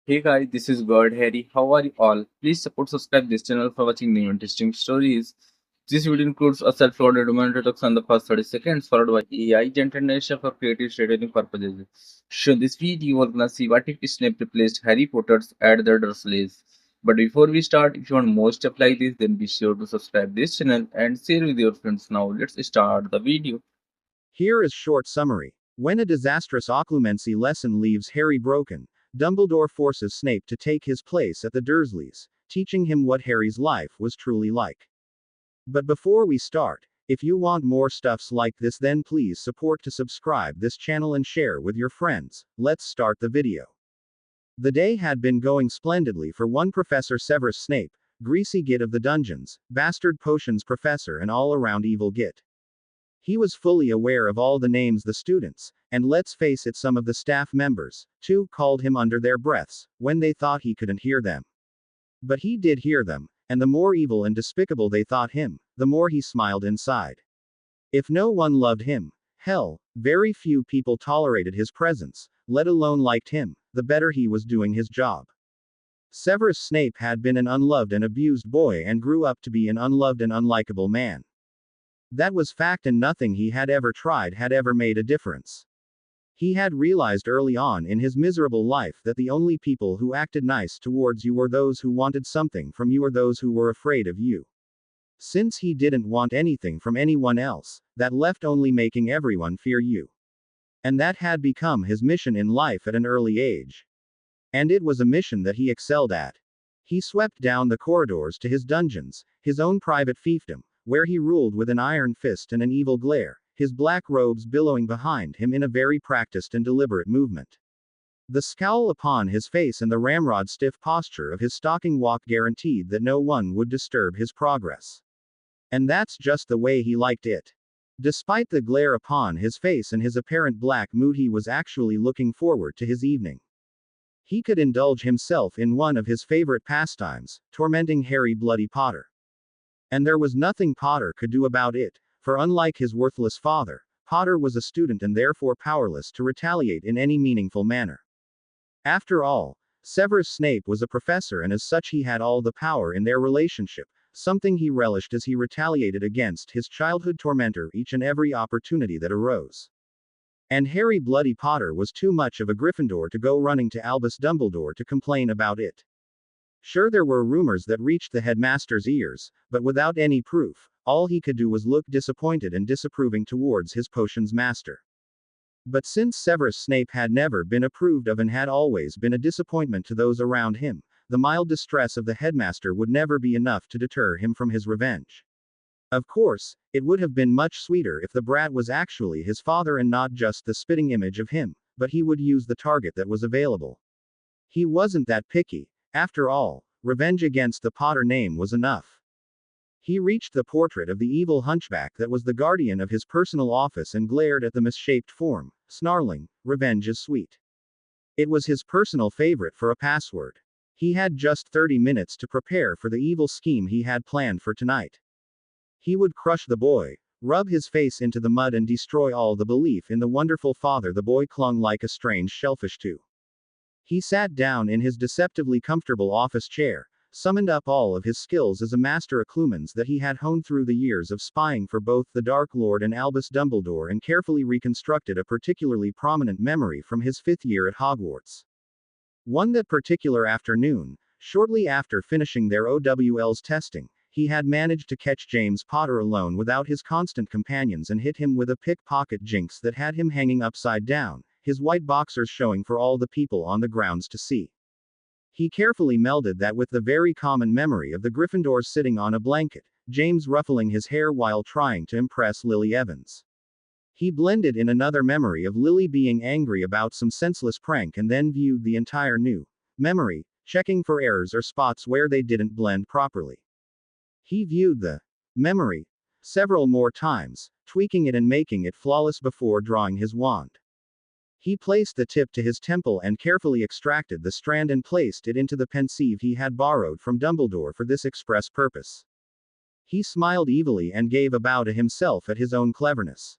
Hey guys, this is God Harry. How are you all? Please support subscribe this channel for watching new interesting stories. This video includes a self-loaded human introduction in the first 30 seconds, followed by AI generation for creative storytelling purposes. So this video we're gonna see what if Snape replaced Harry Potter's at the Dursleys. But before we start, if you want more stuff like this, then be sure to subscribe this channel and share with your friends. Now let's start the video. Here is short summary. When a disastrous occlumency lesson leaves Harry broken, Dumbledore forces Snape to take his place at the Dursleys, teaching him what Harry's life was truly like. But before we start, if you want more stuffs like this, then please support to subscribe this channel and share with your friends. Let's start the video. The day had been going splendidly for one Professor Severus Snape, greasy git of the dungeons, bastard potions professor and all-around evil git. He was fully aware of all the names the students, and let's face it, some of the staff members, too, called him under their breaths, when they thought he couldn't hear them. But he did hear them, and the more evil and despicable they thought him, the more he smiled inside. If no one loved him, hell, very few people tolerated his presence, let alone liked him, the better he was doing his job. Severus Snape had been an unloved and abused boy and grew up to be an unloved and unlikable man. That was fact, and nothing he had ever tried had ever made a difference. He had realized early on in his miserable life that the only people who acted nice towards you were those who wanted something from you or those who were afraid of you. Since he didn't want anything from anyone else, that left only making everyone fear you. And that had become his mission in life at an early age. And it was a mission that he excelled at. He swept down the corridors to his dungeons, his own private fiefdom, where he ruled with an iron fist and an evil glare, his black robes billowing behind him in a very practiced and deliberate movement. The scowl upon his face and the ramrod stiff posture of his stalking walk guaranteed that no one would disturb his progress. And that's just the way he liked it. Despite the glare upon his face and his apparent black mood, he was actually looking forward to his evening. He could indulge himself in one of his favorite pastimes, tormenting Harry Bloody Potter. And there was nothing Potter could do about it, for unlike his worthless father, Potter was a student and therefore powerless to retaliate in any meaningful manner. After all, Severus Snape was a professor, and as such he had all the power in their relationship, something he relished as he retaliated against his childhood tormentor each and every opportunity that arose. And Harry Bloody Potter was too much of a Gryffindor to go running to Albus Dumbledore to complain about it. Sure, there were rumors that reached the headmaster's ears, but without any proof, all he could do was look disappointed and disapproving towards his potions master. But since Severus Snape had never been approved of and had always been a disappointment to those around him, the mild distress of the headmaster would never be enough to deter him from his revenge. Of course, it would have been much sweeter if the brat was actually his father and not just the spitting image of him, but he would use the target that was available. He wasn't that picky. After all, revenge against the Potter name was enough. He reached the portrait of the evil hunchback that was the guardian of his personal office and glared at the misshaped form, snarling, "Revenge is sweet." It was his personal favorite for a password. He had just 30 minutes to prepare for the evil scheme he had planned for tonight. He would crush the boy, rub his face into the mud, and destroy all the belief in the wonderful father the boy clung like a strange shellfish to. He sat down in his deceptively comfortable office chair, summoned up all of his skills as a master occlumens that he had honed through the years of spying for both the Dark Lord and Albus Dumbledore, and carefully reconstructed a particularly prominent memory from his 5th year at Hogwarts. That particular afternoon, shortly after finishing their OWL's testing, he had managed to catch James Potter alone without his constant companions and hit him with a pickpocket jinx that had him hanging upside down, his white boxers showing for all the people on the grounds to see. He carefully melded that with the very common memory of the Gryffindors sitting on a blanket, James ruffling his hair while trying to impress Lily Evans. He blended in another memory of Lily being angry about some senseless prank and then viewed the entire new memory, checking for errors or spots where they didn't blend properly. He viewed the memory several more times, tweaking it and making it flawless before drawing his wand. He placed the tip to his temple and carefully extracted the strand and placed it into the pensieve he had borrowed from Dumbledore for this express purpose. He smiled evilly and gave a bow to himself at his own cleverness.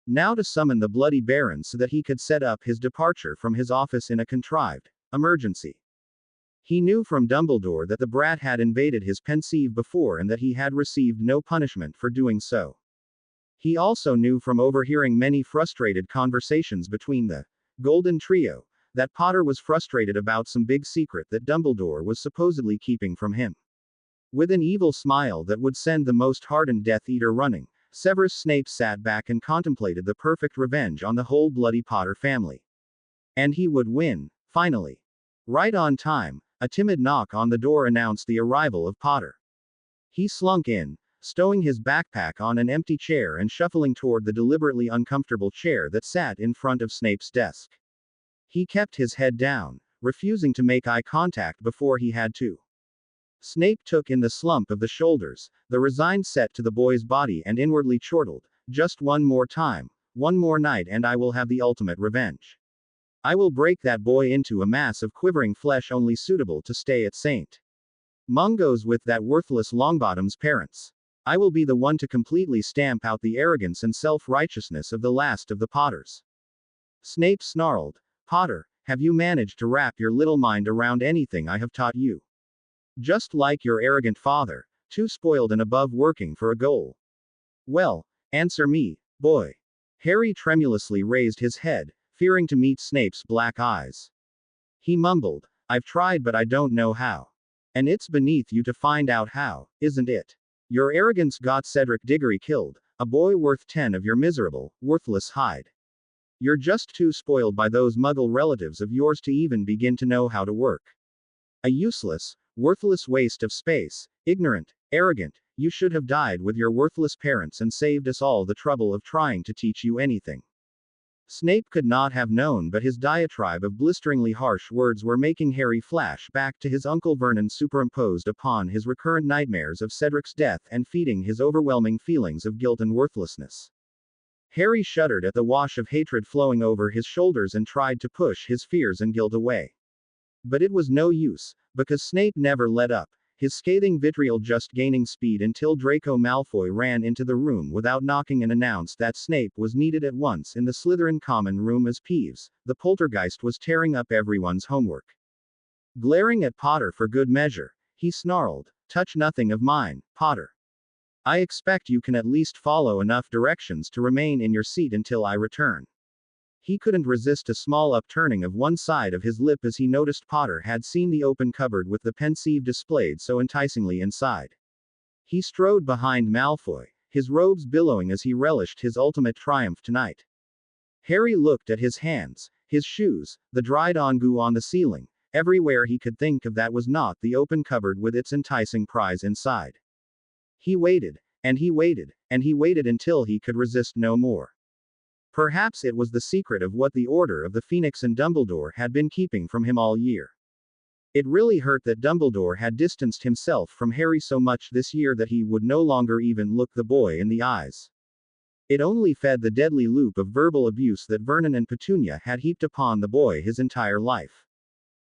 Now to summon the Bloody Baron so that he could set up his departure from his office in a contrived emergency. He knew from Dumbledore that the brat had invaded his pensieve before and that he had received no punishment for doing so. He also knew from overhearing many frustrated conversations between the Golden Trio that Potter was frustrated about some big secret that Dumbledore was supposedly keeping from him. With an evil smile that would send the most hardened Death Eater running, Severus Snape sat back and contemplated the perfect revenge on the whole bloody Potter family. And he would win, finally. Right on time, a timid knock on the door announced the arrival of Potter. He slunk in, stowing his backpack on an empty chair and shuffling toward the deliberately uncomfortable chair that sat in front of Snape's desk. He kept his head down, refusing to make eye contact before he had to. Snape took in the slump of the shoulders, the resigned set to the boy's body, and inwardly chortled, "Just one more time, one more night, and I will have the ultimate revenge. I will break that boy into a mass of quivering flesh only suitable to stay at St. Mungo's with that worthless Longbottom's parents. I will be the one to completely stamp out the arrogance and self-righteousness of the last of the Potters." Snape snarled, "Potter, have you managed to wrap your little mind around anything I have taught you? Just like your arrogant father, too spoiled and above working for a goal. Well, answer me, boy." Harry tremulously raised his head, fearing to meet Snape's black eyes. He mumbled, "I've tried, but I don't know how. And it's beneath you to find out how, isn't it? Your arrogance got Cedric Diggory killed, a boy worth 10 of your miserable, worthless hide. You're just too spoiled by those muggle relatives of yours to even begin to know how to work. A useless, worthless waste of space, ignorant, arrogant, you should have died with your worthless parents and saved us all the trouble of trying to teach you anything." Snape could not have known, but his diatribe of blisteringly harsh words were making Harry flash back to his Uncle Vernon, superimposed upon his recurrent nightmares of Cedric's death and feeding his overwhelming feelings of guilt and worthlessness. Harry shuddered at the wash of hatred flowing over his shoulders and tried to push his fears and guilt away. But it was no use, because Snape never let up, his scathing vitriol just gaining speed until Draco Malfoy ran into the room without knocking and announced that Snape was needed at once in the Slytherin common room as Peeves, the poltergeist, was tearing up everyone's homework. Glaring at Potter for good measure, he snarled, "Touch nothing of mine, Potter. I expect you can at least follow enough directions to remain in your seat until I return." He couldn't resist a small upturning of one side of his lip as he noticed Potter had seen the open cupboard with the pensieve displayed so enticingly inside. He strode behind Malfoy, his robes billowing as he relished his ultimate triumph tonight. Harry looked at his hands, his shoes, the dried-on goo on the ceiling, everywhere he could think of that was not the open cupboard with its enticing prize inside. He waited, and he waited, and he waited until he could resist no more. Perhaps it was the secret of what the Order of the Phoenix and Dumbledore had been keeping from him all year. It really hurt that Dumbledore had distanced himself from Harry so much this year that he would no longer even look the boy in the eyes. It only fed the deadly loop of verbal abuse that Vernon and Petunia had heaped upon the boy his entire life.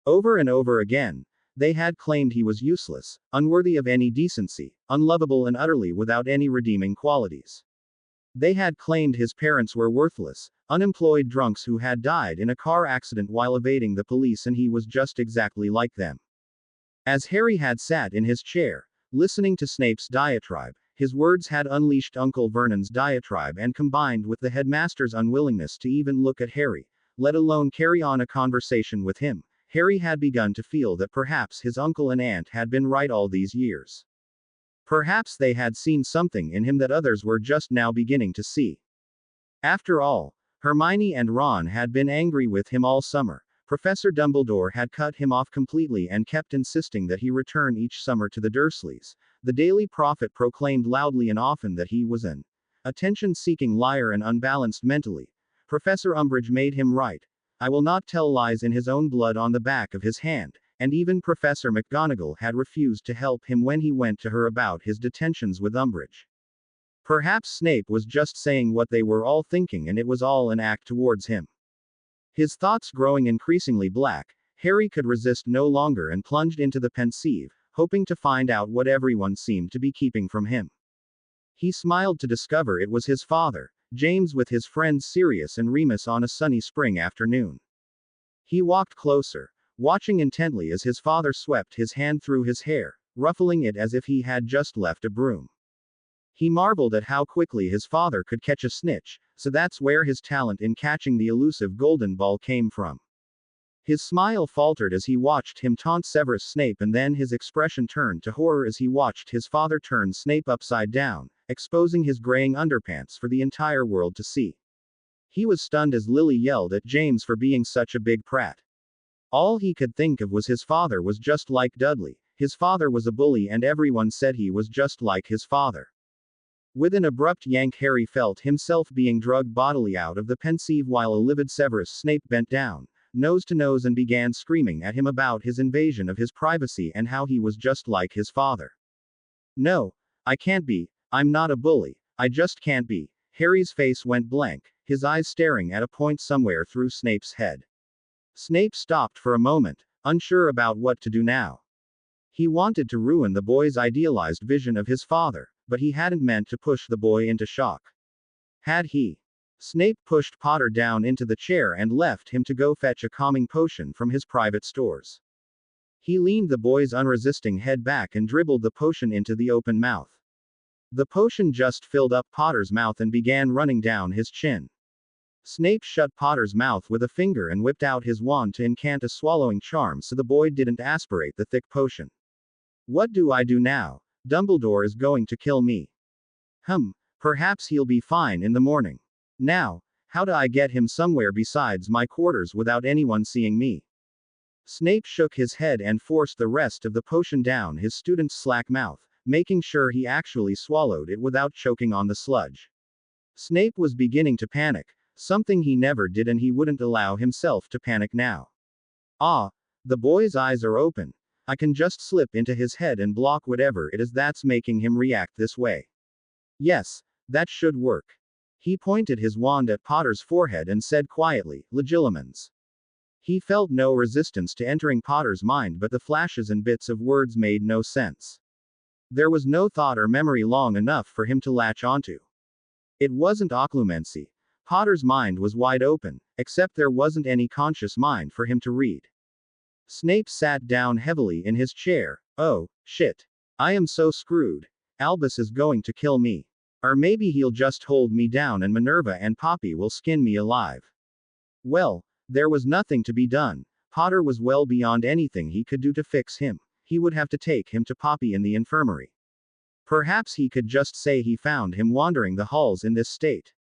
Over and over again, they had claimed he was useless, unworthy of any decency, unlovable, and utterly without any redeeming qualities. They had claimed his parents were worthless, unemployed drunks who had died in a car accident while evading the police, and he was just exactly like them. As Harry had sat in his chair, listening to Snape's diatribe, his words had unleashed Uncle Vernon's diatribe, and combined with the headmaster's unwillingness to even look at Harry, let alone carry on a conversation with him, Harry had begun to feel that perhaps his uncle and aunt had been right all these years. Perhaps they had seen something in him that others were just now beginning to see. After all, Hermione and Ron had been angry with him all summer. Professor Dumbledore had cut him off completely and kept insisting that he return each summer to the Dursleys. The Daily Prophet proclaimed loudly and often that he was an attention-seeking liar and unbalanced mentally. Professor Umbridge made him write, "I will not tell lies," in his own blood on the back of his hand. And even Professor McGonagall had refused to help him when he went to her about his detentions with Umbridge. Perhaps Snape was just saying what they were all thinking, and it was all an act towards him. His thoughts growing increasingly black, Harry could resist no longer and plunged into the pensieve, hoping to find out what everyone seemed to be keeping from him. He smiled to discover it was his father, James, with his friends Sirius and Remus on a sunny spring afternoon. He walked closer, watching intently as his father swept his hand through his hair, ruffling it as if he had just left a broom. He marveled at how quickly his father could catch a snitch, so that's where his talent in catching the elusive golden ball came from. His smile faltered as he watched him taunt Severus Snape, and then his expression turned to horror as he watched his father turn Snape upside down, exposing his graying underpants for the entire world to see. He was stunned as Lily yelled at James for being such a big prat. All he could think of was his father was just like Dudley, his father was a bully, and everyone said he was just like his father. With an abrupt yank, Harry felt himself being drugged bodily out of the pensieve while a livid Severus Snape bent down, nose to nose, and began screaming at him about his invasion of his privacy and how he was just like his father. No, I can't be, I'm not a bully, I just can't be. Harry's face went blank, his eyes staring at a point somewhere through Snape's head. Snape stopped for a moment, unsure about what to do now. He wanted to ruin the boy's idealized vision of his father, but he hadn't meant to push the boy into shock. Had he? Snape pushed Potter down into the chair and left him to go fetch a calming potion from his private stores. He leaned the boy's unresisting head back and dribbled the potion into the open mouth. The potion just filled up Potter's mouth and began running down his chin. Snape shut Potter's mouth with a finger and whipped out his wand to incant a swallowing charm so the boy didn't aspirate the thick potion. What do I do now? Dumbledore is going to kill me. Perhaps he'll be fine in the morning. Now, how do I get him somewhere besides my quarters without anyone seeing me? Snape shook his head and forced the rest of the potion down his student's slack mouth, making sure he actually swallowed it without choking on the sludge. Snape was beginning to panic, something he never did, and he wouldn't allow himself to panic now. Ah, the boy's eyes are open. I can just slip into his head and block whatever it is that's making him react this way. Yes, that should work. He pointed his wand at Potter's forehead and said quietly, Legilimens. He felt no resistance to entering Potter's mind, but the flashes and bits of words made no sense. There was no thought or memory long enough for him to latch onto. It wasn't occlumency. Potter's mind was wide open, except there wasn't any conscious mind for him to read. Snape sat down heavily in his chair. Oh, shit. I am so screwed. Albus is going to kill me. Or maybe he'll just hold me down and Minerva and Poppy will skin me alive. Well, there was nothing to be done. Potter was well beyond anything he could do to fix him. He would have to take him to Poppy in the infirmary. Perhaps he could just say he found him wandering the halls in this state.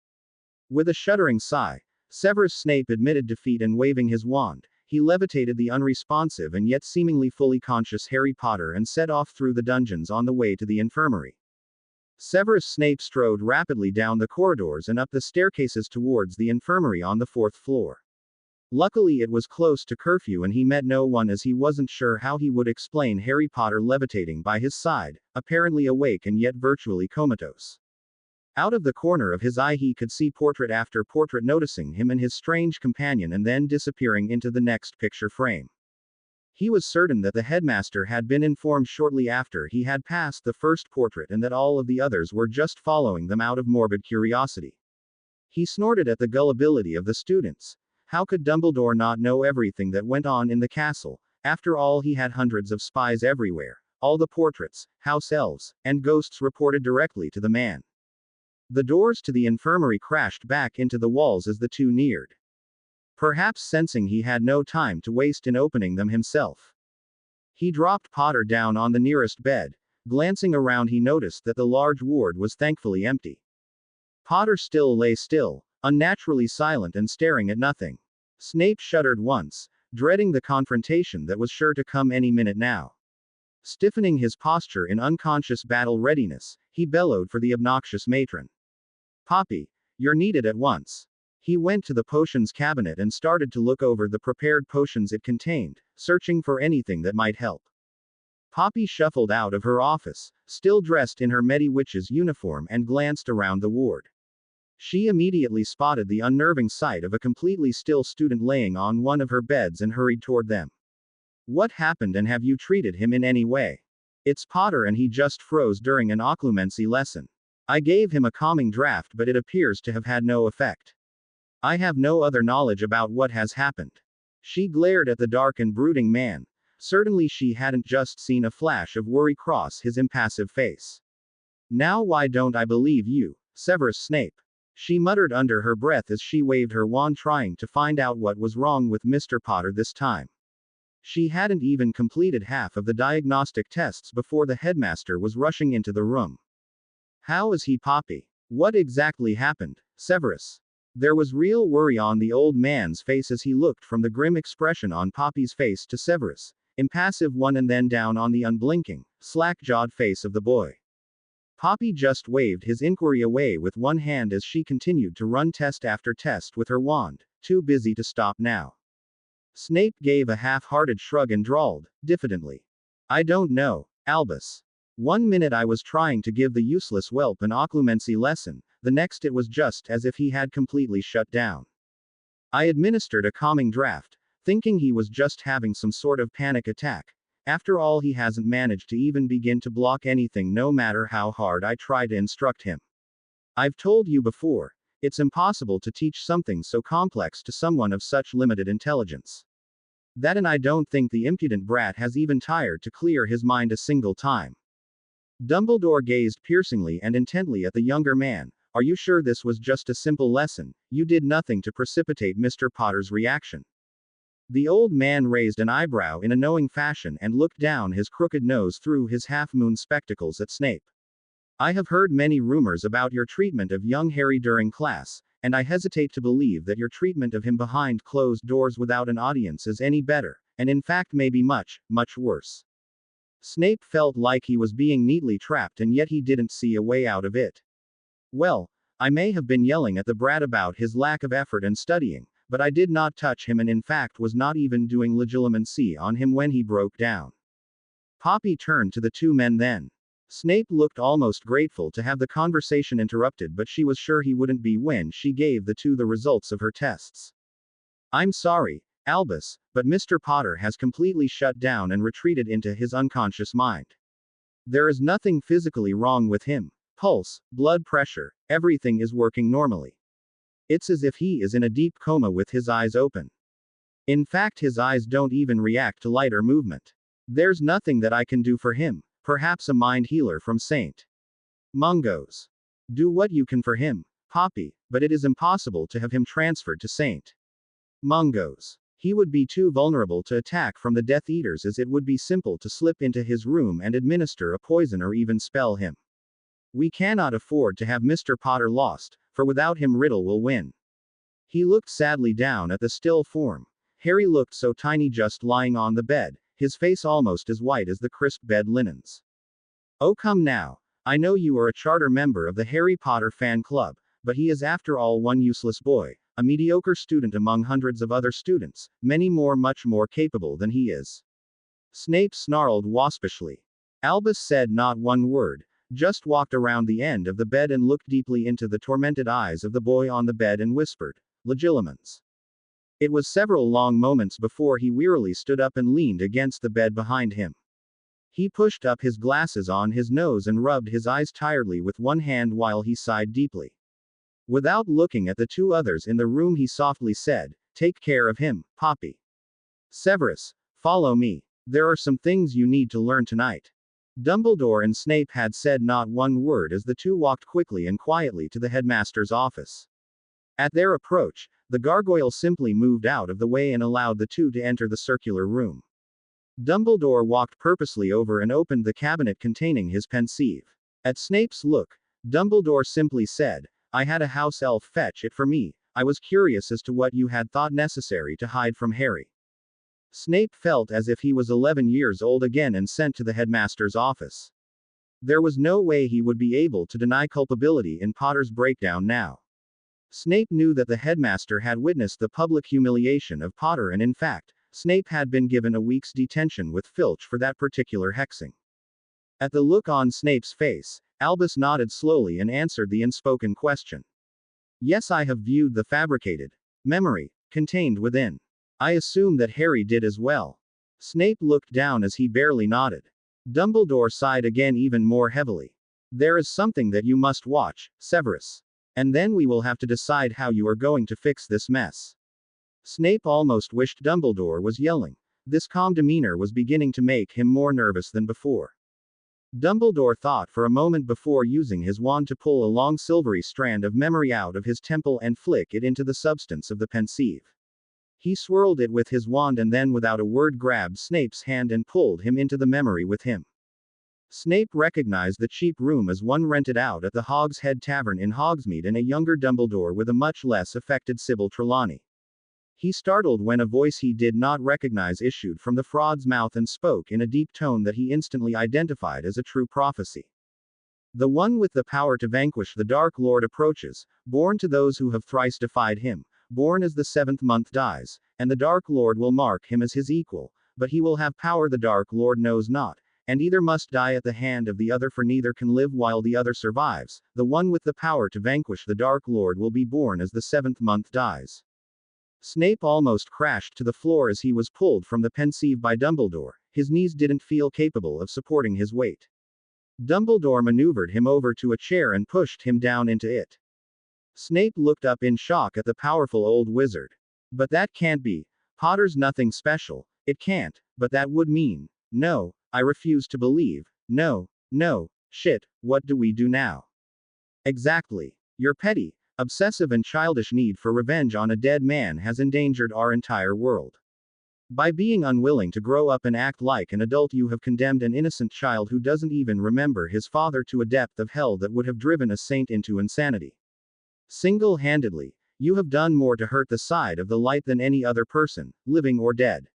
With a shuddering sigh, Severus Snape admitted defeat and waving his wand, he levitated the unresponsive and yet seemingly fully conscious Harry Potter and set off through the dungeons on the way to the infirmary. Severus Snape strode rapidly down the corridors and up the staircases towards the infirmary on the 4th floor. Luckily it was close to curfew and he met no one, as he wasn't sure how he would explain Harry Potter levitating by his side, apparently awake and yet virtually comatose. Out of the corner of his eye he could see portrait after portrait noticing him and his strange companion and then disappearing into the next picture frame. He was certain that the headmaster had been informed shortly after he had passed the first portrait and that all of the others were just following them out of morbid curiosity. He snorted at the gullibility of the students. How could Dumbledore not know everything that went on in the castle? After all, he had hundreds of spies everywhere. All the portraits, house elves, and ghosts reported directly to the man. The doors to the infirmary crashed back into the walls as the two neared. Perhaps sensing he had no time to waste in opening them himself, he dropped Potter down on the nearest bed. Glancing around, he noticed that the large ward was thankfully empty. Potter still lay still, unnaturally silent and staring at nothing. Snape shuddered once, dreading the confrontation that was sure to come any minute now. Stiffening his posture in unconscious battle readiness, he bellowed for the obnoxious matron. Poppy, you're needed at once. He went to the potions cabinet and started to look over the prepared potions it contained, searching for anything that might help. Poppy shuffled out of her office, still dressed in her Medi-Witch's uniform, and glanced around the ward. She immediately spotted the unnerving sight of a completely still student laying on one of her beds and hurried toward them. What happened, and have you treated him in any way? It's Potter and he just froze during an occlumency lesson. I gave him a calming draft but it appears to have had no effect. I have no other knowledge about what has happened. She glared at the dark and brooding man. Certainly she hadn't just seen a flash of worry cross his impassive face. Now why don't I believe you, Severus Snape? She muttered under her breath as she waved her wand trying to find out what was wrong with Mr. Potter this time. She hadn't even completed half of the diagnostic tests before the headmaster was rushing into the room. How is he, Poppy? What exactly happened, Severus? There was real worry on the old man's face as he looked from the grim expression on Poppy's face to Severus, impassive one, and then down on the unblinking, slack-jawed face of the boy. Poppy just waved his inquiry away with one hand as she continued to run test after test with her wand, too busy to stop now. Snape gave a half-hearted shrug and drawled, diffidently. I don't know, Albus. 1 minute I was trying to give the useless whelp an occlumency lesson, the next it was just as if he had completely shut down. I administered a calming draft, thinking he was just having some sort of panic attack. After all, he hasn't managed to even begin to block anything no matter how hard I try to instruct him. I've told you before, it's impossible to teach something so complex to someone of such limited intelligence. That, and I don't think the impudent brat has even tired to clear his mind a single time. Dumbledore gazed piercingly and intently at the younger man. Are you sure this was just a simple lesson? You did nothing to precipitate Mr. Potter's reaction. The old man raised an eyebrow in a knowing fashion and looked down his crooked nose through his half-moon spectacles at Snape. I have heard many rumors about your treatment of young Harry during class, and I hesitate to believe that your treatment of him behind closed doors without an audience is any better, and in fact may be much, much worse. Snape felt like he was being neatly trapped, and yet he didn't see a way out of it. Well, I may have been yelling at the brat about his lack of effort and studying, but I did not touch him and in fact was not even doing legilimency on him when he broke down. Poppy turned to the two men then. Snape looked almost grateful to have the conversation interrupted, but she was sure he wouldn't be when she gave the two the results of her tests. I'm sorry, Albus, but Mr. Potter has completely shut down and retreated into his unconscious mind. There is nothing physically wrong with him. Pulse, blood pressure, everything is working normally. It's as if he is in a deep coma with his eyes open. In fact, his eyes don't even react to light or movement. There's nothing that I can do for him, perhaps a mind healer from St. Mungo's. Do what you can for him, Poppy, but it is impossible to have him transferred to St. Mungo's. He would be too vulnerable to attack from the Death Eaters, as it would be simple to slip into his room and administer a poison or even spell him. We cannot afford to have Mr. Potter lost, for without him Riddle will win. He looked sadly down at the still form. Harry looked so tiny just lying on the bed, his face almost as white as the crisp bed linens. Oh come now, I know you are a charter member of the Harry Potter fan club, but he is after all one useless boy, a mediocre student among hundreds of other students, many more much more capable than he is. Snape snarled waspishly. Albus said not one word, just walked around the end of the bed and looked deeply into the tormented eyes of the boy on the bed and whispered, Legilimens. It was several long moments before he wearily stood up and leaned against the bed behind him. He pushed up his glasses on his nose and rubbed his eyes tiredly with one hand while he sighed deeply. Without looking at the two others in the room, he softly said, Take care of him, Poppy. Severus, follow me. There are some things you need to learn tonight. Dumbledore and Snape had said not one word as the two walked quickly and quietly to the headmaster's office. At their approach, the gargoyle simply moved out of the way and allowed the two to enter the circular room. Dumbledore walked purposely over and opened the cabinet containing his pensieve. At Snape's look, Dumbledore simply said, I had a house elf fetch it for me. I was curious as to what you had thought necessary to hide from Harry. Snape felt as if he was 11 years old again and sent to the headmaster's office. There was no way he would be able to deny culpability in Potter's breakdown now. Snape knew that the headmaster had witnessed the public humiliation of Potter, and in fact, Snape had been given a week's detention with Filch for that particular hexing. At the look on Snape's face, Albus nodded slowly and answered the unspoken question. Yes, I have viewed the fabricated memory contained within. I assume that Harry did as well. Snape looked down as he barely nodded. Dumbledore sighed again, even more heavily. There is something that you must watch, Severus. And then we will have to decide how you are going to fix this mess. Snape almost wished Dumbledore was yelling. This calm demeanor was beginning to make him more nervous than before. Dumbledore thought for a moment before using his wand to pull a long silvery strand of memory out of his temple and flick it into the substance of the pensieve. He swirled it with his wand and then without a word grabbed Snape's hand and pulled him into the memory with him. Snape recognized the cheap room as one rented out at the Hog's Head Tavern in Hogsmeade and a younger Dumbledore with a much less affected Sybil Trelawney. He startled when a voice he did not recognize issued from the fraud's mouth and spoke in a deep tone that he instantly identified as a true prophecy. The one with the power to vanquish the Dark Lord approaches, born to those who have thrice defied him, born as the seventh month dies, and the Dark Lord will mark him as his equal, but he will have power the Dark Lord knows not, and either must die at the hand of the other for neither can live while the other survives. The one with the power to vanquish the Dark Lord will be born as the seventh month dies. Snape almost crashed to the floor as he was pulled from the pensieve by Dumbledore. His knees didn't feel capable of supporting his weight. Dumbledore maneuvered him over to a chair and pushed him down into it. Snape looked up in shock at the powerful old wizard. But that can't be. Potter's nothing special. It can't, but that would mean. No, I refuse to believe. No, no, shit, what do we do now? Exactly. Your petty, obsessive and childish need for revenge on a dead man has endangered our entire world. By being unwilling to grow up and act like an adult, you have condemned an innocent child who doesn't even remember his father to a depth of hell that would have driven a saint into insanity. Single-handedly, you have done more to hurt the side of the light than any other person, living or dead.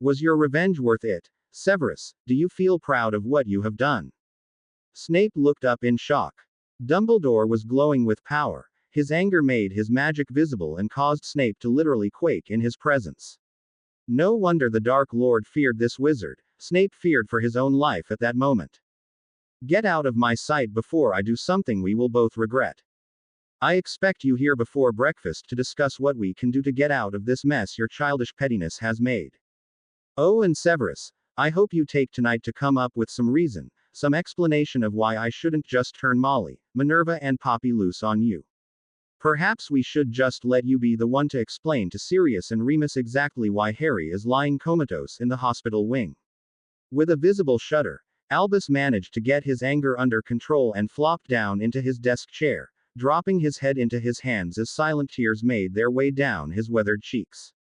Was your revenge worth it? Severus, do you feel proud of what you have done? Snape looked up in shock. Dumbledore was glowing with power. His anger made his magic visible and caused Snape to literally quake in his presence. No wonder the Dark Lord feared this wizard. Snape feared for his own life at that moment. Get out of my sight before I do something we will both regret. I expect you here before breakfast to discuss what we can do to get out of this mess your childish pettiness has made. Oh, and Severus, I hope you take tonight to come up with some reason, some explanation of why I shouldn't just turn Molly, Minerva and Poppy loose on you. Perhaps we should just let you be the one to explain to Sirius and Remus exactly why Harry is lying comatose in the hospital wing. With a visible shudder, Albus managed to get his anger under control and flopped down into his desk chair, dropping his head into his hands as silent tears made their way down his weathered cheeks.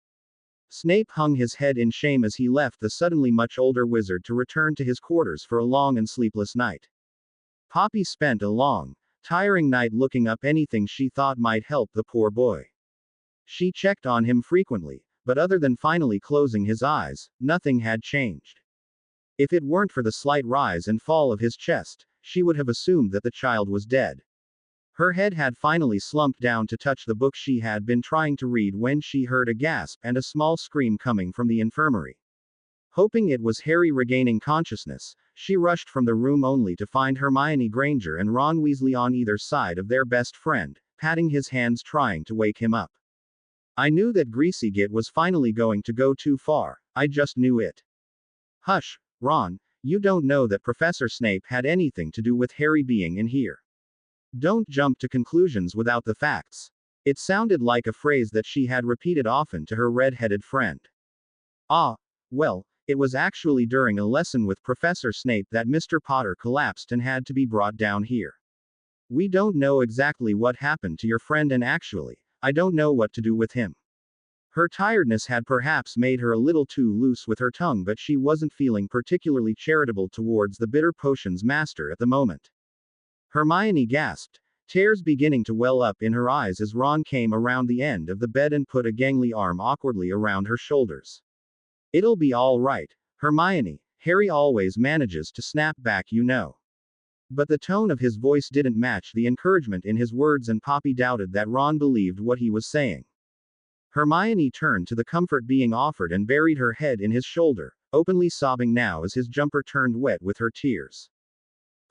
Snape hung his head in shame as he left the suddenly much older wizard to return to his quarters for a long and sleepless night. Poppy spent a long, tiring night looking up anything she thought might help the poor boy. She checked on him frequently, but other than finally closing his eyes, nothing had changed. If it weren't for the slight rise and fall of his chest, she would have assumed that the child was dead. Her head had finally slumped down to touch the book she had been trying to read when she heard a gasp and a small scream coming from the infirmary. Hoping it was Harry regaining consciousness, she rushed from the room only to find Hermione Granger and Ron Weasley on either side of their best friend, patting his hands trying to wake him up. I knew that Greasy Git was finally going to go too far, I just knew it. Hush, Ron, you don't know that Professor Snape had anything to do with Harry being in here. Don't jump to conclusions without the facts. It sounded like a phrase that she had repeated often to her red-headed friend. Ah, well, it was actually during a lesson with Professor Snape that Mr. Potter collapsed and had to be brought down here. We don't know exactly what happened to your friend, and actually, I don't know what to do with him. Her tiredness had perhaps made her a little too loose with her tongue, but she wasn't feeling particularly charitable towards the bitter potions master at the moment. Hermione gasped, tears beginning to well up in her eyes as Ron came around the end of the bed and put a gangly arm awkwardly around her shoulders. It'll be all right, Hermione, Harry always manages to snap back, you know. But the tone of his voice didn't match the encouragement in his words, and Poppy doubted that Ron believed what he was saying. Hermione turned to the comfort being offered and buried her head in his shoulder, openly sobbing now as his jumper turned wet with her tears.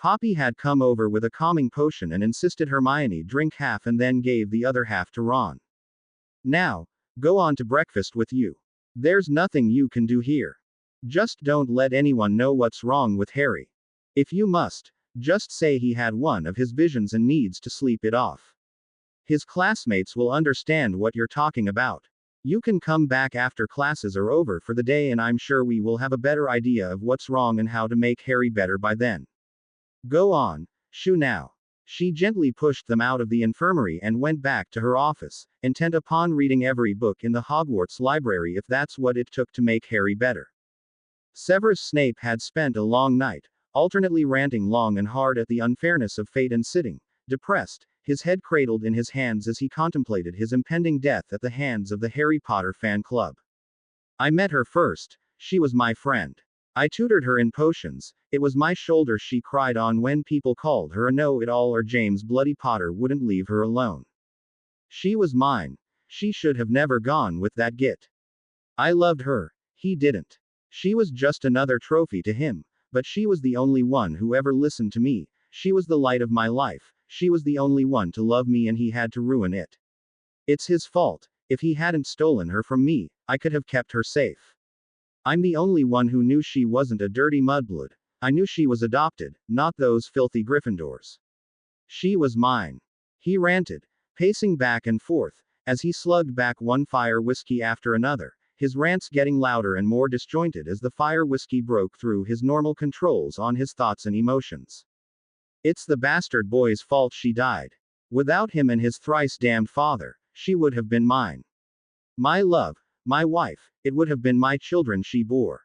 Poppy had come over with a calming potion and insisted Hermione drink half and then gave the other half to Ron. Now, go on to breakfast with you. There's nothing you can do here. Just don't let anyone know what's wrong with Harry. If you must, just say he had one of his visions and needs to sleep it off. His classmates will understand what you're talking about. You can come back after classes are over for the day and I'm sure we will have a better idea of what's wrong and how to make Harry better by then. Go on, shoo now. She gently pushed them out of the infirmary and went back to her office, intent upon reading every book in the Hogwarts library if that's what it took to make Harry better. Severus Snape had spent a long night, alternately ranting long and hard at the unfairness of fate and sitting, depressed, his head cradled in his hands as he contemplated his impending death at the hands of the Harry Potter fan club. I met her first, she was my friend. I tutored her in potions, it was my shoulder she cried on when people called her a know-it-all or James Bloody Potter wouldn't leave her alone. She was mine. She should have never gone with that git. I loved her. He didn't. She was just another trophy to him, but she was the only one who ever listened to me, she was the light of my life, she was the only one to love me and he had to ruin it. It's his fault. If he hadn't stolen her from me, I could have kept her safe. I'm the only one who knew she wasn't a dirty mudblood. I knew she was adopted, not those filthy Gryffindors. She was mine. He ranted, pacing back and forth, as he slugged back one fire whiskey after another, his rants getting louder and more disjointed as the fire whiskey broke through his normal controls on his thoughts and emotions. It's the bastard boy's fault she died. Without him and his thrice damned father, she would have been mine. My love, my wife, it would have been my children she bore.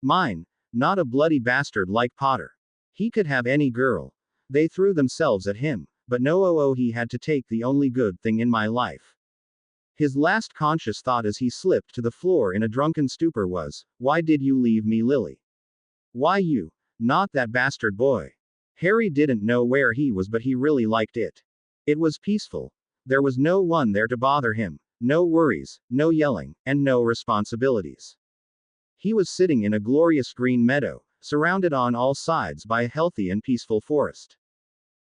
Mine, not a bloody bastard like Potter. He could have any girl. They threw themselves at him, but no, he had to take the only good thing in my life. His last conscious thought as he slipped to the floor in a drunken stupor was, why did you leave me, Lily? Why you? Not that bastard boy. Harry didn't know where he was, but he really liked it. It was peaceful. There was no one there to bother him, no worries, no yelling, and no responsibilities. He was sitting in a glorious green meadow, surrounded on all sides by a healthy and peaceful forest.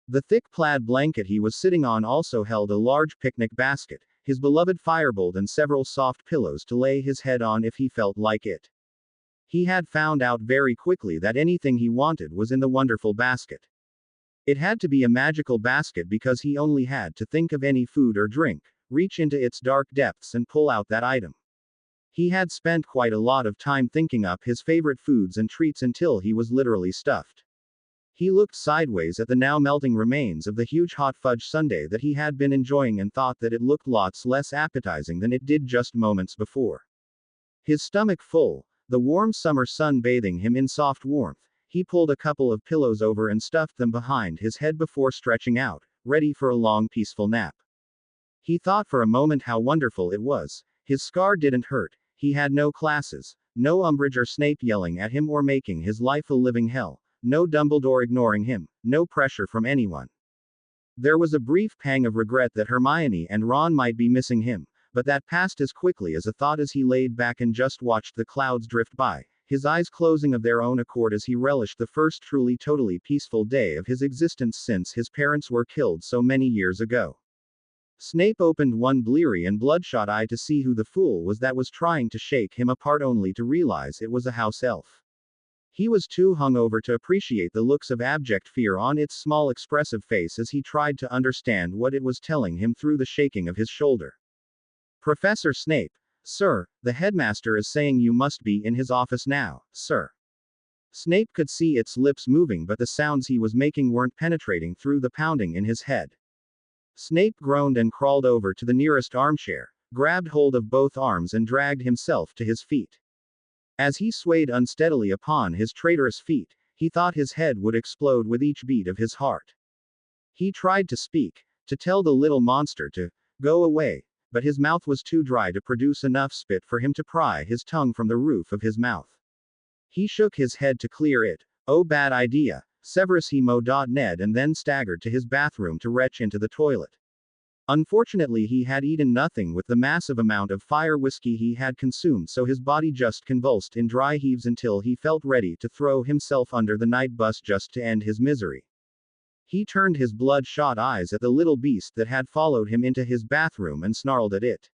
The thick plaid blanket he was sitting on also held a large picnic basket, his beloved firebolt and several soft pillows to lay his head on if he felt like it. He had found out very quickly that anything he wanted was in the wonderful basket. It had to be a magical basket because he only had to think of any food or drink, reach into its dark depths and pull out that item. He had spent quite a lot of time thinking up his favorite foods and treats until he was literally stuffed. He looked sideways at the now melting remains of the huge hot fudge sundae that he had been enjoying and thought that it looked lots less appetizing than it did just moments before. His stomach full, the warm summer sun bathing him in soft warmth, he pulled a couple of pillows over and stuffed them behind his head before stretching out, ready for a long peaceful nap. He thought for a moment how wonderful it was. His scar didn't hurt, he had no classes, no Umbridge or Snape yelling at him or making his life a living hell, no Dumbledore ignoring him, no pressure from anyone. There was a brief pang of regret that Hermione and Ron might be missing him, but that passed as quickly as a thought as he laid back and just watched the clouds drift by, his eyes closing of their own accord as he relished the first truly totally peaceful day of his existence since his parents were killed so many years ago. Snape opened one bleary and bloodshot eye to see who the fool was that was trying to shake him apart only to realize it was a house elf. He was too hungover to appreciate the looks of abject fear on its small expressive face as he tried to understand what it was telling him through the shaking of his shoulder. Professor Snape, sir, the headmaster is saying you must be in his office now, sir. Snape could see its lips moving, but the sounds he was making weren't penetrating through the pounding in his head. Snape groaned and crawled over to the nearest armchair, grabbed hold of both arms and dragged himself to his feet. As he swayed unsteadily upon his traitorous feet, he thought his head would explode with each beat of his heart. He tried to speak, to tell the little monster to go away, but his mouth was too dry to produce enough spit for him to pry his tongue from the roof of his mouth. He shook his head to clear it. Oh, bad idea, Severus he Ned, and then staggered to his bathroom to retch into the toilet. Unfortunately, he had eaten nothing with the massive amount of fire whiskey he had consumed, so his body just convulsed in dry heaves until he felt ready to throw himself under the night bus just to end his misery. He turned his bloodshot eyes at the little beast that had followed him into his bathroom and snarled at it.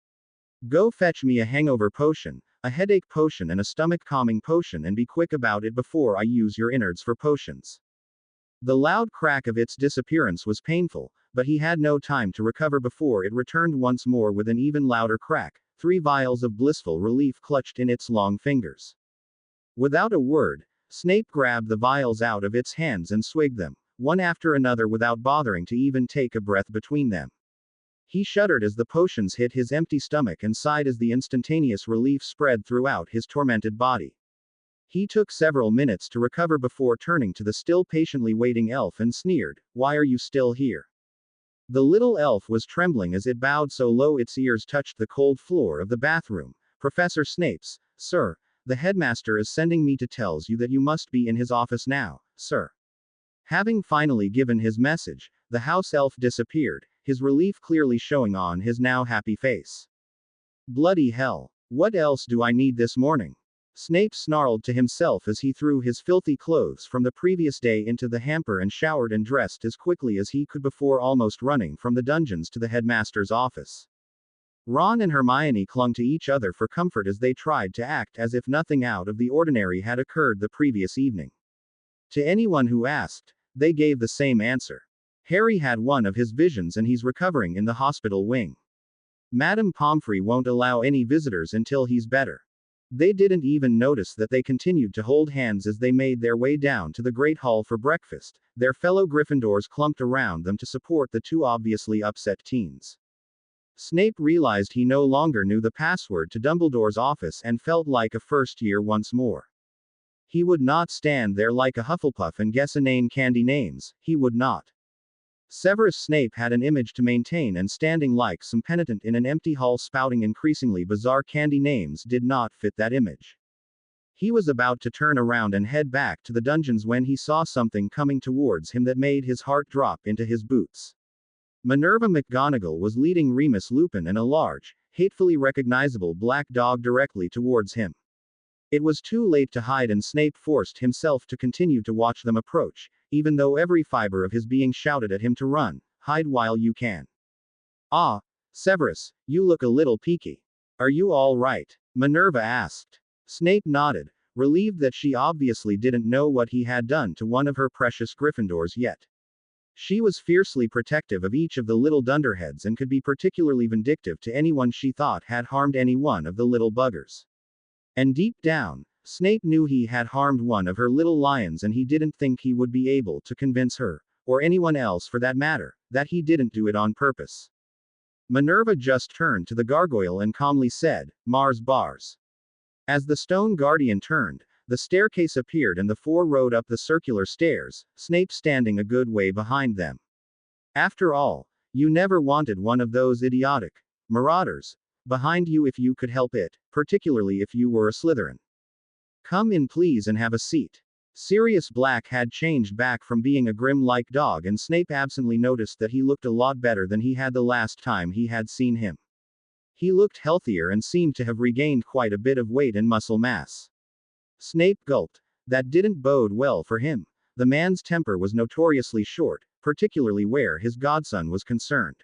Go fetch me a hangover potion, a headache potion and a stomach calming potion, and be quick about it before I use your innards for potions. The loud crack of its disappearance was painful, but he had no time to recover before it returned once more with an even louder crack, 3 vials of blissful relief clutched in its long fingers. Without a word, Snape grabbed the vials out of its hands and swigged them, one after another without bothering to even take a breath between them. He shuddered as the potions hit his empty stomach and sighed as the instantaneous relief spread throughout his tormented body. He took several minutes to recover before turning to the still patiently waiting elf and sneered, "Why are you still here?" The little elf was trembling as it bowed so low its ears touched the cold floor of the bathroom. "Professor Snape's, sir. The headmaster is sending me to tells you that you must be in his office now, sir." Having finally given his message, the house elf disappeared, his relief clearly showing on his now happy face. "Bloody hell. What else do I need this morning?" Snape snarled to himself as he threw his filthy clothes from the previous day into the hamper and showered and dressed as quickly as he could before almost running from the dungeons to the headmaster's office. Ron and Hermione clung to each other for comfort as they tried to act as if nothing out of the ordinary had occurred the previous evening. To anyone who asked, they gave the same answer. Harry had one of his visions and he's recovering in the hospital wing. Madame Pomfrey won't allow any visitors until he's better. They didn't even notice that they continued to hold hands as they made their way down to the Great Hall for breakfast, their fellow Gryffindors clumped around them to support the two obviously upset teens. Snape realized he no longer knew the password to Dumbledore's office and felt like a first year once more. He would not stand there like a Hufflepuff and guess inane candy names, he would not. Severus Snape had an image to maintain, and standing like some penitent in an empty hall spouting increasingly bizarre candy names did not fit that image. He was about to turn around and head back to the dungeons when he saw something coming towards him that made his heart drop into his boots. Minerva McGonagall was leading Remus Lupin and a large, hatefully recognizable black dog directly towards him. It was too late to hide and Snape forced himself to continue to watch them approach, even though every fiber of his being shouted at him to run, "Hide while you can." "Ah, Severus, you look a little peaky. Are you all right?" Minerva asked. Snape nodded, relieved that she obviously didn't know what he had done to one of her precious Gryffindors yet. She was fiercely protective of each of the little dunderheads and could be particularly vindictive to anyone she thought had harmed any one of the little buggers. And deep down, Snape knew he had harmed one of her little lions, and he didn't think he would be able to convince her, or anyone else for that matter, that he didn't do it on purpose. Minerva just turned to the gargoyle and calmly said, "Mars bars." As the stone guardian turned, the staircase appeared and the four rode up the circular stairs, Snape standing a good way behind them. "After all, you never wanted one of those idiotic marauders behind you if you could help it, particularly if you were a Slytherin. Come in please and have a seat." Sirius Black had changed back from being a grim-like dog, and Snape absently noticed that he looked a lot better than he had the last time he had seen him. He looked healthier and seemed to have regained quite a bit of weight and muscle mass. Snape gulped. That didn't bode well for him. The man's temper was notoriously short, particularly where his godson was concerned.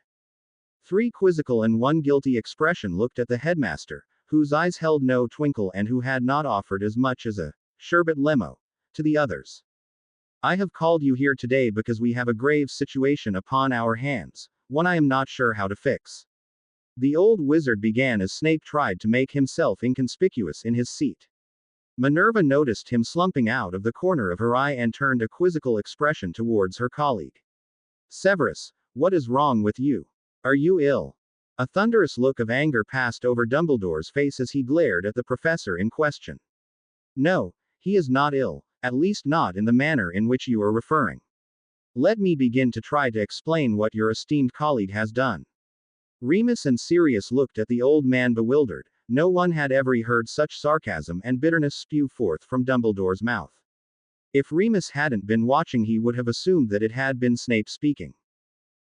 3 quizzical and 1 guilty expression looked at the headmaster, whose eyes held no twinkle and who had not offered as much as a sherbet lemo to the others. "I have called you here today because we have a grave situation upon our hands, one I am not sure how to fix." The old wizard began as Snape tried to make himself inconspicuous in his seat. Minerva noticed him slumping out of the corner of her eye and turned a quizzical expression towards her colleague. "Severus, what is wrong with you? Are you ill?" A thunderous look of anger passed over Dumbledore's face as he glared at the professor in question. "No, he is not ill, at least not in the manner in which you are referring. Let me begin to try to explain what your esteemed colleague has done." Remus and Sirius looked at the old man bewildered. No one had ever heard such sarcasm and bitterness spew forth from Dumbledore's mouth. If Remus hadn't been watching, he would have assumed that it had been Snape speaking.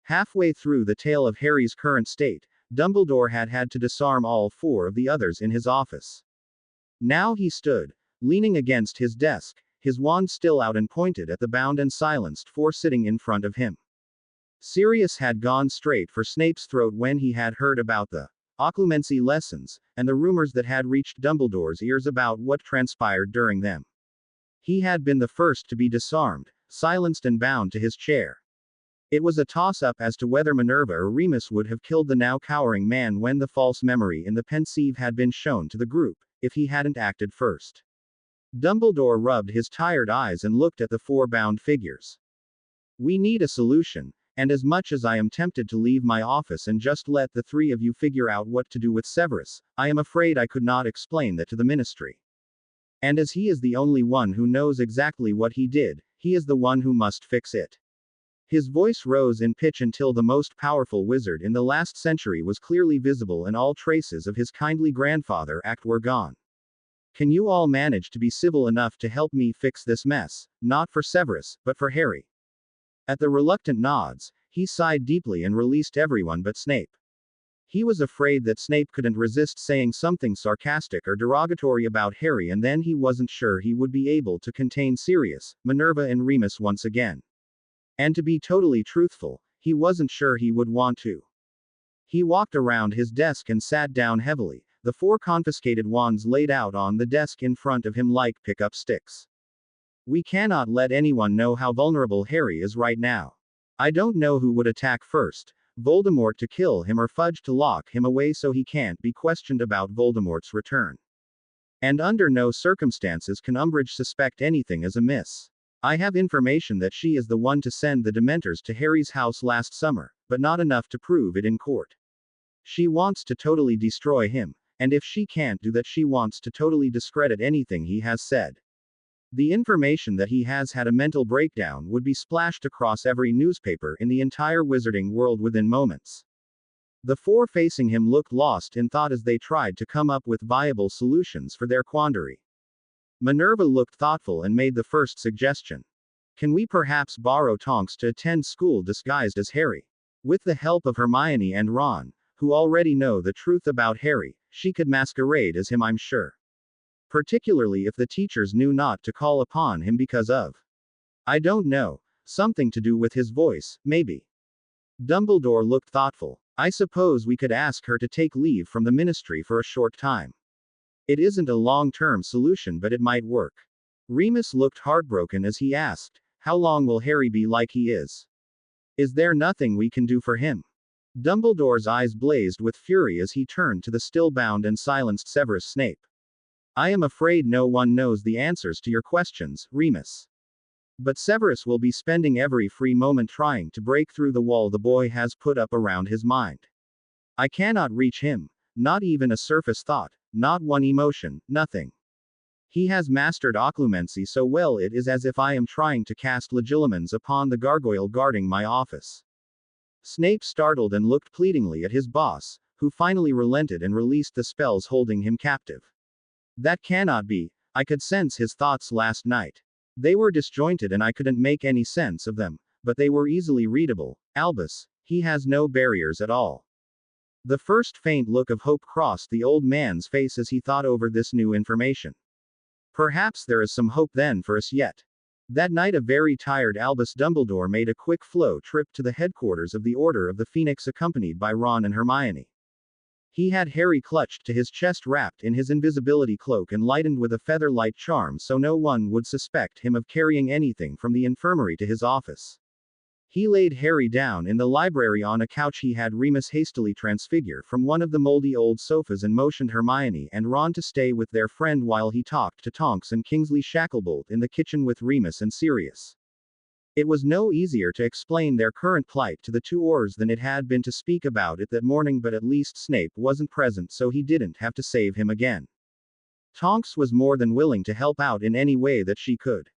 Halfway through the tale of Harry's current state, Dumbledore had had to disarm all 4 of the others in his office. Now he stood, leaning against his desk, his wand still out and pointed at the bound and silenced 4 sitting in front of him. Sirius had gone straight for Snape's throat when he had heard about the occlumency lessons, and the rumors that had reached Dumbledore's ears about what transpired during them. He had been the first to be disarmed, silenced and bound to his chair. It was a toss-up as to whether Minerva or Remus would have killed the now cowering man when the false memory in the pensieve had been shown to the group, if he hadn't acted first. Dumbledore rubbed his tired eyes and looked at the four bound figures. We need a solution, and as much as I am tempted to leave my office and just let the three of you figure out what to do with Severus, I am afraid I could not explain that to the ministry. And as he is the only one who knows exactly what he did, he is the one who must fix it. His voice rose in pitch until the most powerful wizard in the last century was clearly visible and all traces of his kindly grandfather act were gone. Can you all manage to be civil enough to help me fix this mess, not for Severus, but for Harry? At the reluctant nods, he sighed deeply and released everyone but Snape. He was afraid that Snape couldn't resist saying something sarcastic or derogatory about Harry, and then he wasn't sure he would be able to contain Sirius, Minerva and Remus once again. And to be totally truthful, he wasn't sure he would want to. He walked around his desk and sat down heavily, the four confiscated wands laid out on the desk in front of him like pickup sticks. We cannot let anyone know how vulnerable Harry is right now. I don't know who would attack first, Voldemort to kill him or Fudge to lock him away so he can't be questioned about Voldemort's return. And under no circumstances can Umbridge suspect anything is amiss. I have information that she is the one to send the Dementors to Harry's house last summer, but not enough to prove it in court. She wants to totally destroy him, and if she can't do that, she wants to totally discredit anything he has said. The information that he has had a mental breakdown would be splashed across every newspaper in the entire wizarding world within moments. The four facing him looked lost in thought as they tried to come up with viable solutions for their quandary. Minerva looked thoughtful and made the first suggestion. Can we perhaps borrow Tonks to attend school disguised as Harry? With the help of Hermione and Ron, who already know the truth about Harry, she could masquerade as him, I'm sure. Particularly if the teachers knew not to call upon him because of, I don't know, something to do with his voice, maybe. Dumbledore looked thoughtful. I suppose we could ask her to take leave from the ministry for a short time. It isn't a long-term solution, but it might work. Remus looked heartbroken as he asked, how long will Harry be like he is? Is there nothing we can do for him? Dumbledore's eyes blazed with fury as he turned to the still-bound and silenced Severus Snape. I am afraid no one knows the answers to your questions, Remus. But Severus will be spending every free moment trying to break through the wall the boy has put up around his mind. I cannot reach him, not even a surface thought, not one emotion, nothing. He has mastered occlumency so well it is as if I am trying to cast legilimens upon the gargoyle guarding my office. Snape startled and looked pleadingly at his boss, who finally relented and released the spells holding him captive. That cannot be. I could sense his thoughts last night. They were disjointed and I couldn't make any sense of them, but they were easily readable. Albus, he has no barriers at all. The first faint look of hope crossed the old man's face as he thought over this new information. Perhaps there is some hope then for us yet. That night a very tired Albus Dumbledore made a quick flow trip to the headquarters of the Order of the Phoenix accompanied by Ron and Hermione. He had Harry clutched to his chest wrapped in his invisibility cloak and lightened with a feather-light charm so no one would suspect him of carrying anything from the infirmary to his office. He laid Harry down in the library on a couch he had Remus hastily transfigure from one of the moldy old sofas and motioned Hermione and Ron to stay with their friend while he talked to Tonks and Kingsley Shacklebolt in the kitchen with Remus and Sirius. It was no easier to explain their current plight to the two Aurors than it had been to speak about it that morning, but at least Snape wasn't present so he didn't have to save him again. Tonks was more than willing to help out in any way that she could.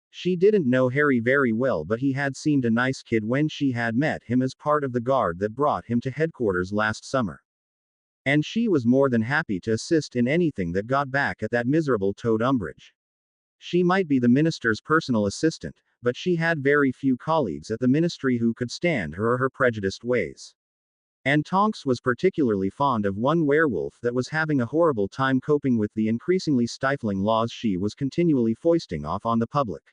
She didn't know Harry very well, but he had seemed a nice kid when she had met him as part of the guard that brought him to headquarters last summer. And she was more than happy to assist in anything that got back at that miserable Toad Umbridge. She might be the minister's personal assistant, but she had very few colleagues at the ministry who could stand her or her prejudiced ways. And Tonks was particularly fond of one werewolf that was having a horrible time coping with the increasingly stifling laws she was continually foisting off on the public.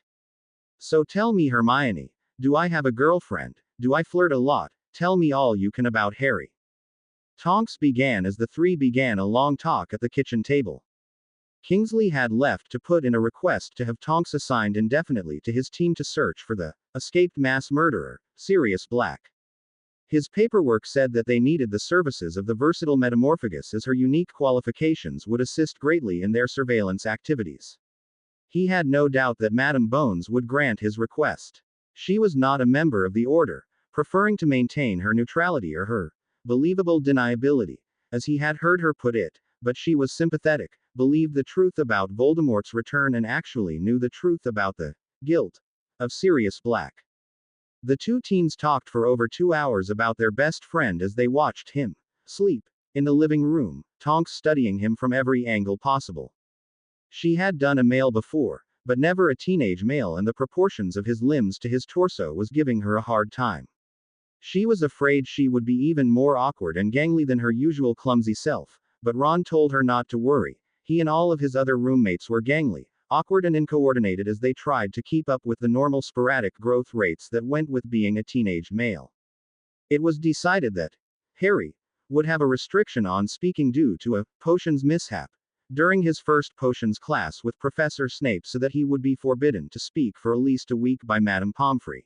So tell me, Hermione, do I have a girlfriend? Do I flirt a lot? Tell me all you can about Harry. Tonks began as the three began a long talk at the kitchen table. Kingsley had left to put in a request to have Tonks assigned indefinitely to his team to search for the escaped mass murderer, Sirius Black. His paperwork said that they needed the services of the versatile Metamorphagus as her unique qualifications would assist greatly in their surveillance activities. He had no doubt that Madame Bones would grant his request. She was not a member of the Order, preferring to maintain her neutrality or her believable deniability, as he had heard her put it, but she was sympathetic, believed the truth about Voldemort's return and actually knew the truth about the guilt of Sirius Black. The two teens talked for over 2 hours about their best friend as they watched him sleep in the living room, Tonks studying him from every angle possible. She had done a male before, but never a teenage male, and the proportions of his limbs to his torso was giving her a hard time. She was afraid she would be even more awkward and gangly than her usual clumsy self, but Ron told her not to worry. He and all of his other roommates were gangly, awkward and uncoordinated as they tried to keep up with the normal sporadic growth rates that went with being a teenage male. It was decided that Harry would have a restriction on speaking due to a potions mishap during his first potions class with Professor Snape, so that he would be forbidden to speak for at least a week by Madame Pomfrey.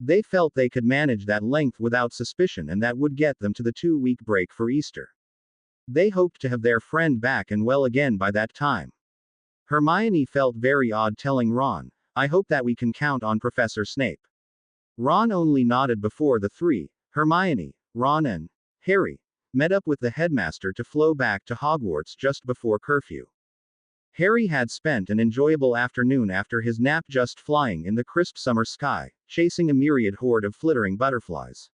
They felt they could manage that length without suspicion, and that would get them to the 2-week break for Easter. They hoped to have their friend back and well again by that time. Hermione felt very odd telling Ron, "I hope that we can count on Professor Snape." Ron only nodded before the three, Hermione, Ron and Harry, met up with the headmaster to flow back to Hogwarts just before curfew. Harry had spent an enjoyable afternoon after his nap just flying in the crisp summer sky, chasing a myriad horde of flittering butterflies.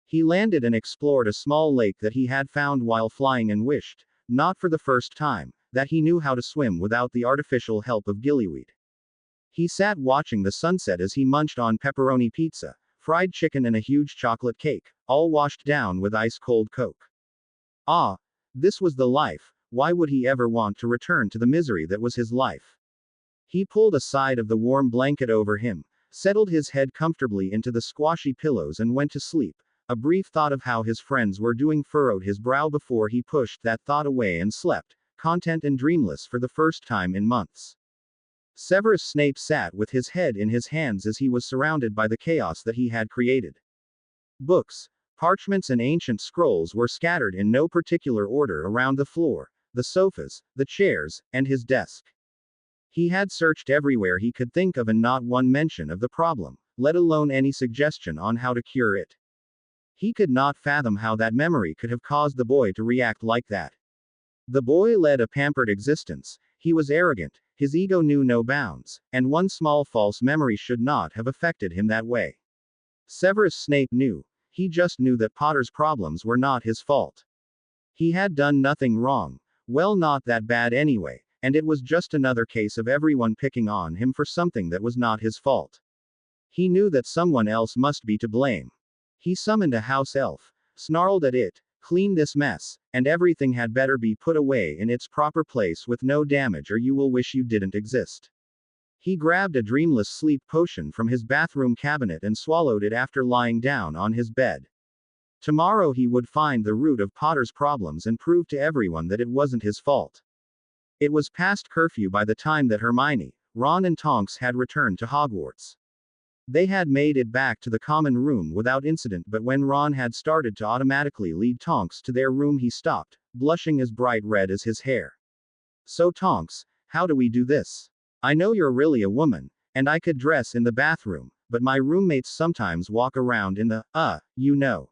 He landed and explored a small lake that he had found while flying and wished, not for the first time, that he knew how to swim without the artificial help of gillyweed. He sat watching the sunset as he munched on pepperoni pizza, fried chicken and a huge chocolate cake, all washed down with ice-cold Coke. Ah, this was the life. Why would he ever want to return to the misery that was his life? He pulled a side of the warm blanket over him, settled his head comfortably into the squashy pillows and went to sleep. A brief thought of how his friends were doing furrowed his brow before he pushed that thought away and slept, content and dreamless for the first time in months. Severus Snape sat with his head in his hands as he was surrounded by the chaos that he had created. Books, parchments and ancient scrolls were scattered in no particular order around the floor, the sofas, the chairs, and his desk. He had searched everywhere he could think of and not one mention of the problem, let alone any suggestion on how to cure it. He could not fathom how that memory could have caused the boy to react like that. The boy led a pampered existence, he was arrogant, his ego knew no bounds, and one small false memory should not have affected him that way. Severus Snape knew. He just knew that Potter's problems were not his fault. He had done nothing wrong. Well, not that bad anyway, and it was just another case of everyone picking on him for something that was not his fault. He knew that someone else must be to blame. He summoned a house elf, snarled at it, "Clean this mess, and everything had better be put away in its proper place with no damage or you will wish you didn't exist." He grabbed a dreamless sleep potion from his bathroom cabinet and swallowed it after lying down on his bed. Tomorrow he would find the root of Potter's problems and prove to everyone that it wasn't his fault. It was past curfew by the time that Hermione, Ron and Tonks had returned to Hogwarts. They had made it back to the common room without incident, but when Ron had started to automatically lead Tonks to their room he stopped, blushing as bright red as his hair. "So Tonks, how do we do this? I know you're really a woman, and I could dress in the bathroom, but my roommates sometimes walk around in the, you know.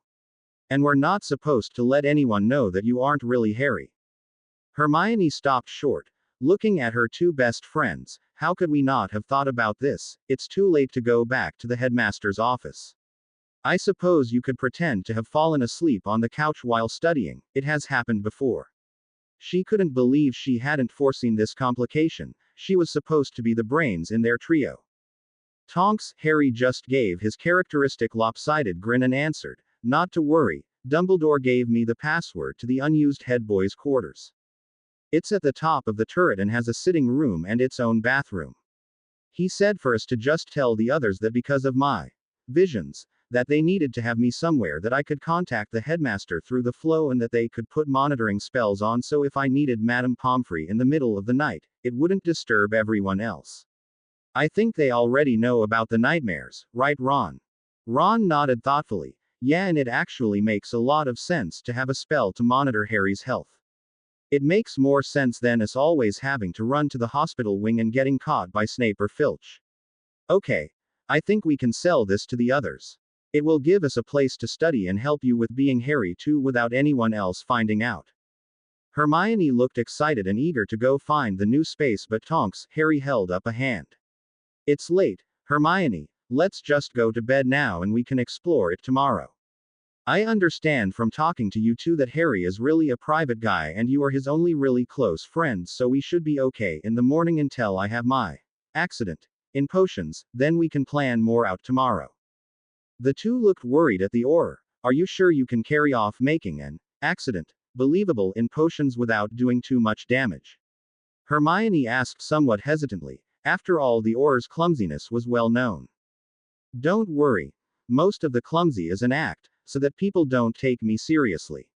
And we're not supposed to let anyone know that you aren't really Harry." Hermione stopped short, looking at her two best friends. "How could we not have thought about this? It's too late to go back to the headmaster's office. I suppose you could pretend to have fallen asleep on the couch while studying, it has happened before." She couldn't believe she hadn't foreseen this complication. She was supposed to be the brains in their trio. Tonks, Harry just gave his characteristic lopsided grin and answered, "Not to worry, Dumbledore gave me the password to the unused head boys' quarters. It's at the top of the turret and has a sitting room and its own bathroom. He said for us to just tell the others that because of my visions, that they needed to have me somewhere that I could contact the headmaster through the flow and that they could put monitoring spells on so if I needed Madame Pomfrey in the middle of the night, it wouldn't disturb everyone else. I think they already know about the nightmares, right, Ron? Ron nodded thoughtfully. Yeah, and it actually makes a lot of sense to have a spell to monitor Harry's health. It makes more sense than us always having to run to the hospital wing and getting caught by Snape or Filch. Okay. I think we can sell this to the others. It will give us a place to study and help you with being Harry too without anyone else finding out. Hermione looked excited and eager to go find the new space, but Tonks, Harry held up a hand. It's late, Hermione. Let's just go to bed now and we can explore it tomorrow. I understand from talking to you two that Harry is really a private guy and you are his only really close friends, so we should be okay in the morning until I have my accident in potions, then we can plan more out tomorrow. The two looked worried at the Auror. Are you sure you can carry off making an accident believable in potions without doing too much damage? Hermione asked somewhat hesitantly. After all, the Auror's clumsiness was well known. Don't worry. Most of the clumsy is an act, so that people don't take me seriously.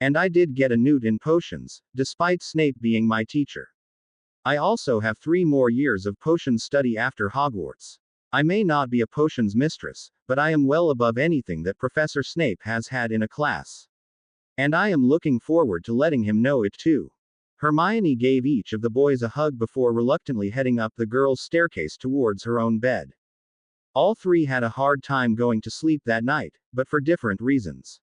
And I did get a newt in potions, despite Snape being my teacher. I also have 3 more years of potion study after Hogwarts. I may not be a potions mistress, but I am well above anything that Professor Snape has had in a class. And I am looking forward to letting him know it too. Hermione gave each of the boys a hug before reluctantly heading up the girls' staircase towards her own bed. All 3 had a hard time going to sleep that night, but for different reasons.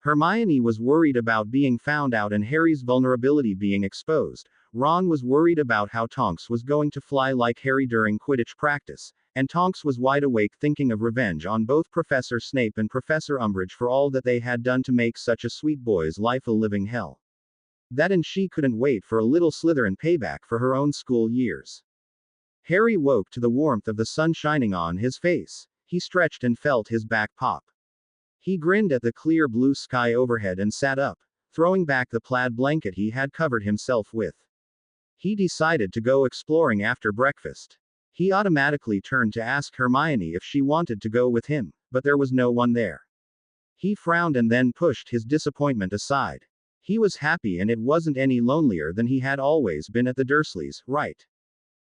Hermione was worried about being found out and Harry's vulnerability being exposed. Ron was worried about how Tonks was going to fly like Harry during Quidditch practice, and Tonks was wide awake thinking of revenge on both Professor Snape and Professor Umbridge for all that they had done to make such a sweet boy's life a living hell. That and she couldn't wait for a little Slytherin payback for her own school years. Harry woke to the warmth of the sun shining on his face. He stretched and felt his back pop. He grinned at the clear blue sky overhead and sat up, throwing back the plaid blanket he had covered himself with. He decided to go exploring after breakfast. He automatically turned to ask Hermione if she wanted to go with him, but there was no one there. He frowned and then pushed his disappointment aside. He was happy and it wasn't any lonelier than he had always been at the Dursleys, right?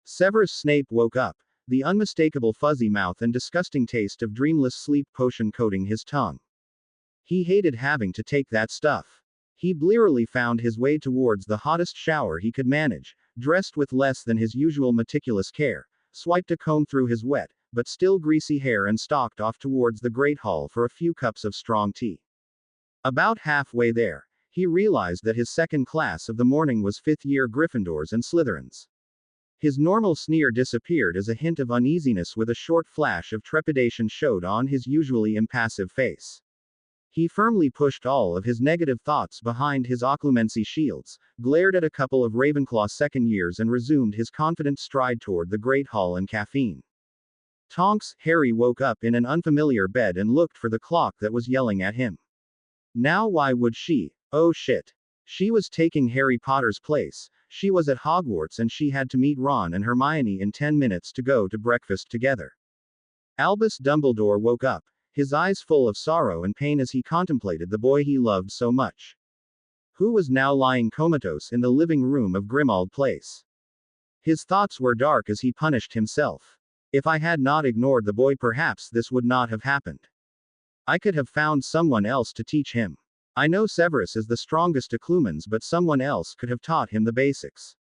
Severus Snape woke up, the unmistakable fuzzy mouth and disgusting taste of dreamless sleep potion coating his tongue. He hated having to take that stuff. He blearily found his way towards the hottest shower he could manage, dressed with less than his usual meticulous care, swiped a comb through his wet, but still greasy hair and stalked off towards the Great Hall for a few cups of strong tea. About halfway there, he realized that his second class of the morning was 5th-year Gryffindors and Slytherins. His normal sneer disappeared as a hint of uneasiness with a short flash of trepidation showed on his usually impassive face. He firmly pushed all of his negative thoughts behind his occlumency shields, glared at a couple of Ravenclaw second years and resumed his confident stride toward the Great Hall and caffeine. Tonks, Harry woke up in an unfamiliar bed and looked for the clock that was yelling at him. Now why would she? Oh shit. She was taking Harry Potter's place. She was at Hogwarts and she had to meet Ron and Hermione in 10 minutes to go to breakfast together. Albus Dumbledore woke up, his eyes full of sorrow and pain as he contemplated the boy he loved so much. Who was now lying comatose in the living room of Grimmauld Place. His thoughts were dark as he punished himself. If I had not ignored the boy, perhaps this would not have happened. I could have found someone else to teach him. I know Severus is the strongest occlumens, but someone else could have taught him the basics.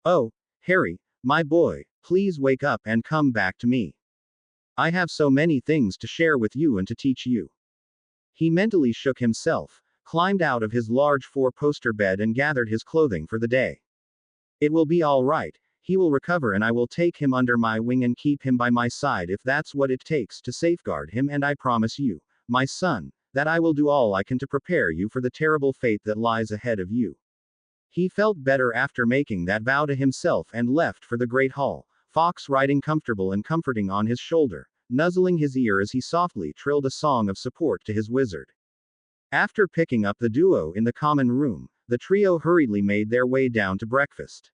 Oh, Harry, my boy, please wake up and come back to me. I have so many things to share with you and to teach you. He mentally shook himself, climbed out of his large 4-poster bed and gathered his clothing for the day. It will be all right, he will recover and I will take him under my wing and keep him by my side if that's what it takes to safeguard him, and I promise you, my son, that I will do all I can to prepare you for the terrible fate that lies ahead of you. He felt better after making that vow to himself and left for the Great Hall, Fox riding comfortable and comforting on his shoulder, nuzzling his ear as he softly trilled a song of support to his wizard. After picking up the duo in the common room, the trio hurriedly made their way down to breakfast.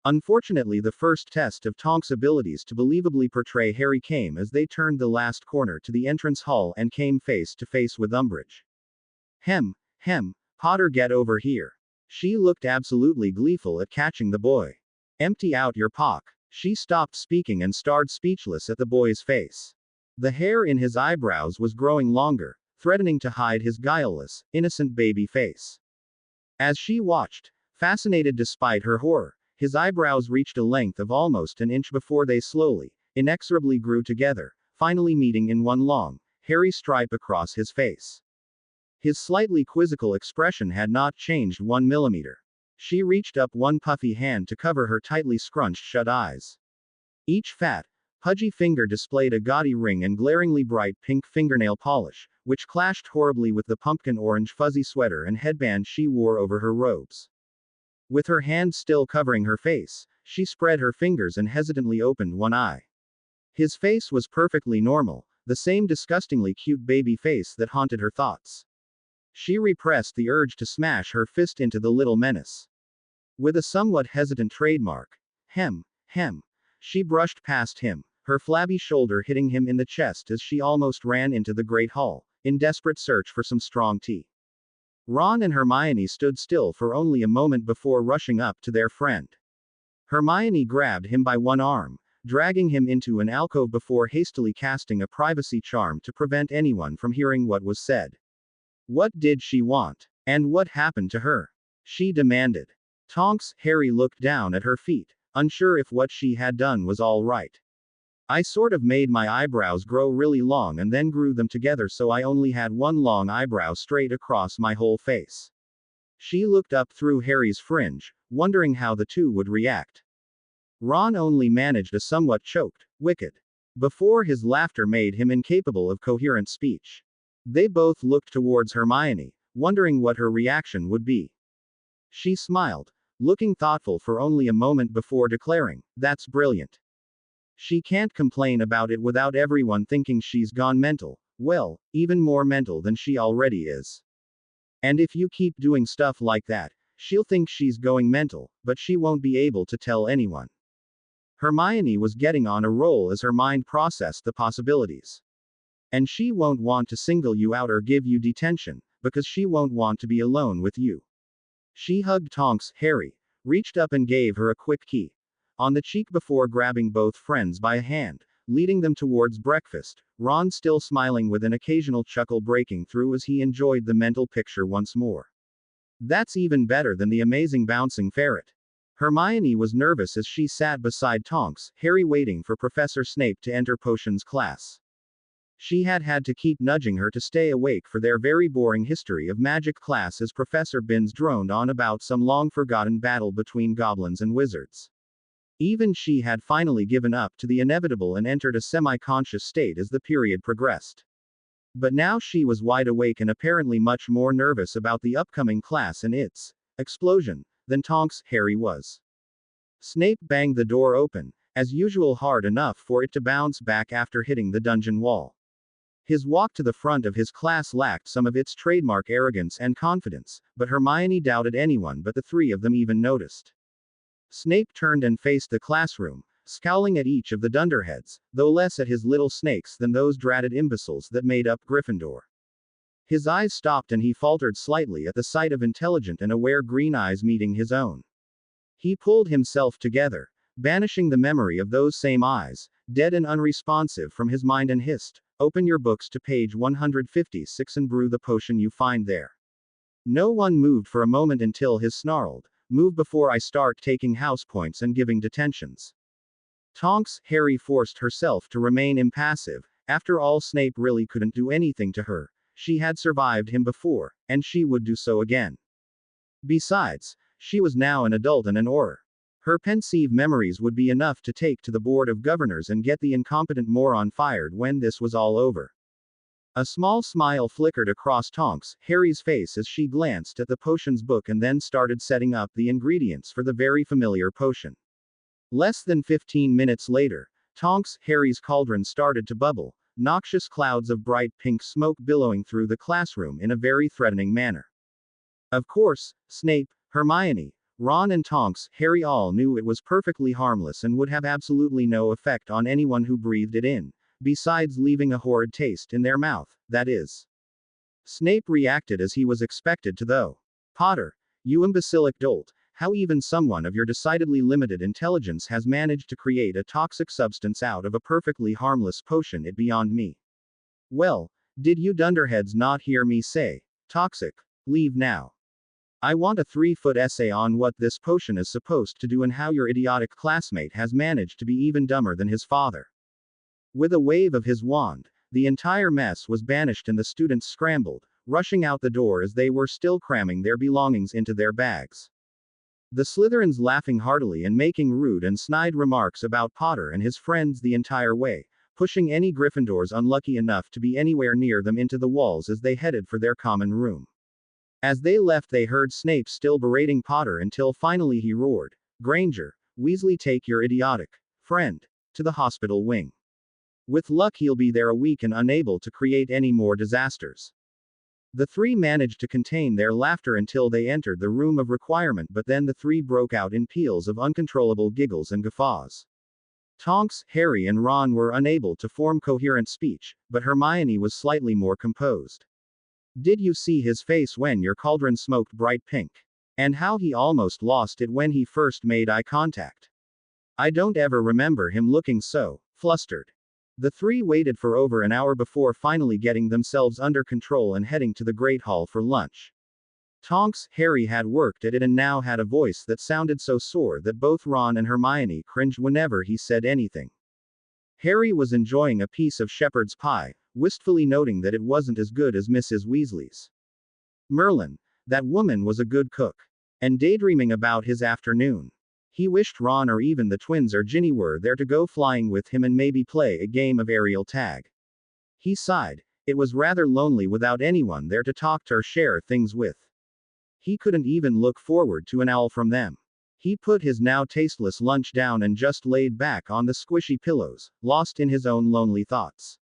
Unfortunately, the first test of Tonks' abilities to believably portray Harry came as they turned the last corner to the entrance hall and came face to face with Umbridge. Hem, Potter, get over here. She looked absolutely gleeful at catching the boy. Empty out your pock. She stopped speaking and stared speechless at the boy's face. The hair in his eyebrows was growing longer, threatening to hide his guileless, innocent baby face. As she watched, fascinated despite her horror, his eyebrows reached a length of almost an inch before they slowly, inexorably grew together, finally meeting in one long, hairy stripe across his face. His slightly quizzical expression had not changed 1 millimeter. She reached up one puffy hand to cover her tightly scrunched shut eyes. Each fat, pudgy finger displayed a gaudy ring and glaringly bright pink fingernail polish, which clashed horribly with the pumpkin orange fuzzy sweater and headband she wore over her robes. With her hand still covering her face, she spread her fingers and hesitantly opened one eye. His face was perfectly normal, the same disgustingly cute baby face that haunted her thoughts. She repressed the urge to smash her fist into the little menace. With a somewhat hesitant trademark, hem, she brushed past him, her flabby shoulder hitting him in the chest as she almost ran into the great hall, in desperate search for some strong tea. Ron and Hermione stood still for only a moment before rushing up to their friend. Hermione grabbed him by one arm, dragging him into an alcove before hastily casting a privacy charm to prevent anyone from hearing what was said. What did she want? And what happened to her? She demanded. Tonks. Harry looked down at her feet, unsure if what she had done was all right. I sort of made my eyebrows grow really long and then grew them together so I only had one long eyebrow straight across my whole face. She looked up through Harry's fringe, wondering how the two would react. Ron only managed a somewhat choked, "Wicked," before his laughter made him incapable of coherent speech. They both looked towards Hermione, wondering what her reaction would be. She smiled, looking thoughtful for only a moment before declaring, "That's brilliant. She can't complain about it without everyone thinking she's gone mental, well, even more mental than she already is. And if you keep doing stuff like that, she'll think she's going mental, but she won't be able to tell anyone." Hermione was getting on a roll as her mind processed the possibilities. And she won't want to single you out or give you detention, because she won't want to be alone with you. She hugged Tonks. Harry reached up and gave her a quick key on the cheek before grabbing both friends by a hand, leading them towards breakfast, Ron still smiling with an occasional chuckle breaking through as he enjoyed the mental picture once more. That's even better than the amazing bouncing ferret. Hermione was nervous as she sat beside Tonks, Harry waiting for Professor Snape to enter potions class. She had to keep nudging her to stay awake for their very boring history of magic class as Professor Binns droned on about some long-forgotten battle between goblins and wizards. Even she had finally given up to the inevitable and entered a semi-conscious state as the period progressed. But now she was wide awake and apparently much more nervous about the upcoming class and its explosion than Tonks. Harry was. Snape banged the door open, as usual hard enough for it to bounce back after hitting the dungeon wall. His walk to the front of his class lacked some of its trademark arrogance and confidence, but Hermione doubted anyone but the three of them even noticed. Snape turned and faced the classroom, scowling at each of the dunderheads, though less at his little snakes than those dratted imbeciles that made up Gryffindor. His eyes stopped and he faltered slightly at the sight of intelligent and aware green eyes meeting his own. He pulled himself together, banishing the memory of those same eyes, dead and unresponsive from his mind and hissed, "Open your books to page 156 and brew the potion you find there." No one moved for a moment until his snarled, "Move before I start taking house points and giving detentions." Tonks. Harry forced herself to remain impassive. After all, Snape really couldn't do anything to her. She had survived him before, and she would do so again. Besides, she was now an adult and an Auror. Her pensive memories would be enough to take to the Board of Governors and get the incompetent moron fired when this was all over. A small smile flickered across Tonks. Harry's face as she glanced at the potions book and then started setting up the ingredients for the very familiar potion. Less than 15 minutes later, Tonks. Harry's cauldron started to bubble, noxious clouds of bright pink smoke billowing through the classroom in a very threatening manner. Of course, Snape, Hermione, Ron and Tonks, Harry all knew it was perfectly harmless and would have absolutely no effect on anyone who breathed it in, besides leaving a horrid taste in their mouth, that is. Snape reacted as he was expected to though. Potter, you imbecilic dolt, how even someone of your decidedly limited intelligence has managed to create a toxic substance out of a perfectly harmless potion is beyond me. Well, did you dunderheads not hear me say, toxic? Leave now. I want a 3-foot essay on what this potion is supposed to do and how your idiotic classmate has managed to be even dumber than his father. With a wave of his wand, the entire mess was banished and the students scrambled, rushing out the door as they were still cramming their belongings into their bags. The Slytherins laughing heartily and making rude and snide remarks about Potter and his friends the entire way, pushing any Gryffindors unlucky enough to be anywhere near them into the walls as they headed for their common room. As they left, they heard Snape still berating Potter until finally he roared, Granger, Weasley, take your idiotic friend to the hospital wing. With luck, he'll be there a week and unable to create any more disasters. The three managed to contain their laughter until they entered the room of requirement, but then the three broke out in peals of uncontrollable giggles and guffaws. Tonks, Harry, and Ron were unable to form coherent speech, but Hermione was slightly more composed. Did you see his face when your cauldron smoked bright pink? And how he almost lost it when he first made eye contact? I don't ever remember him looking so flustered. The three waited for over an hour before finally getting themselves under control and heading to the Great Hall for lunch. Tonks, Harry had worked at it and now had a voice that sounded so sore that both Ron and Hermione cringed whenever he said anything. Harry was enjoying a piece of shepherd's pie, wistfully noting that it wasn't as good as Mrs. Weasley's. Merlin, that woman was a good cook. And daydreaming about his afternoon. He wished Ron or even the twins or Ginny were there to go flying with him and maybe play a game of aerial tag. He sighed. It was rather lonely without anyone there to talk to or share things with. He couldn't even look forward to an owl from them. He put his now tasteless lunch down and just laid back on the squishy pillows, lost in his own lonely thoughts.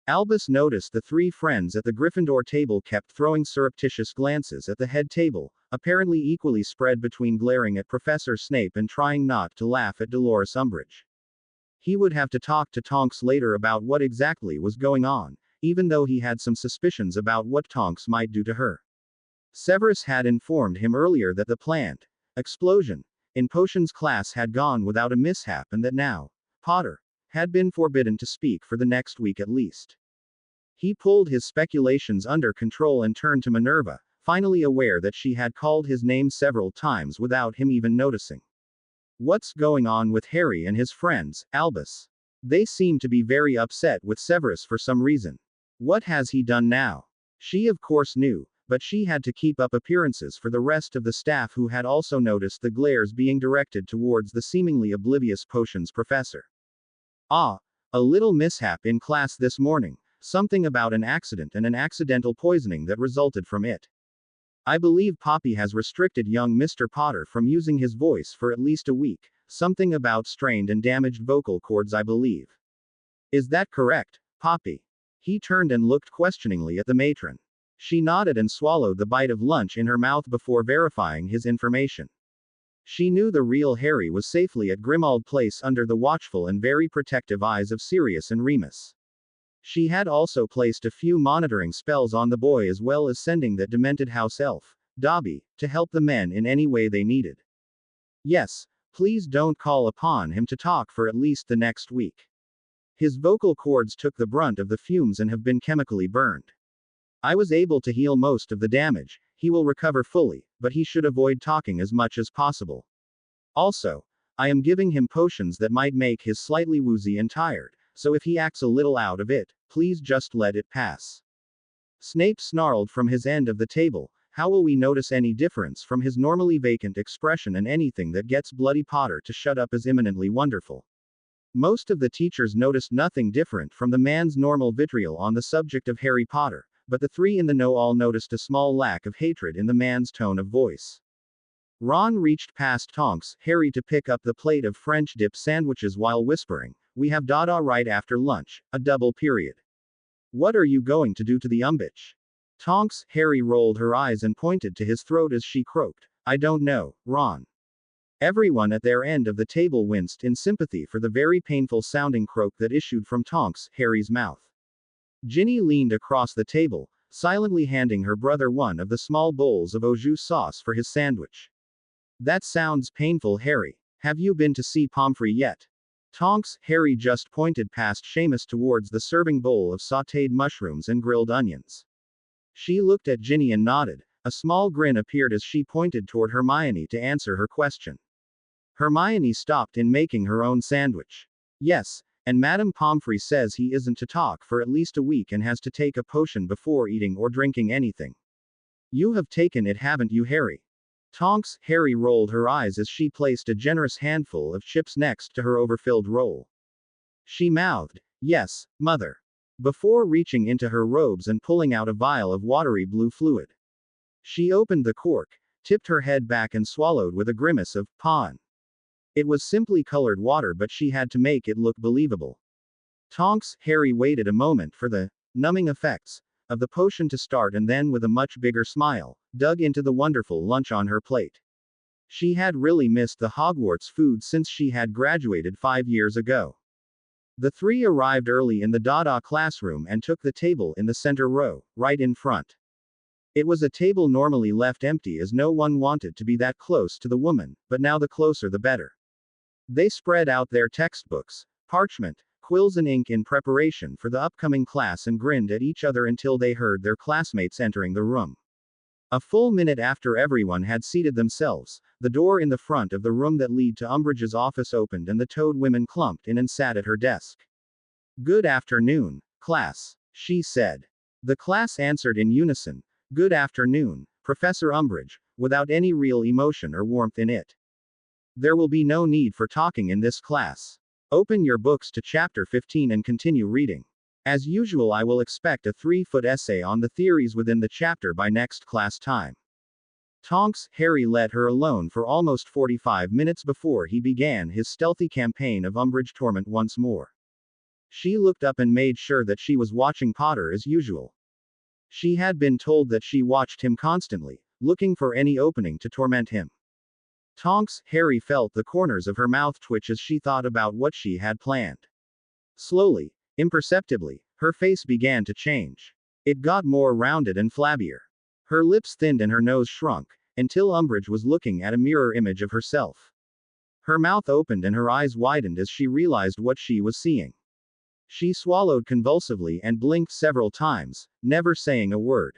Albus noticed the three friends at the Gryffindor table kept throwing surreptitious glances at the head table, apparently equally spread between glaring at Professor Snape and trying not to laugh at Dolores Umbridge. He would have to talk to Tonks later about what exactly was going on, even though he had some suspicions about what Tonks might do to her. Severus had informed him earlier that the planned explosion in potions class had gone without a mishap and that now Potter had been forbidden to speak for the next week at least. He pulled his speculations under control and turned to Minerva, finally aware that she had called his name several times without him even noticing. What's going on with Harry and his friends, Albus? They seem to be very upset with Severus for some reason. What has he done now? She of course knew, but she had to keep up appearances for the rest of the staff who had also noticed the glares being directed towards the seemingly oblivious potions professor. Ah, a little mishap in class this morning, something about an accident and an accidental poisoning that resulted from it. I believe Poppy has restricted young Mr. Potter from using his voice for at least a week, something about strained and damaged vocal cords, I believe. Is that correct, Poppy? He turned and looked questioningly at the matron. She nodded and swallowed the bite of lunch in her mouth before verifying his information. She knew the real Harry was safely at Grimmauld Place under the watchful and very protective eyes of Sirius and Remus. She had also placed a few monitoring spells on the boy as well as sending that demented house elf, Dobby, to help the men in any way they needed. Yes, please don't call upon him to talk for at least the next week. His vocal cords took the brunt of the fumes and have been chemically burned. I was able to heal most of the damage, he will recover fully, but he should avoid talking as much as possible. Also, I am giving him potions that might make his slightly woozy and tired, so if he acts a little out of it, please just let it pass. Snape snarled from his end of the table, how will we notice any difference from his normally vacant expression, and anything that gets Bloody Potter to shut up is imminently wonderful. Most of the teachers noticed nothing different from the man's normal vitriol on the subject of Harry Potter, but the three in the know all noticed a small lack of hatred in the man's tone of voice. Ron reached past Tonks, Harry to pick up the plate of French dip sandwiches while whispering, we have Dada right after lunch, a double period. What are you going to do to the Umbitch? Tonks, Harry rolled her eyes and pointed to his throat as she croaked, I don't know, Ron. Everyone at their end of the table winced in sympathy for the very painful sounding croak that issued from Tonks, Harry's mouth. Ginny leaned across the table, silently handing her brother one of the small bowls of au jus sauce for his sandwich. That sounds painful, Harry. Have you been to see Pomfrey yet? Tonks, Harry just pointed past Seamus towards the serving bowl of sautéed mushrooms and grilled onions. She looked at Ginny and nodded. A small grin appeared as she pointed toward Hermione to answer her question. Hermione stopped in making her own sandwich. Yes, and Madame Pomfrey says he isn't to talk for at least a week and has to take a potion before eating or drinking anything. You have taken it, haven't you, Harry? Tonks, Harry rolled her eyes as she placed a generous handful of chips next to her overfilled roll. She mouthed, "Yes, Mother," before reaching into her robes and pulling out a vial of watery blue fluid. She opened the cork, tipped her head back and swallowed with a grimace of pawn. It was simply colored water, but she had to make it look believable. Tonks, Harry waited a moment for the numbing effects of the potion to start and then with a much bigger smile, dug into the wonderful lunch on her plate. She had really missed the Hogwarts food since she had graduated 5 years ago. The three arrived early in the Dada classroom and took the table in the center row, right in front. It was a table normally left empty as no one wanted to be that close to the woman, but now the closer the better. They spread out their textbooks, parchment, quills and ink in preparation for the upcoming class and grinned at each other until they heard their classmates entering the room. A full minute after everyone had seated themselves, the door in the front of the room that led to Umbridge's office opened and the Toad woman clumped in and sat at her desk. "Good afternoon, class," she said. The class answered in unison, "Good afternoon, Professor Umbridge," without any real emotion or warmth in it. "There will be no need for talking in this class. Open your books to chapter 15 and continue reading. As usual, I will expect a 3-foot essay on the theories within the chapter by next class time." Tonks, Harry let her alone for almost 45 minutes before he began his stealthy campaign of Umbridge torment once more. She looked up and made sure that she was watching Potter as usual. She had been told that she watched him constantly, looking for any opening to torment him. Tonks, Harry felt the corners of her mouth twitch as she thought about what she had planned. Slowly, imperceptibly, her face began to change. It got more rounded and flabbier. Her lips thinned and her nose shrunk, until Umbridge was looking at a mirror image of herself. Her mouth opened and her eyes widened as she realized what she was seeing. She swallowed convulsively and blinked several times, never saying a word.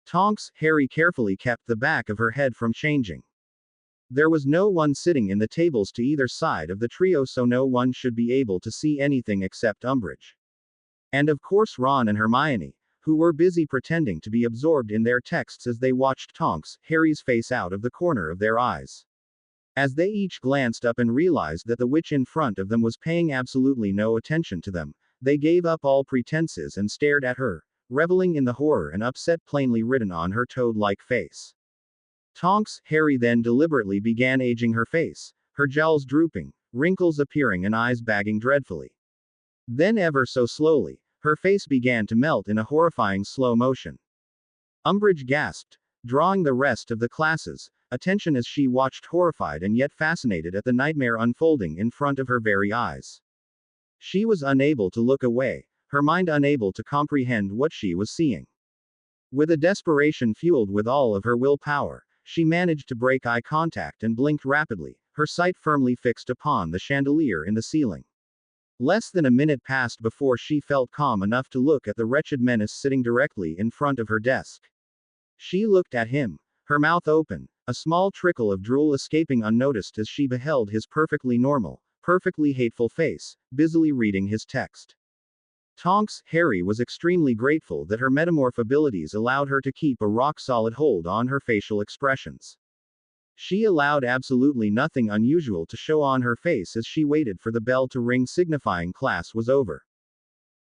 Tonks, Harry carefully kept the back of her head from changing. There was no one sitting in the tables to either side of the trio, so no one should be able to see anything except Umbridge. And of course Ron and Hermione, who were busy pretending to be absorbed in their texts as they watched Tonks, Harry's face out of the corner of their eyes. As they each glanced up and realized that the witch in front of them was paying absolutely no attention to them, they gave up all pretenses and stared at her, reveling in the horror and upset plainly written on her toad-like face. Tonks, Harry then deliberately began aging her face, her jowls drooping, wrinkles appearing and eyes bagging dreadfully. Then ever so slowly, her face began to melt in a horrifying slow motion. Umbridge gasped, drawing the rest of the class's attention as she watched horrified and yet fascinated at the nightmare unfolding in front of her very eyes. She was unable to look away, her mind unable to comprehend what she was seeing. With a desperation fueled with all of her willpower, she managed to break eye contact and blinked rapidly, her sight firmly fixed upon the chandelier in the ceiling. Less than a minute passed before she felt calm enough to look at the wretched menace sitting directly in front of her desk. She looked at him, her mouth open, a small trickle of drool escaping unnoticed as she beheld his perfectly normal, perfectly hateful face, busily reading his text. Tonks, Harry was extremely grateful that her metamorph abilities allowed her to keep a rock-solid hold on her facial expressions. She allowed absolutely nothing unusual to show on her face as she waited for the bell to ring signifying class was over.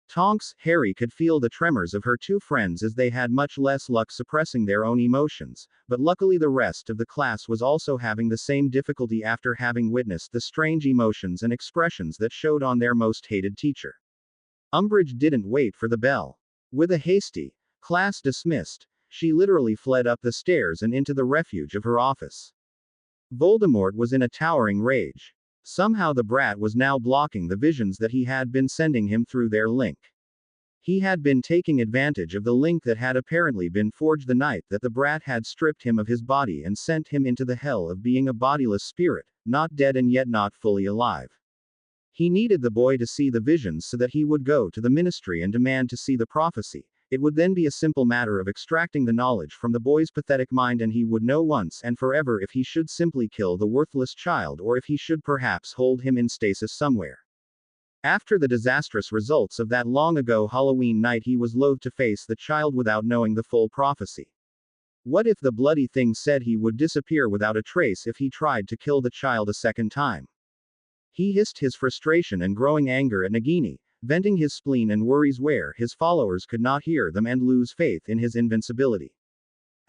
Tonks, Harry could feel the tremors of her two friends as they had much less luck suppressing their own emotions, but luckily the rest of the class was also having the same difficulty after having witnessed the strange emotions and expressions that showed on their most hated teacher. Umbridge didn't wait for the bell. With a hasty, "Class dismissed," she literally fled up the stairs and into the refuge of her office. Voldemort was in a towering rage. Somehow the brat was now blocking the visions that he had been sending him through their link. He had been taking advantage of the link that had apparently been forged the night that the brat had stripped him of his body and sent him into the hell of being a bodiless spirit, not dead and yet not fully alive. He needed the boy to see the visions so that he would go to the ministry and demand to see the prophecy. It would then be a simple matter of extracting the knowledge from the boy's pathetic mind, and he would know once and forever if he should simply kill the worthless child or if he should perhaps hold him in stasis somewhere. After the disastrous results of that long ago Halloween night, he was loath to face the child without knowing the full prophecy. What if the bloody thing said he would disappear without a trace if he tried to kill the child a second time? He hissed his frustration and growing anger at Nagini, venting his spleen and worries where his followers could not hear them and lose faith in his invincibility.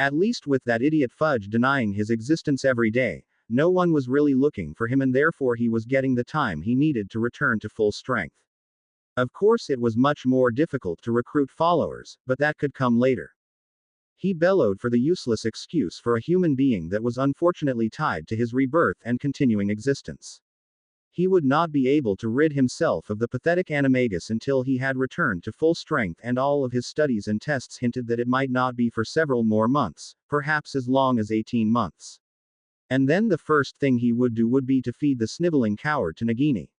At least with that idiot Fudge denying his existence every day, no one was really looking for him, and therefore he was getting the time he needed to return to full strength. Of course, it was much more difficult to recruit followers, but that could come later. He bellowed for the useless excuse for a human being that was unfortunately tied to his rebirth and continuing existence. He would not be able to rid himself of the pathetic animagus until he had returned to full strength, and all of his studies and tests hinted that it might not be for several more months, perhaps as long as 18 months. And then the first thing he would do would be to feed the sniveling coward to Nagini.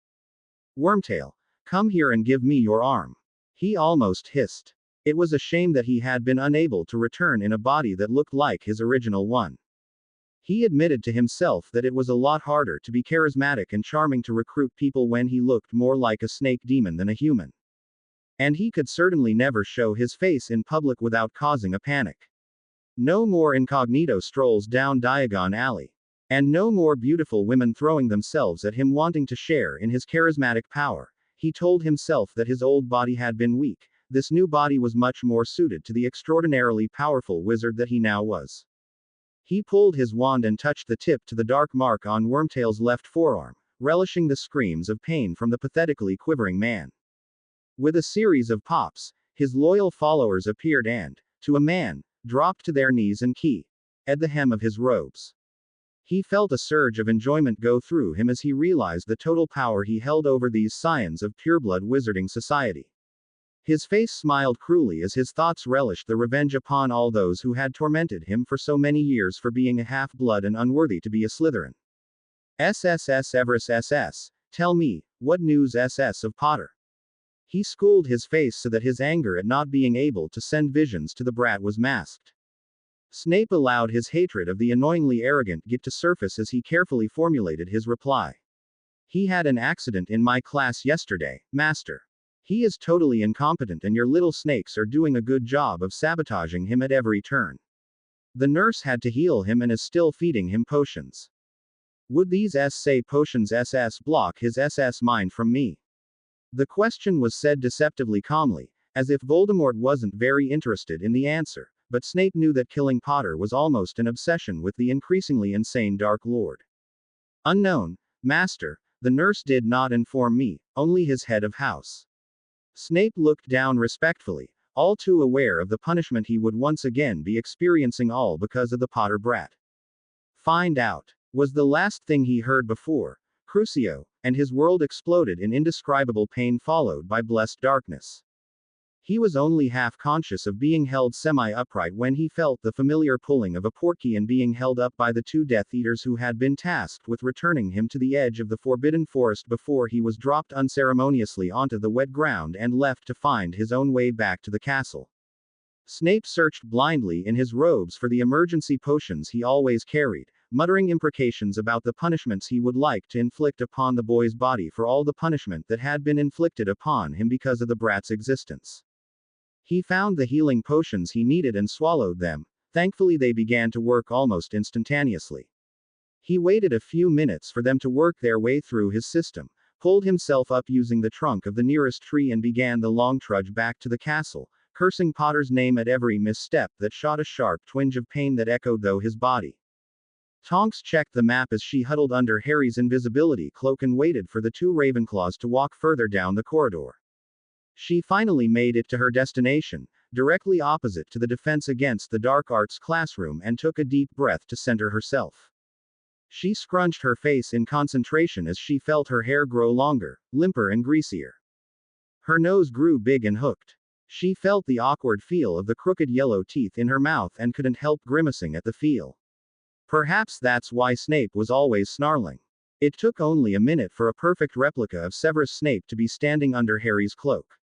Wormtail, come here and give me your arm. He almost hissed. It was a shame that he had been unable to return in a body that looked like his original one. He admitted to himself that it was a lot harder to be charismatic and charming to recruit people when he looked more like a snake demon than a human. And he could certainly never show his face in public without causing a panic. No more incognito strolls down Diagon Alley. And no more beautiful women throwing themselves at him wanting to share in his charismatic power. He told himself that his old body had been weak. This new body was much more suited to the extraordinarily powerful wizard that he now was. He pulled his wand and touched the tip to the dark mark on Wormtail's left forearm, relishing the screams of pain from the pathetically quivering man. With a series of pops, his loyal followers appeared and, to a man, dropped to their knees and keyed at the hem of his robes. He felt a surge of enjoyment go through him as he realized the total power he held over these scions of pureblood wizarding society. His face smiled cruelly as his thoughts relished the revenge upon all those who had tormented him for so many years for being a half-blood and unworthy to be a Slytherin. SSS Everest SS, tell me, what news SS of Potter? He schooled his face so that his anger at not being able to send visions to the brat was masked. Snape allowed his hatred of the annoyingly arrogant Git to surface as he carefully formulated his reply. He had an accident in my class yesterday, Master. He is totally incompetent and your little snakes are doing a good job of sabotaging him at every turn. The nurse had to heal him and is still feeding him potions. Would these say potions SS block his SS mind from me? The question was said deceptively calmly, as if Voldemort wasn't very interested in the answer, but Snape knew that killing Potter was almost an obsession with the increasingly insane Dark Lord. Unknown, Master, the nurse did not inform me, only his head of house. Snape looked down respectfully, all too aware of the punishment he would once again be experiencing, all because of the Potter brat. Find out, was the last thing he heard before Crucio, and his world exploded in indescribable pain followed by blessed darkness. He was only half conscious of being held semi-upright when he felt the familiar pulling of a portkey and being held up by the two Death Eaters who had been tasked with returning him to the edge of the Forbidden Forest before he was dropped unceremoniously onto the wet ground and left to find his own way back to the castle. Snape searched blindly in his robes for the emergency potions he always carried, muttering imprecations about the punishments he would like to inflict upon the boy's body for all the punishment that had been inflicted upon him because of the brat's existence. He found the healing potions he needed and swallowed them. Thankfully, they began to work almost instantaneously. He waited a few minutes for them to work their way through his system, pulled himself up using the trunk of the nearest tree and began the long trudge back to the castle, cursing Potter's name at every misstep that shot a sharp twinge of pain that echoed through his body. Tonks checked the map as she huddled under Harry's invisibility cloak and waited for the two Ravenclaws to walk further down the corridor. She finally made it to her destination, directly opposite to the Defense Against the Dark Arts classroom and took a deep breath to center herself. She scrunched her face in concentration as she felt her hair grow longer, limper and greasier. Her nose grew big and hooked. She felt the awkward feel of the crooked yellow teeth in her mouth and couldn't help grimacing at the feel. Perhaps that's why Snape was always snarling. It took only a minute for a perfect replica of Severus Snape to be standing under Harry's cloak.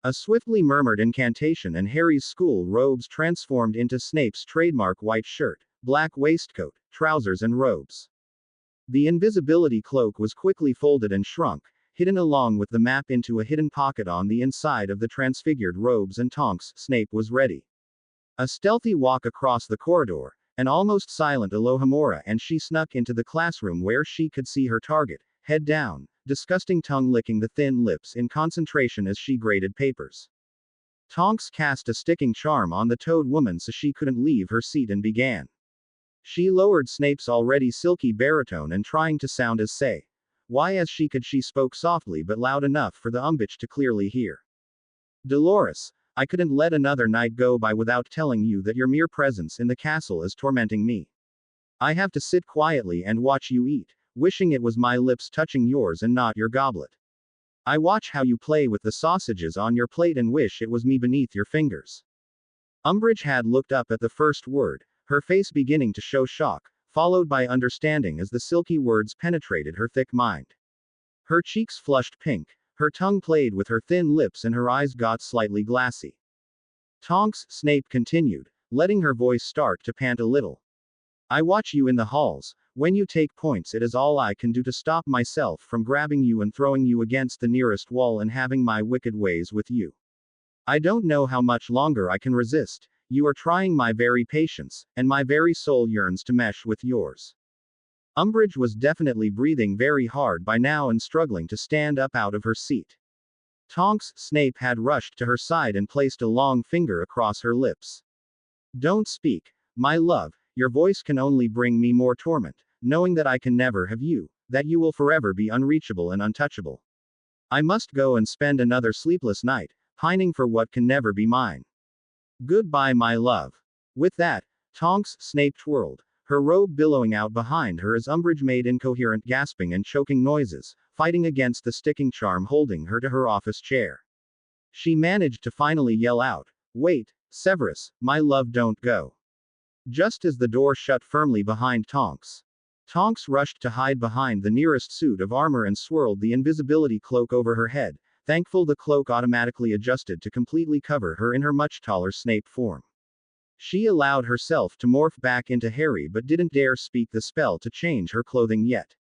A swiftly murmured incantation and Harry's school robes transformed into Snape's trademark white shirt, black waistcoat, trousers and robes. The invisibility cloak was quickly folded and shrunk, hidden along with the map into a hidden pocket on the inside of the transfigured robes, and Tonks, Snape was ready. A stealthy walk across the corridor, an almost silent Alohomora, and she snuck into the classroom where she could see her target, head down, disgusting tongue licking the thin lips in concentration as she graded papers. Tonks cast a sticking charm on the Toad Woman so she couldn't leave her seat and began. She lowered Snape's already silky baritone and, trying to sound as say, why as she could, she spoke softly but loud enough for the umbitch to clearly hear. Dolores, I couldn't let another night go by without telling you that your mere presence in the castle is tormenting me. I have to sit quietly and watch you eat, wishing it was my lips touching yours and not your goblet. I watch how you play with the sausages on your plate and wish it was me beneath your fingers. Umbridge had looked up at the first word, her face beginning to show shock, followed by understanding as the silky words penetrated her thick mind. Her cheeks flushed pink, her tongue played with her thin lips and her eyes got slightly glassy. Tonks, Snape continued, letting her voice start to pant a little. I watch you in the halls. When you take points, it is all I can do to stop myself from grabbing you and throwing you against the nearest wall and having my wicked ways with you. I don't know how much longer I can resist. You are trying my very patience, and my very soul yearns to mesh with yours. Umbridge was definitely breathing very hard by now and struggling to stand up out of her seat. Tonks, Snape had rushed to her side and placed a long finger across her lips. Don't speak, my love, your voice can only bring me more torment, knowing that I can never have you, that you will forever be unreachable and untouchable. I must go and spend another sleepless night, pining for what can never be mine. Goodbye, my love. With that, Tonks, Snape twirled, her robe billowing out behind her as Umbridge made incoherent gasping and choking noises, fighting against the sticking charm holding her to her office chair. She managed to finally yell out, Wait, Severus, my love, don't go. Just as the door shut firmly behind Tonks. Tonks rushed to hide behind the nearest suit of armor and swirled the invisibility cloak over her head, thankful the cloak automatically adjusted to completely cover her in her much taller Snape form. She allowed herself to morph back into Harry but didn't dare speak the spell to change her clothing yet.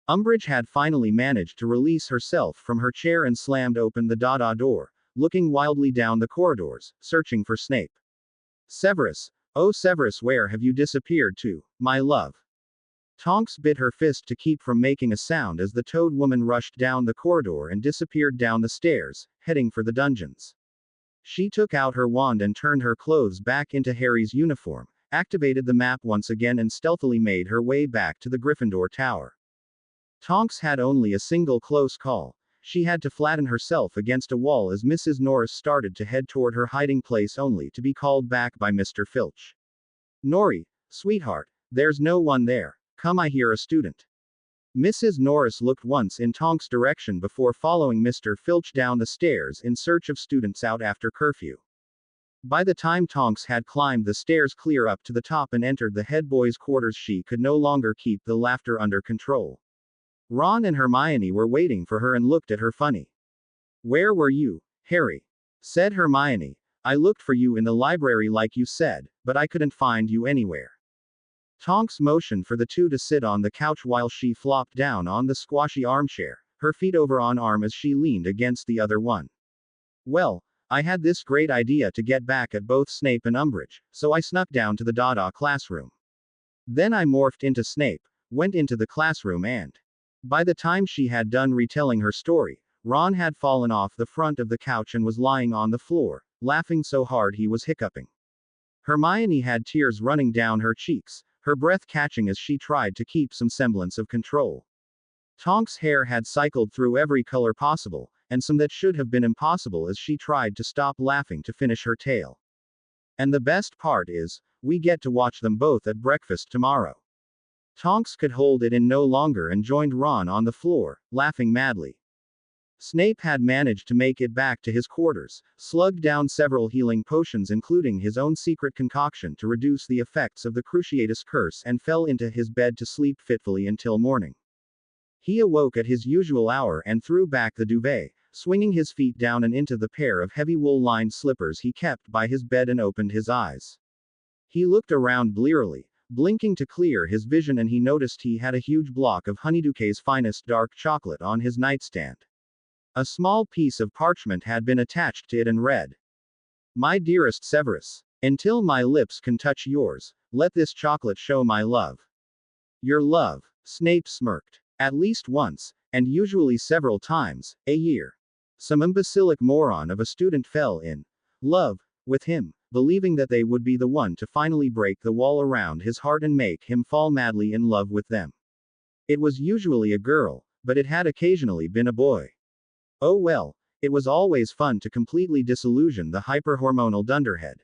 Umbridge had finally managed to release herself from her chair and slammed open the Dada door, looking wildly down the corridors, searching for Snape. Severus, oh Severus, where have you disappeared to, my love? Tonks bit her fist to keep from making a sound as the Toad Woman rushed down the corridor and disappeared down the stairs, heading for the dungeons. She took out her wand and turned her clothes back into Harry's uniform, activated the map once again and stealthily made her way back to the Gryffindor Tower. Tonks had only a single close call. She had to flatten herself against a wall as Mrs. Norris started to head toward her hiding place only to be called back by Mr. Filch. Nori, sweetheart, there's no one there. Come, I hear a student. Mrs. Norris looked once in Tonks' direction before following Mr. Filch down the stairs in search of students out after curfew. By the time Tonks had climbed the stairs clear up to the top and entered the head boys' quarters, she could no longer keep the laughter under control. Ron and Hermione were waiting for her and looked at her funny. Where were you, Harry? Said Hermione. I looked for you in the library like you said, but I couldn't find you anywhere. Tonks motioned for the two to sit on the couch while she flopped down on the squashy armchair, her feet over on arm as she leaned against the other one. Well, I had this great idea to get back at both Snape and Umbridge, so I snuck down to the Dada classroom. Then I morphed into Snape, went into the classroom and... By the time she had done retelling her story, Ron had fallen off the front of the couch and was lying on the floor, laughing so hard he was hiccuping. Hermione had tears running down her cheeks, her breath catching as she tried to keep some semblance of control. Tonks' hair had cycled through every color possible, and some that should have been impossible as she tried to stop laughing to finish her tale. And the best part is, we get to watch them both at breakfast tomorrow. Tonks could hold it in no longer and joined Ron on the floor, laughing madly. Snape had managed to make it back to his quarters, slugged down several healing potions including his own secret concoction to reduce the effects of the Cruciatus curse and fell into his bed to sleep fitfully until morning. He awoke at his usual hour and threw back the duvet, swinging his feet down and into the pair of heavy wool-lined slippers he kept by his bed and opened his eyes. He looked around blearily, blinking to clear his vision, and he noticed he had a huge block of Honeydukay's finest dark chocolate on his nightstand. A small piece of parchment had been attached to it and read, "My dearest Severus, until my lips can touch yours, let this chocolate show my love. Your love." Snape smirked. At least once, and usually several times, a year. Some imbecilic moron of a student fell in love with him, believing that they would be the one to finally break the wall around his heart and make him fall madly in love with them. It was usually a girl, but it had occasionally been a boy. Oh well, it was always fun to completely disillusion the hyperhormonal dunderhead.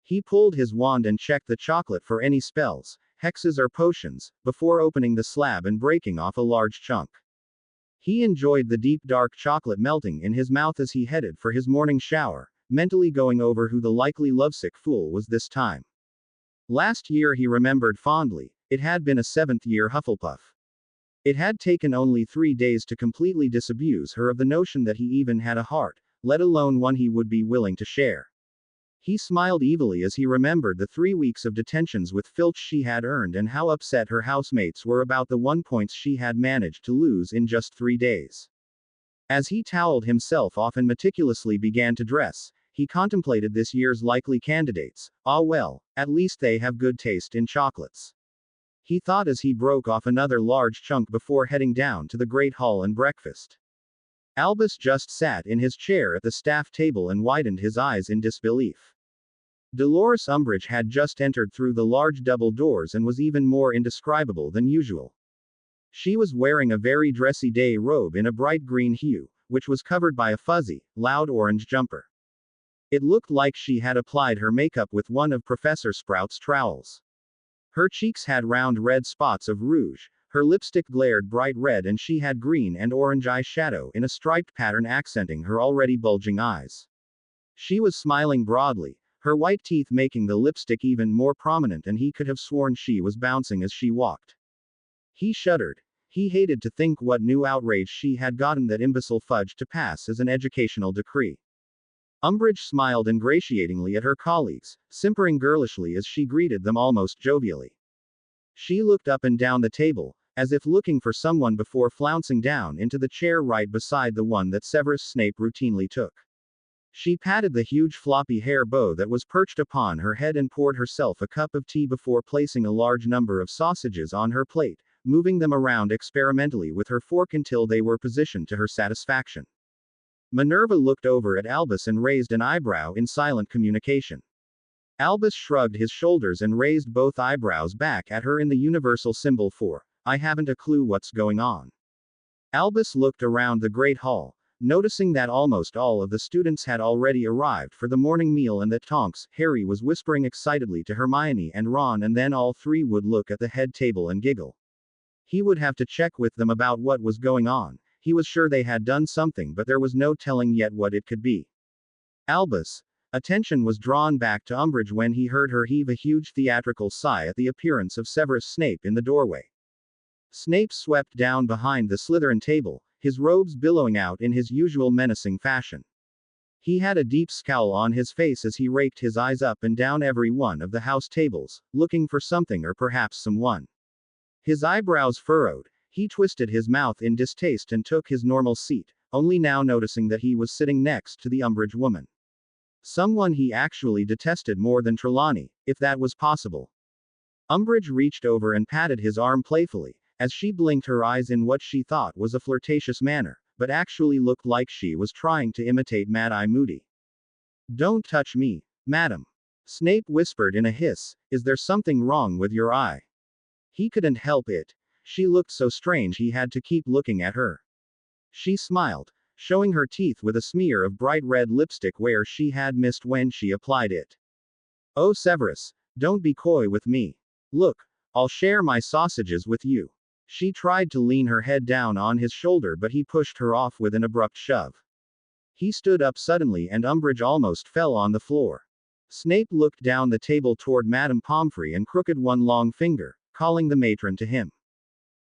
He pulled his wand and checked the chocolate for any spells, hexes or potions, before opening the slab and breaking off a large chunk. He enjoyed the deep dark chocolate melting in his mouth as he headed for his morning shower, mentally going over who the likely lovesick fool was this time. Last year he remembered fondly, it had been a seventh-year Hufflepuff. It had taken only 3 days to completely disabuse her of the notion that he even had a heart, let alone one he would be willing to share. He smiled evilly as he remembered the 3 weeks of detentions with Filch she had earned and how upset her housemates were about the 1 points she had managed to lose in just 3 days. As he toweled himself off and meticulously began to dress, he contemplated this year's likely candidates. Ah well, at least they have good taste in chocolates. He thought as he broke off another large chunk before heading down to the Great Hall and breakfast. Albus just sat in his chair at the staff table and widened his eyes in disbelief. Dolores Umbridge had just entered through the large double doors and was even more indescribable than usual. She was wearing a very dressy day robe in a bright green hue, which was covered by a fuzzy, loud orange jumper. It looked like she had applied her makeup with one of Professor Sprout's trowels. Her cheeks had round red spots of rouge, her lipstick glared bright red, and she had green and orange eyeshadow in a striped pattern accenting her already bulging eyes. She was smiling broadly, her white teeth making the lipstick even more prominent, and he could have sworn she was bouncing as she walked. He shuddered. He hated to think what new outrage she had gotten that imbecile Fudge to pass as an educational decree. Umbridge smiled ingratiatingly at her colleagues, simpering girlishly as she greeted them almost jovially. She looked up and down the table, as if looking for someone before flouncing down into the chair right beside the one that Severus Snape routinely took. She patted the huge floppy hair bow that was perched upon her head and poured herself a cup of tea before placing a large number of sausages on her plate, moving them around experimentally with her fork until they were positioned to her satisfaction. Minerva looked over at Albus and raised an eyebrow in silent communication. Albus shrugged his shoulders and raised both eyebrows back at her in the universal symbol for, "I haven't a clue what's going on." Albus looked around the great hall, noticing that almost all of the students had already arrived for the morning meal and that Tonks, Harry was whispering excitedly to Hermione and Ron, and then all three would look at the head table and giggle. He would have to check with them about what was going on. He was sure they had done something, but there was no telling yet what it could be. Albus' attention was drawn back to Umbridge when he heard her heave a huge theatrical sigh at the appearance of Severus Snape in the doorway. Snape swept down behind the Slytherin table, his robes billowing out in his usual menacing fashion. He had a deep scowl on his face as he raked his eyes up and down every one of the house tables, looking for something or perhaps someone. His eyebrows furrowed, he twisted his mouth in distaste and took his normal seat, only now noticing that he was sitting next to the Umbridge woman. Someone he actually detested more than Trelawney, if that was possible. Umbridge reached over and patted his arm playfully, as she blinked her eyes in what she thought was a flirtatious manner, but actually looked like she was trying to imitate Mad-Eye Moody. "Don't touch me, madam," Snape whispered in a hiss. "Is there something wrong with your eye?" He couldn't help it. She looked so strange he had to keep looking at her. She smiled. showing her teeth with a smear of bright red lipstick where she had missed when she applied it. "Oh, Severus, don't be coy with me. Look, I'll share my sausages with you." She tried to lean her head down on his shoulder, but he pushed her off with an abrupt shove. He stood up suddenly and Umbridge almost fell on the floor. Snape looked down the table toward Madame Pomfrey and crooked one long finger, calling the matron to him.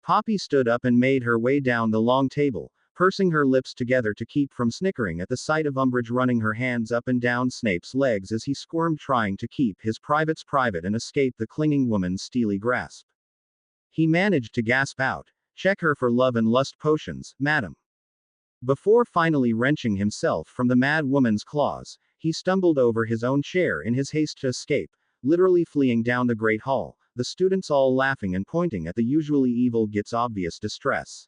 Poppy stood up and made her way down the long table, pursing her lips together to keep from snickering at the sight of Umbridge running her hands up and down Snape's legs as he squirmed, trying to keep his privates private and escape the clinging woman's steely grasp. He managed to gasp out, "Check her for love and lust potions, madam." Before finally wrenching himself from the mad woman's claws, he stumbled over his own chair in his haste to escape, literally fleeing down the great hall, the students all laughing and pointing at the usually evil Git's obvious distress.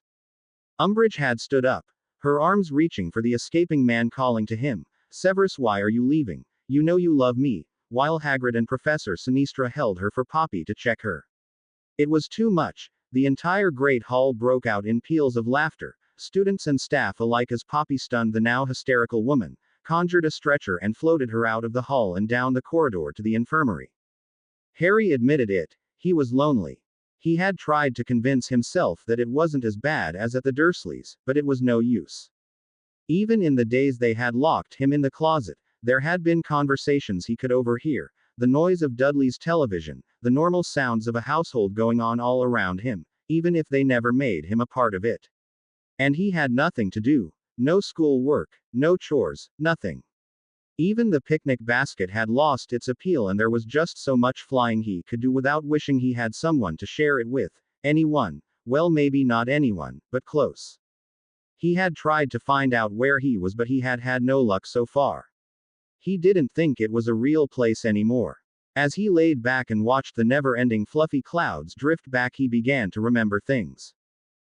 Umbridge had stood up, her arms reaching for the escaping man, calling to him, "Severus, why are you leaving? You know you love me," while Hagrid and Professor Sinistra held her for Poppy to check her. It was too much. The entire great hall broke out in peals of laughter, students and staff alike, as Poppy stunned the now hysterical woman, conjured a stretcher and floated her out of the hall and down the corridor to the infirmary. Harry admitted it. He was lonely. He had tried to convince himself that it wasn't as bad as at the Dursleys, but it was no use. Even in the days they had locked him in the closet, there had been conversations he could overhear, the noise of Dudley's television, the normal sounds of a household going on all around him, even if they never made him a part of it. And he had nothing to do. No school work, no chores, nothing. Even the picnic basket had lost its appeal, and there was just so much flying he could do without wishing he had someone to share it with. Anyone. Well, maybe not anyone, but close. He had tried to find out where he was, but he had had no luck so far. He didn't think it was a real place anymore. As he laid back and watched the never-ending fluffy clouds drift back, he began to remember things.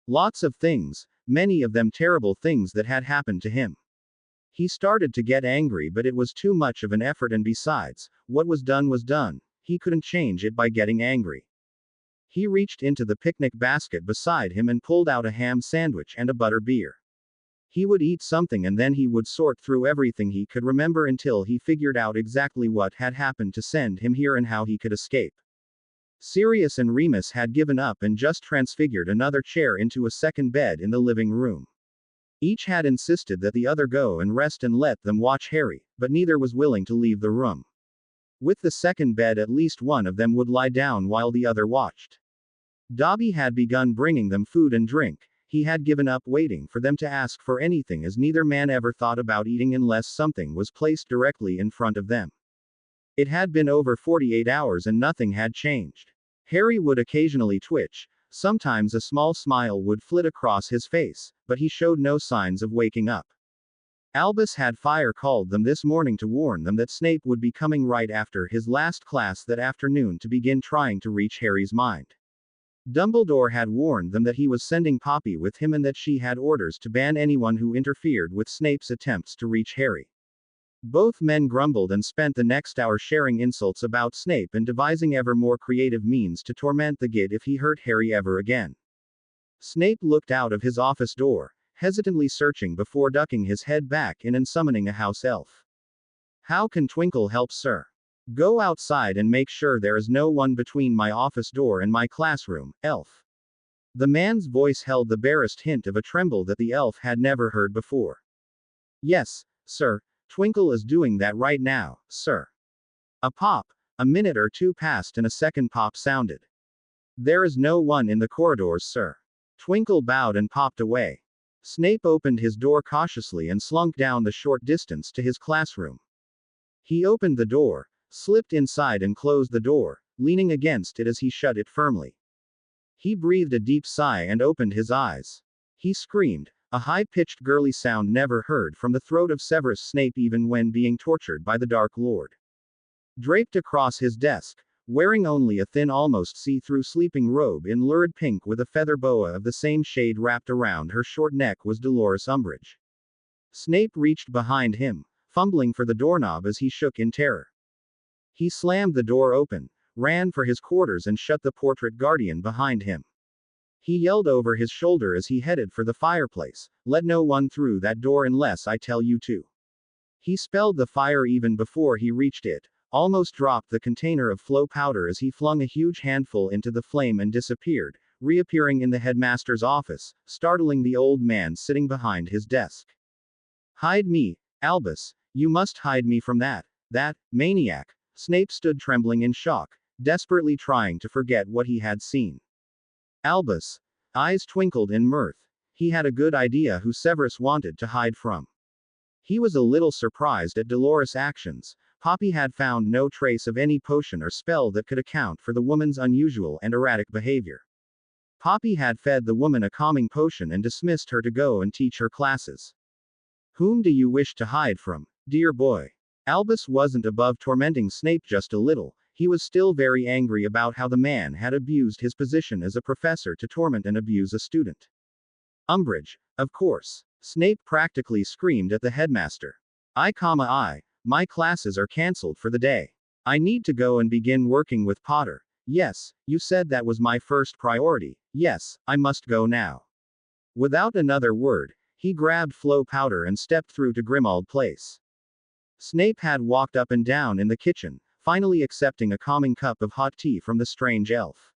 Lots of things, many of them terrible things that had happened to him. He started to get angry, but it was too much of an effort, and besides, what was done was done. He couldn't change it by getting angry. He reached into the picnic basket beside him and pulled out a ham sandwich and a butter beer. He would eat something and then he would sort through everything he could remember until he figured out exactly what had happened to send him here and how he could escape. Sirius and Remus had given up and just transfigured another chair into a second bed in the living room. Each had insisted that the other go and rest and let them watch Harry, but neither was willing to leave the room. With the second bed, at least one of them would lie down while the other watched. Dobby had begun bringing them food and drink. He had given up waiting for them to ask for anything, as neither man ever thought about eating unless something was placed directly in front of them. It had been over 48 hours and nothing had changed. Harry would occasionally twitch. Sometimes a small smile would flit across his face, but he showed no signs of waking up. Albus had fire called them this morning to warn them that Snape would be coming right after his last class that afternoon to begin trying to reach Harry's mind. Dumbledore had warned them that he was sending Poppy with him and that she had orders to ban anyone who interfered with Snape's attempts to reach Harry. Both men grumbled and spent the next hour sharing insults about Snape and devising ever more creative means to torment the Git if he hurt Harry ever again. Snape looked out of his office door, hesitantly searching before ducking his head back in and summoning a house elf. "How can Twinkle help, sir? Go outside and make sure there is no one between my office door and my classroom, elf." The man's voice held the barest hint of a tremble that the elf had never heard before. "Yes, sir. Twinkle is doing that right now, sir." A pop. A minute or two passed and a second pop sounded. "There is no one in the corridors, sir." Twinkle bowed and popped away. Snape opened his door cautiously and slunk down the short distance to his classroom. He opened the door, slipped inside and closed the door, leaning against it as he shut it firmly. He breathed a deep sigh and opened his eyes. He screamed, a high-pitched girly sound never heard from the throat of Severus Snape even when being tortured by the Dark Lord. Draped across his desk, wearing only a thin, almost see-through sleeping robe in lurid pink with a feather boa of the same shade wrapped around her short neck, was Dolores Umbridge. Snape reached behind him, fumbling for the doorknob as he shook in terror. He slammed the door open, ran for his quarters and shut the portrait guardian behind him. He yelled over his shoulder as he headed for the fireplace, "Let no one through that door unless I tell you to." He spelled the fire even before he reached it, almost dropped the container of flow powder as he flung a huge handful into the flame and disappeared, reappearing in the headmaster's office, startling the old man sitting behind his desk. "Hide me, Albus, you must hide me from that maniac." Snape stood trembling in shock, desperately trying to forget what he had seen. Albus' eyes twinkled in mirth. He had a good idea who Severus wanted to hide from. He was a little surprised at Dolores' actions. Poppy had found no trace of any potion or spell that could account for the woman's unusual and erratic behavior. Poppy had fed the woman a calming potion and dismissed her to go and teach her classes. "Whom do you wish to hide from, dear boy?" Albus wasn't above tormenting Snape just a little. He was still very angry about how the man had abused his position as a professor to torment and abuse a student. "Umbridge, of course." Snape practically screamed at the headmaster. My classes are cancelled for the day. I need to go and begin working with Potter." "Yes, you said that was my first priority. Yes, I must go now." Without another word, he grabbed flow powder and stepped through to Grimmauld Place. Snape had walked up and down in the kitchen, finally accepting a calming cup of hot tea from the strange elf.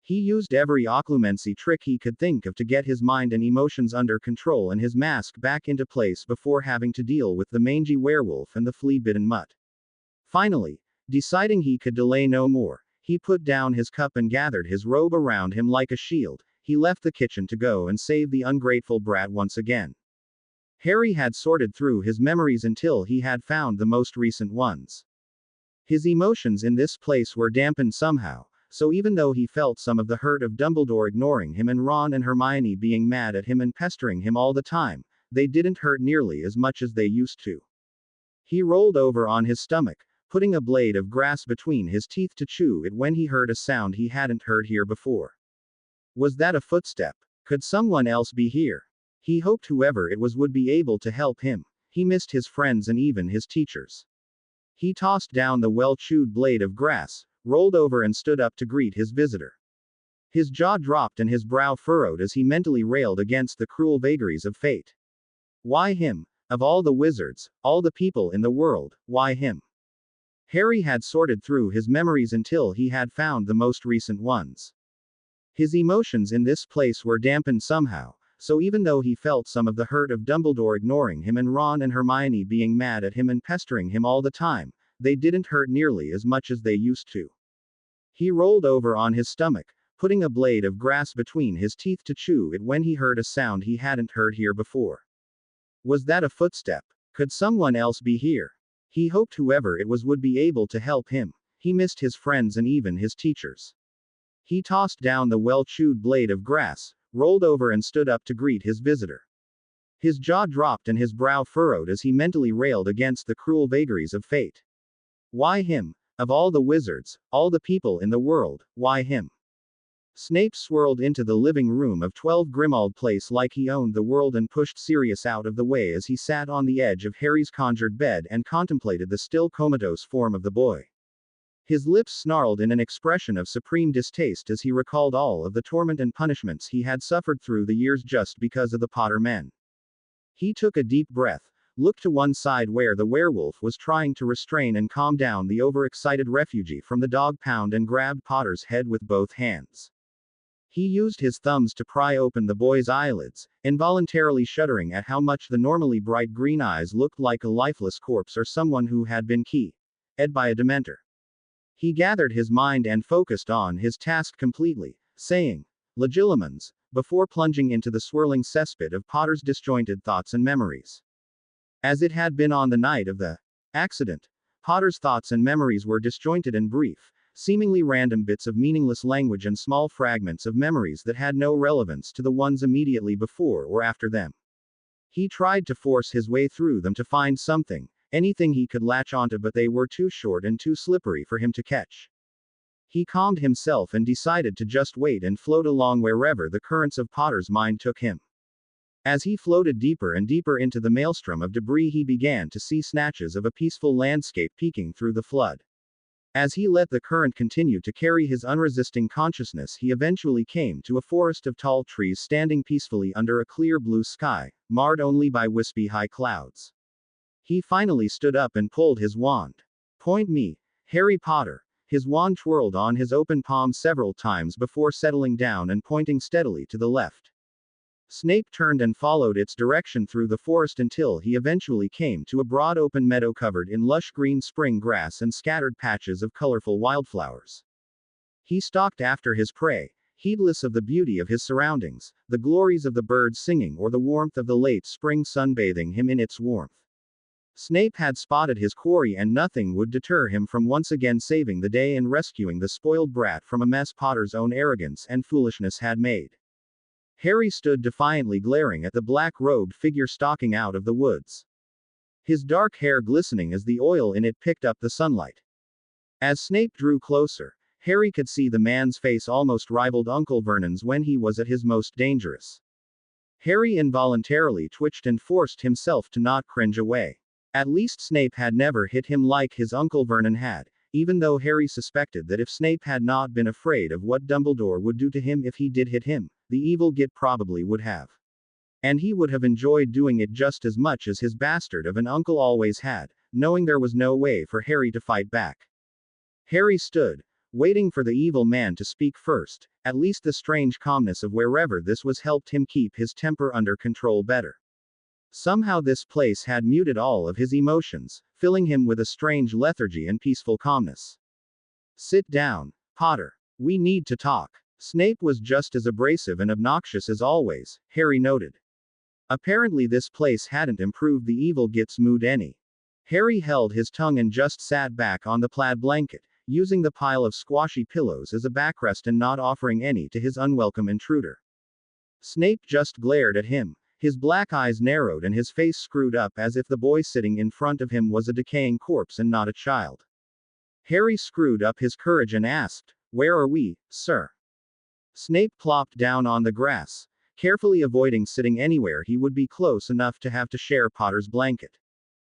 He used every occlumency trick he could think of to get his mind and emotions under control and his mask back into place before having to deal with the mangy werewolf and the flea-bitten mutt. Finally, deciding he could delay no more, he put down his cup and gathered his robe around him like a shield. He left the kitchen to go and save the ungrateful brat once again. Harry had sorted through his memories until he had found the most recent ones. His emotions in this place were dampened somehow, so even though he felt some of the hurt of Dumbledore ignoring him and Ron and Hermione being mad at him and pestering him all the time, they didn't hurt nearly as much as they used to. He rolled over on his stomach, putting a blade of grass between his teeth to chew it when he heard a sound he hadn't heard here before. Was that a footstep? Could someone else be here? He hoped whoever it was would be able to help him. He missed his friends and even his teachers. He tossed down the well-chewed blade of grass, rolled over and stood up to greet his visitor. His jaw dropped and his brow furrowed as he mentally railed against the cruel vagaries of fate. Why him? Of all the wizards, all the people in the world, why him? Harry had sorted through his memories until he had found the most recent ones. His emotions in this place were dampened somehow, so even though he felt some of the hurt of Dumbledore ignoring him and Ron and Hermione being mad at him and pestering him all the time, they didn't hurt nearly as much as they used to. He rolled over on his stomach, putting a blade of grass between his teeth to chew it when he heard a sound he hadn't heard here before. Was that a footstep? Could someone else be here? He hoped whoever it was would be able to help him. He missed his friends and even his teachers. He tossed down the well-chewed blade of grass, rolled over and stood up to greet his visitor. His jaw dropped and his brow furrowed as he mentally railed against the cruel vagaries of fate. Why him? Of all the wizards, all the people in the world, why him? Snape swirled into the living room of 12 Grimmauld Place like he owned the world and pushed Sirius out of the way as he sat on the edge of Harry's conjured bed and contemplated the still comatose form of the boy. His lips snarled in an expression of supreme distaste as he recalled all of the torment and punishments he had suffered through the years just because of the Potter men. He took a deep breath, looked to one side where the werewolf was trying to restrain and calm down the overexcited refugee from the dog pound and grabbed Potter's head with both hands. He used his thumbs to pry open the boy's eyelids, involuntarily shuddering at how much the normally bright green eyes looked like a lifeless corpse or someone who had been killed by a dementor. He gathered his mind and focused on his task completely, saying, "Legilimens," before plunging into the swirling cesspit of Potter's disjointed thoughts and memories. As it had been on the night of the accident, Potter's thoughts and memories were disjointed and brief, seemingly random bits of meaningless language and small fragments of memories that had no relevance to the ones immediately before or after them. He tried to force his way through them to find something, anything he could latch onto, but they were too short and too slippery for him to catch. He calmed himself and decided to just wait and float along wherever the currents of Potter's mind took him. As he floated deeper and deeper into the maelstrom of debris, he began to see snatches of a peaceful landscape peeking through the flood. As he let the current continue to carry his unresisting consciousness, he eventually came to a forest of tall trees standing peacefully under a clear blue sky, marred only by wispy high clouds. He finally stood up and pulled his wand. "Point me, Harry Potter." His wand twirled on his open palm several times before settling down and pointing steadily to the left. Snape turned and followed its direction through the forest until he eventually came to a broad open meadow covered in lush green spring grass and scattered patches of colorful wildflowers. He stalked after his prey, heedless of the beauty of his surroundings, the glories of the birds singing or the warmth of the late spring sun bathing him in its warmth. Snape had spotted his quarry, and nothing would deter him from once again saving the day and rescuing the spoiled brat from a mess Potter's own arrogance and foolishness had made. Harry stood defiantly glaring at the black-robed figure stalking out of the woods, his dark hair glistening as the oil in it picked up the sunlight. As Snape drew closer, Harry could see the man's face almost rivaled Uncle Vernon's when he was at his most dangerous. Harry involuntarily twitched and forced himself to not cringe away. At least Snape had never hit him like his Uncle Vernon had, even though Harry suspected that if Snape had not been afraid of what Dumbledore would do to him if he did hit him, the evil git probably would have. And he would have enjoyed doing it just as much as his bastard of an uncle always had, knowing there was no way for Harry to fight back. Harry stood, waiting for the evil man to speak first. At least the strange calmness of wherever this was helped him keep his temper under control better. Somehow this place had muted all of his emotions, filling him with a strange lethargy and peaceful calmness. "Sit down, Potter. We need to talk." Snape was just as abrasive and obnoxious as always, Harry noted. Apparently this place hadn't improved the evil git's mood any. Harry held his tongue and just sat back on the plaid blanket, using the pile of squashy pillows as a backrest and not offering any to his unwelcome intruder. Snape just glared at him. His black eyes narrowed and his face screwed up as if the boy sitting in front of him was a decaying corpse and not a child. Harry screwed up his courage and asked, "Where are we, sir?" Snape plopped down on the grass, carefully avoiding sitting anywhere he would be close enough to have to share Potter's blanket.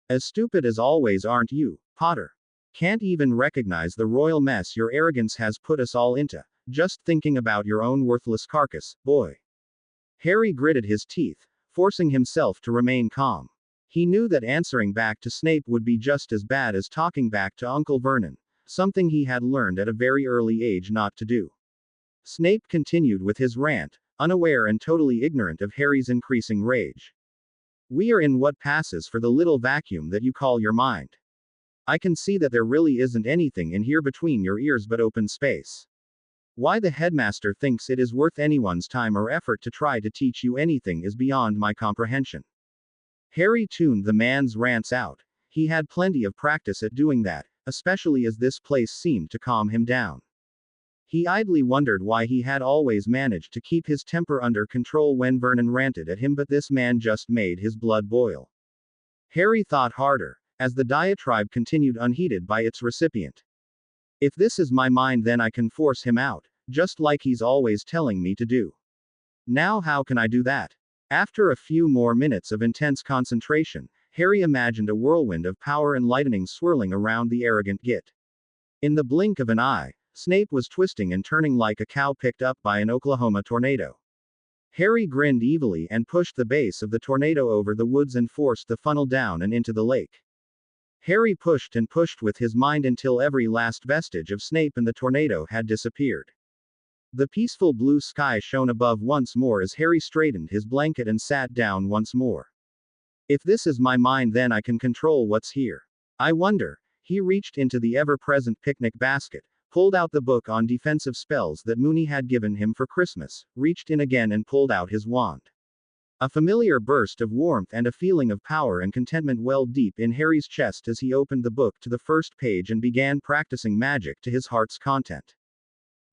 "As stupid as always, aren't you, Potter? Can't even recognize the royal mess your arrogance has put us all into, just thinking about your own worthless carcass, boy." Harry gritted his teeth, forcing himself to remain calm. He knew that answering back to Snape would be just as bad as talking back to Uncle Vernon, something he had learned at a very early age not to do. Snape continued with his rant, unaware and totally ignorant of Harry's increasing rage. "We are in what passes for the little vacuum that you call your mind. I can see that there really isn't anything in here between your ears but open space. Why the headmaster thinks it is worth anyone's time or effort to try to teach you anything is beyond my comprehension." Harry tuned the man's rants out. He had plenty of practice at doing that, especially as this place seemed to calm him down. He idly wondered why he had always managed to keep his temper under control when Vernon ranted at him, but this man just made his blood boil. Harry thought harder, as the diatribe continued unheeded by its recipient. "If this is my mind, then I can force him out, just like he's always telling me to do. Now how can I do that?" After a few more minutes of intense concentration, Harry imagined a whirlwind of power and lightning swirling around the arrogant git. In the blink of an eye, Snape was twisting and turning like a cow picked up by an Oklahoma tornado. Harry grinned evilly and pushed the base of the tornado over the woods and forced the funnel down and into the lake. Harry pushed and pushed with his mind until every last vestige of Snape and the tornado had disappeared. The peaceful blue sky shone above once more as Harry straightened his blanket and sat down once more. "If this is my mind, then I can control what's here. I wonder." He reached into the ever-present picnic basket, pulled out the book on defensive spells that Moony had given him for Christmas, reached in again and pulled out his wand. A familiar burst of warmth and a feeling of power and contentment welled deep in Harry's chest as he opened the book to the first page and began practicing magic to his heart's content.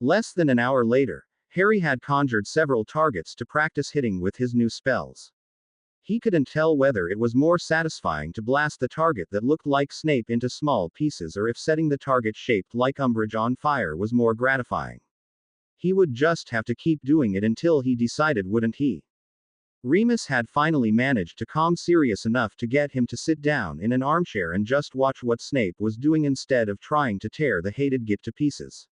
Less than an hour later, Harry had conjured several targets to practice hitting with his new spells. He couldn't tell whether it was more satisfying to blast the target that looked like Snape into small pieces or if setting the target shaped like Umbridge on fire was more gratifying. He would just have to keep doing it until he decided, wouldn't he? Remus had finally managed to calm Sirius enough to get him to sit down in an armchair and just watch what Snape was doing instead of trying to tear the hated Git to pieces.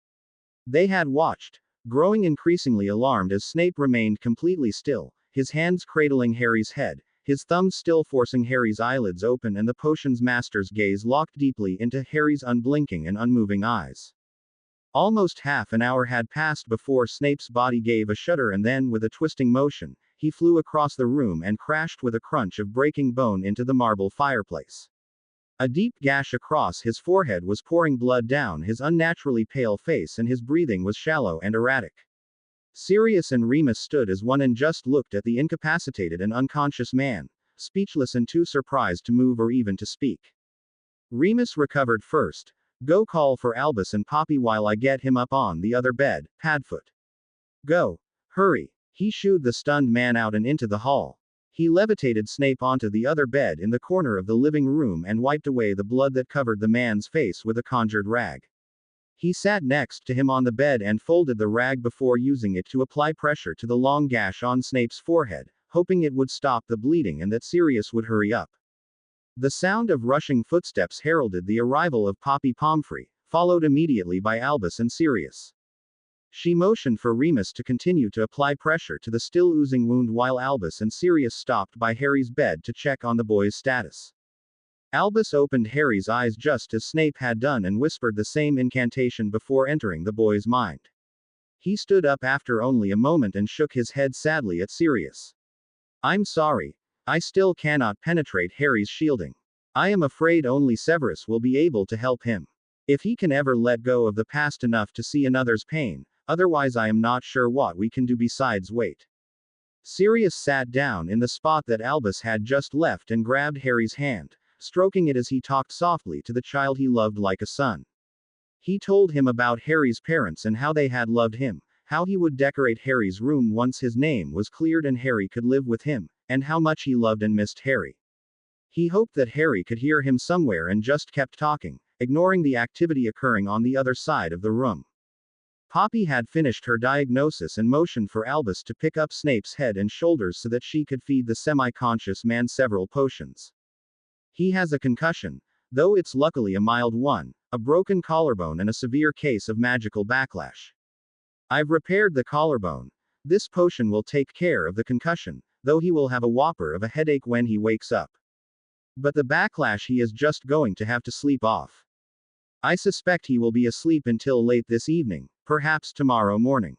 They had watched, growing increasingly alarmed as Snape remained completely still, his hands cradling Harry's head, his thumbs still forcing Harry's eyelids open and the potion's master's gaze locked deeply into Harry's unblinking and unmoving eyes. Almost half an hour had passed before Snape's body gave a shudder and then, with a twisting motion, he flew across the room and crashed with a crunch of breaking bone into the marble fireplace. A deep gash across his forehead was pouring blood down his unnaturally pale face and his breathing was shallow and erratic. Sirius and Remus stood as one and just looked at the incapacitated and unconscious man, speechless and too surprised to move or even to speak. Remus recovered first. Go call for Albus and Poppy while I get him up on the other bed, Padfoot. Go. Hurry. He shooed the stunned man out and into the hall. He levitated Snape onto the other bed in the corner of the living room and wiped away the blood that covered the man's face with a conjured rag. He sat next to him on the bed and folded the rag before using it to apply pressure to the long gash on Snape's forehead, hoping it would stop the bleeding and that Sirius would hurry up. The sound of rushing footsteps heralded the arrival of Poppy Pomfrey, followed immediately by Albus and Sirius. She motioned for Remus to continue to apply pressure to the still oozing wound while Albus and Sirius stopped by Harry's bed to check on the boy's status. Albus opened Harry's eyes just as Snape had done and whispered the same incantation before entering the boy's mind. He stood up after only a moment and shook his head sadly at Sirius. I'm sorry. I still cannot penetrate Harry's shielding. I am afraid only Severus will be able to help him. If he can ever let go of the past enough to see another's pain, otherwise I am not sure what we can do besides wait. Sirius sat down in the spot that Albus had just left and grabbed Harry's hand, stroking it as he talked softly to the child he loved like a son. He told him about Harry's parents and how they had loved him, how he would decorate Harry's room once his name was cleared and Harry could live with him, and how much he loved and missed Harry. He hoped that Harry could hear him somewhere and just kept talking, ignoring the activity occurring on the other side of the room. Poppy had finished her diagnosis and motioned for Albus to pick up Snape's head and shoulders so that she could feed the semi-conscious man several potions. He has a concussion, though it's luckily a mild one, a broken collarbone and a severe case of magical backlash. I've repaired the collarbone. This potion will take care of the concussion, though he will have a whopper of a headache when he wakes up. But the backlash he is just going to have to sleep off. I suspect he will be asleep until late this evening, perhaps tomorrow morning.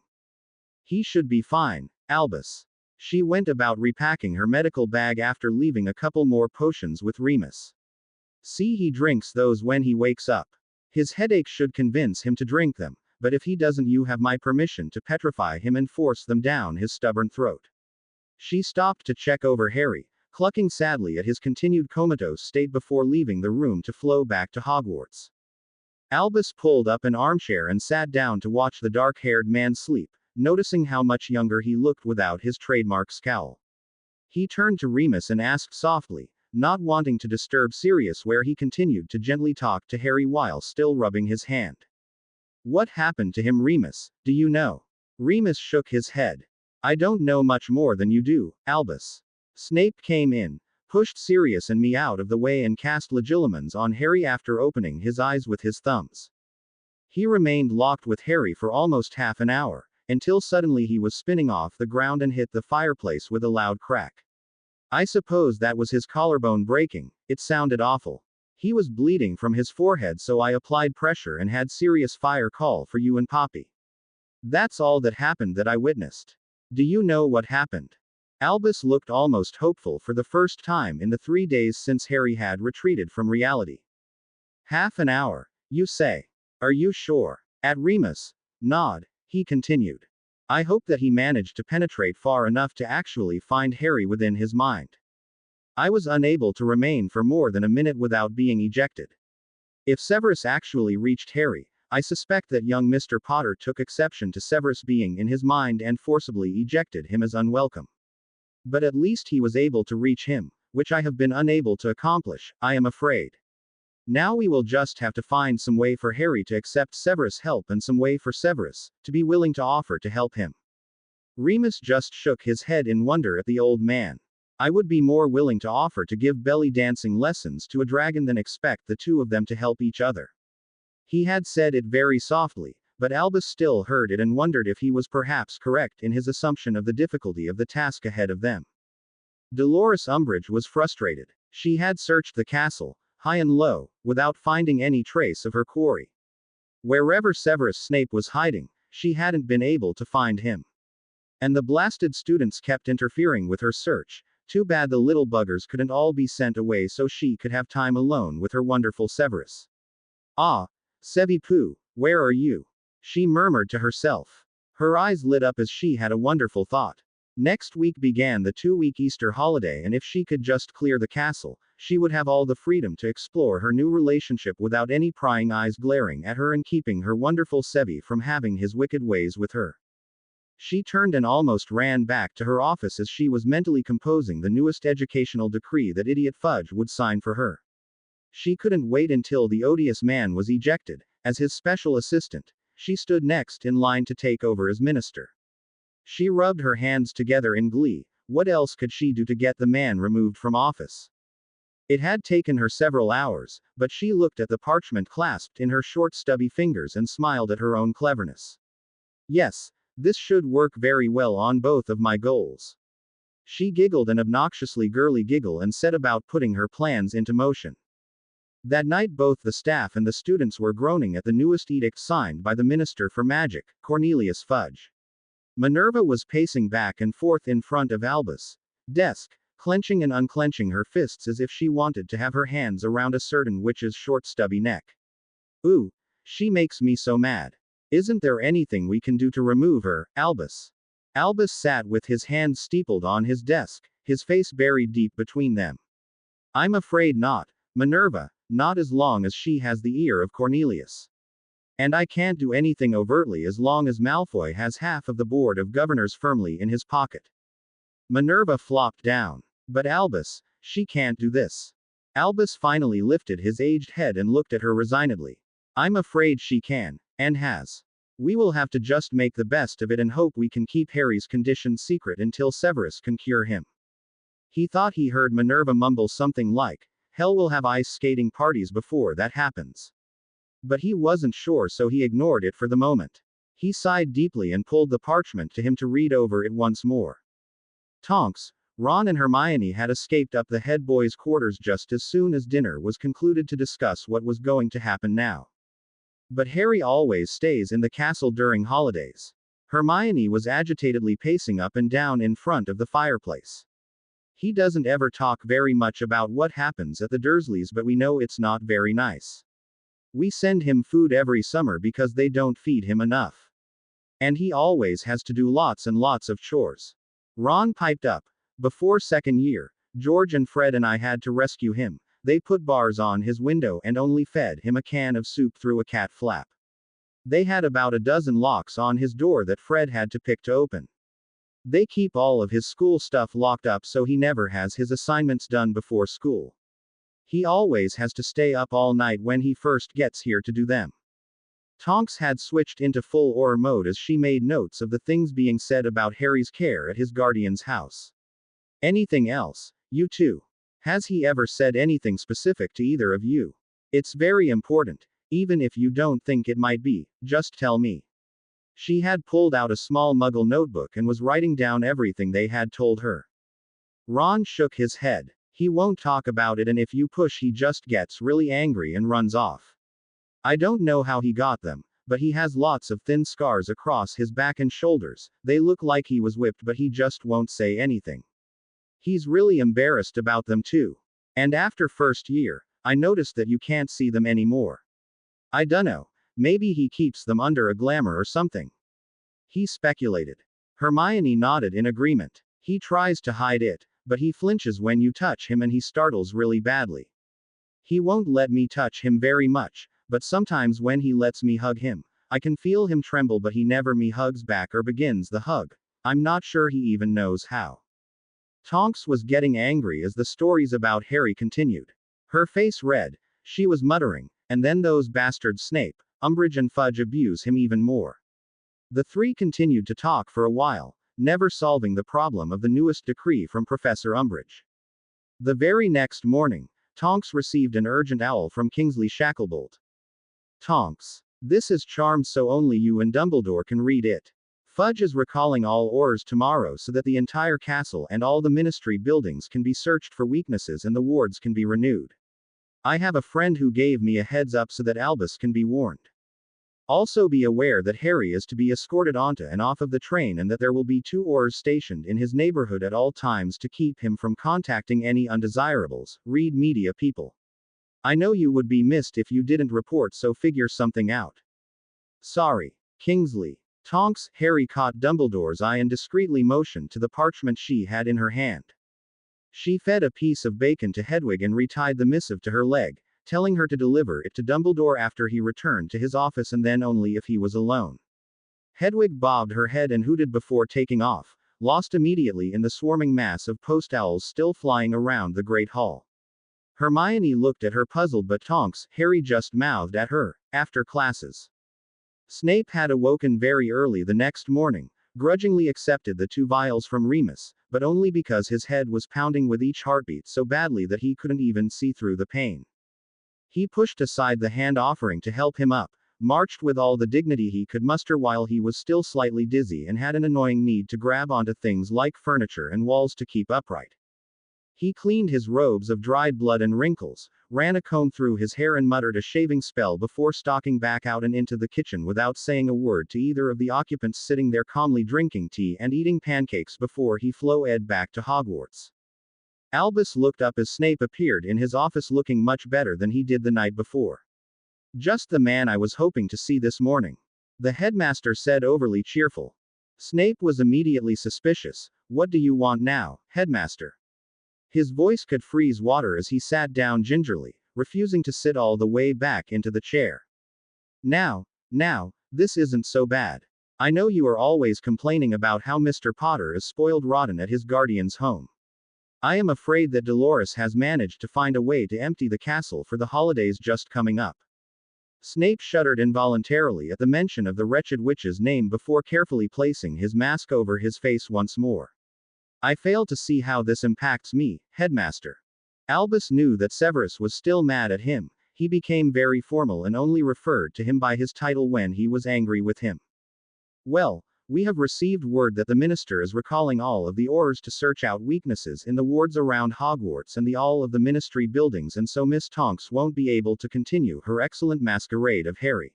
He should be fine, Albus. She went about repacking her medical bag after leaving a couple more potions with Remus. See, he drinks those when he wakes up. His headache should convince him to drink them, but if he doesn't, you have my permission to petrify him and force them down his stubborn throat. She stopped to check over Harry, clucking sadly at his continued comatose state before leaving the room to flow back to Hogwarts. Albus pulled up an armchair and sat down to watch the dark-haired man sleep, noticing how much younger he looked without his trademark scowl. He turned to Remus and asked softly, not wanting to disturb Sirius where he continued to gently talk to Harry while still rubbing his hand. What happened to him, Remus? Do you know? Remus shook his head. I don't know much more than you do, Albus. Snape came in, pushed Sirius and me out of the way and cast Legilimens on Harry after opening his eyes with his thumbs. He remained locked with Harry for almost half an hour, until suddenly he was spinning off the ground and hit the fireplace with a loud crack. I suppose that was his collarbone breaking. It sounded awful. He was bleeding from his forehead, so I applied pressure and had Sirius fire call for you and Poppy. That's all that happened that I witnessed. Do you know what happened? Albus looked almost hopeful for the first time in the 3 days since Harry had retreated from reality. Half an hour, you say? Are you sure? At Remus' nod, he continued. I hope that he managed to penetrate far enough to actually find Harry within his mind. I was unable to remain for more than a minute without being ejected. If Severus actually reached Harry, I suspect that young Mr. Potter took exception to Severus being in his mind and forcibly ejected him as unwelcome. But at least he was able to reach him, which I have been unable to accomplish, I am afraid. Now we will just have to find some way for Harry to accept Severus' help and some way for Severus to be willing to offer to help him. Remus just shook his head in wonder at the old man. I would be more willing to offer to give belly dancing lessons to a dragon than expect the two of them to help each other. He had said it very softly, but Albus still heard it and wondered if he was perhaps correct in his assumption of the difficulty of the task ahead of them. Dolores Umbridge was frustrated. She had searched the castle, high and low, without finding any trace of her quarry. Wherever Severus Snape was hiding, she hadn't been able to find him. And the blasted students kept interfering with her search. Too bad the little buggers couldn't all be sent away so she could have time alone with her wonderful Severus. Ah, Sevi-Poo, where are you? She murmured to herself. Her eyes lit up as she had a wonderful thought. Next week began the 2-week Easter holiday, and if she could just clear the castle, she would have all the freedom to explore her new relationship without any prying eyes glaring at her and keeping her wonderful Sevi from having his wicked ways with her. She turned and almost ran back to her office as she was mentally composing the newest educational decree that Idiot Fudge would sign for her. She couldn't wait until the odious man was ejected. As his special assistant, she stood next in line to take over as minister. She rubbed her hands together in glee. What else could she do to get the man removed from office? It had taken her several hours, but she looked at the parchment clasped in her short stubby fingers and smiled at her own cleverness. Yes, this should work very well on both of my goals. She giggled an obnoxiously girly giggle and set about putting her plans into motion. That night both the staff and the students were groaning at the newest edict signed by the Minister for Magic, Cornelius Fudge. Minerva was pacing back and forth in front of Albus' desk, clenching and unclenching her fists as if she wanted to have her hands around a certain witch's short stubby neck. Ooh, she makes me so mad. Isn't there anything we can do to remove her, Albus? Albus sat with his hands steepled on his desk, his face buried deep between them. I'm afraid not, Minerva, not as long as she has the ear of Cornelius. And I can't do anything overtly as long as Malfoy has half of the board of governors firmly in his pocket. Minerva flopped down. But Albus, she can't do this. Albus finally lifted his aged head and looked at her resignedly. I'm afraid she can, and has. We will have to just make the best of it and hope we can keep Harry's condition secret until Severus can cure him. He thought he heard Minerva mumble something like, hell will have ice skating parties before that happens. But he wasn't sure, so he ignored it for the moment. He sighed deeply and pulled the parchment to him to read over it once more. Tonks, Ron and Hermione had escaped up the head boys' quarters just as soon as dinner was concluded to discuss what was going to happen now. But Harry always stays in the castle during holidays. Hermione was agitatedly pacing up and down in front of the fireplace. He doesn't ever talk very much about what happens at the Dursleys, but we know it's not very nice. We send him food every summer because they don't feed him enough. And he always has to do lots and lots of chores. Ron piped up. Before second year, George and Fred and I had to rescue him. They put bars on his window and only fed him a can of soup through a cat flap. They had about a dozen locks on his door that Fred had to pick to open. They keep all of his school stuff locked up so he never has his assignments done before school. He always has to stay up all night when he first gets here to do them. Tonks had switched into full aura mode as she made notes of the things being said about Harry's care at his guardian's house. Anything else? You too. Has he ever said anything specific to either of you? It's very important. Even if you don't think it might be, just tell me. She had pulled out a small muggle notebook and was writing down everything they had told her. Ron shook his head. He won't talk about it, and if you push he just gets really angry and runs off. I don't know how he got them, but he has lots of thin scars across his back and shoulders. They look like he was whipped, but he just won't say anything. He's really embarrassed about them too. And after first year, I noticed that you can't see them anymore. I dunno, maybe he keeps them under a glamour or something. He speculated. Hermione nodded in agreement. He tries to hide it, but he flinches when you touch him and he startles really badly. He won't let me touch him very much, but sometimes when he lets me hug him, I can feel him tremble, but he never me hugs back or begins the hug. I'm not sure he even knows how. Tonks was getting angry as the stories about Harry continued. Her face red, she was muttering, and then those bastards Snape, Umbridge and Fudge abuse him even more. The three continued to talk for a while, never solving the problem of the newest decree from Professor Umbridge. The very next morning, Tonks received an urgent owl from Kingsley Shacklebolt. Tonks. This is charmed so only you and Dumbledore can read it. Fudge is recalling all Aurors tomorrow so that the entire castle and all the ministry buildings can be searched for weaknesses and the wards can be renewed. I have a friend who gave me a heads up so that Albus can be warned. Also be aware that Harry is to be escorted onto and off of the train and that there will be 2 Aurors stationed in his neighborhood at all times to keep him from contacting any undesirables. Read media people. I know you would be missed if you didn't report, so figure something out. Sorry. Kingsley. Tonks. Harry caught Dumbledore's eye and discreetly motioned to the parchment she had in her hand. She fed a piece of bacon to Hedwig and retied the missive to her leg, telling her to deliver it to Dumbledore after he returned to his office and then only if he was alone. Hedwig bobbed her head and hooted before taking off, lost immediately in the swarming mass of post owls still flying around the Great Hall. Hermione looked at her puzzled, but Tonks, Harry just mouthed at her, after classes. Snape had awoken very early the next morning, grudgingly accepted the 2 vials from Remus, but only because his head was pounding with each heartbeat so badly that he couldn't even see through the pain. He pushed aside the hand offering to help him up, marched with all the dignity he could muster while he was still slightly dizzy and had an annoying need to grab onto things like furniture and walls to keep upright. He cleaned his robes of dried blood and wrinkles, ran a comb through his hair and muttered a shaving spell before stalking back out and into the kitchen without saying a word to either of the occupants, sitting there calmly drinking tea and eating pancakes before he flew back to Hogwarts. Albus looked up as Snape appeared in his office looking much better than he did the night before. Just the man I was hoping to see this morning, the headmaster said, overly cheerful. Snape was immediately suspicious. What do you want now, headmaster? His voice could freeze water as he sat down gingerly, refusing to sit all the way back into the chair. Now, this isn't so bad. I know you are always complaining about how Mr. Potter is spoiled rotten at his guardian's home. I am afraid that Dolores has managed to find a way to empty the castle for the holidays just coming up. Snape shuddered involuntarily at the mention of the wretched witch's name before carefully placing his mask over his face once more. I fail to see how this impacts me, headmaster. Albus knew that Severus was still mad at him. He became very formal and only referred to him by his title when he was angry with him. Well, we have received word that the minister is recalling all of the Aurors to search out weaknesses in the wards around Hogwarts and all of the ministry buildings, and so Miss Tonks won't be able to continue her excellent masquerade of Harry.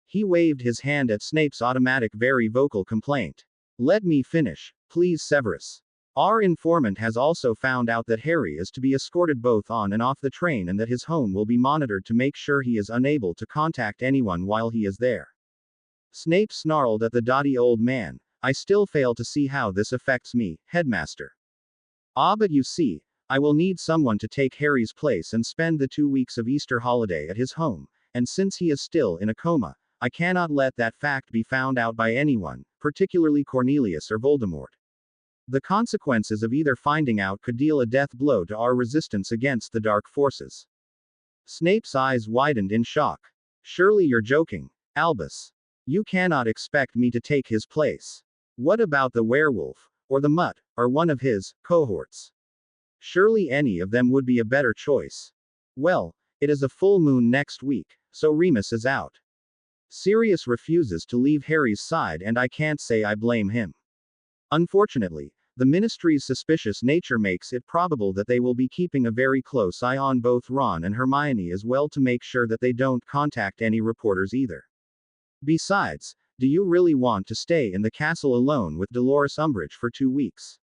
He waved his hand at Snape's automatic very vocal complaint. Let me finish, please, Severus. Our informant has also found out that Harry is to be escorted both on and off the train and that his home will be monitored to make sure he is unable to contact anyone while he is there. Snape snarled at the dotty old man. I still fail to see how this affects me, headmaster. Ah, but you see, I will need someone to take Harry's place and spend the 2 weeks of Easter holiday at his home, and since he is still in a coma, I cannot let that fact be found out by anyone, particularly Cornelius or Voldemort. The consequences of either finding out could deal a death blow to our resistance against the dark forces. Snape's eyes widened in shock. Surely you're joking, Albus. You cannot expect me to take his place. What about the werewolf, or the mutt, or one of his cohorts? Surely any of them would be a better choice. Well, it is a full moon next week, so Remus is out. Sirius refuses to leave Harry's side, and I can't say I blame him. Unfortunately, the ministry's suspicious nature makes it probable that they will be keeping a very close eye on both Ron and Hermione as well to make sure that they don't contact any reporters either. Besides, do you really want to stay in the castle alone with Dolores Umbridge for 2 weeks?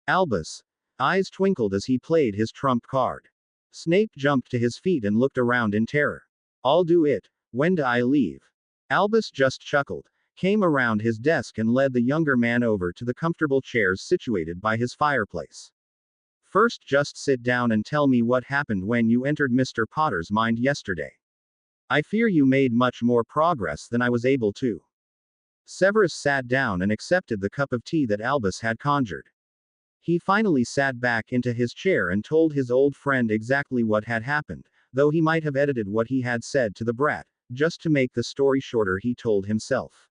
Albus' eyes twinkled as he played his trump card. Snape jumped to his feet and looked around in terror. I'll do it. When do I leave? Albus just chuckled, came around his desk and led the younger man over to the comfortable chairs situated by his fireplace. First, just sit down and tell me what happened when you entered Mr. Potter's mind yesterday. I fear you made much more progress than I was able to. Severus sat down and accepted the cup of tea that Albus had conjured. He finally sat back into his chair and told his old friend exactly what had happened, though he might have edited what he had said to the brat, just to make the story shorter, he told himself.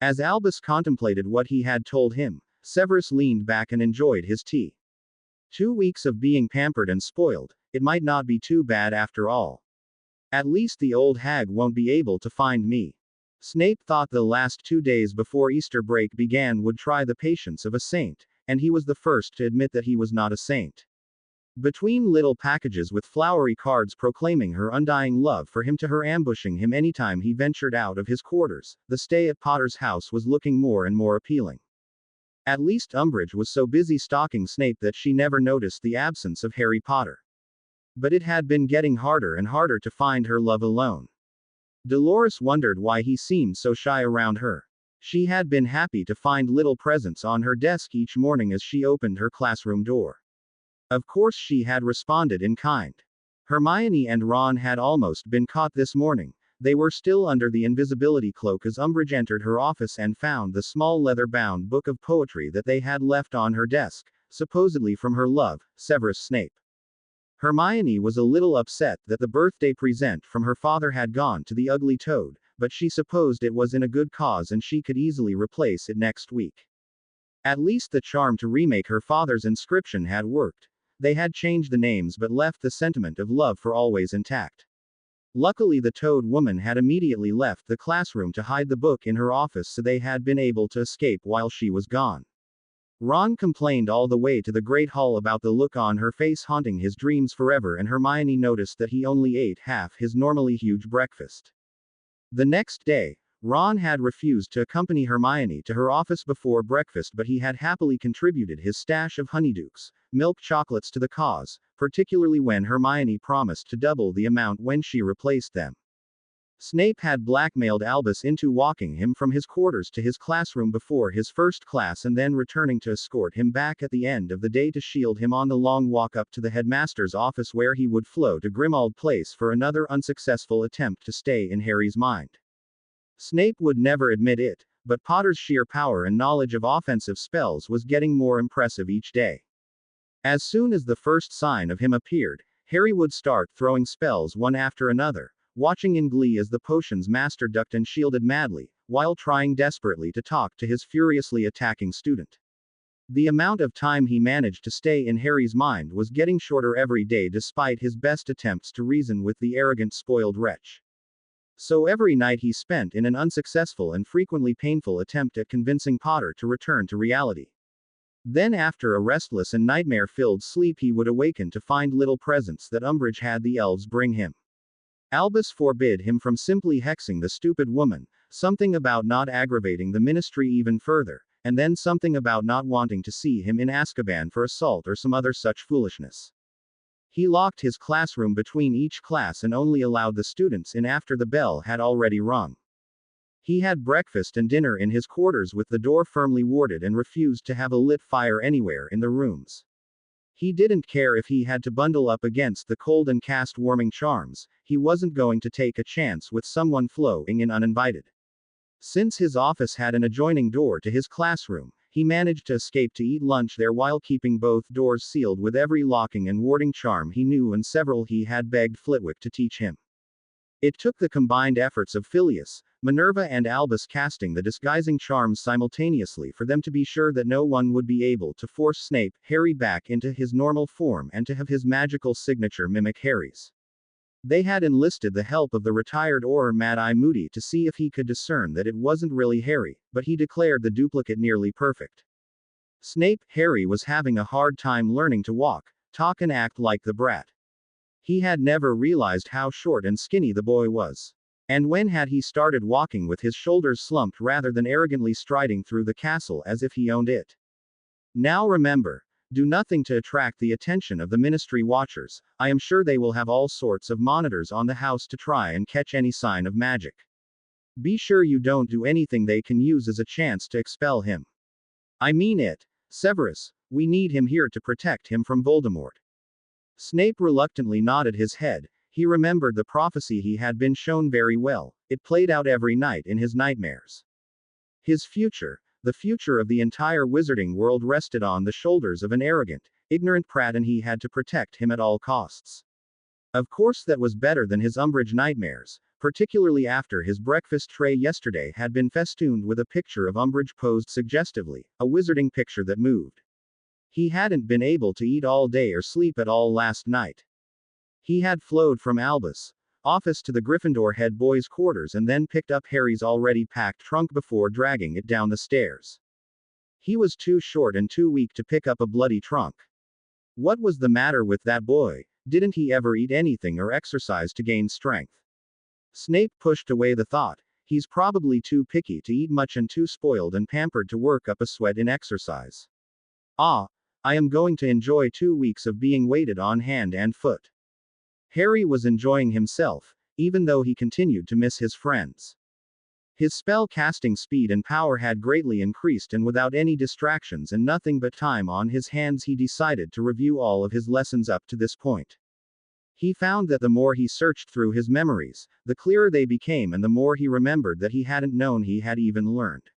As Albus contemplated what he had told him, Severus leaned back and enjoyed his tea. 2 weeks of being pampered and spoiled, it might not be too bad after all. At least the old hag won't be able to find me. Snape thought the last 2 days before Easter break began would try the patience of a saint, and he was the first to admit that he was not a saint. Between little packages with flowery cards proclaiming her undying love for him to her ambushing him anytime he ventured out of his quarters, the stay at Potter's house was looking more and more appealing. At least Umbridge was so busy stalking Snape that she never noticed the absence of Harry Potter. But it had been getting harder and harder to find her love alone. Dolores wondered why he seemed so shy around her. She had been happy to find little presents on her desk each morning as she opened her classroom door. Of course she had responded in kind. Hermione and Ron had almost been caught this morning. They were still under the invisibility cloak as Umbridge entered her office and found the small leather-bound book of poetry that they had left on her desk, supposedly from her love, Severus Snape. Hermione was a little upset that the birthday present from her father had gone to the ugly toad, but she supposed it was in a good cause and she could easily replace it next week. At least the charm to remake her father's inscription had worked. They had changed the names but left the sentiment of love for always intact. Luckily the toad woman had immediately left the classroom to hide the book in her office so they had been able to escape while she was gone. Ron complained all the way to the Great Hall about the look on her face haunting his dreams forever, and Hermione noticed that he only ate half his normally huge breakfast. The next day, Ron had refused to accompany Hermione to her office before breakfast, but he had happily contributed his stash of honeydukes, milk chocolates to the cause, particularly when Hermione promised to double the amount when she replaced them. Snape had blackmailed Albus into walking him from his quarters to his classroom before his first class and then returning to escort him back at the end of the day to shield him on the long walk up to the headmaster's office where he would flow to Grimmauld Place for another unsuccessful attempt to stay in Harry's mind. Snape would never admit it, but Potter's sheer power and knowledge of offensive spells was getting more impressive each day. As soon as the first sign of him appeared, Harry would start throwing spells one after another, watching in glee as the potions master ducked and shielded madly, while trying desperately to talk to his furiously attacking student. The amount of time he managed to stay in Harry's mind was getting shorter every day despite his best attempts to reason with the arrogant spoiled wretch. So every night he spent in an unsuccessful and frequently painful attempt at convincing Potter to return to reality. Then after a restless and nightmare-filled sleep he would awaken to find little presents that Umbridge had the elves bring him. Albus forbid him from simply hexing the stupid woman, something about not aggravating the ministry even further, and then something about not wanting to see him in Azkaban for assault or some other such foolishness. He locked his classroom between each class and only allowed the students in after the bell had already rung. He had breakfast and dinner in his quarters with the door firmly warded and refused to have a lit fire anywhere in the rooms. He didn't care if he had to bundle up against the cold and cast warming charms, he wasn't going to take a chance with someone flowing in uninvited. Since his office had an adjoining door to his classroom, he managed to escape to eat lunch there while keeping both doors sealed with every locking and warding charm he knew and several he had begged Flitwick to teach him. It took the combined efforts of Phileas, Minerva and Albus casting the disguising charms simultaneously for them to be sure that no one would be able to force Snape, Harry back into his normal form and to have his magical signature mimic Harry's. They had enlisted the help of the retired Auror Mad-Eye Moody to see if he could discern that it wasn't really Harry, but he declared the duplicate nearly perfect. Snape, Harry was having a hard time learning to walk, talk and act like the brat. He had never realized how short and skinny the boy was. And when had he started walking with his shoulders slumped rather than arrogantly striding through the castle as if he owned it? Now remember, do nothing to attract the attention of the ministry watchers. I am sure they will have all sorts of monitors on the house to try and catch any sign of magic. Be sure you don't do anything they can use as a chance to expel him. I mean it. Severus, we need him here to protect him from Voldemort. Snape reluctantly nodded his head. He remembered the prophecy he had been shown very well. It played out every night in his nightmares. His future, the future of the entire wizarding world, rested on the shoulders of an arrogant, ignorant prat, and he had to protect him at all costs. Of course, that was better than his Umbridge nightmares, particularly after his breakfast tray yesterday had been festooned with a picture of Umbridge posed suggestively, a wizarding picture that moved. He hadn't been able to eat all day or sleep at all last night. He had flowed from Albus' office to the Gryffindor head boys' quarters and then picked up Harry's already packed trunk before dragging it down the stairs. He was too short and too weak to pick up a bloody trunk. What was the matter with that boy? Didn't he ever eat anything or exercise to gain strength? Snape pushed away the thought. He's probably too picky to eat much and too spoiled and pampered to work up a sweat in exercise. Ah, I am going to enjoy 2 weeks of being waited on hand and foot. Harry was enjoying himself, even though he continued to miss his friends. His spell casting speed and power had greatly increased, and without any distractions and nothing but time on his hands, he decided to review all of his lessons up to this point. He found that the more he searched through his memories, the clearer they became, and the more he remembered that he hadn't known he had even learned.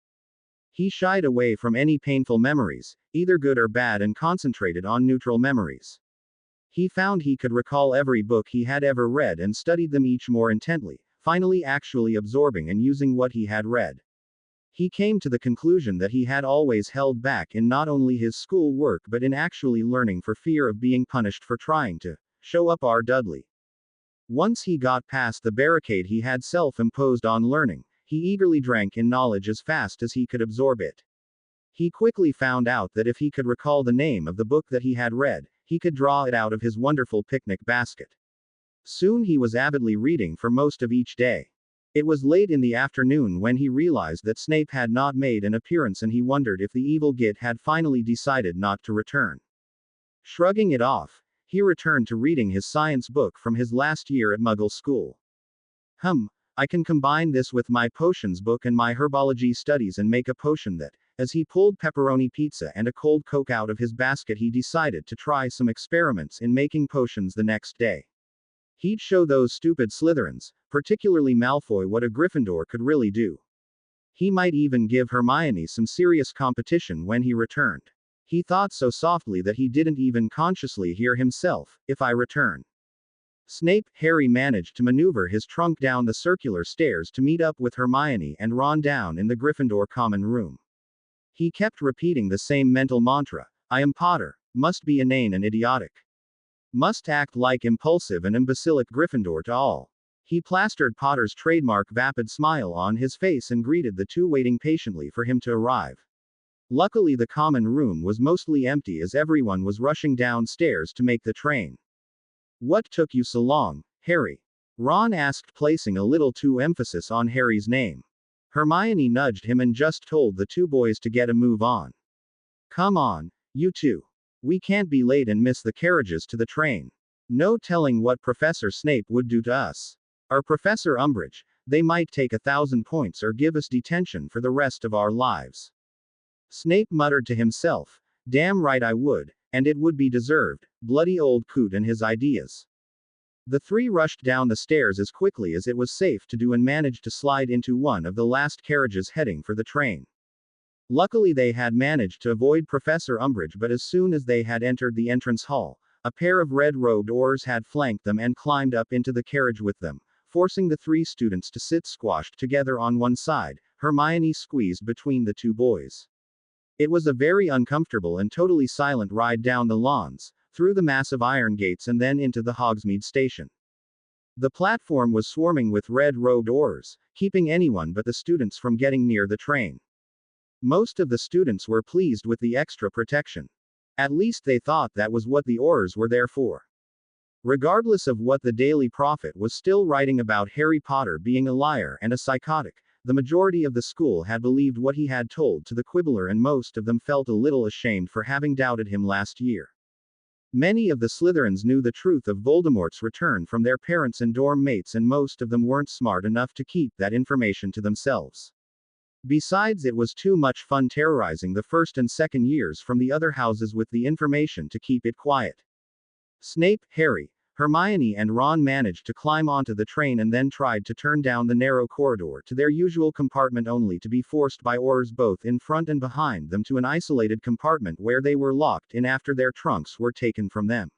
He shied away from any painful memories, either good or bad, and concentrated on neutral memories. He found he could recall every book he had ever read and studied them each more intently, finally actually absorbing and using what he had read. He came to the conclusion that he had always held back in not only his school work but in actually learning for fear of being punished for trying to show up. Dudley. Once he got past the barricade he had self-imposed on learning, he eagerly drank in knowledge as fast as he could absorb it. He quickly found out that if he could recall the name of the book that he had read, he could draw it out of his wonderful picnic basket. Soon he was avidly reading for most of each day. It was late in the afternoon when he realized that Snape had not made an appearance, and he wondered if the evil git had finally decided not to return. Shrugging it off, he returned to reading his science book from his last year at Muggle school. I can combine this with my potions book and my herbology studies and make a potion that, as he pulled pepperoni pizza and a cold Coke out of his basket, he decided to try some experiments in making potions the next day. He'd show those stupid Slytherins, particularly Malfoy, what a Gryffindor could really do. He might even give Hermione some serious competition when he returned. He thought so softly that he didn't even consciously hear himself. If I return. Snape. Harry managed to maneuver his trunk down the circular stairs to meet up with Hermione and Ron down in the Gryffindor common room. He kept repeating the same mental mantra. I am Potter. Must be inane and idiotic. Must act like impulsive and imbecilic Gryffindor to all. He plastered Potter's trademark vapid smile on his face and greeted the two waiting patiently for him to arrive. Luckily, the common room was mostly empty as everyone was rushing downstairs to make the train. What took you so long, Harry? Ron asked, placing a little too emphasis on Harry's name. Hermione nudged him and just told the two boys to get a move on. Come on, you two. We can't be late and miss the carriages to the train. No telling what Professor Snape would do to us. Or Professor Umbridge. They might take 1,000 points or give us detention for the rest of our lives. Snape muttered to himself. Damn right I would, and it would be deserved. Bloody old coot and his ideas. The three rushed down the stairs as quickly as it was safe to do and managed to slide into one of the last carriages heading for the train. Luckily, they had managed to avoid Professor Umbridge, but as soon as they had entered the entrance hall, a pair of red-robed Aurors had flanked them and climbed up into the carriage with them, forcing the three students to sit squashed together on one side, Hermione squeezed between the two boys. It was a very uncomfortable and totally silent ride down the lawns, through the massive iron gates and then into the Hogsmeade station. The platform was swarming with red-robed Aurors, keeping anyone but the students from getting near the train. Most of the students were pleased with the extra protection. At least they thought that was what the Aurors were there for. Regardless of what the Daily Prophet was still writing about Harry Potter being a liar and a psychotic, the majority of the school had believed what he had told to the Quibbler, and most of them felt a little ashamed for having doubted him last year. Many of the Slytherins knew the truth of Voldemort's return from their parents and dorm mates, and most of them weren't smart enough to keep that information to themselves. Besides, it was too much fun terrorizing the first and second years from the other houses with the information to keep it quiet. Snape, Harry, Hermione and Ron managed to climb onto the train and then tried to turn down the narrow corridor to their usual compartment, only to be forced by Aurors both in front and behind them to an isolated compartment where they were locked in after their trunks were taken from them.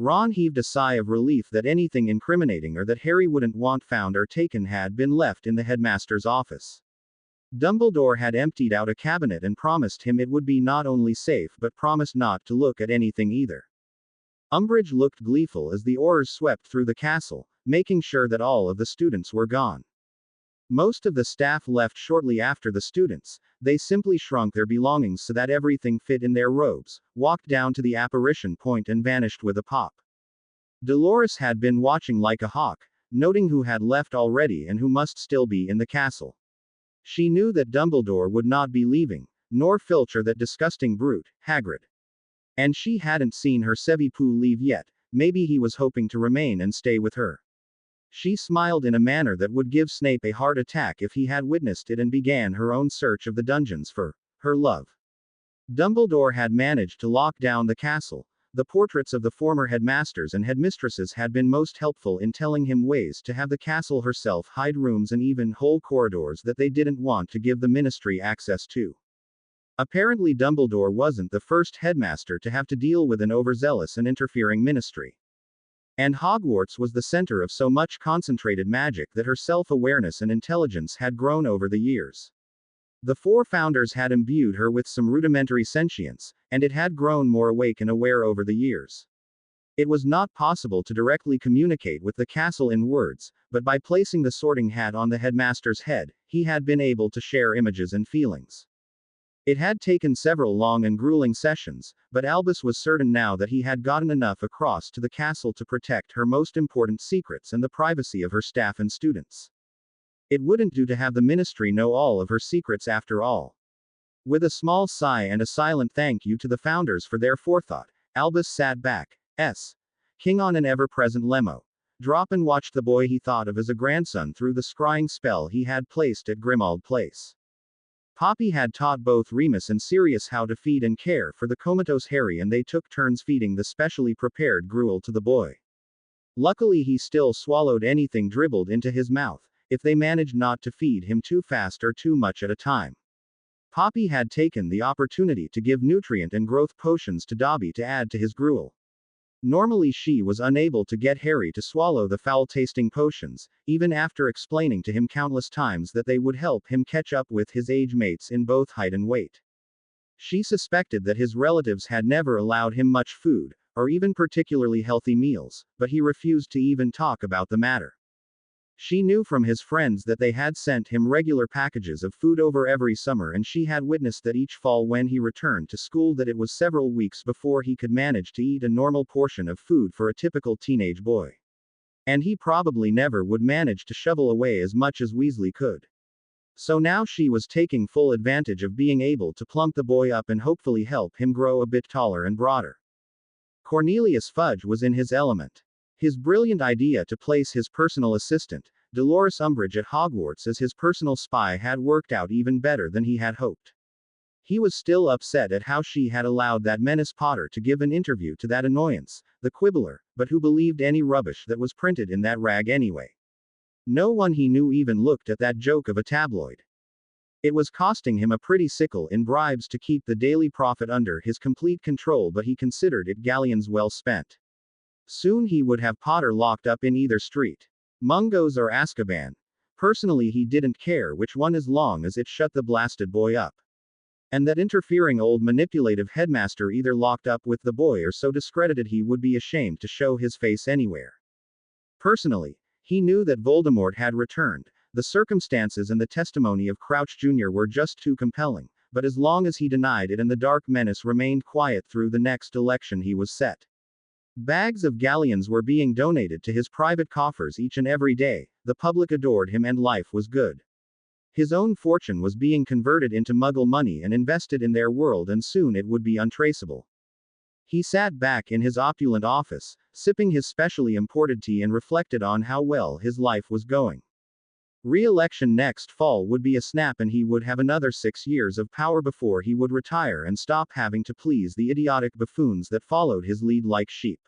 Ron heaved a sigh of relief that anything incriminating or that Harry wouldn't want found or taken had been left in the headmaster's office. Dumbledore had emptied out a cabinet and promised him it would be not only safe but promised not to look at anything either. Umbridge looked gleeful as the Aurors swept through the castle, making sure that all of the students were gone. Most of the staff left shortly after the students. They simply shrunk their belongings so that everything fit in their robes, walked down to the apparition point and vanished with a pop. Dolores had been watching like a hawk, noting who had left already and who must still be in the castle. She knew that Dumbledore would not be leaving, nor Filch or that disgusting brute, Hagrid. And she hadn't seen her Sevi-Poo leave yet. Maybe he was hoping to remain and stay with her. She smiled in a manner that would give Snape a heart attack if he had witnessed it and began her own search of the dungeons for her love. Dumbledore had managed to lock down the castle. The portraits of the former headmasters and headmistresses had been most helpful in telling him ways to have the castle herself hide rooms and even whole corridors that they didn't want to give the ministry access to. Apparently Dumbledore wasn't the first headmaster to have to deal with an overzealous and interfering ministry. And Hogwarts was the center of so much concentrated magic that her self-awareness and intelligence had grown over the years. The four founders had imbued her with some rudimentary sentience, and it had grown more awake and aware over the years. It was not possible to directly communicate with the castle in words, but by placing the sorting hat on the headmaster's head, he had been able to share images and feelings. It had taken several long and grueling sessions, but Albus was certain now that he had gotten enough across to the castle to protect her most important secrets and the privacy of her staff and students. It wouldn't do to have the ministry know all of her secrets after all. With a small sigh and a silent thank you to the founders for their forethought, Albus sat back, king on an ever-present lemo. Drop and watched the boy he thought of as a grandson through the scrying spell he had placed at Grimmauld Place. Poppy had taught both Remus and Sirius how to feed and care for the comatose Harry, and they took turns feeding the specially prepared gruel to the boy. Luckily he still swallowed anything dribbled into his mouth, if they managed not to feed him too fast or too much at a time. Poppy had taken the opportunity to give nutrient and growth potions to Dobby to add to his gruel. Normally she was unable to get Harry to swallow the foul-tasting potions, even after explaining to him countless times that they would help him catch up with his age mates in both height and weight. She suspected that his relatives had never allowed him much food, or even particularly healthy meals, but he refused to even talk about the matter. She knew from his friends that they had sent him regular packages of food over every summer, and she had witnessed that each fall when he returned to school that it was several weeks before he could manage to eat a normal portion of food for a typical teenage boy. And he probably never would manage to shovel away as much as Weasley could. So now she was taking full advantage of being able to plump the boy up and hopefully help him grow a bit taller and broader. Cornelius Fudge was in his element. His brilliant idea to place his personal assistant, Dolores Umbridge, at Hogwarts as his personal spy had worked out even better than he had hoped. He was still upset at how she had allowed that menace Potter to give an interview to that annoyance, the quibbler, but who believed any rubbish that was printed in that rag anyway. No one he knew even looked at that joke of a tabloid. It was costing him a pretty sickle in bribes to keep the Daily Prophet under his complete control, but he considered it galleons well spent. Soon he would have Potter locked up in either Street Mungo's or Azkaban. Personally he didn't care which one as long as it shut the blasted boy up. And that interfering old manipulative headmaster either locked up with the boy or so discredited he would be ashamed to show his face anywhere. Personally, he knew that Voldemort had returned. The circumstances and the testimony of Crouch Jr. were just too compelling, but as long as he denied it and the dark menace remained quiet through the next election he was set. Bags of galleons were being donated to his private coffers each and every day, the public adored him and life was good. His own fortune was being converted into Muggle money and invested in their world, and soon it would be untraceable. He sat back in his opulent office, sipping his specially imported tea, and reflected on how well his life was going. Re-election next fall would be a snap, and he would have another 6 years of power before he would retire and stop having to please the idiotic buffoons that followed his lead like sheep.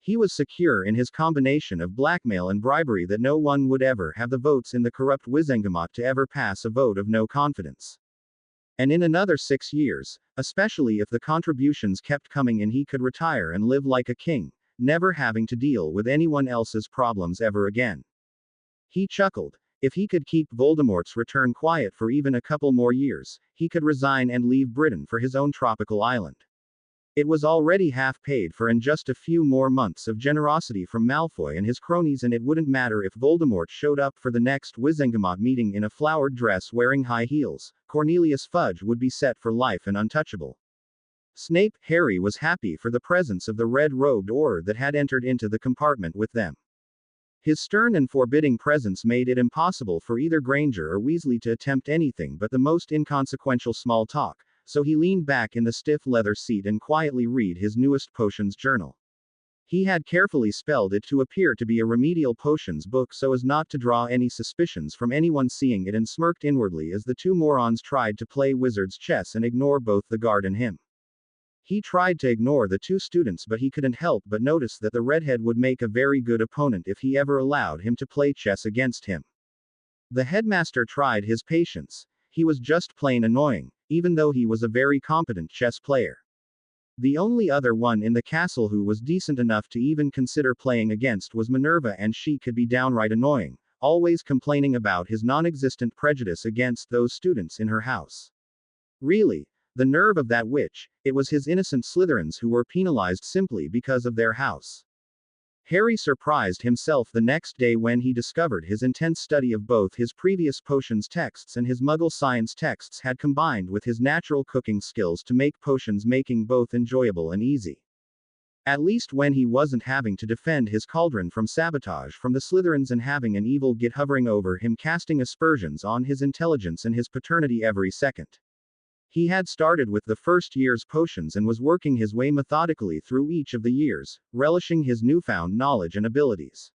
He was secure in his combination of blackmail and bribery that no one would ever have the votes in the corrupt Wizengamot to ever pass a vote of no confidence. And in another 6 years, especially if the contributions kept coming in, he could retire and live like a king, never having to deal with anyone else's problems ever again. He chuckled. If he could keep Voldemort's return quiet for even a couple more years, he could resign and leave Britain for his own tropical island. It was already half paid for, and just a few more months of generosity from Malfoy and his cronies, and it wouldn't matter if Voldemort showed up for the next Wizengamot meeting in a flowered dress wearing high heels. Cornelius Fudge would be set for life and untouchable. Snape, Harry was happy for the presence of the red-robed Auror that had entered into the compartment with them. His stern and forbidding presence made it impossible for either Granger or Weasley to attempt anything but the most inconsequential small talk, so he leaned back in the stiff leather seat and quietly read his newest potions journal. He had carefully spelled it to appear to be a remedial potions book so as not to draw any suspicions from anyone seeing it, and smirked inwardly as the two morons tried to play wizard's chess and ignore both the guard and him. He tried to ignore the two students, but he couldn't help but notice that the redhead would make a very good opponent if he ever allowed him to play chess against him. The headmaster tried his patience. He was just plain annoying, even though he was a very competent chess player. The only other one in the castle who was decent enough to even consider playing against was Minerva, and she could be downright annoying, always complaining about his non-existent prejudice against those students in her house. Really, the nerve of that witch. It was his innocent Slytherins who were penalized simply because of their house. Harry surprised himself the next day when he discovered his intense study of both his previous potions texts and his Muggle science texts had combined with his natural cooking skills to make potions making both enjoyable and easy. At least when he wasn't having to defend his cauldron from sabotage from the Slytherins and having an evil git hovering over him casting aspersions on his intelligence and his paternity every second. He had started with the first year's potions and was working his way methodically through each of the years, relishing his newfound knowledge and abilities.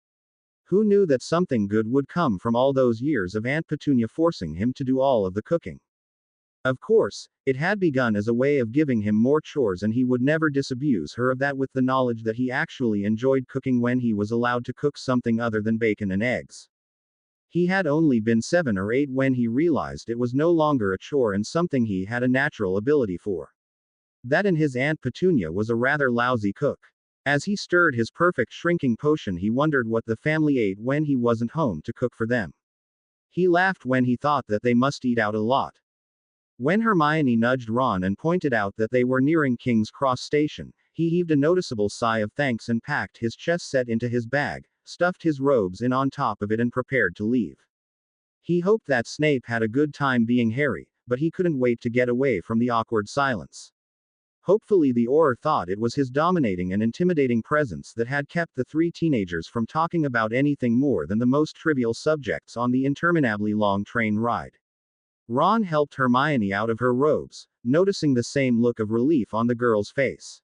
Who knew that something good would come from all those years of Aunt Petunia forcing him to do all of the cooking? Of course, it had begun as a way of giving him more chores, and he would never disabuse her of that with the knowledge that he actually enjoyed cooking when he was allowed to cook something other than bacon and eggs. He had only been 7 or 8 when he realized it was no longer a chore and something he had a natural ability for. That and his Aunt Petunia was a rather lousy cook. As he stirred his perfect shrinking potion, he wondered what the family ate when he wasn't home to cook for them. He laughed when he thought that they must eat out a lot. When Hermione nudged Ron and pointed out that they were nearing King's Cross Station, he heaved a noticeable sigh of thanks and packed his chess set into his bag, stuffed his robes in on top of it, and prepared to leave. He hoped that Snape had a good time being Harry, but he couldn't wait to get away from the awkward silence. Hopefully the Auror thought it was his dominating and intimidating presence that had kept the 3 teenagers from talking about anything more than the most trivial subjects on the interminably long train ride. Ron helped Hermione out of her robes, noticing the same look of relief on the girl's face.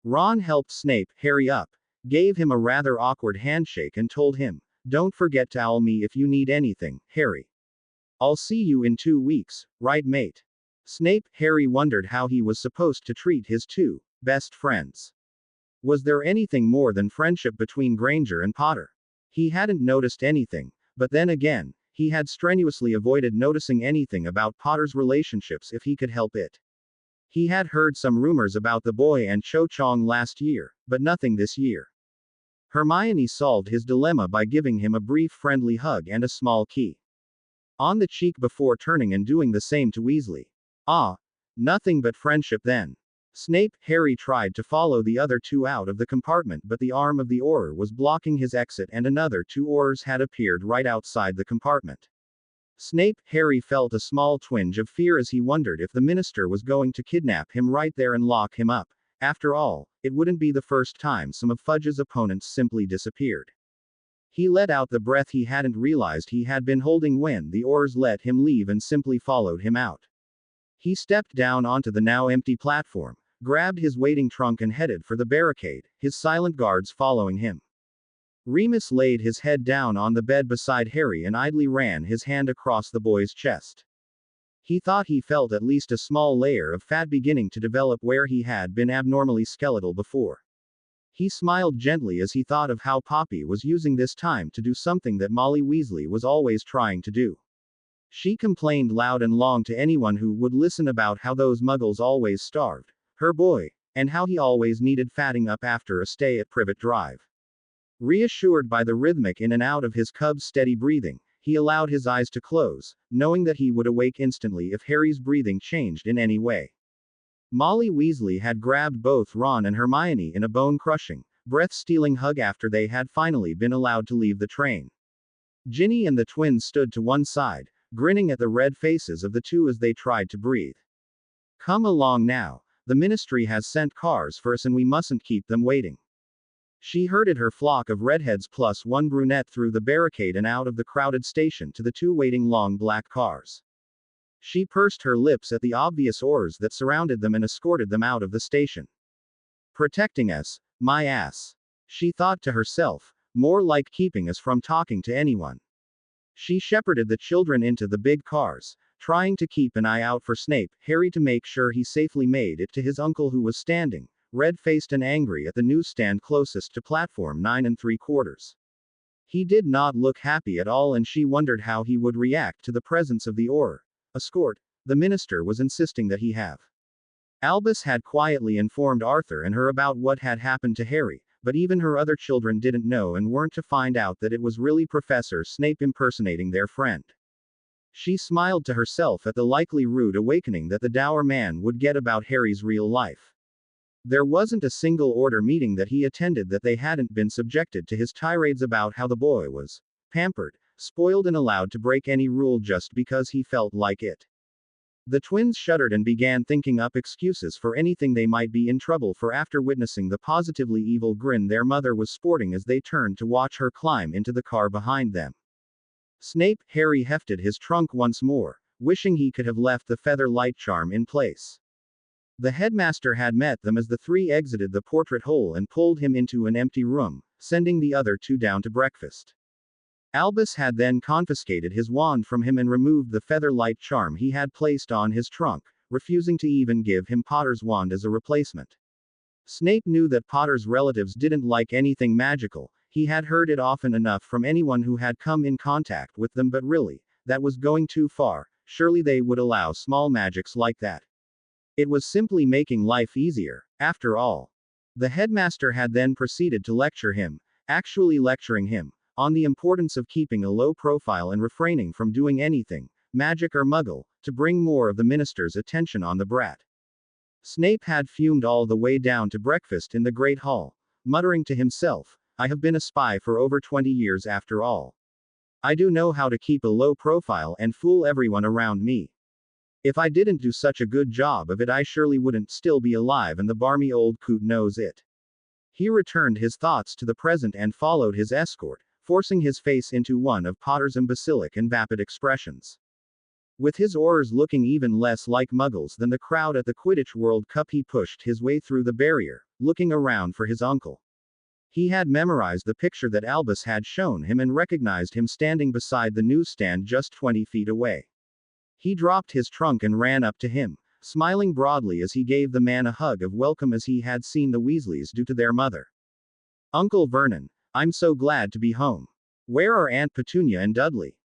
Ron helped Snape, Harry up, gave him a rather awkward handshake and told him, "Don't forget to owl me if you need anything, Harry. I'll see you in 2 weeks, right mate?" Snape, Harry wondered how he was supposed to treat his 2 best friends. Was there anything more than friendship between Granger and Potter? He hadn't noticed anything, but then again, he had strenuously avoided noticing anything about Potter's relationships if he could help it. He had heard some rumors about the boy and Cho Chang last year, but nothing this year. Hermione solved his dilemma by giving him a brief friendly hug and a small key on the cheek before turning and doing the same to Weasley. Ah, nothing but friendship then. Snape, Harry tried to follow the other 2 out of the compartment, but the arm of the Auror was blocking his exit and another 2 Aurors had appeared right outside the compartment. Snape, Harry felt a small twinge of fear as he wondered if the minister was going to kidnap him right there and lock him up. After all, it wouldn't be the first time some of Fudge's opponents simply disappeared. He let out the breath he hadn't realized he had been holding when the Aurors let him leave and simply followed him out. He stepped down onto the now empty platform, grabbed his waiting trunk and headed for the barricade, his silent guards following him. Remus laid his head down on the bed beside Harry and idly ran his hand across the boy's chest. He thought he felt at least a small layer of fat beginning to develop where he had been abnormally skeletal before. He smiled gently as he thought of how Poppy was using this time to do something that Molly Weasley was always trying to do. She complained loud and long to anyone who would listen about how those muggles always starved her boy, and how he always needed fatting up after a stay at Privet Drive. Reassured by the rhythmic in and out of his cub's steady breathing, he allowed his eyes to close, knowing that he would awake instantly if Harry's breathing changed in any way. Molly Weasley had grabbed both Ron and Hermione in a bone-crushing, breath-stealing hug after they had finally been allowed to leave the train. Ginny and the twins stood to one side, grinning at the red faces of the two as they tried to breathe. "Come along now, the ministry has sent cars for us and we mustn't keep them waiting." She herded her flock of redheads plus one brunette through the barricade and out of the crowded station to the two waiting long black cars. She pursed her lips at the obvious oars that surrounded them and escorted them out of the station. "Protecting us, my ass," she thought to herself, "more like keeping us from talking to anyone." She shepherded the children into the big cars, trying to keep an eye out for Snape, Harry to make sure he safely made it to his uncle who was standing, red-faced and angry at the newsstand closest to platform 9 3/4. He did not look happy at all and she wondered how he would react to the presence of the escort the minister was insisting that he have. Albus had quietly informed Arthur and her about what had happened to Harry, but even her other children didn't know and weren't to find out that it was really Professor Snape impersonating their friend. She smiled to herself at the likely rude awakening that the dour man would get about Harry's real life. There wasn't a single order meeting that he attended that they hadn't been subjected to his tirades about how the boy was pampered, spoiled and allowed to break any rule just because he felt like it. The twins shuddered and began thinking up excuses for anything they might be in trouble for after witnessing the positively evil grin their mother was sporting as they turned to watch her climb into the car behind them. Harry hefted his trunk once more, wishing he could have left the feather light charm in place. The headmaster had met them as the three exited the portrait hole and pulled him into an empty room, sending the other two down to breakfast. Albus had then confiscated his wand from him and removed the feather light charm he had placed on his trunk, refusing to even give him Potter's wand as a replacement. Snape knew that Potter's relatives didn't like anything magical, he had heard it often enough from anyone who had come in contact with them, but really, that was going too far, surely they would allow small magics like that. It was simply making life easier, after all. The headmaster had then proceeded to lecture him, actually lecturing him, on the importance of keeping a low profile and refraining from doing anything, magic or muggle, to bring more of the minister's attention on the brat. Snape had fumed all the way down to breakfast in the Great Hall, muttering to himself, "I have been a spy for over 20 years after all. I do know how to keep a low profile and fool everyone around me. If I didn't do such a good job of it, I surely wouldn't still be alive, and the barmy old coot knows it." He returned his thoughts to the present and followed his escort, forcing his face into one of Potter's imbecilic and vapid expressions. With his Aurors looking even less like muggles than the crowd at the Quidditch World Cup, he pushed his way through the barrier, looking around for his uncle. He had memorized the picture that Albus had shown him and recognized him standing beside the newsstand just 20 feet away. He dropped his trunk and ran up to him, smiling broadly as he gave the man a hug of welcome as he had seen the Weasleys do to their mother. "Uncle Vernon, I'm so glad to be home. Where are Aunt Petunia and Dudley?"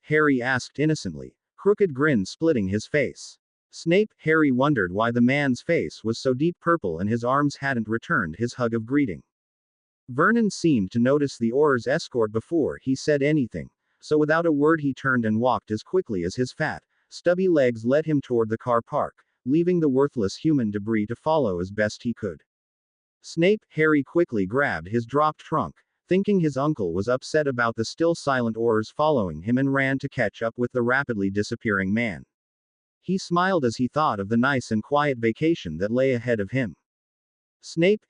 Harry asked innocently, crooked grin splitting his face. Harry wondered why the man's face was so deep purple and his arms hadn't returned his hug of greeting. Vernon seemed to notice the Aurors' escort before he said anything, so without a word he turned and walked as quickly as his fat, stubby legs led him toward the car park, leaving the worthless human debris to follow as best he could. Harry quickly grabbed his dropped trunk, thinking his uncle was upset about the still silent Aurors following him, and ran to catch up with the rapidly disappearing man. He smiled as he thought of the nice and quiet vacation that lay ahead of him.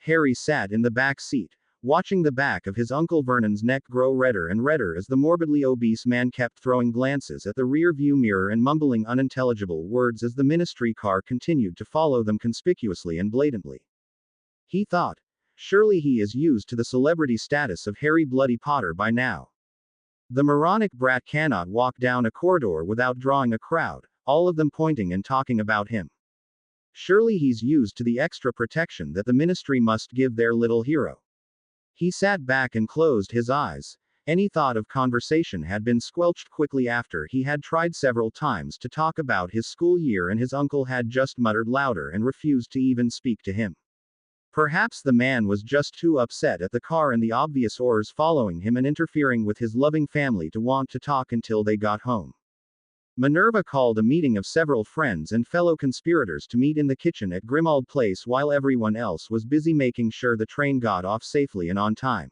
Harry sat in the back seat, watching the back of his Uncle Vernon's neck grow redder and redder as the morbidly obese man kept throwing glances at the rear view mirror and mumbling unintelligible words as the ministry car continued to follow them conspicuously and blatantly. He thought, surely he is used to the celebrity status of Harry Bloody Potter by now. The moronic brat cannot walk down a corridor without drawing a crowd, all of them pointing and talking about him. Surely he's used to the extra protection that the ministry must give their little hero. He sat back and closed his eyes, Any thought of conversation had been squelched quickly after he had tried several times to talk about his school year and his uncle had just muttered louder and refused to even speak to him. Perhaps the man was just too upset at the car and the obvious oars following him and interfering with his loving family to want to talk until they got home. Minerva called a meeting of several friends and fellow conspirators to meet in the kitchen at Grimmauld Place while everyone else was busy making sure the train got off safely and on time.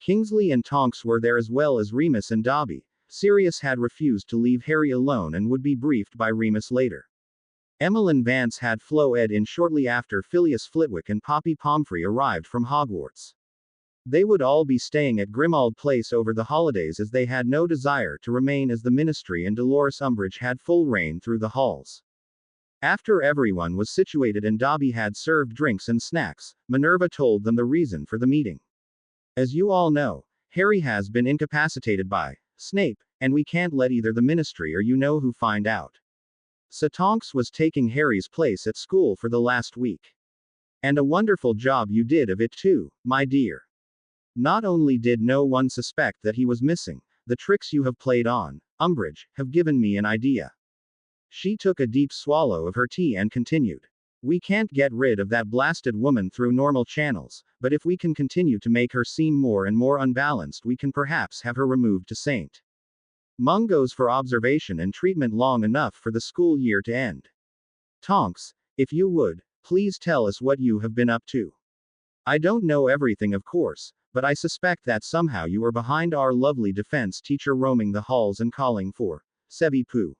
Kingsley and Tonks were there as well as Remus and Dobby. Sirius had refused to leave Harry alone and would be briefed by Remus later. Emmeline Vance had Flo Ed in shortly after Phileas Flitwick and Poppy Pomfrey arrived from Hogwarts. They would all be staying at Grimmauld Place over the holidays as they had no desire to remain as the Ministry and Dolores Umbridge had full reign through the halls. After everyone was situated and Dobby had served drinks and snacks, Minerva told them the reason for the meeting. As you all know, Harry has been incapacitated by Snape, and we can't let either the Ministry or you know who find out. So Tonks was taking Harry's place at school for the last week. And a wonderful job you did of it too, my dear. Not only did no one suspect that he was missing, the tricks you have played on Umbridge have given me an idea. She took a deep swallow of her tea and continued. We can't get rid of that blasted woman through normal channels, but if we can continue to make her seem more and more unbalanced, we can perhaps have her removed to St. Mungo's for observation and treatment long enough for the school year to end. Tonks, if you would, please tell us what you have been up to. I don't know everything, of course, but I suspect that somehow you are behind our lovely defense teacher roaming the halls and calling for Sebi Poo.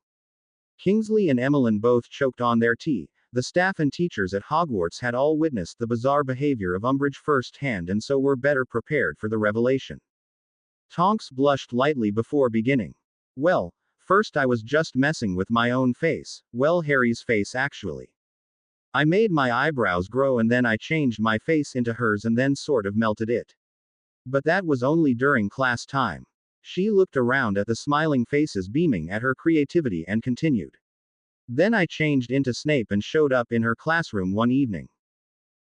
Kingsley and Emmeline both choked on their tea. The staff and teachers at Hogwarts had all witnessed the bizarre behavior of Umbridge firsthand and so were better prepared for the revelation. Tonks blushed lightly before beginning. Well, first I was just messing with my own face, well, Harry's face actually. I made my eyebrows grow and then I changed my face into hers and then sort of melted it. But that was only during class time. She looked around at the smiling faces beaming at her creativity and continued. Then I changed into Snape and showed up in her classroom one evening.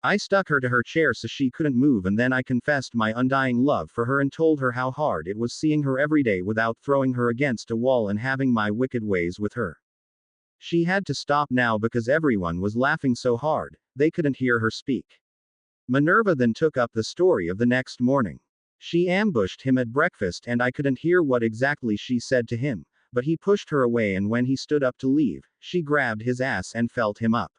I stuck her to her chair so she couldn't move and then I confessed my undying love for her and told her how hard it was seeing her every day without throwing her against a wall and having my wicked ways with her. She had to stop now because everyone was laughing so hard, they couldn't hear her speak. Minerva then took up the story of the next morning. She ambushed him at breakfast and I couldn't hear what exactly she said to him, but he pushed her away and when he stood up to leave, she grabbed his ass and felt him up.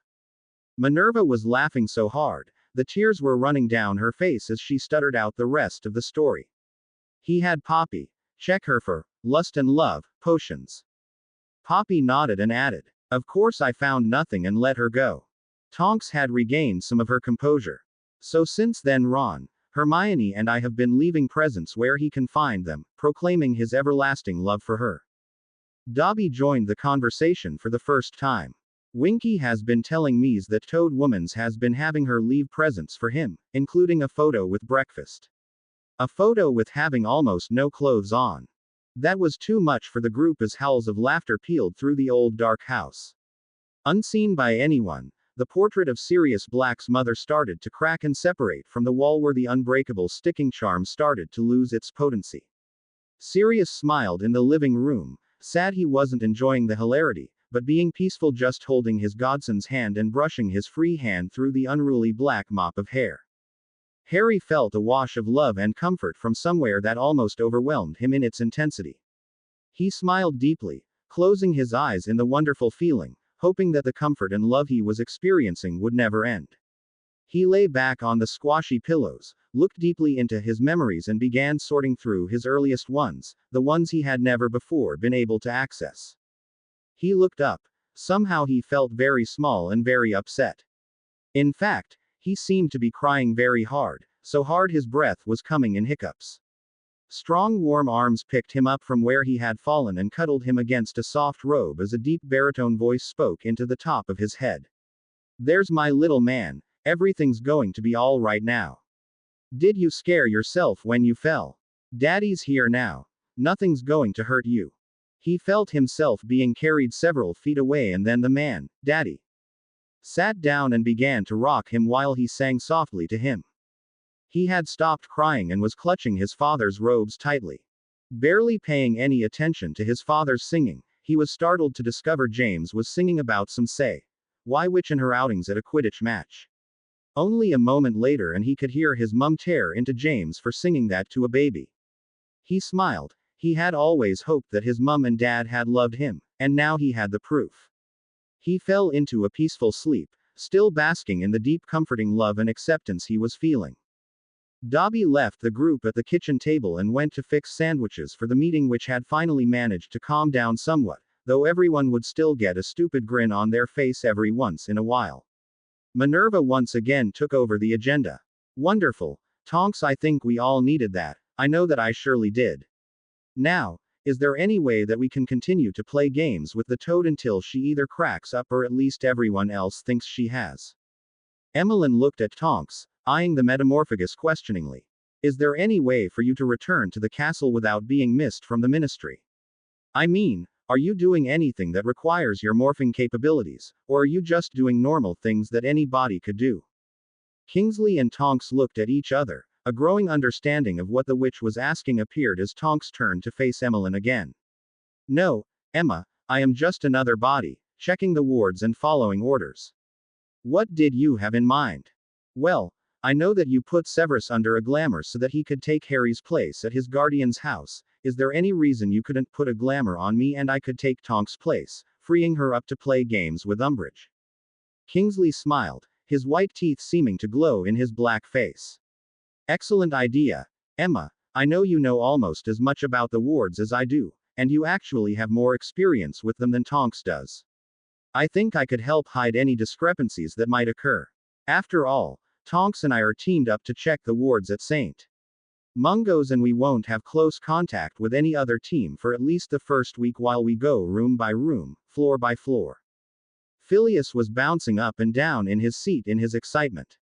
Minerva was laughing so hard, the tears were running down her face as she stuttered out the rest of the story. He had Poppy check her for lust and love potions. Poppy nodded and added, of course I found nothing and let her go. Tonks had regained some of her composure. So since then Ron, Hermione and I have been leaving presents where he can find them, proclaiming his everlasting love for her. Dobby joined the conversation for the first time. Winky has been telling Mies that Toad Womans has been having her leave presents for him, including a photo with breakfast. A photo with having almost no clothes on. That was too much for the group as howls of laughter pealed through the old dark house. Unseen by anyone, the portrait of Sirius Black's mother started to crack and separate from the wall where the unbreakable sticking charm started to lose its potency. Sirius smiled in the living room, sad he wasn't enjoying the hilarity, but being peaceful just holding his godson's hand and brushing his free hand through the unruly black mop of hair. Harry felt a wash of love and comfort from somewhere that almost overwhelmed him in its intensity. He smiled deeply, closing his eyes in the wonderful feeling, hoping that the comfort and love he was experiencing would never end. He lay back on the squashy pillows, looked deeply into his memories and began sorting through his earliest ones, the ones he had never before been able to access. He looked up. Somehow he felt very small and very upset. In fact, he seemed to be crying very hard, so hard his breath was coming in hiccups. Strong warm arms picked him up from where he had fallen and cuddled him against a soft robe as a deep baritone voice spoke into the top of his head. There's my little man, everything's going to be all right now. Did you scare yourself when you fell? Daddy's here now. Nothing's going to hurt you. He felt himself being carried several feet away and then the man, Daddy, sat down and began to rock him while he sang softly to him. He had stopped crying and was clutching his father's robes tightly. Barely paying any attention to his father's singing, he was startled to discover James was singing about some say, why witch in her outings at a Quidditch match. Only a moment later and he could hear his mum tear into James for singing that to a baby. He smiled. He had always hoped that his mum and dad had loved him, and now he had the proof. He fell into a peaceful sleep, still basking in the deep comforting love and acceptance he was feeling. Dobby left the group at the kitchen table and went to fix sandwiches for the meeting, which had finally managed to calm down somewhat, though everyone would still get a stupid grin on their face every once in a while. Minerva once again took over the agenda. Wonderful. Tonks, I think we all needed that. I know that I surely did. Now, is there any way that we can continue to play games with the toad until she either cracks up or at least everyone else thinks she has? Emmeline looked at Tonks, eyeing the Metamorphagus questioningly. Is there any way for you to return to the castle without being missed from the ministry? I mean, are you doing anything that requires your morphing capabilities, or are you just doing normal things that anybody could do? Kingsley and Tonks looked at each other. A growing understanding of what the witch was asking appeared as Tonks turned to face Emmeline again. No, Emma, I am just another body, checking the wards and following orders. What did you have in mind? Well, I know that you put Severus under a glamour so that he could take Harry's place at his guardian's house. Is there any reason you couldn't put a glamour on me and I could take Tonks' place, freeing her up to play games with Umbridge? Kingsley smiled, his white teeth seeming to glow in his black face. Excellent idea. Emma, I know you know almost as much about the wards as I do, and you actually have more experience with them than Tonks does. I think I could help hide any discrepancies that might occur. After all, Tonks and I are teamed up to check the wards at St. Mungo's, and we won't have close contact with any other team for at least the first week while we go room by room, floor by floor. Phileas was bouncing up and down in his seat in his excitement.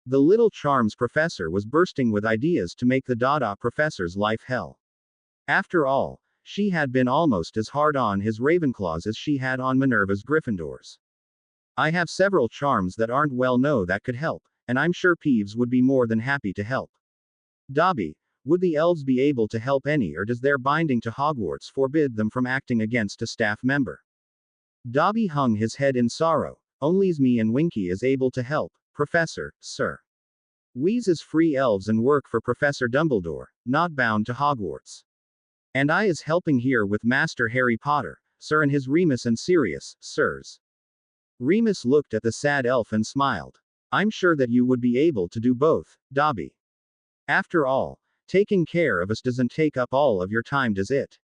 The little charms professor was bursting with ideas to make the Dada professor's life hell. After all, she had been almost as hard on his Ravenclaws as she had on Minerva's Gryffindors. I have several charms that aren't well known that could help, and I'm sure Peeves would be more than happy to help. Dobby, would the elves be able to help any, or does their binding to Hogwarts forbid them from acting against a staff member? Dobby hung his head in sorrow. Only's me and Winky is able to help, Professor, sir. We's is free elves and work for Professor Dumbledore, not bound to Hogwarts. And I is helping here with Master Harry Potter, sir, and his Remus and Sirius, sirs. Remus looked at the sad elf and smiled. I'm sure that you would be able to do both, Dobby. After all, taking care of us doesn't take up all of your time, does it?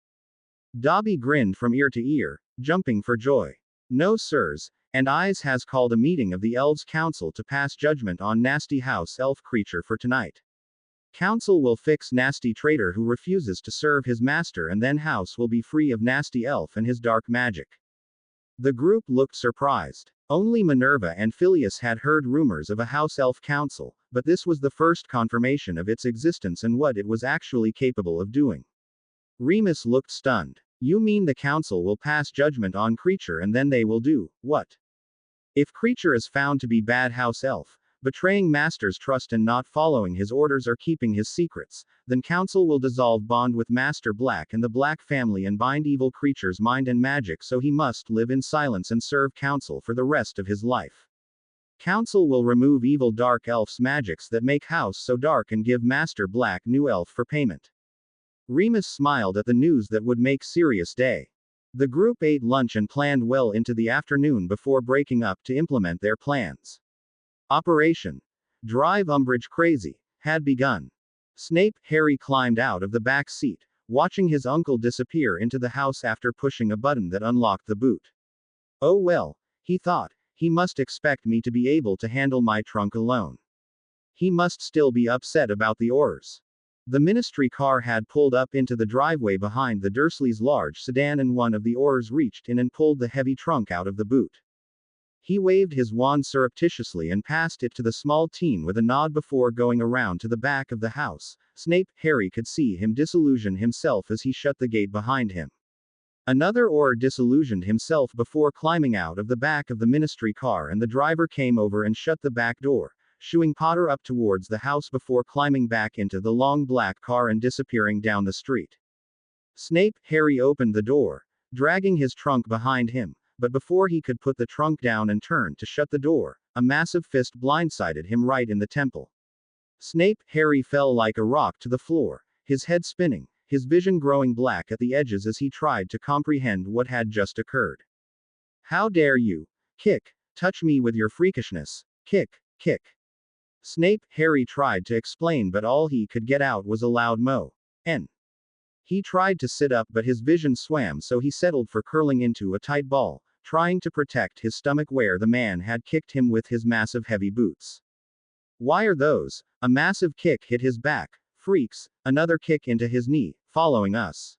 Dobby grinned from ear to ear, jumping for joy. No, sirs, and I's has called a meeting of the Elves' Council to pass judgment on nasty house elf creature for tonight. Council will fix nasty traitor who refuses to serve his master, and then house will be free of nasty elf and his dark magic. The group looked surprised. Only Minerva and Phileas had heard rumors of a house elf council, but this was the first confirmation of its existence and what it was actually capable of doing. Remus looked stunned. You mean the council will pass judgment on creature and then they will do what? If creature is found to be bad house elf, betraying master's trust and not following his orders or keeping his secrets, then council will dissolve bond with Master Black and the Black family and bind evil creature's mind and magic, so he must live in silence and serve council for the rest of his life. Council will remove evil dark elf's magics that make house so dark and give Master Black new elf for payment. Remus smiled at the news that would make Sirius day. The group ate lunch and planned well into the afternoon before breaking up to implement their plans. Operation Drive Umbridge Crazy had begun. Snape, Harry climbed out of the back seat, watching his uncle disappear into the house after pushing a button that unlocked the boot. Oh well, he thought, he must expect me to be able to handle my trunk alone. He must still be upset about the Aurors. The ministry car had pulled up into the driveway behind the Dursleys' large sedan, and one of the Aurors reached in and pulled the heavy trunk out of the boot. He waved his wand surreptitiously and passed it to the small teen with a nod before going around to the back of the house. Snape, Harry could see him disillusion himself as he shut the gate behind him. Another Auror disillusioned himself before climbing out of the back of the ministry car, and the driver came over and shut the back door, shooing Potter up towards the house before climbing back into the long black car and disappearing down the street. Snape, Harry opened the door, dragging his trunk behind him, but before he could put the trunk down and turn to shut the door, a massive fist blindsided him right in the temple. Snape, Harry fell like a rock to the floor, his head spinning, his vision growing black at the edges as he tried to comprehend what had just occurred. How dare you? Kick, touch me with your freakishness. Kick, kick. Snape, Harry tried to explain, but all he could get out was a loud moan. He tried to sit up, but his vision swam, so he settled for curling into a tight ball, trying to protect his stomach where the man had kicked him with his massive heavy boots. Why are those? A massive kick hit his back. Freaks, another kick into his knee, following us.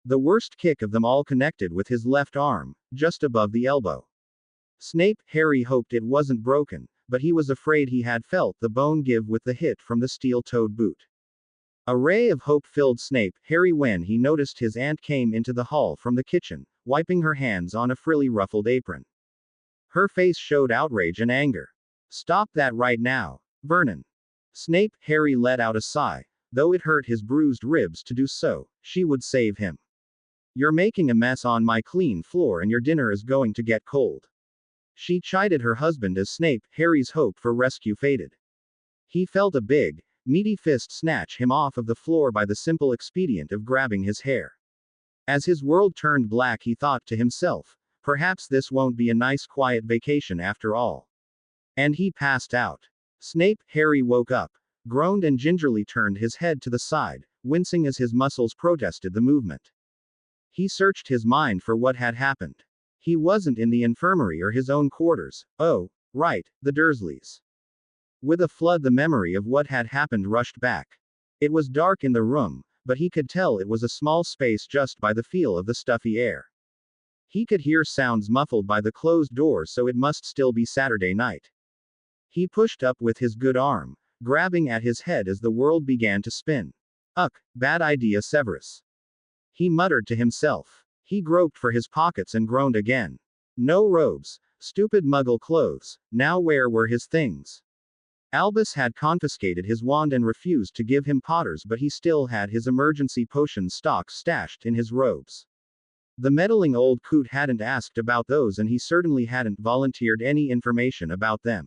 The worst kick of them all connected with his left arm, just above the elbow. Snape, Harry hoped it wasn't broken, but he was afraid he had felt the bone give with the hit from the steel-toed boot. A ray of hope filled Snape, Harry when he noticed his aunt came into the hall from the kitchen, wiping her hands on a frilly ruffled apron. Her face showed outrage and anger. Stop that right now, Vernon. Snape, Harry let out a sigh, though it hurt his bruised ribs to do so. She would save him. You're making a mess on my clean floor and your dinner is going to get cold. She chided her husband as Snape, Harry's hope for rescue faded. He felt a big, meaty fist snatch him off of the floor by the simple expedient of grabbing his hair. As his world turned black, he thought to himself, perhaps this won't be a nice quiet vacation after all. And he passed out. Snape, Harry woke up, groaned and gingerly turned his head to the side, wincing as his muscles protested the movement. He searched his mind for what had happened. He wasn't in the infirmary or his own quarters. Oh, right, the Dursleys. With a flood, the memory of what had happened rushed back. It was dark in the room, but he could tell it was a small space just by the feel of the stuffy air. He could hear sounds muffled by the closed doors, so it must still be Saturday night. He pushed up with his good arm, grabbing at his head as the world began to spin. Ugh, bad idea, Severus. He muttered to himself. He groped for his pockets and groaned again. No robes, stupid muggle clothes, now where were his things? Albus had confiscated his wand and refused to give him Potter's, but he still had his emergency potion stock stashed in his robes. The meddling old coot hadn't asked about those, and he certainly hadn't volunteered any information about them.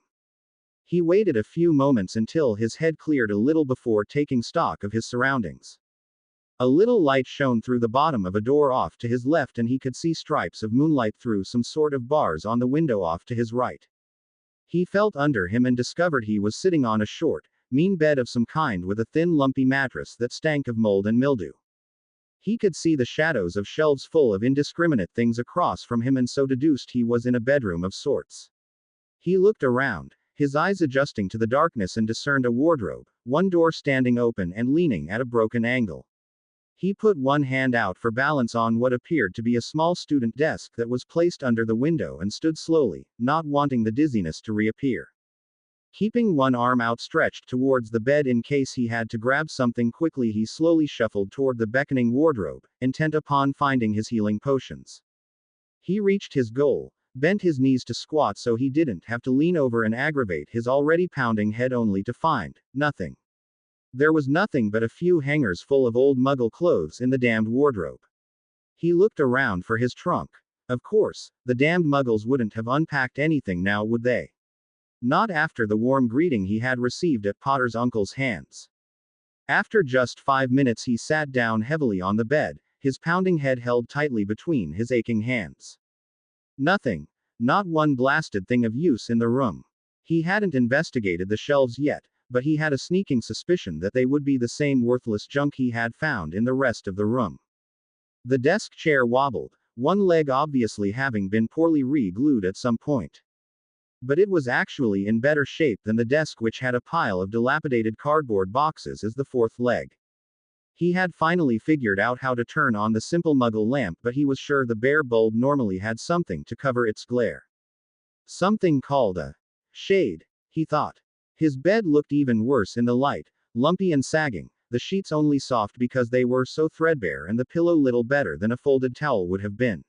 He waited a few moments until his head cleared a little before taking stock of his surroundings. A little light shone through the bottom of a door off to his left, and he could see stripes of moonlight through some sort of bars on the window off to his right. He felt under him and discovered he was sitting on a short, mean bed of some kind with a thin lumpy mattress that stank of mold and mildew. He could see the shadows of shelves full of indiscriminate things across from him, and so deduced he was in a bedroom of sorts. He looked around, his eyes adjusting to the darkness, and discerned a wardrobe, one door standing open and leaning at a broken angle. He put one hand out for balance on what appeared to be a small student desk that was placed under the window and stood slowly, not wanting the dizziness to reappear. Keeping one arm outstretched towards the bed in case he had to grab something quickly, he slowly shuffled toward the beckoning wardrobe, intent upon finding his healing potions. He reached his goal, bent his knees to squat so he didn't have to lean over and aggravate his already pounding head, only to find nothing. There was nothing but a few hangers full of old muggle clothes in the damned wardrobe. He looked around for his trunk. Of course, the damned muggles wouldn't have unpacked anything now, would they? Not after the warm greeting he had received at Potter's uncle's hands. After just 5 minutes, he sat down heavily on the bed, his pounding head held tightly between his aching hands. Nothing. Not one blasted thing of use in the room. He hadn't investigated the shelves yet, but he had a sneaking suspicion that they would be the same worthless junk he had found in the rest of the room. The desk chair wobbled, one leg obviously having been poorly re-glued at some point. But it was actually in better shape than the desk, which had a pile of dilapidated cardboard boxes as the fourth leg. He had finally figured out how to turn on the simple muggle lamp, but he was sure the bare bulb normally had something to cover its glare. Something called a shade, he thought. His bed looked even worse in the light, lumpy and sagging, the sheets only soft because they were so threadbare, and the pillow little better than a folded towel would have been.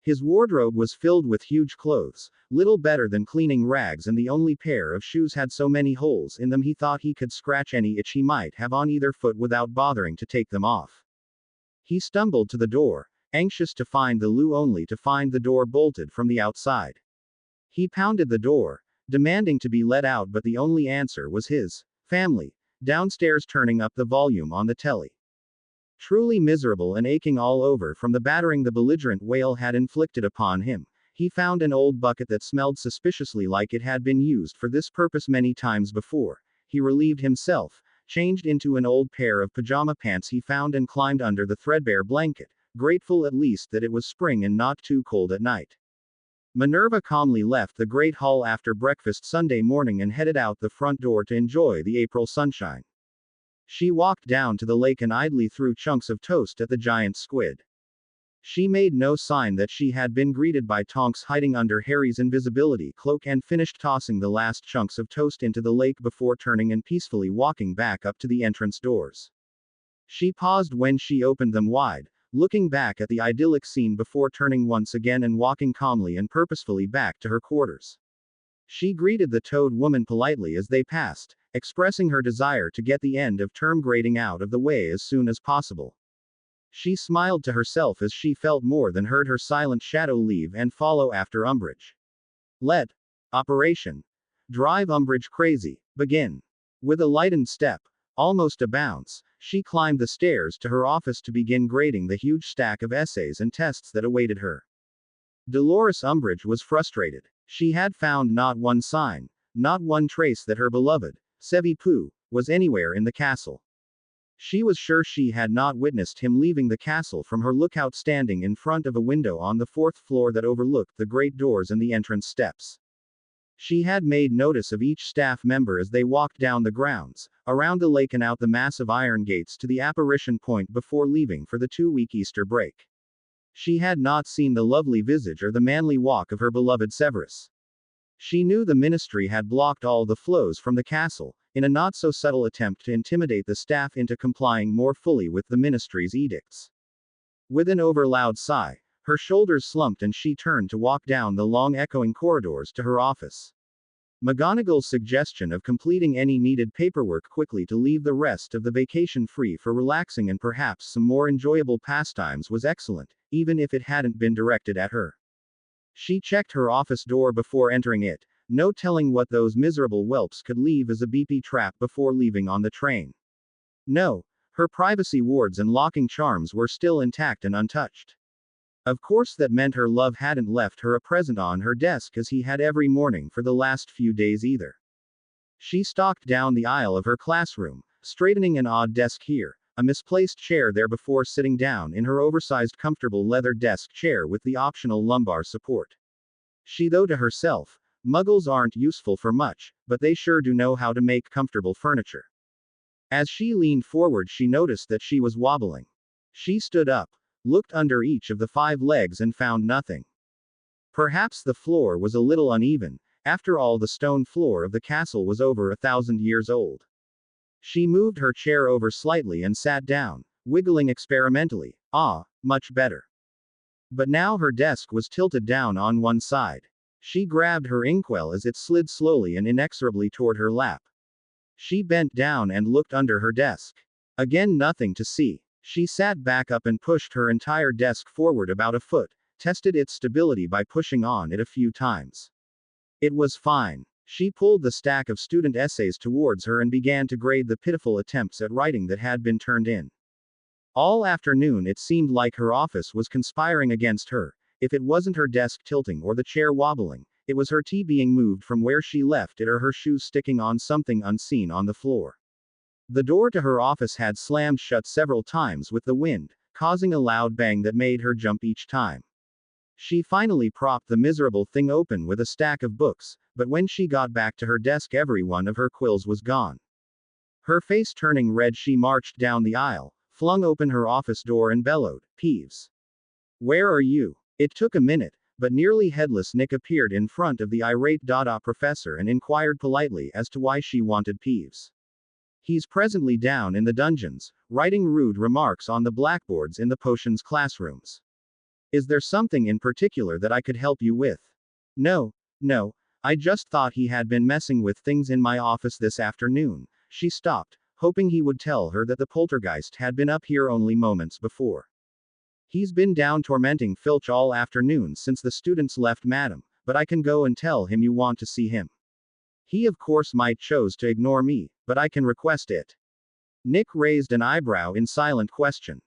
His wardrobe was filled with huge clothes, little better than cleaning rags, and the only pair of shoes had so many holes in them he thought he could scratch any itch he might have on either foot without bothering to take them off. He stumbled to the door, anxious to find the loo, only to find the door bolted from the outside. He pounded the door, demanding to be let out, but the only answer was his family, downstairs turning up the volume on the telly. Truly miserable and aching all over from the battering the belligerent whale had inflicted upon him, he found an old bucket that smelled suspiciously like it had been used for this purpose many times before. He relieved himself, changed into an old pair of pajama pants he found, and climbed under the threadbare blanket, grateful at least that it was spring and not too cold at night. Minerva calmly left the great hall after breakfast Sunday morning and headed out the front door to enjoy the April sunshine. She walked down to the lake and idly threw chunks of toast at the giant squid. She made no sign that she had been greeted by Tonks hiding under Harry's invisibility cloak, and finished tossing the last chunks of toast into the lake before turning and peacefully walking back up to the entrance doors. She paused when she opened them wide, looking back at the idyllic scene before turning once again and walking calmly and purposefully back to her quarters. She greeted the Toad Woman politely as they passed, expressing her desire to get the end of term grading out of the way as soon as possible. She smiled to herself as she felt more than heard her silent shadow leave and follow after Umbridge. Let Operation Drive Umbridge Crazy begin. With a lightened step, almost a bounce, she climbed the stairs to her office to begin grading the huge stack of essays and tests that awaited her. Dolores Umbridge was frustrated. She had found not one sign, not one trace that her beloved Sevi Pooh was anywhere in the castle. She was sure she had not witnessed him leaving the castle from her lookout standing in front of a window on the fourth floor that overlooked the great doors and the entrance steps. She had made notice of each staff member as they walked down the grounds, around the lake and out the massive iron gates to the apparition point before leaving for the 2-week Easter break. She had not seen the lovely visage or the manly walk of her beloved Severus. She knew the ministry had blocked all the flows from the castle, in a not-so-subtle attempt to intimidate the staff into complying more fully with the ministry's edicts. With an overloud sigh, her shoulders slumped and she turned to walk down the long echoing corridors to her office. McGonagall's suggestion of completing any needed paperwork quickly to leave the rest of the vacation free for relaxing and perhaps some more enjoyable pastimes was excellent, even if it hadn't been directed at her. She checked her office door before entering it, no telling what those miserable whelps could leave as a BP trap before leaving on the train. No, her privacy wards and locking charms were still intact and untouched. Of course that meant her love hadn't left her a present on her desk as he had every morning for the last few days either. She stalked down the aisle of her classroom, straightening an odd desk here, a misplaced chair there before sitting down in her oversized comfortable leather desk chair with the optional lumbar support. She thought to herself, Muggles aren't useful for much, but they sure do know how to make comfortable furniture. As she leaned forward she noticed that she was wobbling. She stood up, looked under each of the 5 legs and found nothing. Perhaps the floor was a little uneven, after all the stone floor of the castle was over 1,000 years old. She moved her chair over slightly and sat down, wiggling experimentally. Ah, much better. But now her desk was tilted down on one side. She grabbed her inkwell as it slid slowly and inexorably toward her lap. She bent down and looked under her desk. Again nothing to see. She sat back up and pushed her entire desk forward about a foot, tested its stability by pushing on it a few times. It was fine. She pulled the stack of student essays towards her and began to grade the pitiful attempts at writing that had been turned in. All afternoon it seemed like her office was conspiring against her. If it wasn't her desk tilting or the chair wobbling, it was her tea being moved from where she left it or her shoes sticking on something unseen on the floor. The door to her office had slammed shut several times with the wind, causing a loud bang that made her jump each time. She finally propped the miserable thing open with a stack of books, but when she got back to her desk every one of her quills was gone. Her face turning red she marched down the aisle, flung open her office door and bellowed, "Peeves! Where are you?" It took a minute, but nearly headless Nick appeared in front of the irate Dada professor and inquired politely as to why she wanted Peeves. "He's presently down in the dungeons, writing rude remarks on the blackboards in the potions classrooms." Is there something in particular that I could help you with? No, no, I just thought he had been messing with things in my office this afternoon. She stopped, hoping he would tell her that the poltergeist had been up here only moments before. He's been down tormenting Filch all afternoon since the students left, madam, but I can go and tell him you want to see him. He of course might choose to ignore me, but I can request it. Nick raised an eyebrow in silent question.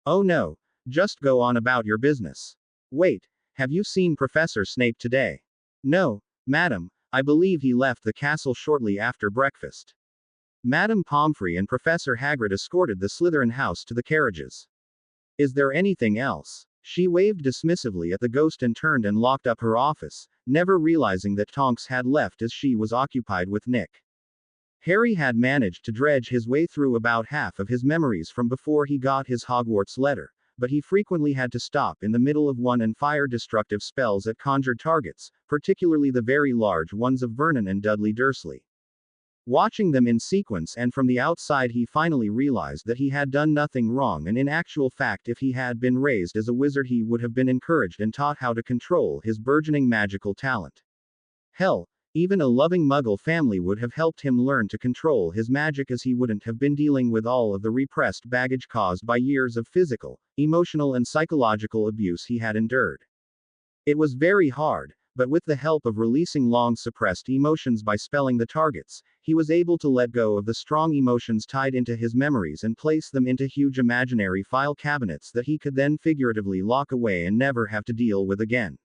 Oh no, just go on about your business. Wait, have you seen Professor Snape today? No, madam, I believe he left the castle shortly after breakfast. Madame Pomfrey and Professor Hagrid escorted the Slytherin house to the carriages. Is there anything else? She waved dismissively at the ghost and turned and locked up her office, never realizing that Tonks had left as she was occupied with Nick. Harry had managed to dredge his way through about half of his memories from before he got his Hogwarts letter, but he frequently had to stop in the middle of one and fire destructive spells at conjured targets, particularly the very large ones of Vernon and Dudley Dursley. Watching them in sequence and from the outside, he finally realized that he had done nothing wrong, and in actual fact, if he had been raised as a wizard, he would have been encouraged and taught how to control his burgeoning magical talent. Hell, even a loving Muggle family would have helped him learn to control his magic, as he wouldn't have been dealing with all of the repressed baggage caused by years of physical, emotional, and psychological abuse he had endured. It was very hard, but with the help of releasing long suppressed emotions by spelling the targets, he was able to let go of the strong emotions tied into his memories and place them into huge imaginary file cabinets that he could then figuratively lock away and never have to deal with again.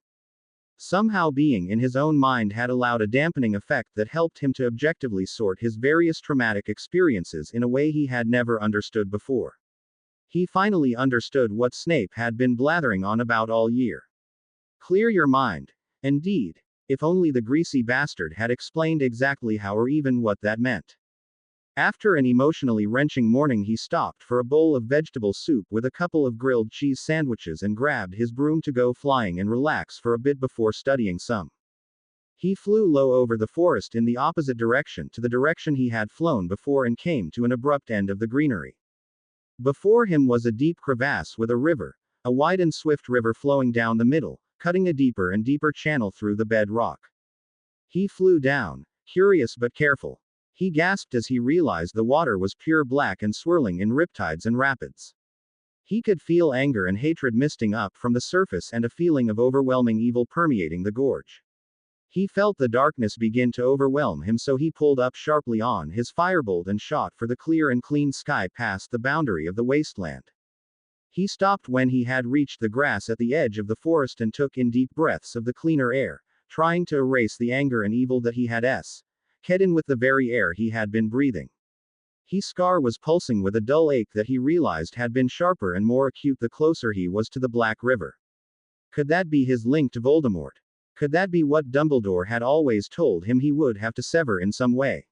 Somehow, being in his own mind had allowed a dampening effect that helped him to objectively sort his various traumatic experiences in a way he had never understood before. He finally understood what Snape had been blathering on about all year. Clear your mind. Indeed. If only the greasy bastard had explained exactly how or even what that meant. After an emotionally wrenching morning, he stopped for a bowl of vegetable soup with a couple of grilled cheese sandwiches and grabbed his broom to go flying and relax for a bit before studying some. He flew low over the forest in the opposite direction to the direction he had flown before and came to an abrupt end of the greenery. Before him was a deep crevasse with a river, a wide and swift river flowing down the middle, cutting a deeper and deeper channel through the bedrock. He flew down, curious but careful. He gasped as he realized the water was pure black and swirling in riptides and rapids. He could feel anger and hatred misting up from the surface and a feeling of overwhelming evil permeating the gorge. He felt the darkness begin to overwhelm him, so he pulled up sharply on his firebolt and shot for the clear and clean sky past the boundary of the wasteland. He stopped when he had reached the grass at the edge of the forest and took in deep breaths of the cleaner air, trying to erase the anger and evil that he had ket in with the very air he had been breathing. His scar was pulsing with a dull ache that he realized had been sharper and more acute the closer he was to the Black River. Could that be his link to Voldemort? Could that be what Dumbledore had always told him he would have to sever in some way?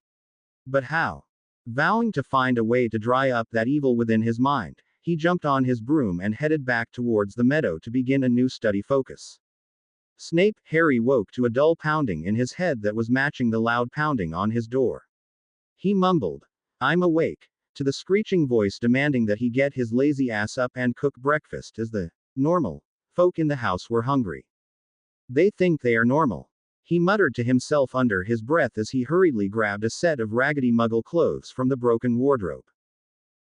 But how? Vowing to find a way to dry up that evil within his mind, he jumped on his broom and headed back towards the meadow to begin a new study focus. Snape, Harry woke to a dull pounding in his head that was matching the loud pounding on his door. He mumbled, "I'm awake," to the screeching voice demanding that he get his lazy ass up and cook breakfast, as the normal folk in the house were hungry. They think they are normal, he muttered to himself under his breath as he hurriedly grabbed a set of raggedy Muggle clothes from the broken wardrobe.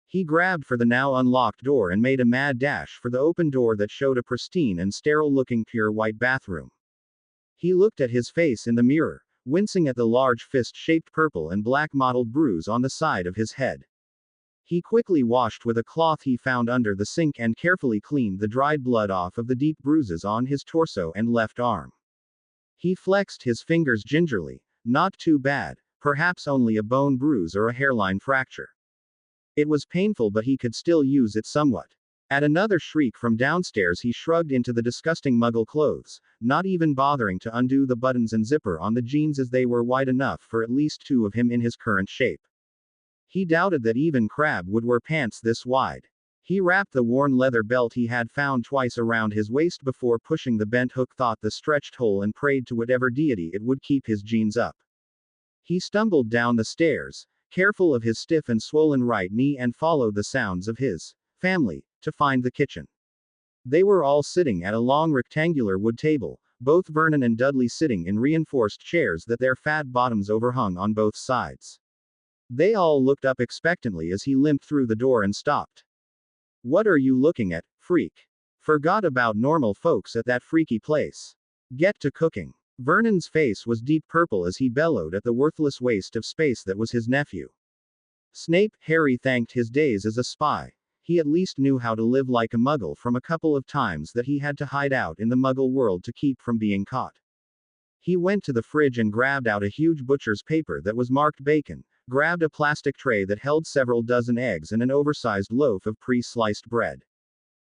He grabbed for the now unlocked door and made a mad dash for the open door that showed a pristine and sterile-looking pure white bathroom. He looked at his face in the mirror, wincing at the large fist-shaped purple and black mottled bruise on the side of his head. He quickly washed with a cloth he found under the sink and carefully cleaned the dried blood off of the deep bruises on his torso and left arm. He flexed his fingers gingerly. Not too bad, perhaps only a bone bruise or a hairline fracture. It was painful, but he could still use it somewhat. At another shriek from downstairs, he shrugged into the disgusting Muggle clothes, not even bothering to undo the buttons and zipper on the jeans, as they were wide enough for at least two of him in his current shape. He doubted that even Crabbe would wear pants this wide. He wrapped the worn leather belt he had found twice around his waist before pushing the bent hook through the stretched hole and prayed to whatever deity it would keep his jeans up. He stumbled down the stairs, careful of his stiff and swollen right knee, and followed the sounds of his family to find the kitchen. They were all sitting at a long rectangular wood table, both Vernon and Dudley sitting in reinforced chairs that their fat bottoms overhung on both sides. They all looked up expectantly as he limped through the door and stopped. "What are you looking at, freak? Forgot about normal folks at that freaky place. Get to cooking." Vernon's face was deep purple as he bellowed at the worthless waste of space that was his nephew. Snape, Harry thanked his days as a spy. He at least knew how to live like a muggle from a couple of times that he had to hide out in the muggle world to keep from being caught. He went to the fridge and grabbed out a huge butcher's paper that was marked bacon, grabbed a plastic tray that held several dozen eggs and an oversized loaf of pre-sliced bread.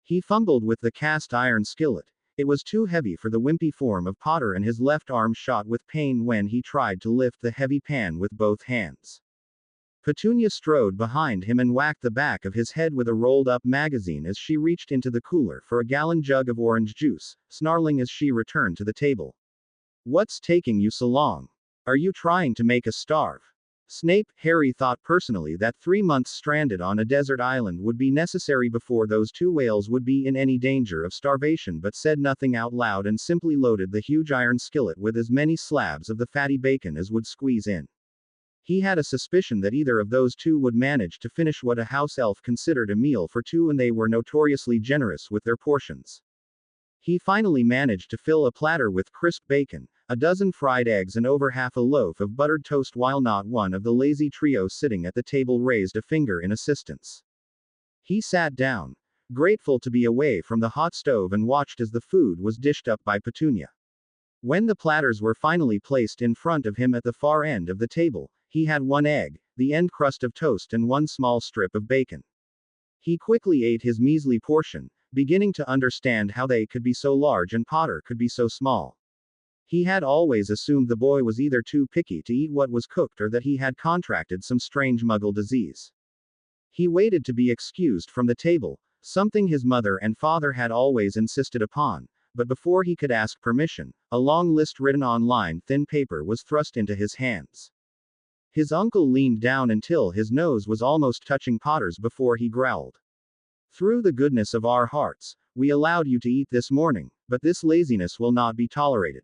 He fumbled with the cast iron skillet. It was too heavy for the wimpy form of Potter and his left arm shot with pain when he tried to lift the heavy pan with both hands. Petunia strode behind him and whacked the back of his head with a rolled-up magazine as she reached into the cooler for a gallon jug of orange juice, snarling as she returned to the table. "What's taking you so long? Are you trying to make us starve?" Snape, Harry thought personally that 3 months stranded on a desert island would be necessary before those two whales would be in any danger of starvation, but said nothing out loud and simply loaded the huge iron skillet with as many slabs of the fatty bacon as would squeeze in. He had a suspicion that either of those two would manage to finish what a house elf considered a meal for two, and they were notoriously generous with their portions. He finally managed to fill a platter with crisp bacon, a dozen fried eggs and over half a loaf of buttered toast, while not one of the lazy trio sitting at the table raised a finger in assistance. He sat down, grateful to be away from the hot stove, and watched as the food was dished up by Petunia. When the platters were finally placed in front of him at the far end of the table, he had one egg, the end crust of toast, and one small strip of bacon. He quickly ate his measly portion, beginning to understand how they could be so large and Potter could be so small. He had always assumed the boy was either too picky to eat what was cooked or that he had contracted some strange muggle disease. He waited to be excused from the table, something his mother and father had always insisted upon, but before he could ask permission, a long list written on lined thin paper was thrust into his hands. His uncle leaned down until his nose was almost touching Potter's before he growled. "Through the goodness of our hearts, we allowed you to eat this morning, but this laziness will not be tolerated.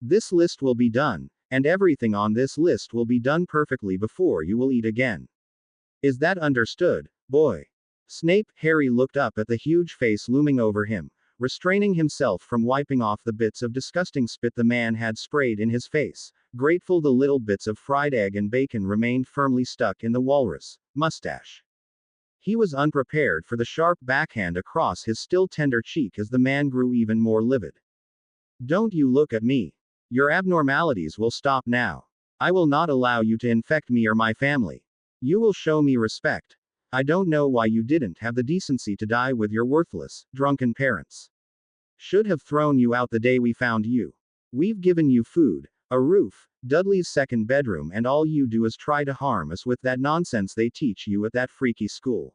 This list will be done, and everything on this list will be done perfectly before you will eat again. Is that understood, boy?" Snape, Harry looked up at the huge face looming over him, restraining himself from wiping off the bits of disgusting spit the man had sprayed in his face, grateful the little bits of fried egg and bacon remained firmly stuck in the walrus mustache. He was unprepared for the sharp backhand across his still tender cheek as the man grew even more livid. "Don't you look at me. Your abnormalities will stop now. I will not allow you to infect me or my family. You will show me respect. I don't know why you didn't have the decency to die with your worthless, drunken parents. Should have thrown you out the day we found you. We've given you food, a roof, Dudley's second bedroom, and all you do is try to harm us with that nonsense they teach you at that freaky school.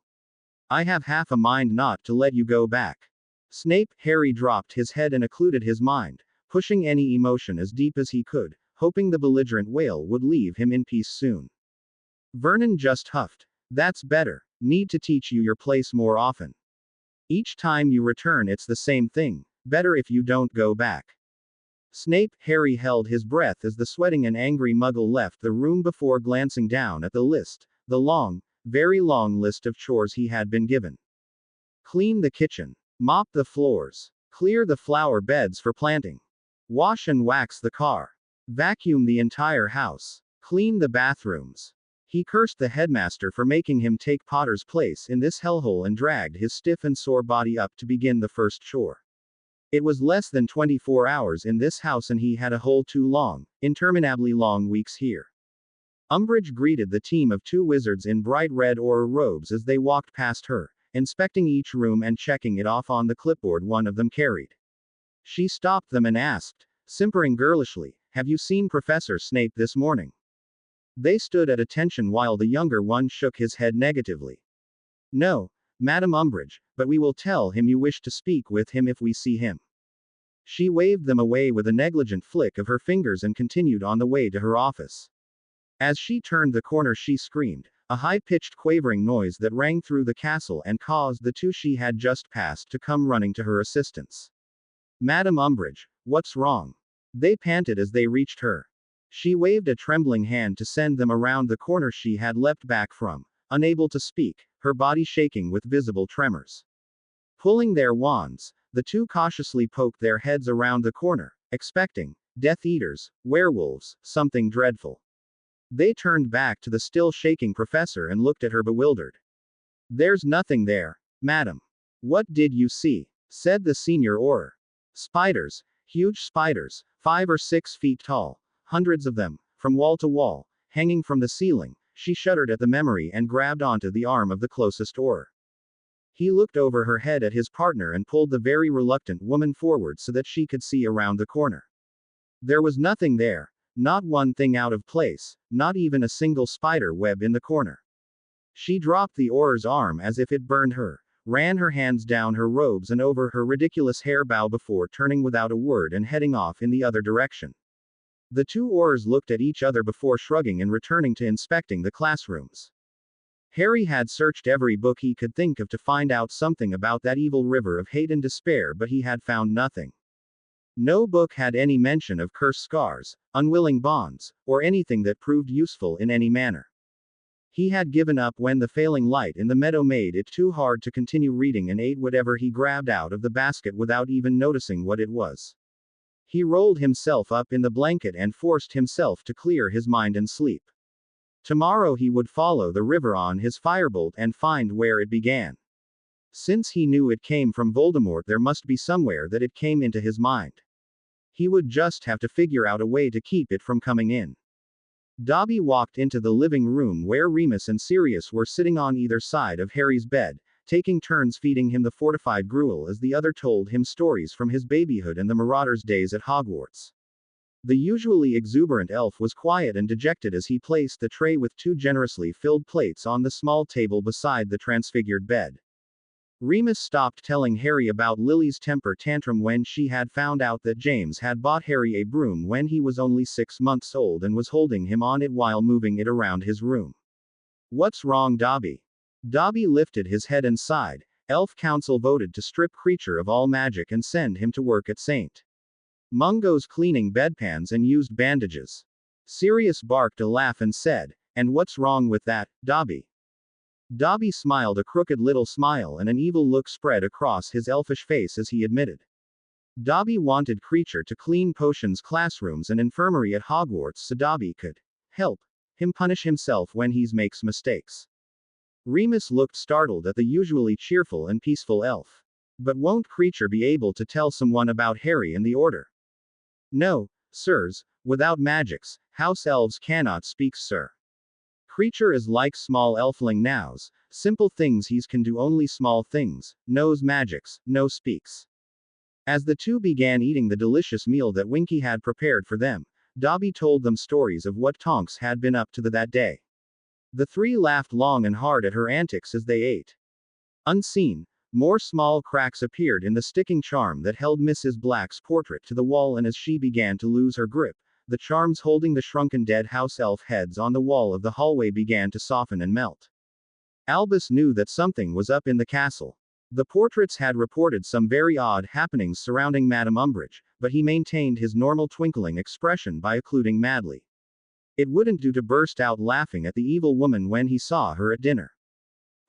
I have half a mind not to let you go back." Snape, Harry dropped his head and occluded his mind, pushing any emotion as deep as he could, hoping the belligerent whale would leave him in peace soon. Vernon just huffed. "That's better. Need to teach you your place more often. Each time you return it's the same thing. Better if you don't go back." Snape, Harry held his breath as the sweating and angry muggle left the room before glancing down at the list, the long, very long list of chores he had been given. Clean the kitchen. Mop the floors. Clear the flower beds for planting. Wash and wax the car. Vacuum the entire house. Clean the bathrooms. He cursed the headmaster for making him take Potter's place in this hellhole and dragged his stiff and sore body up to begin the first chore. It was less than 24 hours in this house and he had a whole 2 long, interminably long weeks here. Umbridge greeted the team of 2 wizards in bright red Auror robes as they walked past her, inspecting each room and checking it off on the clipboard one of them carried. She stopped them and asked, simpering girlishly, "Have you seen Professor Snape this morning?" They stood at attention while the younger one shook his head negatively. "No, Madam Umbridge, but we will tell him you wish to speak with him if we see him." She waved them away with a negligent flick of her fingers and continued on the way to her office. As she turned the corner she screamed, a high-pitched quavering noise that rang through the castle and caused the two she had just passed to come running to her assistance. Madam Umbridge, what's wrong? They panted as they reached her. She waved a trembling hand to send them around the corner she had leapt back from, unable to speak, her body shaking with visible tremors. Pulling their wands, the two cautiously poked their heads around the corner, expecting Death Eaters, werewolves, something dreadful. They turned back to the still shaking professor and looked at her bewildered. There's nothing there, madam. What did you see? Said the senior Auror. Spiders, huge spiders, 5 or 6 feet tall, hundreds of them, from wall to wall, hanging from the ceiling. She shuddered at the memory and grabbed onto the arm of the closest Auror. He looked over her head at his partner and pulled the very reluctant woman forward so that she could see around the corner. There was nothing there, not one thing out of place, not even a single spider web in the corner. She dropped the Auror's arm as if it burned her, ran her hands down her robes and over her ridiculous hair bow before turning without a word and heading off in the other direction. The two Aurors looked at each other before shrugging and returning to inspecting the classrooms. Harry had searched every book he could think of to find out something about that evil river of hate and despair, but he had found nothing. No book had any mention of cursed scars, unwilling bonds, or anything that proved useful in any manner. He had given up when the failing light in the meadow made it too hard to continue reading and ate whatever he grabbed out of the basket without even noticing what it was. He rolled himself up in the blanket and forced himself to clear his mind and sleep. Tomorrow he would follow the river on his firebolt and find where it began. Since he knew it came from Voldemort, there must be somewhere that it came into his mind. He would just have to figure out a way to keep it from coming in. Dobby walked into the living room where Remus and Sirius were sitting on either side of Harry's bed, taking turns feeding him the fortified gruel as the other told him stories from his babyhood and the Marauders' days at Hogwarts. The usually exuberant elf was quiet and dejected as he placed the tray with 2 generously filled plates on the small table beside the transfigured bed. Remus stopped telling Harry about Lily's temper tantrum when she had found out that James had bought Harry a broom when he was only 6 months old and was holding him on it while moving it around his room. What's wrong, Dobby? Dobby lifted his head and sighed. Elf Council voted to strip Creature of all magic and send him to work at St. Mungo's cleaning bedpans and used bandages. Sirius barked a laugh and said, "And what's wrong with that, Dobby?" Dobby smiled a crooked little smile and an evil look spread across his elfish face as he admitted. Dobby wanted Creature to clean Potions classrooms and infirmary at Hogwarts so Dobby could help him punish himself when he makes mistakes. Remus looked startled at the usually cheerful and peaceful elf. But won't Creature be able to tell someone about Harry and the Order? No, sirs, without magics, house elves cannot speak, sir. Creature is like small elfling nows, simple things he's can do only small things, knows magics, no speaks. As the two began eating the delicious meal that Winky had prepared for them, Dobby told them stories of what Tonks had been up to that day. The three laughed long and hard at her antics as they ate. Unseen, more small cracks appeared in the sticking charm that held Mrs. Black's portrait to the wall, and as she began to lose her grip, the charms holding the shrunken dead house elf heads on the wall of the hallway began to soften and melt. Albus knew that something was up in the castle. The portraits had reported some very odd happenings surrounding Madame Umbridge, but he maintained his normal twinkling expression by occluding madly. It wouldn't do to burst out laughing at the evil woman when he saw her at dinner.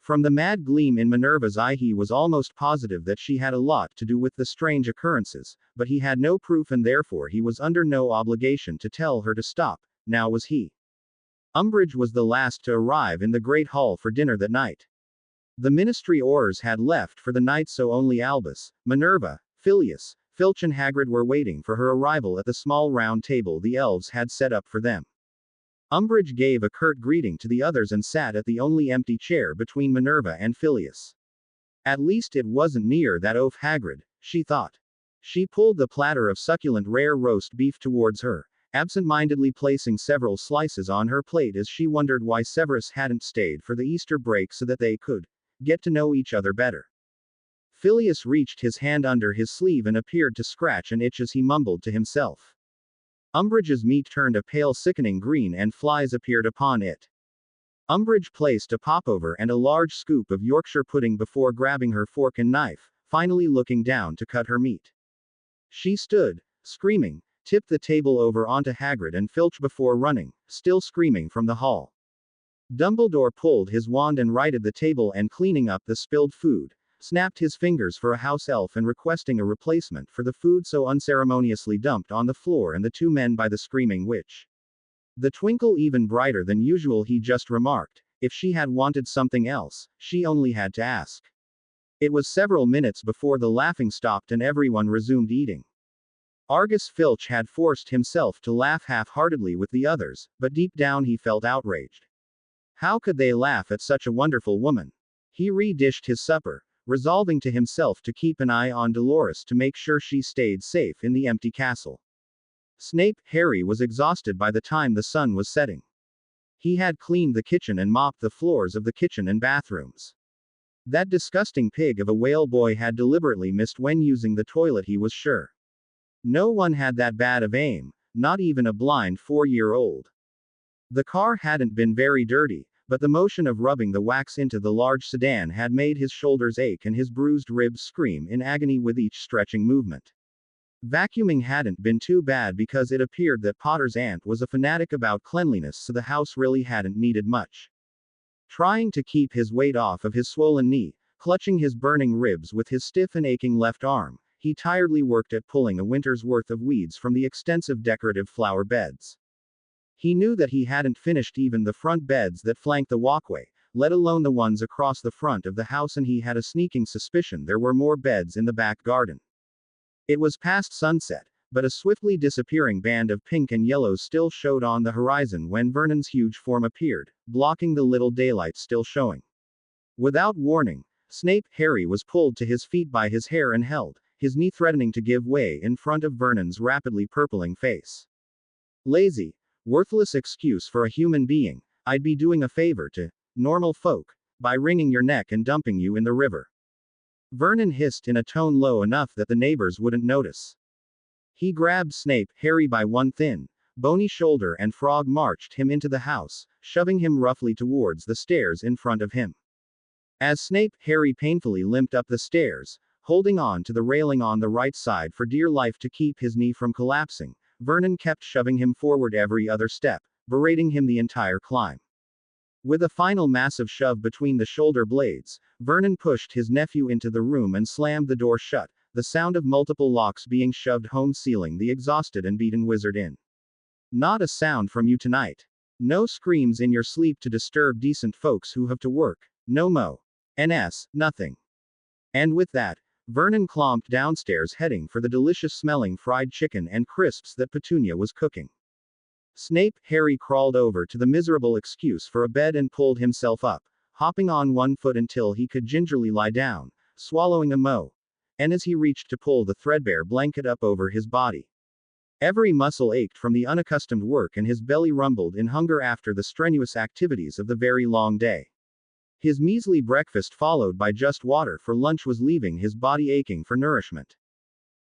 From the mad gleam in Minerva's eye, he was almost positive that she had a lot to do with the strange occurrences, but he had no proof and therefore he was under no obligation to tell her to stop, now was he. Umbridge was the last to arrive in the Great Hall for dinner that night. The Ministry Aurors had left for the night, so only Albus, Minerva, Filius, Filch and Hagrid were waiting for her arrival at the small round table the elves had set up for them. Umbridge gave a curt greeting to the others and sat at the only empty chair between Minerva and Filius. At least it wasn't near that oaf Hagrid, she thought. She pulled the platter of succulent rare roast beef towards her, absent-mindedly placing several slices on her plate as she wondered why Severus hadn't stayed for the Easter break so that they could get to know each other better. Filius reached his hand under his sleeve and appeared to scratch an itch as he mumbled to himself. Umbridge's meat turned a pale sickening green and flies appeared upon it. Umbridge placed a popover and a large scoop of Yorkshire pudding before grabbing her fork and knife, finally looking down to cut her meat. She stood, screaming, tipped the table over onto Hagrid and Filch before running, still screaming from the hall. Dumbledore pulled his wand and righted the table and cleaning up the spilled food, snapped his fingers for a house elf and requesting a replacement for the food so unceremoniously dumped on the floor and the two men by the screaming witch. The twinkle even brighter than usual, he just remarked, if she had wanted something else, she only had to ask. It was several minutes before the laughing stopped and everyone resumed eating. Argus Filch had forced himself to laugh half-heartedly with the others, but deep down he felt outraged. How could they laugh at such a wonderful woman? He re-dished his supper, resolving to himself to keep an eye on Dolores to make sure she stayed safe in the empty castle. Snape, Harry was exhausted by the time the sun was setting. He had cleaned the kitchen and mopped the floors of the kitchen and bathrooms. That disgusting pig of a whale boy had deliberately missed when using the toilet, he was sure. No one had that bad of aim, not even a blind 4-year-old. The car hadn't been very dirty, but the motion of rubbing the wax into the large sedan had made his shoulders ache and his bruised ribs scream in agony with each stretching movement. Vacuuming hadn't been too bad because it appeared that Potter's aunt was a fanatic about cleanliness, so the house really hadn't needed much. Trying to keep his weight off of his swollen knee, clutching his burning ribs with his stiff and aching left arm, he tiredly worked at pulling a winter's worth of weeds from the extensive decorative flower beds. He knew that he hadn't finished even the front beds that flanked the walkway, let alone the ones across the front of the house, and he had a sneaking suspicion there were more beds in the back garden. It was past sunset, but a swiftly disappearing band of pink and yellows still showed on the horizon when Vernon's huge form appeared, blocking the little daylight still showing. Without warning, Snape, Harry was pulled to his feet by his hair and held, his knee threatening to give way in front of Vernon's rapidly purpling face. Lazy, worthless excuse for a human being, I'd be doing a favor to normal folk by wringing your neck and dumping you in the river. Vernon hissed in a tone low enough that the neighbors wouldn't notice. He grabbed Snape, Harry by one thin, bony shoulder and frog marched him into the house, shoving him roughly towards the stairs in front of him. As Snape, Harry painfully limped up the stairs, holding on to the railing on the right side for dear life to keep his knee from collapsing, Vernon kept shoving him forward every other step, berating him the entire climb. With a final massive shove between the shoulder blades, Vernon pushed his nephew into the room and slammed the door shut, the sound of multiple locks being shoved home, sealing the exhausted and beaten wizard in. Not a sound from you tonight. No screams in your sleep to disturb decent folks who have to work. No mo. NS, nothing. And with that, Vernon clomped downstairs, heading for the delicious-smelling fried chicken and crisps that Petunia was cooking. Snape, Harry crawled over to the miserable excuse for a bed and pulled himself up, hopping on one foot until he could gingerly lie down, swallowing a mo. And as he reached to pull the threadbare blanket up over his body, every muscle ached from the unaccustomed work and his belly rumbled in hunger after the strenuous activities of the very long day. His measly breakfast, followed by just water for lunch, was leaving his body aching for nourishment.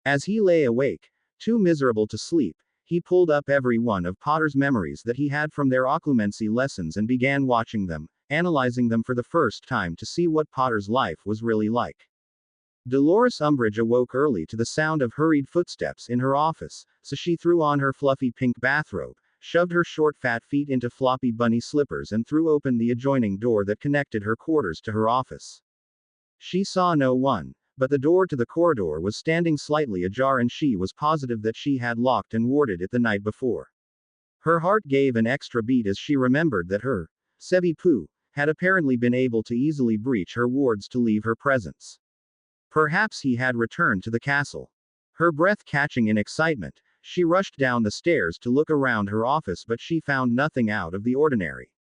As he lay awake, too miserable to sleep, he pulled up every one of Potter's memories that he had from their occlumency lessons and began watching them, analyzing them for the first time to see what Potter's life was really like. Dolores Umbridge awoke early to the sound of hurried footsteps in her office, so she threw on her fluffy pink bathrobe, shoved her short fat feet into floppy bunny slippers and threw open the adjoining door that connected her quarters to her office. She saw no one, but the door to the corridor was standing slightly ajar and she was positive that she had locked and warded it the night before. Her heart gave an extra beat as she remembered that her Sevi Pooh had apparently been able to easily breach her wards to leave her presence. Perhaps he had returned to the castle. Her breath catching in excitement, she rushed down the stairs to look around her office, but she found nothing out of the ordinary.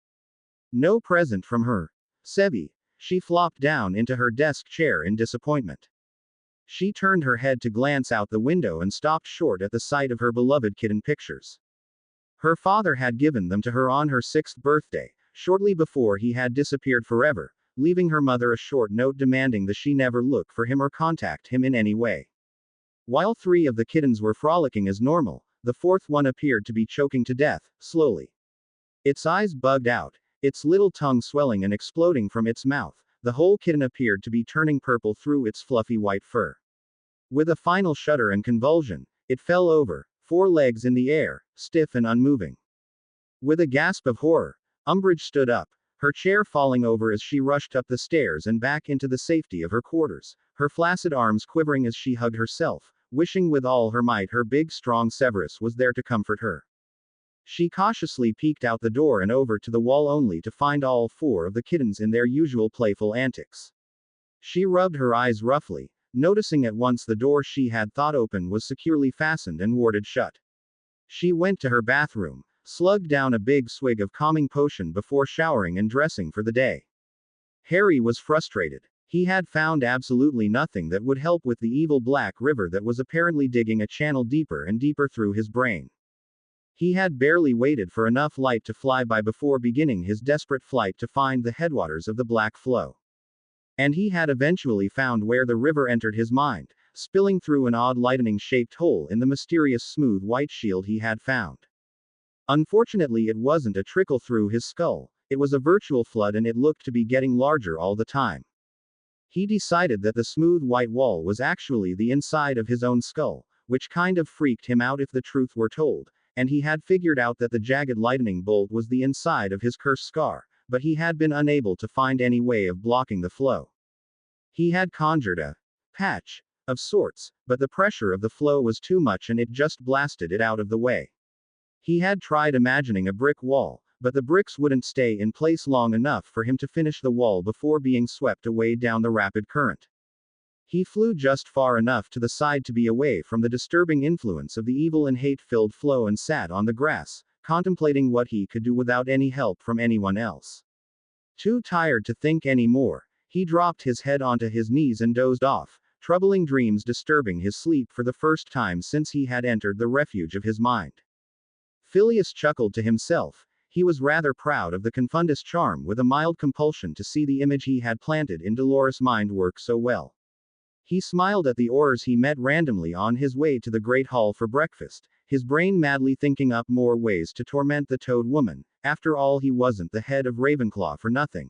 No present from her Sevi. She flopped down into her desk chair in disappointment. She turned her head to glance out the window and stopped short at the sight of her beloved kitten pictures. Her father had given them to her on her 6th birthday, shortly before he had disappeared forever, leaving her mother a short note demanding that she never look for him or contact him in any way. While 3 of the kittens were frolicking as normal, the 4th one appeared to be choking to death, slowly. Its eyes bugged out, its little tongue swelling and exploding from its mouth. The whole kitten appeared to be turning purple through its fluffy white fur. With a final shudder and convulsion, it fell over, 4 legs in the air, stiff and unmoving. With a gasp of horror, Umbridge stood up, her chair falling over as she rushed up the stairs and back into the safety of her quarters, her flaccid arms quivering as she hugged herself, wishing with all her might her big strong Severus was there to comfort her. She cautiously peeked out the door and over to the wall only to find all 4 of the kittens in their usual playful antics. She rubbed her eyes roughly, noticing at once the door she had thought open was securely fastened and warded shut. She went to her bathroom, slugged down a big swig of calming potion before showering and dressing for the day. Harry was frustrated. He had found absolutely nothing that would help with the evil Black River that was apparently digging a channel deeper and deeper through his brain. He had barely waited for enough light to fly by before beginning his desperate flight to find the headwaters of the Black Flow. And he had eventually found where the river entered his mind, spilling through an odd lightning-shaped hole in the mysterious smooth white shield he had found. Unfortunately, it wasn't a trickle through his skull, it was a virtual flood and it looked to be getting larger all the time. He decided that the smooth white wall was actually the inside of his own skull, which kind of freaked him out if the truth were told, and he had figured out that the jagged lightning bolt was the inside of his cursed scar, but he had been unable to find any way of blocking the flow. He had conjured a patch of sorts, but the pressure of the flow was too much and it just blasted it out of the way. He had tried imagining a brick wall, but the bricks wouldn't stay in place long enough for him to finish the wall before being swept away down the rapid current. He flew just far enough to the side to be away from the disturbing influence of the evil and hate-filled flow and sat on the grass, contemplating what he could do without any help from anyone else. Too tired to think any more, he dropped his head onto his knees and dozed off, troubling dreams disturbing his sleep for the first time since he had entered the refuge of his mind. Phileas chuckled to himself. He was rather proud of the Confundus charm with a mild compulsion to see the image he had planted in Dolores' mind work so well. He smiled at the Aurors he met randomly on his way to the Great Hall for breakfast, his brain madly thinking up more ways to torment the Toad Woman. After all, he wasn't the head of Ravenclaw for nothing.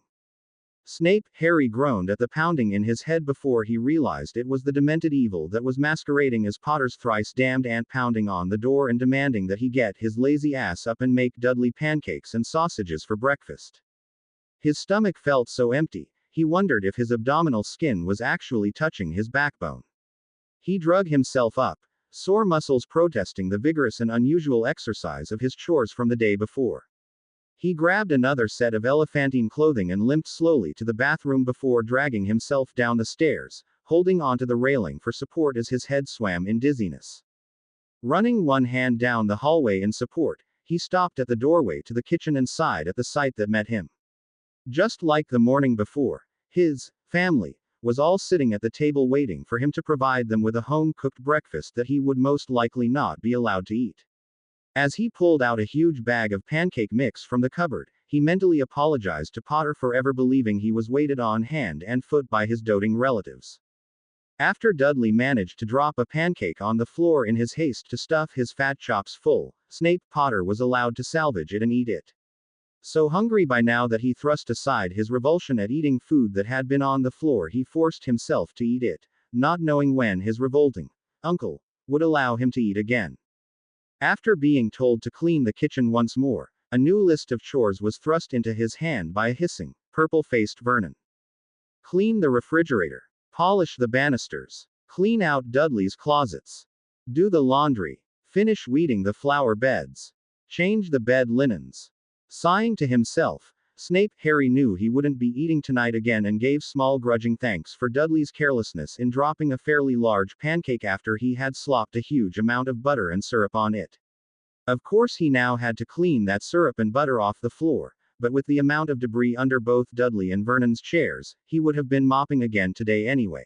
Snape, Harry groaned at the pounding in his head before he realized it was the demented evil that was masquerading as Potter's thrice-damned aunt pounding on the door and demanding that he get his lazy ass up and make Dudley pancakes and sausages for breakfast. His stomach felt so empty, he wondered if his abdominal skin was actually touching his backbone. He drug himself up, sore muscles protesting the vigorous and unusual exercise of his chores from the day before. He grabbed another set of elephantine clothing and limped slowly to the bathroom before dragging himself down the stairs, holding onto the railing for support as his head swam in dizziness. Running one hand down the hallway in support, he stopped at the doorway to the kitchen and sighed at the sight that met him. Just like the morning before, his family was all sitting at the table waiting for him to provide them with a home-cooked breakfast that he would most likely not be allowed to eat. As he pulled out a huge bag of pancake mix from the cupboard, he mentally apologized to Potter for ever believing he was waited on hand and foot by his doting relatives. After Dudley managed to drop a pancake on the floor in his haste to stuff his fat chops full, Snape Potter was allowed to salvage it and eat it. So hungry by now that he thrust aside his revulsion at eating food that had been on the floor, he forced himself to eat it, not knowing when his revolting uncle would allow him to eat again. After being told to clean the kitchen once more, a new list of chores was thrust into his hand by a hissing, purple-faced Vernon. Clean the refrigerator. Polish the banisters. Clean out Dudley's closets. Do the laundry. Finish weeding the flower beds. Change the bed linens. Sighing to himself, Harry knew he wouldn't be eating tonight again and gave small grudging thanks for Dudley's carelessness in dropping a fairly large pancake after he had slopped a huge amount of butter and syrup on it. Of course he now had to clean that syrup and butter off the floor, but with the amount of debris under both Dudley and Vernon's chairs, he would have been mopping again today anyway.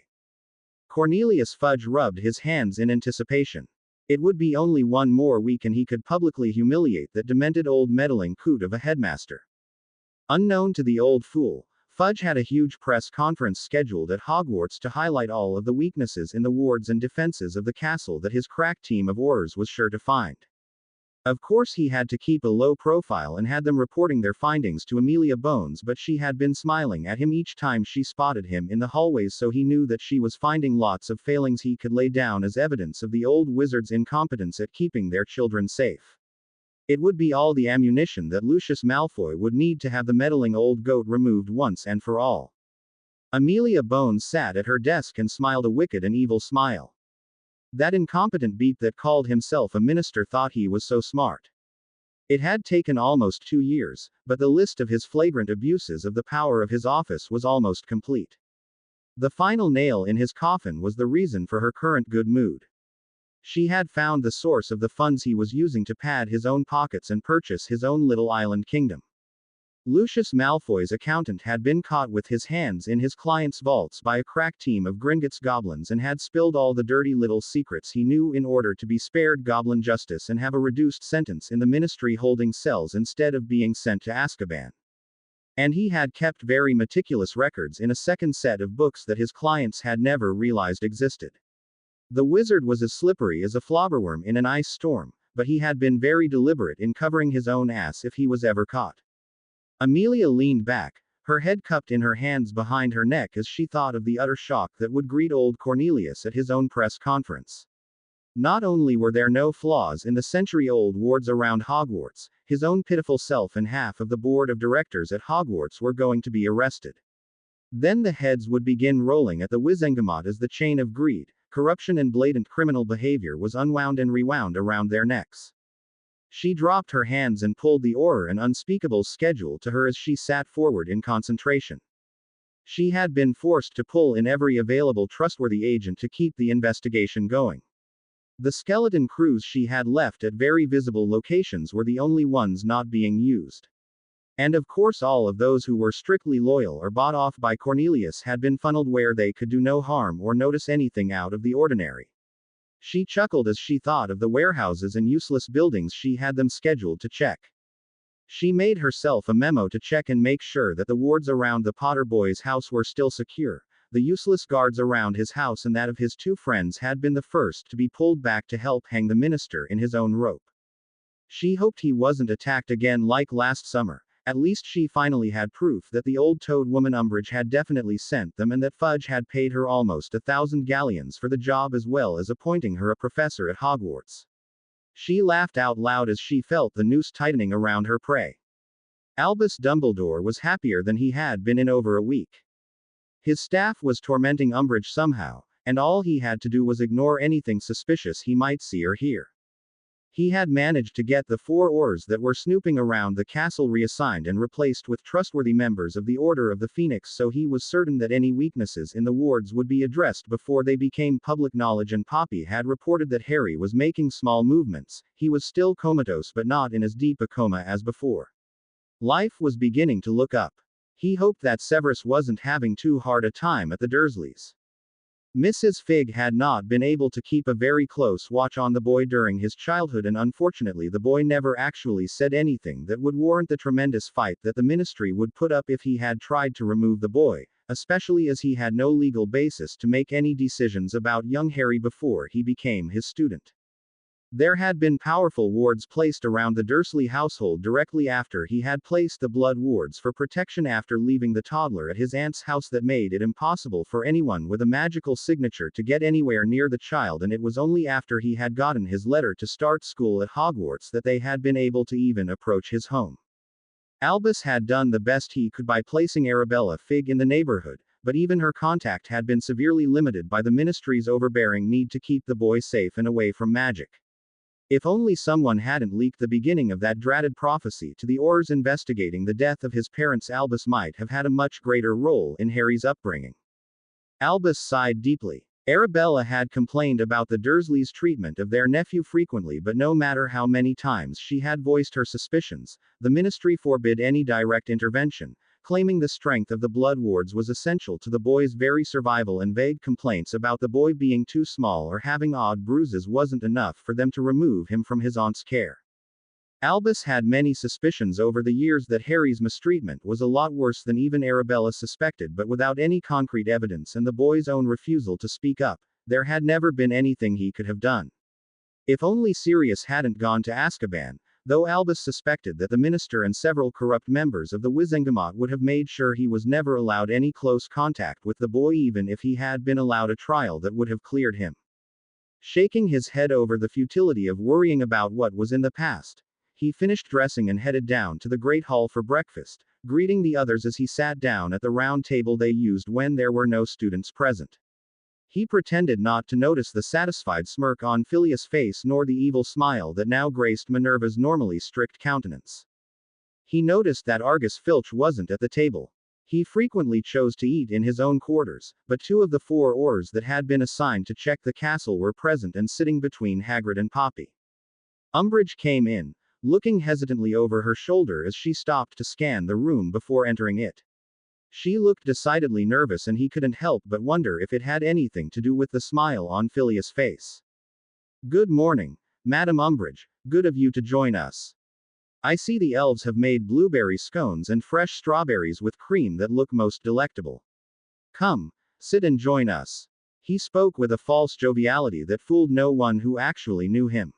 Cornelius Fudge rubbed his hands in anticipation. It would be only one more week and he could publicly humiliate that demented old meddling coot of a headmaster. Unknown to the old fool, Fudge had a huge press conference scheduled at Hogwarts to highlight all of the weaknesses in the wards and defenses of the castle that his crack team of Aurors was sure to find. Of course, he had to keep a low profile and had them reporting their findings to Amelia Bones, but she had been smiling at him each time she spotted him in the hallways, so he knew that she was finding lots of failings he could lay down as evidence of the old wizard's incompetence at keeping their children safe. It would be all the ammunition that Lucius Malfoy would need to have the meddling old goat removed once and for all. Amelia Bones sat at her desk and smiled a wicked and evil smile. That incompetent beep that called himself a minister thought he was so smart. It had taken almost 2 years, but the list of his flagrant abuses of the power of his office was almost complete. The final nail in his coffin was the reason for her current good mood. She had found the source of the funds he was using to pad his own pockets and purchase his own little island kingdom. Lucius Malfoy's accountant had been caught with his hands in his client's vaults by a crack team of Gringotts goblins and had spilled all the dirty little secrets he knew in order to be spared goblin justice and have a reduced sentence in the ministry holding cells instead of being sent to Azkaban. And he had kept very meticulous records in a second set of books that his clients had never realized existed. The wizard was as slippery as a flobberworm in an ice storm, but he had been very deliberate in covering his own ass if he was ever caught. Amelia leaned back, her head cupped in her hands behind her neck as she thought of the utter shock that would greet old Cornelius at his own press conference. Not only were there no flaws in the century-old wards around Hogwarts, his own pitiful self and half of the board of directors at Hogwarts were going to be arrested. Then the heads would begin rolling at the Wizengamot as the chain of greed, corruption and blatant criminal behavior was unwound and rewound around their necks. She dropped her hands and pulled the horror and unspeakable schedule to her as she sat forward in concentration. She had been forced to pull in every available trustworthy agent to keep the investigation going. The skeleton crews she had left at very visible locations were the only ones not being used. And of course all of those who were strictly loyal or bought off by Cornelius had been funneled where they could do no harm or notice anything out of the ordinary. She chuckled as she thought of the warehouses and useless buildings she had them scheduled to check. She made herself a memo to check and make sure that the wards around the Potter boy's house were still secure. The useless guards around his house and that of his two friends had been the first to be pulled back to help hang the minister in his own rope. She hoped he wasn't attacked again like last summer. At least she finally had proof that the old toad woman Umbridge had definitely sent them and that Fudge had paid her almost 1,000 galleons for the job as well as appointing her a professor at Hogwarts. She laughed out loud as she felt the noose tightening around her prey. Albus Dumbledore was happier than he had been in over a week. His staff was tormenting Umbridge somehow, and all he had to do was ignore anything suspicious he might see or hear. He had managed to get the 4 Aurors that were snooping around the castle reassigned and replaced with trustworthy members of the Order of the Phoenix, so he was certain that any weaknesses in the wards would be addressed before they became public knowledge. And Poppy had reported that Harry was making small movements. He was still comatose but not in as deep a coma as before. Life was beginning to look up. He hoped that Severus wasn't having too hard a time at the Dursleys. Mrs. Figg had not been able to keep a very close watch on the boy during his childhood, and unfortunately the boy never actually said anything that would warrant the tremendous fight that the ministry would put up if he had tried to remove the boy, especially as he had no legal basis to make any decisions about young Harry before he became his student. There had been powerful wards placed around the Dursley household directly after he had placed the blood wards for protection after leaving the toddler at his aunt's house that made it impossible for anyone with a magical signature to get anywhere near the child, and it was only after he had gotten his letter to start school at Hogwarts that they had been able to even approach his home. Albus had done the best he could by placing Arabella Figg in the neighborhood, but even her contact had been severely limited by the ministry's overbearing need to keep the boy safe and away from magic. If only someone hadn't leaked the beginning of that dreaded prophecy to the Aurors investigating the death of his parents, Albus might have had a much greater role in Harry's upbringing. Albus sighed deeply. Arabella had complained about the Dursleys' treatment of their nephew frequently, but no matter how many times she had voiced her suspicions, the ministry forbid any direct intervention, claiming the strength of the blood wards was essential to the boy's very survival, and vague complaints about the boy being too small or having odd bruises wasn't enough for them to remove him from his aunt's care. Albus had many suspicions over the years that Harry's mistreatment was a lot worse than even Arabella suspected, but without any concrete evidence and the boy's own refusal to speak up, there had never been anything he could have done. If only Sirius hadn't gone to Azkaban, though Albus suspected that the minister and several corrupt members of the Wizengamot would have made sure he was never allowed any close contact with the boy even if he had been allowed a trial that would have cleared him. Shaking his head over the futility of worrying about what was in the past, he finished dressing and headed down to the Great Hall for breakfast, greeting the others as he sat down at the round table they used when there were no students present. He pretended not to notice the satisfied smirk on Phileas' face nor the evil smile that now graced Minerva's normally strict countenance. He noticed that Argus Filch wasn't at the table. He frequently chose to eat in his own quarters, but 2 of the 4 Aurors that had been assigned to check the castle were present and sitting between Hagrid and Poppy. Umbridge came in, looking hesitantly over her shoulder as she stopped to scan the room before entering it. She looked decidedly nervous and he couldn't help but wonder if it had anything to do with the smile on Phileas' face. "Good morning, Madam Umbridge, good of you to join us. I see the elves have made blueberry scones and fresh strawberries with cream that look most delectable. Come, sit and join us." He spoke with a false joviality that fooled no one who actually knew him.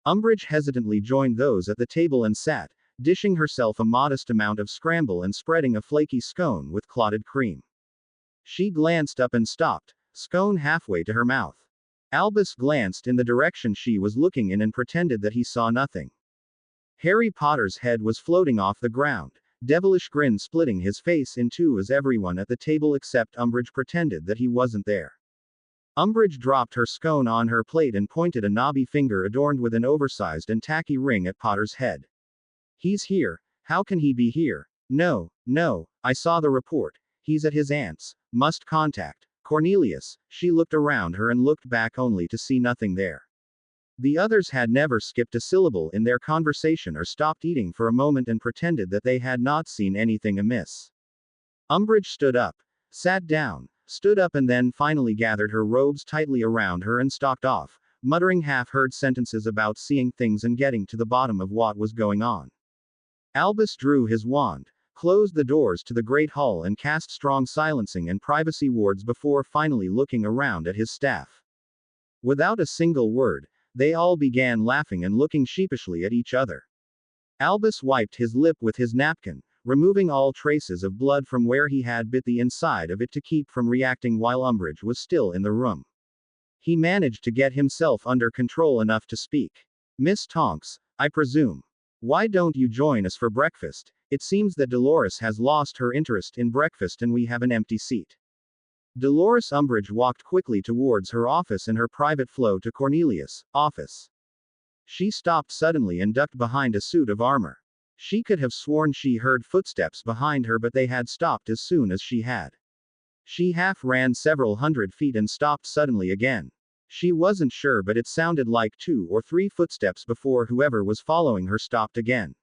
Umbridge hesitantly joined those at the table and sat, dishing herself a modest amount of scramble and spreading a flaky scone with clotted cream. She glanced up and stopped, scone halfway to her mouth. Albus glanced in the direction she was looking in and pretended that he saw nothing. Harry Potter's head was floating off the ground, devilish grin splitting his face in two as everyone at the table except Umbridge pretended that he wasn't there. Umbridge dropped her scone on her plate and pointed a knobby finger adorned with an oversized and tacky ring at Potter's head. "He's here. How can he be here? No, I saw the report. He's at his aunt's. Must contact Cornelius." She looked around her and looked back only to see nothing there. The others had never skipped a syllable in their conversation or stopped eating for a moment and pretended that they had not seen anything amiss. Umbridge stood up, sat down, stood up and then finally gathered her robes tightly around her and stalked off, muttering half-heard sentences about seeing things and getting to the bottom of what was going on. Albus drew his wand, closed the doors to the Great Hall and cast strong silencing and privacy wards before finally looking around at his staff. Without a single word, they all began laughing and looking sheepishly at each other. Albus wiped his lip with his napkin, removing all traces of blood from where he had bit the inside of it to keep from reacting while Umbridge was still in the room. He managed to get himself under control enough to speak. "Miss Tonks, I presume. Why don't you join us for breakfast? It seems that Dolores has lost her interest in breakfast and we have an empty seat." Dolores Umbridge walked quickly towards her office and her private flow to Cornelius' office. She stopped suddenly and ducked behind a suit of armor. She could have sworn she heard footsteps behind her but they had stopped as soon as she had. She half ran several hundred feet and stopped suddenly again. She wasn't sure but it sounded like 2 or 3 footsteps before whoever was following her stopped again.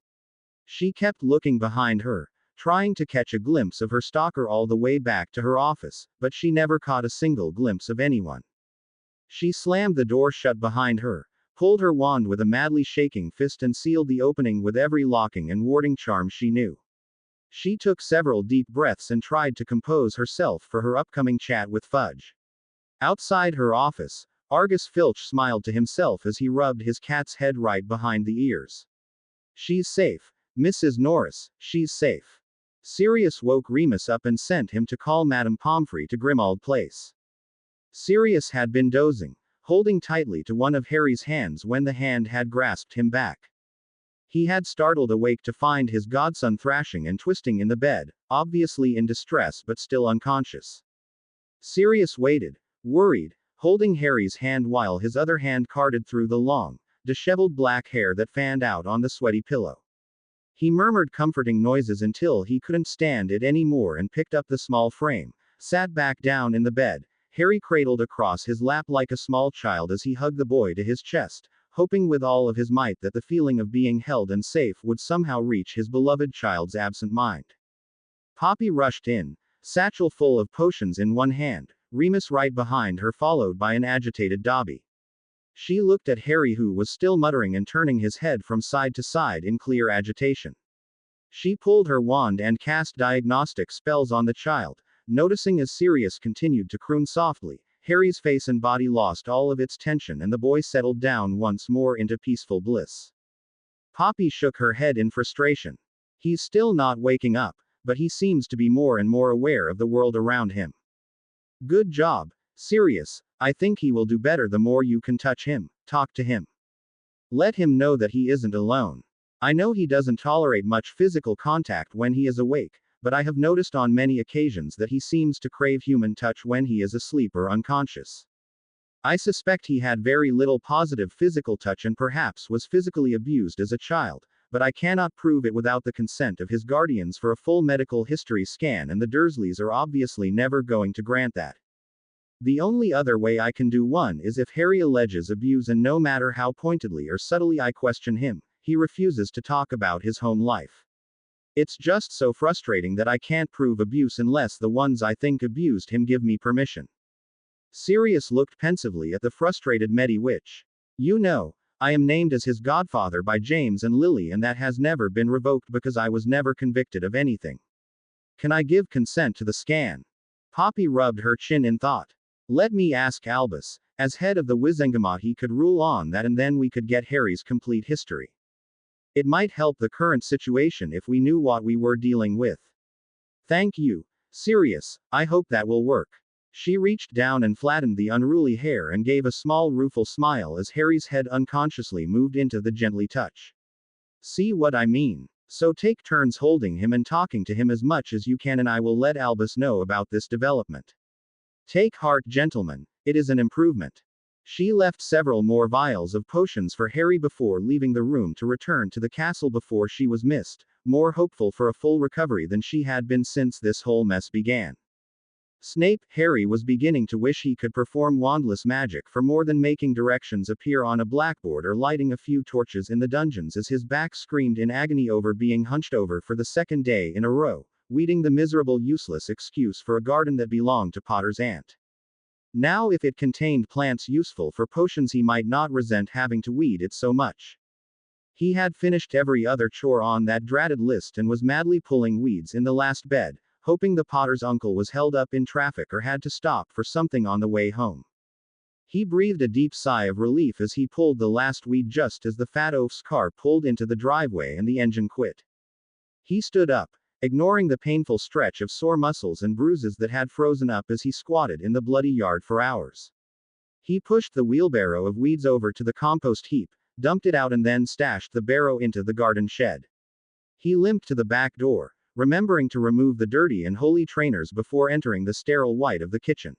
She kept looking behind her, trying to catch a glimpse of her stalker all the way back to her office, but she never caught a single glimpse of anyone. She slammed the door shut behind her, pulled her wand with a madly shaking fist and sealed the opening with every locking and warding charm she knew. She took several deep breaths and tried to compose herself for her upcoming chat with Fudge. Outside her office, Argus Filch smiled to himself as he rubbed his cat's head right behind the ears. "She's safe, Mrs. Norris, she's safe." Sirius woke Remus up and sent him to call Madame Pomfrey to Grimmauld Place. Sirius had been dozing, holding tightly to one of Harry's hands when the hand had grasped him back. He had startled awake to find his godson thrashing and twisting in the bed, obviously in distress but still unconscious. Sirius waited, worried, holding Harry's hand while his other hand carded through the long, disheveled black hair that fanned out on the sweaty pillow. He murmured comforting noises until he couldn't stand it anymore and picked up the small frame, sat back down in the bed, Harry cradled across his lap like a small child as he hugged the boy to his chest, hoping with all of his might that the feeling of being held and safe would somehow reach his beloved child's absent mind. Poppy rushed in, satchel full of potions in one hand, Remus right behind her followed by an agitated Dobby. She looked at Harry who was still muttering and turning his head from side to side in clear agitation. She pulled her wand and cast diagnostic spells on the child, noticing as Sirius continued to croon softly, Harry's face and body lost all of its tension and the boy settled down once more into peaceful bliss. Poppy shook her head in frustration. He's still not waking up, but he seems to be more and more aware of the world around him. Good job, Sirius. I think he will do better the more you can touch him, talk to him. Let him know that he isn't alone. I know he doesn't tolerate much physical contact when he is awake, but I have noticed on many occasions that he seems to crave human touch when he is asleep or unconscious. I suspect he had very little positive physical touch and perhaps was physically abused as a child, but I cannot prove it without the consent of his guardians for a full medical history scan, and the Dursleys are obviously never going to grant that. The only other way I can do one is if Harry alleges abuse, and no matter how pointedly or subtly I question him, he refuses to talk about his home life. It's just so frustrating that I can't prove abuse unless the ones I think abused him give me permission. Sirius looked pensively at the frustrated Medi-Witch. You know, I am named as his godfather by James and Lily, and that has never been revoked because I was never convicted of anything. Can I give consent to the scan? Poppy rubbed her chin in thought. Let me ask Albus. As head of the Wizengamot, he could rule on that, and then we could get Harry's complete history. It might help the current situation if we knew what we were dealing with. Thank you, Sirius. I hope that will work. She reached down and flattened the unruly hair and gave a small rueful smile as Harry's head unconsciously moved into the gently touch. See what I mean? So take turns holding him and talking to him as much as you can, and I will let Albus know about this development. Take heart, gentlemen. It is an improvement. She left several more vials of potions for Harry before leaving the room to return to the castle before she was missed, more hopeful for a full recovery than she had been since this whole mess began. Snape, Harry was beginning to wish he could perform wandless magic for more than making directions appear on a blackboard or lighting a few torches in the dungeons as his back screamed in agony over being hunched over for the second day in a row, weeding the miserable useless excuse for a garden that belonged to Potter's aunt. Now if it contained plants useful for potions he might not resent having to weed it so much. He had finished every other chore on that dratted list and was madly pulling weeds in the last bed, hoping the Potter's uncle was held up in traffic or had to stop for something on the way home. He breathed a deep sigh of relief as he pulled the last weed just as the fat oaf's car pulled into the driveway and the engine quit. He stood up, ignoring the painful stretch of sore muscles and bruises that had frozen up as he squatted in the bloody yard for hours. He pushed the wheelbarrow of weeds over to the compost heap, dumped it out, and then stashed the barrow into the garden shed. He limped to the back door, remembering to remove the dirty and holy trainers before entering the sterile white of the kitchen.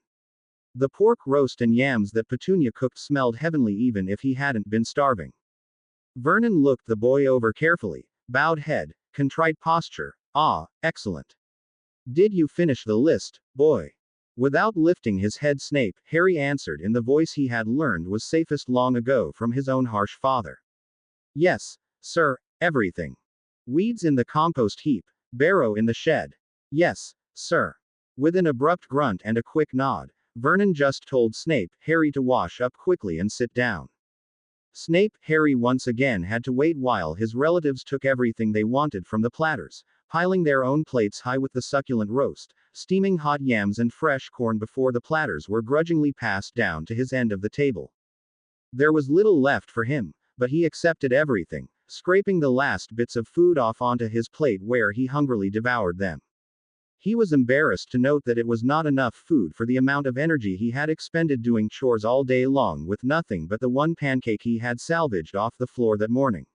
The pork roast and yams that Petunia cooked smelled heavenly even if he hadn't been starving. Vernon looked the boy over carefully, bowed head, contrite posture. Ah, excellent. Did you finish the list, boy? Without lifting his head, Snape, Harry answered in the voice he had learned was safest long ago from his own harsh father. Yes, sir, everything. Weeds in the compost heap, barrow in the shed. Yes, sir. With an abrupt grunt and a quick nod, Vernon just told Snape, Harry to wash up quickly and sit down. Snape, Harry once again had to wait while his relatives took everything they wanted from the platters, piling their own plates high with the succulent roast, steaming hot yams and fresh corn before the platters were grudgingly passed down to his end of the table. There was little left for him, but he accepted everything, scraping the last bits of food off onto his plate where he hungrily devoured them. He was embarrassed to note that it was not enough food for the amount of energy he had expended doing chores all day long with nothing but the one pancake he had salvaged off the floor that morning.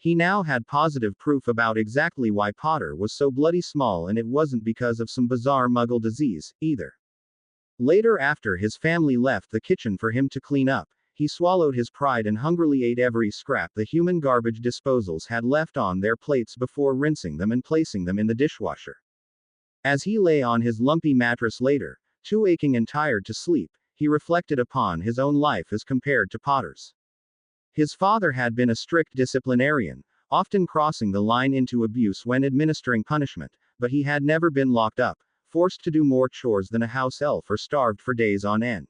He now had positive proof about exactly why Potter was so bloody small, and it wasn't because of some bizarre muggle disease, either. Later, after his family left the kitchen for him to clean up, he swallowed his pride and hungrily ate every scrap the human garbage disposals had left on their plates before rinsing them and placing them in the dishwasher. As he lay on his lumpy mattress later, too aching and tired to sleep, he reflected upon his own life as compared to Potter's. His father had been a strict disciplinarian, often crossing the line into abuse when administering punishment, but he had never been locked up, forced to do more chores than a house elf, or starved for days on end.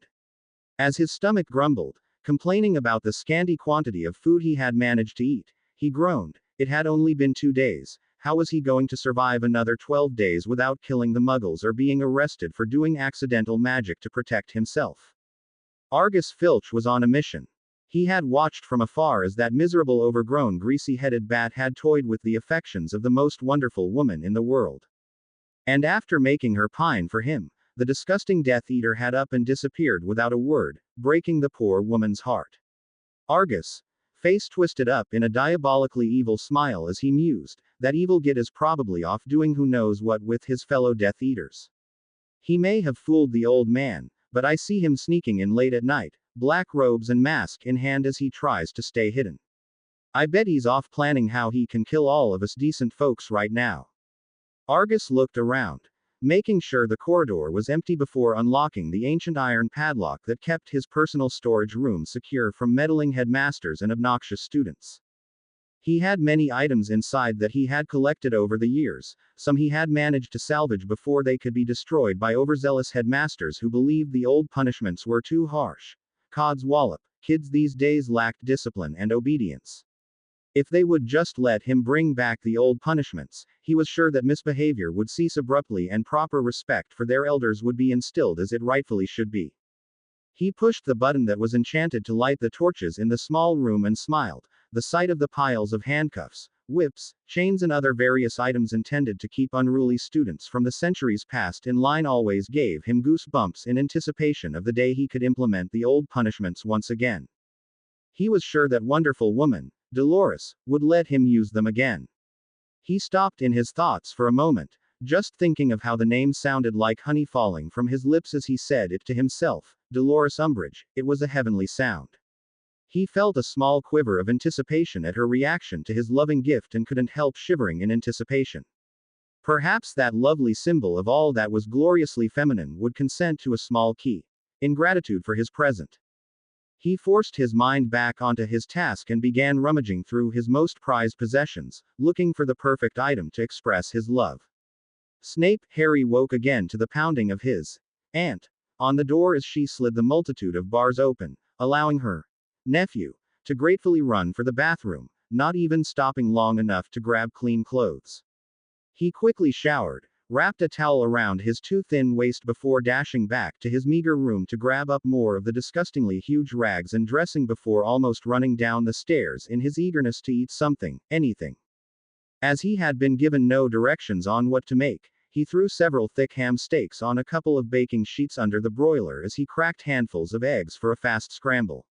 As his stomach grumbled, complaining about the scanty quantity of food he had managed to eat, he groaned. It had only been 2 days, how was he going to survive another 12 days without killing the muggles or being arrested for doing accidental magic to protect himself? Argus Filch was on a mission. He had watched from afar as that miserable overgrown greasy-headed bat had toyed with the affections of the most wonderful woman in the world. And after making her pine for him, the disgusting Death Eater had up and disappeared without a word, breaking the poor woman's heart. Argus, face twisted up in a diabolically evil smile as he mused, that evil git is probably off doing who knows what with his fellow Death Eaters. He may have fooled the old man, but I see him sneaking in late at night, black robes and mask in hand as he tries to stay hidden. I bet he's off planning how he can kill all of us decent folks right now. Argus looked around, making sure the corridor was empty before unlocking the ancient iron padlock that kept his personal storage room secure from meddling headmasters and obnoxious students. He had many items inside that he had collected over the years, some he had managed to salvage before they could be destroyed by overzealous headmasters who believed the old punishments were too harsh. Cod's wallop, kids these days lacked discipline and obedience. If they would just let him bring back the old punishments, he was sure that misbehavior would cease abruptly and proper respect for their elders would be instilled as it rightfully should be. He pushed the button that was enchanted to light the torches in the small room and smiled. The sight of the piles of handcuffs, whips, chains and other various items intended to keep unruly students from the centuries past in line always gave him goosebumps in anticipation of the day he could implement the old punishments once again. He was sure that wonderful woman, Dolores, would let him use them again. He stopped in his thoughts for a moment, just thinking of how the name sounded like honey falling from his lips as he said it to himself, Dolores Umbridge. It was a heavenly sound. He felt a small quiver of anticipation at her reaction to his loving gift and couldn't help shivering in anticipation. Perhaps that lovely symbol of all that was gloriously feminine would consent to a small key. In gratitude for his present. He forced his mind back onto his task and began rummaging through his most prized possessions, looking for the perfect item to express his love. Snape, Harry woke again to the pounding of his aunt on the door as she slid the multitude of bars open, allowing her nephew to gratefully run for the bathroom, not even stopping long enough to grab clean clothes. He quickly showered, wrapped a towel around his too thin waist before dashing back to his meager room to grab up more of the disgustingly huge rags and dressing before almost running down the stairs in his eagerness to eat something, anything. As he had been given no directions on what to make, he threw several thick ham steaks on a couple of baking sheets under the broiler as he cracked handfuls of eggs for a fast scramble.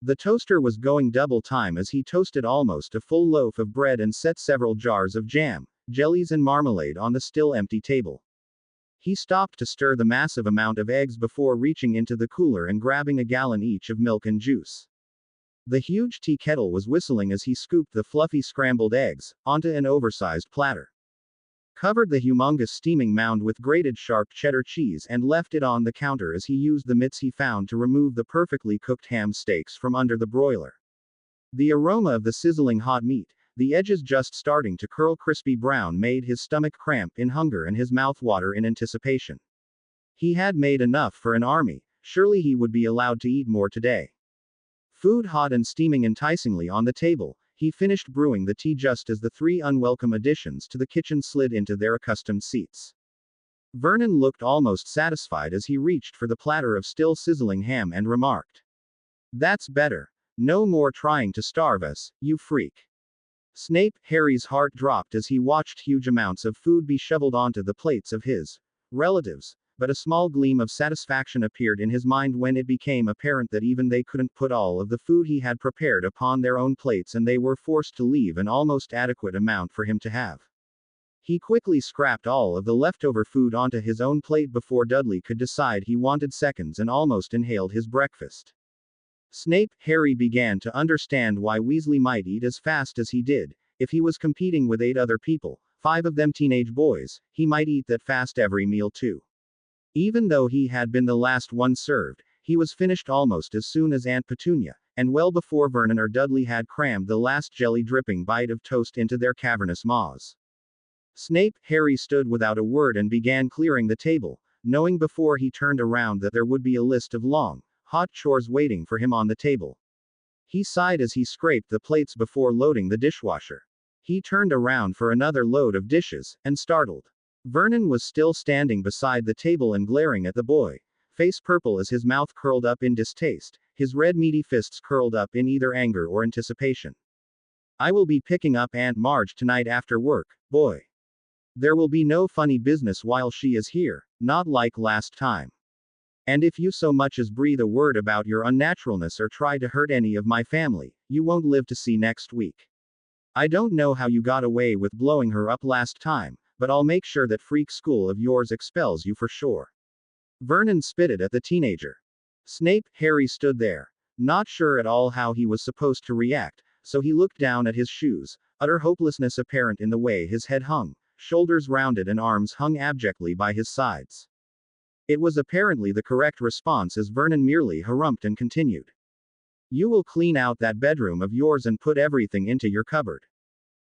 The toaster was going double time as he toasted almost a full loaf of bread and set several jars of jam, jellies and marmalade on the still empty table. He stopped to stir the massive amount of eggs before reaching into the cooler and grabbing a gallon each of milk and juice. The huge tea kettle was whistling as he scooped the fluffy scrambled eggs onto an oversized platter. Covered the humongous steaming mound with grated sharp cheddar cheese and left it on the counter as he used the mitts he found to remove the perfectly cooked ham steaks from under the broiler. The aroma of the sizzling hot meat, the edges just starting to curl crispy brown, made his stomach cramp in hunger and his mouth water in anticipation. He had made enough for an army, surely he would be allowed to eat more today. Food hot and steaming enticingly on the table, he finished brewing the tea just as the three unwelcome additions to the kitchen slid into their accustomed seats. Vernon looked almost satisfied as he reached for the platter of still sizzling ham and remarked, "That's better. No more trying to starve us, you freak." Snape, Harry's heart dropped as he watched huge amounts of food be shoveled onto the plates of his relatives, but a small gleam of satisfaction appeared in his mind when it became apparent that even they couldn't put all of the food he had prepared upon their own plates and they were forced to leave an almost adequate amount for him to have. He quickly scrapped all of the leftover food onto his own plate before Dudley could decide he wanted seconds and almost inhaled his breakfast. Snape, Harry began to understand why Weasley might eat as fast as he did. If he was competing with 8 other people, 5 of them teenage boys, he might eat that fast every meal too. Even though he had been the last one served, he was finished almost as soon as Aunt Petunia, and well before Vernon or Dudley had crammed the last jelly-dripping bite of toast into their cavernous maws. Snape, Harry stood without a word and began clearing the table, knowing before he turned around that there would be a list of long, hot chores waiting for him on the table. He sighed as he scraped the plates before loading the dishwasher. He turned around for another load of dishes, and startled. Vernon was still standing beside the table and glaring at the boy, face purple as his mouth curled up in distaste, his red meaty fists curled up in either anger or anticipation. I will be picking up Aunt Marge tonight after work, boy. There will be no funny business while she is here, not like last time. And if you so much as breathe a word about your unnaturalness or try to hurt any of my family, you won't live to see next week. I don't know how you got away with blowing her up last time, but I'll make sure that freak school of yours expels you for sure. Vernon spitted at the teenager. Snape, Harry stood there, not sure at all how he was supposed to react, so he looked down at his shoes, utter hopelessness apparent in the way his head hung, shoulders rounded and arms hung abjectly by his sides. It was apparently the correct response as Vernon merely harumphed and continued. You will clean out that bedroom of yours and put everything into your cupboard.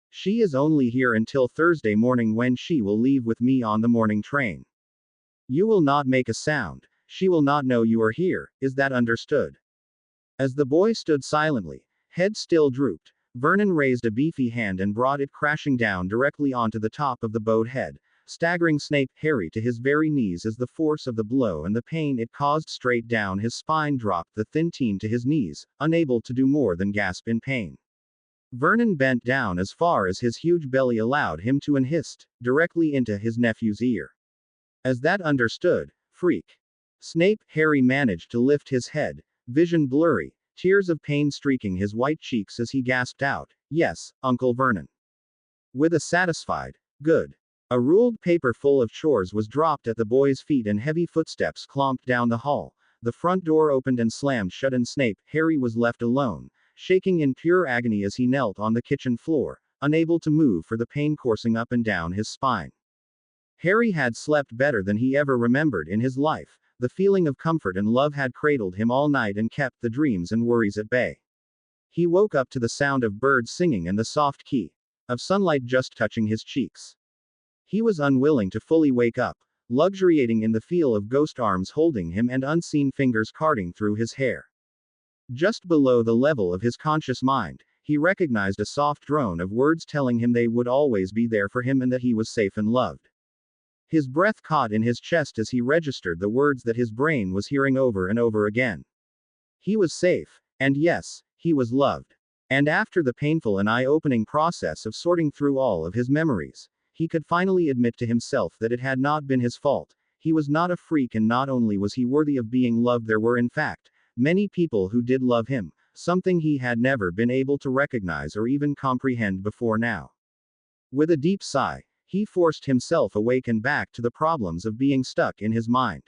She is only here until Thursday morning when she will leave with me on the morning train. You will not make a sound, she will not know you are here, is that understood? As the boy stood silently, head still drooped, Vernon raised a beefy hand and brought it crashing down directly onto the top of the bowed head, staggering Snape, Harry to his very knees as the force of the blow and the pain it caused straight down his spine dropped the thin teen to his knees, unable to do more than gasp in pain. Vernon bent down as far as his huge belly allowed him to and hissed, directly into his nephew's ear. As that understood, freak. Snape, Harry managed to lift his head, vision blurry, tears of pain streaking his white cheeks as he gasped out, Yes, Uncle Vernon. With a satisfied, good. A ruled paper full of chores was dropped at the boy's feet and heavy footsteps clomped down the hall. The front door opened and slammed shut and Snape, Harry was left alone, shaking in pure agony as he knelt on the kitchen floor, unable to move for the pain coursing up and down his spine. Harry had slept better than he ever remembered in his life. The feeling of comfort and love had cradled him all night and kept the dreams and worries at bay. He woke up to the sound of birds singing and the soft key of sunlight just touching his cheeks. He was unwilling to fully wake up, luxuriating in the feel of ghost arms holding him and unseen fingers carding through his hair. Just below the level of his conscious mind, he recognized a soft drone of words telling him they would always be there for him and that he was safe and loved. His breath caught in his chest as he registered the words that his brain was hearing over and over again. He was safe, and yes, he was loved. And after the painful and eye-opening process of sorting through all of his memories, he could finally admit to himself that it had not been his fault. He was not a freak, and not only was he worthy of being loved, there were in fact many people who did love him, something he had never been able to recognize or even comprehend before now. With a deep sigh, he forced himself awake and back to the problems of being stuck in his mind.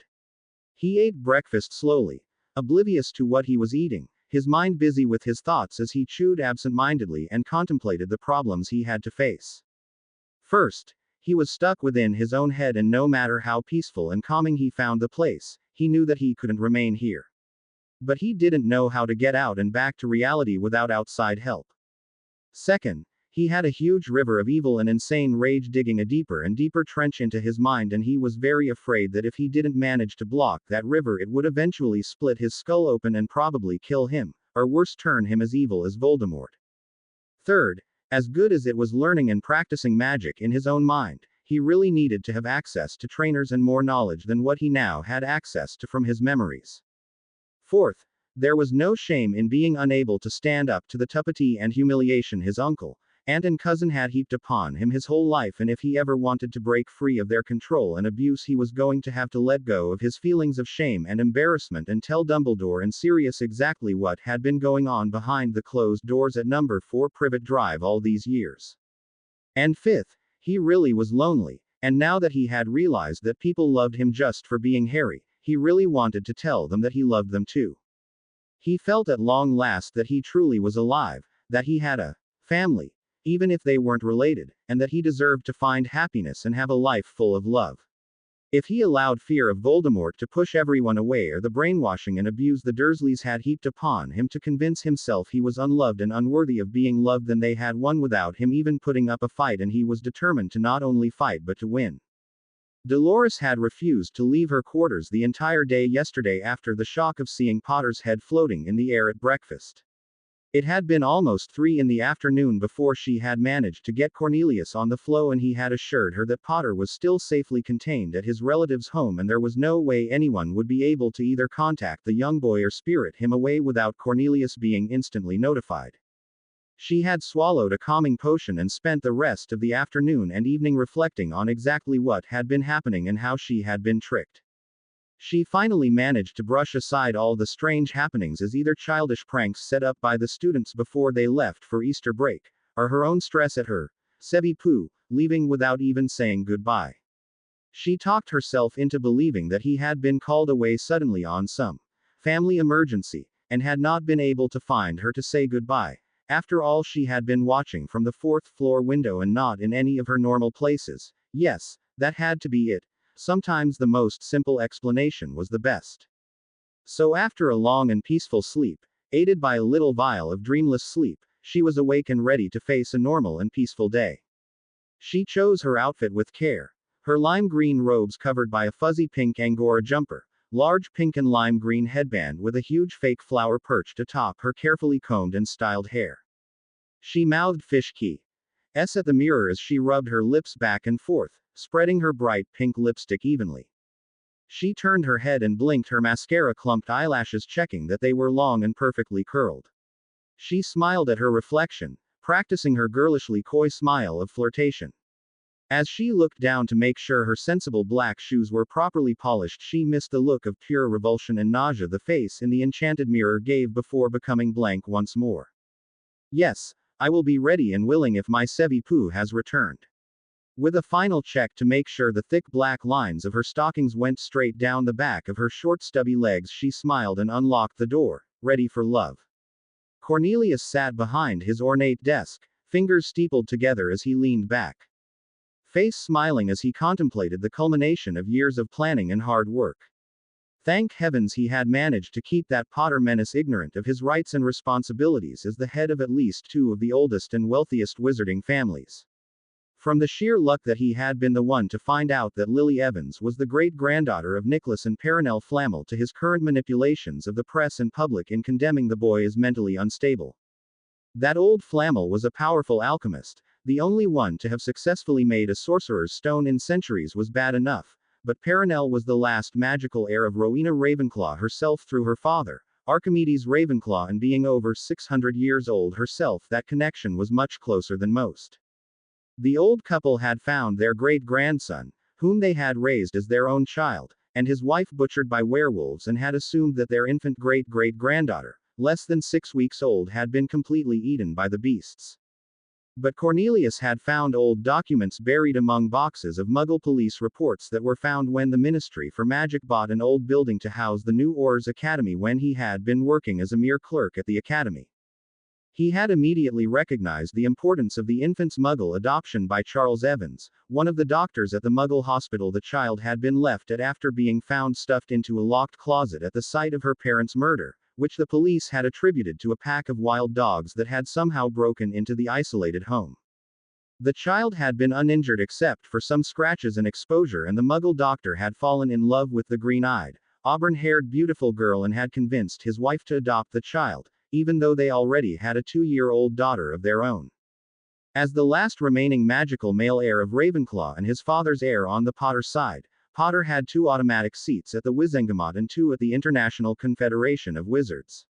He ate breakfast slowly, oblivious to what he was eating, his mind busy with his thoughts as he chewed absent-mindedly and contemplated the problems he had to face. First, he was stuck within his own head, and no matter how peaceful and calming he found the place, he knew that he couldn't remain here. But he didn't know how to get out and back to reality without outside help. Second, he had a huge river of evil and insane rage digging a deeper and deeper trench into his mind, and he was very afraid that if he didn't manage to block that river, it would eventually split his skull open and probably kill him, or worse, turn him as evil as Voldemort. Third, as good as it was learning and practicing magic in his own mind, he really needed to have access to trainers and more knowledge than what he now had access to from his memories. Fourth, there was no shame in being unable to stand up to the tuppity and humiliation his uncle, aunt and cousin had heaped upon him his whole life, and if he ever wanted to break free of their control and abuse, he was going to have to let go of his feelings of shame and embarrassment and tell Dumbledore and Sirius exactly what had been going on behind the closed doors at number 4 Privet Drive all these years. And fifth, he really was lonely, and now that he had realized that people loved him just for being Harry, he really wanted to tell them that he loved them too. He felt at long last that he truly was alive, that he had a family, even if they weren't related, and that he deserved to find happiness and have a life full of love. If he allowed fear of Voldemort to push everyone away, or the brainwashing and abuse the Dursleys had heaped upon him to convince himself he was unloved and unworthy of being loved, then they had won without him even putting up a fight, and he was determined to not only fight but to win. Dolores had refused to leave her quarters the entire day yesterday after the shock of seeing Potter's head floating in the air at breakfast. It had been almost 3 in the afternoon before she had managed to get Cornelius on the flow, and he had assured her that Potter was still safely contained at his relative's home and there was no way anyone would be able to either contact the young boy or spirit him away without Cornelius being instantly notified. She had swallowed a calming potion and spent the rest of the afternoon and evening reflecting on exactly what had been happening and how she had been tricked. She finally managed to brush aside all the strange happenings as either childish pranks set up by the students before they left for Easter break, or her own stress at her, Sebi Poo, leaving without even saying goodbye. She talked herself into believing that he had been called away suddenly on some family emergency, and had not been able to find her to say goodbye. After all, she had been watching from the fourth floor window and not in any of her normal places. Yes, that had to be it. Sometimes the most simple explanation was the best. So after a long and peaceful sleep, aided by a little vial of dreamless sleep, she was awake and ready to face a normal and peaceful day. She chose her outfit with care. Her lime green robes covered by a fuzzy pink Angora jumper, large pink and lime green headband with a huge fake flower perched atop her carefully combed and styled hair. She mouthed fish key S at the mirror as she rubbed her lips back and forth, spreading her bright pink lipstick evenly. She turned her head and blinked her mascara clumped eyelashes, checking that they were long and perfectly curled. She smiled at her reflection, practicing her girlishly coy smile of flirtation. As she looked down to make sure her sensible black shoes were properly polished, she missed the look of pure revulsion and nausea the face in the enchanted mirror gave before becoming blank once more. Yes, I will be ready and willing if my Sebi Poo has returned. With a final check to make sure the thick black lines of her stockings went straight down the back of her short stubby legs, she smiled and unlocked the door, ready for love. Cornelius sat behind his ornate desk, fingers steepled together as he leaned back, face smiling as he contemplated the culmination of years of planning and hard work. Thank heavens he had managed to keep that Potter menace ignorant of his rights and responsibilities as the head of at least 2 of the oldest and wealthiest wizarding families. From the sheer luck that he had been the one to find out that Lily Evans was the great-granddaughter of Nicholas and Perenelle Flammel to his current manipulations of the press and public in condemning the boy as mentally unstable. That old Flammel was a powerful alchemist. The only one to have successfully made a sorcerer's stone in centuries was bad enough, but Perenelle was the last magical heir of Rowena Ravenclaw herself through her father, Archimedes Ravenclaw, and being over 600 years old herself, that connection was much closer than most. The old couple had found their great-grandson, whom they had raised as their own child, and his wife butchered by werewolves, and had assumed that their infant great-great-granddaughter, less than 6 weeks old, had been completely eaten by the beasts. But Cornelius had found old documents buried among boxes of Muggle police reports that were found when the Ministry for Magic bought an old building to house the New Aurors Academy when he had been working as a mere clerk at the academy. He had immediately recognized the importance of the infant's Muggle adoption by Charles Evans, one of the doctors at the Muggle hospital the child had been left at after being found stuffed into a locked closet at the site of her parents' murder, which the police had attributed to a pack of wild dogs that had somehow broken into the isolated home. The child had been uninjured except for some scratches and exposure, and the Muggle doctor had fallen in love with the green-eyed, auburn-haired beautiful girl and had convinced his wife to adopt the child, even though they already had a 2-year-old daughter of their own. As the last remaining magical male heir of Ravenclaw and his father's heir on the Potter side, Potter had 2 automatic seats at the Wizengamot and 2 at the International Confederation of Wizards.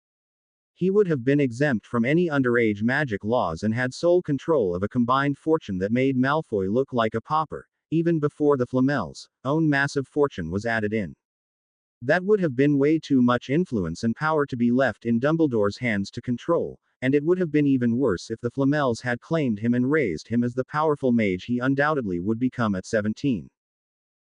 He would have been exempt from any underage magic laws and had sole control of a combined fortune that made Malfoy look like a pauper, even before the Flamels' own massive fortune was added in. That would have been way too much influence and power to be left in Dumbledore's hands to control, and it would have been even worse if the Flamels had claimed him and raised him as the powerful mage he undoubtedly would become at 17.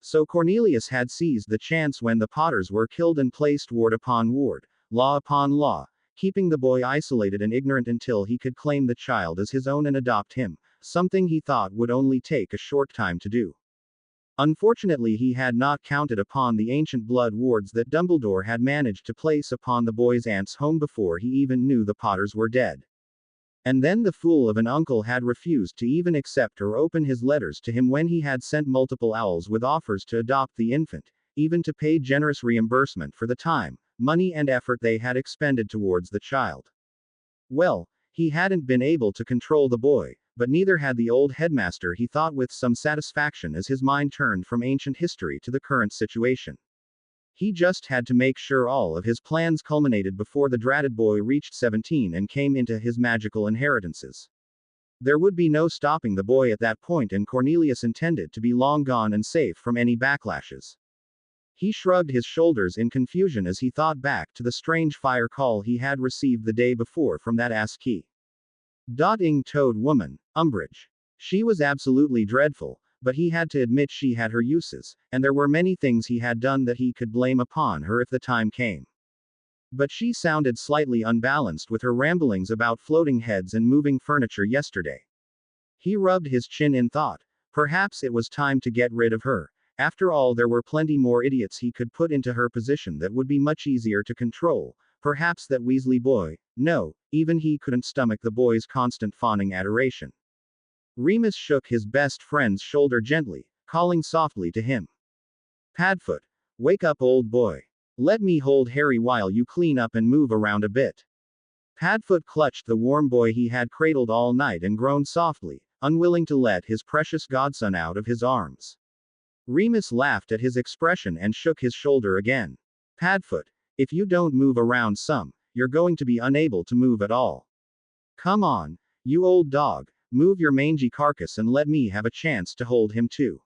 So Cornelius had seized the chance when the Potters were killed and placed ward upon ward, law upon law, keeping the boy isolated and ignorant until he could claim the child as his own and adopt him, something he thought would only take a short time to do. Unfortunately, he had not counted upon the ancient blood wards that Dumbledore had managed to place upon the boy's aunt's home before he even knew the Potters were dead. And then the fool of an uncle had refused to even accept or open his letters to him when he had sent multiple owls with offers to adopt the infant, even to pay generous reimbursement for the time, money and effort they had expended towards the child. Well, he hadn't been able to control the boy, but neither had the old headmaster, he thought with some satisfaction as his mind turned from ancient history to the current situation. He just had to make sure all of his plans culminated before the dratted boy reached 17 and came into his magical inheritances. There would be no stopping the boy at that point, and Cornelius intended to be long gone and safe from any backlashes. He shrugged his shoulders in confusion as he thought back to the strange fire call he had received the day before from that ASCII. Toad woman, Umbridge. She was absolutely dreadful, but he had to admit she had her uses, and there were many things he had done that he could blame upon her if the time came. But she sounded slightly unbalanced with her ramblings about floating heads and moving furniture yesterday. He rubbed his chin in thought. Perhaps it was time to get rid of her. After all, there were plenty more idiots he could put into her position that would be much easier to control. Perhaps that Weasley boy. No, even he couldn't stomach the boy's constant fawning adoration. Remus shook his best friend's shoulder gently, calling softly to him. Padfoot, wake up, old boy. Let me hold Harry while you clean up and move around a bit. Padfoot clutched the warm boy he had cradled all night and groaned softly, unwilling to let his precious godson out of his arms. Remus laughed at his expression and shook his shoulder again. Padfoot, if you don't move around some, you're going to be unable to move at all. Come on, you old dog, move your mangy carcass and let me have a chance to hold him too.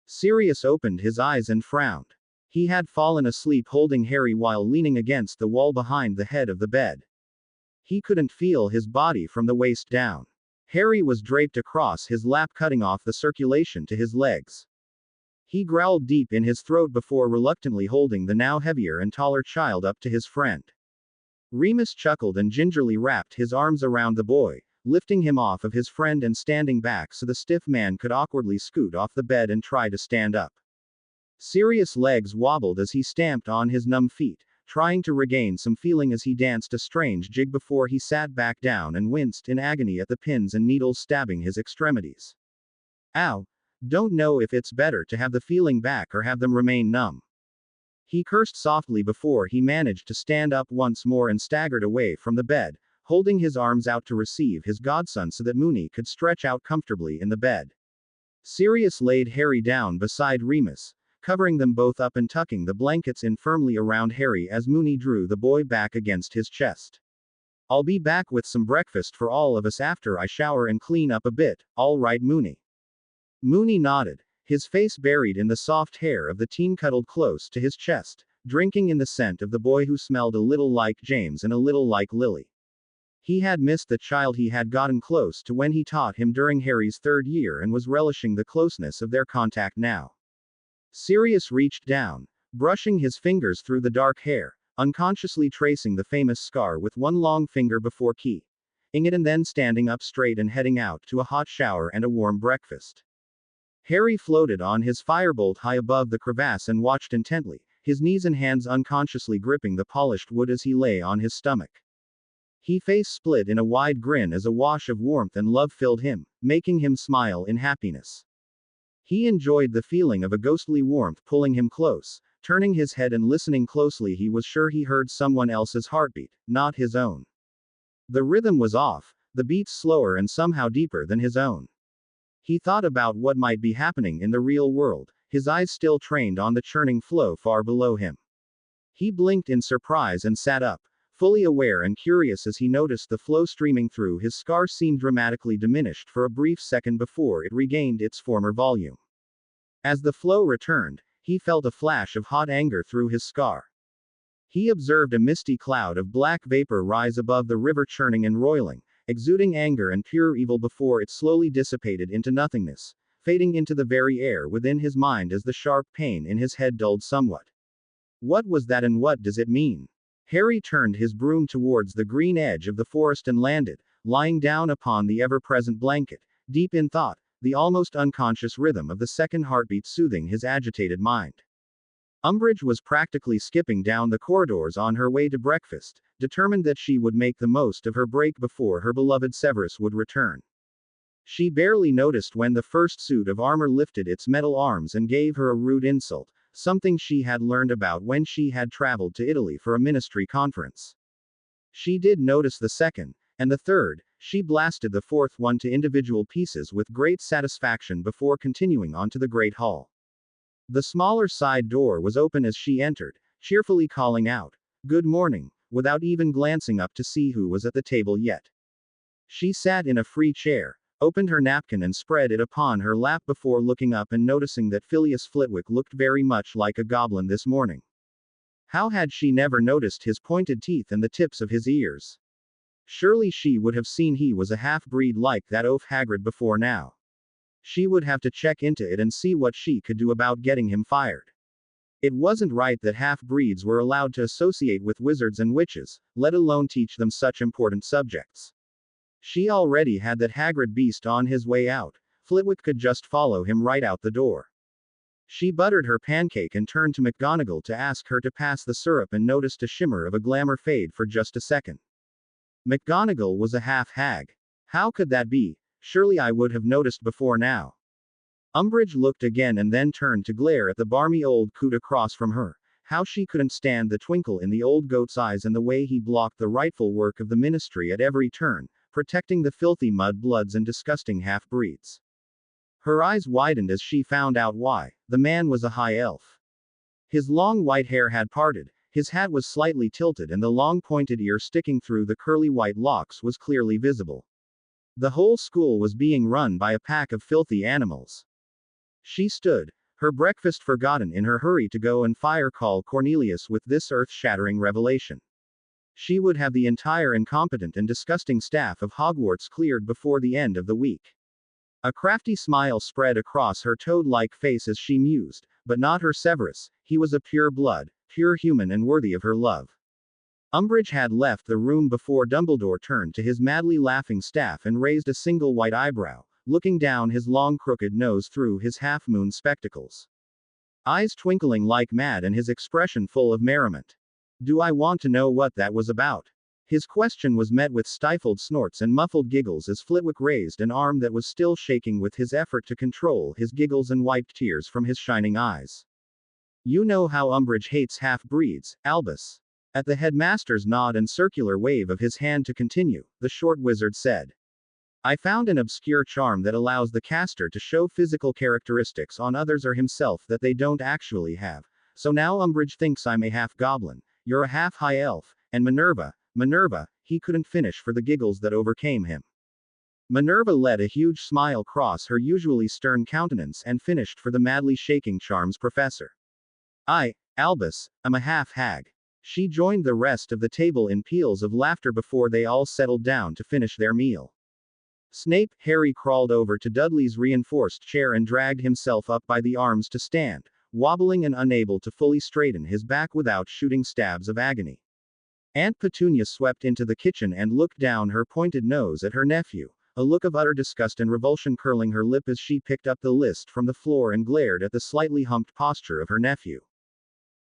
Sirius opened his eyes and frowned. He had fallen asleep holding Harry while leaning against the wall behind the head of the bed. He couldn't feel his body from the waist down. Harry was draped across his lap, cutting off the circulation to his legs. He growled deep in his throat before reluctantly holding the now heavier and taller child up to his friend. Remus chuckled and gingerly wrapped his arms around the boy, lifting him off of his friend and standing back so the stiff man could awkwardly scoot off the bed and try to stand up. Sirius' legs wobbled as he stamped on his numb feet, trying to regain some feeling as he danced a strange jig before he sat back down and winced in agony at the pins and needles stabbing his extremities. Ow! Don't know if it's better to have the feeling back or have them remain numb. He cursed softly before he managed to stand up once more and staggered away from the bed, holding his arms out to receive his godson so that Moony could stretch out comfortably in the bed. Sirius laid Harry down beside Remus, covering them both up and tucking the blankets in firmly around Harry as Moony drew the boy back against his chest. I'll be back with some breakfast for all of us after I shower and clean up a bit, all right, Moony? Moony nodded, his face buried in the soft hair of the teen cuddled close to his chest, drinking in the scent of the boy who smelled a little like James and a little like Lily. He had missed the child he had gotten close to when he taught him during Harry's third year and was relishing the closeness of their contact now. Sirius reached down, brushing his fingers through the dark hair, unconsciously tracing the famous scar with one long finger before keying it and then standing up straight and heading out to a hot shower and a warm breakfast. Harry floated on his firebolt high above the crevasse and watched intently, his knees and hands unconsciously gripping the polished wood as he lay on his stomach. He face split in a wide grin as a wash of warmth and love filled him, making him smile in happiness. He enjoyed the feeling of a ghostly warmth pulling him close. Turning his head and listening closely, he was sure he heard someone else's heartbeat, not his own. The rhythm was off, the beats slower and somehow deeper than his own. He thought about what might be happening in the real world, his eyes still trained on the churning flow far below him. He blinked in surprise and sat up, fully aware and curious as he noticed the flow streaming through his scar seemed dramatically diminished for a brief second before it regained its former volume. As the flow returned, he felt a flash of hot anger through his scar. He observed a misty cloud of black vapor rise above the river, churning and roiling, exuding anger and pure evil before it slowly dissipated into nothingness, fading into the very air within his mind as the sharp pain in his head dulled somewhat. What was that, and what does it mean? Harry turned his broom towards the green edge of the forest and landed, lying down upon the ever-present blanket, deep in thought, the almost unconscious rhythm of the second heartbeat soothing his agitated mind. Umbridge was practically skipping down the corridors on her way to breakfast, determined that she would make the most of her break before her beloved Severus would return. She barely noticed when the first suit of armor lifted its metal arms and gave her a rude insult, something she had learned about when she had traveled to Italy for a ministry conference. She did notice the second, and the third, she blasted the fourth one to individual pieces with great satisfaction before continuing on to the great hall. The smaller side door was open as she entered, cheerfully calling out, "Good morning," without even glancing up to see who was at the table yet. She sat in a free chair, opened her napkin and spread it upon her lap before looking up and noticing that Phileas Flitwick looked very much like a goblin this morning. How had she never noticed his pointed teeth and the tips of his ears? Surely she would have seen he was a half-breed like that oaf Hagrid before now. She would have to check into it and see what she could do about getting him fired. It wasn't right that half-breeds were allowed to associate with wizards and witches, let alone teach them such important subjects. She already had that Hagrid beast on his way out. Flitwick could just follow him right out the door. She buttered her pancake and turned to McGonagall to ask her to pass the syrup and noticed a shimmer of a glamour fade for just a second. McGonagall was a half-hag. How could that be? Surely I would have noticed before now. Umbridge looked again and then turned to glare at the barmy old coot across from her. How she couldn't stand the twinkle in the old goat's eyes and the way he blocked the rightful work of the ministry at every turn, protecting the filthy mud-bloods and disgusting half-breeds. Her eyes widened as she found out why. The man was a high elf. His long white hair had parted, his hat was slightly tilted and the long pointed ear sticking through the curly white locks was clearly visible. The whole school was being run by a pack of filthy animals. She stood, her breakfast forgotten in her hurry to go and fire call Cornelius with this earth-shattering revelation. She would have the entire incompetent and disgusting staff of Hogwarts cleared before the end of the week. A crafty smile spread across her toad-like face as she mused, but not her Severus, he was a pure blood, pure human and worthy of her love. Umbridge had left the room before Dumbledore turned to his madly laughing staff and raised a single white eyebrow, looking down his long crooked nose through his half-moon spectacles. Eyes twinkling like mad and his expression full of merriment. Do I want to know what that was about? His question was met with stifled snorts and muffled giggles as Flitwick raised an arm that was still shaking with his effort to control his giggles and wiped tears from his shining eyes. You know how Umbridge hates half-breeds, Albus. At the headmaster's nod and circular wave of his hand to continue, the short wizard said. I found an obscure charm that allows the caster to show physical characteristics on others or himself that they don't actually have. So now Umbridge thinks I'm a half-goblin, you're a half-high elf, and Minerva, he couldn't finish for the giggles that overcame him. Minerva let a huge smile cross her usually stern countenance and finished for the madly shaking charms professor. I, Albus, am a half-hag. She joined the rest of the table in peals of laughter before they all settled down to finish their meal. Snape, Harry crawled over to Dudley's reinforced chair and dragged himself up by the arms to stand, wobbling and unable to fully straighten his back without shooting stabs of agony. Aunt Petunia swept into the kitchen and looked down her pointed nose at her nephew, a look of utter disgust and revulsion curling her lip as she picked up the list from the floor and glared at the slightly humped posture of her nephew.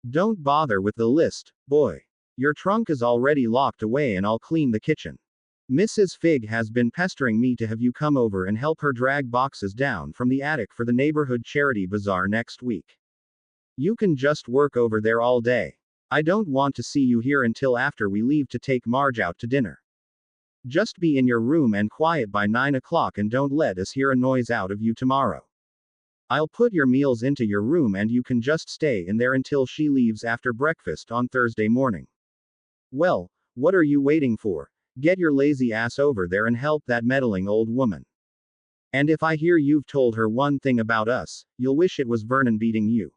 Don't bother with the list, boy. Your trunk is already locked away and I'll clean the kitchen. Mrs. Fig has been pestering me to have you come over and help her drag boxes down from the attic for the neighborhood charity bazaar next week. You can just work over there all day. I don't want to see you here until after we leave to take Marge out to dinner. Just be in your room and quiet by 9 o'clock and don't let us hear a noise out of you tomorrow. I'll put your meals into your room and you can just stay in there until she leaves after breakfast on Thursday morning. Well, what are you waiting for? Get your lazy ass over there and help that meddling old woman. And if I hear you've told her one thing about us, you'll wish it was Vernon beating you.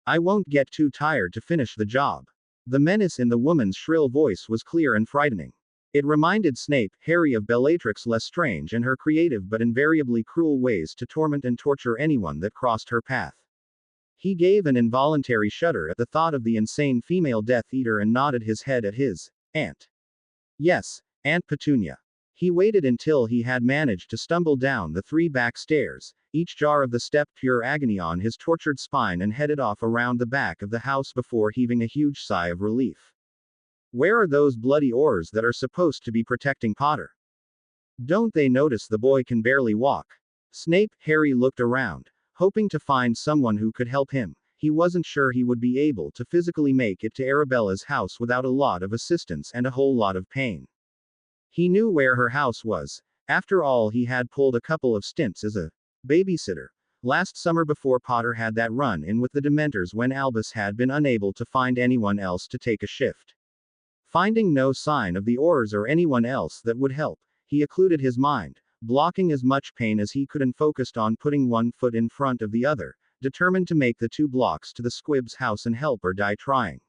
I won't get too tired to finish the job. The menace in the woman's shrill voice was clear and frightening. It reminded Snape, Harry of Bellatrix Lestrange and her creative but invariably cruel ways to torment and torture anyone that crossed her path. He gave an involuntary shudder at the thought of the insane female Death Eater and nodded his head at his aunt. Yes, Aunt Petunia. He waited until he had managed to stumble down the 3 back stairs, each jar of the step pure agony on his tortured spine and headed off around the back of the house before heaving a huge sigh of relief. Where are those bloody oars that are supposed to be protecting Potter? Don't they notice the boy can barely walk? Snape, Harry looked around, hoping to find someone who could help him. He wasn't sure he would be able to physically make it to Arabella's house without a lot of assistance and a whole lot of pain. He knew where her house was. After all, he had pulled a couple of stints as a babysitter last summer before Potter had that run-in with the Dementors when Albus had been unable to find anyone else to take a shift. Finding no sign of the Aurors or anyone else that would help, he occluded his mind, blocking as much pain as he could and focused on putting one foot in front of the other, determined to make the 2 blocks to the Squib's house and help or die trying.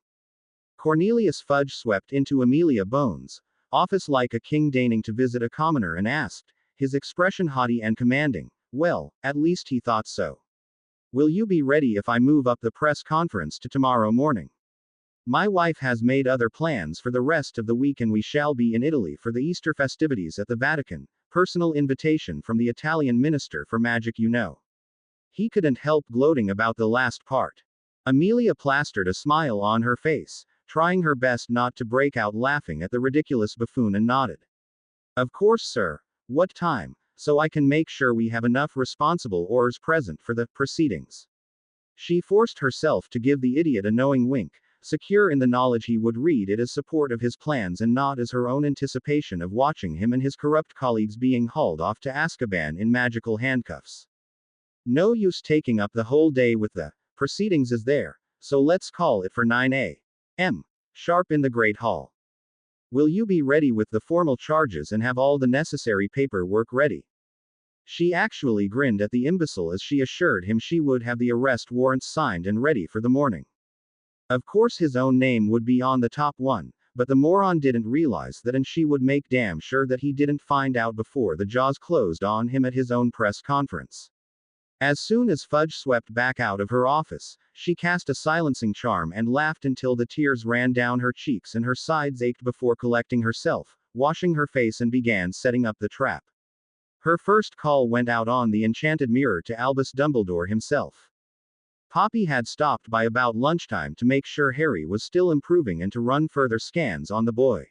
Cornelius Fudge swept into Amelia Bones' office like a king deigning to visit a commoner and asked, his expression haughty and commanding. Well, at least he thought so. Will you be ready if I move up the press conference to tomorrow morning? My wife has made other plans for the rest of the week and we shall be in Italy for the Easter festivities at the Vatican. Personal invitation from the Italian minister for magic, you know. He couldn't help gloating about the last part. Amelia plastered a smile on her face, trying her best not to break out laughing at the ridiculous buffoon, and nodded. Of course, sir. What time? So I can make sure we have enough responsible Aurors present for the proceedings. She forced herself to give the idiot a knowing wink, secure in the knowledge he would read it as support of his plans and not as her own anticipation of watching him and his corrupt colleagues being hauled off to Azkaban in magical handcuffs. No use taking up the whole day with the proceedings is there, so let's call it for 9 a.m. sharp in the Great Hall. Will you be ready with the formal charges and have all the necessary paperwork ready? She actually grinned at the imbecile as she assured him she would have the arrest warrants signed and ready for the morning. Of course his own name would be on the top one, but the moron didn't realize that, and she would make damn sure that he didn't find out before the jaws closed on him at his own press conference. As soon as Fudge swept back out of her office, she cast a silencing charm and laughed until the tears ran down her cheeks and her sides ached before collecting herself, washing her face, and began setting up the trap. Her first call went out on the enchanted mirror to Albus Dumbledore himself. Poppy had stopped by about lunchtime to make sure Harry was still improving and to run further scans on the boy.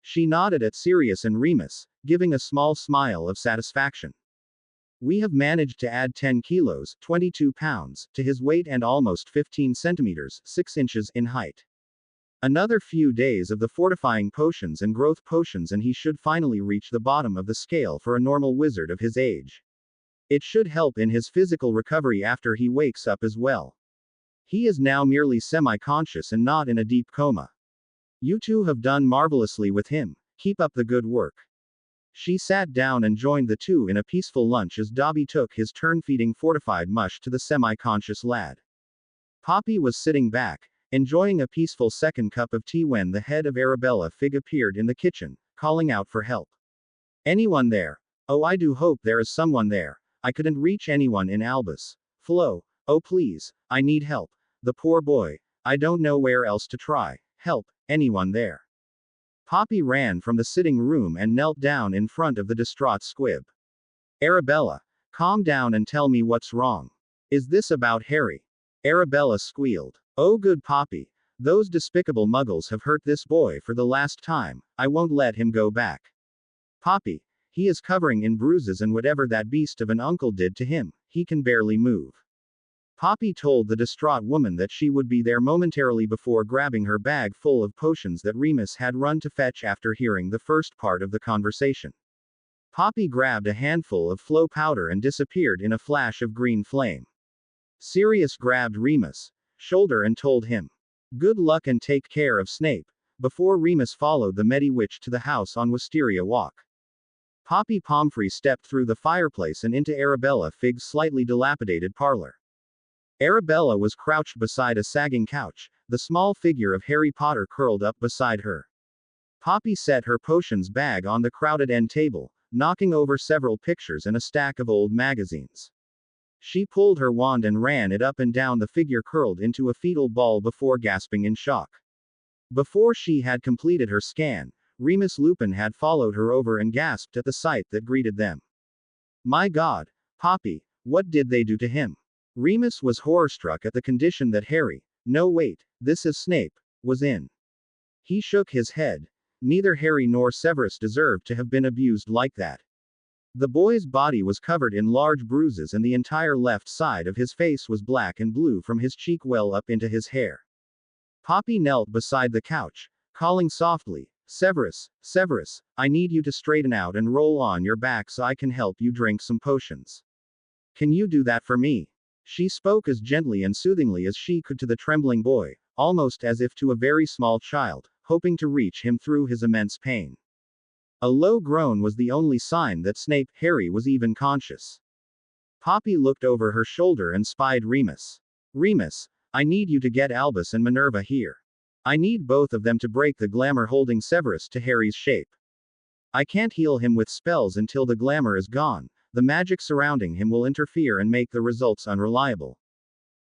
She nodded at Sirius and Remus, giving a small smile of satisfaction. We have managed to add 10 kilos, 22 pounds, to his weight and almost 15 centimeters, 6 inches, in height. Another few days of the fortifying potions and growth potions and he should finally reach the bottom of the scale for a normal wizard of his age. It should help in his physical recovery after he wakes up as well. He is now merely semi-conscious and not in a deep coma. You two have done marvelously with him. Keep up the good work. She sat down and joined the two in a peaceful lunch as Dobby took his turn feeding fortified mush to the semi-conscious lad. Poppy was sitting back, enjoying a peaceful second cup of tea when the head of Arabella Fig appeared in the kitchen, calling out for help. Anyone there? Oh, I do hope there is someone there. I couldn't reach anyone in Albus. Flo, oh please, I need help. The poor boy. I don't know where else to try. Help, anyone there? Poppy ran from the sitting room and knelt down in front of the distraught Squib. Arabella, calm down and tell me what's wrong. Is this about Harry? Arabella squealed. Oh good Poppy, those despicable muggles have hurt this boy for the last time. I won't let him go back. Poppy, he is covering in bruises and whatever that beast of an uncle did to him, he can barely move. Poppy told the distraught woman that she would be there momentarily before grabbing her bag full of potions that Remus had run to fetch after hearing the first part of the conversation. Poppy grabbed a handful of flow powder and disappeared in a flash of green flame. Sirius grabbed Remus' shoulder and told him, "Good luck and take care of Snape," before Remus followed the Mediwitch to the house on Wisteria Walk. Poppy Pomfrey stepped through the fireplace and into Arabella Fig's slightly dilapidated parlor. Arabella was crouched beside a sagging couch, the small figure of Harry Potter curled up beside her. Poppy set her potions bag on the crowded end table, knocking over several pictures and a stack of old magazines. She pulled her wand and ran it up and down the figure curled into a fetal ball before gasping in shock. Before she had completed her scan, Remus Lupin had followed her over and gasped at the sight that greeted them. My God, Poppy, what did they do to him? Remus was horror-struck at the condition that Harry, no wait, this is Snape, was in. He shook his head. Neither Harry nor Severus deserved to have been abused like that. The boy's body was covered in large bruises and the entire left side of his face was black and blue from his cheek well up into his hair. Poppy knelt beside the couch, calling softly, Severus, Severus, I need you to straighten out and roll on your back so I can help you drink some potions. Can you do that for me? She spoke as gently and soothingly as she could to the trembling boy, almost as if to a very small child, hoping to reach him through his immense pain. A low groan was the only sign that Harry was even conscious. Poppy looked over her shoulder and spied Remus. Remus, I need you to get Albus and Minerva here. I need both of them to break the glamour holding Severus to Harry's shape. I can't heal him with spells until the glamour is gone. The magic surrounding him will interfere and make the results unreliable.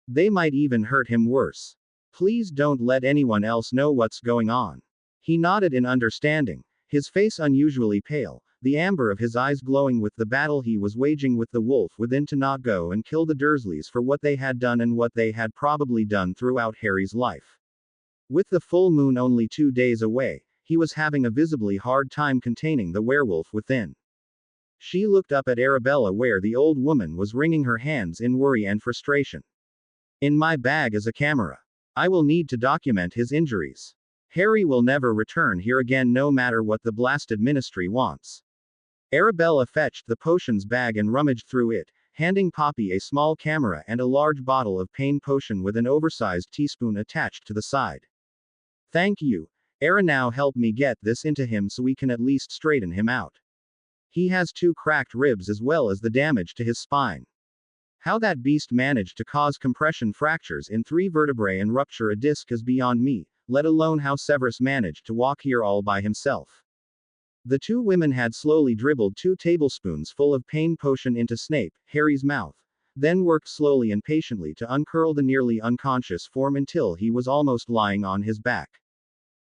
They might even hurt him worse. Please don't let anyone else know what's going on. He nodded in understanding, his face unusually pale, the amber of his eyes glowing with the battle he was waging with the wolf within to not go and kill the Dursleys for what they had done and what they had probably done throughout Harry's life. With the full moon only 2 days away, he was having a visibly hard time containing the werewolf within. She looked up at Arabella where the old woman was wringing her hands in worry and frustration. In my bag is a camera. I will need to document his injuries. Harry will never return here again no matter what the blasted ministry wants. Arabella fetched the potions bag and rummaged through it, handing Poppy a small camera and a large bottle of pain potion with an oversized teaspoon attached to the side. Thank you. Ara, now help me get this into him so we can at least straighten him out. He has 2 cracked ribs as well as the damage to his spine. How that beast managed to cause compression fractures in 3 vertebrae and rupture a disc is beyond me, let alone how Severus managed to walk here all by himself. The 2 women had slowly dribbled 2 tablespoons full of pain potion into Harry's mouth, then worked slowly and patiently to uncurl the nearly unconscious form until he was almost lying on his back.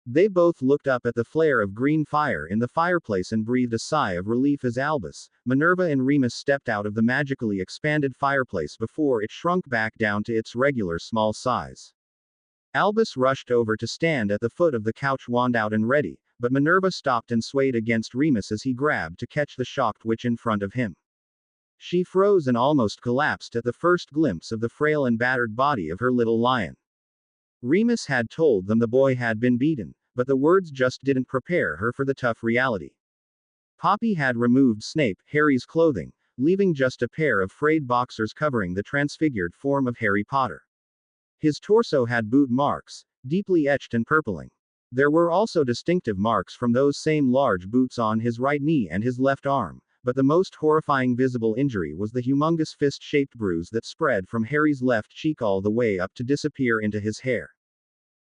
They both looked up at the flare of green fire in the fireplace and breathed a sigh of relief as Albus, Minerva and Remus stepped out of the magically expanded fireplace before it shrunk back down to its regular small size. Albus rushed over to stand at the foot of the couch, wand out and ready, but Minerva stopped and swayed against Remus as he grabbed to catch the shocked witch in front of him. She froze and almost collapsed at the first glimpse of the frail and battered body of her little lion. Remus had told them the boy had been beaten, but the words just didn't prepare her for the tough reality. Poppy had removed Harry's clothing, leaving just a pair of frayed boxers covering the transfigured form of Harry Potter. His torso had boot marks, deeply etched and purpling. There were also distinctive marks from those same large boots on his right knee and his left arm, but the most horrifying visible injury was the humongous fist-shaped bruise that spread from Harry's left cheek all the way up to disappear into his hair.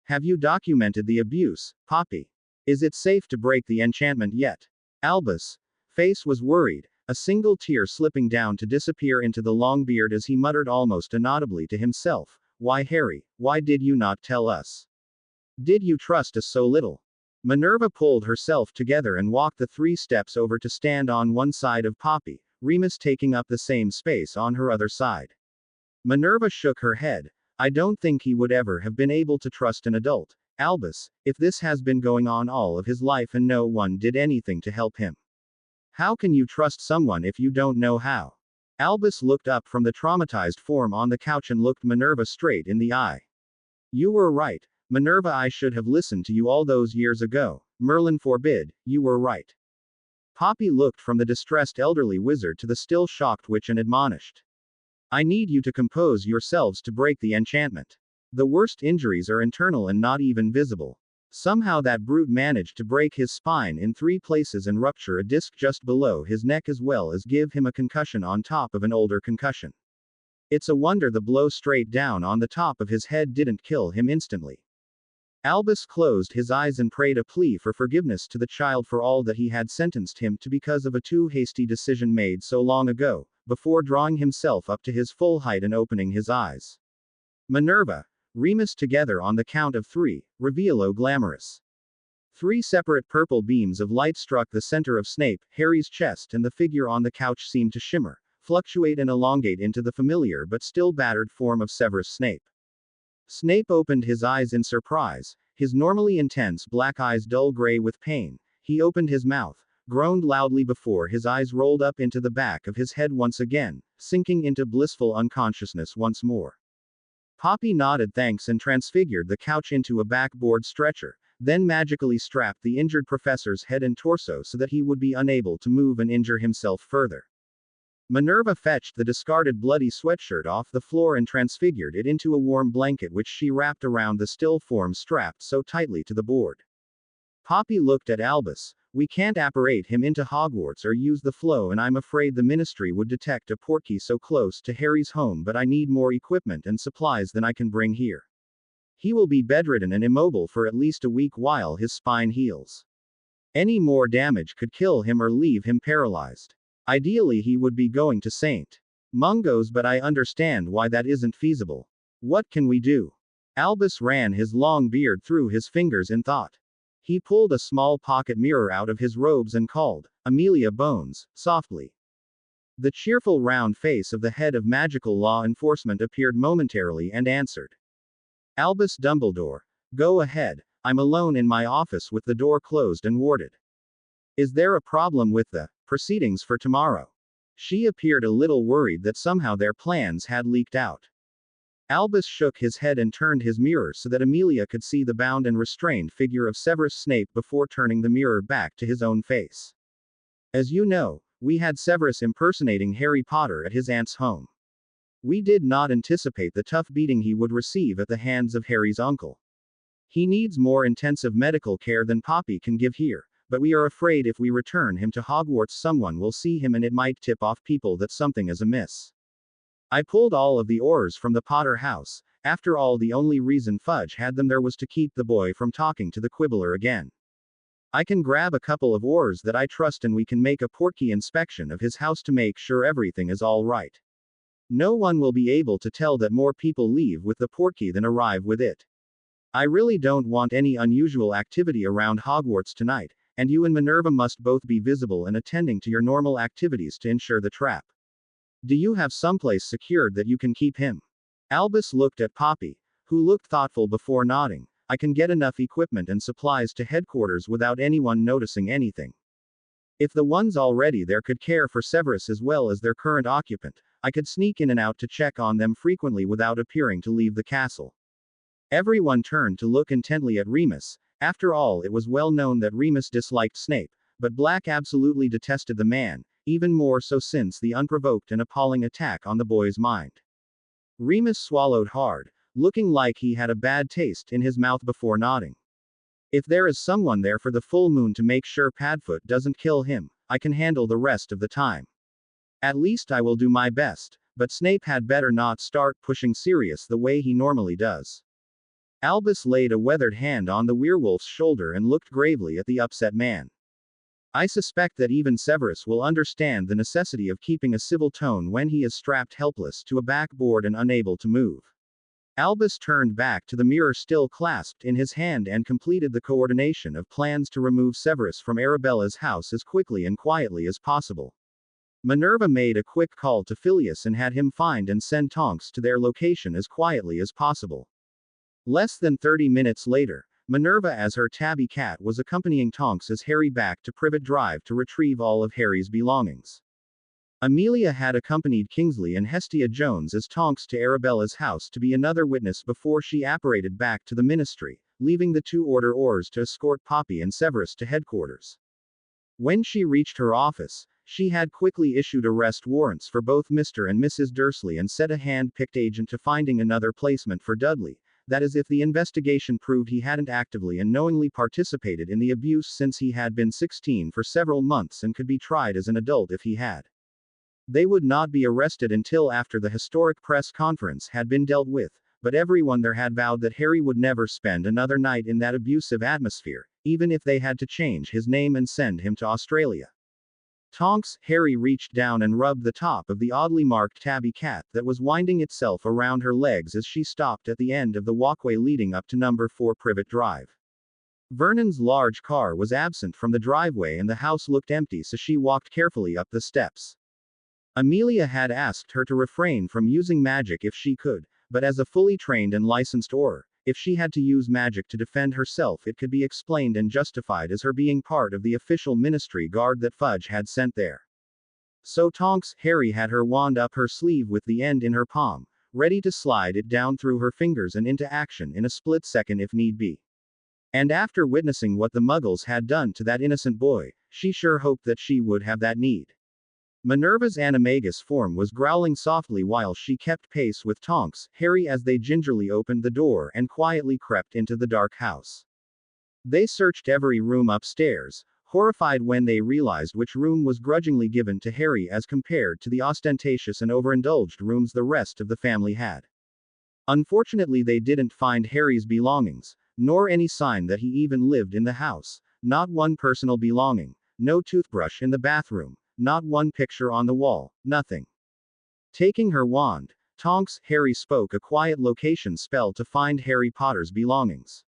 Have you documented the abuse, Poppy? Is it safe to break the enchantment yet? Albus' face was worried, a single tear slipping down to disappear into the long beard as he muttered almost inaudibly to himself, "Why, Harry, why did you not tell us? Did you trust us so little?" Minerva pulled herself together and walked the 3 steps over to stand on one side of Poppy, Remus taking up the same space on her other side. Minerva shook her head. I don't think he would ever have been able to trust an adult, Albus, if this has been going on all of his life and no one did anything to help him. How can you trust someone if you don't know how? Albus looked up from the traumatized form on the couch and looked Minerva straight in the eye. You were right, Minerva, I should have listened to you all those years ago. Merlin forbid, you were right. Poppy looked from the distressed elderly wizard to the still shocked witch and admonished. I need you to compose yourselves to break the enchantment. The worst injuries are internal and not even visible. Somehow that brute managed to break his spine in 3 places and rupture a disc just below his neck as well as give him a concussion on top of an older concussion. It's a wonder the blow straight down on the top of his head didn't kill him instantly. Albus closed his eyes and prayed a plea for forgiveness to the child for all that he had sentenced him to because of a too hasty decision made so long ago, before drawing himself up to his full height and opening his eyes. Minerva, Remus together on the count of 3, revealo glamorous. 3 separate purple beams of light struck the center of Harry's chest, and the figure on the couch seemed to shimmer, fluctuate and elongate into the familiar but still battered form of Severus Snape. Snape opened his eyes in surprise, his normally intense black eyes dull gray with pain. He opened his mouth, groaned loudly before his eyes rolled up into the back of his head once again, sinking into blissful unconsciousness once more. Poppy nodded thanks and transfigured the couch into a backboard stretcher, then magically strapped the injured professor's head and torso so that he would be unable to move and injure himself further. Minerva fetched the discarded bloody sweatshirt off the floor and transfigured it into a warm blanket which she wrapped around the still form strapped so tightly to the board. Poppy looked at Albus. We can't apparate him into Hogwarts or use the flow, and I'm afraid the ministry would detect a portkey so close to Harry's home, but I need more equipment and supplies than I can bring here. He will be bedridden and immobile for at least a week while his spine heals. Any more damage could kill him or leave him paralyzed. Ideally he would be going to St. Mungo's, but I understand why that isn't feasible. What can we do? Albus ran his long beard through his fingers in thought. He pulled a small pocket mirror out of his robes and called, "Amelia Bones," softly. The cheerful round face of the head of magical law enforcement appeared momentarily and answered. "Albus Dumbledore. Go ahead, I'm alone in my office with the door closed and warded. Is there a problem with the proceedings for tomorrow?" She appeared a little worried that somehow their plans had leaked out. Albus shook his head and turned his mirror so that Amelia could see the bound and restrained figure of Severus Snape before turning the mirror back to his own face. "As you know, we had Severus impersonating Harry Potter at his aunt's home. We did not anticipate the tough beating he would receive at the hands of Harry's uncle. He needs more intensive medical care than Poppy can give here, but we are afraid if we return him to Hogwarts someone will see him and it might tip off people that something is amiss. I pulled all of the ores from the Potter house. After all, the only reason Fudge had them there was to keep the boy from talking to the Quibbler again. I can grab a couple of ores that I trust and we can make a portkey inspection of his house to make sure everything is all right. No one will be able to tell that more people leave with the portkey than arrive with it. I really don't want any unusual activity around Hogwarts tonight, and you and Minerva must both be visible and attending to your normal activities to ensure the trap. Do you have someplace secured that you can keep him?" Albus looked at Poppy, who looked thoughtful before nodding. "I can get enough equipment and supplies to headquarters without anyone noticing anything. If the ones already there could care for Severus as well as their current occupant, I could sneak in and out to check on them frequently without appearing to leave the castle." Everyone turned to look intently at Remus. After all, it was well known that Remus disliked Snape, but Black absolutely detested the man, even more so since the unprovoked and appalling attack on the boy's mind. Remus swallowed hard, looking like he had a bad taste in his mouth before nodding. "If there is someone there for the full moon to make sure Padfoot doesn't kill him, I can handle the rest of the time. At least I will do my best, but Snape had better not start pushing Sirius the way he normally does." Albus laid a weathered hand on the werewolf's shoulder and looked gravely at the upset man. "I suspect that even Severus will understand the necessity of keeping a civil tone when he is strapped helpless to a backboard and unable to move." Albus turned back to the mirror still clasped in his hand and completed the coordination of plans to remove Severus from Arabella's house as quickly and quietly as possible. Minerva made a quick call to Phileas and had him find and send Tonks to their location as quietly as possible. Less than 30 minutes later, Minerva as her tabby cat was accompanying Tonks as Harry back to Privet Drive to retrieve all of Harry's belongings. Amelia had accompanied Kingsley and Hestia Jones as Tonks to Arabella's house to be another witness before she apparated back to the ministry, leaving the two order oars to escort Poppy and Severus to headquarters. When she reached her office, she had quickly issued arrest warrants for both Mr. and Mrs. Dursley and set a hand-picked agent to finding another placement for Dudley. That is if the investigation proved he hadn't actively and knowingly participated in the abuse since he had been 16 for several months and could be tried as an adult if he had. They would not be arrested until after the historic press conference had been dealt with, but everyone there had vowed that Harry would never spend another night in that abusive atmosphere, even if they had to change his name and send him to Australia. Tonks, Harry reached down and rubbed the top of the oddly marked tabby cat that was winding itself around her legs as she stopped at the end of the walkway leading up to number 4 Privet Drive. Vernon's large car was absent from the driveway and the house looked empty, so she walked carefully up the steps. Amelia had asked her to refrain from using magic if she could, but as a fully trained and licensed Auror, if she had to use magic to defend herself, it could be explained and justified as her being part of the official ministry guard that Fudge had sent there. So Tonks, Harry had her wand up her sleeve with the end in her palm, ready to slide it down through her fingers and into action in a split second if need be. And after witnessing what the Muggles had done to that innocent boy, she sure hoped that she would have that need. Minerva's animagus form was growling softly while she kept pace with Tonks, Harry as they gingerly opened the door and quietly crept into the dark house. They searched every room upstairs, horrified when they realized which room was grudgingly given to Harry as compared to the ostentatious and overindulged rooms the rest of the family had. Unfortunately, they didn't find Harry's belongings, nor any sign that he even lived in the house, not one personal belonging, no toothbrush in the bathroom, not one picture on the wall, nothing. Taking her wand, Tonks, Harry spoke a quiet location spell to find Harry Potter's belongings.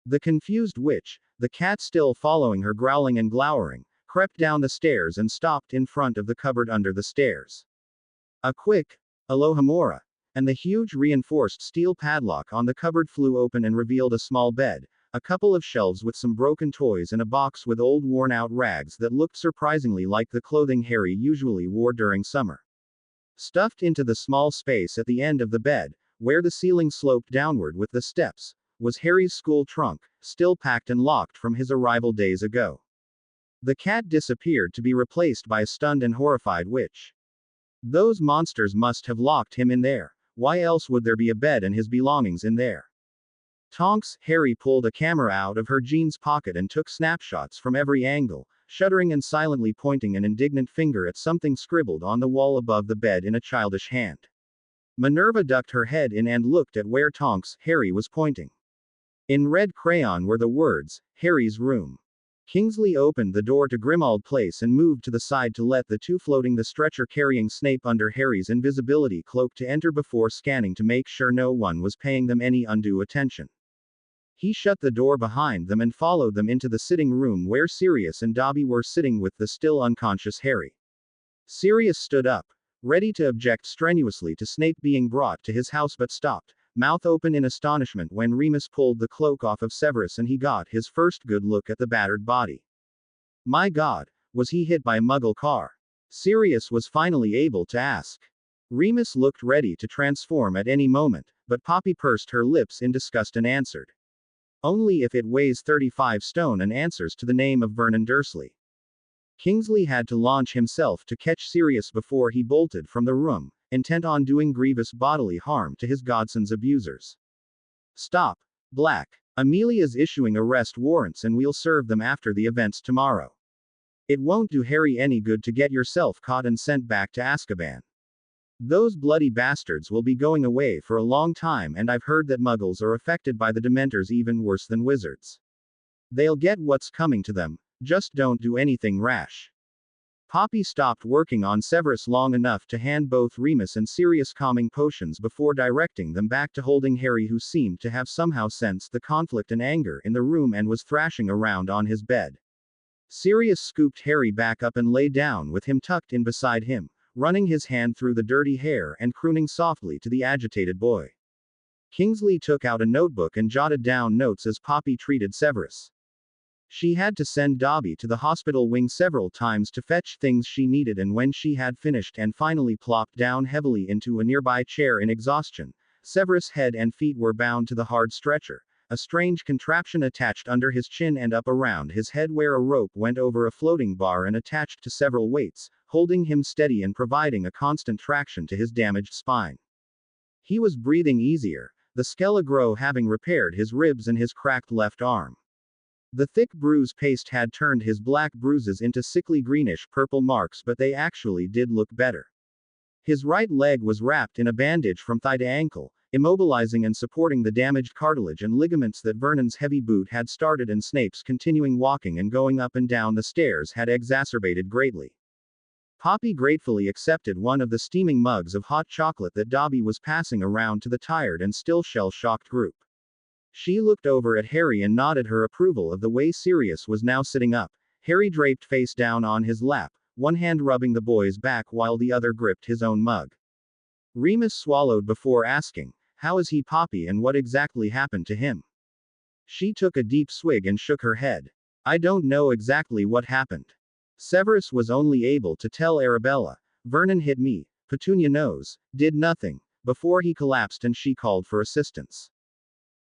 The confused witch, the cat still following her growling and glowering, crept down the stairs and stopped in front of the cupboard under the stairs. A quick, Alohomora, and the huge reinforced steel padlock on the cupboard flew open and revealed a small bed, a couple of shelves with some broken toys and a box with old worn-out rags that looked surprisingly like the clothing Harry usually wore during summer. Stuffed into the small space at the end of the bed, where the ceiling sloped downward with the steps, was Harry's school trunk, still packed and locked from his arrival days ago. The cat disappeared to be replaced by a stunned and horrified witch. Those monsters must have locked him in there. Why else would there be a bed and his belongings in there? Tonks, Harry pulled a camera out of her jeans pocket and took snapshots from every angle, shuddering and silently pointing an indignant finger at something scribbled on the wall above the bed in a childish hand. Minerva ducked her head in and looked at where Tonks, Harry was pointing. In red crayon were the words, Harry's room. Kingsley opened the door to Grimmauld Place and moved to the side to let the two floating the stretcher carrying Snape under Harry's invisibility cloak to enter before scanning to make sure no one was paying them any undue attention. He shut the door behind them and followed them into the sitting room where Sirius and Dobby were sitting with the still unconscious Harry. Sirius stood up, ready to object strenuously to Snape being brought to his house but stopped, mouth open in astonishment when Remus pulled the cloak off of Severus and he got his first good look at the battered body. My God, was he hit by a Muggle car? Sirius was finally able to ask. Remus looked ready to transform at any moment, but Poppy pursed her lips in disgust and answered. Only if it weighs 35 stone and answers to the name of Vernon Dursley. Kingsley had to launch himself to catch Sirius before he bolted from the room, intent on doing grievous bodily harm to his godson's abusers. Stop, Black. Amelia's issuing arrest warrants and we'll serve them after the events tomorrow. It won't do Harry any good to get yourself caught and sent back to Azkaban. Those bloody bastards will be going away for a long time and I've heard that Muggles are affected by the Dementors even worse than wizards. They'll get what's coming to them, just don't do anything rash. Poppy stopped working on Severus long enough to hand both Remus and Sirius calming potions before directing them back to holding Harry, who seemed to have somehow sensed the conflict and anger in the room and was thrashing around on his bed. Sirius scooped Harry back up and lay down with him tucked in beside him, running his hand through the dirty hair and crooning softly to the agitated boy. Kingsley took out a notebook and jotted down notes as Poppy treated Severus. She had to send Dobby to the hospital wing several times to fetch things she needed, and when she had finished and finally plopped down heavily into a nearby chair in exhaustion, Severus' head and feet were bound to the hard stretcher, a strange contraption attached under his chin and up around his head where a rope went over a floating bar and attached to several weights, holding him steady and providing a constant traction to his damaged spine. He was breathing easier, the Skelegro having repaired his ribs and his cracked left arm. The thick bruise paste had turned his black bruises into sickly greenish-purple marks, but they actually did look better. His right leg was wrapped in a bandage from thigh to ankle, immobilizing and supporting the damaged cartilage and ligaments that Vernon's heavy boot had started, and Snape's continuing walking and going up and down the stairs had exacerbated greatly. Poppy gratefully accepted one of the steaming mugs of hot chocolate that Dobby was passing around to the tired and still shell-shocked group. She looked over at Harry and nodded her approval of the way Sirius was now sitting up, Harry draped face down on his lap, one hand rubbing the boy's back while the other gripped his own mug. Remus swallowed before asking, "How is he, Poppy, and what exactly happened to him?" She took a deep swig and shook her head. "I don't know exactly what happened. Severus was only able to tell Arabella, Vernon hit me, Petunia knows, did nothing, before he collapsed and she called for assistance."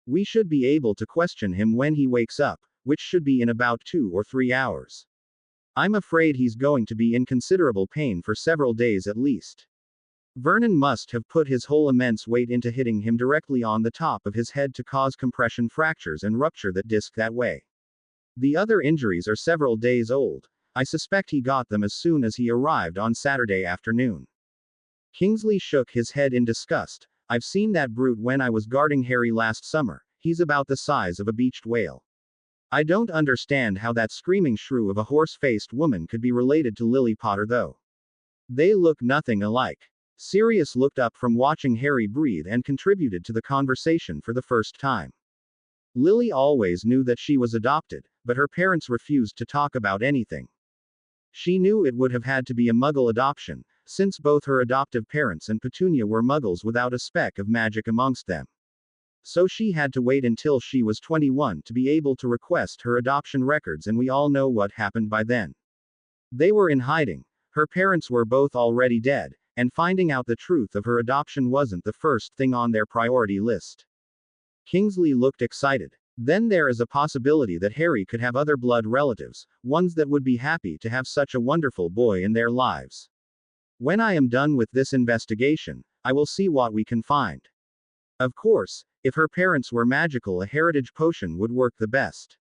We should be able to question him when he wakes up, which should be in about 2 or 3 hours. I'm afraid he's going to be in considerable pain for several days at least. Vernon must have put his whole immense weight into hitting him directly on the top of his head to cause compression fractures and rupture that disc that way. The other injuries are several days old. I suspect he got them as soon as he arrived on Saturday afternoon. Kingsley shook his head in disgust. I've seen that brute when I was guarding Harry last summer. He's about the size of a beached whale. I don't understand how that screaming shrew of a horse-faced woman could be related to Lily Potter though. They look nothing alike. Sirius looked up from watching Harry breathe and contributed to the conversation for the first time. Lily always knew that she was adopted, but her parents refused to talk about anything. She knew it would have had to be a Muggle adoption, since both her adoptive parents and Petunia were Muggles without a speck of magic amongst them. So she had to wait until she was 21 to be able to request her adoption records, and we all know what happened by then. They were in hiding. Her parents were both already dead, and finding out the truth of her adoption wasn't the first thing on their priority list. Kingsley looked excited. Then there is a possibility that Harry could have other blood relatives, ones that would be happy to have such a wonderful boy in their lives. When I am done with this investigation, I will see what we can find. Of course, if her parents were magical, a heritage potion would work the best.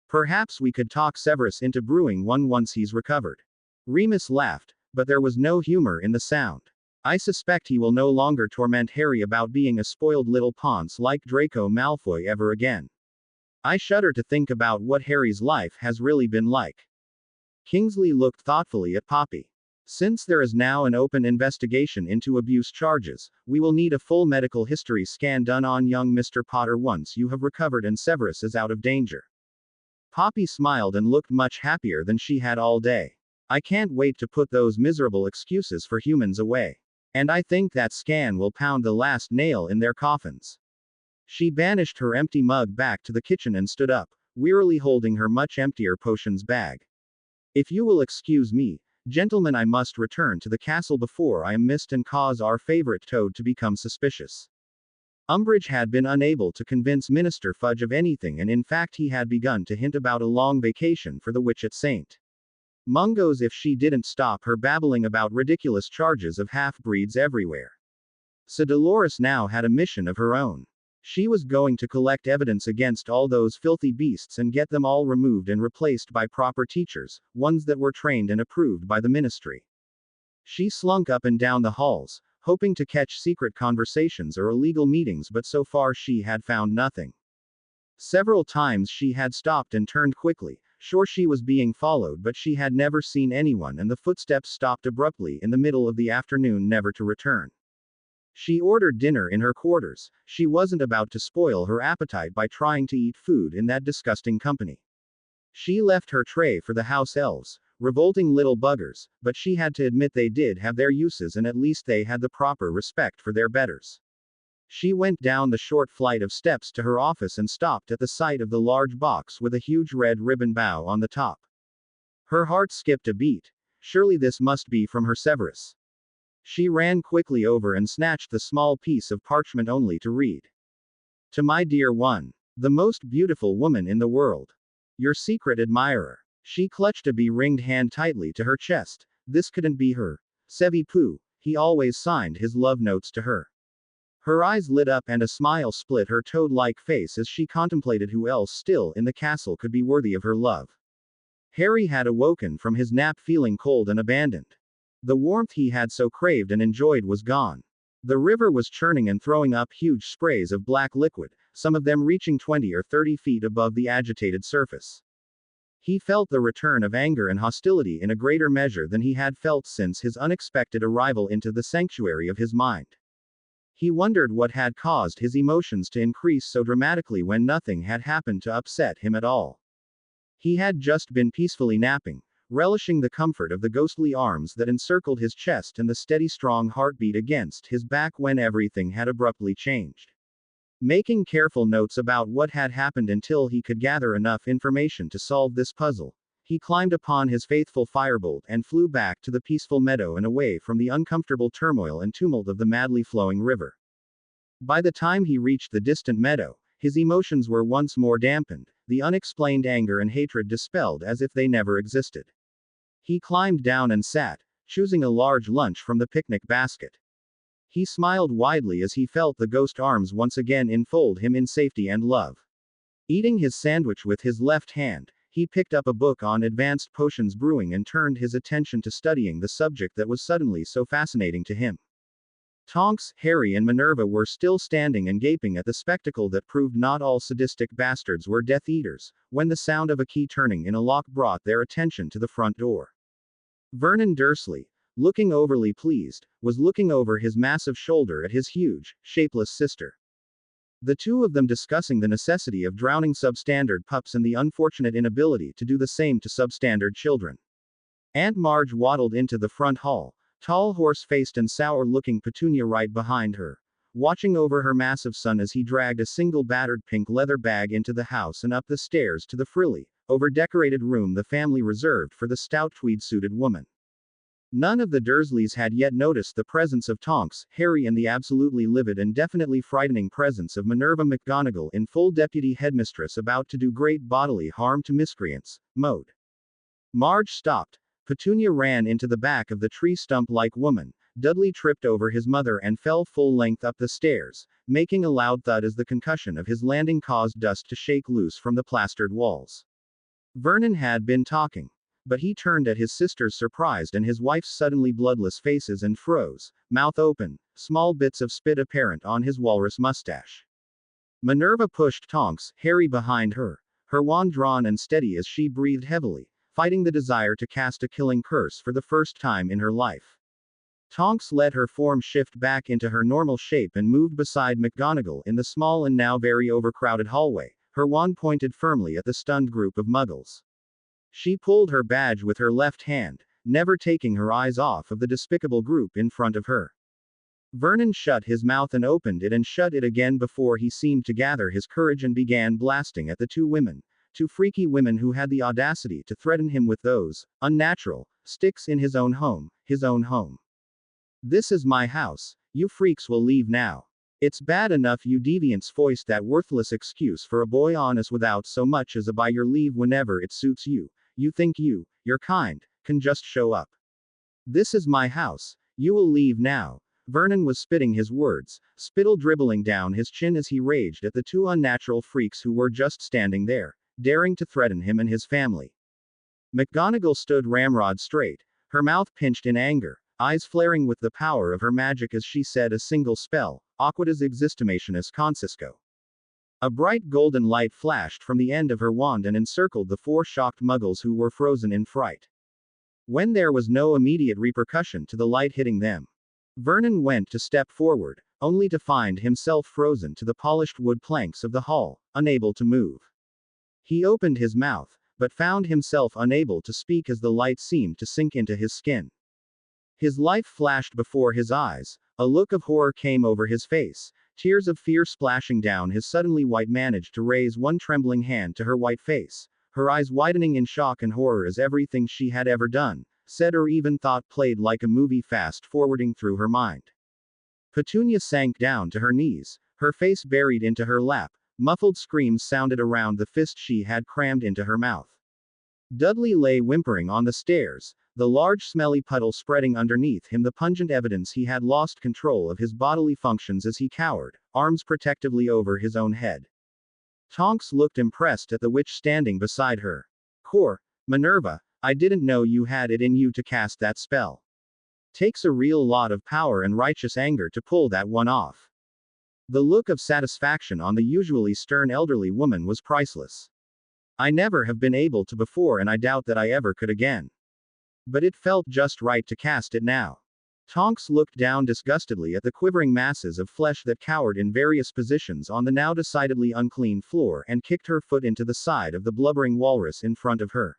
Perhaps we could talk Severus into brewing one once he's recovered. Remus laughed, but there was no humor in the sound. I suspect he will no longer torment Harry about being a spoiled little ponce like Draco Malfoy ever again. I shudder to think about what Harry's life has really been like. Kingsley looked thoughtfully at Poppy. Since there is now an open investigation into abuse charges, we will need a full medical history scan done on young Mr. Potter once you have recovered and Severus is out of danger. Poppy smiled and looked much happier than she had all day. I can't wait to put those miserable excuses for humans away. And I think that scan will pound the last nail in their coffins. She banished her empty mug back to the kitchen and stood up, wearily holding her much emptier potions bag. If you will excuse me, gentlemen, I must return to the castle before I am missed and cause our favorite toad to become suspicious. Umbridge had been unable to convince Minister Fudge of anything, and in fact he had begun to hint about a long vacation for the witch at St. Mungo's if she didn't stop her babbling about ridiculous charges of half-breeds everywhere. So Dolores now had a mission of her own. She was going to collect evidence against all those filthy beasts and get them all removed and replaced by proper teachers, ones that were trained and approved by the ministry. She slunk up and down the halls, hoping to catch secret conversations or illegal meetings, but so far she had found nothing. Several times she had stopped and turned quickly, sure she was being followed, but she had never seen anyone, and the footsteps stopped abruptly in the middle of the afternoon, never to return. She ordered dinner in her quarters. She wasn't about to spoil her appetite by trying to eat food in that disgusting company. She left her tray for the house elves, revolting little buggers, but she had to admit they did have their uses, and at least they had the proper respect for their betters. She went down the short flight of steps to her office and stopped at the sight of the large box with a huge red ribbon bow on the top. Her heart skipped a beat. Surely this must be from her Severus. She ran quickly over and snatched the small piece of parchment only to read. To my dear one, the most beautiful woman in the world. Your secret admirer. She clutched a be-ringed hand tightly to her chest. This couldn't be her. Sevi Pooh. He always signed his love notes to her. Her eyes lit up and a smile split her toad-like face as she contemplated who else still in the castle could be worthy of her love. Harry had awoken from his nap feeling cold and abandoned. The warmth he had so craved and enjoyed was gone. The river was churning and throwing up huge sprays of black liquid, some of them reaching 20 or 30 feet above the agitated surface. He felt the return of anger and hostility in a greater measure than he had felt since his unexpected arrival into the sanctuary of his mind. He wondered what had caused his emotions to increase so dramatically when nothing had happened to upset him at all. He had just been peacefully napping, relishing the comfort of the ghostly arms that encircled his chest and the steady strong heartbeat against his back, when everything had abruptly changed. Making careful notes about what had happened until he could gather enough information to solve this puzzle, he climbed upon his faithful firebolt and flew back to the peaceful meadow and away from the uncomfortable turmoil and tumult of the madly flowing river. By the time he reached the distant meadow, his emotions were once more dampened, the unexplained anger and hatred dispelled as if they never existed. He climbed down and sat, choosing a large lunch from the picnic basket. He smiled widely as he felt the ghost arms once again enfold him in safety and love. Eating his sandwich with his left hand, he picked up a book on advanced potions brewing and turned his attention to studying the subject that was suddenly so fascinating to him. Tonks, Harry and Minerva were still standing and gaping at the spectacle that proved not all sadistic bastards were Death Eaters, when the sound of a key turning in a lock brought their attention to the front door. Vernon Dursley, looking overly pleased, was looking over his massive shoulder at his huge, shapeless sister. The two of them discussing the necessity of drowning substandard pups and the unfortunate inability to do the same to substandard children. Aunt Marge waddled into the front hall, tall, horse-faced and sour-looking Petunia right behind her, watching over her massive son as he dragged a single battered pink leather bag into the house and up the stairs to the frilly, over-decorated room the family reserved for the stout tweed-suited woman. None of the Dursleys had yet noticed the presence of Tonks, Harry and the absolutely livid and definitely frightening presence of Minerva McGonagall in full deputy headmistress about to do great bodily harm to miscreants, mode. Marge stopped. Petunia ran into the back of the tree stump-like woman. Dudley tripped over his mother and fell full length up the stairs, making a loud thud as the concussion of his landing caused dust to shake loose from the plastered walls. Vernon had been talking. But he turned at his sister's surprised and his wife's suddenly bloodless faces and froze, mouth open, small bits of spit apparent on his walrus mustache. Minerva pushed Tonks, Harry behind her, her wand drawn and steady as she breathed heavily, fighting the desire to cast a killing curse for the first time in her life. Tonks let her form shift back into her normal shape and moved beside McGonagall in the small and now very overcrowded hallway, her wand pointed firmly at the stunned group of muggles. She pulled her badge with her left hand, never taking her eyes off of the despicable group in front of her. Vernon shut his mouth and opened it and shut it again before he seemed to gather his courage and began blasting at the two women, two freaky women who had the audacity to threaten him with those unnatural sticks in his own home, his own home. "This is my house, you freaks will leave now. It's bad enough you deviants foist that worthless excuse for a boy on us without so much as a by your leave whenever it suits you. You think your kind, can just show up. This is my house, you will leave now." Vernon was spitting his words, spittle dribbling down his chin as he raged at the two unnatural freaks who were just standing there, daring to threaten him and his family. McGonagall stood ramrod straight, her mouth pinched in anger, eyes flaring with the power of her magic as she said a single spell, Aquatas Existimationis Consisco. A bright golden light flashed from the end of her wand and encircled the four shocked muggles who were frozen in fright. When there was no immediate repercussion to the light hitting them, Vernon went to step forward, only to find himself frozen to the polished wood planks of the hall, unable to move. He opened his mouth, but found himself unable to speak as the light seemed to sink into his skin. His life flashed before his eyes, a look of horror came over his face, tears of fear splashing down his suddenly white managed to raise one trembling hand to her white face, her eyes widening in shock and horror as everything she had ever done, said or even thought played like a movie fast forwarding through her mind. Petunia sank down to her knees, her face buried into her lap, muffled screams sounded around the fist she had crammed into her mouth. Dudley lay whimpering on the stairs, the large smelly puddle spreading underneath him the pungent evidence he had lost control of his bodily functions as he cowered, arms protectively over his own head. Tonks looked impressed at the witch standing beside her. Minerva, I didn't know you had it in you to cast that spell. Takes a real lot of power and righteous anger to pull that one off." The look of satisfaction on the usually stern elderly woman was priceless. "I never have been able to before and I doubt that I ever could again. But it felt just right to cast it now." Tonks looked down disgustedly at the quivering masses of flesh that cowered in various positions on the now decidedly unclean floor and kicked her foot into the side of the blubbering walrus in front of her.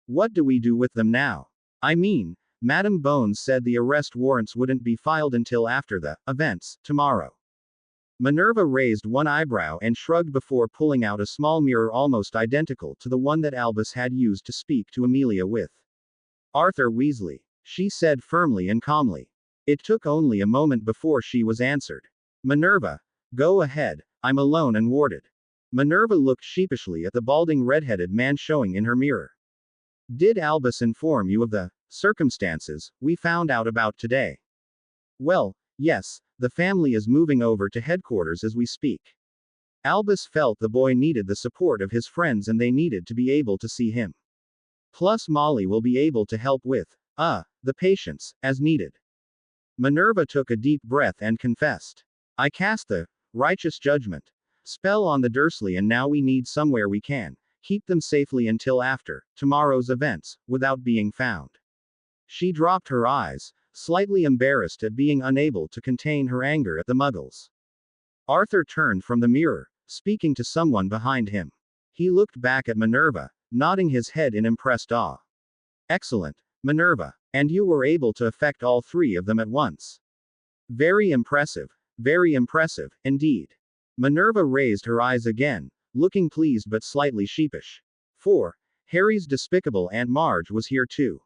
"What do we do with them now? I mean, Madam Bones said the arrest warrants wouldn't be filed until after the events, tomorrow." Minerva raised one eyebrow and shrugged before pulling out a small mirror almost identical to the one that Albus had used to speak to Amelia with. "Arthur Weasley," she said firmly and calmly. It took only a moment before she was answered. "Minerva, go ahead, I'm alone and warded. Minerva looked sheepishly at the balding red-headed man showing in her mirror. Did Albus inform you of the circumstances we found out about today? Well, yes, the family is moving over to headquarters as we speak. Albus felt the boy needed the support of his friends and they needed to be able to see him. Plus Molly will be able to help with, the patients, as needed. Minerva took a deep breath and confessed. I cast the righteous judgment spell on the Dursley and now we need somewhere we can keep them safely until after tomorrow's events, without being found. She dropped her eyes, slightly embarrassed at being unable to contain her anger at the muggles. Arthur turned from the mirror, speaking to someone behind him. He looked back at Minerva, nodding his head in impressed awe. Excellent, Minerva. And you were able to affect all three of them at once. Very impressive, indeed. Minerva raised her eyes again, looking pleased but slightly sheepish. 4. Harry's despicable Aunt Marge was here too.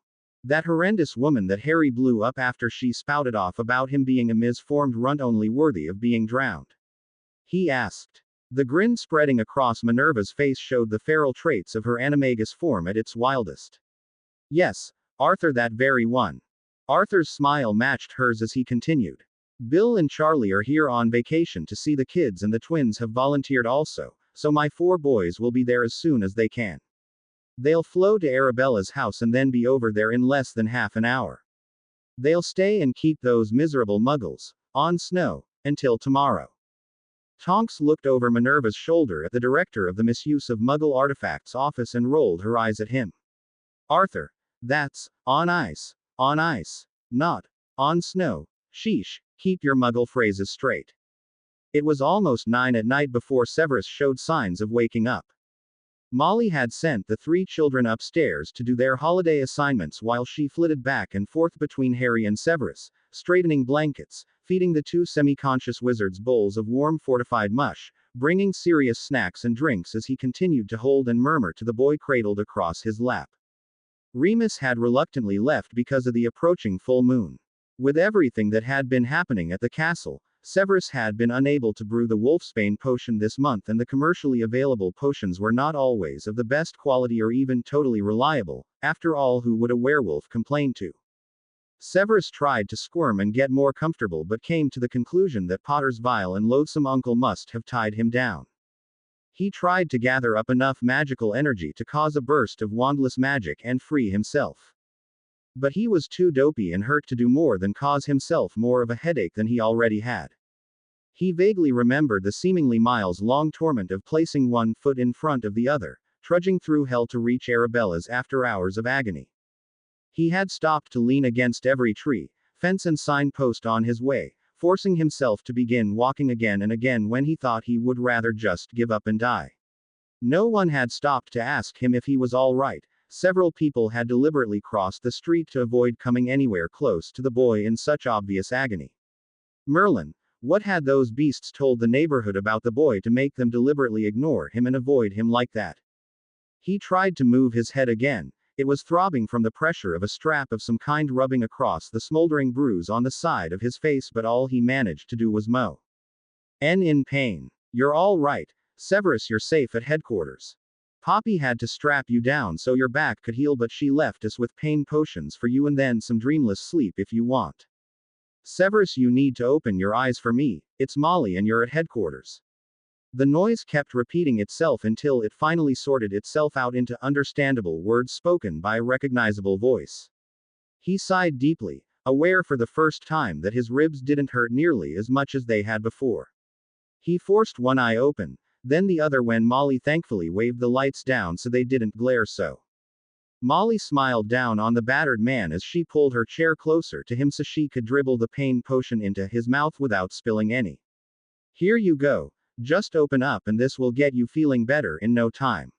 That horrendous woman that Harry blew up after she spouted off about him being a misformed runt only worthy of being drowned. He asked. The grin spreading across Minerva's face showed the feral traits of her animagus form at its wildest. Yes, Arthur, that very one. Arthur's smile matched hers as he continued. Bill and Charlie are here on vacation to see the kids and the twins have volunteered also, so my 4 boys will be there as soon as they can. They'll flow to Arabella's house and then be over there in less than half an hour. They'll stay and keep those miserable muggles on snow until tomorrow. Tonks looked over Minerva's shoulder at the director of the Misuse of Muggle Artifacts office and rolled her eyes at him. Arthur, that's on ice, not on snow. Sheesh, keep your Muggle phrases straight. It was almost 9 at night before Severus showed signs of waking up. Molly had sent the 3 children upstairs to do their holiday assignments while she flitted back and forth between Harry and Severus, straightening blankets, feeding the 2 semi-conscious wizards bowls of warm fortified mush, bringing serious snacks and drinks as he continued to hold and murmur to the boy cradled across his lap. Remus had reluctantly left because of the approaching full moon. With everything that had been happening at the castle, Severus had been unable to brew the Wolfsbane potion this month and the commercially available potions were not always of the best quality or even totally reliable. After all, who would a werewolf complain to? Severus tried to squirm and get more comfortable but came to the conclusion that Potter's vile and loathsome uncle must have tied him down. He tried to gather up enough magical energy to cause a burst of wandless magic and free himself. But he was too dopey and hurt to do more than cause himself more of a headache than he already had. He vaguely remembered the seemingly miles-long torment of placing one foot in front of the other, trudging through hell to reach Arabella's after hours of agony. He had stopped to lean against every tree, fence and signpost on his way, forcing himself to begin walking again and again when he thought he would rather just give up and die. No one had stopped to ask him if he was all right. Several people had deliberately crossed the street to avoid coming anywhere close to the boy in such obvious agony. Merlin, what had those beasts told the neighborhood about the boy to make them deliberately ignore him and avoid him like that? He tried to move his head again. It was throbbing from the pressure of a strap of some kind rubbing across the smoldering bruise on the side of his face, but all he managed to do was mow. In pain. You're all right, Severus, you're safe at headquarters. Poppy had to strap you down so your back could heal, but she left us with pain potions for you and then some dreamless sleep if you want. Severus, you need to open your eyes for me, it's Molly and you're at headquarters. The noise kept repeating itself until it finally sorted itself out into understandable words spoken by a recognizable voice. He sighed deeply, aware for the first time that his ribs didn't hurt nearly as much as they had before. He forced one eye open, then the other when Molly thankfully waved the lights down so they didn't glare so. Molly smiled down on the battered man as she pulled her chair closer to him so she could dribble the pain potion into his mouth without spilling any. Here you go. Just open up and this will get you feeling better in no time.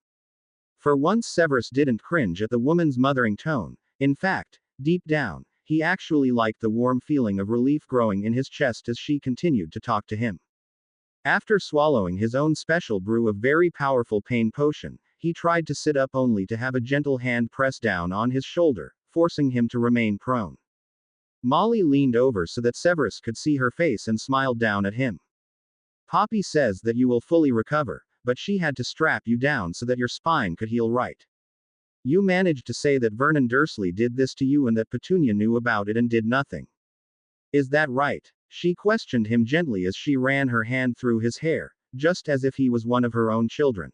For once Severus didn't cringe at the woman's mothering tone. In fact, deep down, he actually liked the warm feeling of relief growing in his chest as she continued to talk to him. After swallowing his own special brew of very powerful pain potion, he tried to sit up only to have a gentle hand press down on his shoulder, forcing him to remain prone. Molly leaned over so that Severus could see her face and smiled down at him. Poppy says that you will fully recover, but she had to strap you down so that your spine could heal right. You managed to say that Vernon Dursley did this to you and that Petunia knew about it and did nothing. Is that right? She questioned him gently as she ran her hand through his hair, just as if he was one of her own children.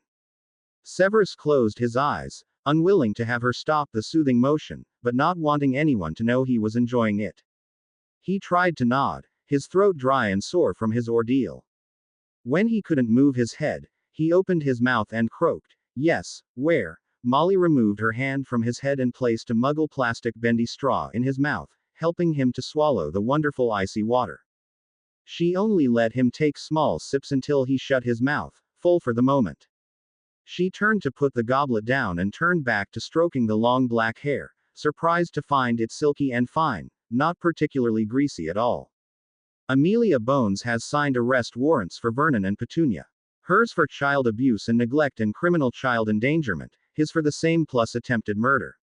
Severus closed his eyes, unwilling to have her stop the soothing motion, but not wanting anyone to know he was enjoying it. He tried to nod, his throat dry and sore from his ordeal. When he couldn't move his head, he opened his mouth and croaked, "Yes, where?" Molly removed her hand from his head and placed a muggle plastic bendy straw in his mouth, helping him to swallow the wonderful icy water. She only let him take small sips until he shut his mouth, full for the moment. She turned to put the goblet down and turned back to stroking the long black hair, surprised to find it silky and fine, not particularly greasy at all. Amelia Bones has signed arrest warrants for Vernon and Petunia. Hers for child abuse and neglect and criminal child endangerment, his for the same plus attempted murder.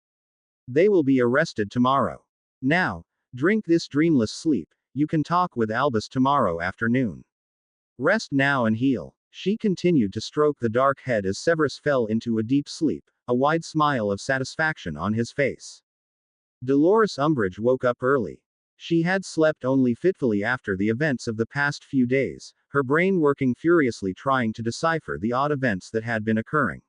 They will be arrested tomorrow. Now, drink this dreamless sleep. You can talk with Albus tomorrow afternoon. Rest now and heal. She continued to stroke the dark head as Severus fell into a deep sleep, a wide smile of satisfaction on his face. Dolores Umbridge woke up early. She had slept only fitfully after the events of the past few days, her brain working furiously trying to decipher the odd events that had been occurring.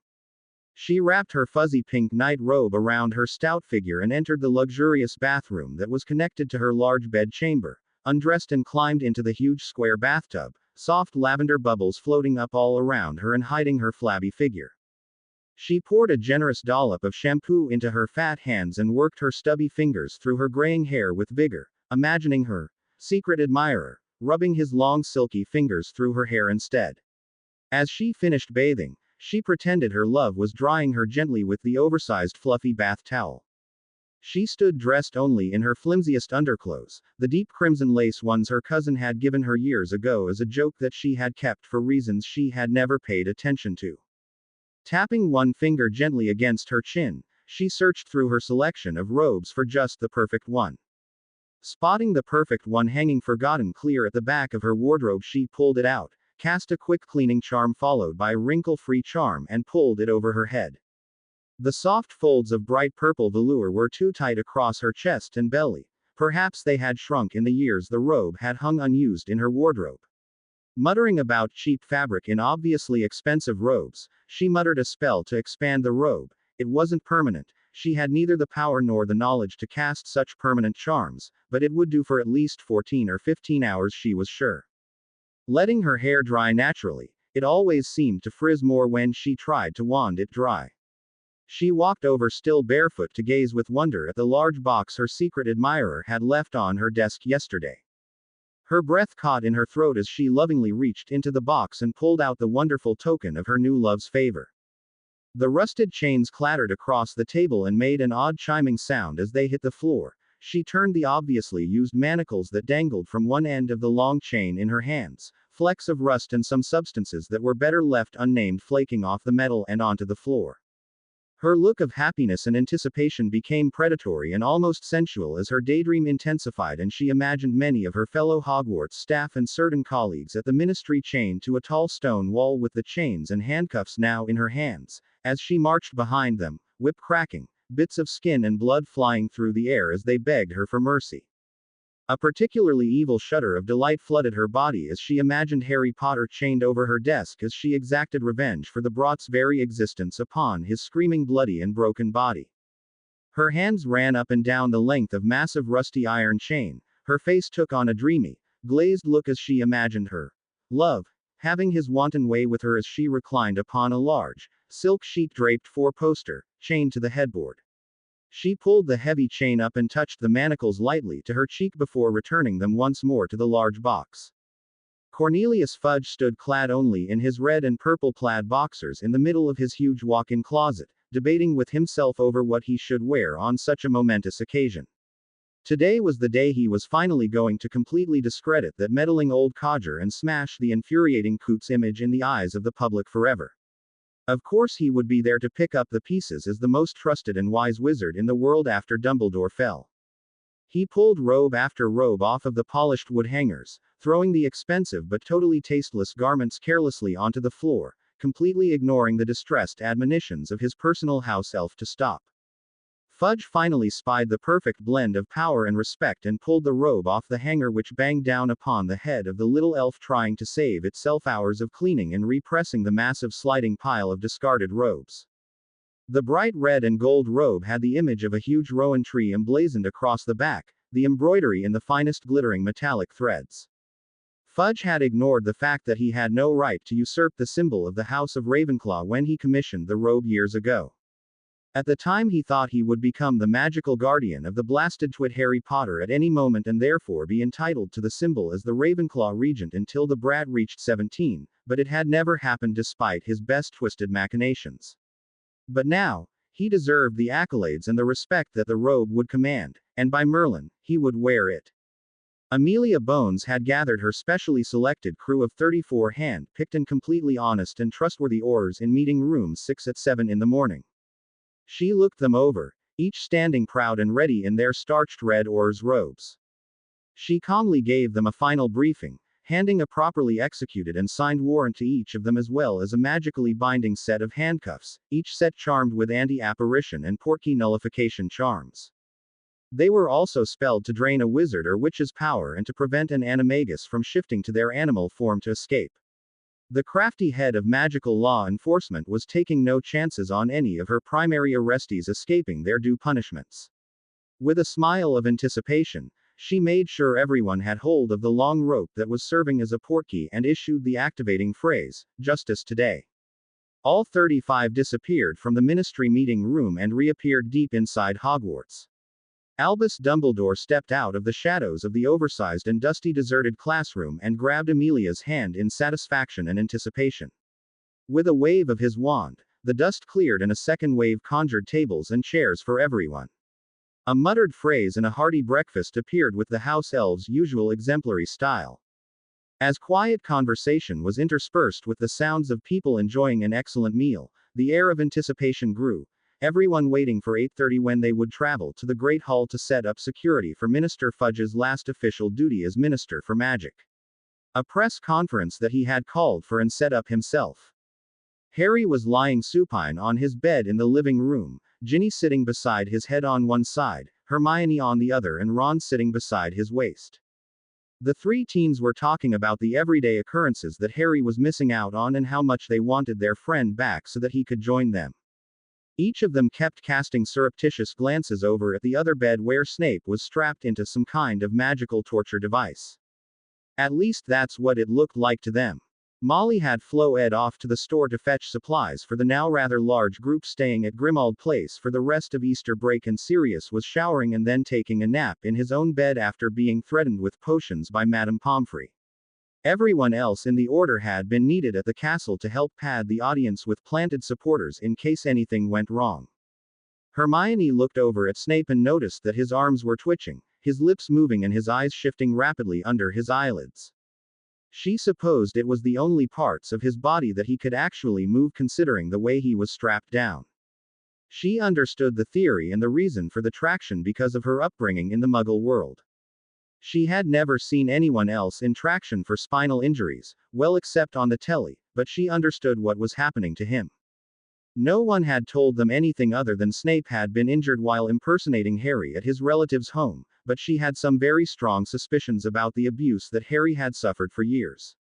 She wrapped her fuzzy pink night robe around her stout figure and entered the luxurious bathroom that was connected to her large bed chamber, undressed and climbed into the huge square bathtub, soft lavender bubbles floating up all around her and hiding her flabby figure. She poured a generous dollop of shampoo into her fat hands and worked her stubby fingers through her graying hair with vigor, imagining her secret admirer rubbing his long silky fingers through her hair instead. As she finished bathing, she pretended her love was drying her gently with the oversized fluffy bath towel. She stood dressed only in her flimsiest underclothes, the deep crimson lace ones her cousin had given her years ago as a joke that she had kept for reasons she had never paid attention to. Tapping one finger gently against her chin, she searched through her selection of robes for just the perfect one. Spotting the perfect one hanging forgotten clear at the back of her wardrobe, she pulled it out, cast a quick cleaning charm followed by a wrinkle-free charm and pulled it over her head. The soft folds of bright purple velour were too tight across her chest and belly. Perhaps they had shrunk in the years the robe had hung unused in her wardrobe. Muttering about cheap fabric in obviously expensive robes, she muttered a spell to expand the robe. It wasn't permanent. She had neither the power nor the knowledge to cast such permanent charms, but it would do for at least 14 or 15 hours, she was sure. Letting her hair dry naturally, it always seemed to frizz more when she tried to wand it dry. She walked over still barefoot to gaze with wonder at the large box her secret admirer had left on her desk yesterday. Her breath caught in her throat as she lovingly reached into the box and pulled out the wonderful token of her new love's favor. The rusted chains clattered across the table and made an odd chiming sound as they hit the floor. She turned the obviously used manacles that dangled from one end of the long chain in her hands, flecks of rust and some substances that were better left unnamed flaking off the metal and onto the floor. Her look of happiness and anticipation became predatory and almost sensual as her daydream intensified, and she imagined many of her fellow Hogwarts staff and certain colleagues at the ministry chained to a tall stone wall with the chains and handcuffs now in her hands, as she marched behind them, whip cracking, bits of skin and blood flying through the air as they begged her for mercy. A particularly evil shudder of delight flooded her body as she imagined Harry Potter chained over her desk as she exacted revenge for the Brought's very existence upon his screaming bloody and broken body. Her hands ran up and down the length of massive rusty iron chain, her face took on a dreamy, glazed look as she imagined her love having his wanton way with her as she reclined upon a large, silk sheet draped four-poster, chained to the headboard. She pulled the heavy chain up and touched the manacles lightly to her cheek before returning them once more to the large box. Cornelius Fudge stood clad only in his red and purple plaid boxers in the middle of his huge walk-in closet, debating with himself over what he should wear on such a momentous occasion. Today was the day he was finally going to completely discredit that meddling old codger and smash the infuriating Coots image in the eyes of the public forever. Of course he would be there to pick up the pieces as the most trusted and wise wizard in the world after Dumbledore fell. He pulled robe after robe off of the polished wood hangers, throwing the expensive but totally tasteless garments carelessly onto the floor, completely ignoring the distressed admonitions of his personal house elf to stop. Fudge finally spied the perfect blend of power and respect and pulled the robe off the hanger, which banged down upon the head of the little elf trying to save itself hours of cleaning and repressing the massive sliding pile of discarded robes. The bright red and gold robe had the image of a huge rowan tree emblazoned across the back, the embroidery in the finest glittering metallic threads. Fudge had ignored the fact that he had no right to usurp the symbol of the House of Ravenclaw when he commissioned the robe years ago. At the time he thought he would become the magical guardian of the blasted twit Harry Potter at any moment and therefore be entitled to the symbol as the Ravenclaw regent until the brat reached 17, but it had never happened despite his best twisted machinations. But now, he deserved the accolades and the respect that the robe would command, and by Merlin, he would wear it. Amelia Bones had gathered her specially selected crew of 34 hand-picked and completely honest and trustworthy Aurors in meeting room 6 at 7 in the morning. She looked them over, each standing proud and ready in their starched red Aurors robes. She calmly gave them a final briefing, handing a properly executed and signed warrant to each of them as well as a magically binding set of handcuffs, each set charmed with anti-apparition and portkey nullification charms. They were also spelled to drain a wizard or witch's power and to prevent an animagus from shifting to their animal form to escape. The crafty head of magical law enforcement was taking no chances on any of her primary arrestees escaping their due punishments. With a smile of anticipation, she made sure everyone had hold of the long rope that was serving as a portkey and issued the activating phrase, "Justice today." All 35 disappeared from the ministry meeting room and reappeared deep inside Hogwarts. Albus Dumbledore stepped out of the shadows of the oversized and dusty deserted classroom and grabbed Amelia's hand in satisfaction and anticipation. With a wave of his wand, the dust cleared and a second wave conjured tables and chairs for everyone. A muttered phrase and a hearty breakfast appeared with the house elves' usual exemplary style. As quiet conversation was interspersed with the sounds of people enjoying an excellent meal, the air of anticipation grew, everyone waiting for 8:30 when they would travel to the Great Hall to set up security for Minister Fudge's last official duty as Minister for Magic. A press conference that he had called for and set up himself. Harry was lying supine on his bed in the living room, Ginny sitting beside his head on one side, Hermione on the other and Ron sitting beside his waist. The three teens were talking about the everyday occurrences that Harry was missing out on and how much they wanted their friend back so that he could join them. Each of them kept casting surreptitious glances over at the other bed where Snape was strapped into some kind of magical torture device. At least that's what it looked like to them. Molly had Flo-Ed off to the store to fetch supplies for the now rather large group staying at Grimmauld Place for the rest of Easter break, and Sirius was showering and then taking a nap in his own bed after being threatened with potions by Madame Pomfrey. Everyone else in the order had been needed at the castle to help pad the audience with planted supporters in case anything went wrong. Hermione looked over at Snape and noticed that his arms were twitching, his lips moving and his eyes shifting rapidly under his eyelids. She supposed it was the only parts of his body that he could actually move considering the way he was strapped down. She understood the theory and the reason for the traction because of her upbringing in the Muggle world. She had never seen anyone else in traction for spinal injuries, well except on the telly, but she understood what was happening to him. No one had told them anything other than Snape had been injured while impersonating Harry at his relative's home, but she had some very strong suspicions about the abuse that Harry had suffered for years.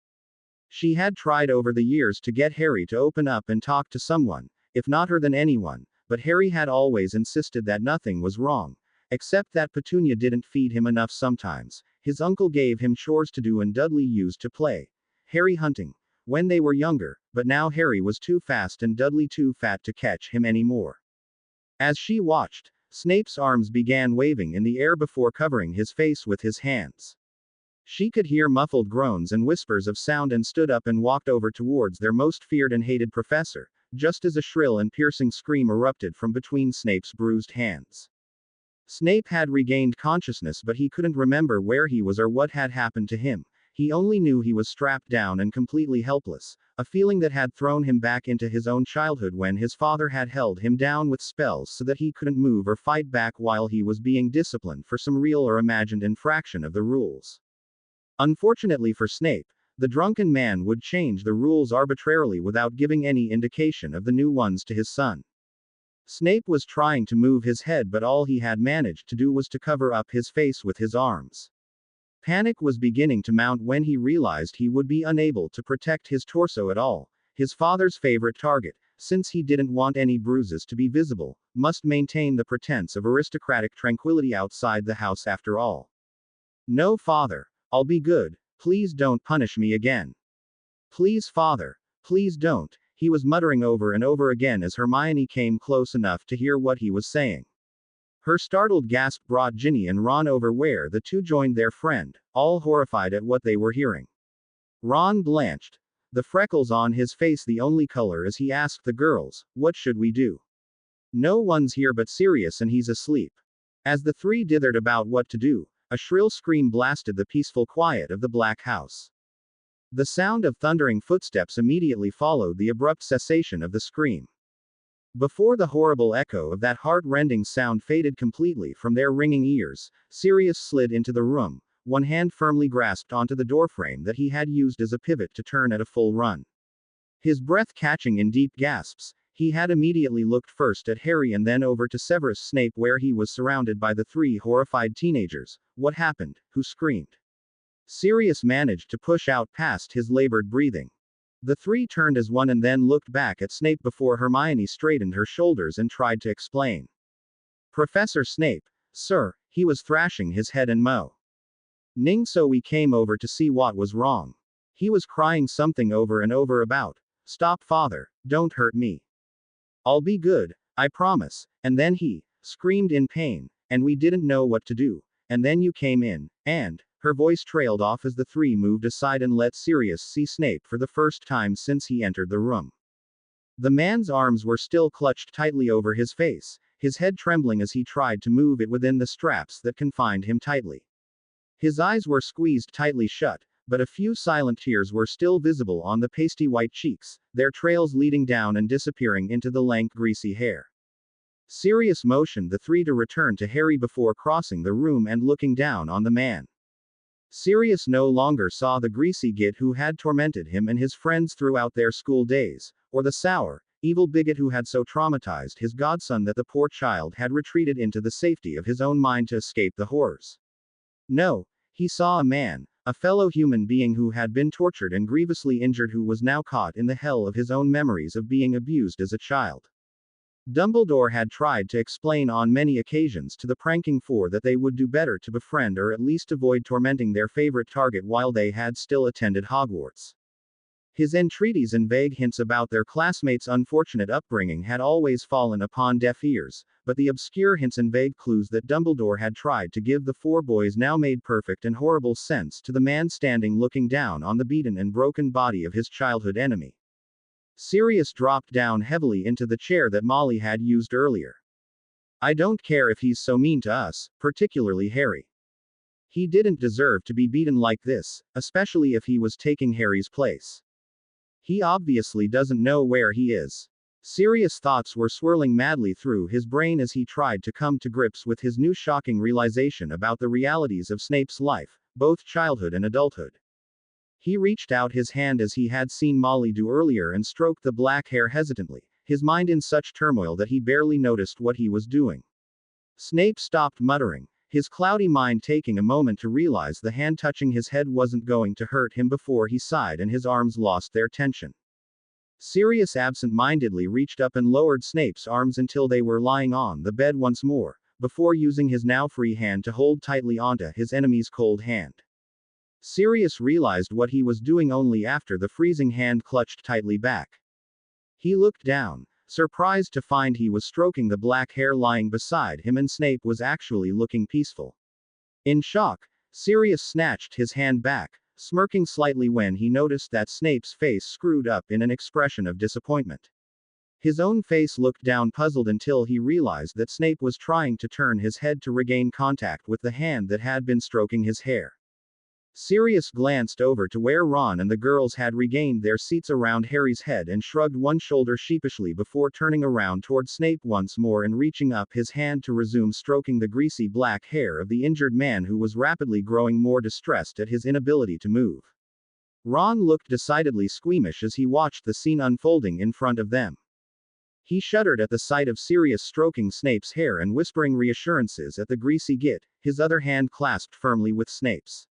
She had tried over the years to get Harry to open up and talk to someone, if not her then anyone, but Harry had always insisted that nothing was wrong, except that Petunia didn't feed him enough sometimes. His uncle gave him chores to do and Dudley used to play Harry hunting when they were younger, but now Harry was too fast and Dudley too fat to catch him anymore. As she watched, Snape's arms began waving in the air before covering his face with his hands. She could hear muffled groans and whispers of sound and stood up and walked over towards their most feared and hated professor, just as a shrill and piercing scream erupted from between Snape's bruised hands. Snape had regained consciousness, but he couldn't remember where he was or what had happened to him. he only knew he was strapped down and completely helpless, a feeling that had thrown him back into his own childhood when his father had held him down with spells so that he couldn't move or fight back while he was being disciplined for some real or imagined infraction of the rules. Unfortunately for Snape, the drunken man would change the rules arbitrarily without giving any indication of the new ones to his son. Snape was trying to move his head, but all he had managed to do was to cover up his face with his arms. Panic was beginning to mount when he realized he would be unable to protect his torso at all. His father's favorite target, since he didn't want any bruises to be visible, must maintain the pretense of aristocratic tranquility outside the house after all. No, father. I'll be good. Please don't punish me again. Please, father. Please don't, he was muttering over and over again as Hermione came close enough to hear what he was saying. Her startled gasp brought Ginny and Ron over, where the two joined their friend, all horrified at what they were hearing. Ron blanched, the freckles on his face the only color, as he asked the girls, "What should we do?" "No one's here but Sirius, and he's asleep." As the three dithered about what to do, a shrill scream blasted the peaceful quiet of the Black House. The sound of thundering footsteps immediately followed the abrupt cessation of the scream. Before the horrible echo of that heart-rending sound faded completely from their ringing ears, Sirius slid into the room, one hand firmly grasped onto the doorframe that he had used as a pivot to turn at a full run. His breath catching in deep gasps, he had immediately looked first at Harry and then over to Severus Snape, where he was surrounded by the three horrified teenagers. What happened? Who screamed? Sirius managed to push out past his labored breathing. The three turned as one and then looked back at Snape before Hermione straightened her shoulders and tried to explain. "Professor Snape, sir," he was thrashing his head and moaning, "so we came over to see what was wrong." He was crying something over and over about, "Stop, father, don't hurt me. I'll be good, I promise." And then he screamed in pain, "And we didn't know what to do. And then you came in, and..." Her voice trailed off as the three moved aside and let Sirius see Snape for the first time since he entered the room. The man's arms were still clutched tightly over his face, his head trembling as he tried to move it within the straps that confined him tightly. His eyes were squeezed tightly shut, but a few silent tears were still visible on the pasty white cheeks, their trails leading down and disappearing into the lank greasy hair. Sirius motioned the three to return to Harry before crossing the room and looking down on the man. Sirius no longer saw the greasy git who had tormented him and his friends throughout their school days, or the sour, evil bigot who had so traumatized his godson that the poor child had retreated into the safety of his own mind to escape the horrors. No, he saw a man, a fellow human being who had been tortured and grievously injured, who was now caught in the hell of his own memories of being abused as a child. Dumbledore had tried to explain on many occasions to the pranking four that they would do better to befriend or at least avoid tormenting their favorite target while they had still attended Hogwarts. His entreaties and vague hints about their classmates' unfortunate upbringing had always fallen upon deaf ears, but the obscure hints and vague clues that Dumbledore had tried to give the four boys now made perfect and horrible sense to the man standing looking down on the beaten and broken body of his childhood enemy. Sirius dropped down heavily into the chair that Molly had used earlier. "I don't care if he's so mean to us, particularly Harry. He didn't deserve to be beaten like this, especially if he was taking Harry's place. He obviously doesn't know where he is." Sirius' thoughts were swirling madly through his brain as he tried to come to grips with his new shocking realization about the realities of Snape's life, both childhood and adulthood. He reached out his hand as he had seen Molly do earlier and stroked the black hair hesitantly, his mind in such turmoil that he barely noticed what he was doing. Snape stopped muttering, his cloudy mind taking a moment to realize the hand touching his head wasn't going to hurt him before he sighed and his arms lost their tension. Sirius absent-mindedly reached up and lowered Snape's arms until they were lying on the bed once more, before using his now free hand to hold tightly onto his enemy's cold hand. Sirius realized what he was doing only after the freezing hand clutched tightly back. He looked down, surprised to find he was stroking the black hair lying beside him and Snape was actually looking peaceful. In shock, Sirius snatched his hand back, smirking slightly when he noticed that Snape's face screwed up in an expression of disappointment. His own face looked down puzzled until he realized that Snape was trying to turn his head to regain contact with the hand that had been stroking his hair. Sirius glanced over to where Ron and the girls had regained their seats around Harry's head and shrugged one shoulder sheepishly before turning around toward Snape once more and reaching up his hand to resume stroking the greasy black hair of the injured man who was rapidly growing more distressed at his inability to move. Ron looked decidedly squeamish as he watched the scene unfolding in front of them. He shuddered at the sight of Sirius stroking Snape's hair and whispering reassurances at the greasy git, his other hand clasped firmly with Snape's.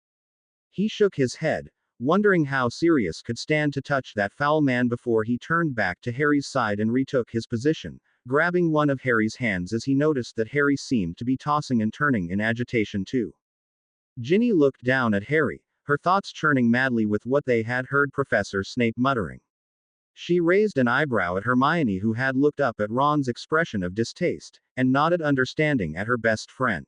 He shook his head, wondering how Sirius could stand to touch that foul man before he turned back to Harry's side and retook his position, grabbing one of Harry's hands as he noticed that Harry seemed to be tossing and turning in agitation too. Ginny looked down at Harry, her thoughts churning madly with what they had heard Professor Snape muttering. She raised an eyebrow at Hermione, who had looked up at Ron's expression of distaste, and nodded understanding at her best friend.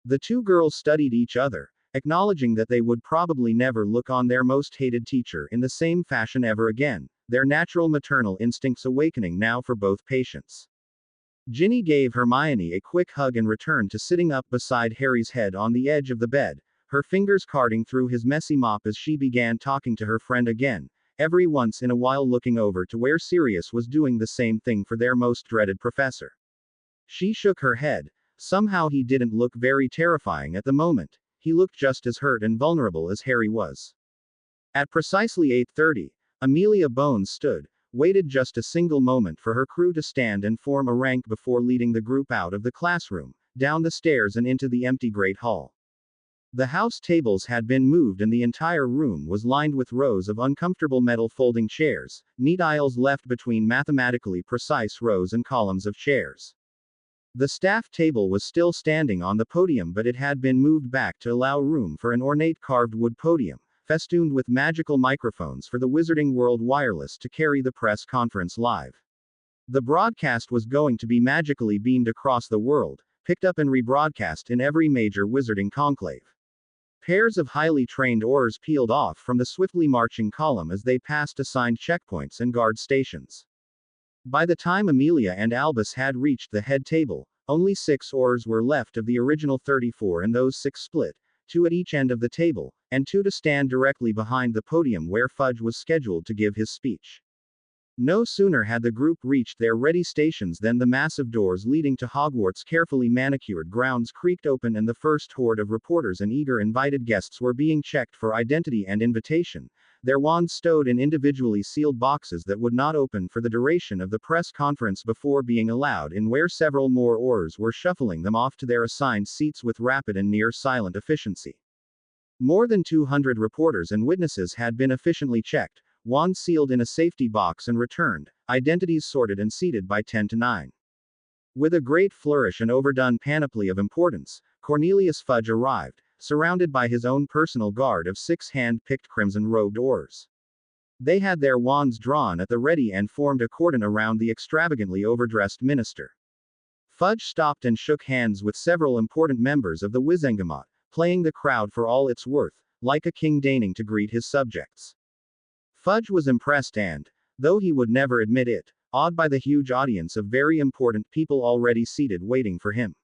The two girls studied each other, acknowledging that they would probably never look on their most hated teacher in the same fashion ever again, their natural maternal instincts awakening now for both patients. Ginny gave Hermione a quick hug and returned to sitting up beside Harry's head on the edge of the bed, her fingers carding through his messy mop as she began talking to her friend again, every once in a while looking over to where Sirius was doing the same thing for their most dreaded professor. She shook her head. Somehow he didn't look very terrifying at the moment. He looked just as hurt and vulnerable as Harry was. At precisely 8:30, Amelia Bones stood, waited just a single moment for her crew to stand and form a rank before leading the group out of the classroom, down the stairs and into the empty Great Hall. The house tables had been moved and the entire room was lined with rows of uncomfortable metal folding chairs, neat aisles left between mathematically precise rows and columns of chairs. The staff table was still standing on the podium, but it had been moved back to allow room for an ornate carved wood podium, festooned with magical microphones for the Wizarding World Wireless to carry the press conference live. The broadcast was going to be magically beamed across the world, picked up and rebroadcast in every major wizarding conclave. Pairs of highly trained oars peeled off from the swiftly marching column as they passed assigned checkpoints and guard stations. By the time Amelia and Albus had reached the head table, only 6 oars were left of the original 34, and those 6 split, 2 at each end of the table, and 2 to stand directly behind the podium where Fudge was scheduled to give his speech. No sooner had the group reached their ready stations than the massive doors leading to Hogwarts' carefully manicured grounds creaked open and the first horde of reporters and eager invited guests were being checked for identity and invitation, their wands stowed in individually sealed boxes that would not open for the duration of the press conference before being allowed in, where several more oars were shuffling them off to their assigned seats with rapid and near silent efficiency. More than 200 reporters and witnesses had been efficiently checked, wands sealed in a safety box and returned, identities sorted and seated by 10 to 9. With a great flourish and overdone panoply of importance, Cornelius Fudge arrived, surrounded by his own personal guard of 6 hand-picked crimson-robed oars. They had their wands drawn at the ready and formed a cordon around the extravagantly overdressed minister. Fudge stopped and shook hands with several important members of the Wizengamot, playing the crowd for all it's worth, like a king deigning to greet his subjects. Fudge was impressed and, though he would never admit it, awed by the huge audience of very important people already seated waiting for him.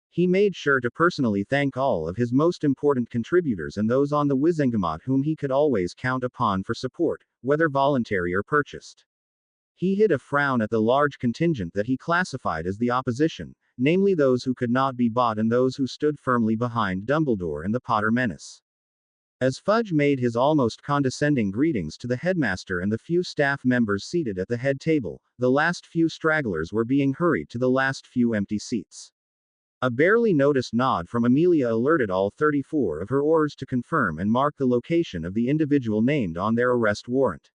He made sure to personally thank all of his most important contributors and those on the Wizengamot whom he could always count upon for support, whether voluntary or purchased. He hid a frown at the large contingent that he classified as the opposition, namely those who could not be bought and those who stood firmly behind Dumbledore and the Potter menace. As Fudge made his almost condescending greetings to the headmaster and the few staff members seated at the head table, the last few stragglers were being hurried to the last few empty seats. A barely noticed nod from Amelia alerted all 34 of her oars to confirm and mark the location of the individual named on their arrest warrant.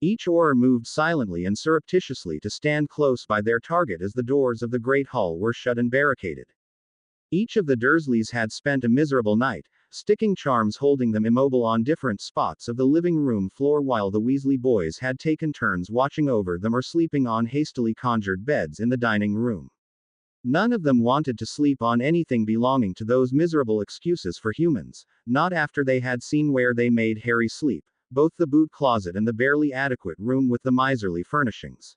Each oar moved silently and surreptitiously to stand close by their target as the doors of the Great Hall were shut and barricaded. Each of the Dursleys had spent a miserable night, sticking charms holding them immobile on different spots of the living room floor, while the Weasley boys had taken turns watching over them or sleeping on hastily conjured beds in the dining room. None of them wanted to sleep on anything belonging to those miserable excuses for humans, not after they had seen where they made Harry sleep, both the boot closet and the barely adequate room with the miserly furnishings.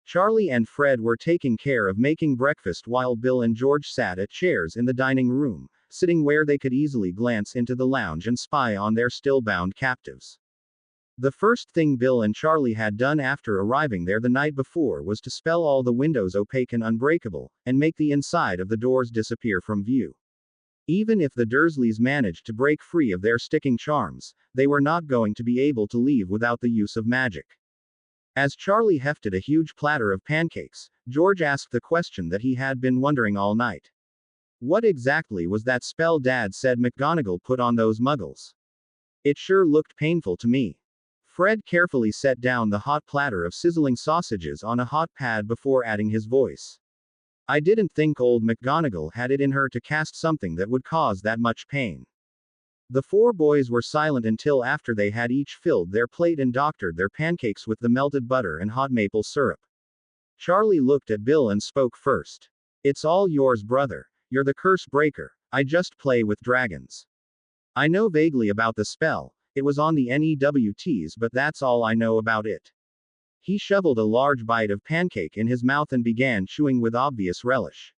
Charlie and Fred were taking care of making breakfast while Bill and George sat at chairs in the dining room, sitting where they could easily glance into the lounge and spy on their still-bound captives. The first thing Bill and Charlie had done after arriving there the night before was to spell all the windows opaque and unbreakable, and make the inside of the doors disappear from view. Even if the Dursleys managed to break free of their sticking charms, they were not going to be able to leave without the use of magic. As Charlie hefted a huge platter of pancakes, George asked the question that he had been wondering all night. What exactly was that spell Dad said McGonagall put on those muggles? It sure looked painful to me. Fred carefully set down the hot platter of sizzling sausages on a hot pad before adding his voice. I didn't think old McGonagall had it in her to cast something that would cause that much pain. The four boys were silent until after they had each filled their plate and doctored their pancakes with the melted butter and hot maple syrup. Charlie looked at Bill and spoke first. It's all yours, brother. You're the curse breaker. I just play with dragons. I know vaguely about the spell. It was on the NEWTs, but that's all I know about it. He shoveled a large bite of pancake in his mouth and began chewing with obvious relish.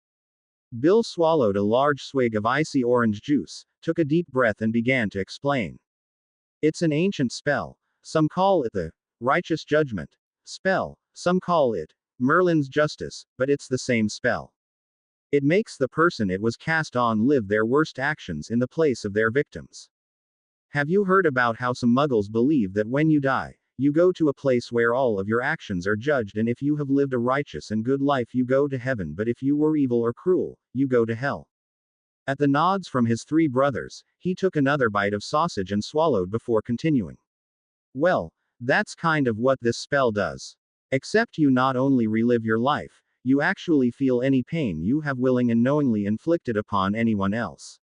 Bill swallowed a large swig of icy orange juice, took a deep breath and began to explain. It's an ancient spell. Some call it the righteous judgment spell, some call it Merlin's justice, but it's the same spell. It makes the person it was cast on live their worst actions in the place of their victims. Have you heard about how some muggles believe that when you die, you go to a place where all of your actions are judged, and if you have lived a righteous and good life you go to heaven, but if you were evil or cruel, you go to hell? At the nods from his three brothers, he took another bite of sausage and swallowed before continuing. Well, that's kind of what this spell does. Except you not only relive your life, you actually feel any pain you have willing and knowingly inflicted upon anyone else.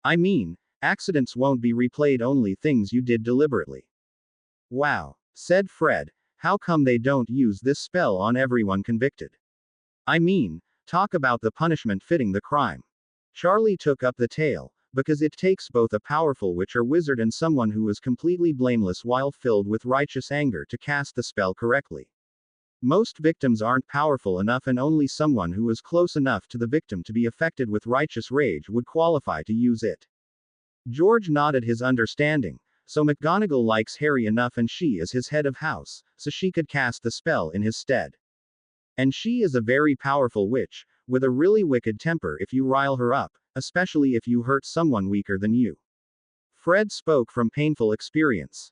I mean, accidents won't be replayed, only things you did deliberately. Wow, said Fred, how come they don't use this spell on everyone convicted? I mean, talk about the punishment fitting the crime. Charlie took up the tale, because it takes both a powerful witch or wizard and someone who is completely blameless while filled with righteous anger to cast the spell correctly. Most victims aren't powerful enough, and only someone who is close enough to the victim to be affected with righteous rage would qualify to use it. George nodded his understanding. So McGonagall likes Harry enough, and she is his head of house, so she could cast the spell in his stead. And she is a very powerful witch, with a really wicked temper if you rile her up, especially if you hurt someone weaker than you. Fred spoke from painful experience.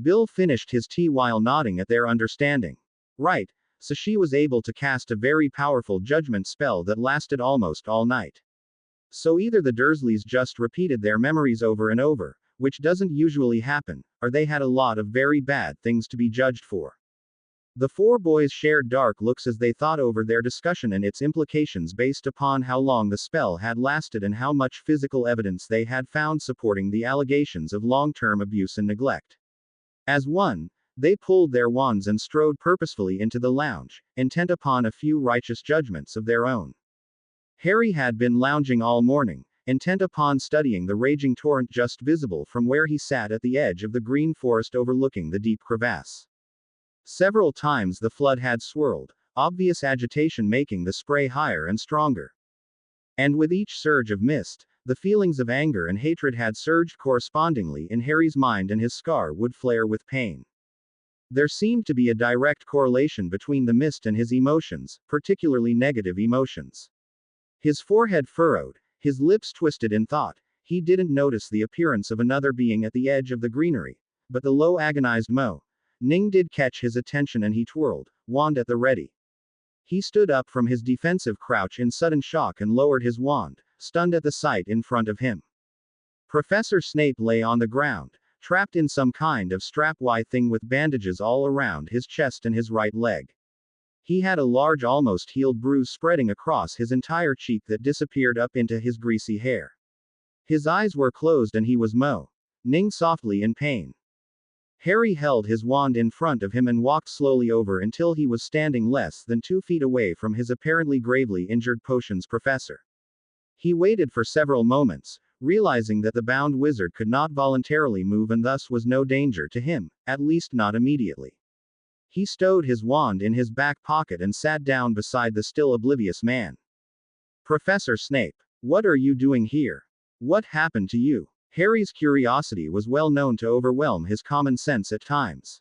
Bill finished his tea while nodding at their understanding. Right, so she was able to cast a very powerful judgment spell that lasted almost all night. So either the Dursleys just repeated their memories over and over, which doesn't usually happen, or they had a lot of very bad things to be judged for. The four boys shared dark looks as they thought over their discussion and its implications based upon how long the spell had lasted and how much physical evidence they had found supporting the allegations of long-term abuse and neglect. As one, they pulled their wands and strode purposefully into the lounge, intent upon a few righteous judgments of their own. Harry had been lounging all morning, intent upon studying the raging torrent just visible from where he sat at the edge of the green forest overlooking the deep crevasse. Several times the flood had swirled, obvious agitation making the spray higher and stronger. And with each surge of mist, the feelings of anger and hatred had surged correspondingly in Harry's mind, and his scar would flare with pain. There seemed to be a direct correlation between the mist and his emotions, particularly negative emotions. His forehead furrowed, his lips twisted in thought. He didn't notice the appearance of another being at the edge of the greenery, but the low agonized Ning did catch his attention, and he twirled, wand at the ready. He stood up from his defensive crouch in sudden shock and lowered his wand, stunned at the sight in front of him. Professor Snape lay on the ground, trapped in some kind of strap-y thing with bandages all around his chest and his right leg. He had a large, almost healed bruise spreading across his entire cheek that disappeared up into his greasy hair. His eyes were closed and he was Ning softly in pain. Harry held his wand in front of him and walked slowly over until he was standing less than 2 feet away from his apparently gravely injured potions professor. He waited for several moments, realizing that the bound wizard could not voluntarily move and thus was no danger to him, at least not immediately. He stowed his wand in his back pocket and sat down beside the still oblivious man. Professor Snape, what are you doing here? What happened to you? Harry's curiosity was well known to overwhelm his common sense at times.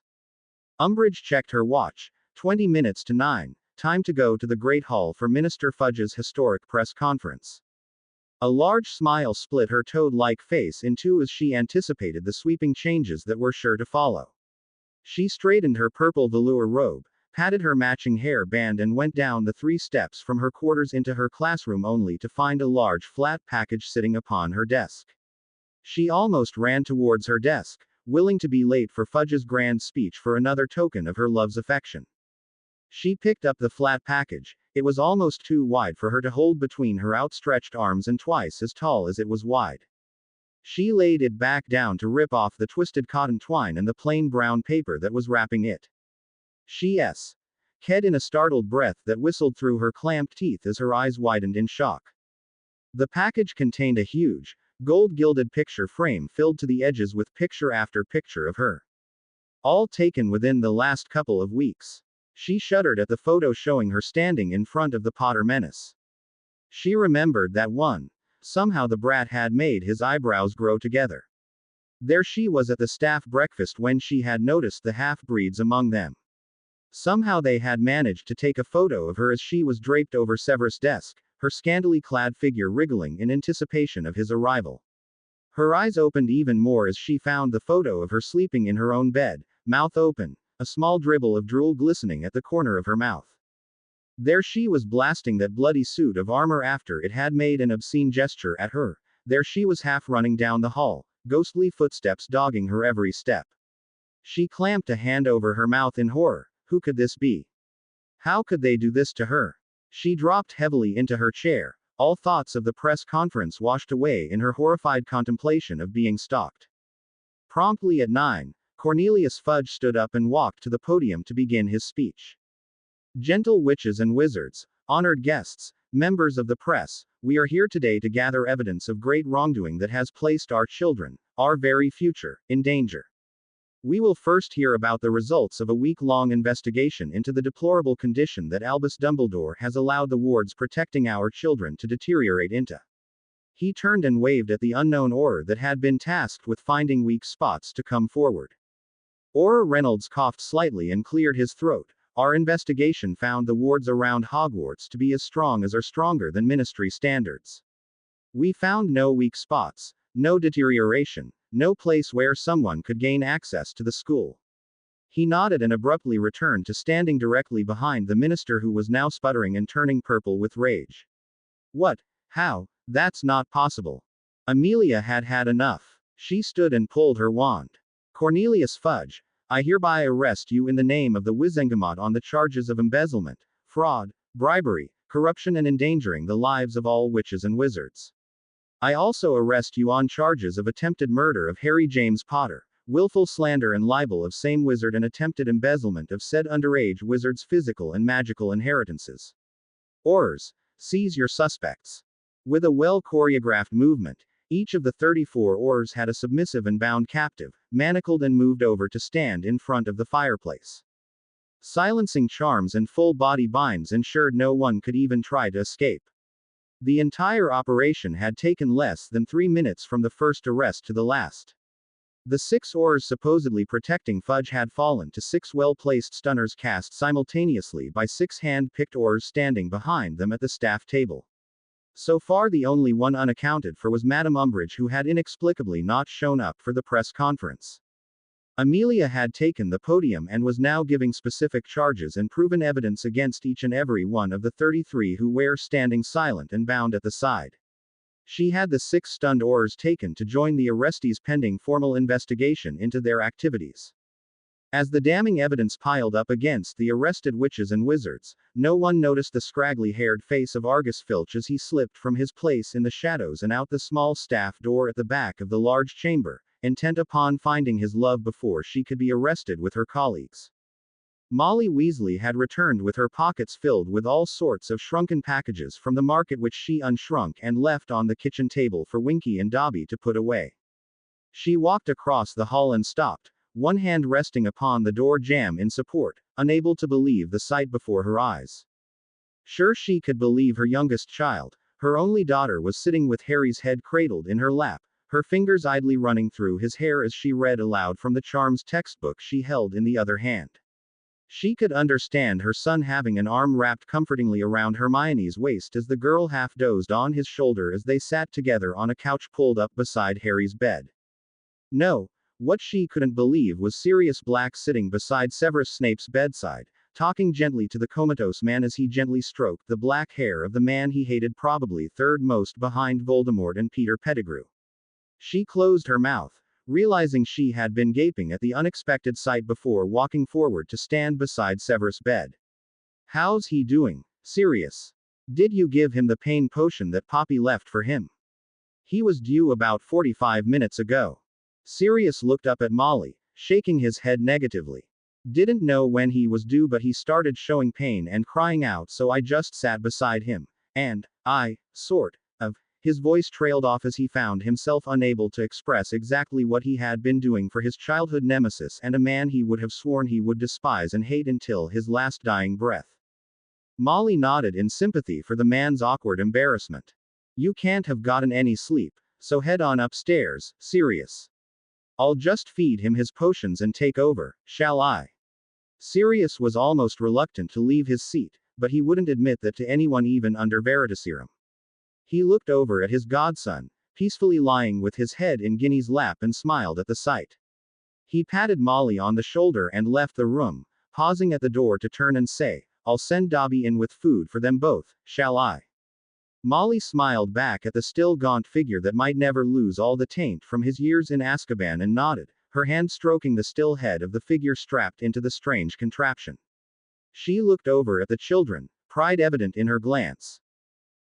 Umbridge checked her watch. 20 minutes to 9. Time to go to the Great Hall for Minister Fudge's historic press conference. A large smile split her toad-like face in two as she anticipated the sweeping changes that were sure to follow. She straightened her purple velour robe, patted her matching hair band and went down the 3 steps from her quarters into her classroom only to find a large flat package sitting upon her desk. She almost ran towards her desk, willing to be late for Fudge's grand speech for another token of her love's affection. She picked up the flat package. It was almost too wide for her to hold between her outstretched arms and twice as tall as it was wide. She laid it back down to rip off the twisted cotton twine and the plain brown paper that was wrapping it. She said in a startled breath that whistled through her clamped teeth as her eyes widened in shock. The package contained a huge, gold-gilded picture frame filled to the edges with picture after picture of her. All taken within the last couple of weeks. She shuddered at the photo showing her standing in front of the Potter menace. She remembered that one. Somehow the brat had made his eyebrows grow together. There she was at the staff breakfast when she had noticed the half-breeds among them. Somehow they had managed to take a photo of her as she was draped over Severus' desk, her scantily clad figure wriggling in anticipation of his arrival. Her eyes opened even more as she found the photo of her sleeping in her own bed, mouth open, a small dribble of drool glistening at the corner of her mouth. There she was blasting that bloody suit of armor after it had made an obscene gesture at her. There she was half running down the hall, ghostly footsteps dogging her every step. She clamped a hand over her mouth in horror. Who could this be? How could they do this to her? She dropped heavily into her chair, all thoughts of the press conference washed away in her horrified contemplation of being stalked. Promptly at 9, Cornelius Fudge stood up and walked to the podium to begin his speech. Gentle witches and wizards, honored guests, members of the press, we are here today to gather evidence of great wrongdoing that has placed our children, our very future, in danger. We will first hear about the results of a week-long investigation into the deplorable condition that Albus Dumbledore has allowed the wards protecting our children to deteriorate into. He turned and waved at the unknown Auror that had been tasked with finding weak spots to come forward. Auror Reynolds coughed slightly and cleared his throat. Our investigation found the wards around Hogwarts to be as strong as or stronger than ministry standards. We found no weak spots, no deterioration, no place where someone could gain access to the school. He nodded and abruptly returned to standing directly behind the minister, who was now sputtering and turning purple with rage. What? How? That's not possible. Amelia had had enough. She stood and pulled her wand. Cornelius Fudge, I hereby arrest you in the name of the Wizengamot on the charges of embezzlement, fraud, bribery, corruption and endangering the lives of all witches and wizards. I also arrest you on charges of attempted murder of Harry James Potter, willful slander and libel of same wizard and attempted embezzlement of said underage wizard's physical and magical inheritances. Aurors, seize your suspects. With a well-choreographed movement, each of the 34 Aurors had a submissive and bound captive, manacled and moved over to stand in front of the fireplace. Silencing charms and full-body binds ensured no one could even try to escape. The entire operation had taken less than 3 minutes from the first arrest to the last. The 6 Aurors supposedly protecting Fudge had fallen to 6 well-placed stunners cast simultaneously by 6 hand-picked Aurors standing behind them at the staff table. So far the only one unaccounted for was Madame Umbridge, who had inexplicably not shown up for the press conference. Amelia had taken the podium and was now giving specific charges and proven evidence against each and every one of the 33 who were standing silent and bound at the side. She had the 6 stunned Aurors taken to join the arrestees pending formal investigation into their activities. As the damning evidence piled up against the arrested witches and wizards, no one noticed the scraggly-haired face of Argus Filch as he slipped from his place in the shadows and out the small staff door at the back of the large chamber, intent upon finding his love before she could be arrested with her colleagues. Molly Weasley had returned with her pockets filled with all sorts of shrunken packages from the market, which she unshrunk and left on the kitchen table for Winky and Dobby to put away. She walked across the hall and stopped, one hand resting upon the door jamb in support, unable to believe the sight before her eyes. Sure, she could believe her youngest child, Her only daughter was sitting with Harry's head cradled in her lap, her fingers idly running through his hair as she read aloud from the charms textbook she held in the other hand. She could understand her son having an arm wrapped comfortingly around Hermione's waist as the girl half dozed on his shoulder as they sat together on a couch pulled up beside Harry's bed. No, what she couldn't believe was Sirius Black sitting beside Severus Snape's bedside, talking gently to the comatose man as he gently stroked the black hair of the man he hated, probably third most behind Voldemort and Peter Pettigrew. She closed her mouth, realizing she had been gaping at the unexpected sight before walking forward to stand beside Severus' bed. "How's he doing, Sirius? Did you give him the pain potion that Poppy left for him? He was due about 45 minutes ago." Sirius looked up at Molly, shaking his head negatively. "Didn't know when he was due, but he started showing pain and crying out, so I just sat beside him. And sort of." His voice trailed off as he found himself unable to express exactly what he had been doing for his childhood nemesis and a man he would have sworn he would despise and hate until his last dying breath. Molly nodded in sympathy for the man's awkward embarrassment. "You can't have gotten any sleep, so head on upstairs, Sirius. I'll just feed him his potions and take over, shall I?" Sirius was almost reluctant to leave his seat, but he wouldn't admit that to anyone even under Veritaserum. He looked over at his godson, peacefully lying with his head in Ginny's lap, and smiled at the sight. He patted Molly on the shoulder and left the room, pausing at the door to turn and say, "I'll send Dobby in with food for them both, shall I?" Molly smiled back at the still gaunt figure that might never lose all the taint from his years in Azkaban and nodded, her hand stroking the still head of the figure strapped into the strange contraption. She looked over at the children, pride evident in her glance.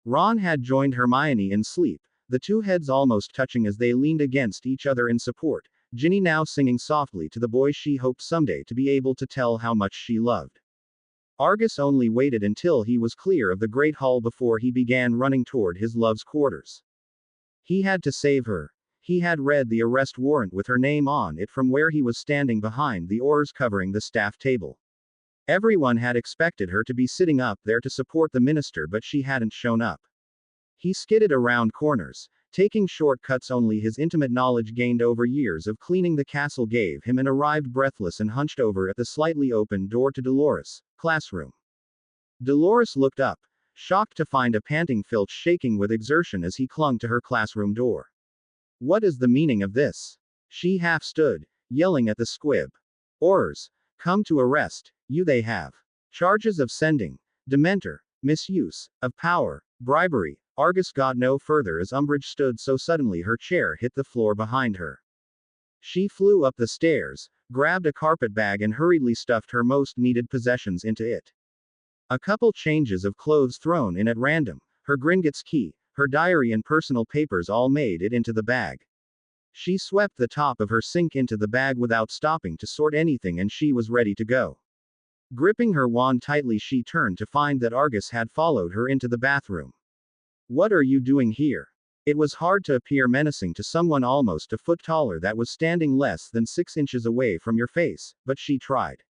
Ron had joined Hermione in sleep, the two heads almost touching as they leaned against each other in support, Ginny now singing softly to the boy she hoped someday to be able to tell how much she loved. Argus only waited until he was clear of the Great Hall before he began running toward his love's quarters. He had to save her. He had read the arrest warrant with her name on it from where he was standing behind the oars covering the staff table. Everyone had expected her to be sitting up there to support the minister, but she hadn't shown up. He skidded around corners, taking shortcuts only his intimate knowledge gained over years of cleaning the castle gave him, and arrived breathless and hunched over at the slightly open door to Dolores' classroom. Dolores looked up, shocked to find a panting Filch shaking with exertion as he clung to her classroom door. "What is the meaning of this?" She half stood, yelling at the squib. "Orders. Come to arrest. You they have. Charges of sending. Dementor. Misuse of power. Bribery." Argus got no further as Umbridge stood so suddenly her chair hit the floor behind her. She flew up the stairs, grabbed a carpet bag and hurriedly stuffed her most needed possessions into it. A couple changes of clothes thrown in at random, her Gringotts key, her diary and personal papers all made it into the bag. She swept the top of her sink into the bag without stopping to sort anything, and she was ready to go. Gripping her wand tightly, she turned to find that Argus had followed her into the bathroom. "What are you doing here?" It was hard to appear menacing to someone almost a foot taller that was standing less than 6 inches away from your face, but she tried.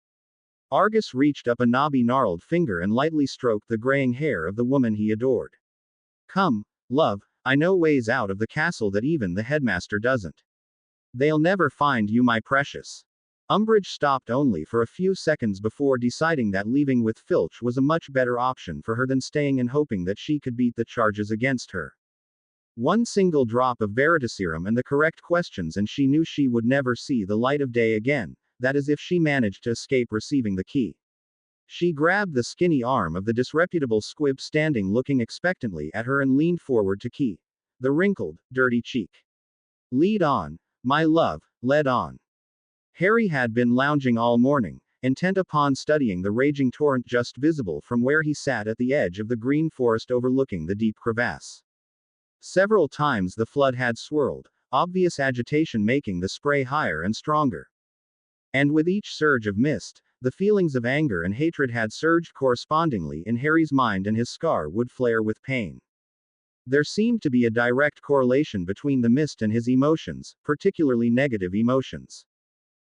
Argus reached up a knobby gnarled finger and lightly stroked the graying hair of the woman he adored. "Come, love, I know ways out of the castle that even the headmaster doesn't. They'll never find you, my precious." Umbridge stopped only for a few seconds before deciding that leaving with Filch was a much better option for her than staying and hoping that she could beat the charges against her. One single drop of Veritaserum and the correct questions, and she knew she would never see the light of day again, that is if she managed to escape receiving the key. She grabbed the skinny arm of the disreputable squib standing looking expectantly at her and leaned forward to key the wrinkled, dirty cheek. "Lead on, my love, lead on." Harry had been lounging all morning, intent upon studying the raging torrent just visible from where he sat at the edge of the green forest overlooking the deep crevasse. Several times the flood had swirled, obvious agitation making the spray higher and stronger. And with each surge of mist, the feelings of anger and hatred had surged correspondingly in Harry's mind, and his scar would flare with pain. There seemed to be a direct correlation between the mist and his emotions, particularly negative emotions.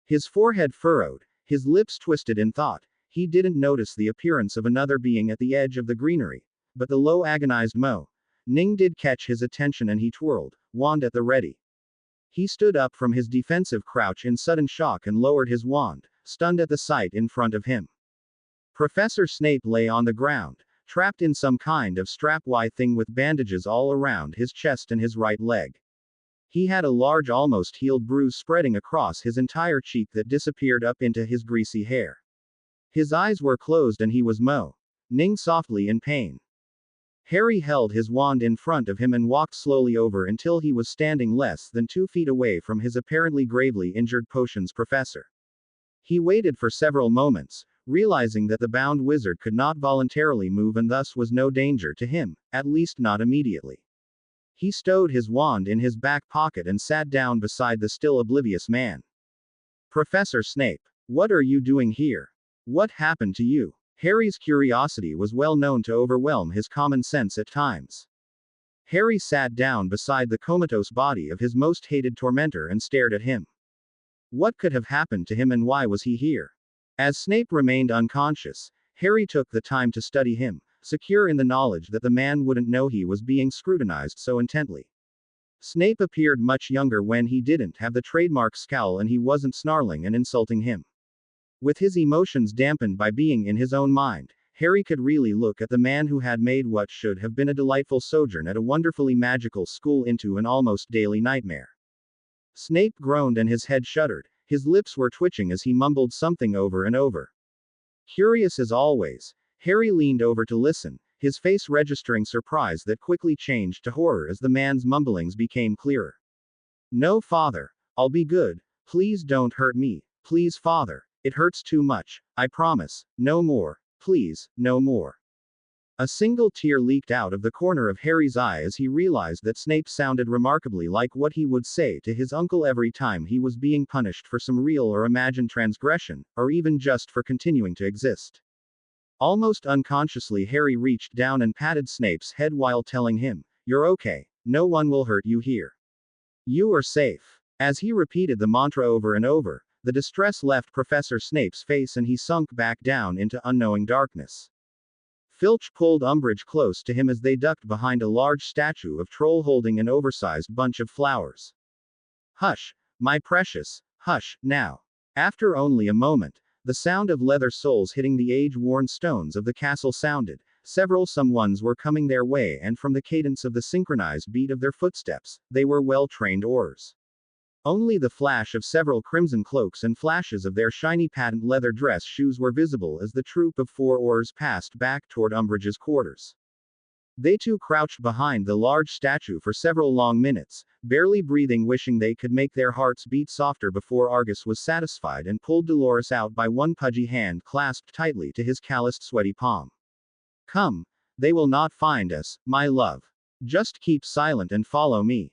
His forehead furrowed, his lips twisted in thought. He didn't notice the appearance of another being at the edge of the greenery, but the low agonized moan Ning did catch his attention and he twirled, wand at the ready. He stood up from his defensive crouch in sudden shock and lowered his wand, stunned at the sight in front of him. Professor Snape lay on the ground, trapped in some kind of strap-y thing with bandages all around his chest and his right leg. He had a large almost healed bruise spreading across his entire cheek that disappeared up into his greasy hair. His eyes were closed and he was moaning softly in pain. Harry held his wand in front of him and walked slowly over until he was standing less than 2 feet away from his apparently gravely injured potions professor. He waited for several moments, realizing that the bound wizard could not voluntarily move and thus was no danger to him, at least not immediately. He stowed his wand in his back pocket and sat down beside the still oblivious man. Professor Snape, what are you doing here? What happened to you? Harry's curiosity was well known to overwhelm his common sense at times. Harry sat down beside the comatose body of his most hated tormentor and stared at him. What could have happened to him and why was he here? As Snape remained unconscious, Harry took the time to study him, secure in the knowledge that the man wouldn't know he was being scrutinized so intently. Snape appeared much younger when he didn't have the trademark scowl and he wasn't snarling and insulting him. With his emotions dampened by being in his own mind, Harry could really look at the man who had made what should have been a delightful sojourn at a wonderfully magical school into an almost daily nightmare. Snape groaned and his head shuddered, his lips were twitching as he mumbled something over and over. Curious as always, Harry leaned over to listen, his face registering surprise that quickly changed to horror as the man's mumblings became clearer. No, father. I'll be good. Please don't hurt me. Please, father. It hurts too much. I promise. No more. Please, no more. A single tear leaked out of the corner of Harry's eye as he realized that Snape sounded remarkably like what he would say to his uncle every time he was being punished for some real or imagined transgression, or even just for continuing to exist. Almost unconsciously, Harry reached down and patted Snape's head while telling him, "You're okay. No one will hurt you here. You are safe." As he repeated the mantra over and over, the distress left Professor Snape's face and he sunk back down into unknowing darkness. Filch pulled Umbridge close to him as they ducked behind a large statue of Troll holding an oversized bunch of flowers. "Hush, my precious, hush, now." After only a moment, the sound of leather soles hitting the age-worn stones of the castle sounded. Several someones were coming their way and from the cadence of the synchronized beat of their footsteps, they were well-trained oars. Only the flash of several crimson cloaks and flashes of their shiny patent leather dress shoes were visible as the troop of 4 oars passed back toward Umbridge's quarters. They too crouched behind the large statue for several long minutes, barely breathing, wishing they could make their hearts beat softer before Argus was satisfied and pulled Dolores out by one pudgy hand clasped tightly to his calloused sweaty palm. "Come. They will not find us, my love. Just keep silent and follow me."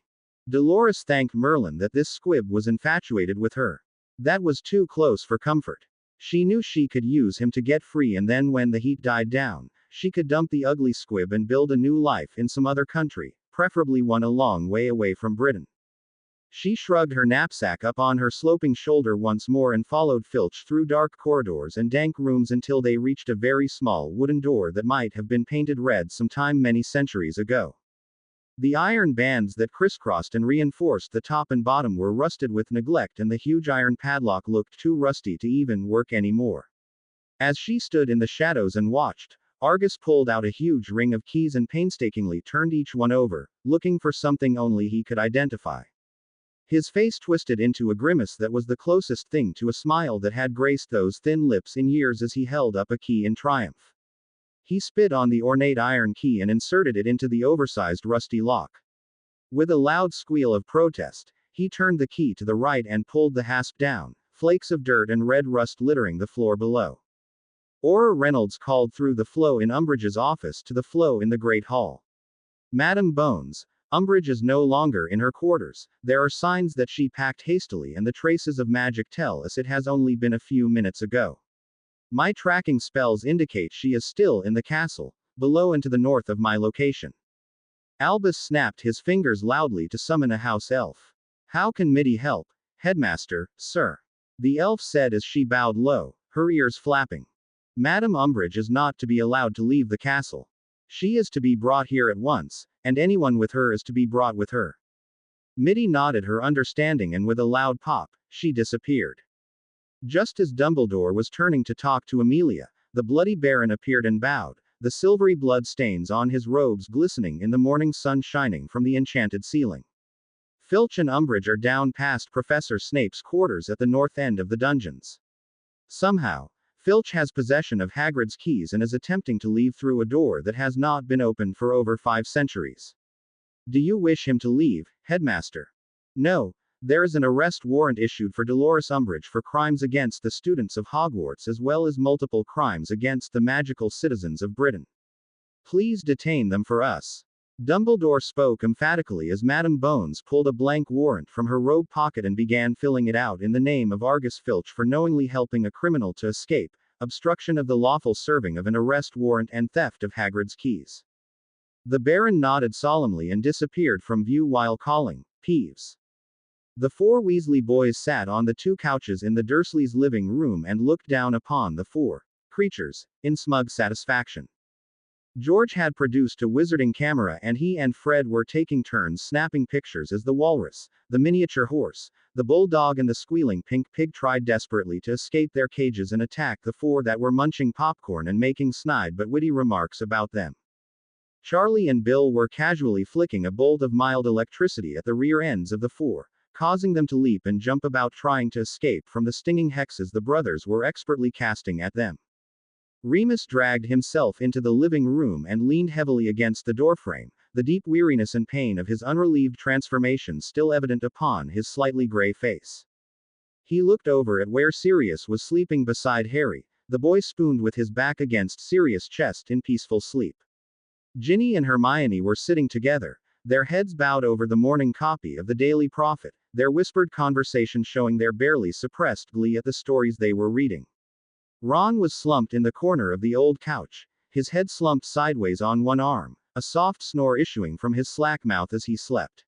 Dolores thanked Merlin that this squib was infatuated with her. That was too close for comfort. She knew she could use him to get free and then when the heat died down, she could dump the ugly squib and build a new life in some other country, preferably one a long way away from Britain. She shrugged her knapsack up on her sloping shoulder once more and followed Filch through dark corridors and dank rooms until they reached a very small wooden door that might have been painted red sometime many centuries ago. The iron bands that crisscrossed and reinforced the top and bottom were rusted with neglect and the huge iron padlock looked too rusty to even work anymore. As she stood in the shadows and watched, Argus pulled out a huge ring of keys and painstakingly turned each one over, looking for something only he could identify. His face twisted into a grimace that was the closest thing to a smile that had graced those thin lips in years as he held up a key in triumph. He spit on the ornate iron key and inserted it into the oversized rusty lock. With a loud squeal of protest, he turned the key to the right and pulled the hasp down, flakes of dirt and red rust littering the floor below. Aurora Reynolds called through the flow in Umbridge's office to the flow in the Great Hall. "Madam Bones, Umbridge is no longer in her quarters. There are signs that she packed hastily and the traces of magic tell us it has only been a few minutes ago. My tracking spells indicate she is still in the castle, below and to the north of my location." Albus snapped his fingers loudly to summon a house elf. "How can Mitty help, Headmaster, sir?" the elf said as she bowed low, her ears flapping. "Madam Umbridge is not to be allowed to leave the castle. She is to be brought here at once, and anyone with her is to be brought with her. Mitty nodded her understanding, and with a loud pop, she disappeared. Just as Dumbledore was turning to talk to Amelia, the bloody Baron appeared and bowed, the silvery blood stains on his robes glistening in the morning sun shining from the enchanted ceiling. Filch and Umbridge are down past Professor Snape's quarters at the north end of the dungeons. Somehow, Filch has possession of Hagrid's keys and is attempting to leave through a door that has not been opened for over 5 centuries. Do you wish him to leave, Headmaster? No. There is an arrest warrant issued for Dolores Umbridge for crimes against the students of Hogwarts as well as multiple crimes against the magical citizens of Britain. Please detain them for us. Dumbledore spoke emphatically as Madame Bones pulled a blank warrant from her robe pocket and began filling it out in the name of Argus Filch for knowingly helping a criminal to escape, obstruction of the lawful serving of an arrest warrant, and theft of Hagrid's keys. The Baron nodded solemnly and disappeared from view while calling, Peeves. The 4 Weasley boys sat on the 2 couches in the Dursleys' living room and looked down upon the 4 creatures, in smug satisfaction. George had produced a wizarding camera and he and Fred were taking turns snapping pictures as the walrus, the miniature horse, the bulldog and the squealing pink pig tried desperately to escape their cages and attack the 4 that were munching popcorn and making snide but witty remarks about them. Charlie and Bill were casually flicking a bolt of mild electricity at the rear ends of the 4, causing them to leap and jump about trying to escape from the stinging hexes the brothers were expertly casting at them. Remus dragged himself into the living room and leaned heavily against the doorframe, the deep weariness and pain of his unrelieved transformation still evident upon his slightly gray face. He looked over at where Sirius was sleeping beside Harry. The boy spooned with his back against Sirius' chest in peaceful sleep. Ginny and Hermione were sitting together, their heads bowed over the morning copy of the Daily Prophet, their whispered conversation showing their barely suppressed glee at the stories they were reading. Ron was slumped in the corner of the old couch, his head slumped sideways on one arm, a soft snore issuing from his slack mouth as he slept.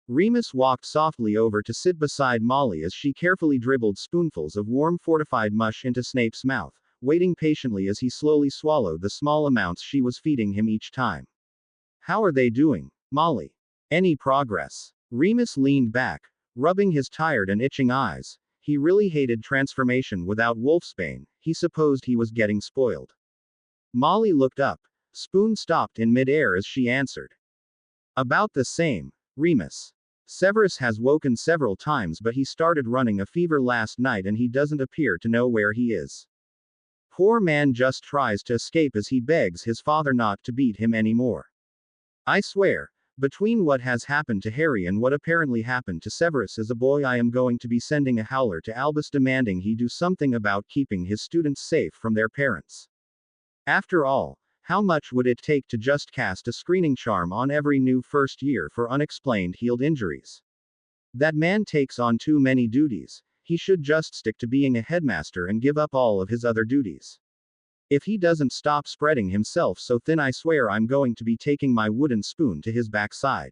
Remus walked softly over to sit beside Molly as she carefully dribbled spoonfuls of warm fortified mush into Snape's mouth, waiting patiently as he slowly swallowed the small amounts she was feeding him each time. How are they doing, Molly? Any progress? Remus leaned back, rubbing his tired and itching eyes. He really hated transformation without Wolfsbane, he supposed he was getting spoiled. Molly looked up. Spoon stopped in mid-air as she answered. About the same, Remus. Severus has woken several times but he started running a fever last night and he doesn't appear to know where he is. Poor man just tries to escape as he begs his father not to beat him anymore. I swear, between what has happened to Harry and what apparently happened to Severus as a boy, I am going to be sending a howler to Albus demanding he do something about keeping his students safe from their parents. After all, how much would it take to just cast a screening charm on every new first year for unexplained healed injuries? That man takes on too many duties. He should just stick to being a headmaster and give up all of his other duties. If he doesn't stop spreading himself so thin, I swear I'm going to be taking my wooden spoon to his backside.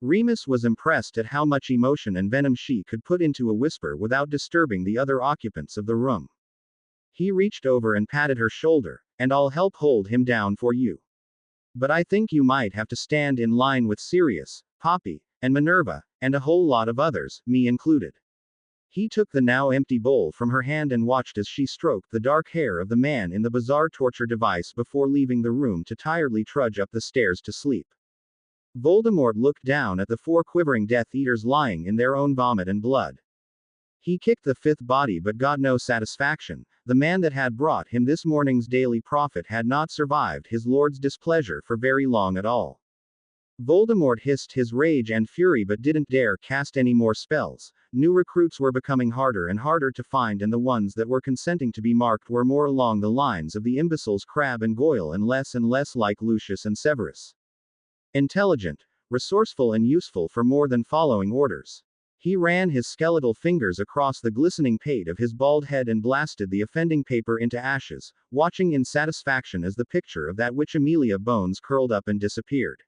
Remus was impressed at how much emotion and venom she could put into a whisper without disturbing the other occupants of the room. He reached over and patted her shoulder, and I'll help hold him down for you. But I think you might have to stand in line with Sirius, Poppy, and Minerva, and a whole lot of others, me included. He took the now empty bowl from her hand and watched as she stroked the dark hair of the man in the bizarre torture device before leaving the room to tiredly trudge up the stairs to sleep. Voldemort looked down at the 4 quivering Death Eaters lying in their own vomit and blood. He kicked the 5th body but got no satisfaction. The man that had brought him this morning's Daily Prophet had not survived his lord's displeasure for very long at all. Voldemort hissed his rage and fury but didn't dare cast any more spells. New recruits were becoming harder and harder to find, and the ones that were consenting to be marked were more along the lines of the imbeciles Crabbe and Goyle and less like Lucius and Severus. Intelligent, resourceful and useful for more than following orders. He ran his skeletal fingers across the glistening pate of his bald head and blasted the offending paper into ashes, watching in satisfaction as the picture of that witch Amelia Bones curled up and disappeared.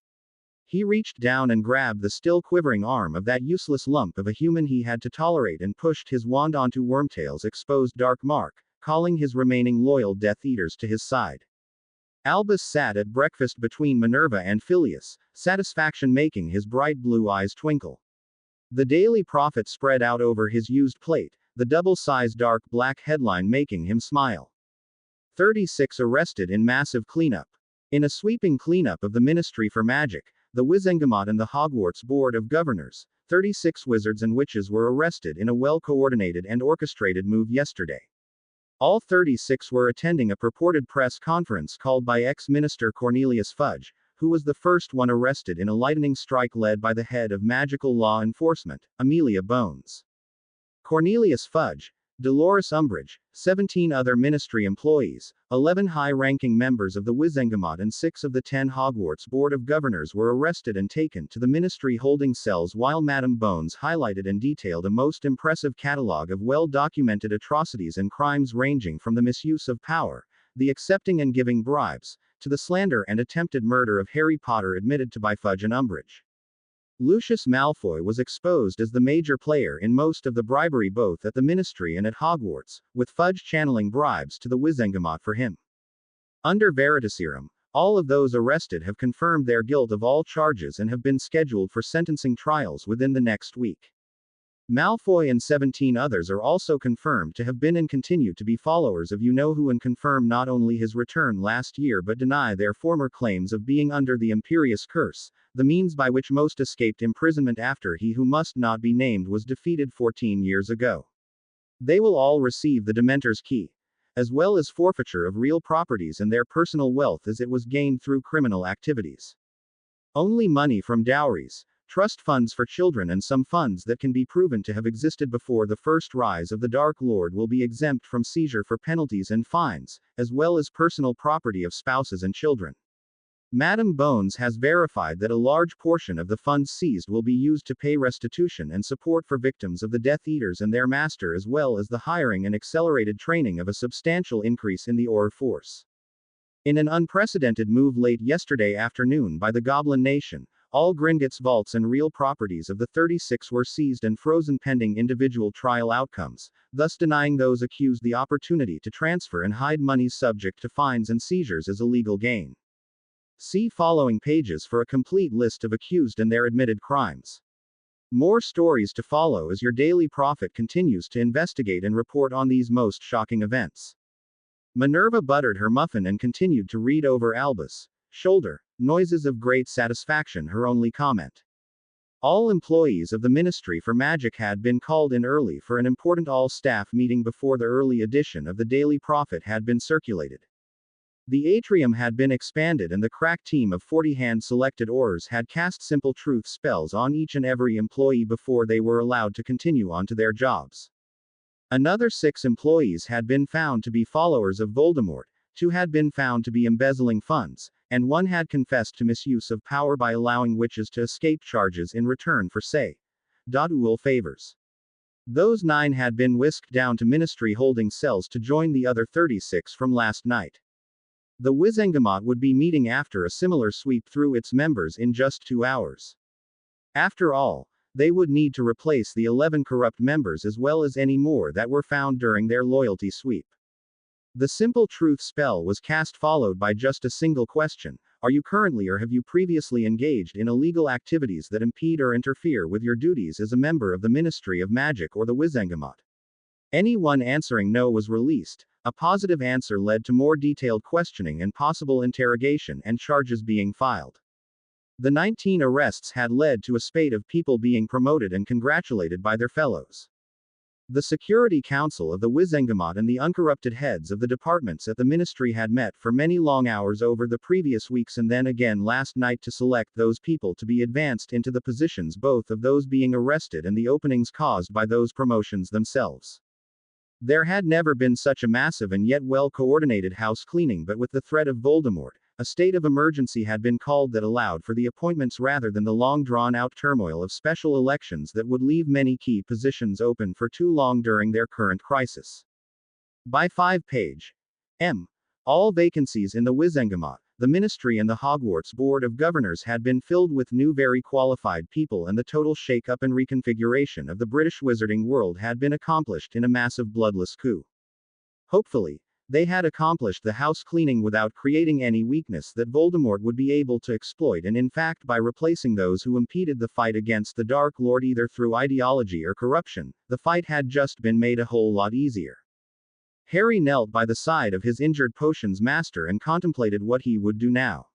He reached down and grabbed the still quivering arm of that useless lump of a human he had to tolerate and pushed his wand onto Wormtail's exposed dark mark, calling his remaining loyal Death Eaters to his side. Albus sat at breakfast between Minerva and Phileas, satisfaction making his bright blue eyes twinkle. The Daily Prophet spread out over his used plate, the double-sized dark black headline making him smile. 36 arrested in massive cleanup. In a sweeping cleanup of the Ministry for Magic, the Wizengamot and the Hogwarts Board of Governors, 36 wizards and witches were arrested in a well-coordinated and orchestrated move yesterday. All 36 were attending a purported press conference called by ex-minister Cornelius Fudge, who was the first one arrested in a lightning strike led by the head of magical law enforcement, Amelia Bones. Cornelius Fudge, Dolores Umbridge, 17 other ministry employees, 11 high-ranking members of the Wizengamot and 6 of the 10 Hogwarts Board of Governors were arrested and taken to the ministry holding cells while Madame Bones highlighted and detailed a most impressive catalogue of well-documented atrocities and crimes ranging from the misuse of power, the accepting and giving bribes, to the slander and attempted murder of Harry Potter admitted to by Fudge and Umbridge. Lucius Malfoy was exposed as the major player in most of the bribery both at the Ministry and at Hogwarts, with Fudge channeling bribes to the Wizengamot for him. Under Veritaserum, all of those arrested have confirmed their guilt of all charges and have been scheduled for sentencing trials within the next week. Malfoy and 17 others are also confirmed to have been and continue to be followers of you-know-who and confirm not only his return last year but deny their former claims of being under the Imperious Curse, the means by which most escaped imprisonment after he who must not be named was defeated 14 years ago. They will all receive the Dementor's key, as well as forfeiture of real properties and their personal wealth as it was gained through criminal activities. Only money from dowries, trust funds for children and some funds that can be proven to have existed before the first rise of the Dark Lord will be exempt from seizure for penalties and fines, as well as personal property of spouses and children. Madame Bones has verified that a large portion of the funds seized will be used to pay restitution and support for victims of the Death Eaters and their master as well as the hiring and accelerated training of a substantial increase in the Auror force. In an unprecedented move late yesterday afternoon by the Goblin Nation, all Gringotts vaults and real properties of the 36 were seized and frozen pending individual trial outcomes, thus denying those accused the opportunity to transfer and hide monies subject to fines and seizures as illegal gain. See following pages for a complete list of accused and their admitted crimes. More stories to follow as your Daily Prophet continues to investigate and report on these most shocking events. Minerva buttered her muffin and continued to read over Albus' shoulder, noises of great satisfaction her only comment. All employees of the Ministry for Magic had been called in early for an important all-staff meeting before the early edition of the Daily Prophet had been circulated. The atrium had been expanded and the crack team of 40 hand-selected Aurors had cast simple truth spells on each and every employee before they were allowed to continue on to their jobs. Another 6 employees had been found to be followers of Voldemort, 2 had been found to be embezzling funds, and 1 had confessed to misuse of power by allowing witches to escape charges in return for favors. Those 9 had been whisked down to ministry holding cells to join the other 36 from last night. The Wizengamot would be meeting after a similar sweep through its members in just 2 hours. After all, they would need to replace the 11 corrupt members as well as any more that were found during their loyalty sweep. The simple truth spell was cast followed by just a single question: are you currently or have you previously engaged in illegal activities that impede or interfere with your duties as a member of the Ministry of Magic or the Wizengamot? Anyone answering no was released. A positive answer led to more detailed questioning and possible interrogation and charges being filed. The 19 arrests had led to a spate of people being promoted and congratulated by their fellows. The Security Council of the Wizengamot and the uncorrupted heads of the departments at the ministry had met for many long hours over the previous weeks and then again last night to select those people to be advanced into the positions, both of those being arrested and the openings caused by those promotions themselves. There had never been such a massive and yet well-coordinated house cleaning, but with the threat of Voldemort, a state of emergency had been called that allowed for the appointments rather than the long-drawn-out turmoil of special elections that would leave many key positions open for too long during their current crisis. By 5-page M. All vacancies in the Wizengamot, the Ministry and the Hogwarts Board of Governors had been filled with new very qualified people, and the total shake-up and reconfiguration of the British wizarding world had been accomplished in a massive bloodless coup. Hopefully, They had accomplished the house cleaning without creating any weakness that Voldemort would be able to exploit, and in fact by replacing those who impeded the fight against the Dark Lord either through ideology or corruption, the fight had just been made a whole lot easier. Harry knelt by the side of his injured potions master and contemplated what he would do now.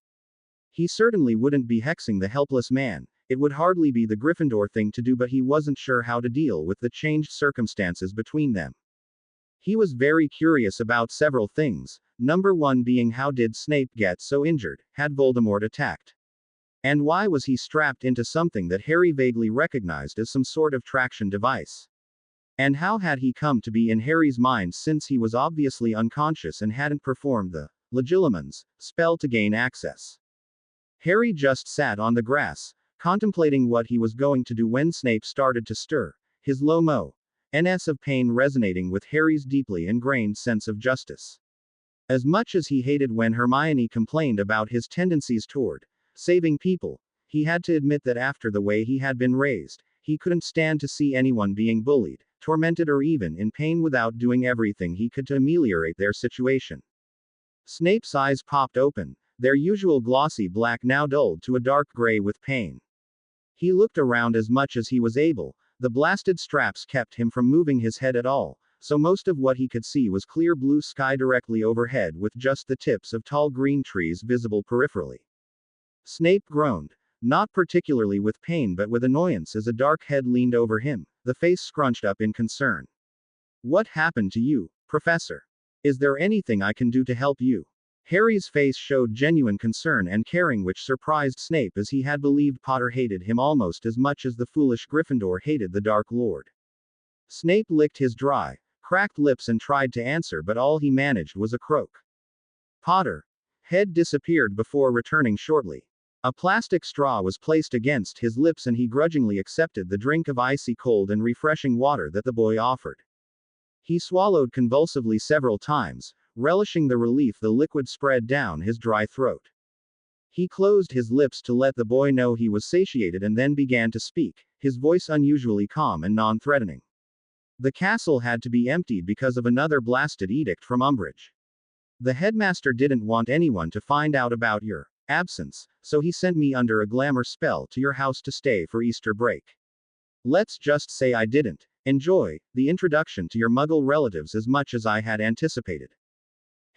He certainly wouldn't be hexing the helpless man, it would hardly be the Gryffindor thing to do, but he wasn't sure how to deal with the changed circumstances between them. He was very curious about several things, number one being how did Snape get so injured, had Voldemort attacked? And why was he strapped into something that Harry vaguely recognized as some sort of traction device? And how had he come to be in Harry's mind since he was obviously unconscious and hadn't performed the Legilimens spell to gain access? Harry just sat on the grass, contemplating what he was going to do when Snape started to stir, his low moans of pain resonating with Harry's deeply ingrained sense of justice. As much as he hated when Hermione complained about his tendencies toward saving people, he had to admit that after the way he had been raised, he couldn't stand to see anyone being bullied, tormented, or even in pain without doing everything he could to ameliorate their situation. Snape's eyes popped open, their usual glossy black now dulled to a dark gray with pain. He looked around as much as he was able. The blasted straps kept him from moving his head at all, so most of what he could see was clear blue sky directly overhead with just the tips of tall green trees visible peripherally. Snape groaned, not particularly with pain but with annoyance as a dark head leaned over him, the face scrunched up in concern. "What happened to you, Professor? Is there anything I can do to help you?" Harry's face showed genuine concern and caring, which surprised Snape as he had believed Potter hated him almost as much as the foolish Gryffindor hated the Dark Lord. Snape licked his dry, cracked lips and tried to answer, but all he managed was a croak. "Potter." Head disappeared before returning shortly. A plastic straw was placed against his lips and he grudgingly accepted the drink of icy cold and refreshing water that the boy offered. He swallowed convulsively several times, relishing the relief the liquid spread down his dry throat. He closed his lips to let the boy know he was satiated and then began to speak, his voice unusually calm and non-threatening. "The castle had to be emptied because of another blasted edict from Umbridge. The headmaster didn't want anyone to find out about your absence, so he sent me under a glamour spell to your house to stay for Easter break. Let's just say I didn't enjoy the introduction to your Muggle relatives as much as I had anticipated."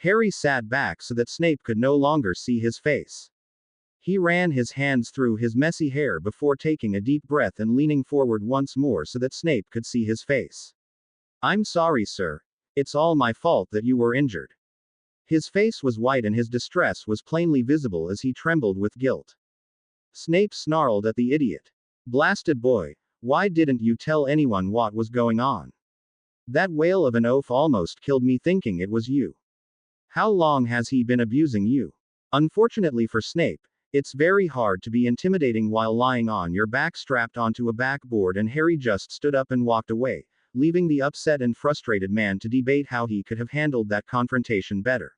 Harry sat back so that Snape could no longer see his face. He ran his hands through his messy hair before taking a deep breath and leaning forward once more so that Snape could see his face. "I'm sorry, sir. It's all my fault that you were injured." His face was white and his distress was plainly visible as he trembled with guilt. Snape snarled at the idiot. "Blasted boy, why didn't you tell anyone what was going on? That wail of an oaf almost killed me thinking it was you. How long has he been abusing you?" Unfortunately for Snape, it's very hard to be intimidating while lying on your back strapped onto a backboard, and Harry just stood up and walked away, leaving the upset and frustrated man to debate how he could have handled that confrontation better.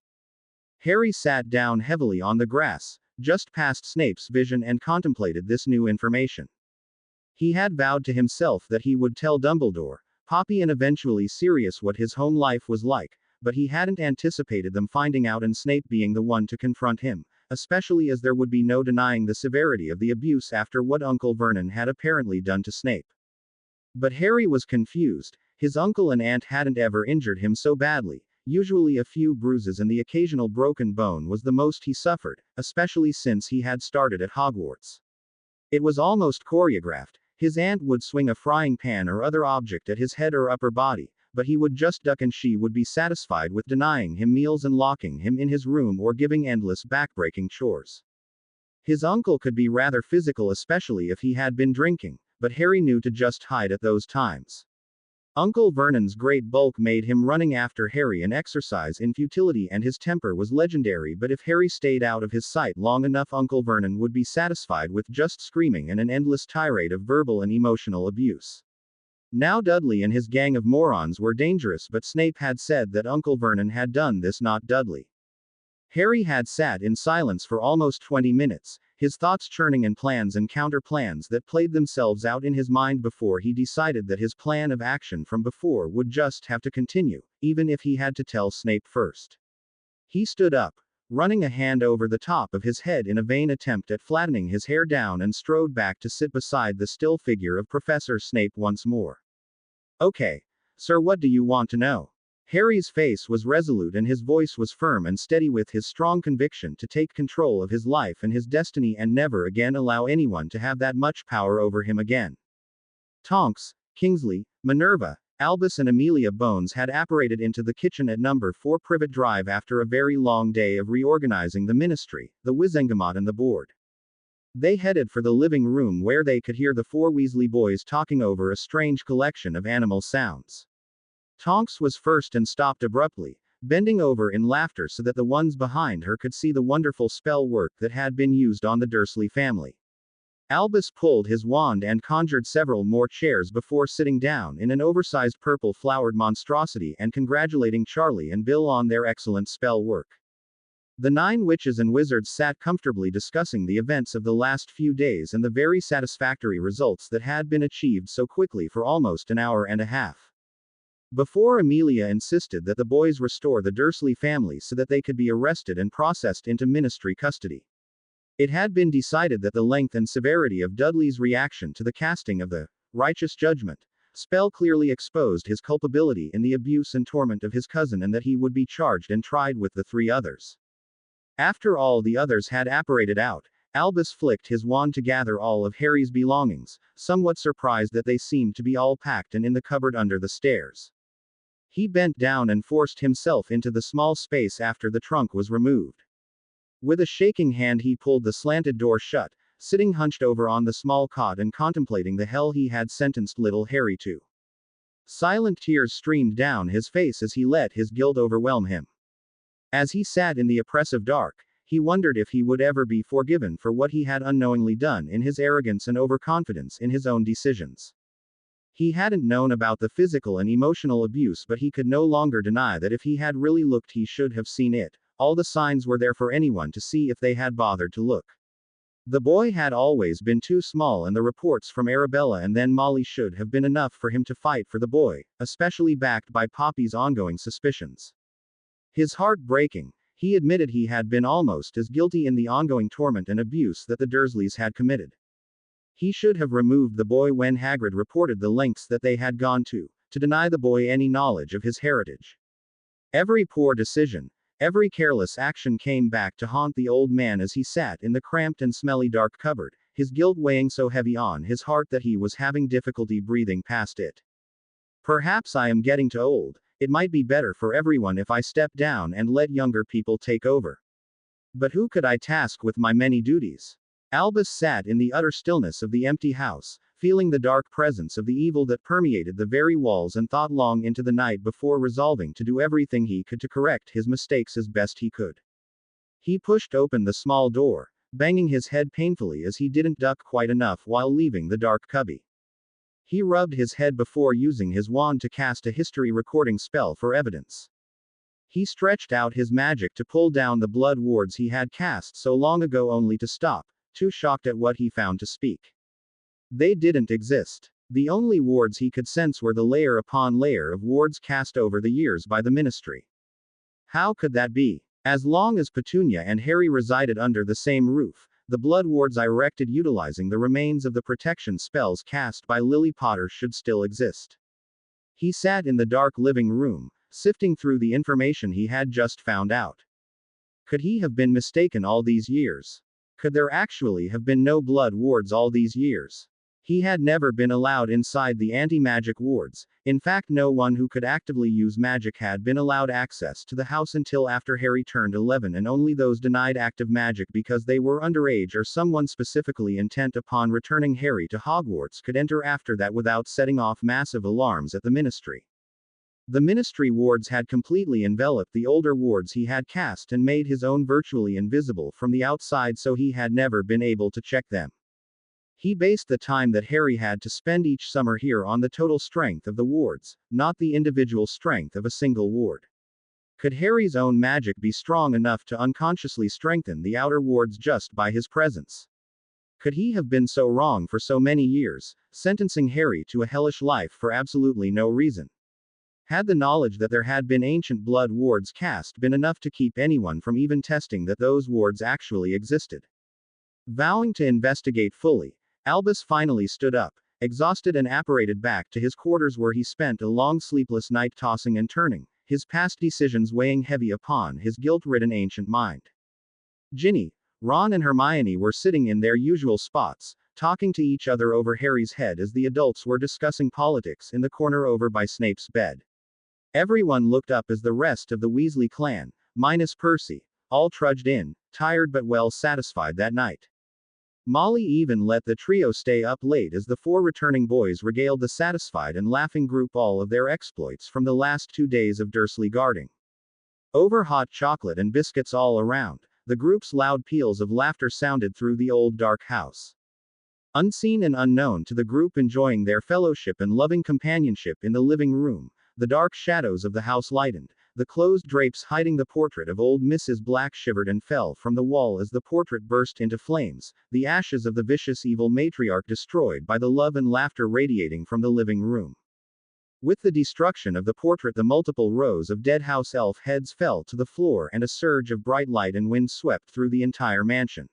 Harry sat down heavily on the grass, just past Snape's vision, and contemplated this new information. He had vowed to himself that he would tell Dumbledore, Poppy and eventually Sirius what his home life was like, but he hadn't anticipated them finding out and Snape being the one to confront him, especially as there would be no denying the severity of the abuse after what Uncle Vernon had apparently done to Snape. But Harry was confused. His uncle and aunt hadn't ever injured him so badly. Usually a few bruises and the occasional broken bone was the most he suffered, especially since he had started at Hogwarts. It was almost choreographed. His aunt would swing a frying pan or other object at his head or upper body, but he would just duck and she would be satisfied with denying him meals and locking him in his room or giving endless backbreaking chores. His uncle could be rather physical, especially if he had been drinking, but Harry knew to just hide at those times. Uncle Vernon's great bulk made him running after Harry an exercise in futility, and his temper was legendary, but if Harry stayed out of his sight long enough, Uncle Vernon would be satisfied with just screaming and an endless tirade of verbal and emotional abuse. Now Dudley and his gang of morons were dangerous, but Snape had said that Uncle Vernon had done this, not Dudley. Harry had sat in silence for almost 20 minutes, his thoughts churning and plans and counter-plans that played themselves out in his mind before he decided that his plan of action from before would just have to continue, even if he had to tell Snape first. He stood up, running a hand over the top of his head in a vain attempt at flattening his hair down, and strode back to sit beside the still figure of Professor Snape once more. Okay, sir, what do you want to know? Harry's face was resolute and his voice was firm and steady with his strong conviction to take control of his life and his destiny and never again allow anyone to have that much power over him again. Tonks, Kingsley, Minerva, Albus and Amelia Bones had apparated into the kitchen at number 4 Privet Drive after a very long day of reorganizing the ministry, the Wizengamot and the board. They headed for the living room where they could hear the 4 Weasley boys talking over a strange collection of animal sounds. Tonks was first and stopped abruptly, bending over in laughter so that the ones behind her could see the wonderful spell work that had been used on the Dursley family. Albus pulled his wand and conjured several more chairs before sitting down in an oversized purple-flowered monstrosity and congratulating Charlie and Bill on their excellent spell work. The 9 witches and wizards sat comfortably discussing the events of the last few days and the very satisfactory results that had been achieved so quickly for almost an hour and a half. Before Amelia insisted that the boys restore the Dursley family so that they could be arrested and processed into ministry custody. It had been decided that the length and severity of Dudley's reaction to the casting of the righteous judgment spell clearly exposed his culpability in the abuse and torment of his cousin and that he would be charged and tried with the 3 others. After all the others had apparated out, Albus flicked his wand to gather all of Harry's belongings, somewhat surprised that they seemed to be all packed and in the cupboard under the stairs. He bent down and forced himself into the small space after the trunk was removed. With a shaking hand he pulled the slanted door shut, sitting hunched over on the small cot and contemplating the hell he had sentenced little Harry to. Silent tears streamed down his face as he let his guilt overwhelm him. As he sat in the oppressive dark, he wondered if he would ever be forgiven for what he had unknowingly done in his arrogance and overconfidence in his own decisions. He hadn't known about the physical and emotional abuse, but he could no longer deny that if he had really looked he should have seen it. All the signs were there for anyone to see if they had bothered to look. The boy had always been too small and the reports from Arabella and then Molly should have been enough for him to fight for the boy, especially backed by Poppy's ongoing suspicions. His heart breaking, he admitted he had been almost as guilty in the ongoing torment and abuse that the Dursleys had committed. He should have removed the boy when Hagrid reported the lengths that they had gone to deny the boy any knowledge of his heritage. Every poor decision, every careless action came back to haunt the old man as he sat in the cramped and smelly dark cupboard, his guilt weighing so heavy on his heart that he was having difficulty breathing past it. Perhaps I am getting too old. It might be better for everyone if I step down and let younger people take over. But who could I task with my many duties? Albus sat in the utter stillness of the empty house, feeling the dark presence of the evil that permeated the very walls and thought long into the night before resolving to do everything he could to correct his mistakes as best he could. He pushed open the small door, banging his head painfully as he didn't duck quite enough while leaving the dark cubby. He rubbed his head before using his wand to cast a history recording spell for evidence. He stretched out his magic to pull down the blood wards he had cast so long ago only to stop, too shocked at what he found to speak. They didn't exist. The only wards he could sense were the layer upon layer of wards cast over the years by the ministry. How could that be? As long as Petunia and Harry resided under the same roof, the blood wards I erected utilizing the remains of the protection spells cast by Lily Potter should still exist. He sat in the dark living room, sifting through the information he had just found out. Could he have been mistaken all these years? Could there actually have been no blood wards all these years? He had never been allowed inside the anti-magic wards. In fact, no one who could actively use magic had been allowed access to the house until after Harry turned 11, and only those denied active magic because they were underage or someone specifically intent upon returning Harry to Hogwarts could enter after that without setting off massive alarms at the ministry. The ministry wards had completely enveloped the older wards he had cast and made his own virtually invisible from the outside, so he had never been able to check them. He based the time that Harry had to spend each summer here on the total strength of the wards, not the individual strength of a single ward. Could Harry's own magic be strong enough to unconsciously strengthen the outer wards just by his presence? Could he have been so wrong for so many years, sentencing Harry to a hellish life for absolutely no reason? Had the knowledge that there had been ancient blood wards cast been enough to keep anyone from even testing that those wards actually existed? Vowing to investigate fully, Albus finally stood up, exhausted, and apparated back to his quarters where he spent a long sleepless night tossing and turning, his past decisions weighing heavy upon his guilt-ridden ancient mind. Ginny, Ron and Hermione were sitting in their usual spots, talking to each other over Harry's head as the adults were discussing politics in the corner over by Snape's bed. Everyone looked up as the rest of the Weasley clan, minus Percy, all trudged in, tired but well satisfied that night. Molly even let the trio stay up late as the four returning boys regaled the satisfied and laughing group all of their exploits from the last 2 days of Dursley guarding. Over hot chocolate and biscuits all around, the group's loud peals of laughter sounded through the old dark house. Unseen and unknown to the group enjoying their fellowship and loving companionship in the living room, the dark shadows of the house lightened, the closed drapes hiding the portrait of old Mrs. Black shivered and fell from the wall as the portrait burst into flames, the ashes of the vicious evil matriarch destroyed by the love and laughter radiating from the living room. With the destruction of the portrait, the multiple rows of dead house elf heads fell to the floor and a surge of bright light and wind swept through the entire mansion.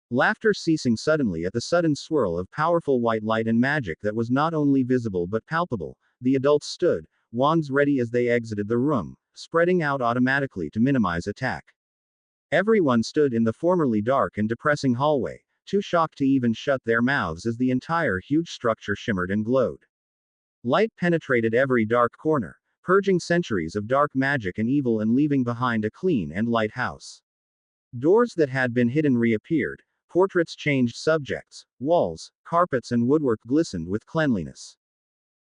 Laughter ceasing suddenly at the sudden swirl of powerful white light and magic that was not only visible but palpable, the adults stood, wands ready as they exited the room, spreading out automatically to minimize attack. Everyone stood in the formerly dark and depressing hallway, too shocked to even shut their mouths as the entire huge structure shimmered and glowed. Light penetrated every dark corner, purging centuries of dark magic and evil and leaving behind a clean and light house. Doors that had been hidden reappeared, portraits changed subjects, walls, carpets and woodwork glistened with cleanliness.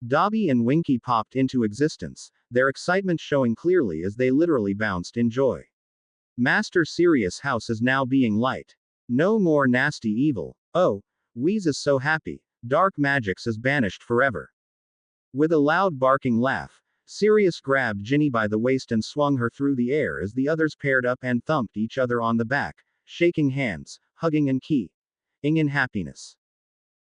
Dobby and Winky popped into existence, their excitement showing clearly as they literally bounced in joy. Master Sirius' house is now being light. No more nasty evil. Oh, Wheeze is so happy. Dark magics is banished forever. With a loud barking laugh, Sirius grabbed Ginny by the waist and swung her through the air as the others paired up and thumped each other on the back, shaking hands, hugging and keying in happiness.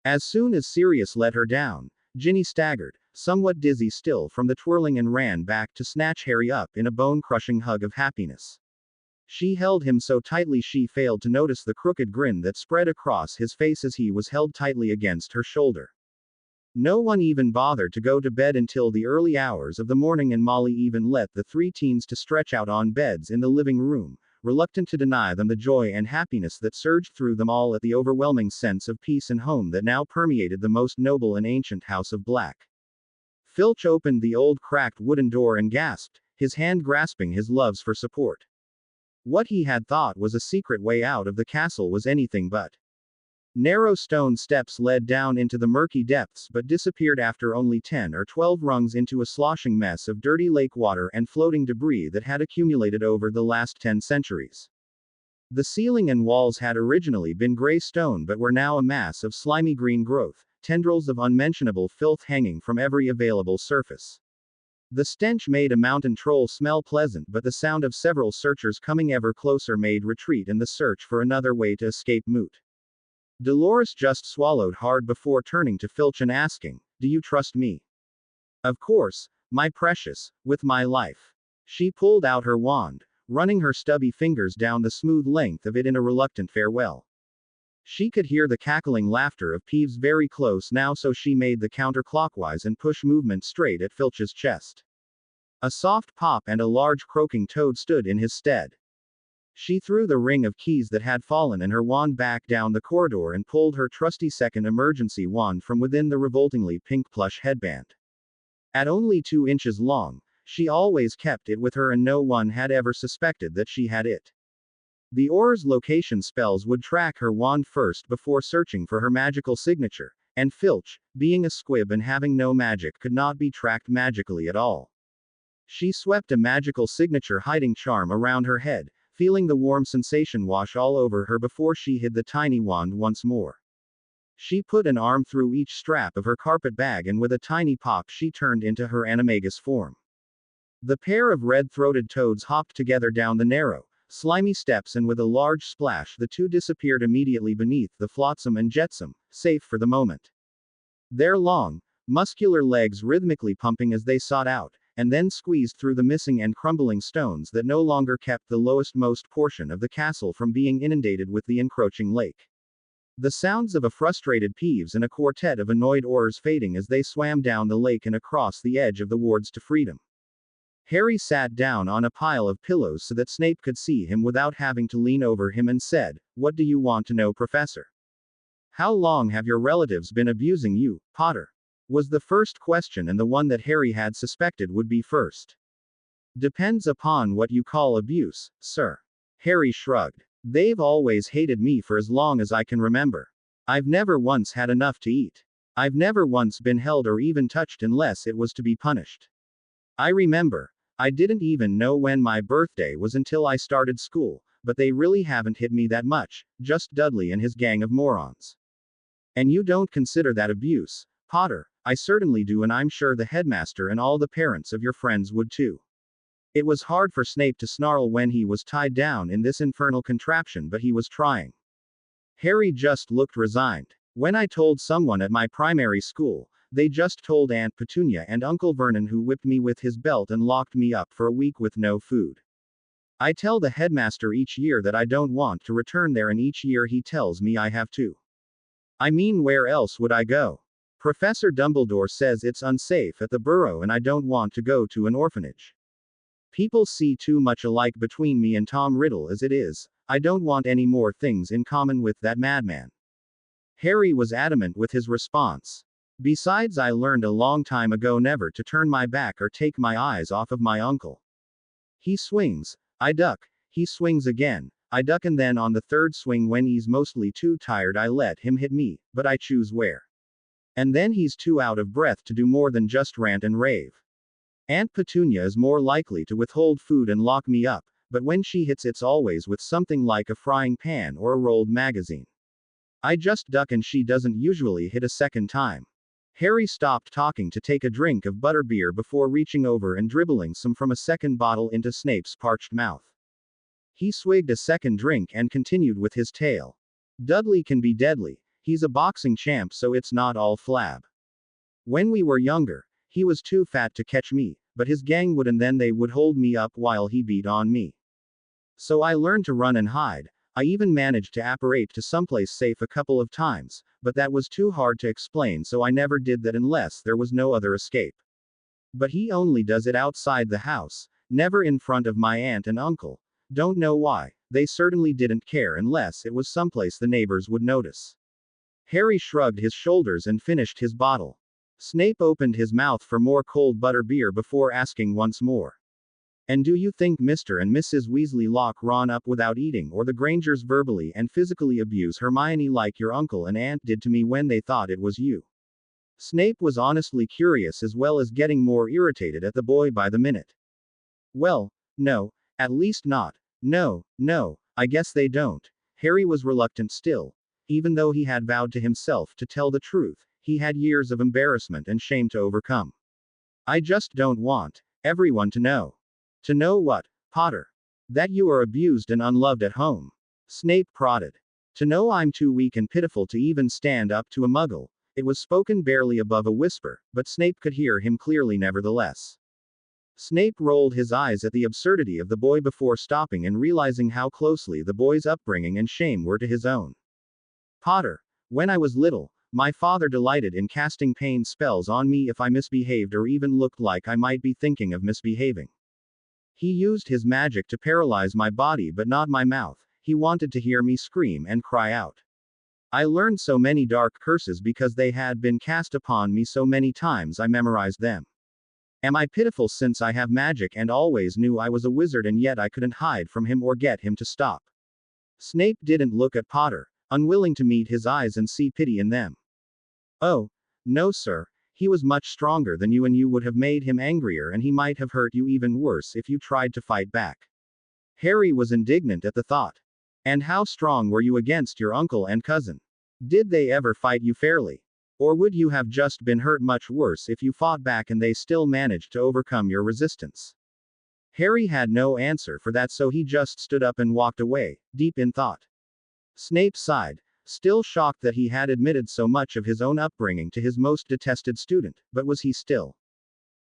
As soon as Sirius let her down, Ginny staggered, somewhat dizzy still from the twirling, and ran back to snatch Harry up in a bone-crushing hug of happiness. She held him so tightly she failed to notice the crooked grin that spread across his face as he was held tightly against her shoulder. No one even bothered to go to bed until the early hours of the morning, and Molly even let the 3 teens to stretch out on beds in the living room, reluctant to deny them the joy and happiness that surged through them all at the overwhelming sense of peace and home that now permeated the most noble and ancient house of Black. Filch opened the old cracked wooden door and gasped, his hand grasping his loves for support. What he had thought was a secret way out of the castle was anything but. Narrow stone steps led down into the murky depths but disappeared after only 10 or 12 rungs into a sloshing mess of dirty lake water and floating debris that had accumulated over the last 10 centuries. The ceiling and walls had originally been gray stone but were now a mass of slimy green growth, tendrils of unmentionable filth hanging from every available surface. The stench made a mountain troll smell pleasant, but the sound of several searchers coming ever closer made retreat and the search for another way to escape moot. Dolores just swallowed hard before turning to Filch and asking, "Do you trust me?" "Of course, my precious, with my life." She pulled out her wand, running her stubby fingers down the smooth length of it in a reluctant farewell. She could hear the cackling laughter of Peeves very close now, so she made the counterclockwise and push movement straight at Filch's chest. A soft pop and a large croaking toad stood in his stead. She threw the ring of keys that had fallen and her wand back down the corridor and pulled her trusty second emergency wand from within the revoltingly pink plush headband. At only 2 inches long, she always kept it with her and no one had ever suspected that she had it. The Aura's location spells would track her wand first before searching for her magical signature, and Filch, being a squib and having no magic, could not be tracked magically at all. She swept a magical signature hiding charm around her head, feeling the warm sensation wash all over her before she hid the tiny wand once more. She put an arm through each strap of her carpet bag and with a tiny pop she turned into her animagus form. The pair of red-throated toads hopped together down the narrow, slimy steps, and with a large splash the two disappeared immediately beneath the flotsam and jetsam, safe for the moment. Their long, muscular legs rhythmically pumping as they sought out, and then squeezed through the missing and crumbling stones that no longer kept the lowestmost portion of the castle from being inundated with the encroaching lake. The sounds of a frustrated Peeves and a quartet of annoyed oars fading as they swam down the lake and across the edge of the wards to freedom. Harry sat down on a pile of pillows so that Snape could see him without having to lean over him and said, "What do you want to know, Professor? How long have your relatives been abusing you, Potter?" Was the first question, and the one that Harry had suspected would be first. "Depends upon what you call abuse, sir." Harry shrugged. "They've always hated me for as long as I can remember. I've never once had enough to eat. I've never once been held or even touched unless it was to be punished. I remember, I didn't even know when my birthday was until I started school, but they really haven't hit me that much, just Dudley and his gang of morons." "And you don't consider that abuse, Potter?" "I certainly do, and I'm sure the headmaster and all the parents of your friends would too." It was hard for Snape to snarl when he was tied down in this infernal contraption, but he was trying. Harry just looked resigned. "When I told someone at my primary school, they just told Aunt Petunia and Uncle Vernon, who whipped me with his belt and locked me up for a week with no food. I tell the headmaster each year that I don't want to return there, and each year he tells me I have to. I mean, where else would I go? Professor Dumbledore says it's unsafe at the Burrow, and I don't want to go to an orphanage. People see too much alike between me and Tom Riddle as it is. I don't want any more things in common with that madman." Harry was adamant with his response. "Besides, I learned a long time ago never to turn my back or take my eyes off of my uncle. He swings, I duck, he swings again, I duck, and then on the third swing, when he's mostly too tired, I let him hit me, but I choose where. And then he's too out of breath to do more than just rant and rave. Aunt Petunia is more likely to withhold food and lock me up, but when she hits, it's always with something like a frying pan or a rolled magazine. I just duck, and she doesn't usually hit a second time." Harry stopped talking to take a drink of butterbeer before reaching over and dribbling some from a second bottle into Snape's parched mouth. He swigged a second drink and continued with his tale. "Dudley can be deadly. He's a boxing champ, so it's not all flab. When we were younger, he was too fat to catch me, but his gang would, and then they would hold me up while he beat on me. So I learned to run and hide. I even managed to apparate to someplace safe a couple of times, but that was too hard to explain, so I never did that unless there was no other escape. But he only does it outside the house, never in front of my aunt and uncle. Don't know why. They certainly didn't care unless it was someplace the neighbors would notice." Harry shrugged his shoulders and finished his bottle. Snape opened his mouth for more cold butterbeer before asking once more. "And do you think Mr. and Mrs. Weasley lock Ron up without eating, or the Grangers verbally and physically abuse Hermione like your uncle and aunt did to me when they thought it was you?" Snape was honestly curious, as well as getting more irritated at the boy by the minute. "Well, no, at least not. No, I guess they don't." Harry was reluctant still. Even though he had vowed to himself to tell the truth, he had years of embarrassment and shame to overcome. "I just don't want everyone to know." "To know what, Potter?" "That you are abused and unloved at home." Snape prodded. "To know I'm too weak and pitiful to even stand up to a muggle." It was spoken barely above a whisper, but Snape could hear him clearly nevertheless. Snape rolled his eyes at the absurdity of the boy before stopping and realizing how closely the boy's upbringing and shame were to his own. "Potter, when I was little, my father delighted in casting pain spells on me if I misbehaved or even looked like I might be thinking of misbehaving. He used his magic to paralyze my body but not my mouth. He wanted to hear me scream and cry out. I learned so many dark curses because they had been cast upon me so many times I memorized them. Am I pitiful since I have magic and always knew I was a wizard, and yet I couldn't hide from him or get him to stop?" Snape didn't look at Potter, unwilling to meet his eyes and see pity in them. "Oh, no, sir. He was much stronger than you, and you would have made him angrier, and he might have hurt you even worse if you tried to fight back." Harry was indignant at the thought. "And how strong were you against your uncle and cousin? Did they ever fight you fairly? Or would you have just been hurt much worse if you fought back and they still managed to overcome your resistance?" Harry had no answer for that, so he just stood up and walked away, deep in thought. Snape sighed, still shocked that he had admitted so much of his own upbringing to his most detested student, but was he still?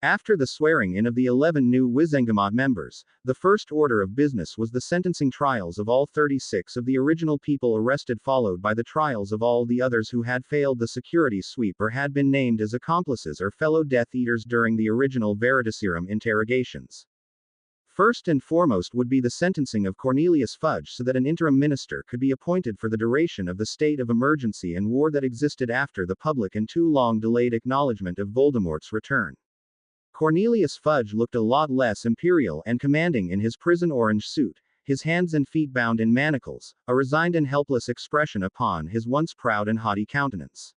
After the swearing in of the 11 new Wizengamot members, the first order of business was the sentencing trials of all 36 of the original people arrested, followed by the trials of all the others who had failed the security sweep or had been named as accomplices or fellow Death Eaters during the original Veritaserum interrogations. First and foremost would be the sentencing of Cornelius Fudge, so that an interim minister could be appointed for the duration of the state of emergency and war that existed after the public and too long delayed acknowledgement of Voldemort's return. Cornelius Fudge looked a lot less imperial and commanding in his prison orange suit, his hands and feet bound in manacles, a resigned and helpless expression upon his once proud and haughty countenance.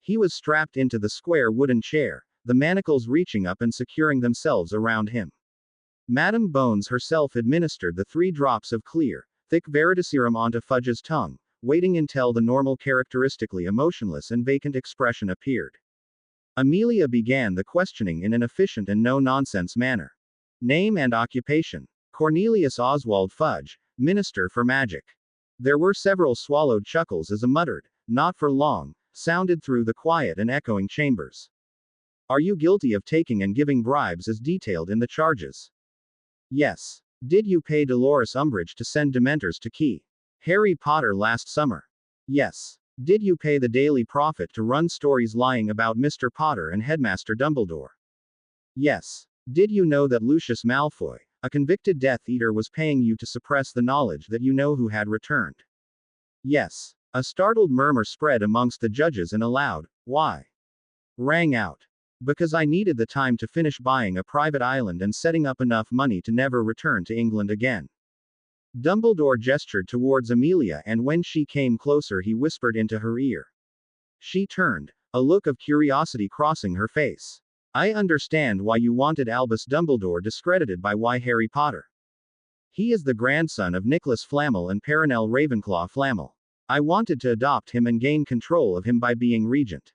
He was strapped into the square wooden chair, the manacles reaching up and securing themselves around him. Madame Bones herself administered the 3 drops of clear, thick Veritaserum onto Fudge's tongue, waiting until the normal, characteristically emotionless and vacant expression appeared. Amelia began the questioning in an efficient and no-nonsense manner. Name and occupation: Cornelius Oswald Fudge, Minister for Magic. There were several swallowed chuckles as a muttered, "Not for long," sounded through the quiet and echoing chambers. Are you guilty of taking and giving bribes as detailed in the charges? Yes. Did you pay Dolores Umbridge to send Dementors to Key Harry Potter last summer? Yes. Did you pay the Daily Prophet to run stories lying about Mr. Potter and Headmaster Dumbledore? Yes. Did you know that Lucius Malfoy, a convicted Death Eater, was paying you to suppress the knowledge that you know who had returned? Yes. A startled murmur spread amongst the judges and a loud, "Why?" rang out. Because I needed the time to finish buying a private island and setting up enough money to never return to England again. Dumbledore gestured towards Amelia, and when she came closer he whispered into her ear. She turned, a look of curiosity crossing her face. I understand why you wanted Albus Dumbledore discredited by why Harry Potter. He is the grandson of Nicholas Flamel and Perenelle Ravenclaw Flamel. I wanted to adopt him and gain control of him by being regent.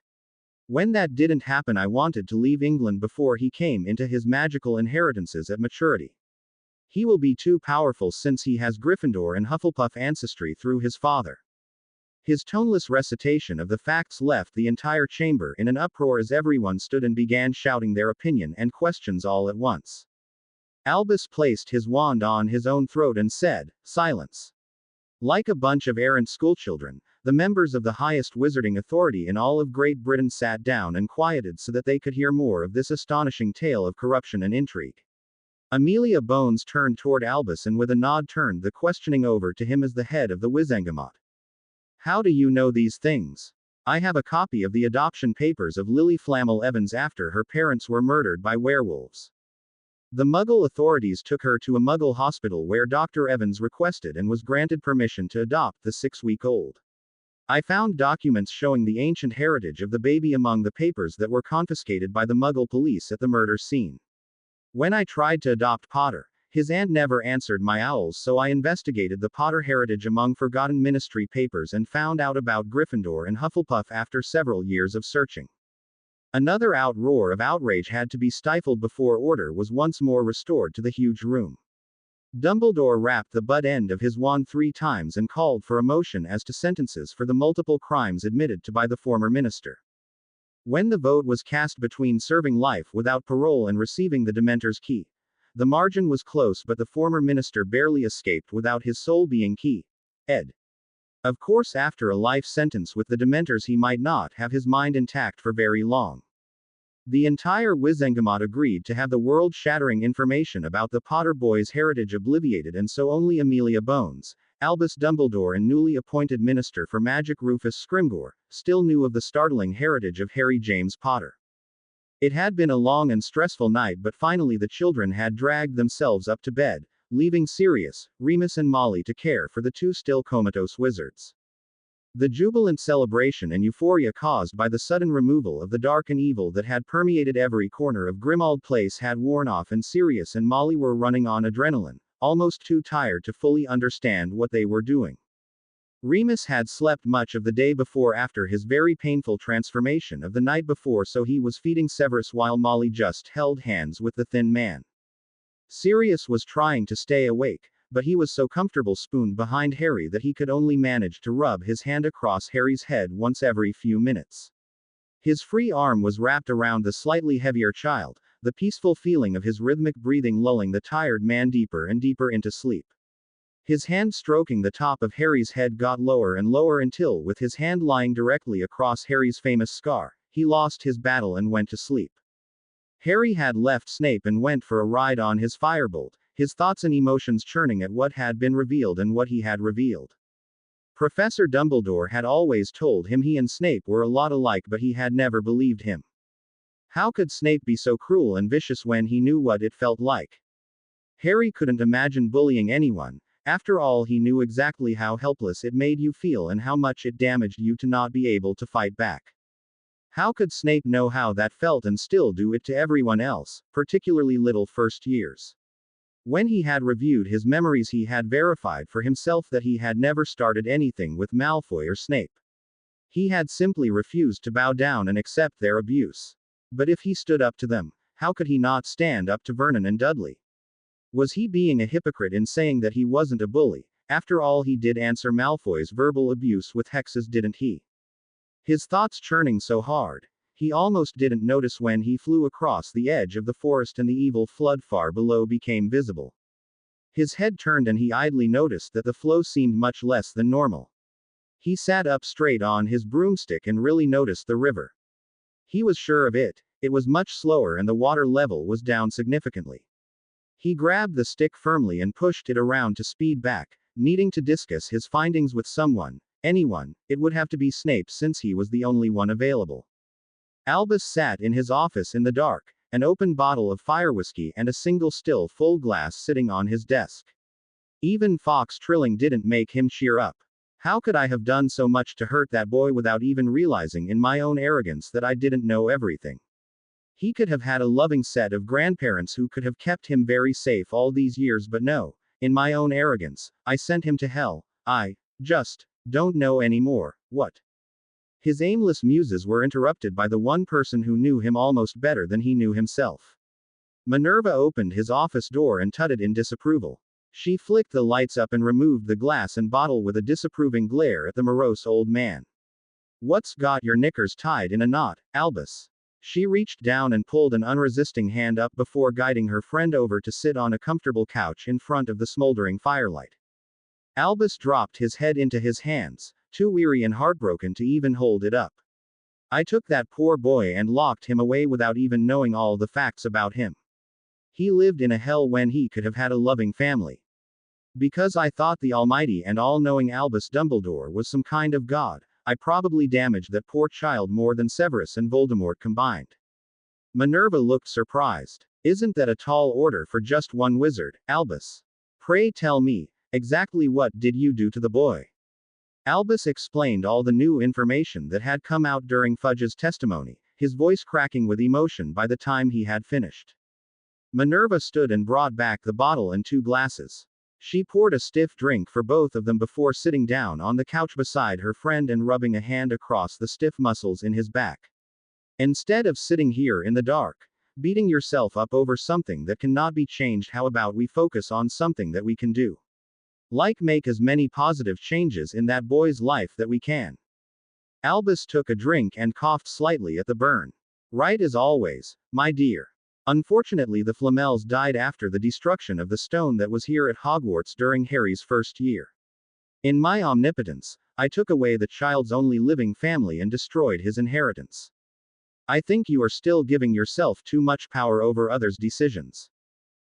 When that didn't happen, I wanted to leave England before he came into his magical inheritances at maturity. He will be too powerful since he has Gryffindor and Hufflepuff ancestry through his father. His toneless recitation of the facts left the entire chamber in an uproar as everyone stood and began shouting their opinion and questions all at once. Albus placed his wand on his own throat and said, "Silence." Like a bunch of errant schoolchildren, the members of the highest wizarding authority in all of Great Britain sat down and quieted so that they could hear more of this astonishing tale of corruption and intrigue. Amelia Bones turned toward Albus and with a nod turned the questioning over to him as the head of the Wizengamot. How do you know these things? I have a copy of the adoption papers of Lily Flamel Evans after her parents were murdered by werewolves. The Muggle authorities took her to a Muggle hospital where Dr. Evans requested and was granted permission to adopt the 6-week-old. I found documents showing the ancient heritage of the baby among the papers that were confiscated by the Muggle police at the murder scene. When I tried to adopt Potter, his aunt never answered my owls, so I investigated the Potter heritage among forgotten ministry papers and found out about Gryffindor and Hufflepuff after several years of searching. Another outroar of outrage had to be stifled before order was once more restored to the huge room. Dumbledore rapped the butt end of his wand 3 times and called for a motion as to sentences for the multiple crimes admitted to by the former minister. When the vote was cast between serving life without parole and receiving the Dementor's key, the margin was close, but the former minister barely escaped without his soul being key. Ed. Of course, after a life sentence with the Dementors he might not have his mind intact for very long. The entire Wizengamot agreed to have the world-shattering information about the Potter boys' heritage obliterated, and so only Amelia Bones, Albus Dumbledore and newly appointed Minister for Magic Rufus Scrimgeour, still knew of the startling heritage of Harry James Potter. It had been a long and stressful night, but finally the children had dragged themselves up to bed, leaving Sirius, Remus and Molly to care for the 2 still comatose wizards. The jubilant celebration and euphoria caused by the sudden removal of the dark and evil that had permeated every corner of Grimmauld Place had worn off, and Sirius and Molly were running on adrenaline, almost too tired to fully understand what they were doing. Remus had slept much of the day before after his very painful transformation of the night before, so he was feeding Severus while Molly just held hands with the thin man. Sirius was trying to stay awake, but he was so comfortable spooned behind Harry that he could only manage to rub his hand across Harry's head once every few minutes. His free arm was wrapped around the slightly heavier child, the peaceful feeling of his rhythmic breathing lulling the tired man deeper and deeper into sleep. His hand stroking the top of Harry's head got lower and lower until, with his hand lying directly across Harry's famous scar, he lost his battle and went to sleep. Harry had left Snape and went for a ride on his firebolt, his thoughts and emotions churning at what had been revealed and what he had revealed. Professor Dumbledore had always told him he and Snape were a lot alike, but he had never believed him. How could Snape be so cruel and vicious when he knew what it felt like? Harry couldn't imagine bullying anyone. After all, he knew exactly how helpless it made you feel and how much it damaged you to not be able to fight back. How could Snape know how that felt and still do it to everyone else, particularly little first years? When he had reviewed his memories, he had verified for himself that he had never started anything with Malfoy or Snape. He had simply refused to bow down and accept their abuse. But if he stood up to them, how could he not stand up to Vernon and Dudley? Was he being a hypocrite in saying that he wasn't a bully? After all, he did answer Malfoy's verbal abuse with hexes, didn't he? His thoughts churning so hard, he almost didn't notice when he flew across the edge of the forest and the evil flood far below became visible. His head turned and he idly noticed that the flow seemed much less than normal. He sat up straight on his broomstick and really noticed the river. He was sure of it. It was much slower and the water level was down significantly. He grabbed the stick firmly and pushed it around to speed back, needing to discuss his findings with someone, anyone. It would have to be Snape since he was the only one available. Albus sat in his office in the dark, an open bottle of fire whiskey and a single still full glass sitting on his desk. Even Fox trilling didn't make him cheer up. How could I have done so much to hurt that boy without even realizing in my own arrogance that I didn't know everything? He could have had a loving set of grandparents who could have kept him very safe all these years, but no, in my own arrogance, I sent him to hell. I just don't know anymore. What? His aimless muses were interrupted by the one person who knew him almost better than he knew himself. Minerva opened his office door and tutted in disapproval. She flicked the lights up and removed the glass and bottle with a disapproving glare at the morose old man. What's got your knickers tied in a knot, Albus? She reached down and pulled an unresisting hand up before guiding her friend over to sit on a comfortable couch in front of the smoldering firelight. Albus dropped his head into his hands, too weary and heartbroken to even hold it up. I took that poor boy and locked him away without even knowing all the facts about him. He lived in a hell when he could have had a loving family. Because I thought the almighty and all-knowing Albus Dumbledore was some kind of god, I probably damaged that poor child more than Severus and Voldemort combined. Minerva looked surprised. Isn't that a tall order for just one wizard, Albus? Pray tell me, exactly what did you do to the boy? Albus explained all the new information that had come out during Fudge's testimony, his voice cracking with emotion by the time he had finished. Minerva stood and brought back the bottle and 2 glasses. She poured a stiff drink for both of them before sitting down on the couch beside her friend and rubbing a hand across the stiff muscles in his back. Instead of sitting here in the dark, beating yourself up over something that cannot be changed, how about we focus on something that we can do? Like make as many positive changes in that boy's life that we can. Albus took a drink and coughed slightly at the burn. Right as always, my dear. Unfortunately, the Flamels died after the destruction of the stone that was here at Hogwarts during Harry's first year. In my omnipotence, I took away the child's only living family and destroyed his inheritance. I think you are still giving yourself too much power over others' decisions.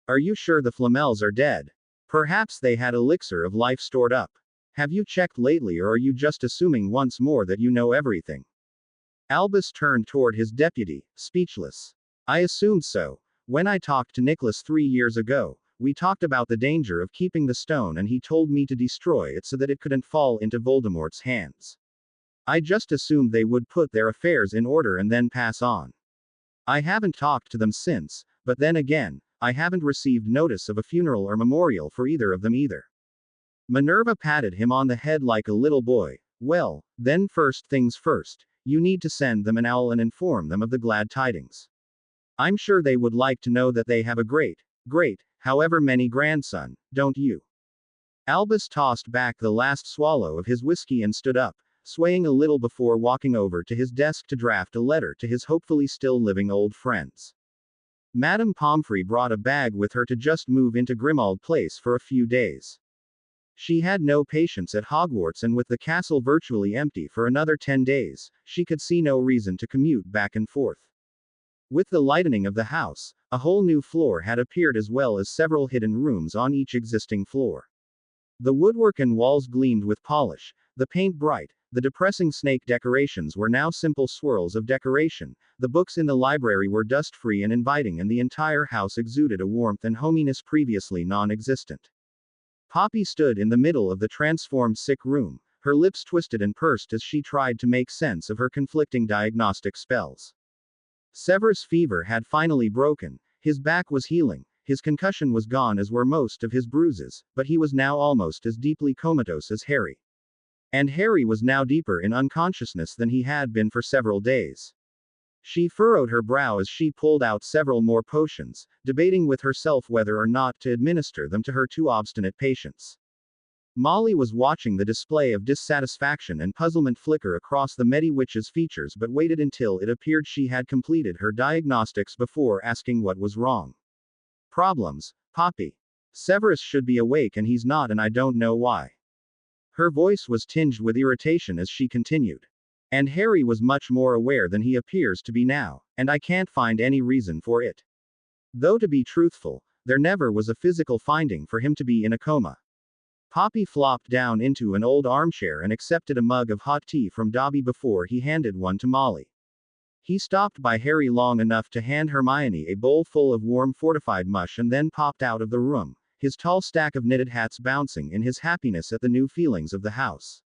Are you sure the Flamels are dead? Perhaps they had elixir of life stored up. Have you checked lately, or are you just assuming once more that you know everything? Albus turned toward his deputy, speechless. I assumed so. When I talked to Nicholas 3 years ago, we talked about the danger of keeping the stone and he told me to destroy it so that it couldn't fall into Voldemort's hands. I just assumed they would put their affairs in order and then pass on. I haven't talked to them since, but then again, I haven't received notice of a funeral or memorial for either of them either. Minerva patted him on the head like a little boy. Well, then first things first, you need to send them an owl and inform them of the glad tidings. I'm sure they would like to know that they have a great however many grandson, don't you? Albus tossed back the last swallow of his whiskey and stood up, swaying a little before walking over to his desk to draft a letter to his hopefully still living old friends. Madame Pomfrey brought a bag with her to just move into Grimmauld Place for a few days. She had no patience at Hogwarts, and with the castle virtually empty for another 10 days, she could see no reason to commute back and forth. With the lightening of the house, a whole new floor had appeared as well as several hidden rooms on each existing floor. The woodwork and walls gleamed with polish, the paint bright, the depressing snake decorations were now simple swirls of decoration, the books in the library were dust-free and inviting, and the entire house exuded a warmth and hominess previously non-existent. Poppy stood in the middle of the transformed sick room, her lips twisted and pursed as she tried to make sense of her conflicting diagnostic spells. Severus' fever had finally broken, his back was healing, his concussion was gone, as were most of his bruises, but he was now almost as deeply comatose as Harry. And Harry was now deeper in unconsciousness than he had been for several days. She furrowed her brow as she pulled out several more potions, debating with herself whether or not to administer them to her two obstinate patients. Molly was watching the display of dissatisfaction and puzzlement flicker across the Mediwitch's features, but waited until it appeared she had completed her diagnostics before asking what was wrong. Problems, Poppy. Severus should be awake and he's not, and I don't know why. Her voice was tinged with irritation as she continued. And Harry was much more aware than he appears to be now, and I can't find any reason for it. Though to be truthful, there never was a physical finding for him to be in a coma. Poppy flopped down into an old armchair and accepted a mug of hot tea from Dobby before he handed one to Molly. He stopped by Harry long enough to hand Hermione a bowl full of warm fortified mush and then popped out of the room, his tall stack of knitted hats bouncing in his happiness at the new feelings of the house.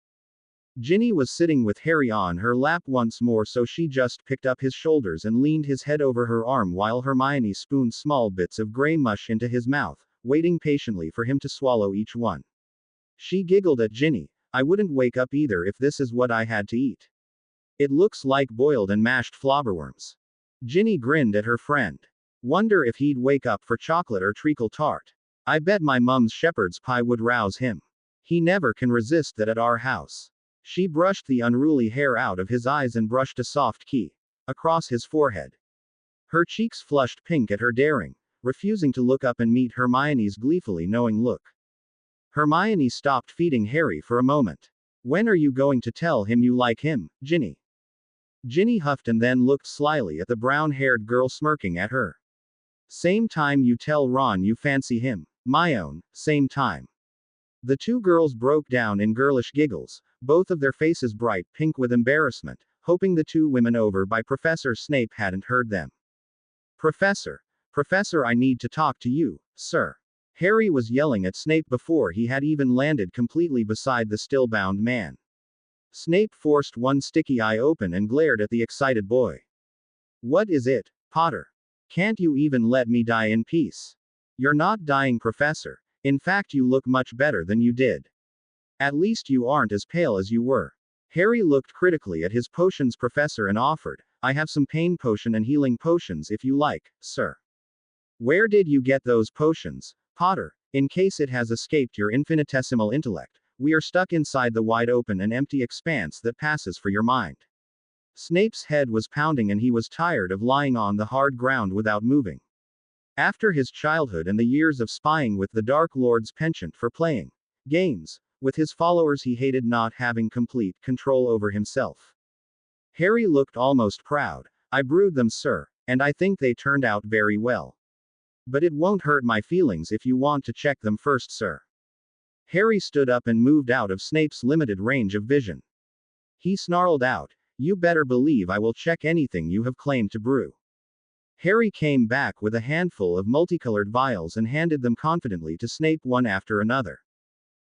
Ginny was sitting with Harry on her lap once more, so she just picked up his shoulders and leaned his head over her arm while Hermione spooned small bits of gray mush into his mouth, waiting patiently for him to swallow each one. She giggled at Ginny. I wouldn't wake up either if this is what I had to eat. It looks like boiled and mashed flobberworms. Ginny grinned at her friend. Wonder if he'd wake up for chocolate or treacle tart. I bet my mum's shepherd's pie would rouse him. He never can resist that at our house. She brushed the unruly hair out of his eyes and brushed a soft key across his forehead. Her cheeks flushed pink at her daring, refusing to look up and meet Hermione's gleefully knowing look. Hermione stopped feeding Harry for a moment. When are you going to tell him you like him, Ginny? Ginny huffed and then looked slyly at the brown-haired girl smirking at her. Same time you tell Ron you fancy him, my own, same time. The two girls broke down in girlish giggles, both of their faces bright pink with embarrassment, hoping the two women over by Professor Snape hadn't heard them. Professor, I need to talk to you, sir. Harry was yelling at Snape before he had even landed completely beside the still-bound man. Snape forced one sticky eye open and glared at the excited boy. What is it, Potter? Can't you even let me die in peace? You're not dying, Professor. In fact, you look much better than you did. At least you aren't as pale as you were. Harry looked critically at his potions professor and offered, I have some pain potion and healing potions if you like, sir. Where did you get those potions, Potter? In case it has escaped your infinitesimal intellect, we are stuck inside the wide open and empty expanse that passes for your mind. Snape's head was pounding and he was tired of lying on the hard ground without moving. After his childhood and the years of spying with the Dark Lord's penchant for playing games with his followers, he hated not having complete control over himself. Harry looked almost proud. I brewed them, sir, and I think they turned out very well. But it won't hurt my feelings if you want to check them first, sir. Harry stood up and moved out of Snape's limited range of vision. He snarled out, you better believe I will check anything you have claimed to brew. Harry came back with a handful of multicolored vials and handed them confidently to Snape one after another.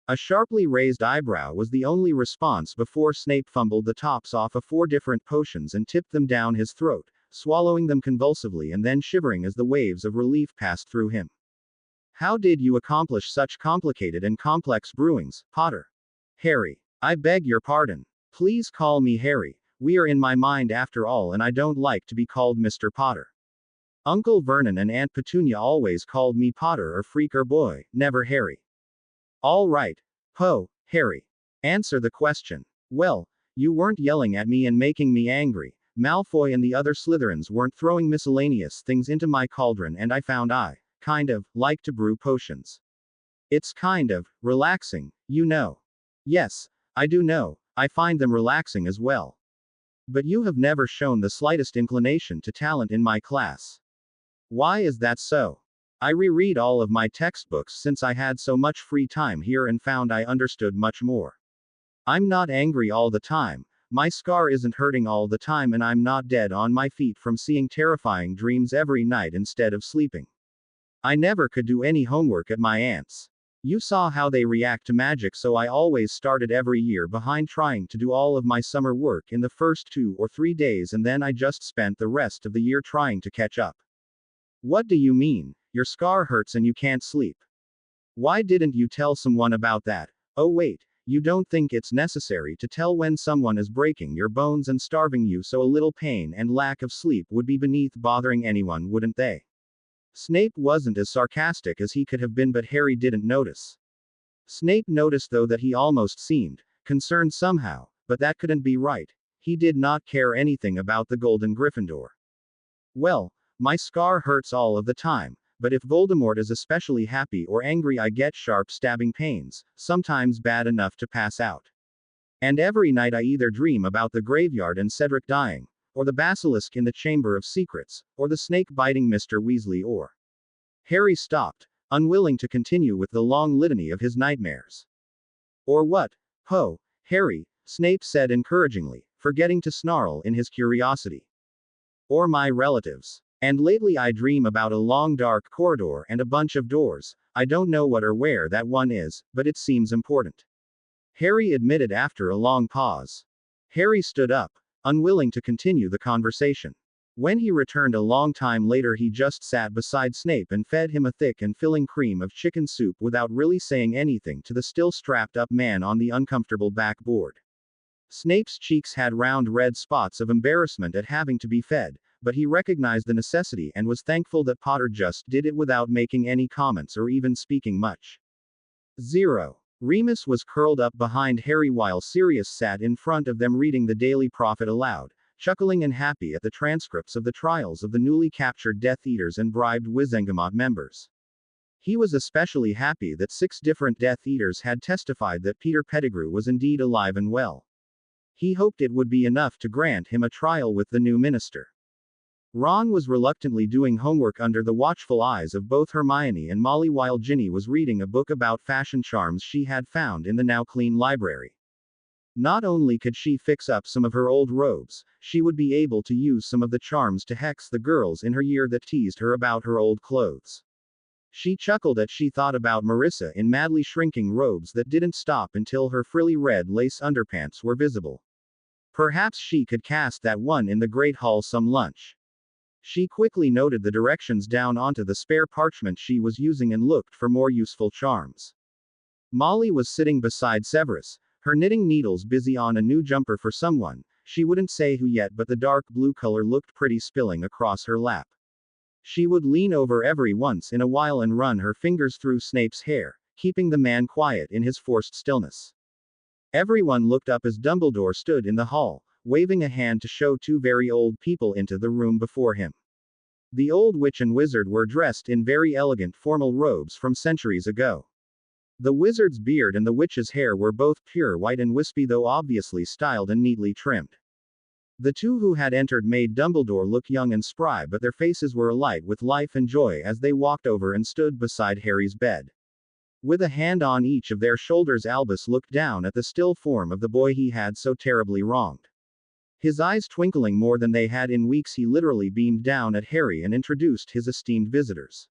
A sharply raised eyebrow was the only response before Snape fumbled the tops off of 4 different potions and tipped them down his throat, swallowing them convulsively and then shivering as the waves of relief passed through him. How did you accomplish such complicated and complex brewings, Potter? Harry, I beg your pardon. Please call me Harry. We are in my mind after all, and I don't like to be called Mr. Potter. Uncle Vernon and Aunt Petunia always called me Potter or Freak or Boy, never Harry. All right. Poe, Harry. Answer the question. Well, you weren't yelling at me and making me angry. Malfoy and the other Slytherins weren't throwing miscellaneous things into my cauldron, and I found I, kind of, like to brew potions. It's kind of relaxing, you know. Yes, I do know, I find them relaxing as well. But you have never shown the slightest inclination to talent in my class. Why is that so? I reread all of my textbooks since I had so much free time here and found I understood much more. I'm not angry all the time, my scar isn't hurting all the time, and I'm not dead on my feet from seeing terrifying dreams every night instead of sleeping. I never could do any homework at my aunt's. You saw how they react to magic, so I always started every year behind trying to do all of my summer work in the first 2 or 3 days, and then I just spent the rest of the year trying to catch up. What do you mean? Your scar hurts and you can't sleep. Why didn't you tell someone about that? Oh, wait, you don't think it's necessary to tell when someone is breaking your bones and starving you, so a little pain and lack of sleep would be beneath bothering anyone, wouldn't they? Snape wasn't as sarcastic as he could have been, but Harry didn't notice. Snape noticed, though, that he almost seemed concerned somehow, but that couldn't be right. He did not care anything about the Golden Gryffindor. Well, my scar hurts all of the time, but if Voldemort is especially happy or angry, I get sharp stabbing pains, sometimes bad enough to pass out. And every night I either dream about the graveyard and Cedric dying, or the basilisk in the Chamber of Secrets, or the snake biting Mr. Weasley, or. Harry stopped, unwilling to continue with the long litany of his nightmares. Or what? Poe, Harry, Snape said encouragingly, forgetting to snarl in his curiosity. Or my relatives. And lately I dream about a long dark corridor and a bunch of doors. I don't know what or where that one is, but it seems important. Harry admitted after a long pause. Harry stood up, unwilling to continue the conversation. When he returned a long time later, he just sat beside Snape and fed him a thick and filling cream of chicken soup without really saying anything to the still strapped up man on the uncomfortable backboard. Snape's cheeks had round red spots of embarrassment at having to be fed, but he recognized the necessity and was thankful that Potter just did it without making any comments or even speaking much. 0. Remus was curled up behind Harry while Sirius sat in front of them reading the Daily Prophet aloud, chuckling and happy at the transcripts of the trials of the newly captured Death Eaters and bribed Wizengamot members. He was especially happy that 6 different Death Eaters had testified that Peter Pettigrew was indeed alive and well. He hoped it would be enough to grant him a trial with the new minister. Ron was reluctantly doing homework under the watchful eyes of both Hermione and Molly while Ginny was reading a book about fashion charms she had found in the now clean library. Not only could she fix up some of her old robes, she would be able to use some of the charms to hex the girls in her year that teased her about her old clothes. She chuckled as she thought about Marissa in madly shrinking robes that didn't stop until her frilly red lace underpants were visible. Perhaps she could cast that one in the Great Hall some lunch. She quickly noted the directions down onto the spare parchment she was using and looked for more useful charms. Molly was sitting beside Severus, her knitting needles busy on a new jumper for someone, she wouldn't say who yet, but the dark blue color looked pretty spilling across her lap. She would lean over every once in a while and run her fingers through Snape's hair, keeping the man quiet in his forced stillness. Everyone looked up as Dumbledore stood in the hall, waving a hand to show 2 very old people into the room before him. The old witch and wizard were dressed in very elegant formal robes from centuries ago. The wizard's beard and the witch's hair were both pure white and wispy, though obviously styled and neatly trimmed. The 2 who had entered made Dumbledore look young and spry, but their faces were alight with life and joy as they walked over and stood beside Harry's bed. With a hand on each of their shoulders, Albus looked down at the still form of the boy he had so terribly wronged. His eyes twinkling more than they had in weeks, he literally beamed down at Harry and introduced his esteemed visitors.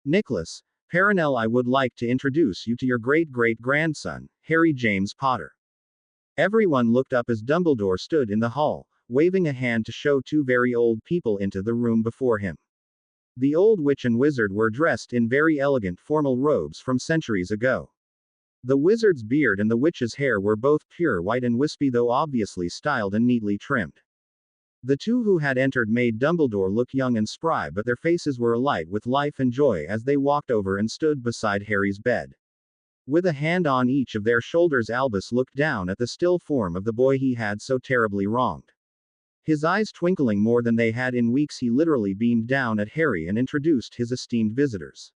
Nicholas Paranel, I would like to introduce you to your great-great-grandson, Harry James Potter. Everyone looked up as Dumbledore stood in the hall, waving a hand to show 2 very old people into the room before him. The old witch and wizard were dressed in very elegant formal robes from centuries ago. The wizard's beard and the witch's hair were both pure white and wispy, though obviously styled and neatly trimmed. The two who had entered made Dumbledore look young and spry, but their faces were alight with life and joy as they walked over and stood beside Harry's bed. With a hand on each of their shoulders, Albus looked down at the still form of the boy he had so terribly wronged. His eyes twinkling more than they had in weeks, he literally beamed down at Harry and introduced his esteemed visitors.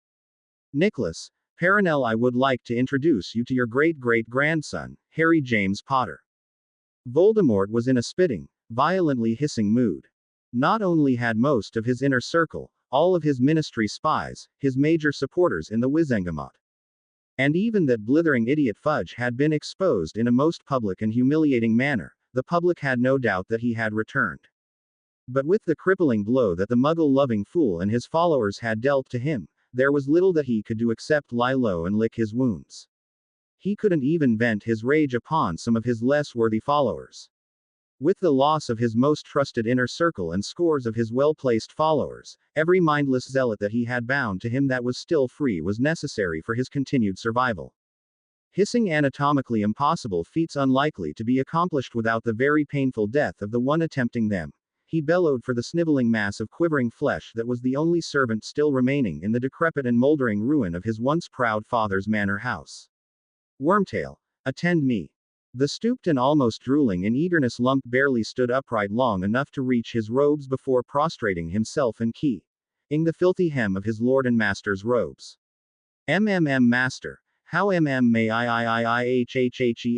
Nicholas Perenelle, I would like to introduce you to your great-great-grandson, Harry James Potter. Voldemort was in a spitting, violently hissing mood. Not only had most of his inner circle, all of his ministry spies, his major supporters in the Wizengamot, and even that blithering idiot Fudge had been exposed in a most public and humiliating manner, the public had no doubt that he had returned. But with the crippling blow that the Muggle-loving fool and his followers had dealt to him, there was little that he could do except lie low and lick his wounds. He couldn't even vent his rage upon some of his less worthy followers. With the loss of his most trusted inner circle and scores of his well-placed followers, every mindless zealot that he had bound to him that was still free was necessary for his continued survival. Hissing anatomically impossible feats unlikely to be accomplished without the very painful death of the one attempting them, he bellowed for the sniveling mass of quivering flesh that was the only servant still remaining in the decrepit and moldering ruin of his once proud father's manor house. Wormtail, attend me. The stooped and almost drooling in eagerness Lump barely stood upright long enough to reach his robes before prostrating himself and keying the filthy hem of his lord and master's robes. Master, how may I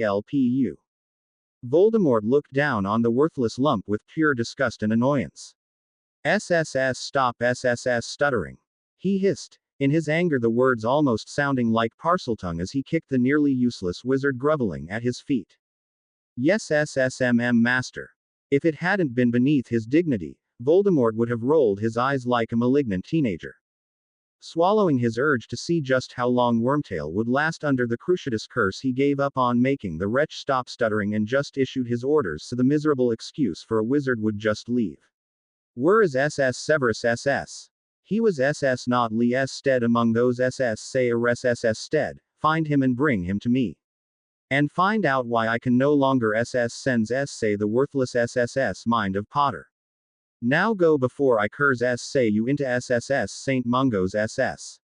help you? Voldemort looked down on the worthless Lump with pure disgust and annoyance. SSS, stop SSS stuttering. He hissed, in his anger, the words almost sounding like Parseltongue as he kicked the nearly useless wizard groveling at his feet. Yes, SSMM master. If it hadn't been beneath his dignity, Voldemort would have rolled his eyes like a malignant teenager. Swallowing his urge to see just how long Wormtail would last under the Cruciatus curse, he gave up on making the wretch stop stuttering and just issued his orders so the miserable excuse for a wizard would just leave. Where is SS Severus SS? He was SS not Lee S stead among those SS say Res SS stead, find him and bring him to me. And find out why I can no longer SS sends S say the worthless SSS mind of Potter. Now go before I curse S say you into SSS St. Mungo's SS.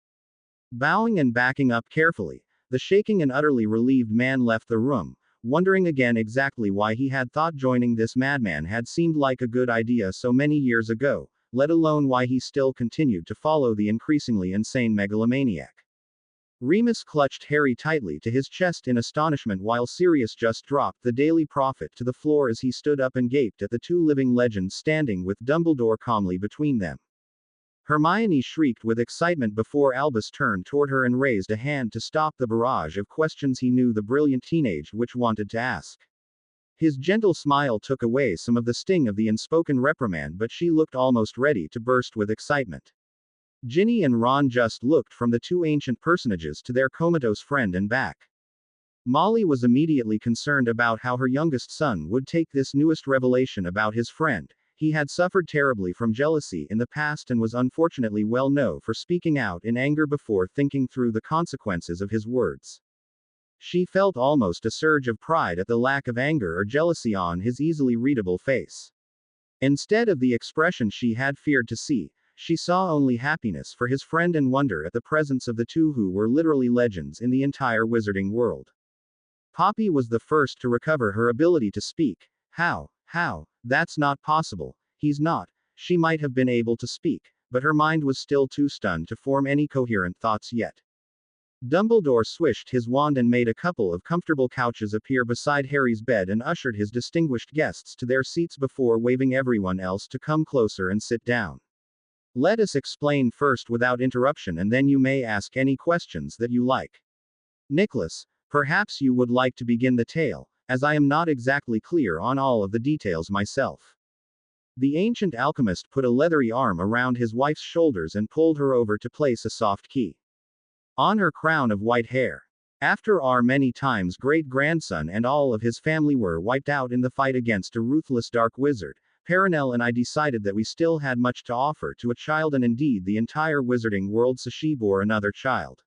Bowing and backing up carefully, the shaking and utterly relieved man left the room, wondering again exactly why he had thought joining this madman had seemed like a good idea so many years ago, let alone why he still continued to follow the increasingly insane megalomaniac. Remus clutched Harry tightly to his chest in astonishment while Sirius just dropped the Daily Prophet to the floor as he stood up and gaped at the two living legends standing with Dumbledore calmly between them. Hermione shrieked with excitement before Albus turned toward her and raised a hand to stop the barrage of questions he knew the brilliant teenage witch wanted to ask. His gentle smile took away some of the sting of the unspoken reprimand, but she looked almost ready to burst with excitement. Ginny and Ron just looked from the two ancient personages to their comatose friend and back. Molly was immediately concerned about how her youngest son would take this newest revelation about his friend. He had suffered terribly from jealousy in the past and was unfortunately well known for speaking out in anger before thinking through the consequences of his words. She felt almost a surge of pride at the lack of anger or jealousy on his easily readable face. Instead of the expression she had feared to see, she saw only happiness for his friend and wonder at the presence of the two who were literally legends in the entire wizarding world. Poppy was the first to recover her ability to speak. How? That's not possible. He's not. She might have been able to speak, but her mind was still too stunned to form any coherent thoughts yet. Dumbledore swished his wand and made a couple of comfortable couches appear beside Harry's bed and ushered his distinguished guests to their seats before waving everyone else to come closer and sit down. Let us explain first without interruption, and then you may ask any questions that you like. Nicholas, perhaps you would like to begin the tale, as I am not exactly clear on all of the details myself. The ancient alchemist put a leathery arm around his wife's shoulders and pulled her over to place a soft key on her crown of white hair. After our many times great-grandson and all of his family were wiped out in the fight against a ruthless dark wizard, Perenelle and I decided that we still had much to offer to a child and indeed the entire wizarding world, so she bore another child.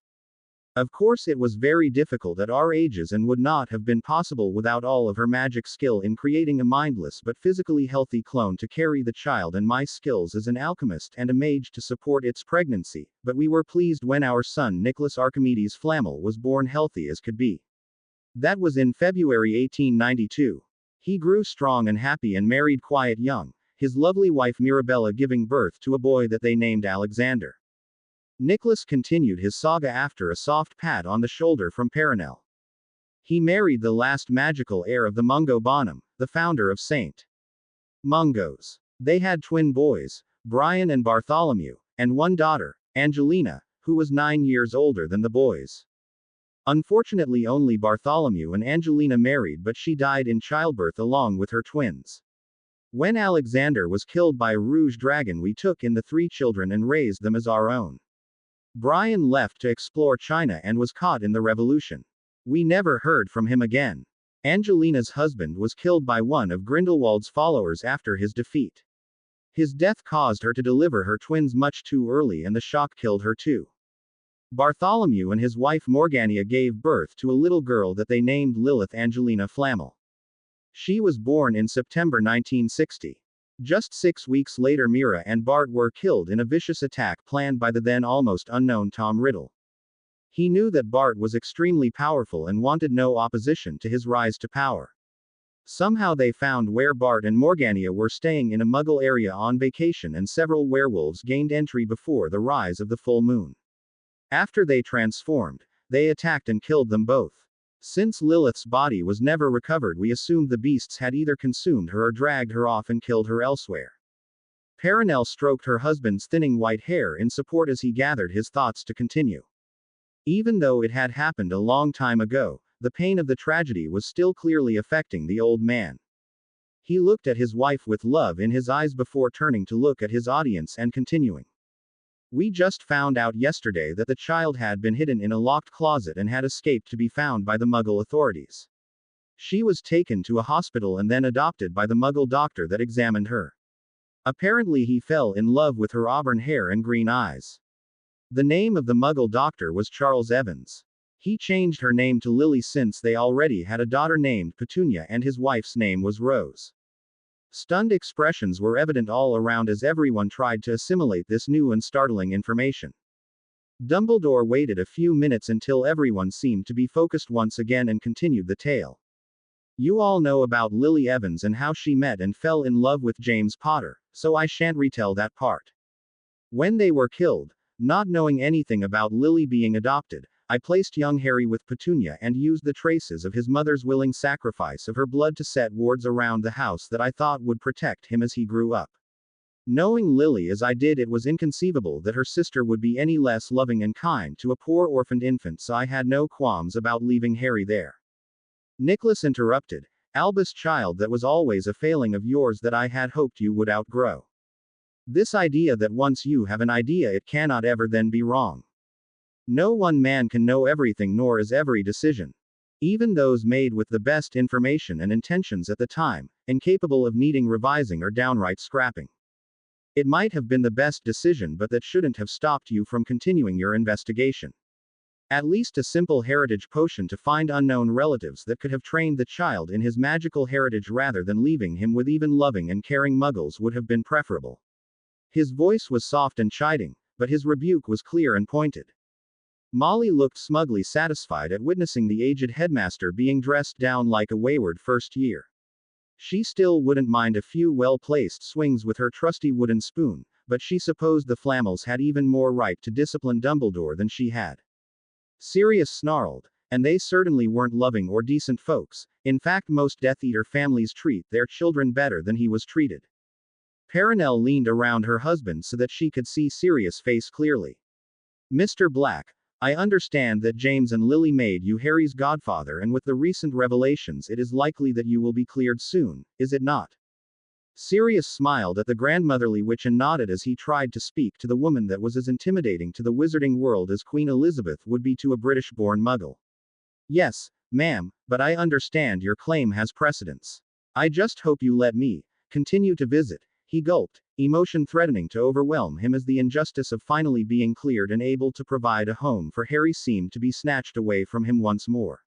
Of course, it was very difficult at our ages and would not have been possible without all of her magic skill in creating a mindless but physically healthy clone to carry the child and my skills as an alchemist and a mage to support its pregnancy, but we were pleased when our son Nicholas Archimedes Flamel was born healthy as could be. That was in February 1892. He grew strong and happy and married quiet young, his lovely wife Mirabella giving birth to a boy that they named Alexander. Nicholas continued his saga after a soft pat on the shoulder from Perenelle. He married the last magical heir of the Mungo Bonum, the founder of St. Mungo's. They had twin boys, Brian and Bartholomew, and one daughter, Angelina, who was 9 years older than the boys. Unfortunately, only Bartholomew and Angelina married, but she died in childbirth along with her twins. When Alexander was killed by a rouge dragon, we took in the 3 children and raised them as our own. Brian left to explore China and was caught in the revolution. We never heard from him again. Angelina's husband was killed by one of Grindelwald's followers after his defeat. His death caused her to deliver her twins much too early, and the shock killed her too. Bartholomew and his wife Morgania gave birth to a little girl that they named Lilith Angelina Flamel. She was born in September 1960. Just 6 weeks later, Mira and Bart were killed in a vicious attack planned by the then almost unknown Tom Riddle. He knew that Bart was extremely powerful and wanted no opposition to his rise to power. Somehow they found where Bart and Morgania were staying in a Muggle area on vacation, and several werewolves gained entry before the rise of the full moon. After they transformed, they attacked and killed them both. Since Lilith's body was never recovered, we assumed the beasts had either consumed her or dragged her off and killed her elsewhere. Perenelle stroked her husband's thinning white hair in support as he gathered his thoughts to continue. Even though it had happened a long time ago, the pain of the tragedy was still clearly affecting the old man. He looked at his wife with love in his eyes before turning to look at his audience and continuing. We just found out yesterday that the child had been hidden in a locked closet and had escaped to be found by the Muggle authorities. She was taken to a hospital and then adopted by the Muggle doctor that examined her. Apparently, he fell in love with her auburn hair and green eyes. The name of the Muggle doctor was Charles Evans. He changed her name to Lily since they already had a daughter named Petunia and his wife's name was Rose. Stunned expressions were evident all around as everyone tried to assimilate this new and startling information. Dumbledore waited a few minutes until everyone seemed to be focused once again and continued the tale. You all know about Lily Evans and how she met and fell in love with James Potter, so I shan't retell that part. When they were killed, not knowing anything about Lily being adopted, I placed young Harry with Petunia and used the traces of his mother's willing sacrifice of her blood to set wards around the house that I thought would protect him as he grew up. Knowing Lily as I did, it was inconceivable that her sister would be any less loving and kind to a poor orphaned infant, so I had no qualms about leaving Harry there. Nicholas interrupted. Albus child, that was always a failing of yours that I had hoped you would outgrow. This idea that once you have an idea it cannot ever then be wrong. No one man can know everything, nor is every decision. Even those made with the best information and intentions at the time, incapable of needing revising or downright scrapping. It might have been the best decision, but that shouldn't have stopped you from continuing your investigation. At least a simple heritage potion to find unknown relatives that could have trained the child in his magical heritage rather than leaving him with even loving and caring muggles would have been preferable. His voice was soft and chiding, but his rebuke was clear and pointed. Molly looked smugly satisfied at witnessing the aged headmaster being dressed down like a wayward first year. She still wouldn't mind a few well-placed swings with her trusty wooden spoon, but she supposed the Flamels had even more right to discipline Dumbledore than she had. Sirius snarled, and they certainly weren't loving or decent folks. In fact, most Death Eater families treat their children better than he was treated. Perenelle leaned around her husband so that she could see Sirius' face clearly. Mr. Black, I understand that James and Lily made you Harry's godfather, and with the recent revelations it is likely that you will be cleared soon, is it not? Sirius smiled at the grandmotherly witch and nodded as he tried to speak to the woman that was as intimidating to the wizarding world as Queen Elizabeth would be to a British-born muggle. Yes, ma'am, but I understand your claim has precedence. I just hope you let me continue to visit. He gulped, emotion threatening to overwhelm him as the injustice of finally being cleared and able to provide a home for Harry seemed to be snatched away from him once more.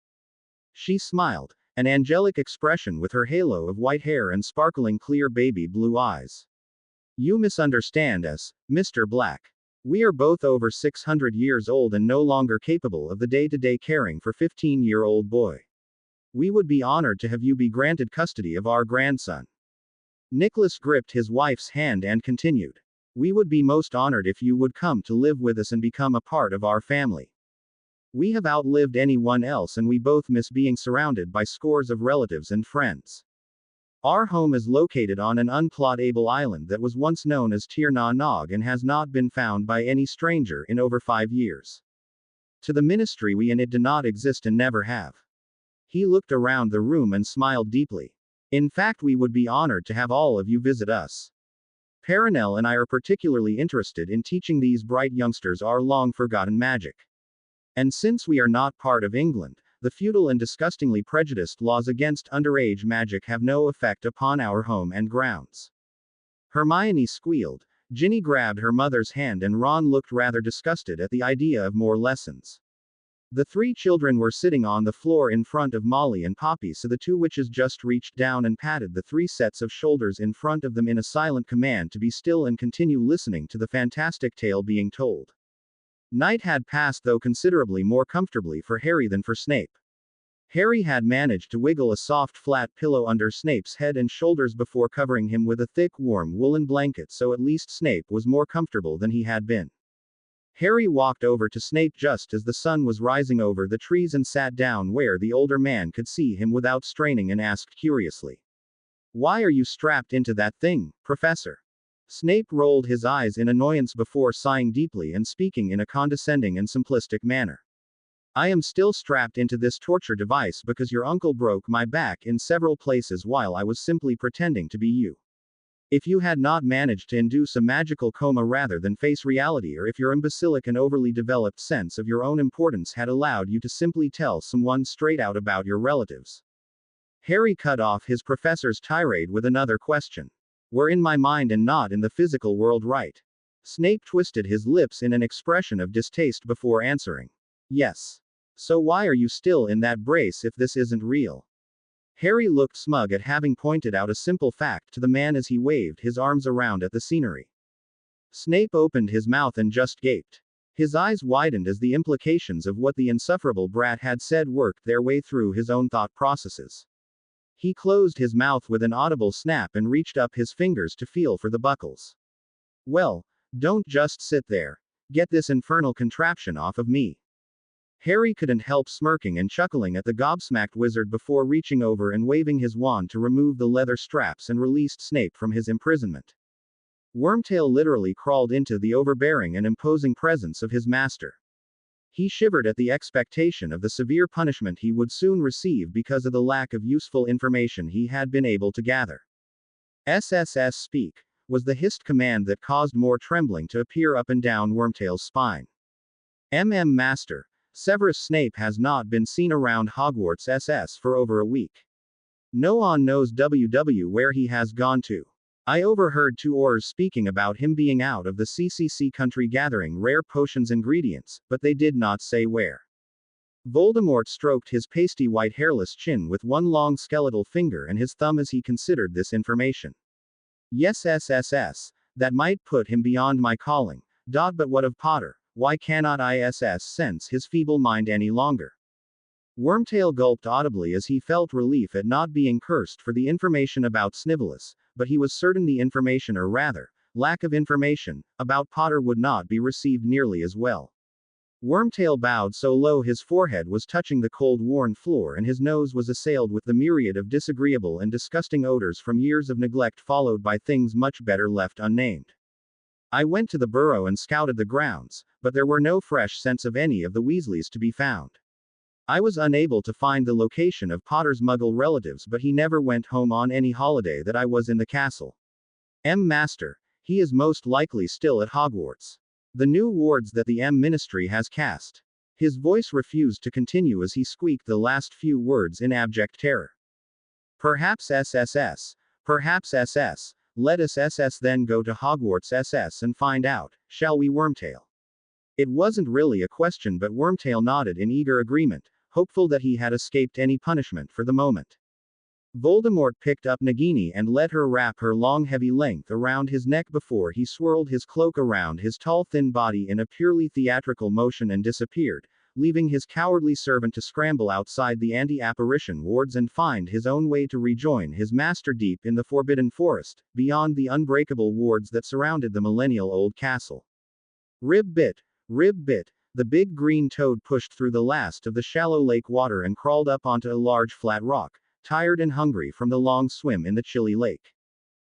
She smiled, an angelic expression with her halo of white hair and sparkling clear baby blue eyes. You misunderstand us, Mr. Black. We are both over 600 years old and no longer capable of the day-to-day caring for 15-year-old boy. We would be honored to have you be granted custody of our grandson. Nicholas gripped his wife's hand and continued. We would be most honored if you would come to live with us and become a part of our family. We have outlived anyone else and we both miss being surrounded by scores of relatives and friends. Our home is located on an unplottable island that was once known as Tir Na Nog and has not been found by any stranger in over 5 years. To the ministry we in it do not exist and never have. He looked around the room and smiled deeply. In fact, we would be honored to have all of you visit us. Perenelle and I are particularly interested in teaching these bright youngsters our long-forgotten magic. And since we are not part of England, the feudal and disgustingly prejudiced laws against underage magic have no effect upon our home and grounds. Hermione squealed. Ginny grabbed her mother's hand and Ron looked rather disgusted at the idea of more lessons. The 3 children were sitting on the floor in front of Molly and Poppy, so the 2 witches just reached down and patted the 3 sets of shoulders in front of them in a silent command to be still and continue listening to the fantastic tale being told. Night had passed, though considerably more comfortably for Harry than for Snape. Harry had managed to wiggle a soft flat pillow under Snape's head and shoulders before covering him with a thick warm woolen blanket, so at least Snape was more comfortable than he had been. Harry walked over to Snape just as the sun was rising over the trees and sat down where the older man could see him without straining and asked curiously. Why are you strapped into that thing, Professor? Snape rolled his eyes in annoyance before sighing deeply and speaking in a condescending and simplistic manner. I am still strapped into this torture device because your uncle broke my back in several places while I was simply pretending to be you. If you had not managed to induce a magical coma rather than face reality, or if your imbecilic and overly developed sense of your own importance had allowed you to simply tell someone straight out about your relatives. Harry cut off his professor's tirade with another question. We're in my mind and not in the physical world, right? Snape twisted his lips in an expression of distaste before answering. Yes. So why are you still in that brace if this isn't real? Harry looked smug at having pointed out a simple fact to the man as he waved his arms around at the scenery. Snape opened his mouth and just gaped. His eyes widened as the implications of what the insufferable brat had said worked their way through his own thought processes. He closed his mouth with an audible snap and reached up his fingers to feel for the buckles. Well, don't just sit there. Get this infernal contraption off of me. Harry couldn't help smirking and chuckling at the gobsmacked wizard before reaching over and waving his wand to remove the leather straps and released Snape from his imprisonment. Wormtail literally crawled into the overbearing and imposing presence of his master. He shivered at the expectation of the severe punishment he would soon receive because of the lack of useful information he had been able to gather. SSS speak, was the hissed command that caused more trembling to appear up and down Wormtail's spine. Master. Severus Snape has not been seen around Hogwarts SS for over a week. No one knows where he has gone to. I overheard 2 Aurors speaking about him being out of the CCC country gathering rare potions ingredients, but they did not say where. Voldemort stroked his pasty white hairless chin with one long skeletal finger and his thumb as he considered this information. Yes, SSS, that might put him beyond my calling. But what of Potter? Why cannot ISS sense his feeble mind any longer? Wormtail gulped audibly as he felt relief at not being cursed for the information about Snivellus, but he was certain the information, or rather, lack of information, about Potter would not be received nearly as well. Wormtail bowed so low his forehead was touching the cold worn floor and his nose was assailed with the myriad of disagreeable and disgusting odors from years of neglect followed by things much better left unnamed. I went to the burrow and scouted the grounds, but there were no fresh scents of any of the Weasleys to be found. I was unable to find the location of Potter's Muggle relatives, but he never went home on any holiday that I was in the castle. Master, he is most likely still at Hogwarts. The new wards that the Ministry has cast. His voice refused to continue as he squeaked the last few words in abject terror. Perhaps SSS. Perhaps SS. Let us SS then go to Hogwarts SS and find out, shall we, Wormtail? It wasn't really a question, but Wormtail nodded in eager agreement, hopeful that he had escaped any punishment for the moment. Voldemort picked up Nagini and let her wrap her long heavy length around his neck before he swirled his cloak around his tall thin body in a purely theatrical motion and disappeared, leaving his cowardly servant to scramble outside the anti-apparition wards and find his own way to rejoin his master deep in the Forbidden Forest, beyond the unbreakable wards that surrounded the millennial-old castle. Rib bit, the big green toad pushed through the last of the shallow lake water and crawled up onto a large flat rock, tired and hungry from the long swim in the chilly lake.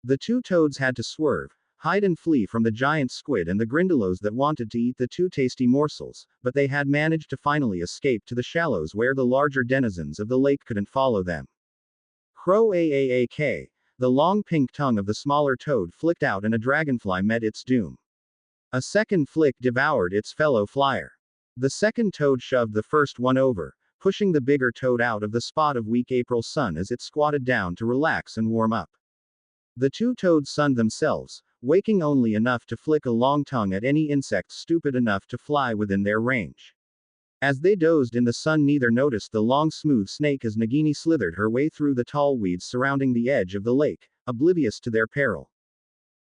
The two toads had to swerve, hide and flee from the giant squid and the grindylows that wanted to eat the two tasty morsels, but they had managed to finally escape to the shallows where the larger denizens of the lake couldn't follow them. Crow aaak, the long pink tongue of the smaller toad flicked out and a dragonfly met its doom. A second flick devoured its fellow flyer. The second toad shoved the first one over, pushing the bigger toad out of the spot of weak April sun as it squatted down to relax and warm up. The two toads sunned themselves, waking only enough to flick a long tongue at any insect stupid enough to fly within their range. As they dozed in the sun, neither noticed the long smooth snake as Nagini slithered her way through the tall weeds surrounding the edge of the lake, oblivious to their peril.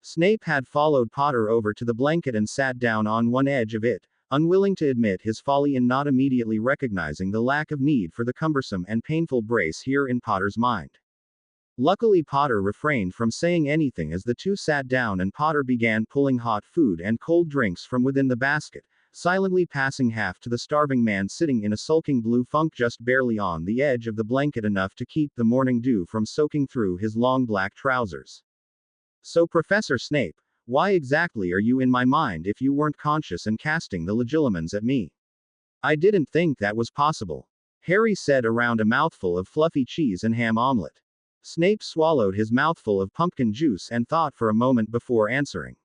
Snape had followed Potter over to the blanket and sat down on one edge of it, unwilling to admit his folly in not immediately recognizing the lack of need for the cumbersome and painful brace here in Potter's mind. Luckily, Potter refrained from saying anything as the two sat down and Potter began pulling hot food and cold drinks from within the basket, silently passing half to the starving man sitting in a sulking blue funk just barely on the edge of the blanket, enough to keep the morning dew from soaking through his long black trousers. So, Professor Snape, why exactly are you in my mind if you weren't conscious and casting the legilimens at me? I didn't think that was possible, Harry said around a mouthful of fluffy cheese and ham omelette. Snape swallowed his mouthful of pumpkin juice and thought for a moment before answering.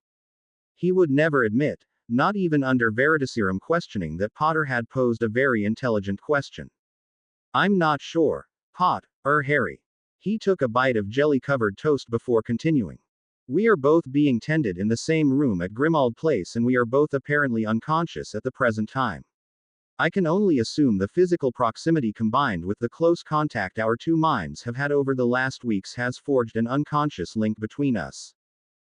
He would never admit, not even under Veritaserum questioning, that Potter had posed a very intelligent question. I'm not sure, Harry. He took a bite of jelly-covered toast before continuing. We are both being tended in the same room at Grimmauld Place and we are both apparently unconscious at the present time. I can only assume the physical proximity combined with the close contact our two minds have had over the last weeks has forged an unconscious link between us.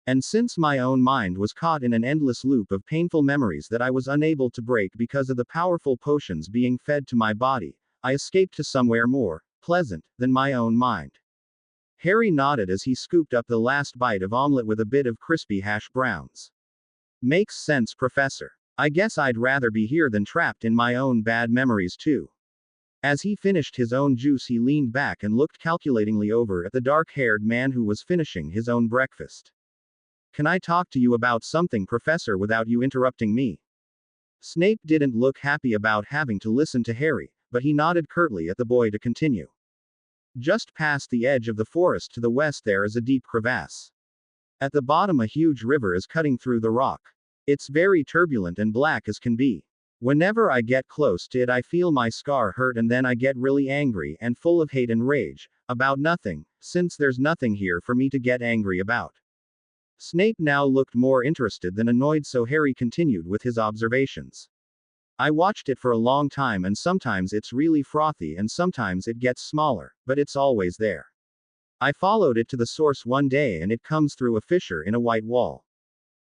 And since my own mind was caught in an endless loop of painful memories that I was unable to break because of the powerful potions being fed to my body, I escaped to somewhere more pleasant than my own mind. Harry nodded as he scooped up the last bite of omelette with a bit of crispy hash browns. Makes sense, Professor. I guess I'd rather be here than trapped in my own bad memories too. As he finished his own juice, he leaned back and looked calculatingly over at the dark-haired man who was finishing his own breakfast. Can I talk to you about something, Professor, without you interrupting me? Snape didn't look happy about having to listen to Harry, but he nodded curtly at the boy to continue. Just past the edge of the forest to the west there is a deep crevasse. At the bottom a huge river is cutting through the rock. It's very turbulent and black as can be. Whenever I get close to it I feel my scar hurt and then I get really angry and full of hate and rage, about nothing, since there's nothing here for me to get angry about. Snape now looked more interested than annoyed, so Harry continued with his observations. I watched it for a long time and sometimes it's really frothy and sometimes it gets smaller, but it's always there. I followed it to the source one day and it comes through a fissure in a white wall.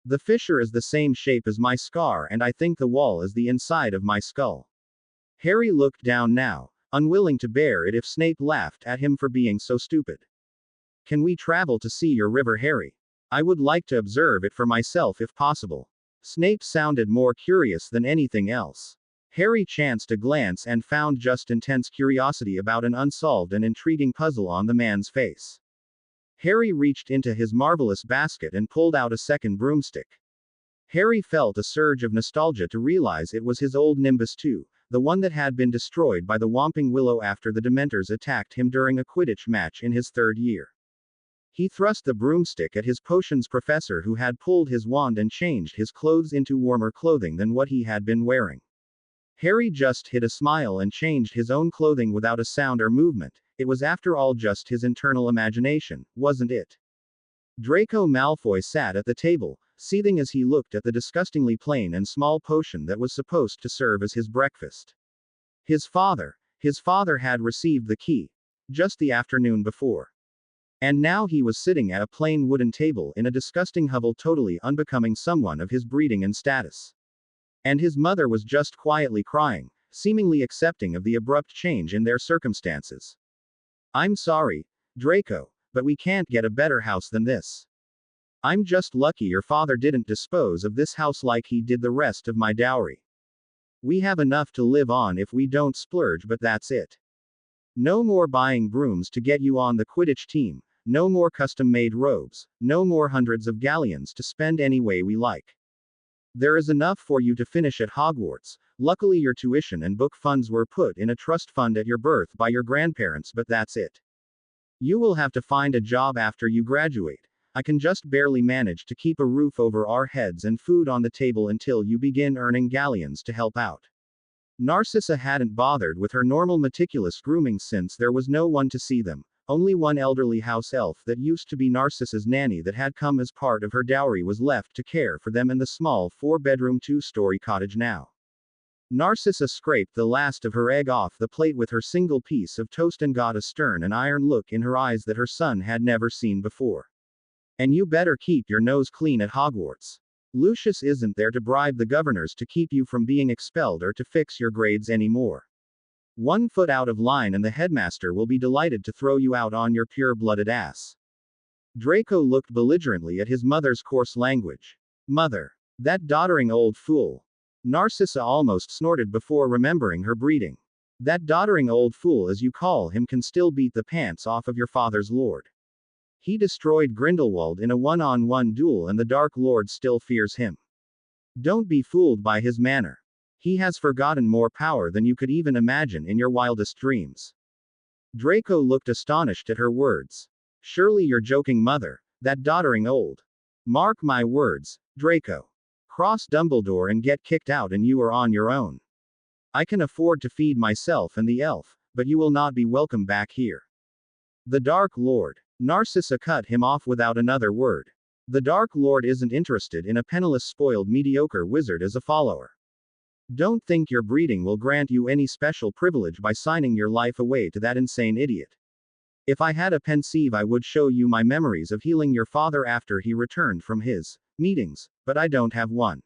The fissure is the same shape as my scar and I think the wall is the inside of my skull. Harry looked down now, unwilling to bear it if Snape laughed at him for being so stupid. Can we travel to see your river, Harry? I would like to observe it for myself if possible. Snape sounded more curious than anything else. Harry chanced a glance and found just intense curiosity about an unsolved and intriguing puzzle on the man's face. Harry reached into his marvelous basket and pulled out a second broomstick. Harry felt a surge of nostalgia to realize it was his old Nimbus 2, the one that had been destroyed by the Whomping Willow after the Dementors attacked him during a Quidditch match in his third year. He thrust the broomstick at his potions professor, who had pulled his wand and changed his clothes into warmer clothing than what he had been wearing. Harry just hid a smile and changed his own clothing without a sound or movement. It was after all just his internal imagination, wasn't it? Draco Malfoy sat at the table, seething as he looked at the disgustingly plain and small potion that was supposed to serve as his breakfast. His father had received the key just the afternoon before. And now he was sitting at a plain wooden table in a disgusting hovel totally unbecoming someone of his breeding and status. And his mother was just quietly crying, seemingly accepting of the abrupt change in their circumstances. I'm sorry, Draco, but we can't get a better house than this. I'm just lucky your father didn't dispose of this house like he did the rest of my dowry. We have enough to live on if we don't splurge, but that's it. No more buying brooms to get you on the Quidditch team, no more custom-made robes, no more hundreds of galleons to spend any way we like. There is enough for you to finish at Hogwarts. Luckily your tuition and book funds were put in a trust fund at your birth by your grandparents, but that's it. You will have to find a job after you graduate. I can just barely manage to keep a roof over our heads and food on the table until you begin earning galleons to help out. Narcissa hadn't bothered with her normal meticulous grooming since there was no one to see them. Only one elderly house elf that used to be Narcissa's nanny that had come as part of her dowry was left to care for them in the small 4-bedroom 2-story cottage now. Narcissa scraped the last of her egg off the plate with her single piece of toast and got a stern and iron look in her eyes that her son had never seen before. And you better keep your nose clean at Hogwarts. Lucius isn't there to bribe the governors to keep you from being expelled or to fix your grades anymore. 1 foot out of line and the headmaster will be delighted to throw you out on your pure-blooded ass. Draco looked belligerently at his mother's coarse language. Mother. That doddering old fool. Narcissa almost snorted before remembering her breeding. That doddering old fool, as you call him, can still beat the pants off of your father's lord. He destroyed Grindelwald in a one-on-one duel and the Dark Lord still fears him. Don't be fooled by his manner. He has forgotten more power than you could even imagine in your wildest dreams. Draco looked astonished at her words. Surely you're joking, mother. That doddering old. Mark my words, Draco. Cross Dumbledore and get kicked out and you are on your own. I can afford to feed myself and the elf, but you will not be welcome back here. The Dark Lord. Narcissa cut him off without another word. The Dark Lord isn't interested in a penniless, spoiled, mediocre wizard as a follower. Don't think your breeding will grant you any special privilege by signing your life away to that insane idiot. If I had a pensieve, I would show you my memories of healing your father after he returned from his meetings, but I don't have one.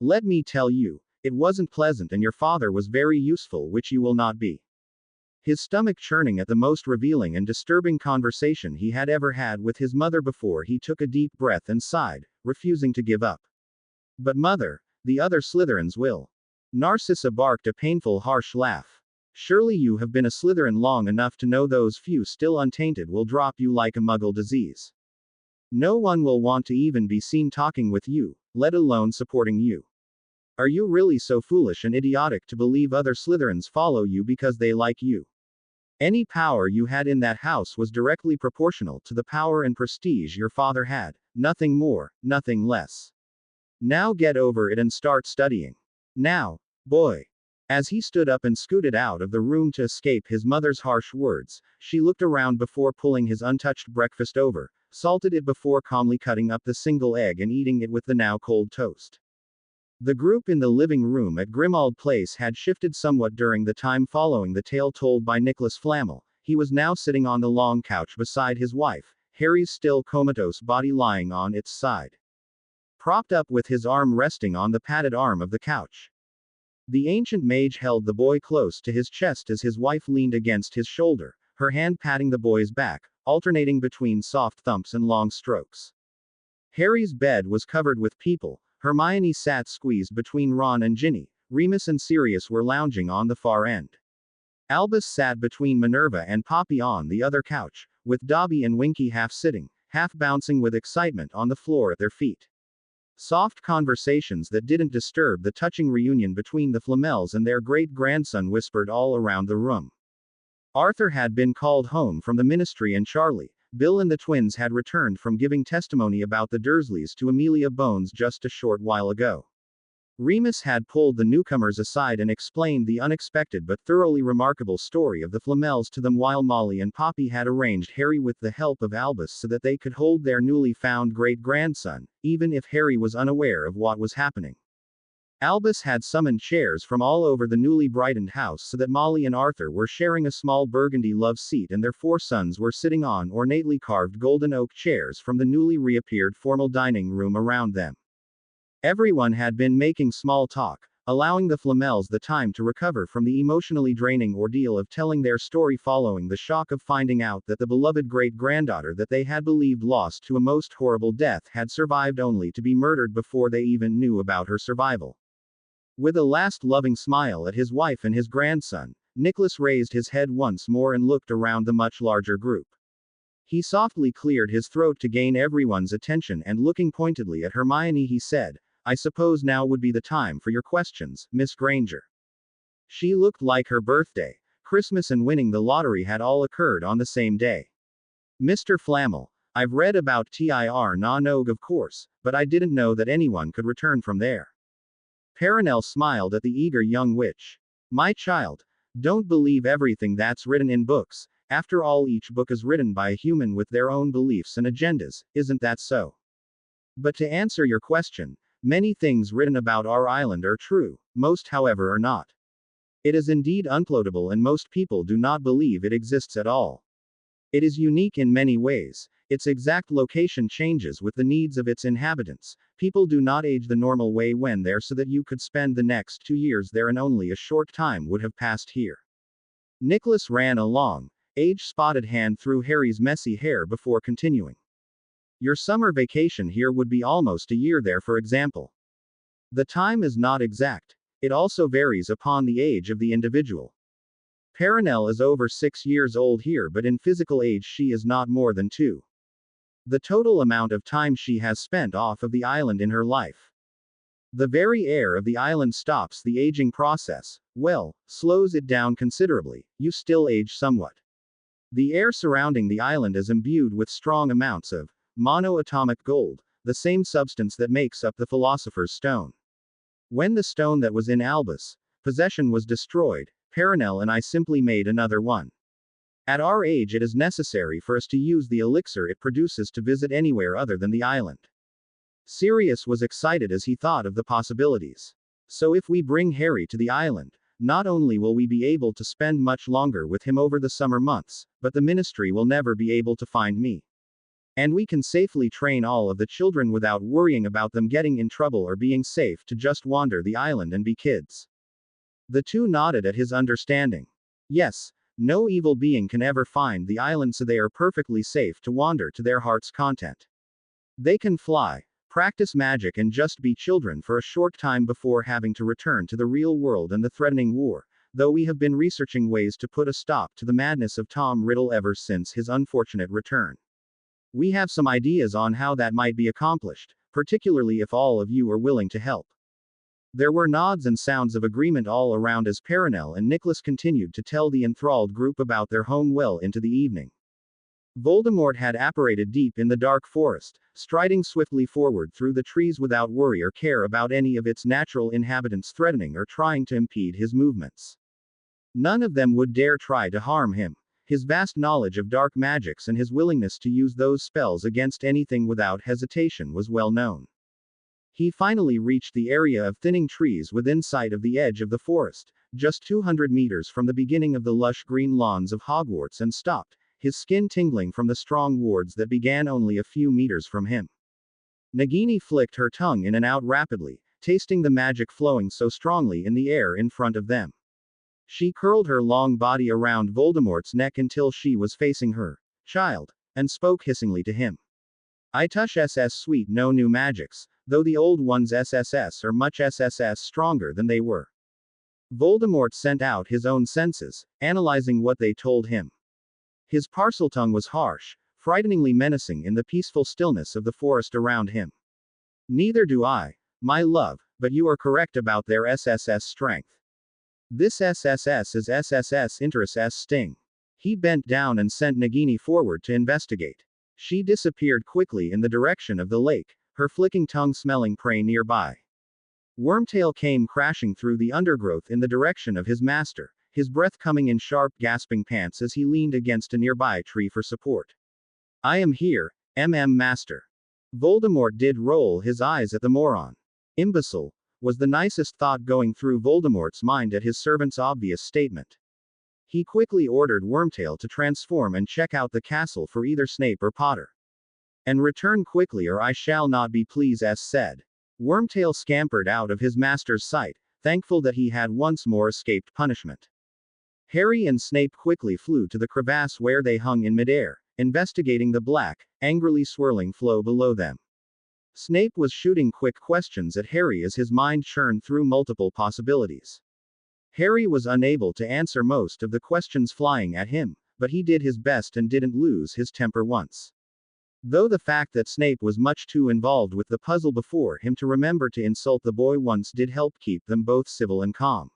Let me tell you, it wasn't pleasant and your father was very useful, which you will not be. His stomach churning at the most revealing and disturbing conversation he had ever had with his mother before he took a deep breath and sighed, refusing to give up. But mother, the other Slytherins will. Narcissa barked a painful, harsh laugh. Surely you have been a Slytherin long enough to know those few still untainted will drop you like a Muggle disease. No one will want to even be seen talking with you, let alone supporting you. Are you really so foolish and idiotic to believe other Slytherins follow you because they like you? Any power you had in that house was directly proportional to the power and prestige your father had, nothing more, nothing less. Now get over it and start studying. Now, boy. As he stood up and scooted out of the room to escape his mother's harsh words, she looked around before pulling his untouched breakfast over, salted it before calmly cutting up the single egg and eating it with the now cold toast. The group in the living room at Grimmauld Place had shifted somewhat during the time following the tale told by Nicholas Flamel. He was now sitting on the long couch beside his wife, Harry's still comatose body lying on its side, propped up with his arm resting on the padded arm of the couch. The ancient mage held the boy close to his chest as his wife leaned against his shoulder, her hand patting the boy's back, alternating between soft thumps and long strokes. Harry's bed was covered with people. Hermione sat squeezed between Ron and Ginny. Remus and Sirius were lounging on the far end. Albus sat between Minerva and Poppy on the other couch, with Dobby and Winky half sitting, half bouncing with excitement on the floor at their feet. Soft conversations that didn't disturb the touching reunion between the Flamels and their great-grandson whispered all around the room. Arthur had been called home from the ministry and Charlie, Bill and the twins had returned from giving testimony about the Dursleys to Amelia Bones just a short while ago. Remus had pulled the newcomers aside and explained the unexpected but thoroughly remarkable story of the Flamels to them while Molly and Poppy had arranged Harry with the help of Albus so that they could hold their newly found great-grandson, even if Harry was unaware of what was happening. Albus had summoned chairs from all over the newly brightened house so that Molly and Arthur were sharing a small burgundy love seat and their four sons were sitting on ornately carved golden oak chairs from the newly reappeared formal dining room around them. Everyone had been making small talk, allowing the Flamels the time to recover from the emotionally draining ordeal of telling their story following the shock of finding out that the beloved great-granddaughter that they had believed lost to a most horrible death had survived only to be murdered before they even knew about her survival. With a last loving smile at his wife and his grandson, Nicholas raised his head once more and looked around the much larger group. He softly cleared his throat to gain everyone's attention and looking pointedly at Hermione he said, "I suppose now would be the time for your questions, Miss Granger." She looked like her birthday, Christmas and winning the lottery had all occurred on the same day. "Mr. Flamel, I've read about Tir na Nog of course, but I didn't know that anyone could return from there." Perenelle smiled at the eager young witch. "My child, don't believe everything that's written in books. After all, each book is written by a human with their own beliefs and agendas, isn't that so? But to answer your question, many things written about our island are true, most however are not. It is indeed unplottable and most people do not believe it exists at all. It is unique in many ways. Its exact location changes with the needs of its inhabitants. People do not age the normal way when there so that you could spend the next 2 years there and only a short time would have passed here." Nicholas ran a long, age-spotted hand through Harry's messy hair before continuing. "Your summer vacation here would be almost a year there, for example. The time is not exact. It also varies upon the age of the individual. Perenelle is over 6 years old here, but in physical age she is not more than 2. The total amount of time she has spent off of the island in her life. The very air of the island stops the aging process, well, slows it down considerably, you still age somewhat. The air surrounding the island is imbued with strong amounts of monoatomic gold, the same substance that makes up the Philosopher's Stone. When the stone that was in Albus' possession was destroyed, Perenelle and I simply made another one. At our age it is necessary for us to use the elixir it produces to visit anywhere other than the island." Sirius was excited as he thought of the possibilities. "So if we bring Harry to the island, not only will we be able to spend much longer with him over the summer months, but the ministry will never be able to find me. And we can safely train all of the children without worrying about them getting in trouble or being safe to just wander the island and be kids." The two nodded at his understanding. Yes, no evil being can ever find the island, so they are perfectly safe to wander to their heart's content. They can fly, practice magic and just be children for a short time before having to return to the real world and the threatening war, though we have been researching ways to put a stop to the madness of Tom Riddle ever since his unfortunate return. We have some ideas on how that might be accomplished, particularly if all of you are willing to help." There were nods and sounds of agreement all around as Perenelle and Nicholas continued to tell the enthralled group about their home well into the evening. Voldemort had apparated deep in the dark forest, striding swiftly forward through the trees without worry or care about any of its natural inhabitants threatening or trying to impede his movements. None of them would dare try to harm him. His vast knowledge of dark magics and his willingness to use those spells against anything without hesitation was well known. He finally reached the area of thinning trees within sight of the edge of the forest, just 200 meters from the beginning of the lush green lawns of Hogwarts, and stopped, his skin tingling from the strong wards that began only a few meters from him. Nagini flicked her tongue in and out rapidly, tasting the magic flowing so strongly in the air in front of them. She curled her long body around Voldemort's neck until she was facing her child, and spoke hissingly to him. "I tush ss sweet no new magics, though the old ones SSS are much SSS stronger than they were." Voldemort sent out his own senses, analyzing what they told him. His Parseltongue was harsh, frighteningly menacing in the peaceful stillness of the forest around him. "Neither do I, my love, but you are correct about their SSS strength. This SSS is SSS Interus S Sting." He bent down and sent Nagini forward to investigate. She disappeared quickly in the direction of the lake, her flicking tongue smelling prey nearby. Wormtail came crashing through the undergrowth in the direction of his master, his breath coming in sharp, gasping pants as he leaned against a nearby tree for support. I am here, Master. Voldemort did roll his eyes at the moron. Imbecile, was the nicest thought going through Voldemort's mind at his servant's obvious statement. He quickly ordered Wormtail to transform and check out the castle for either Snape or Potter. And return quickly or I shall not be pleased as said. Wormtail scampered out of his master's sight, thankful that he had once more escaped punishment. Harry and Snape quickly flew to the crevasse where they hung in midair, investigating the black, angrily swirling flow below them. Snape was shooting quick questions at Harry as his mind churned through multiple possibilities. Harry was unable to answer most of the questions flying at him, but he did his best and didn't lose his temper once. Though the fact that Snape was much too involved with the puzzle before him to remember to insult the boy once did help keep them both civil and calm.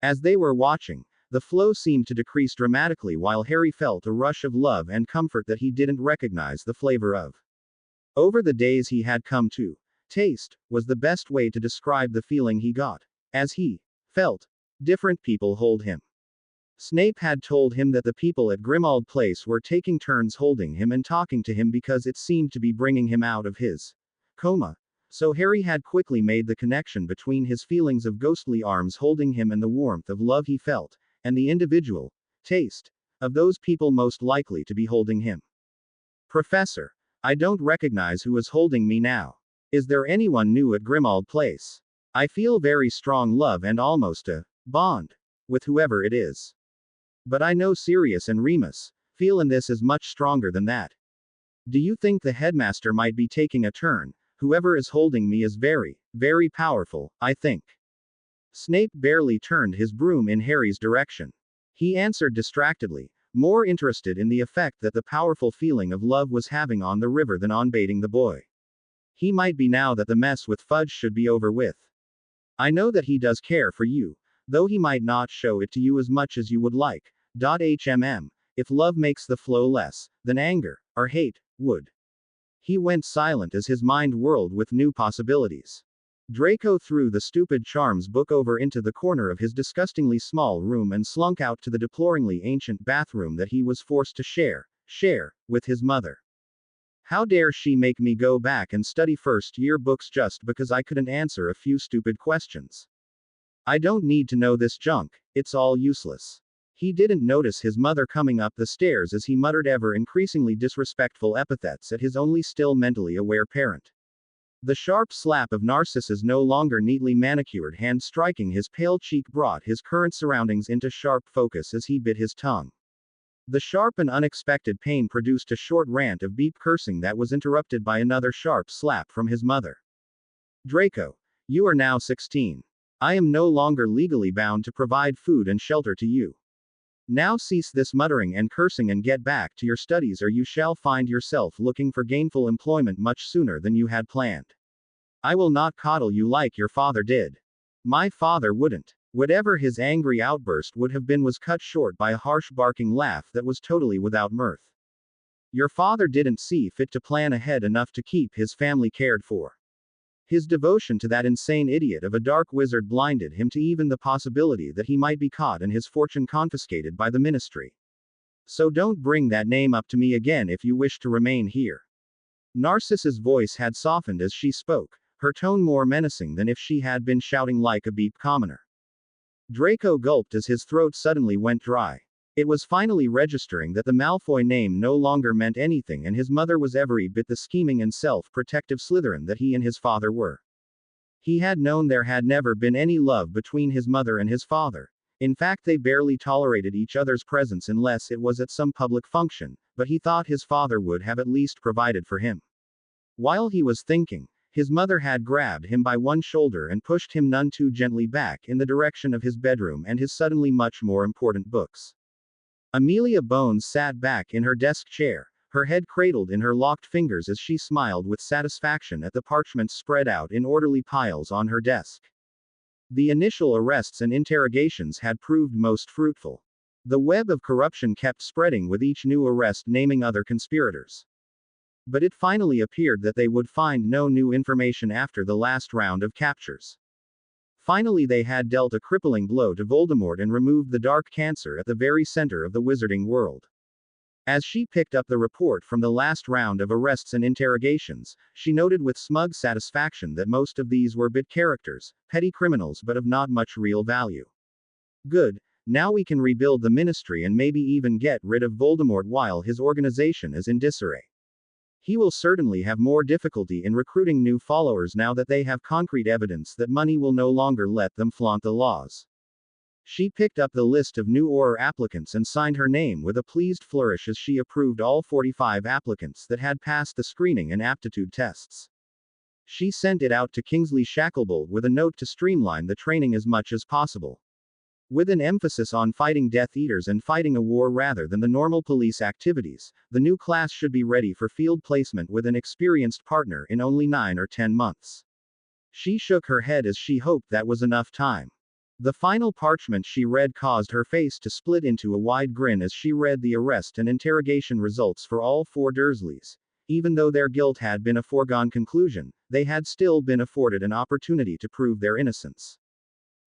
As they were watching, the flow seemed to decrease dramatically while Harry felt a rush of love and comfort that he didn't recognize the flavor of. Over the days he had come to taste, was the best way to describe the feeling he got. As he felt different people hold him. Snape had told him that the people at Grimmauld Place were taking turns holding him and talking to him because it seemed to be bringing him out of his coma. So Harry had quickly made the connection between his feelings of ghostly arms holding him and the warmth of love he felt, and the individual taste of those people most likely to be holding him. Professor, I don't recognize who is holding me now. Is there anyone new at Grimmauld Place? I feel very strong love and almost a bond with whoever it is. But I know Sirius and Remus feel in this is much stronger than that. Do you think the headmaster might be taking a turn? Whoever is holding me is very, very powerful, I think. Snape barely turned his broom in Harry's direction. He answered distractedly, more interested in the effect that the powerful feeling of love was having on the river than on baiting the boy. He might be now that the mess with Fudge should be over with. I know that he does care for you, though he might not show it to you as much as you would like. If love makes the flow less than anger or hate would. He went silent as his mind whirled with new possibilities. Draco threw the stupid charms book over into the corner of his disgustingly small room and slunk out to the deploringly ancient bathroom that he was forced to share with his mother. How dare she make me go back and study first-year books just because I couldn't answer a few stupid questions? I don't need to know this junk, it's all useless. He didn't notice his mother coming up the stairs as he muttered ever increasingly disrespectful epithets at his only still mentally aware parent. The sharp slap of Narcissa's no longer neatly manicured hand striking his pale cheek brought his current surroundings into sharp focus as he bit his tongue. The sharp and unexpected pain produced a short rant of beep cursing that was interrupted by another sharp slap from his mother. Draco, you are now 16. I am no longer legally bound to provide food and shelter to you. Now cease this muttering and cursing and get back to your studies or you shall find yourself looking for gainful employment much sooner than you had planned. I will not coddle you like your father did. My father wouldn't. Whatever his angry outburst would have been was cut short by a harsh barking laugh that was totally without mirth. Your father didn't see fit to plan ahead enough to keep his family cared for. His devotion to that insane idiot of a dark wizard blinded him to even the possibility that he might be caught and his fortune confiscated by the ministry. So don't bring that name up to me again if you wish to remain here. Narcissa's voice had softened as she spoke, her tone more menacing than if she had been shouting like a beep commoner. Draco gulped as his throat suddenly went dry. It was finally registering that the Malfoy name no longer meant anything and his mother was every bit the scheming and self-protective Slytherin that he and his father were. He had known there had never been any love between his mother and his father. In fact, they barely tolerated each other's presence unless it was at some public function, but he thought his father would have at least provided for him. While he was thinking, his mother had grabbed him by one shoulder and pushed him none too gently back in the direction of his bedroom and his suddenly much more important books. Amelia Bones sat back in her desk chair, her head cradled in her locked fingers as she smiled with satisfaction at the parchments spread out in orderly piles on her desk. The initial arrests and interrogations had proved most fruitful. The web of corruption kept spreading with each new arrest naming other conspirators. But it finally appeared that they would find no new information after the last round of captures. Finally, they had dealt a crippling blow to Voldemort and removed the dark cancer at the very center of the wizarding world. As she picked up the report from the last round of arrests and interrogations, she noted with smug satisfaction that most of these were bit characters, petty criminals but of not much real value. Good. Now we can rebuild the ministry and maybe even get rid of Voldemort while his organization is in disarray. He will certainly have more difficulty in recruiting new followers now that they have concrete evidence that money will no longer let them flaunt the laws. She picked up the list of new Auror applicants and signed her name with a pleased flourish as she approved all 45 applicants that had passed the screening and aptitude tests. She sent it out to Kingsley Shacklebolt with a note to streamline the training as much as possible. With an emphasis on fighting Death Eaters and fighting a war rather than the normal police activities, the new class should be ready for field placement with an experienced partner in only 9 or 10 months. She shook her head as she hoped that was enough time. The final parchment she read caused her face to split into a wide grin as she read the arrest and interrogation results for all 4 Dursleys. Even though their guilt had been a foregone conclusion, they had still been afforded an opportunity to prove their innocence.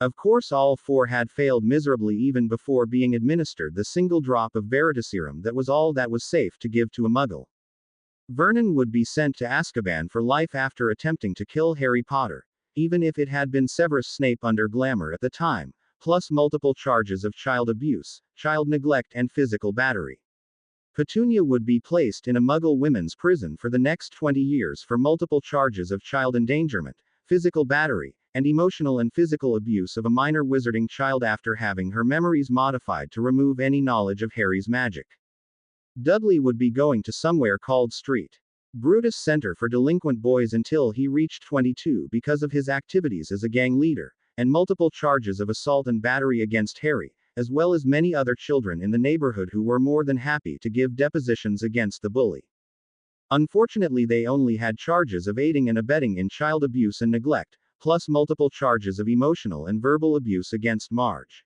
Of course, all 4 had failed miserably even before being administered the single drop of Veritaserum that was all that was safe to give to a Muggle. Vernon would be sent to Azkaban for life after attempting to kill Harry Potter, even if it had been Severus Snape under glamour at the time, plus multiple charges of child abuse, child neglect and physical battery. Petunia would be placed in a Muggle women's prison for the next 20 years for multiple charges of child endangerment, physical battery, and emotional and physical abuse of a minor wizarding child after having her memories modified to remove any knowledge of Harry's magic. Dudley would be going to somewhere called St. Brutus Center for Delinquent Boys until he reached 22 because of his activities as a gang leader, and multiple charges of assault and battery against Harry, as well as many other children in the neighborhood who were more than happy to give depositions against the bully. Unfortunately, they only had charges of aiding and abetting in child abuse and neglect, plus multiple charges of emotional and verbal abuse against Marge.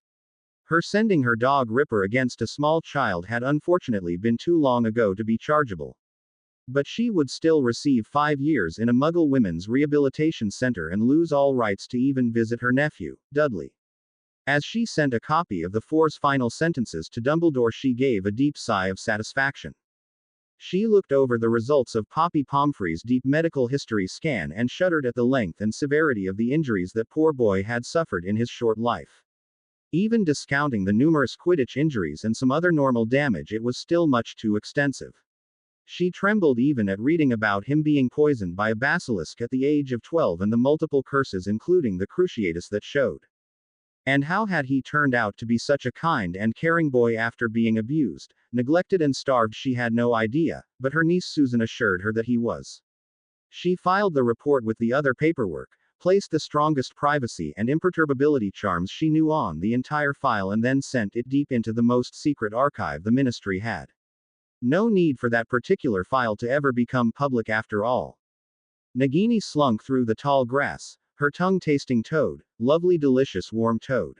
Her sending her dog Ripper against a small child had unfortunately been too long ago to be chargeable. But she would still receive 5 years in a Muggle Women's Rehabilitation Center and lose all rights to even visit her nephew, Dudley. As she sent a copy of the 4's final sentences to Dumbledore, she gave a deep sigh of satisfaction. She looked over the results of Poppy Pomfrey's deep medical history scan and shuddered at the length and severity of the injuries that poor boy had suffered in his short life. Even discounting the numerous Quidditch injuries and some other normal damage, it was still much too extensive. She trembled even at reading about him being poisoned by a basilisk at the age of 12 and the multiple curses including the Cruciatus that showed. And how had he turned out to be such a kind and caring boy after being abused, neglected and starved? She had no idea, but her niece Susan assured her that he was. She filed the report with the other paperwork, placed the strongest privacy and imperturbability charms she knew on the entire file and then sent it deep into the most secret archive the ministry had. No need for that particular file to ever become public after all. Nagini slunk through the tall grass, her tongue tasting toad, lovely delicious warm toad.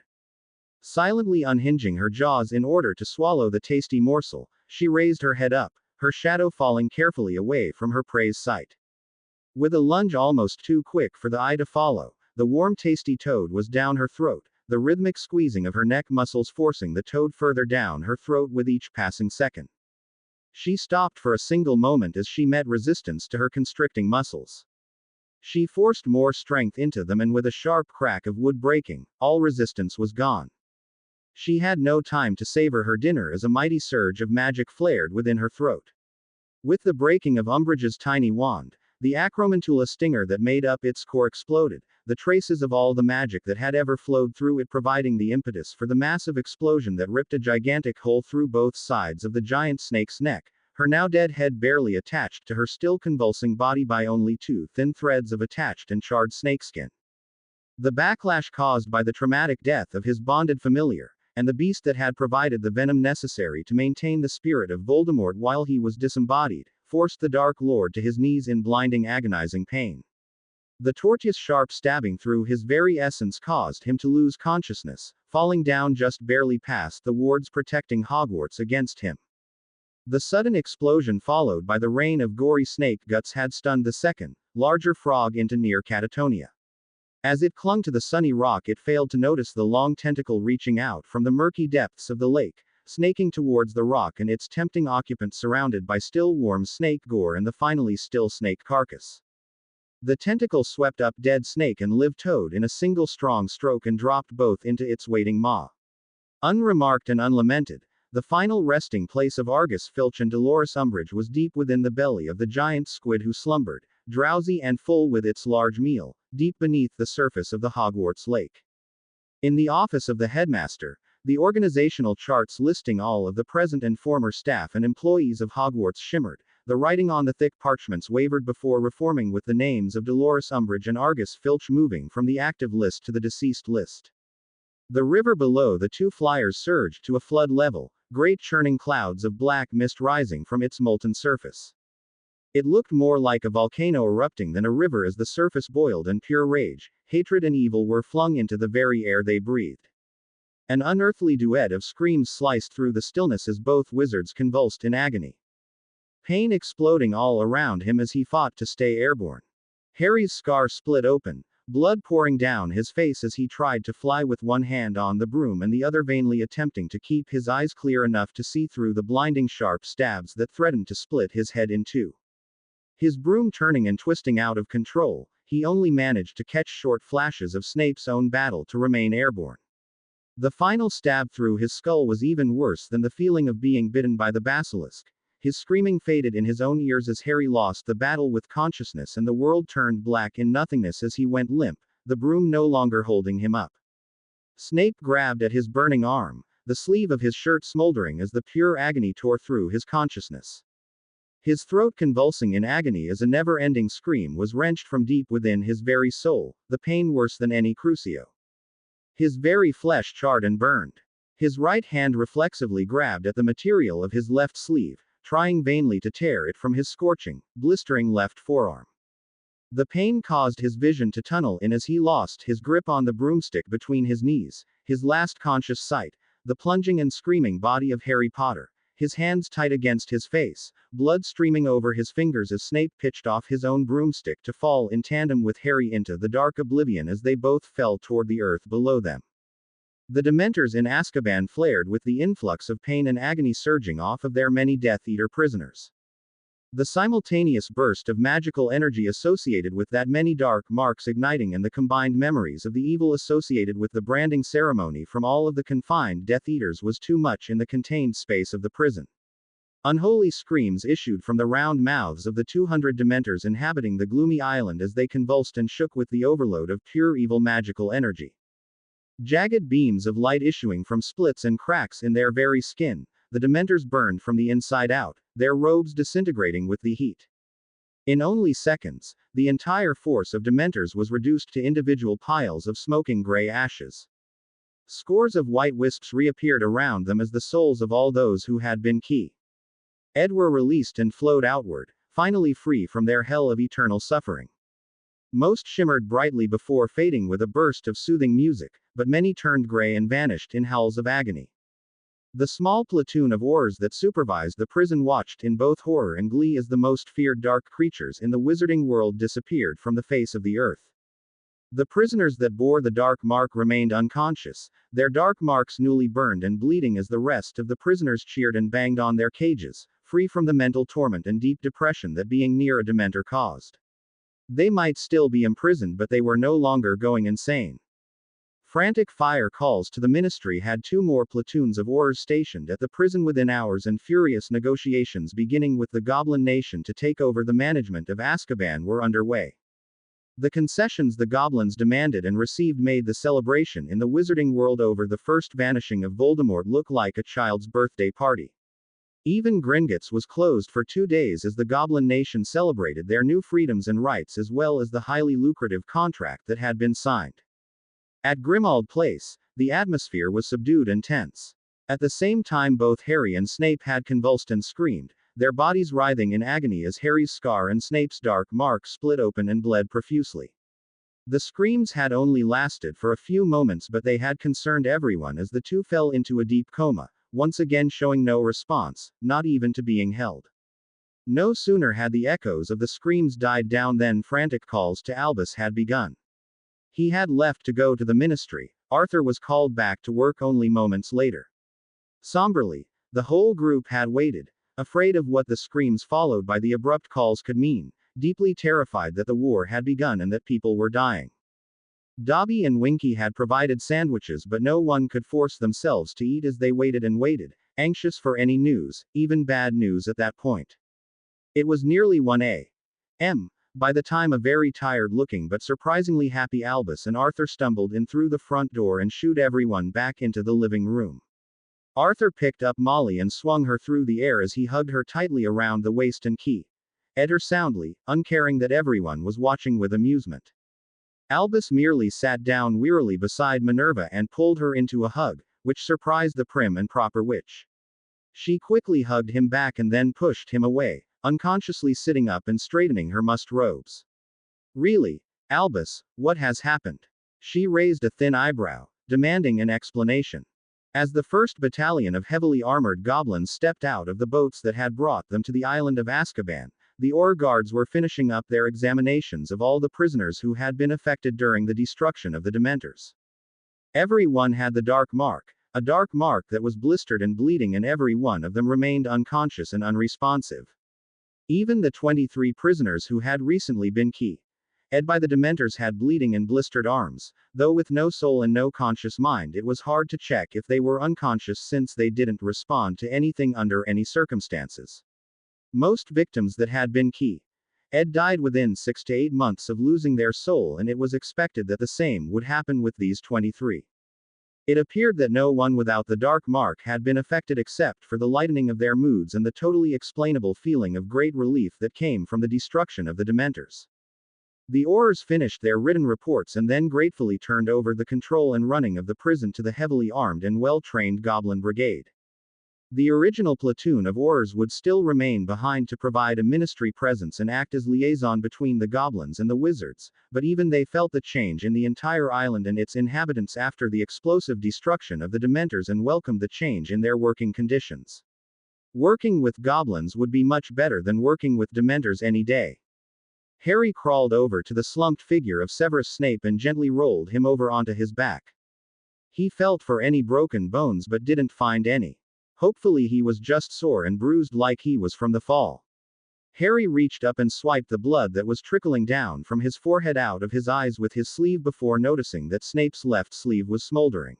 Silently unhinging her jaws in order to swallow the tasty morsel, she raised her head up, her shadow falling carefully away from her prey's sight. With a lunge almost too quick for the eye to follow, the warm tasty toad was down her throat, the rhythmic squeezing of her neck muscles forcing the toad further down her throat with each passing second. She stopped for a single moment as she met resistance to her constricting muscles. She forced more strength into them and with a sharp crack of wood breaking, all resistance was gone. She had no time to savor her dinner as a mighty surge of magic flared within her throat. With the breaking of Umbridge's tiny wand, the acromantula stinger that made up its core exploded, the traces of all the magic that had ever flowed through it providing the impetus for the massive explosion that ripped a gigantic hole through both sides of the giant snake's neck, her now dead head barely attached to her still convulsing body by only 2 thin threads of attached and charred snakeskin. The backlash caused by the traumatic death of his bonded familiar, and the beast that had provided the venom necessary to maintain the spirit of Voldemort while he was disembodied, forced the Dark Lord to his knees in blinding agonizing pain. The tortuous sharp stabbing through his very essence caused him to lose consciousness, falling down just barely past the wards protecting Hogwarts against him. The sudden explosion followed by the rain of gory snake guts had stunned the second, larger frog into near catatonia. As it clung to the sunny rock, it failed to notice the long tentacle reaching out from the murky depths of the lake, snaking towards the rock and its tempting occupant surrounded by still warm snake gore and the finally still snake carcass. The tentacle swept up dead snake and live toad in a single strong stroke and dropped both into its waiting maw. Unremarked and unlamented, the final resting place of Argus Filch and Dolores Umbridge was deep within the belly of the giant squid who slumbered, drowsy and full with its large meal, deep beneath the surface of the Hogwarts lake. In the office of the headmaster, the organizational charts listing all of the present and former staff and employees of Hogwarts shimmered, the writing on the thick parchments wavered before reforming with the names of Dolores Umbridge and Argus Filch moving from the active list to the deceased list. The river below the two flyers surged to a flood level, great churning clouds of black mist rising from its molten surface. It looked more like a volcano erupting than a river as the surface boiled and pure rage, hatred and evil were flung into the very air they breathed. An unearthly duet of screams sliced through the stillness as both wizards convulsed in agony. Pain exploding all around him as he fought to stay airborne. Harry's scar split open, blood pouring down his face as he tried to fly with one hand on the broom and the other vainly attempting to keep his eyes clear enough to see through the blinding sharp stabs that threatened to split his head in two. His broom turning and twisting out of control, he only managed to catch short flashes of Snape's own battle to remain airborne. The final stab through his skull was even worse than the feeling of being bitten by the basilisk. His screaming faded in his own ears as Harry lost the battle with consciousness and the world turned black in nothingness as he went limp, the broom no longer holding him up. Snape grabbed at his burning arm, the sleeve of his shirt smoldering as the pure agony tore through his consciousness. His throat convulsing in agony as a never-ending scream was wrenched from deep within his very soul, the pain worse than any crucio. His very flesh charred and burned. His right hand reflexively grabbed at the material of his left sleeve, trying vainly to tear it from his scorching, blistering left forearm. The pain caused his vision to tunnel in as he lost his grip on the broomstick between his knees, his last conscious sight, the plunging and screaming body of Harry Potter, his hands tight against his face, blood streaming over his fingers as Snape pitched off his own broomstick to fall in tandem with Harry into the dark oblivion as they both fell toward the earth below them. The Dementors in Azkaban flared with the influx of pain and agony surging off of their many Death Eater prisoners. The simultaneous burst of magical energy associated with that many dark marks igniting and the combined memories of the evil associated with the branding ceremony from all of the confined Death Eaters was too much in the contained space of the prison. Unholy screams issued from the round mouths of the 200 Dementors inhabiting the gloomy island as they convulsed and shook with the overload of pure evil magical energy. Jagged beams of light issuing from splits and cracks in their very skin, the Dementors burned from the inside out, their robes disintegrating with the heat. In only seconds, the entire force of Dementors was reduced to individual piles of smoking gray ashes. Scores of white wisps reappeared around them as the souls of all those who had been Ed were released and flowed outward, finally free from their hell of eternal suffering. Most shimmered brightly before fading with a burst of soothing music, but many turned gray and vanished in howls of agony. The small platoon of Aurors that supervised the prison watched in both horror and glee as the most feared dark creatures in the wizarding world disappeared from the face of the earth. The prisoners that bore the dark mark remained unconscious, their dark marks newly burned and bleeding as the rest of the prisoners cheered and banged on their cages, free from the mental torment and deep depression that being near a Dementor caused. They might still be imprisoned, but they were no longer going insane. Frantic fire calls to the ministry had 2 more platoons of Aurors stationed at the prison within hours, and furious negotiations beginning with the Goblin Nation to take over the management of Azkaban were underway. The concessions the goblins demanded and received made the celebration in the wizarding world over the first vanishing of Voldemort look like a child's birthday party. Even Gringotts was closed for 2 days as the Goblin Nation celebrated their new freedoms and rights as well as the highly lucrative contract that had been signed. At Grimmauld Place, the atmosphere was subdued and tense. At the same time both Harry and Snape had convulsed and screamed, their bodies writhing in agony as Harry's scar and Snape's dark mark split open and bled profusely. The screams had only lasted for a few moments, but they had concerned everyone as the two fell into a deep coma, once again showing no response, not even to being held. No sooner had the echoes of the screams died down than frantic calls to Albus had begun. He had left to go to the ministry. Arthur was called back to work only moments later. Somberly, the whole group had waited, afraid of what the screams followed by the abrupt calls could mean, deeply terrified that the war had begun and that people were dying. Dobby and Winky had provided sandwiches, but no one could force themselves to eat as they waited and waited, anxious for any news, even bad news at that point. It was nearly 1 a.m. by the time a very tired-looking but surprisingly happy Albus and Arthur stumbled in through the front door and shooed everyone back into the living room. Arthur picked up Molly and swung her through the air as he hugged her tightly around the waist and keyed her soundly, uncaring that everyone was watching with amusement. Albus merely sat down wearily beside Minerva and pulled her into a hug, which surprised the prim and proper witch. She quickly hugged him back and then pushed him away, unconsciously sitting up and straightening her mussed robes. Really, Albus, what has happened? She raised a thin eyebrow, demanding an explanation. As the first battalion of heavily armored goblins stepped out of the boats that had brought them to the island of Azkaban, the Aur guards were finishing up their examinations of all the prisoners who had been affected during the destruction of the Dementors. Every one had the dark mark, a dark mark that was blistered and bleeding, and every one of them remained unconscious and unresponsive. Even the 23 prisoners who had recently been keyed by the Dementors had bleeding and blistered arms, though with no soul and no conscious mind it was hard to check if they were unconscious since they didn't respond to anything under any circumstances. Most victims that had been keyed died within 6 to 8 months of losing their soul, and it was expected that the same would happen with these 23. It appeared that no one without the dark mark had been affected except for the lightening of their moods and the totally explainable feeling of great relief that came from the destruction of the Dementors. The Aurs finished their written reports and then gratefully turned over the control and running of the prison to the heavily armed and well-trained Goblin Brigade. The original platoon of Aurs would still remain behind to provide a ministry presence and act as liaison between the goblins and the wizards, but even they felt the change in the entire island and its inhabitants after the explosive destruction of the Dementors and welcomed the change in their working conditions. Working with goblins would be much better than working with Dementors any day. Harry crawled over to the slumped figure of Severus Snape and gently rolled him over onto his back. He felt for any broken bones but didn't find any. Hopefully he was just sore and bruised like he was from the fall. Harry reached up and swiped the blood that was trickling down from his forehead out of his eyes with his sleeve before noticing that Snape's left sleeve was smoldering.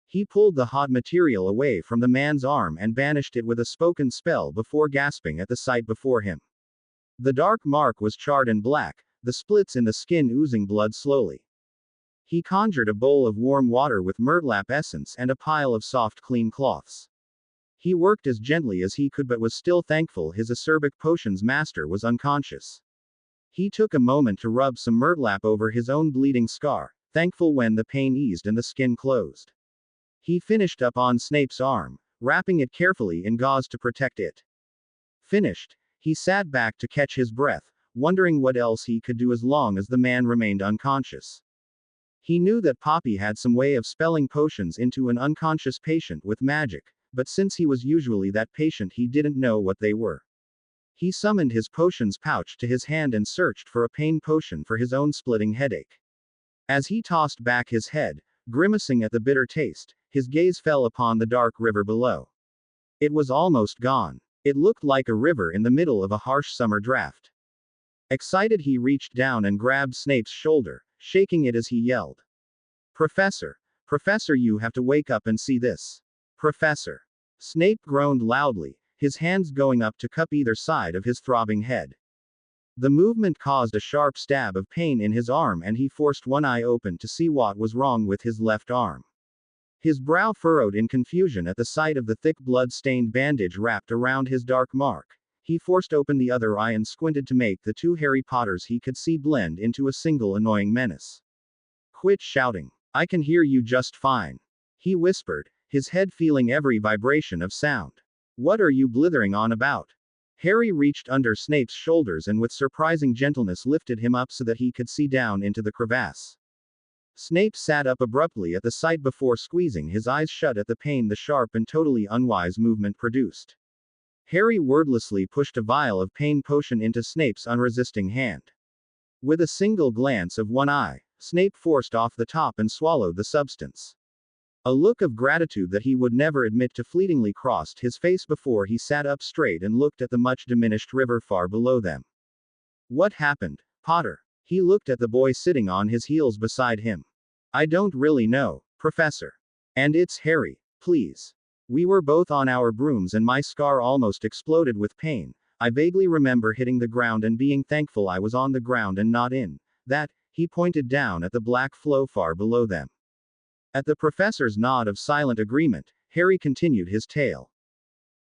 He pulled the hot material away from the man's arm and banished it with a spoken spell before gasping at the sight before him. The dark mark was charred and black, the splits in the skin oozing blood slowly. He conjured a bowl of warm water with myrtlap essence and a pile of soft clean cloths. He worked as gently as he could but was still thankful his acerbic potions master was unconscious. He took a moment to rub some myrtlap over his own bleeding scar, thankful when the pain eased and the skin closed. He finished up on Snape's arm, wrapping it carefully in gauze to protect it. Finished, he sat back to catch his breath, wondering what else he could do as long as the man remained unconscious. He knew that Poppy had some way of spelling potions into an unconscious patient with magic, but since he was usually that patient he didn't know what they were. He summoned his potions pouch to his hand and searched for a pain potion for his own splitting headache. As he tossed back his head, grimacing at the bitter taste, his gaze fell upon the dark river below. It was almost gone. It looked like a river in the middle of a harsh summer draft. Excited, he reached down and grabbed Snape's shoulder, shaking it as he yelled. "Professor! Professor, you have to wake up and see this. Professor!" Snape groaned loudly, his hands going up to cup either side of his throbbing head. The movement caused a sharp stab of pain in his arm and he forced one eye open to see what was wrong with his left arm. His brow furrowed in confusion at the sight of the thick blood-stained bandage wrapped around his dark mark. He forced open the other eye and squinted to make the two Harry Potters he could see blend into a single annoying menace. "Quit shouting. I can hear you just fine," he whispered, his head feeling every vibration of sound. "What are you blithering on about?" Harry reached under Snape's shoulders and with surprising gentleness lifted him up so that he could see down into the crevasse. Snape sat up abruptly at the sight before squeezing his eyes shut at the pain the sharp and totally unwise movement produced. Harry wordlessly pushed a vial of pain potion into Snape's unresisting hand. With a single glance of one eye, Snape forced off the top and swallowed the substance. A look of gratitude that he would never admit to fleetingly crossed his face before he sat up straight and looked at the much diminished river far below them. What happened, Potter? He looked at the boy sitting on his heels beside him. I don't really know, Professor. And it's Harry, please. We were both on our brooms and my scar almost exploded with pain. I vaguely remember hitting the ground and being thankful I was on the ground and not in that. He pointed down at the black flow far below them. At the professor's nod of silent agreement, Harry continued his tale.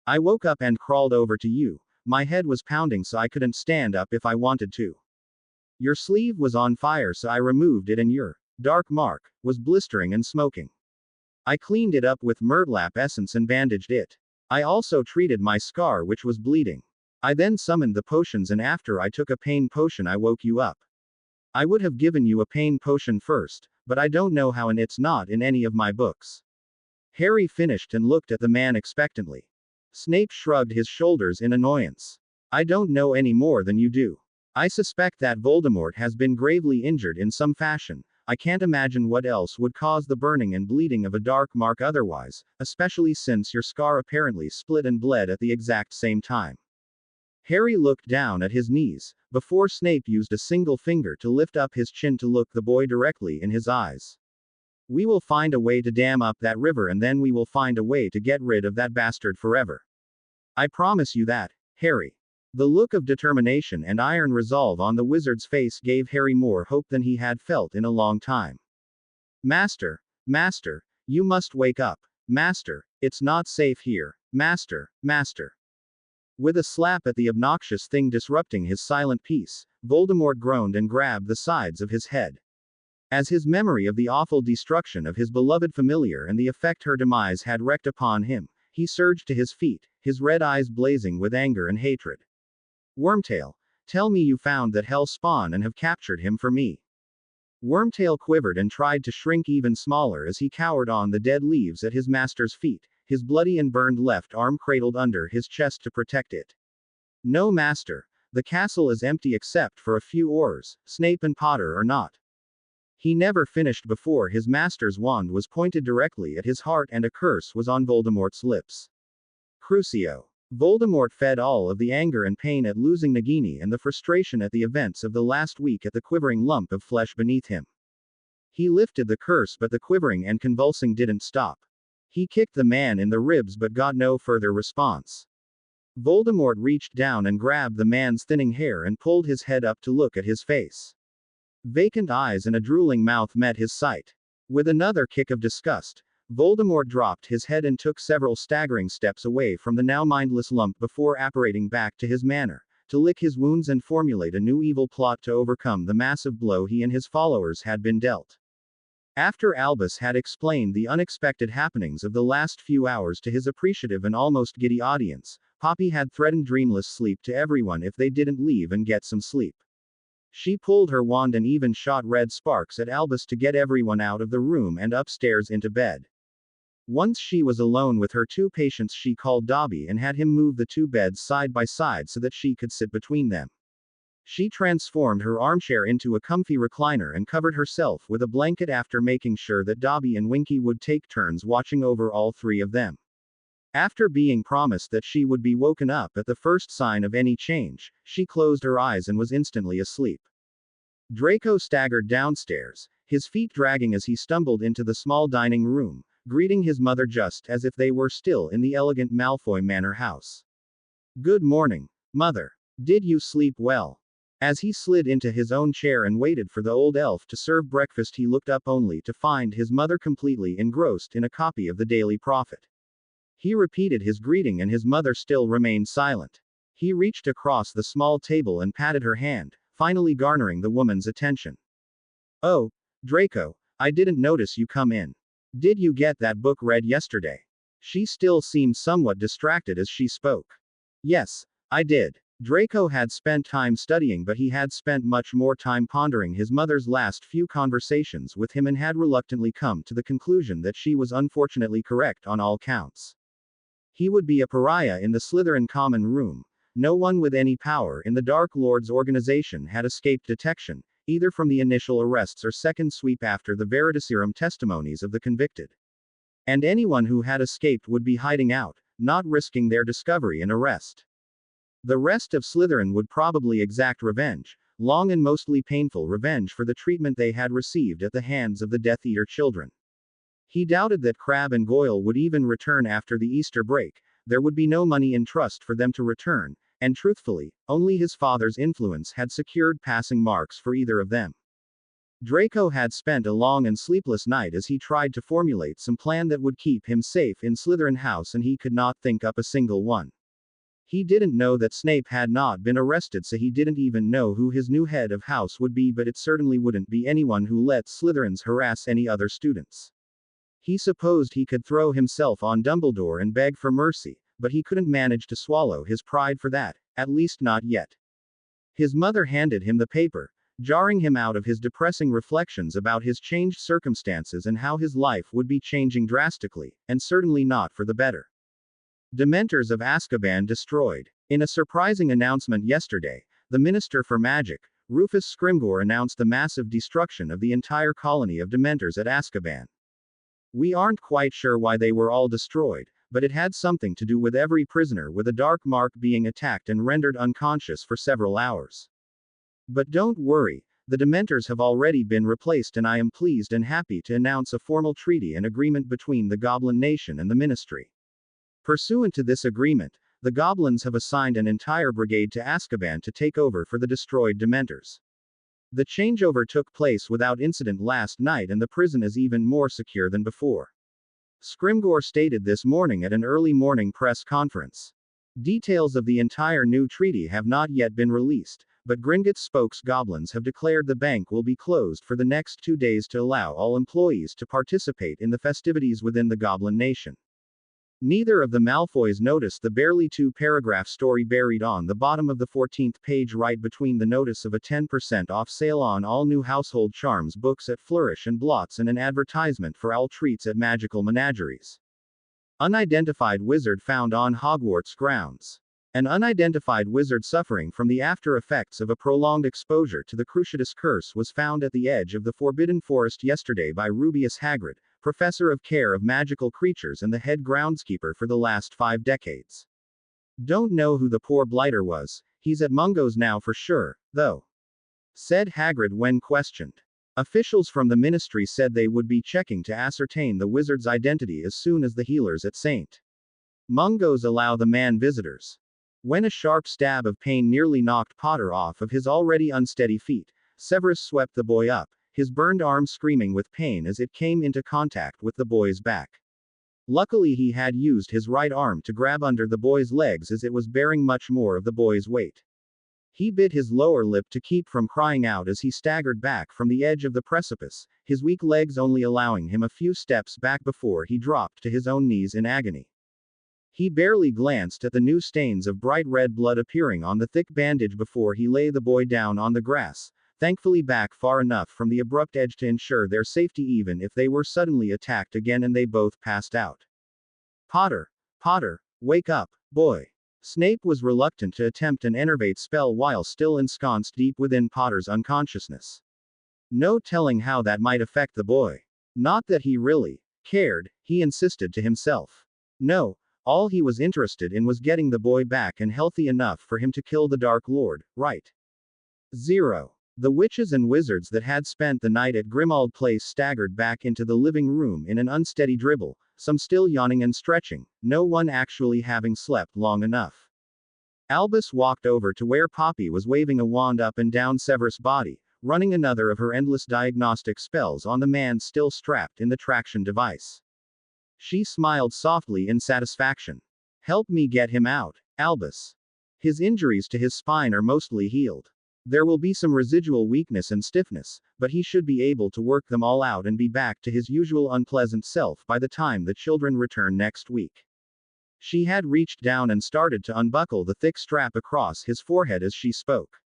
I woke up and crawled over to you. My head was pounding so I couldn't stand up if I wanted to. Your sleeve was on fire so I removed it and your dark mark was blistering and smoking. I cleaned it up with myrtlap essence and bandaged it. I also treated my scar which was bleeding. I then summoned the potions and after I took a pain potion I woke you up. I would have given you a pain potion first, but I don't know how and it's not in any of my books. Harry finished and looked at the man expectantly. Snape shrugged his shoulders in annoyance. I don't know any more than you do. I suspect that Voldemort has been gravely injured in some fashion. I can't imagine what else would cause the burning and bleeding of a dark mark otherwise, especially since your scar apparently split and bled at the exact same time. Harry looked down at his knees, before Snape used a single finger to lift up his chin to look the boy directly in his eyes. We will find a way to dam up that river and then we will find a way to get rid of that bastard forever. I promise you that, Harry. The look of determination and iron resolve on the wizard's face gave Harry more hope than he had felt in a long time. Master, Master, you must wake up. Master, it's not safe here. Master, Master. With a slap at the obnoxious thing disrupting his silent peace, Voldemort groaned and grabbed the sides of his head. As his memory of the awful destruction of his beloved familiar and the effect her demise had wreaked upon him, he surged to his feet, his red eyes blazing with anger and hatred. Wormtail, tell me you found that hell spawn and have captured him for me. Wormtail quivered and tried to shrink even smaller as he cowered on the dead leaves at his master's feet, his bloody and burned left arm cradled under his chest to protect it. No, Master, the castle is empty except for a few oars. Snape and Potter are not. He never finished before his master's wand was pointed directly at his heart and a curse was on Voldemort's lips. Crucio. Voldemort fed all of the anger and pain at losing Nagini and the frustration at the events of the last week at the quivering lump of flesh beneath him. He lifted the curse but the quivering and convulsing didn't stop. He kicked the man in the ribs but got no further response. Voldemort reached down and grabbed the man's thinning hair and pulled his head up to look at his face. Vacant eyes and a drooling mouth met his sight. With another kick of disgust, Voldemort dropped his head and took several staggering steps away from the now mindless lump before apparating back to his manor, to lick his wounds and formulate a new evil plot to overcome the massive blow he and his followers had been dealt. After Albus had explained the unexpected happenings of the last few hours to his appreciative and almost giddy audience, Poppy had threatened dreamless sleep to everyone if they didn't leave and get some sleep. She pulled her wand and even shot red sparks at Albus to get everyone out of the room and upstairs into bed. Once she was alone with her two patients, she called Dobby and had him move the two beds side by side so that she could sit between them. She transformed her armchair into a comfy recliner and covered herself with a blanket after making sure that Dobby and Winky would take turns watching over all three of them. After being promised that she would be woken up at the first sign of any change, she closed her eyes and was instantly asleep. Draco staggered downstairs, his feet dragging as he stumbled into the small dining room, greeting his mother just as if they were still in the elegant Malfoy Manor house. Good morning, Mother. Did you sleep well? As he slid into his own chair and waited for the old elf to serve breakfast, he looked up only to find his mother completely engrossed in a copy of the Daily Prophet. He repeated his greeting and his mother still remained silent. He reached across the small table and patted her hand, finally garnering the woman's attention. Oh, Draco, I didn't notice you come in. Did you get that book read yesterday? She still seemed somewhat distracted as she spoke. Yes, I did. Draco had spent time studying, but he had spent much more time pondering his mother's last few conversations with him and had reluctantly come to the conclusion that she was unfortunately correct on all counts. He would be a pariah in the Slytherin common room. No one with any power in the Dark Lord's organization had escaped detection, either from the initial arrests or second sweep after the veritaserum testimonies of the convicted. And anyone who had escaped would be hiding out, not risking their discovery and arrest. The rest of Slytherin would probably exact revenge, long and mostly painful revenge for the treatment they had received at the hands of the Death Eater children. He doubted that Crabbe and Goyle would even return after the Easter break. There would be no money in trust for them to return, and truthfully, only his father's influence had secured passing marks for either of them. Draco had spent a long and sleepless night as he tried to formulate some plan that would keep him safe in Slytherin House, and he could not think up a single one. He didn't know that Snape had not been arrested, so he didn't even know who his new head of house would be, but it certainly wouldn't be anyone who let Slytherins harass any other students. He supposed he could throw himself on Dumbledore and beg for mercy, but he couldn't manage to swallow his pride for that, at least not yet. His mother handed him the paper, jarring him out of his depressing reflections about his changed circumstances and how his life would be changing drastically, and certainly not for the better. Dementors of Azkaban destroyed. In a surprising announcement yesterday, the Minister for Magic, Rufus Scrimgeour, announced the massive destruction of the entire colony of Dementors at Azkaban. We aren't quite sure why they were all destroyed, but it had something to do with every prisoner with a dark mark being attacked and rendered unconscious for several hours. But don't worry, the Dementors have already been replaced, and I am pleased and happy to announce a formal treaty and agreement between the Goblin Nation and the Ministry. Pursuant to this agreement, the Goblins have assigned an entire brigade to Azkaban to take over for the destroyed Dementors. The changeover took place without incident last night, and the prison is even more secure than before. Scrimgeour stated this morning at an early morning press conference. Details of the entire new treaty have not yet been released, but Gringotts spokes goblins have declared the bank will be closed for the next 2 days to allow all employees to participate in the festivities within the Goblin Nation. Neither of the Malfoys noticed the barely 2-paragraph story buried on the bottom of the 14th page right between the notice of a 10% off sale on all new household charms books at Flourish and Blots and an advertisement for owl treats at Magical Menageries. Unidentified wizard found on Hogwarts grounds. An unidentified wizard suffering from the after effects of a prolonged exposure to the Cruciatus curse was found at the edge of the Forbidden Forest yesterday by Rubeus Hagrid, Professor of Care of Magical Creatures and the head groundskeeper for the last 5 decades. Don't know who the poor blighter was, he's at Mungo's now for sure, though, said Hagrid when questioned. Officials from the ministry said they would be checking to ascertain the wizard's identity as soon as the healers at St. Mungo's allow the man visitors. When a sharp stab of pain nearly knocked Potter off of his already unsteady feet, Severus swept the boy up, his burned arm screaming with pain as it came into contact with the boy's back. Luckily he had used his right arm to grab under the boy's legs as it was bearing much more of the boy's weight. He bit his lower lip to keep from crying out as he staggered back from the edge of the precipice, his weak legs only allowing him a few steps back before he dropped to his own knees in agony. He barely glanced at the new stains of bright red blood appearing on the thick bandage before he lay the boy down on the grass, thankfully back far enough from the abrupt edge to ensure their safety even if they were suddenly attacked again, and they both passed out. Potter, wake up, boy. Snape was reluctant to attempt an enervate spell while still ensconced deep within Potter's unconsciousness. No telling how that might affect the boy. Not that he really cared, he insisted to himself. No, all he was interested in was getting the boy back and healthy enough for him to kill the Dark Lord, right? 0. The witches and wizards that had spent the night at Grimmauld Place staggered back into the living room in an unsteady dribble, some still yawning and stretching, no one actually having slept long enough. Albus walked over to where Poppy was waving a wand up and down Severus' body, running another of her endless diagnostic spells on the man still strapped in the traction device. She smiled softly in satisfaction. Help me get him out, Albus. His injuries to his spine are mostly healed. There will be some residual weakness and stiffness, but he should be able to work them all out and be back to his usual unpleasant self by the time the children return next week. She had reached down and started to unbuckle the thick strap across his forehead as she spoke.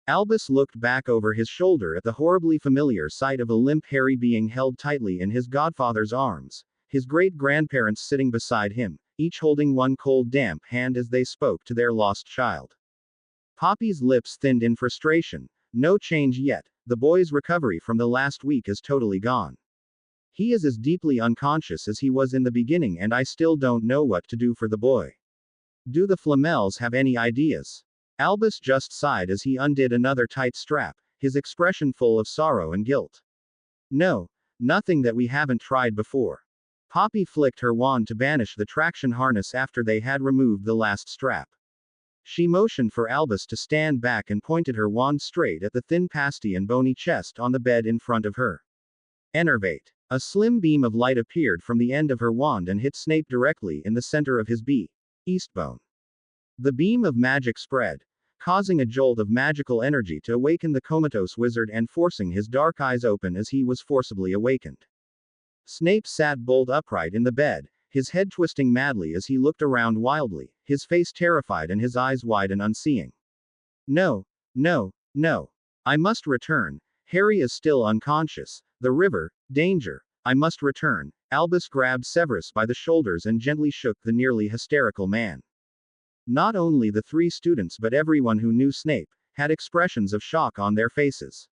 Albus looked back over his shoulder at the horribly familiar sight of a limp Harry being held tightly in his godfather's arms, his great-grandparents sitting beside him, each holding one cold damp hand as they spoke to their lost child. Poppy's lips thinned in frustration, No change yet. The boy's recovery from the last week is totally gone. He is as deeply unconscious as he was in the beginning, and I still don't know what to do for the boy. Do the Flamels have any ideas? Albus just sighed as he undid another tight strap, his expression full of sorrow and guilt. No, nothing that we haven't tried before. Poppy flicked her wand to banish the traction harness after they had removed the last strap. She motioned for Albus to stand back and pointed her wand straight at the thin pasty and bony chest on the bed in front of her. Enervate. A slim beam of light appeared from the end of her wand and hit Snape directly in the center of his east bone. The beam of magic spread, causing a jolt of magical energy to awaken the comatose wizard and forcing his dark eyes open as he was forcibly awakened. Snape sat bolt upright in the bed, his head twisting madly as he looked around wildly, his face terrified and his eyes wide and unseeing. No, no, no. I must return. Harry is still unconscious. The river, danger. I must return. Albus grabbed Severus by the shoulders and gently shook the nearly hysterical man. Not only the three students but everyone who knew Snape had expressions of shock on their faces.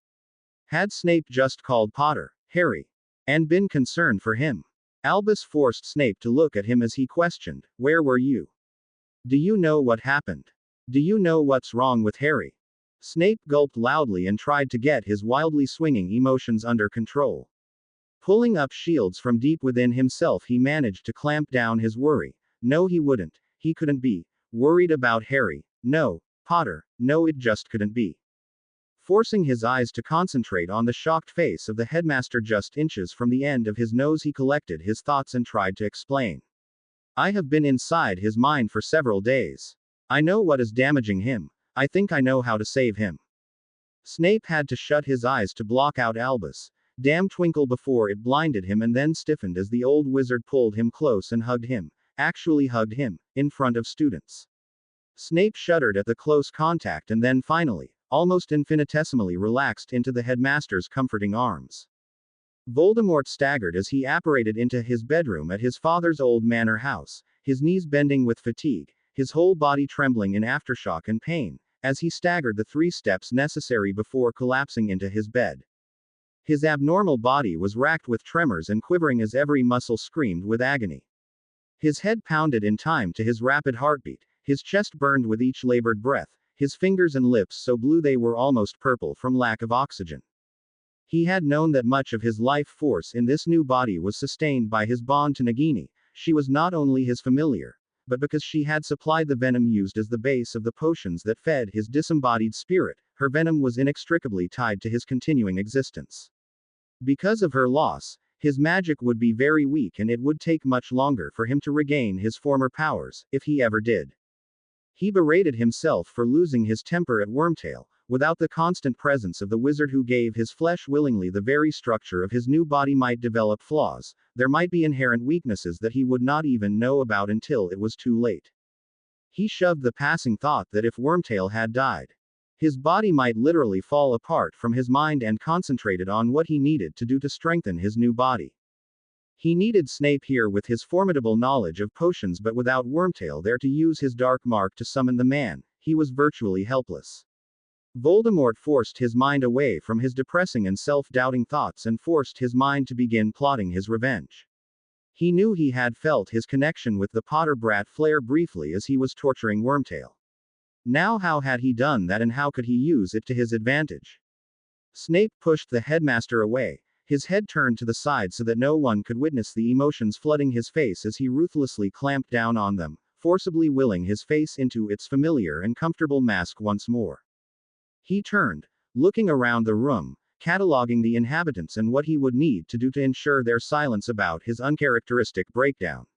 Had Snape just called Potter Harry and been concerned for him? Albus forced Snape to look at him as he questioned, "Where were you? Do you know what happened? Do you know what's wrong with Harry?" Snape gulped loudly and tried to get his wildly swinging emotions under control. Pulling up shields from deep within himself, he managed to clamp down his worry. No, he wouldn't. He couldn't be worried about Harry. No, Potter. No, it just couldn't be. Forcing his eyes to concentrate on the shocked face of the headmaster just inches from the end of his nose, he collected his thoughts and tried to explain. I have been inside his mind for several days. I know what is damaging him. I think I know how to save him. Snape had to shut his eyes to block out Albus' damn twinkle before it blinded him and then stiffened as the old wizard pulled him close and hugged him, actually hugged him, in front of students. Snape shuddered at the close contact and then finally, almost infinitesimally relaxed into the headmaster's comforting arms. Voldemort staggered as he apparated into his bedroom at his father's old manor house, his knees bending with fatigue, his whole body trembling in aftershock and pain, as he staggered the 3 steps necessary before collapsing into his bed. His abnormal body was racked with tremors and quivering as every muscle screamed with agony. His head pounded in time to his rapid heartbeat, his chest burned with each labored breath, his fingers and lips so blue they were almost purple from lack of oxygen. He had known that much of his life force in this new body was sustained by his bond to Nagini. She was not only his familiar, but because she had supplied the venom used as the base of the potions that fed his disembodied spirit, her venom was inextricably tied to his continuing existence. Because of her loss, his magic would be very weak and it would take much longer for him to regain his former powers, if he ever did. He berated himself for losing his temper at Wormtail. Without the constant presence of the wizard who gave his flesh willingly, the very structure of his new body might develop flaws. There might be inherent weaknesses that he would not even know about until it was too late. He shoved the passing thought that if Wormtail had died, his body might literally fall apart from his mind and concentrated on what he needed to do to strengthen his new body. He needed Snape here with his formidable knowledge of potions, but without Wormtail there to use his dark mark to summon the man, he was virtually helpless. Voldemort forced his mind away from his depressing and self-doubting thoughts and forced his mind to begin plotting his revenge. He knew he had felt his connection with the Potter brat flare briefly as he was torturing Wormtail. Now how had he done that and how could he use it to his advantage? Snape pushed the headmaster away, his head turned to the side so that no one could witness the emotions flooding his face as he ruthlessly clamped down on them, forcibly willing his face into its familiar and comfortable mask once more. He turned, looking around the room, cataloging the inhabitants and what he would need to do to ensure their silence about his uncharacteristic breakdown.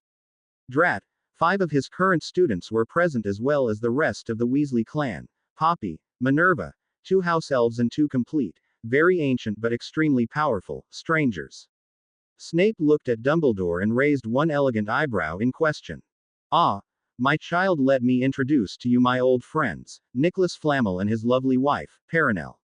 Drat, 5 of his current students were present as well as the rest of the Weasley clan, Poppy, Minerva, 2 house elves and 2 complete, very ancient but extremely powerful, strangers. Snape looked at Dumbledore and raised one elegant eyebrow in question. Ah, my child, let me introduce to you my old friends, Nicholas Flamel and his lovely wife, Perenelle.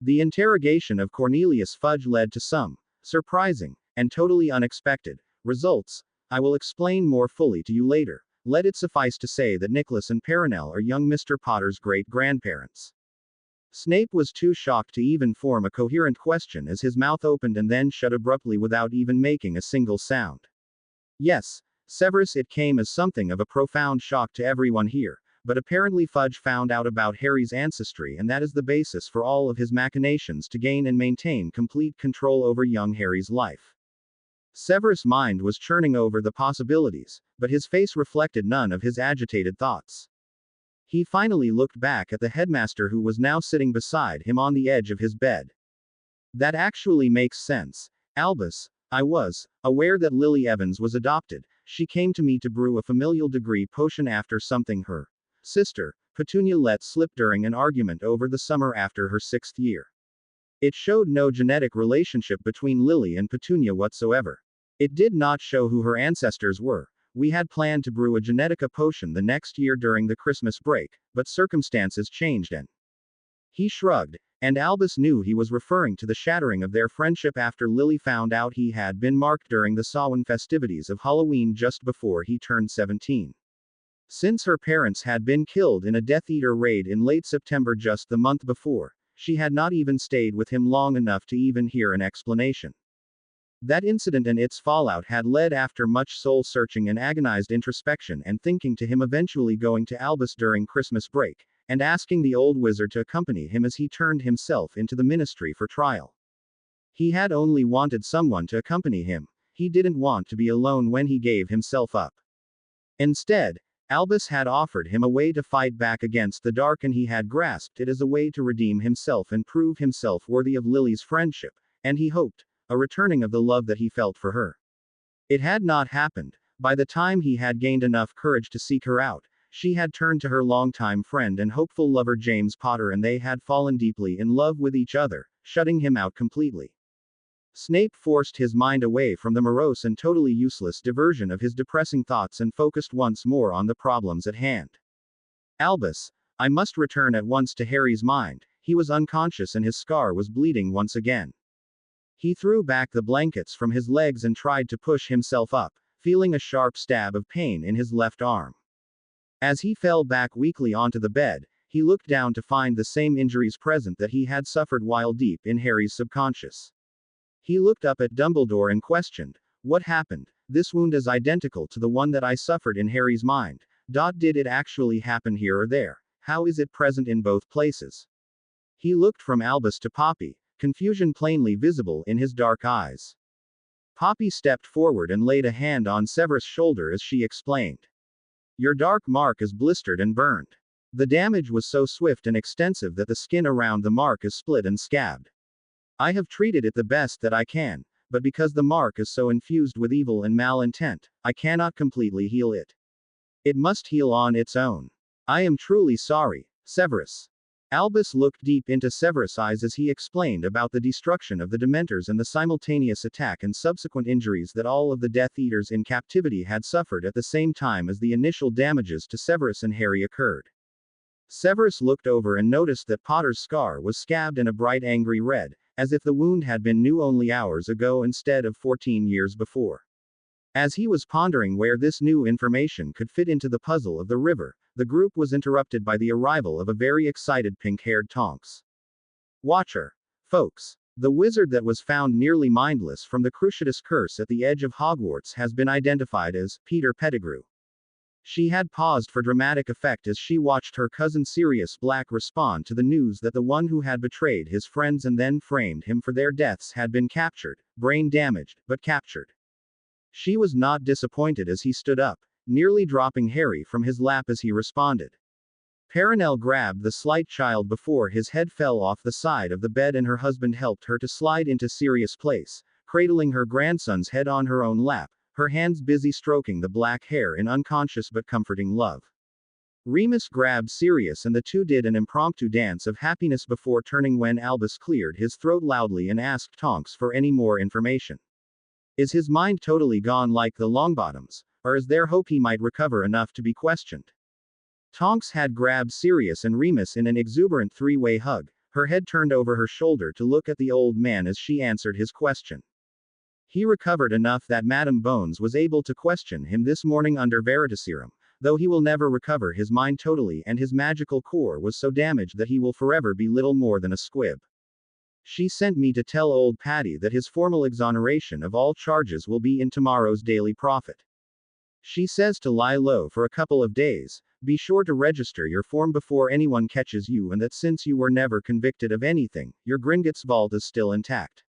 The interrogation of Cornelius Fudge led to some surprising and totally unexpected results. I will explain more fully to you later. Let it suffice to say that Nicholas and Perenelle are young Mr. Potter's great-grandparents. Snape was too shocked to even form a coherent question as his mouth opened and then shut abruptly without even making a single sound. Yes, Severus, it came as something of a profound shock to everyone here, but apparently Fudge found out about Harry's ancestry, and that is the basis for all of his machinations to gain and maintain complete control over young Harry's life. Severus' mind was churning over the possibilities, but his face reflected none of his agitated thoughts. He finally looked back at the headmaster, who was now sitting beside him on the edge of his bed. That actually makes sense. Albus, I was aware that Lily Evans was adopted. She came to me to brew a familial degree potion after something her sister, Petunia, let slip during an argument over the summer after her 6th year. It showed no genetic relationship between Lily and Petunia whatsoever. It did not show who her ancestors were. We had planned to brew a Genetica potion the next year during the Christmas break, but circumstances changed and he shrugged, and Albus knew he was referring to the shattering of their friendship after Lily found out he had been marked during the Samhain festivities of Halloween just before he turned 17. Since her parents had been killed in a Death Eater raid in late September just the month before, she had not even stayed with him long enough to even hear an explanation. That incident and its fallout had led, after much soul-searching and agonized introspection and thinking, to him eventually going to Albus during Christmas break, and asking the old wizard to accompany him as he turned himself into the ministry for trial. He had only wanted someone to accompany him. He didn't want to be alone when he gave himself up. Instead, Albus had offered him a way to fight back against the dark, and he had grasped it as a way to redeem himself and prove himself worthy of Lily's friendship, and he hoped, a returning of the love that he felt for her. It had not happened. By the time he had gained enough courage to seek her out, she had turned to her longtime friend and hopeful lover James Potter, and they had fallen deeply in love with each other, shutting him out completely. Snape forced his mind away from the morose and totally useless diversion of his depressing thoughts and focused once more on the problems at hand. Albus, I must return at once to Harry's mind. He was unconscious and his scar was bleeding once again. He threw back the blankets from his legs and tried to push himself up, feeling a sharp stab of pain in his left arm. As he fell back weakly onto the bed, he looked down to find the same injuries present that he had suffered while deep in Harry's subconscious. He looked up at Dumbledore and questioned, "What happened? This wound is identical to the one that I suffered in Harry's mind. Did it actually happen here or there? How is it present in both places?" He looked from Albus to Poppy, confusion plainly visible in his dark eyes. Poppy stepped forward and laid a hand on Severus' shoulder as she explained. "Your dark mark is blistered and burned. The damage was so swift and extensive that the skin around the mark is split and scabbed. I have treated it the best that I can, but because the mark is so infused with evil and malintent, I cannot completely heal it. It must heal on its own. I am truly sorry, Severus." Albus looked deep into Severus' eyes as he explained about the destruction of the Dementors and the simultaneous attack and subsequent injuries that all of the Death Eaters in captivity had suffered at the same time as the initial damages to Severus and Harry occurred. Severus looked over and noticed that Potter's scar was scabbed in a bright angry red, as if the wound had been new only hours ago instead of 14 years before. As he was pondering where this new information could fit into the puzzle of the river, the group was interrupted by the arrival of a very excited pink-haired Tonks. "Watcher. Folks. The wizard that was found nearly mindless from the Cruciatus curse at the edge of Hogwarts has been identified as Peter Pettigrew." She had paused for dramatic effect as she watched her cousin Sirius Black respond to the news that the one who had betrayed his friends and then framed him for their deaths had been captured, brain damaged, but captured. She was not disappointed as he stood up, nearly dropping Harry from his lap as he responded. Perenelle grabbed the slight child before his head fell off the side of the bed, and her husband helped her to slide into Sirius' place, cradling her grandson's head on her own lap, her hands busy stroking the black hair in unconscious but comforting love. Remus grabbed Sirius and the two did an impromptu dance of happiness before turning when Albus cleared his throat loudly and asked Tonks for any more information. Is his mind totally gone like the Longbottoms, or is there hope he might recover enough to be questioned? Tonks had grabbed Sirius and Remus in an exuberant three-way hug, her head turned over her shoulder to look at the old man as she answered his question. He recovered enough that Madame Bones was able to question him this morning under Veritaserum, though he will never recover his mind totally and his magical core was so damaged that he will forever be little more than a squib. She sent me to tell old Paddy that his formal exoneration of all charges will be in tomorrow's Daily Prophet. She says to lie low for a couple of days, be sure to register your form before anyone catches you, and that since you were never convicted of anything, your Gringotts vault is still intact.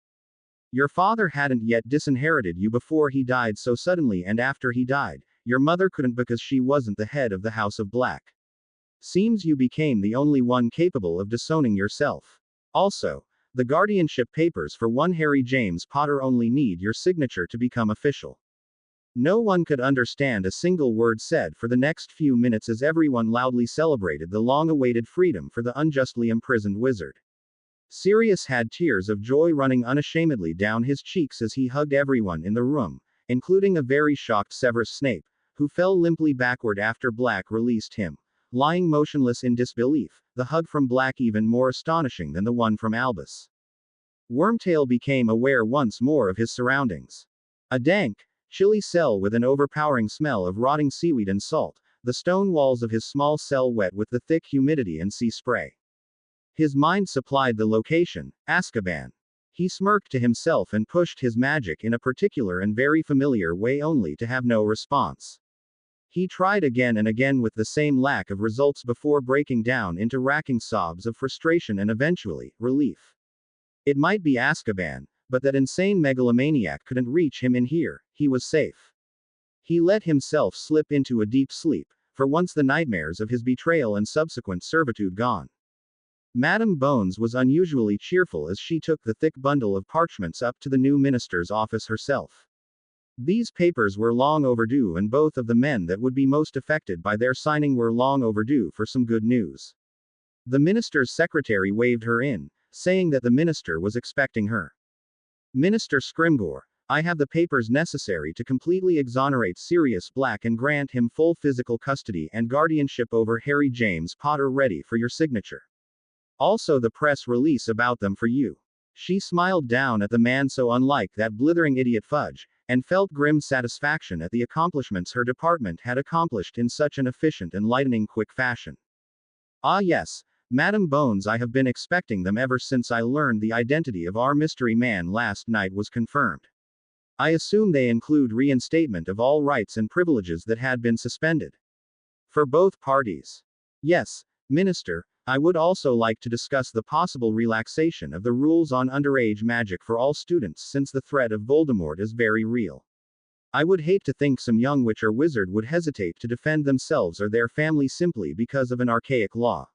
Your father hadn't yet disinherited you before he died so suddenly, and after he died, your mother couldn't because she wasn't the head of the House of Black. Seems you became the only one capable of disowning yourself. Also, the guardianship papers for one Harry James Potter only need your signature to become official. No one could understand a single word said for the next few minutes as everyone loudly celebrated the long-awaited freedom for the unjustly imprisoned wizard. Sirius had tears of joy running unashamedly down his cheeks as he hugged everyone in the room, including a very shocked Severus Snape, who fell limply backward after Black released him, lying motionless in disbelief, the hug from Black even more astonishing than the one from Albus. Wormtail became aware once more of his surroundings. A dank, chilly cell with an overpowering smell of rotting seaweed and salt, the stone walls of his small cell wet with the thick humidity and sea spray. His mind supplied the location, Azkaban. He smirked to himself and pushed his magic in a particular and very familiar way only to have no response. He tried again and again with the same lack of results before breaking down into racking sobs of frustration and eventually, relief. It might be Azkaban, but that insane megalomaniac couldn't reach him in here, he was safe. He let himself slip into a deep sleep, for once the nightmares of his betrayal and subsequent servitude gone. Madame Bones was unusually cheerful as she took the thick bundle of parchments up to the new minister's office herself. These papers were long overdue, and both of the men that would be most affected by their signing were long overdue for some good news. The minister's secretary waved her in, saying that the minister was expecting her. Minister Scrimgeour, I have the papers necessary to completely exonerate Sirius Black and grant him full physical custody and guardianship over Harry James Potter ready for your signature. Also the press release about them for you. She smiled down at the man so unlike that blithering idiot Fudge, and felt grim satisfaction at the accomplishments her department had accomplished in such an efficient and lightning quick fashion. Ah yes, Madam Bones, I have been expecting them ever since I learned the identity of our mystery man last night was confirmed. I assume they include reinstatement of all rights and privileges that had been suspended. For both parties. Yes, Minister, I would also like to discuss the possible relaxation of the rules on underage magic for all students since the threat of Voldemort is very real. I would hate to think some young witch or wizard would hesitate to defend themselves or their family simply because of an archaic law.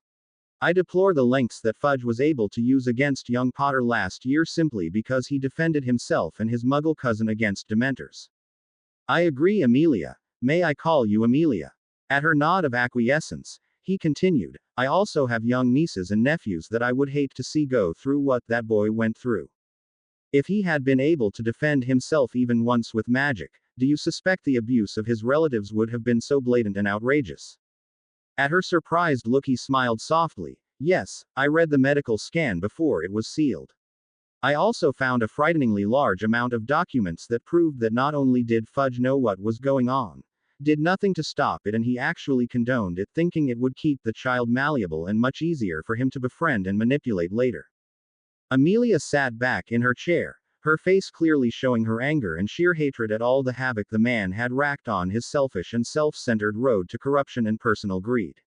I deplore the lengths that Fudge was able to use against young Potter last year simply because he defended himself and his muggle cousin against Dementors. I agree, Amelia. May I call you Amelia? At her nod of acquiescence, he continued, I also have young nieces and nephews that I would hate to see go through what that boy went through. If he had been able to defend himself even once with magic, do you suspect the abuse of his relatives would have been so blatant and outrageous? At her surprised look he smiled softly, yes, I read the medical scan before it was sealed. I also found a frighteningly large amount of documents that proved that not only did Fudge know what was going on, did nothing to stop it, and he actually condoned it, thinking it would keep the child malleable and much easier for him to befriend and manipulate later. Amelia sat back in her chair, her face clearly showing her anger and sheer hatred at all the havoc the man had racked on his selfish and self-centered road to corruption and personal greed.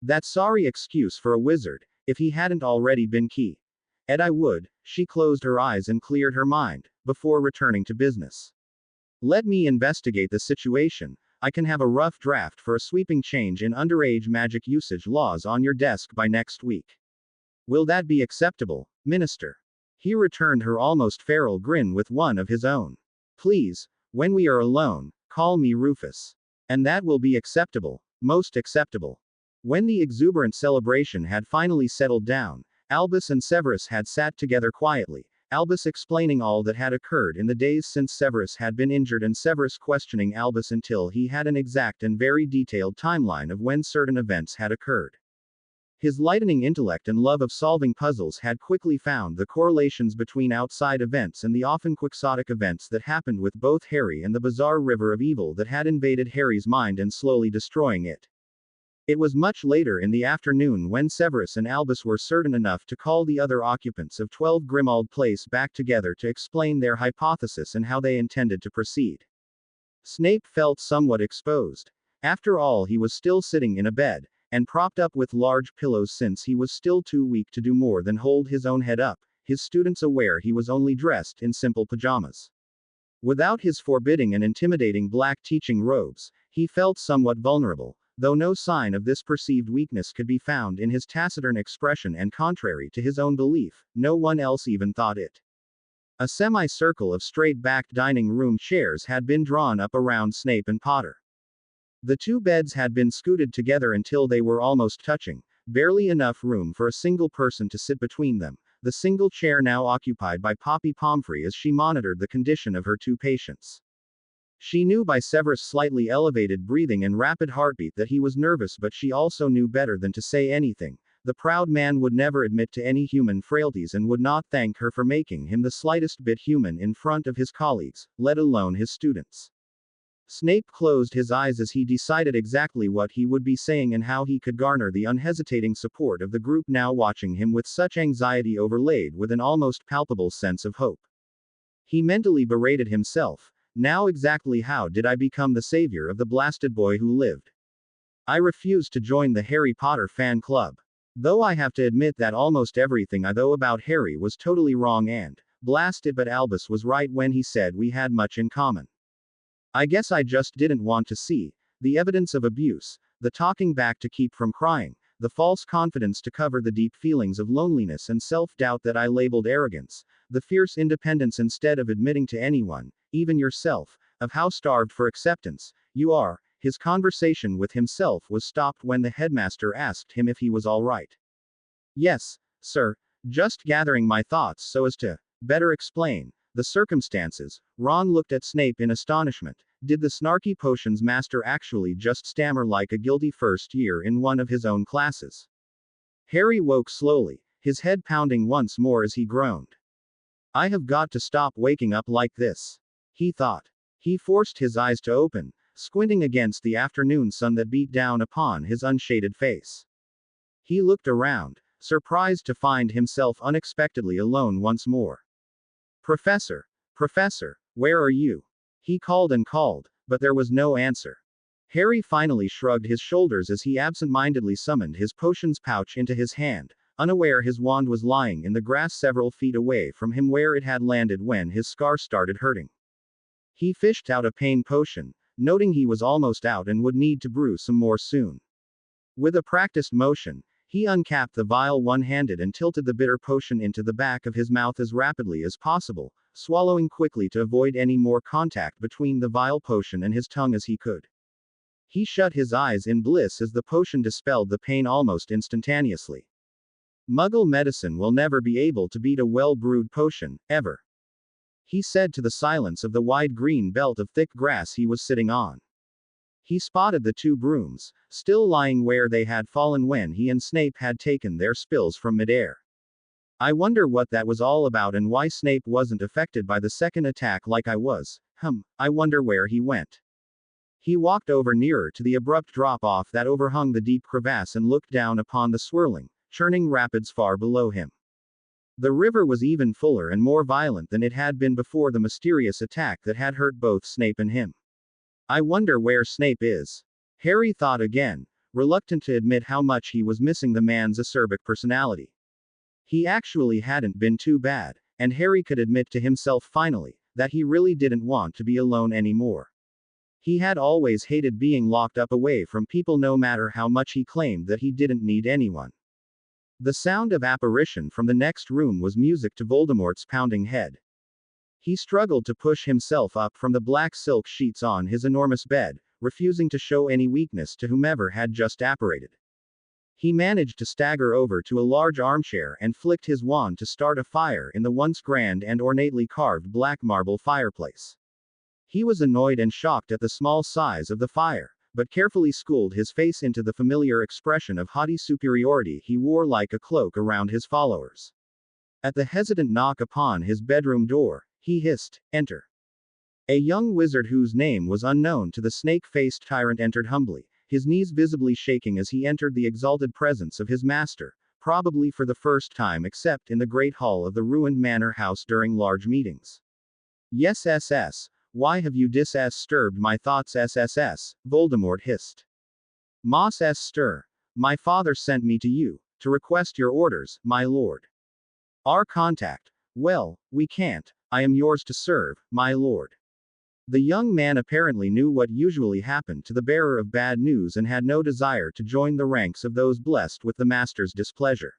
That sorry excuse for a wizard, if he hadn't already been key. Ed, I would. She closed her eyes and cleared her mind, before returning to business. Let me investigate the situation. I can have a rough draft for a sweeping change in underage magic usage laws on your desk by next week. Will that be acceptable, Minister? He returned her almost feral grin with one of his own. Please, when we are alone, call me Rufus. And that will be acceptable, most acceptable. When the exuberant celebration had finally settled down, Albus and Severus had sat together quietly, Albus explaining all that had occurred in the days since Severus had been injured and Severus questioning Albus until he had an exact and very detailed timeline of when certain events had occurred. His lightning intellect and love of solving puzzles had quickly found the correlations between outside events and the often quixotic events that happened with both Harry and the bizarre river of evil that had invaded Harry's mind and slowly destroying it. It was much later in the afternoon when Severus and Albus were certain enough to call the other occupants of 12 Grimmauld Place back together to explain their hypothesis and how they intended to proceed. Snape felt somewhat exposed. After all, he was still sitting in a bed, and propped up with large pillows since he was still too weak to do more than hold his own head up, his students aware he was only dressed in simple pajamas. Without his forbidding and intimidating black teaching robes, he felt somewhat vulnerable, though no sign of this perceived weakness could be found in his taciturn expression, and contrary to his own belief, no one else even thought it. A semicircle of straight-backed dining room chairs had been drawn up around Snape and Potter. The two beds had been scooted together until they were almost touching, barely enough room for a single person to sit between them, the single chair now occupied by Poppy Pomfrey as she monitored the condition of her two patients. She knew by Severus' slightly elevated breathing and rapid heartbeat that he was nervous, but she also knew better than to say anything. The proud man would never admit to any human frailties and would not thank her for making him the slightest bit human in front of his colleagues, let alone his students. Snape closed his eyes as he decided exactly what he would be saying and how he could garner the unhesitating support of the group now watching him with such anxiety overlaid with an almost palpable sense of hope. He mentally berated himself. Now exactly how did I become the savior of the blasted boy who lived? I refused to join the Harry Potter fan club. Though I have to admit that almost everything I know about Harry was totally wrong, and, blast it, but Albus was right when he said we had much in common. I guess I just didn't want to see the evidence of abuse, the talking back to keep from crying, the false confidence to cover the deep feelings of loneliness and self-doubt that I labeled arrogance, the fierce independence instead of admitting to anyone, even yourself, of how starved for acceptance you are. His conversation with himself was stopped when the headmaster asked him if he was all right. Yes, sir, just gathering my thoughts so as to better explain the circumstances. Ron looked at Snape in astonishment. Did the snarky potions master actually just stammer like a guilty first year in one of his own classes? Harry woke slowly, his head pounding once more as he groaned. I have got to stop waking up like this, he thought. He forced his eyes to open, squinting against the afternoon sun that beat down upon his unshaded face. He looked around, surprised to find himself unexpectedly alone once more. Professor, where are you? He called and called, but there was no answer. Harry finally shrugged his shoulders as he absent-mindedly summoned his potions pouch into his hand, unaware his wand was lying in the grass several feet away from him where it had landed when his scar started hurting. He fished out a pain potion, noting he was almost out and would need to brew some more soon. With a practiced motion, he uncapped the vial one-handed and tilted the bitter potion into the back of his mouth as rapidly as possible, swallowing quickly to avoid any more contact between the vial potion and his tongue as he could. He shut his eyes in bliss as the potion dispelled the pain almost instantaneously. Muggle medicine will never be able to beat a well-brewed potion, ever, he said to the silence of the wide green belt of thick grass he was sitting on. He spotted the two brooms, still lying where they had fallen when he and Snape had taken their spills from midair. I wonder what that was all about and why Snape wasn't affected by the second attack like I was. I wonder where he went. He walked over nearer to the abrupt drop-off that overhung the deep crevasse and looked down upon the swirling, churning rapids far below him. The river was even fuller and more violent than it had been before the mysterious attack that had hurt both Snape and him. I wonder where Snape is. Harry thought again, reluctant to admit how much he was missing the man's acerbic personality. He actually hadn't been too bad, and Harry could admit to himself finally, that he really didn't want to be alone anymore. He had always hated being locked up away from people no matter how much he claimed that he didn't need anyone. The sound of apparition from the next room was music to Voldemort's pounding head. He struggled to push himself up from the black silk sheets on his enormous bed, refusing to show any weakness to whomever had just apparated. He managed to stagger over to a large armchair and flicked his wand to start a fire in the once grand and ornately carved black marble fireplace. He was annoyed and shocked at the small size of the fire, but carefully schooled his face into the familiar expression of haughty superiority he wore like a cloak around his followers. At the hesitant knock upon his bedroom door, he hissed, "Enter." A young wizard whose name was unknown to the snake-faced tyrant entered humbly, his knees visibly shaking as he entered the exalted presence of his master, probably for the first time except in the great hall of the ruined manor house during large meetings. "Yes, SS. Why have you disturbed my thoughts, SSS? Voldemort hissed. "Moss S. Stir. My father sent me to you, to request your orders, my lord." "Our contact. Well, we can't. I am yours to serve, my lord." The young man apparently knew what usually happened to the bearer of bad news and had no desire to join the ranks of those blessed with the master's displeasure.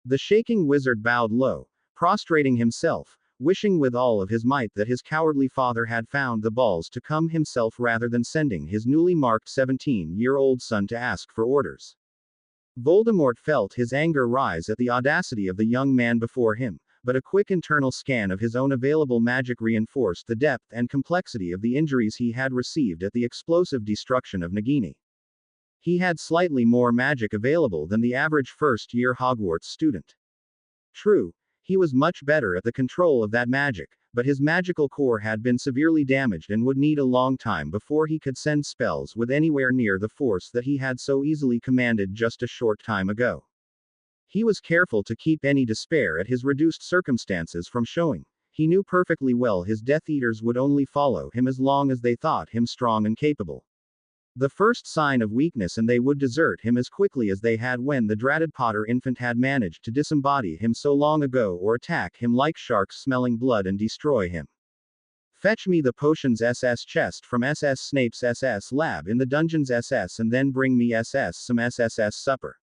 The shaking wizard bowed low, prostrating himself, wishing with all of his might that his cowardly father had found the balls to come himself rather than sending his newly marked 17-year-old son to ask for orders. Voldemort felt his anger rise at the audacity of the young man before him, but a quick internal scan of his own available magic reinforced the depth and complexity of the injuries he had received at the explosive destruction of Nagini. He had slightly more magic available than the average first-year Hogwarts student. True, he was much better at the control of that magic, but his magical core had been severely damaged and would need a long time before he could send spells with anywhere near the force that he had so easily commanded just a short time ago. He was careful to keep any despair at his reduced circumstances from showing. He knew perfectly well his Death Eaters would only follow him as long as they thought him strong and capable. The first sign of weakness and they would desert him as quickly as they had when the dratted Potter infant had managed to disembody him so long ago or attack him like sharks smelling blood and destroy him. "Fetch me the potions SS chest from SS Snape's SS lab in the dungeons SS and then bring me SS some SSS supper.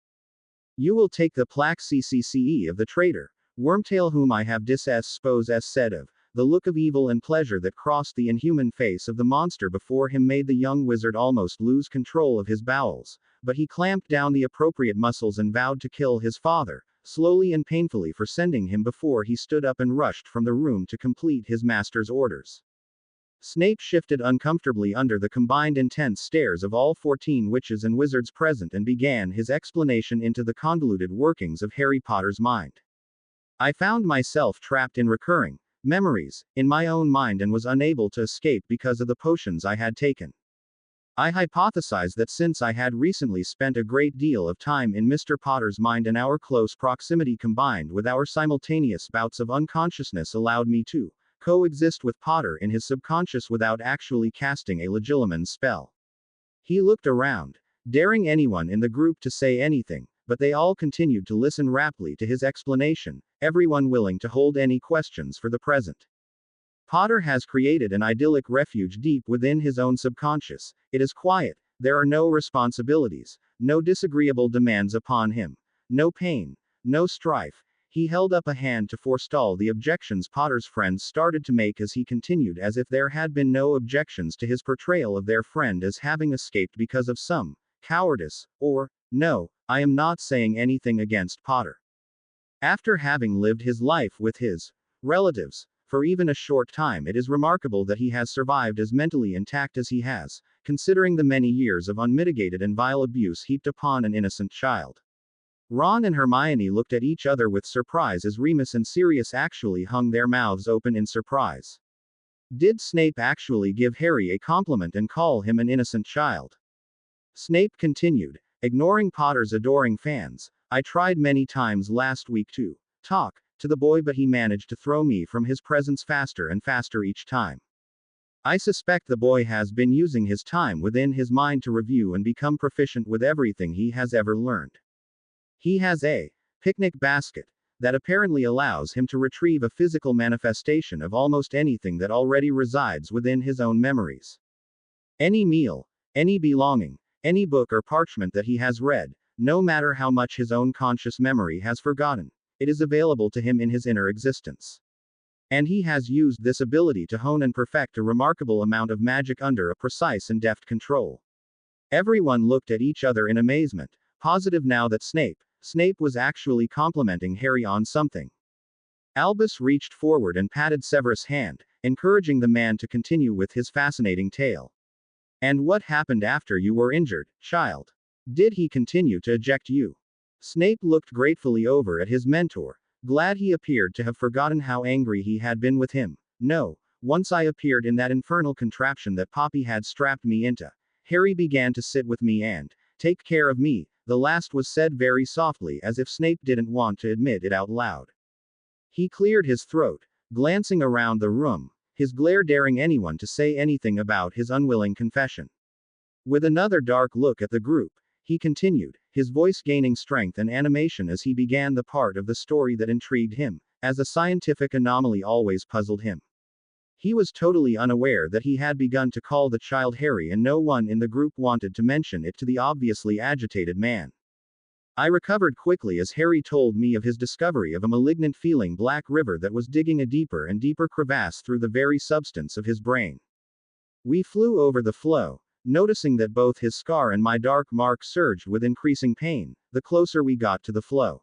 You will take the plaque CCCE of the traitor, Wormtail whom I have disposed as said of." The look of evil and pleasure that crossed the inhuman face of the monster before him made the young wizard almost lose control of his bowels, but he clamped down the appropriate muscles and vowed to kill his father, slowly and painfully for sending him before he stood up and rushed from the room to complete his master's orders. Snape shifted uncomfortably under the combined intense stares of all 14 witches and wizards present and began his explanation into the convoluted workings of Harry Potter's mind. "I found myself trapped in recurring memories in my own mind and was unable to escape because of the potions I had taken. I hypothesized that since I had recently spent a great deal of time in Mr. Potter's mind and our close proximity combined with our simultaneous bouts of unconsciousness allowed me to coexist with Potter in his subconscious without actually casting a Legilimens spell." He looked around, daring anyone in the group to say anything, but they all continued to listen raptly to his explanation, everyone willing to hold any questions for the present. "Potter has created an idyllic refuge deep within his own subconscious. It is quiet, there are no responsibilities, no disagreeable demands upon him, no pain, no strife." He held up a hand to forestall the objections Potter's friends started to make as he continued as if there had been no objections to his portrayal of their friend as having escaped because of some cowardice, or, "No, I am not saying anything against Potter. After having lived his life with his relatives for even a short time, it is remarkable that he has survived as mentally intact as he has, considering the many years of unmitigated and vile abuse heaped upon an innocent child." Ron and Hermione looked at each other with surprise as Remus and Sirius actually hung their mouths open in surprise. Did Snape actually give Harry a compliment and call him an innocent child? Snape continued, ignoring Potter's adoring fans. "I tried many times last week to talk to the boy, but he managed to throw me from his presence faster and faster each time. I suspect the boy has been using his time within his mind to review and become proficient with everything he has ever learned. He has a picnic basket that apparently allows him to retrieve a physical manifestation of almost anything that already resides within his own memories. Any meal, any belonging, any book or parchment that he has read, no matter how much his own conscious memory has forgotten, it is available to him in his inner existence. And he has used this ability to hone and perfect a remarkable amount of magic under a precise and deft control." Everyone looked at each other in amazement, positive now that Snape was actually complimenting Harry on something. Albus reached forward and patted Severus' hand, encouraging the man to continue with his fascinating tale. And what happened after you were injured, child? Did he continue to eject you? Snape looked gratefully over at his mentor, glad he appeared to have forgotten how angry he had been with him. No, once I appeared in that infernal contraption that Poppy had strapped me into, Harry began to sit with me and take care of me. The last was said very softly, as if Snape didn't want to admit it out loud. He cleared his throat, glancing around the room, his glare daring anyone to say anything about his unwilling confession. With another dark look at the group, he continued, his voice gaining strength and animation as he began the part of the story that intrigued him, as a scientific anomaly always puzzled him. He was totally unaware that he had begun to call the child Harry, and no one in the group wanted to mention it to the obviously agitated man. I recovered quickly as Harry told me of his discovery of a malignant feeling black river that was digging a deeper and deeper crevasse through the very substance of his brain. We flew over the flow, noticing that both his scar and my dark mark surged with increasing pain, the closer we got to the flow.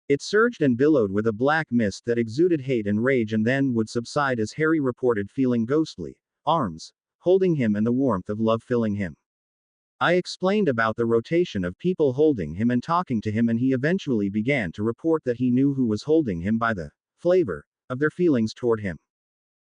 It surged and billowed with a black mist that exuded hate and rage and then would subside as Harry reported feeling ghostly arms holding him and the warmth of love filling him. I explained about the rotation of people holding him and talking to him, and he eventually began to report that he knew who was holding him by the flavor of their feelings toward him.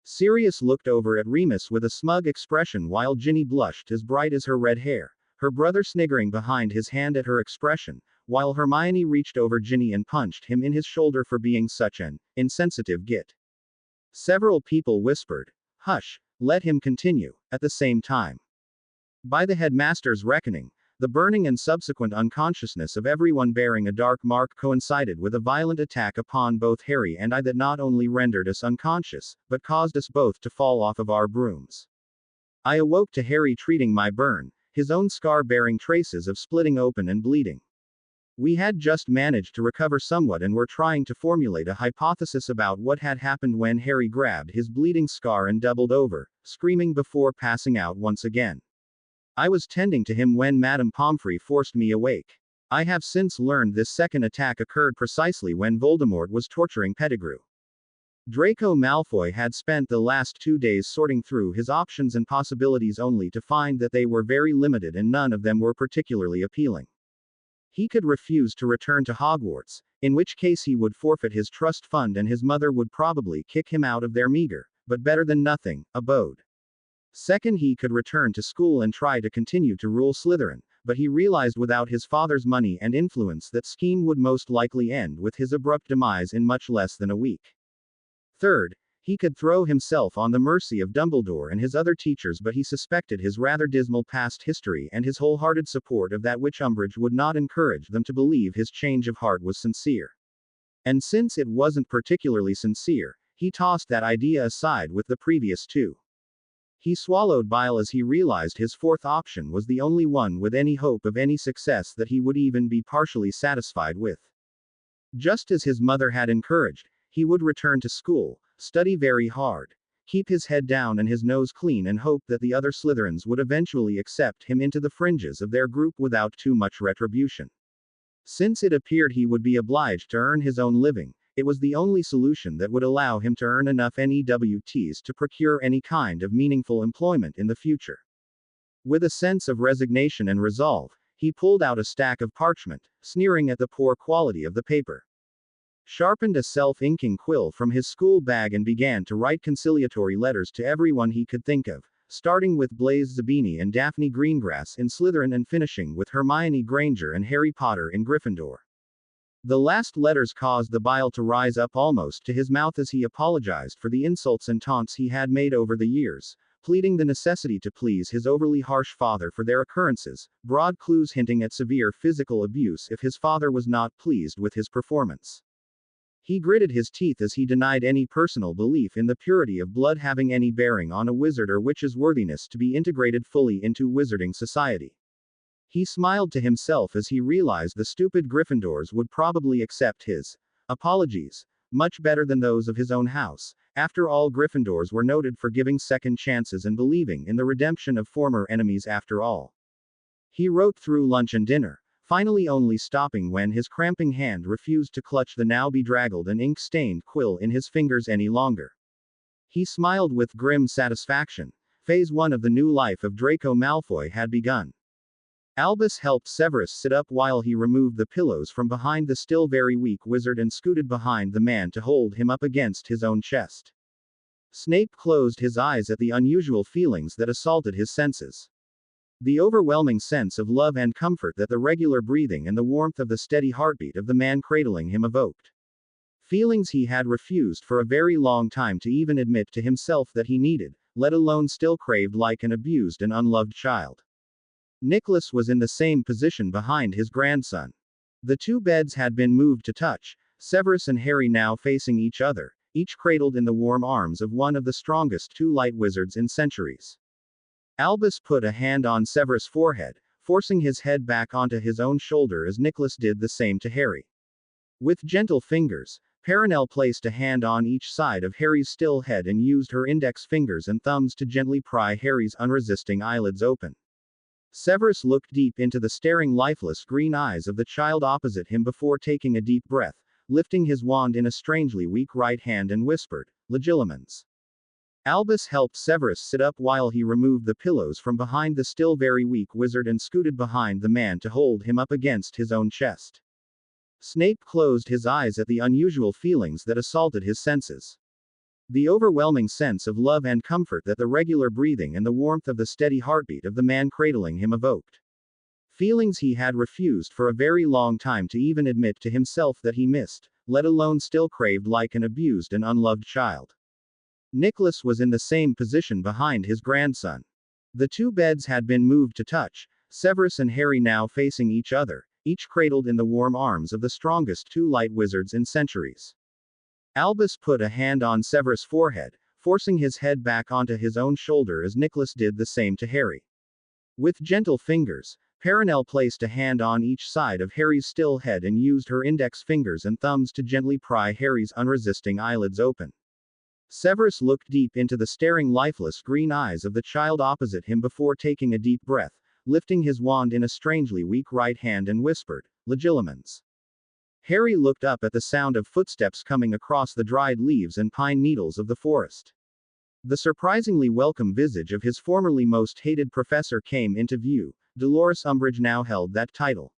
Sirius looked over at Remus with a smug expression while Ginny blushed as bright as her red hair, her brother sniggering behind his hand at her expression, while Hermione reached over Ginny and punched him in his shoulder for being such an insensitive git. Several people whispered, "Hush, let him continue," at the same time. By the headmaster's reckoning, the burning and subsequent unconsciousness of everyone bearing a dark mark coincided with a violent attack upon both Harry and I that not only rendered us unconscious, but caused us both to fall off of our brooms. I awoke to Harry treating my burn, his own scar bearing traces of splitting open and bleeding. We had just managed to recover somewhat and were trying to formulate a hypothesis about what had happened when Harry grabbed his bleeding scar and doubled over, screaming before passing out once again. I was tending to him when Madame Pomfrey forced me awake. I have since learned this second attack occurred precisely when Voldemort was torturing Pettigrew. Draco Malfoy had spent the last 2 days sorting through his options and possibilities only to find that they were very limited and none of them were particularly appealing. He could refuse to return to Hogwarts, in which case he would forfeit his trust fund and his mother would probably kick him out of their meager, but better than nothing, abode. Second, he could return to school and try to continue to rule Slytherin, but he realized without his father's money and influence that scheme would most likely end with his abrupt demise in much less than a week. Third, he could throw himself on the mercy of Dumbledore and his other teachers, but he suspected his rather dismal past history and his wholehearted support of that which Umbridge would not encourage them to believe his change of heart was sincere. And since it wasn't particularly sincere, he tossed that idea aside with the previous two. He swallowed bile as he realized his fourth option was the only one with any hope of any success that he would even be partially satisfied with. Just as his mother had encouraged, he would return to school, study very hard, keep his head down and his nose clean, and hope that the other Slytherins would eventually accept him into the fringes of their group without too much retribution. Since it appeared he would be obliged to earn his own living, it was the only solution that would allow him to earn enough NEWTs to procure any kind of meaningful employment in the future. With a sense of resignation and resolve, he pulled out a stack of parchment, sneering at the poor quality of the paper. Sharpened a self-inking quill from his school bag and began to write conciliatory letters to everyone he could think of, starting with Blaise Zabini and Daphne Greengrass in Slytherin and finishing with Hermione Granger and Harry Potter in Gryffindor. The last letters caused the bile to rise up almost to his mouth as he apologized for the insults and taunts he had made over the years, pleading the necessity to please his overly harsh father for their occurrences, broad clues hinting at severe physical abuse if his father was not pleased with his performance. He gritted his teeth as he denied any personal belief in the purity of blood having any bearing on a wizard or witch's worthiness to be integrated fully into wizarding society. He smiled to himself as he realized the stupid Gryffindors would probably accept his apologies much better than those of his own house. After all, Gryffindors were noted for giving second chances and believing in the redemption of former enemies after all. He wrote through lunch and dinner, finally only stopping when his cramping hand refused to clutch the now bedraggled and ink-stained quill in his fingers any longer. He smiled with grim satisfaction, Phase 1 of the new life of Draco Malfoy had begun. Albus helped Severus sit up while he removed the pillows from behind the still very weak wizard and scooted behind the man to hold him up against his own chest. Snape closed his eyes at the unusual feelings that assaulted his senses. The overwhelming sense of love and comfort that the regular breathing and the warmth of the steady heartbeat of the man cradling him evoked. Feelings he had refused for a very long time to even admit to himself that he needed, let alone still craved like an abused and unloved child. Nicholas was in the same position behind his grandson. The two beds had been moved to touch, Severus and Harry now facing each other, each cradled in the warm arms of one of the strongest two light wizards in centuries. Albus put a hand on Severus' forehead, forcing his head back onto his own shoulder as Nicholas did the same to Harry. With gentle fingers, Perenelle placed a hand on each side of Harry's still head and used her index fingers and thumbs to gently pry Harry's unresisting eyelids open. Severus looked deep into the staring lifeless green eyes of the child opposite him before taking a deep breath, lifting his wand in a strangely weak right hand and whispered, "Legilimens." Albus helped Severus sit up while he removed the pillows from behind the still very weak wizard and scooted behind the man to hold him up against his own chest. Snape closed his eyes at the unusual feelings that assaulted his senses. The overwhelming sense of love and comfort that the regular breathing and the warmth of the steady heartbeat of the man cradling him evoked. Feelings he had refused for a very long time to even admit to himself that he missed, let alone still craved like an abused and unloved child. Nicholas was in the same position behind his grandson. The two beds had been moved to touch, Severus and Harry now facing each other, each cradled in the warm arms of the strongest two light wizards in centuries. Albus put a hand on Severus' forehead, forcing his head back onto his own shoulder as Nicholas did the same to Harry. With gentle fingers, Perenelle placed a hand on each side of Harry's still head and used her index fingers and thumbs to gently pry Harry's unresisting eyelids open. Severus looked deep into the staring lifeless green eyes of the child opposite him before taking a deep breath, lifting his wand in a strangely weak right hand and whispered, "Legilimens." Harry looked up at the sound of footsteps coming across the dried leaves and pine needles of the forest. The surprisingly welcome visage of his formerly most hated professor came into view. Dolores Umbridge now held that title.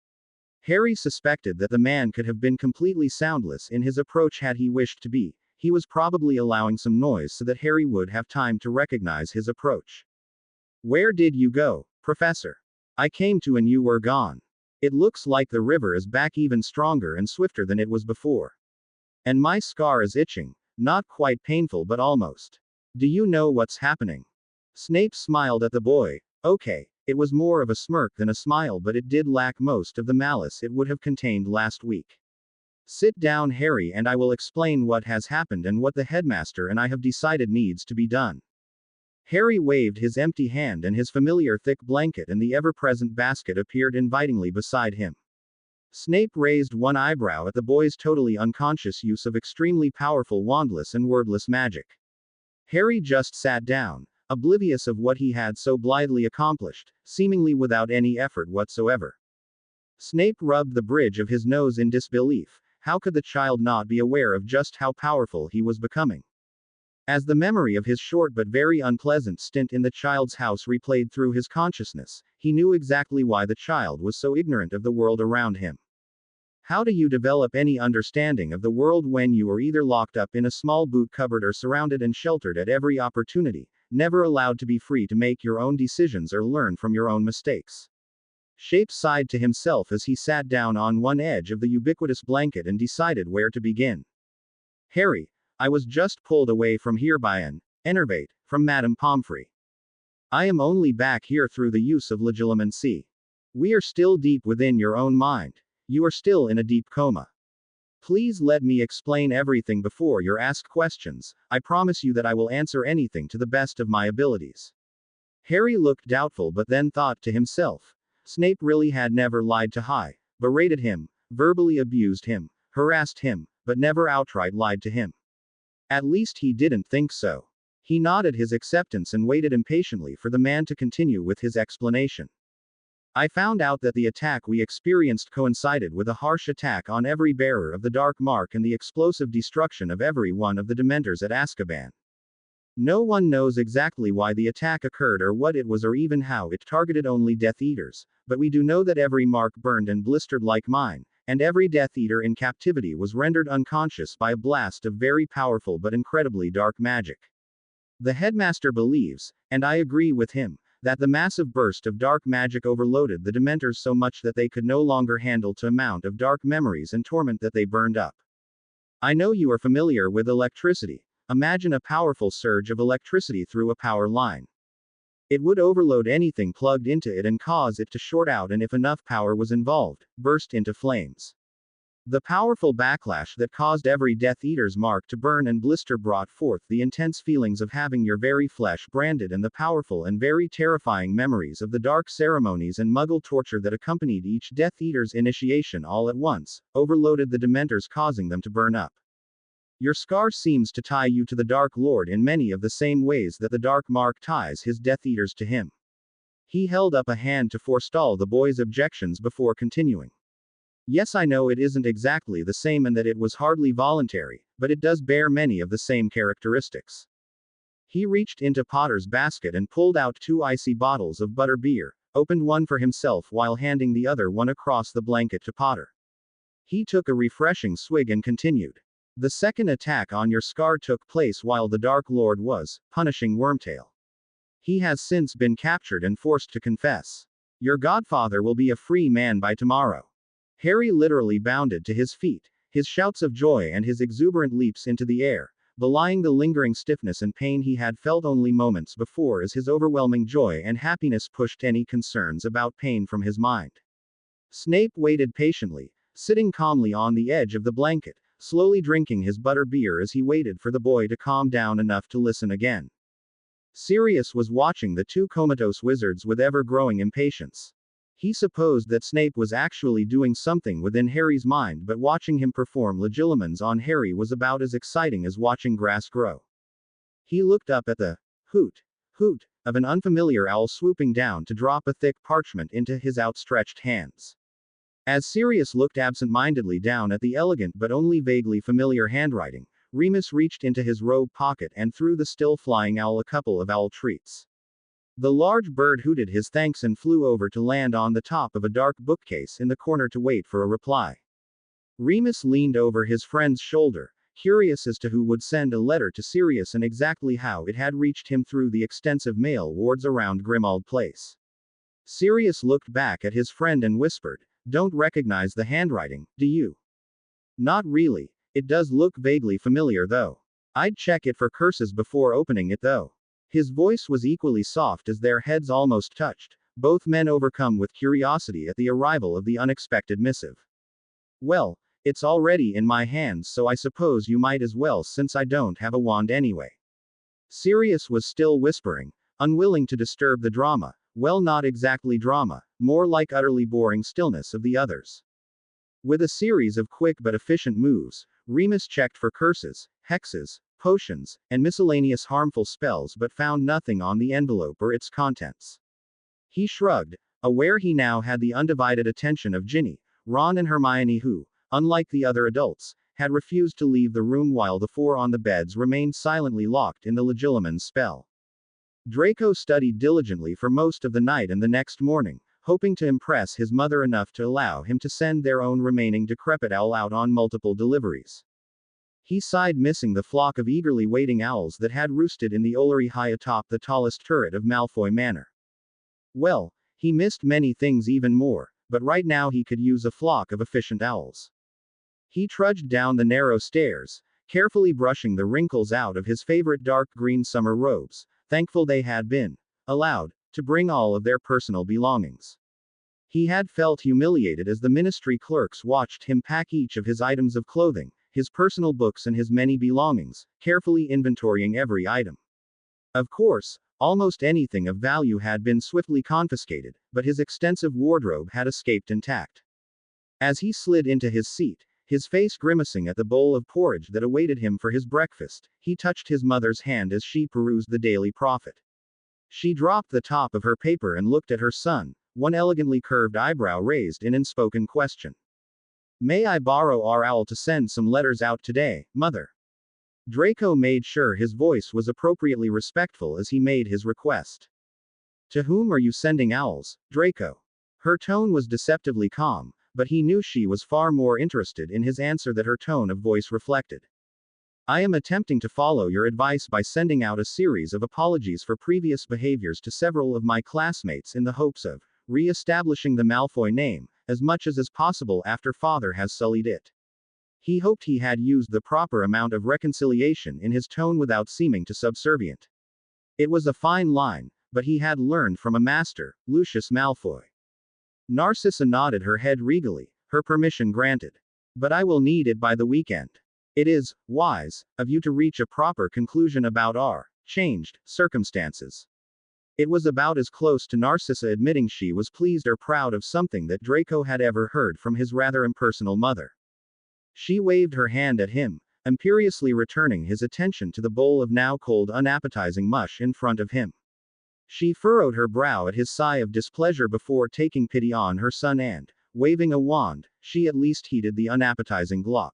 Harry suspected that the man could have been completely soundless in his approach had he wished to be. He was probably allowing some noise so that Harry would have time to recognize his approach. "Where did you go, Professor? I came to and you were gone. It looks like the river is back even stronger and swifter than it was before. And my scar is itching, not quite painful but almost. Do you know what's happening?" Snape smiled at the boy. Okay, it was more of a smirk than a smile, but it did lack most of the malice it would have contained last week. "Sit down, Harry, and I will explain what has happened and what the headmaster and I have decided needs to be done." Harry waved his empty hand and his familiar thick blanket and the ever-present basket appeared invitingly beside him. Snape raised one eyebrow at the boy's totally unconscious use of extremely powerful wandless and wordless magic. Harry just sat down, oblivious of what he had so blithely accomplished, seemingly without any effort whatsoever. Snape rubbed the bridge of his nose in disbelief. How could the child not be aware of just how powerful he was becoming? As the memory of his short but very unpleasant stint in the child's house replayed through his consciousness, he knew exactly why the child was so ignorant of the world around him. How do you develop any understanding of the world when you are either locked up in a small boot cupboard or surrounded and sheltered at every opportunity, never allowed to be free to make your own decisions or learn from your own mistakes? Snape sighed to himself as he sat down on one edge of the ubiquitous blanket and decided where to begin. "Harry, I was just pulled away from here by an enervate from Madame Pomfrey. I am only back here through the use of legilimency. We are still deep within your own mind. You are still in a deep coma. Please let me explain everything before you ask questions. I promise you that I will answer anything to the best of my abilities." Harry looked doubtful but then thought to himself, Snape really had never lied to Hi, berated him, verbally abused him, harassed him, but never outright lied to him. At least he didn't think so. He nodded his acceptance and waited impatiently for the man to continue with his explanation. "I found out that the attack we experienced coincided with a harsh attack on every bearer of the Dark Mark and the explosive destruction of every one of the Dementors at Azkaban. No one knows exactly why the attack occurred or what it was or even how it targeted only Death Eaters, but we do know that every mark burned and blistered like mine, and every Death Eater in captivity was rendered unconscious by a blast of very powerful but incredibly dark magic. The headmaster believes, and I agree with him, that the massive burst of dark magic overloaded the Dementors so much that they could no longer handle the amount of dark memories and torment that they burned up. I know you are familiar with electricity. Imagine a powerful surge of electricity through a power line. It would overload anything plugged into it and cause it to short out, and if enough power was involved, burst into flames. The powerful backlash that caused every Death Eater's mark to burn and blister brought forth the intense feelings of having your very flesh branded and the powerful and very terrifying memories of the dark ceremonies and Muggle torture that accompanied each Death Eater's initiation all at once, overloaded the Dementors, causing them to burn up. Your scar seems to tie you to the Dark Lord in many of the same ways that the Dark Mark ties his Death Eaters to him. He held up a hand to forestall the boy's objections before continuing. Yes, I know it isn't exactly the same and that it was hardly voluntary, but it does bear many of the same characteristics. He reached into Potter's basket and pulled out 2 icy bottles of butter beer, opened one for himself while handing the other one across the blanket to Potter. He took a refreshing swig and continued. The second attack on your scar took place while the Dark Lord was punishing Wormtail. He has since been captured and forced to confess. Your godfather will be a free man by tomorrow. Harry literally bounded to his feet, his shouts of joy and his exuberant leaps into the air, belying the lingering stiffness and pain he had felt only moments before, as his overwhelming joy and happiness pushed any concerns about pain from his mind. Snape waited patiently, sitting calmly on the edge of the blanket, slowly drinking his butter beer as he waited for the boy to calm down enough to listen again. Sirius was watching the 2 comatose wizards with ever-growing impatience. He supposed that Snape was actually doing something within Harry's mind, but watching him perform legilimens on Harry was about as exciting as watching grass grow. He looked up at the hoot, hoot of an unfamiliar owl swooping down to drop a thick parchment into his outstretched hands. As Sirius looked absent-mindedly down at the elegant but only vaguely familiar handwriting, Remus reached into his robe pocket and threw the still flying owl a couple of owl treats. The large bird hooted his thanks and flew over to land on the top of a dark bookcase in the corner to wait for a reply. Remus leaned over his friend's shoulder, curious as to who would send a letter to Sirius and exactly how it had reached him through the extensive mail wards around Grimmauld Place. Sirius looked back at his friend and whispered, "Don't recognize the handwriting, do you?" "Not really. It does look vaguely familiar though. I'd check it for curses before opening it though." His voice was equally soft as their heads almost touched, both men overcome with curiosity at the arrival of the unexpected missive. "Well, it's already in my hands, so I suppose you might as well, since I don't have a wand anyway." Sirius was still whispering, unwilling to disturb the drama, well, not exactly drama, more like utterly boring stillness of the others. With a series of quick but efficient moves, Remus checked for curses, hexes, potions, and miscellaneous harmful spells, but found nothing on the envelope or its contents. He shrugged, aware he now had the undivided attention of Ginny, Ron and Hermione, who, unlike the other adults, had refused to leave the room while the 4 on the beds remained silently locked in the Legilimens spell. Draco studied diligently for most of the night and the next morning, hoping to impress his mother enough to allow him to send their own remaining decrepit owl out on multiple deliveries. He sighed, missing the flock of eagerly waiting owls that had roosted in the Ollery high atop the tallest turret of Malfoy Manor. Well, he missed many things even more, but right now he could use a flock of efficient owls. He trudged down the narrow stairs, carefully brushing the wrinkles out of his favorite dark green summer robes, thankful they had been allowed to bring all of their personal belongings. He had felt humiliated as the ministry clerks watched him pack each of his items of clothing, his personal books and his many belongings, carefully inventorying every item. Of course, almost anything of value had been swiftly confiscated, but his extensive wardrobe had escaped intact. As he slid into his seat, his face grimacing at the bowl of porridge that awaited him for his breakfast, he touched his mother's hand as she perused the Daily Prophet. She dropped the top of her paper and looked at her son, one elegantly curved eyebrow raised in unspoken question. "May I borrow our owl to send some letters out today, Mother?" Draco made sure his voice was appropriately respectful as he made his request. To whom are you sending owls, Draco? Her tone was deceptively calm, but he knew she was far more interested in his answer that her tone of voice reflected. I am attempting to follow your advice by sending out a series of apologies for previous behaviors to several of my classmates in the hopes of re-establishing the Malfoy name, as much as is possible after Father has sullied it. He hoped he had used the proper amount of reconciliation in his tone without seeming too subservient. It was a fine line, but he had learned from a master, Lucius Malfoy. Narcissa nodded her head regally, her permission granted. But I will need it by the weekend. It is wise of you to reach a proper conclusion about our changed circumstances. It was about as close to Narcissa admitting she was pleased or proud of something that Draco had ever heard from his rather impersonal mother. She waved her hand at him, imperiously returning his attention to the bowl of now cold unappetizing mush in front of him. She furrowed her brow at his sigh of displeasure before taking pity on her son and, waving a wand, she at least heated the unappetizing glop.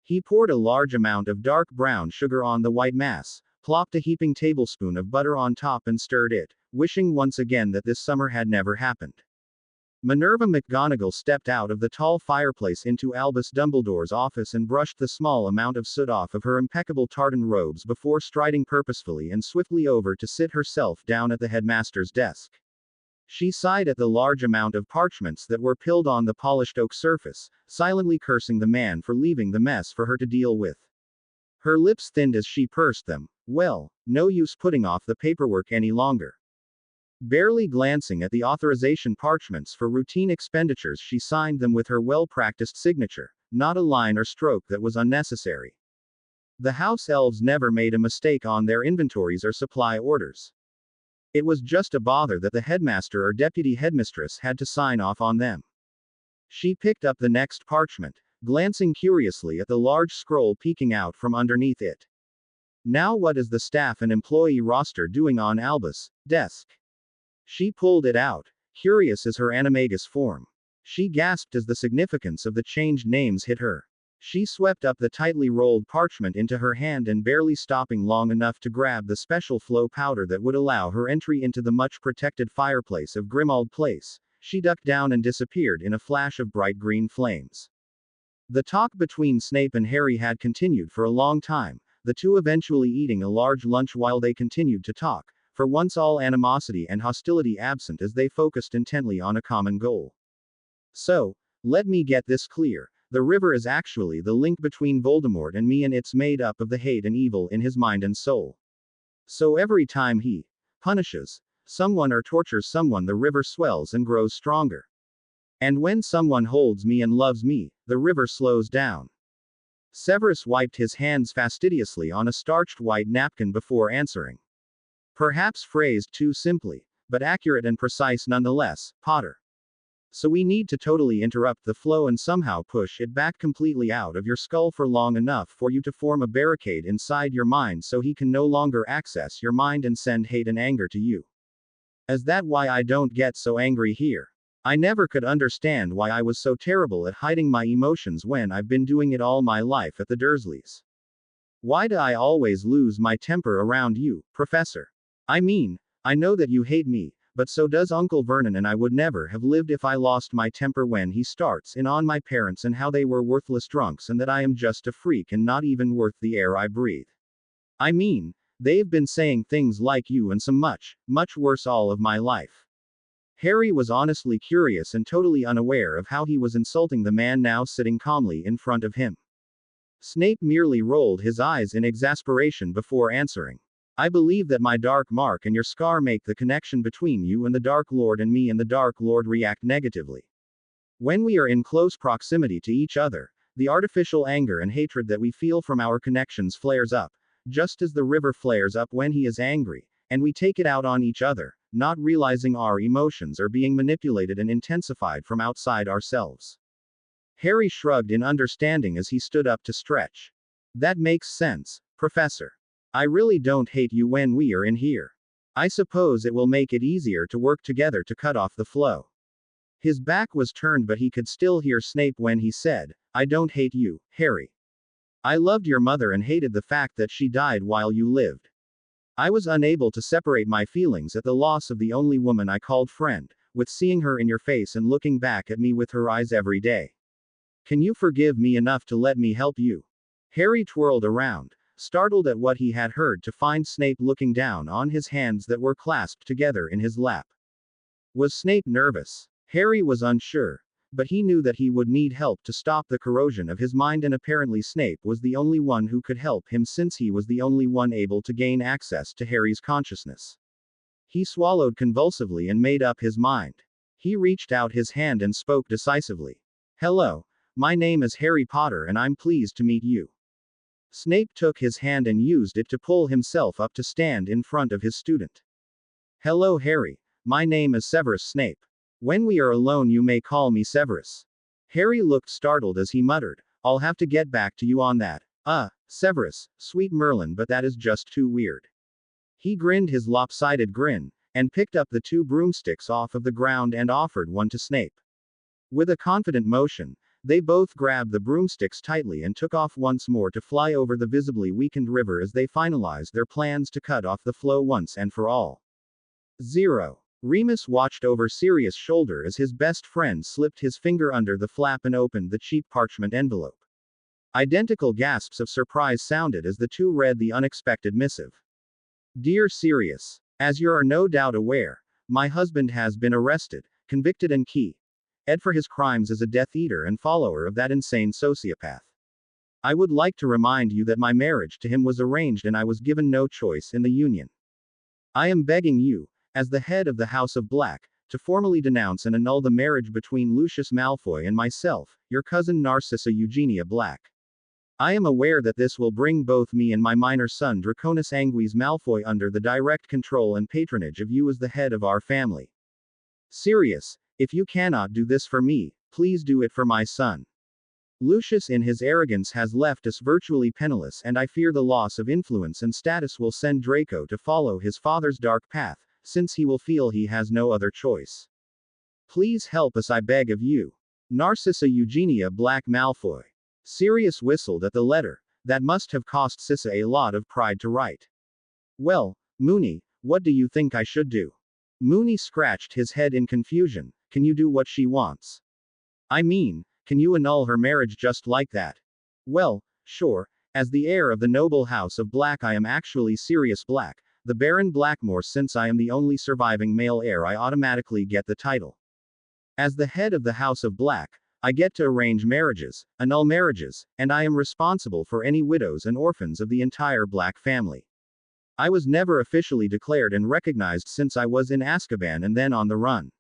He poured a large amount of dark brown sugar on the white mass, plopped a heaping tablespoon of butter on top and stirred it, wishing once again that this summer had never happened. Minerva McGonagall stepped out of the tall fireplace into Albus Dumbledore's office and brushed the small amount of soot off of her impeccable tartan robes before striding purposefully and swiftly over to sit herself down at the headmaster's desk. She sighed at the large amount of parchments that were pilled on the polished oak surface, silently cursing the man for leaving the mess for her to deal with. Her lips thinned as she pursed them. Well, no use putting off the paperwork any longer. Barely glancing at the authorization parchments for routine expenditures, she signed them with her well-practiced signature, not a line or stroke that was unnecessary. The house elves never made a mistake on their inventories or supply orders. It was just a bother that the headmaster or deputy headmistress had to sign off on them. She picked up the next parchment, glancing curiously at the large scroll peeking out from underneath it. Now what is the staff and employee roster doing on Albus' desk? She pulled it out, curious as her animagus form. She gasped as the significance of the changed names hit her. She swept up the tightly rolled parchment into her hand and barely stopping long enough to grab the special flow powder that would allow her entry into the much protected fireplace of Grimmauld Place, she ducked down and disappeared in a flash of bright green flames. The talk between Snape and Harry had continued for a long time, the two eventually eating a large lunch while they continued to talk, for once all animosity and hostility absent as they focused intently on a common goal. So, let me get this clear. The river is actually the link between Voldemort and me, and it's made up of the hate and evil in his mind and soul. So every time he punishes someone or tortures someone, the river swells and grows stronger. And when someone holds me and loves me, the river slows down. Severus wiped his hands fastidiously on a starched white napkin before answering. Perhaps phrased too simply, but accurate and precise nonetheless, Potter. So we need to totally interrupt the flow and somehow push it back completely out of your skull for long enough for you to form a barricade inside your mind so he can no longer access your mind and send hate and anger to you. Is that why I don't get so angry here? I never could understand why I was so terrible at hiding my emotions when I've been doing it all my life at the Dursleys. Why do I always lose my temper around you, Professor? I mean, I know that you hate me, but so does Uncle Vernon, and I would never have lived if I lost my temper when he starts in on my parents and how they were worthless drunks and that I am just a freak and not even worth the air I breathe. I mean, they've been saying things like you and some much, much worse all of my life. Harry was honestly curious and totally unaware of how he was insulting the man now sitting calmly in front of him. Snape merely rolled his eyes in exasperation before answering. I believe that my dark mark and your scar make the connection between you and the Dark Lord, and me and the Dark Lord react negatively. When we are in close proximity to each other, the artificial anger and hatred that we feel from our connections flares up, just as the river flares up when he is angry, and we take it out on each other, not realizing our emotions are being manipulated and intensified from outside ourselves. Harry shrugged in understanding as he stood up to stretch. That makes sense, Professor. I really don't hate you when we are in here. I suppose it will make it easier to work together to cut off the flow. His back was turned, but he could still hear Snape when he said, I don't hate you, Harry. I loved your mother and hated the fact that she died while you lived. I was unable to separate my feelings at the loss of the only woman I called friend, with seeing her in your face and looking back at me with her eyes every day. Can you forgive me enough to let me help you? Harry twirled around, startled at what he had heard, to find Snape looking down on his hands that were clasped together in his lap. Was Snape nervous? Harry was unsure. But he knew that he would need help to stop the corrosion of his mind, and apparently Snape was the only one who could help him, since he was the only one able to gain access to Harry's consciousness. He swallowed convulsively and made up his mind. He reached out his hand and spoke decisively. Hello, my name is Harry Potter and I'm pleased to meet you. Snape took his hand and used it to pull himself up to stand in front of his student. Hello Harry, my name is Severus Snape. When we are alone you may call me Severus. Harry looked startled as he muttered, I'll have to get back to you on that. Severus, sweet Merlin, but that is just too weird. He grinned his lopsided grin, and picked up the 2 broomsticks off of the ground and offered one to Snape. With a confident motion, they both grabbed the broomsticks tightly and took off once more to fly over the visibly weakened river as they finalized their plans to cut off the flow once and for all. 0. Remus watched over Sirius' shoulder as his best friend slipped his finger under the flap and opened the cheap parchment envelope. Identical gasps of surprise sounded as the two read the unexpected missive. Dear Sirius, as you are no doubt aware, my husband has been arrested, convicted and ed for his crimes as a Death Eater and follower of that insane sociopath. I would like to remind you that my marriage to him was arranged and I was given no choice in the union. I am begging you, as the head of the House of Black, to formally denounce and annul the marriage between Lucius Malfoy and myself, your cousin Narcissa Eugenia Black. I am aware that this will bring both me and my minor son Draconis Anguis Malfoy under the direct control and patronage of you as the head of our family. Sirius, if you cannot do this for me, please do it for my son. Lucius in his arrogance has left us virtually penniless, and I fear the loss of influence and status will send Draco to follow his father's dark path, since he will feel he has no other choice. Please help us, I beg of you. Narcissa Eugenia Black Malfoy. Sirius whistled at the letter. That must have cost Sissa a lot of pride to write. Well, Moony, what do you think I should do? Moony scratched his head in confusion. Can you do what she wants? I mean, can you annul her marriage just like that? Well, sure. As the heir of the noble house of Black, I am actually Sirius Black, the Baron Blackmore. Since I am the only surviving male heir, I automatically get the title. As the head of the House of Black, I get to arrange marriages, annul marriages, and I am responsible for any widows and orphans of the entire Black family. I was never officially declared and recognized since I was in Azkaban and then on the run.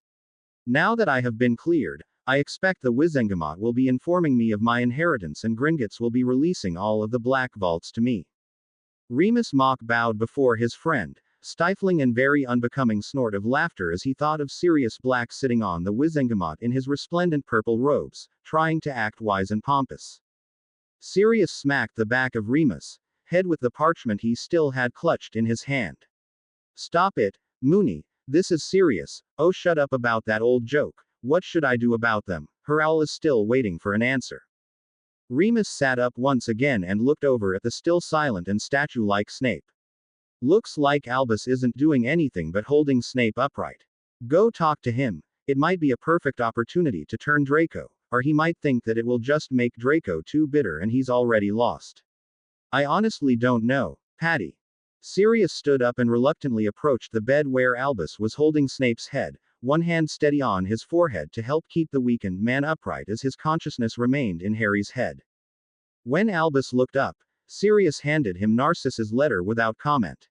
Now that I have been cleared, I expect the Wizengamot will be informing me of my inheritance and Gringotts will be releasing all of the Black Vaults to me. Remus Mock bowed before his friend, stifling an very unbecoming snort of laughter as he thought of Sirius Black sitting on the Wizengamot in his resplendent purple robes, trying to act wise and pompous. Sirius smacked the back of Remus' head with the parchment he still had clutched in his hand. Stop it, Moony, this is serious. Oh, shut up about that old joke. What should I do about them? Her owl is still waiting for an answer. Remus sat up once again and looked over at the still silent and statue-like Snape. Looks like Albus isn't doing anything but holding Snape upright. Go talk to him. It might be a perfect opportunity to turn Draco, or he might think that it will just make Draco too bitter and he's already lost. I honestly don't know, Patty. Sirius stood up and reluctantly approached the bed where Albus was holding Snape's head, one hand steady on his forehead to help keep the weakened man upright as his consciousness remained in Harry's head. When Albus looked up, Sirius handed him Narcissa's letter without comment.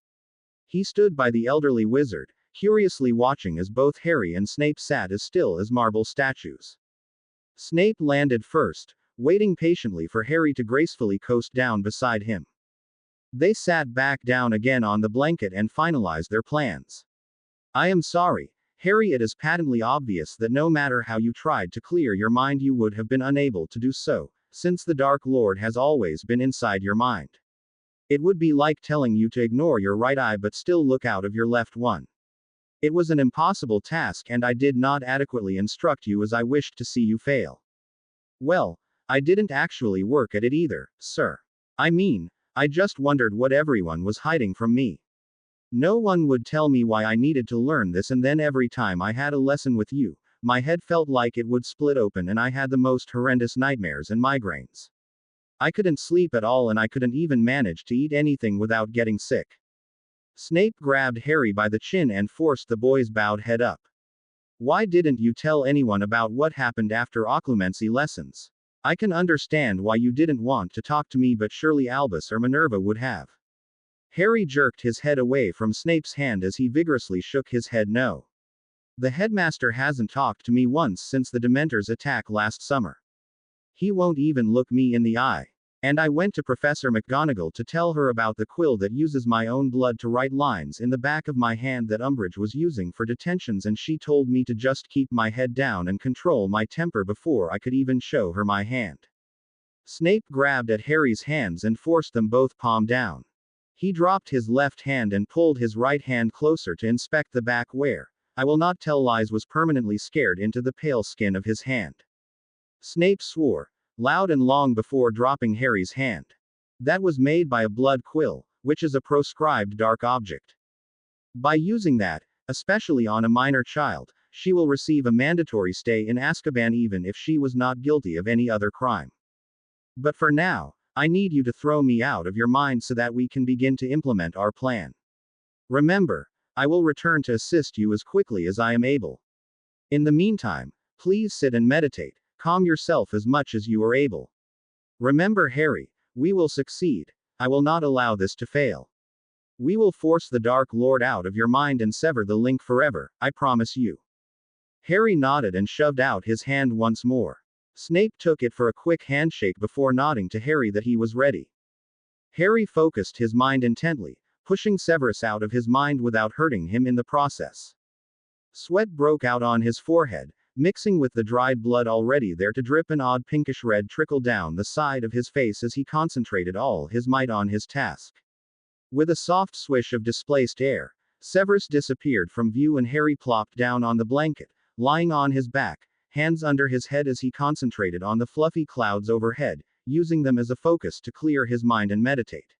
He stood by the elderly wizard, curiously watching as both Harry and Snape sat as still as marble statues. Snape landed first, waiting patiently for Harry to gracefully coast down beside him. They sat back down again on the blanket and finalized their plans. I am sorry, Harry, it is patently obvious that no matter how you tried to clear your mind you would have been unable to do so, since the Dark Lord has always been inside your mind. It would be like telling you to ignore your right eye but still look out of your left one. It was an impossible task and I did not adequately instruct you as I wished to see you fail. Well, I didn't actually work at it either, sir. I mean, I just wondered what everyone was hiding from me. No one would tell me why I needed to learn this, and then every time I had a lesson with you, my head felt like it would split open and I had the most horrendous nightmares and migraines. I couldn't sleep at all and I couldn't even manage to eat anything without getting sick. Snape grabbed Harry by the chin and forced the boy's bowed head up. Why didn't you tell anyone about what happened after occlumency lessons? I can understand why you didn't want to talk to me, but surely Albus or Minerva would have. Harry jerked his head away from Snape's hand as he vigorously shook his head no. The headmaster hasn't talked to me once since the Dementor's attack last summer. He won't even look me in the eye. And I went to Professor McGonagall to tell her about the quill that uses my own blood to write lines in the back of my hand that Umbridge was using for detentions, and she told me to just keep my head down and control my temper before I could even show her my hand. Snape grabbed at Harry's hands and forced them both palm down. He dropped his left hand and pulled his right hand closer to inspect the back where, I will not tell lies, was permanently scared into the pale skin of his hand. Snape swore, loud and long, before dropping Harry's hand. That was made by a blood quill, which is a proscribed dark object. By using that, especially on a minor child, she will receive a mandatory stay in Azkaban even if she was not guilty of any other crime. But for now, I need you to throw me out of your mind so that we can begin to implement our plan. Remember, I will return to assist you as quickly as I am able. In the meantime, please sit and meditate. Calm yourself as much as you are able. Remember, Harry, we will succeed. I will not allow this to fail. We will force the Dark Lord out of your mind and sever the link forever, I promise you. Harry nodded and shoved out his hand once more. Snape took it for a quick handshake before nodding to Harry that he was ready. Harry focused his mind intently, pushing Severus out of his mind without hurting him in the process. Sweat broke out on his forehead, mixing with the dried blood already there to drip. An odd pinkish red trickled down the side of his face as he concentrated all his might on his task. With a soft swish of displaced air, Severus disappeared from view and Harry plopped down on the blanket, lying on his back, hands under his head as he concentrated on the fluffy clouds overhead, using them as a focus to clear his mind and meditate.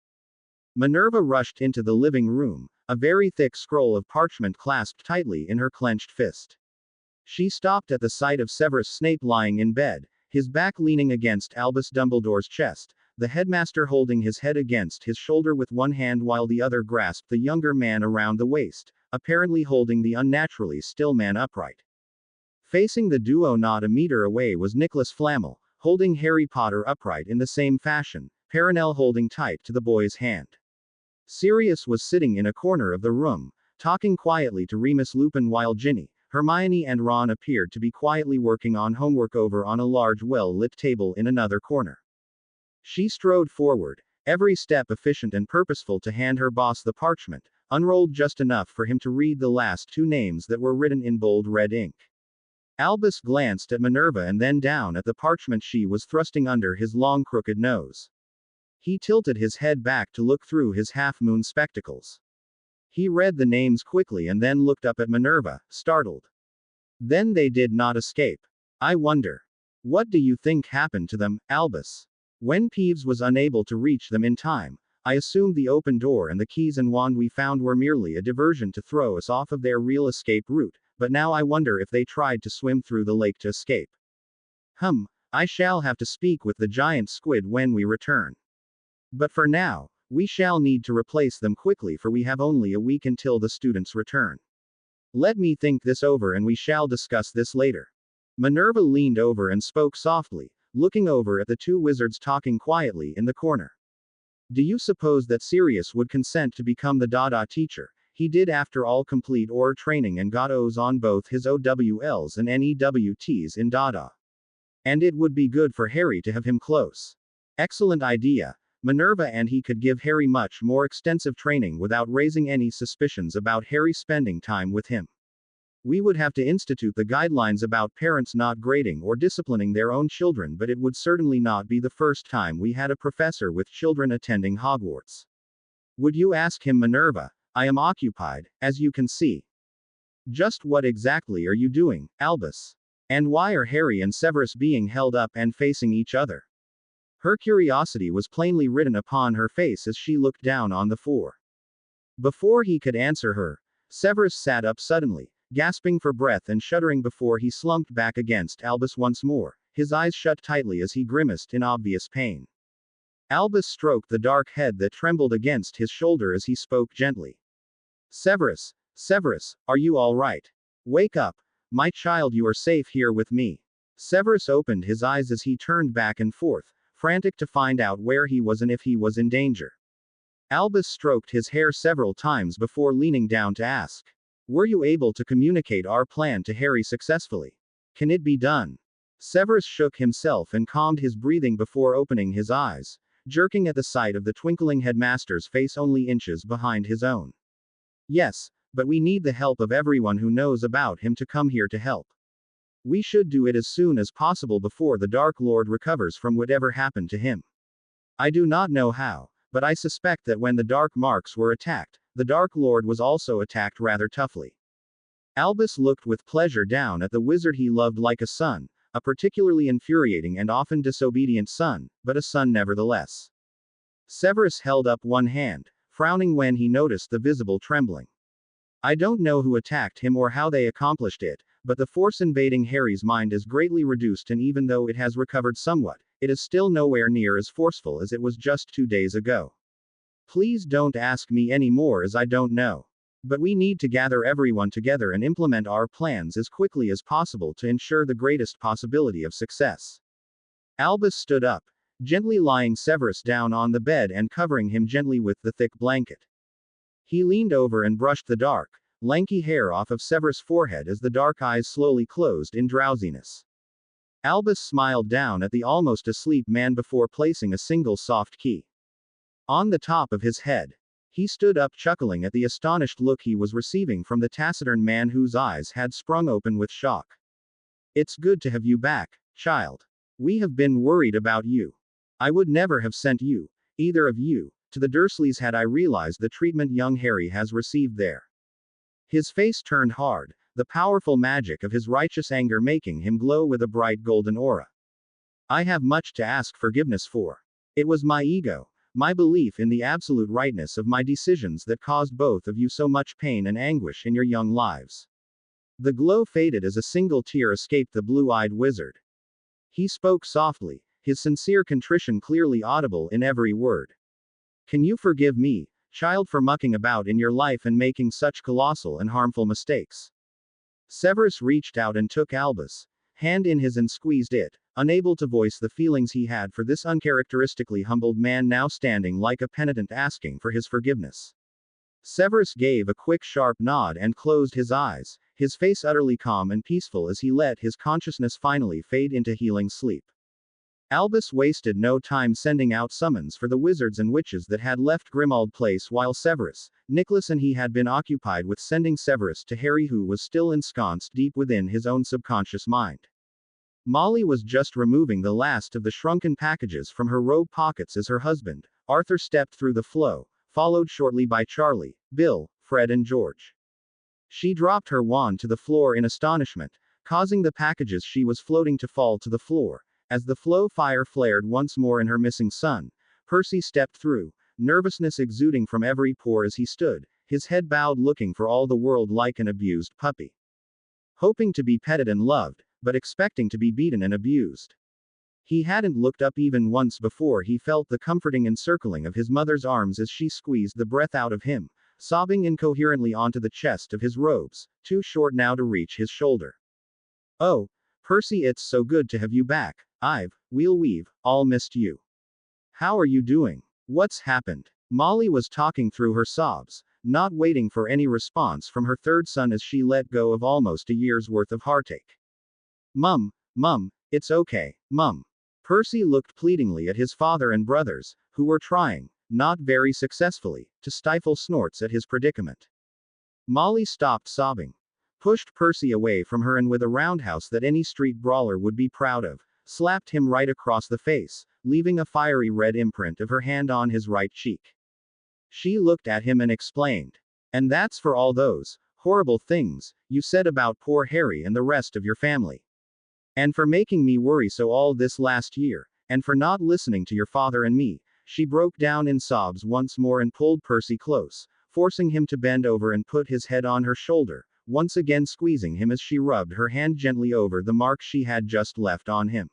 Minerva rushed into the living room, a very thick scroll of parchment clasped tightly in her clenched fist. She stopped at the sight of Severus Snape lying in bed, his back leaning against Albus Dumbledore's chest, the headmaster holding his head against his shoulder with one hand while the other grasped the younger man around the waist, apparently holding the unnaturally still man upright. Facing the duo not a meter away was Nicholas Flamel, holding Harry Potter upright in the same fashion, Perenelle holding tight to the boy's hand. Sirius was sitting in a corner of the room, talking quietly to Remus Lupin while Ginny, Hermione and Ron appeared to be quietly working on homework over on a large well-lit table in another corner. She strode forward, every step efficient and purposeful, to hand her boss the parchment, unrolled just enough for him to read the last two names that were written in bold red ink. Albus glanced at Minerva and then down at the parchment she was thrusting under his long crooked nose. He tilted his head back to look through his half-moon spectacles. He read the names quickly and then looked up at Minerva, startled. Then they did not escape. I wonder. What do you think happened to them, Albus? When Peeves was unable to reach them in time, I assumed the open door and the keys and wand we found were merely a diversion to throw us off of their real escape route, but now I wonder if they tried to swim through the lake to escape. I shall have to speak with the giant squid when we return. But for now, we shall need to replace them quickly, for we have only a week until the students return. Let me think this over and we shall discuss this later. Minerva leaned over and spoke softly, looking over at the two wizards talking quietly in the corner. Do you suppose that Sirius would consent to become the Dada teacher? He did after all complete OR training and got O's on both his OWLs and NEWTs in Dada. And it would be good for Harry to have him close. Excellent idea. Minerva, and he could give Harry much more extensive training without raising any suspicions about Harry spending time with him. We would have to institute the guidelines about parents not grading or disciplining their own children, but it would certainly not be the first time we had a professor with children attending Hogwarts. Would you ask him, Minerva? I am occupied, as you can see. Just what exactly are you doing, Albus? And why are Harry and Severus being held up and facing each other? Her curiosity was plainly written upon her face as she looked down on the floor. Before he could answer her, Severus sat up suddenly, gasping for breath and shuddering before he slumped back against Albus once more, his eyes shut tightly as he grimaced in obvious pain. Albus stroked the dark head that trembled against his shoulder as he spoke gently. Severus, Severus, are you all right? Wake up. My child, you are safe here with me. Severus opened his eyes as he turned back and forth, frantic to find out where he was and if he was in danger. Albus stroked his hair several times before leaning down to ask, "Were you able to communicate our plan to Harry successfully? Can it be done?" Severus shook himself and calmed his breathing before opening his eyes, jerking at the sight of the twinkling headmaster's face only inches behind his own. "Yes, but we need the help of everyone who knows about him to come here to help. We should do it as soon as possible before the Dark Lord recovers from whatever happened to him. I do not know how, but I suspect that when the Dark Marks were attacked, the Dark Lord was also attacked rather toughly." Albus looked with pleasure down at the wizard he loved like a son, a particularly infuriating and often disobedient son, but a son nevertheless. Severus held up one hand, frowning when he noticed the visible trembling. "I don't know who attacked him or how they accomplished it, but the force invading Harry's mind is greatly reduced, and even though it has recovered somewhat, it is still nowhere near as forceful as it was just 2 days ago. Please don't ask me any more as I don't know. But we need to gather everyone together and implement our plans as quickly as possible to ensure the greatest possibility of success." Albus stood up, gently lying Severus down on the bed and covering him gently with the thick blanket. He leaned over and brushed the dark, lanky hair off of Severus' forehead as the dark eyes slowly closed in drowsiness. Albus smiled down at the almost asleep man before placing a single soft key on the top of his head. He stood up, chuckling at the astonished look he was receiving from the taciturn man whose eyes had sprung open with shock. "It's good to have you back, child. We have been worried about you. I would never have sent you, either of you, to the Dursleys had I realized the treatment young Harry has received there." His face turned hard, the powerful magic of his righteous anger making him glow with a bright golden aura. "I have much to ask forgiveness for. It was my ego, my belief in the absolute rightness of my decisions that caused both of you so much pain and anguish in your young lives." The glow faded as a single tear escaped the blue-eyed wizard. He spoke softly, his sincere contrition clearly audible in every word. "Can you forgive me, child, for mucking about in your life and making such colossal and harmful mistakes?" Severus reached out and took Albus' hand in his and squeezed it, unable to voice the feelings he had for this uncharacteristically humbled man now standing like a penitent asking for his forgiveness. Severus gave a quick sharp nod and closed his eyes, his face utterly calm and peaceful as he let his consciousness finally fade into healing sleep. Albus wasted no time sending out summons for the wizards and witches that had left Grimmauld Place while Severus, Nicholas and he had been occupied with sending Severus to Harry, who was still ensconced deep within his own subconscious mind. Molly was just removing the last of the shrunken packages from her robe pockets as her husband, Arthur, stepped through the flow, followed shortly by Charlie, Bill, Fred and George. She dropped her wand to the floor in astonishment, causing the packages she was floating to fall to the floor. As the flow fire flared once more in her missing son, Percy stepped through, nervousness exuding from every pore as he stood, his head bowed, looking for all the world like an abused puppy. Hoping to be petted and loved, but expecting to be beaten and abused. He hadn't looked up even once before he felt the comforting encircling of his mother's arms as she squeezed the breath out of him, sobbing incoherently onto the chest of his robes, too short now to reach his shoulder. "Oh, Percy, it's so good to have you back. We've all missed you. How are you doing? What's happened?" Molly was talking through her sobs, not waiting for any response from her third son as she let go of almost a year's worth of heartache. Mum, it's okay, Mum." Percy looked pleadingly at his father and brothers, who were trying, not very successfully, to stifle snorts at his predicament. Molly stopped sobbing, pushed Percy away from her, and with a roundhouse that any street brawler would be proud of, slapped him right across the face, leaving a fiery red imprint of her hand on his right cheek. She looked at him and explained, "And that's for all those horrible things you said about poor Harry and the rest of your family. And for making me worry so all this last year, and for not listening to your father and me." She broke down in sobs once more and pulled Percy close, forcing him to bend over and put his head on her shoulder, once again squeezing him as she rubbed her hand gently over the mark she had just left on him.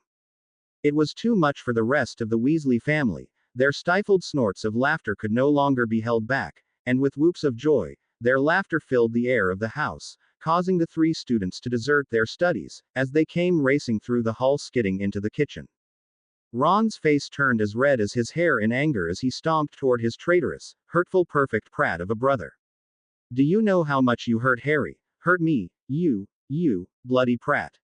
It was too much for the rest of the Weasley family. Their stifled snorts of laughter could no longer be held back, and with whoops of joy, their laughter filled the air of the house, causing the three students to desert their studies, as they came racing through the hall skidding into the kitchen. Ron's face turned as red as his hair in anger as he stomped toward his traitorous, hurtful perfect prat of a brother. "Do you know how much you hurt Harry? Hurt me, you, bloody prat.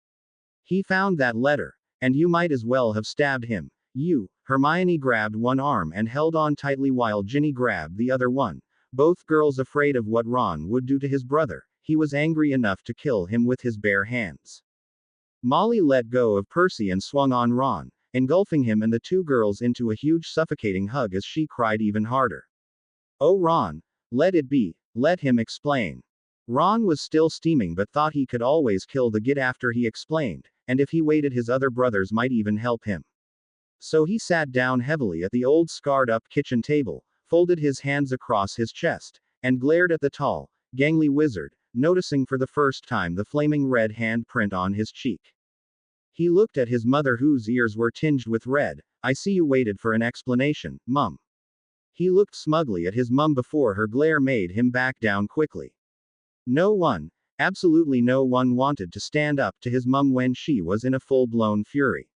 He found that letter, and you might as well have stabbed him, you." Hermione grabbed one arm and held on tightly while Ginny grabbed the other one, both girls afraid of what Ron would do to his brother. He was angry enough to kill him with his bare hands. Molly let go of Percy and swung on Ron, engulfing him and the two girls into a huge suffocating hug as she cried even harder. "Oh Ron, let it be, let him explain." Ron was still steaming but thought he could always kill the git after he explained, and if he waited his other brothers might even help him. So he sat down heavily at the old scarred-up kitchen table, folded his hands across his chest, and glared at the tall, gangly wizard, noticing for the first time the flaming red handprint on his cheek. He looked at his mother whose ears were tinged with red. "I see you waited for an explanation, Mum." He looked smugly at his mum before her glare made him back down quickly. No one, absolutely no one wanted to stand up to his mum when she was in a full-blown fury.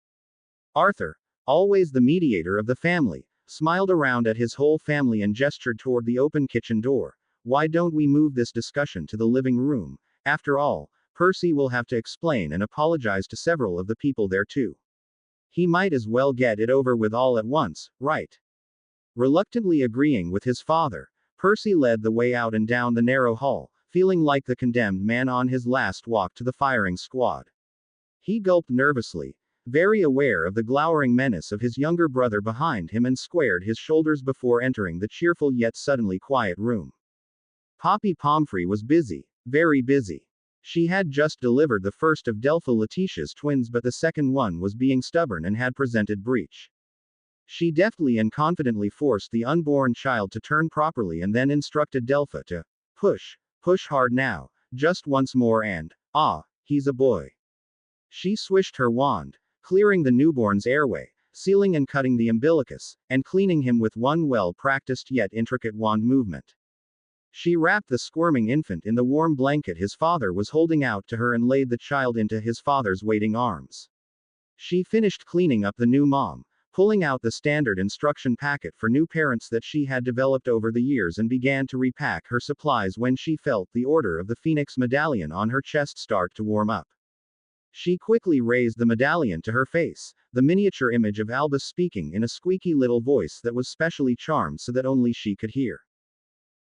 Arthur, always the mediator of the family, smiled around at his whole family and gestured toward the open kitchen door. "Why don't we move this discussion to the living room? After all, Percy will have to explain and apologize to several of the people there too. He might as well get it over with all at once, right?" Reluctantly agreeing with his father, Percy led the way out and down the narrow hall, feeling like the condemned man on his last walk to the firing squad. He gulped nervously, very aware of the glowering menace of his younger brother behind him, and squared his shoulders before entering the cheerful yet suddenly quiet room. Poppy Pomfrey was busy, very busy. She had just delivered the first of Delphi Letitia's twins, but the second one was being stubborn and had presented breech. She deftly and confidently forced the unborn child to turn properly and then instructed Delphi to push hard now, just once more and, he's a boy. She swished her wand, clearing the newborn's airway, sealing and cutting the umbilicus, and cleaning him with one well-practiced yet intricate wand movement. She wrapped the squirming infant in the warm blanket his father was holding out to her and laid the child into his father's waiting arms. She finished cleaning up the new mom, pulling out the standard instruction packet for new parents that she had developed over the years, and began to repack her supplies when she felt the Order of the Phoenix medallion on her chest start to warm up. She quickly raised the medallion to her face, the miniature image of Albus speaking in a squeaky little voice that was specially charmed so that only she could hear.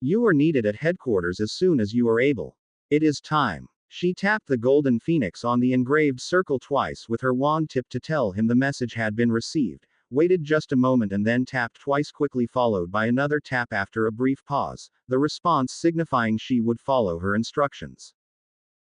"You are needed at headquarters as soon as you are able. It is time." She tapped the golden phoenix on the engraved circle twice with her wand tip to tell him the message had been received, waited just a moment and then tapped twice, quickly followed by another tap after a brief pause, the response signifying she would follow her instructions.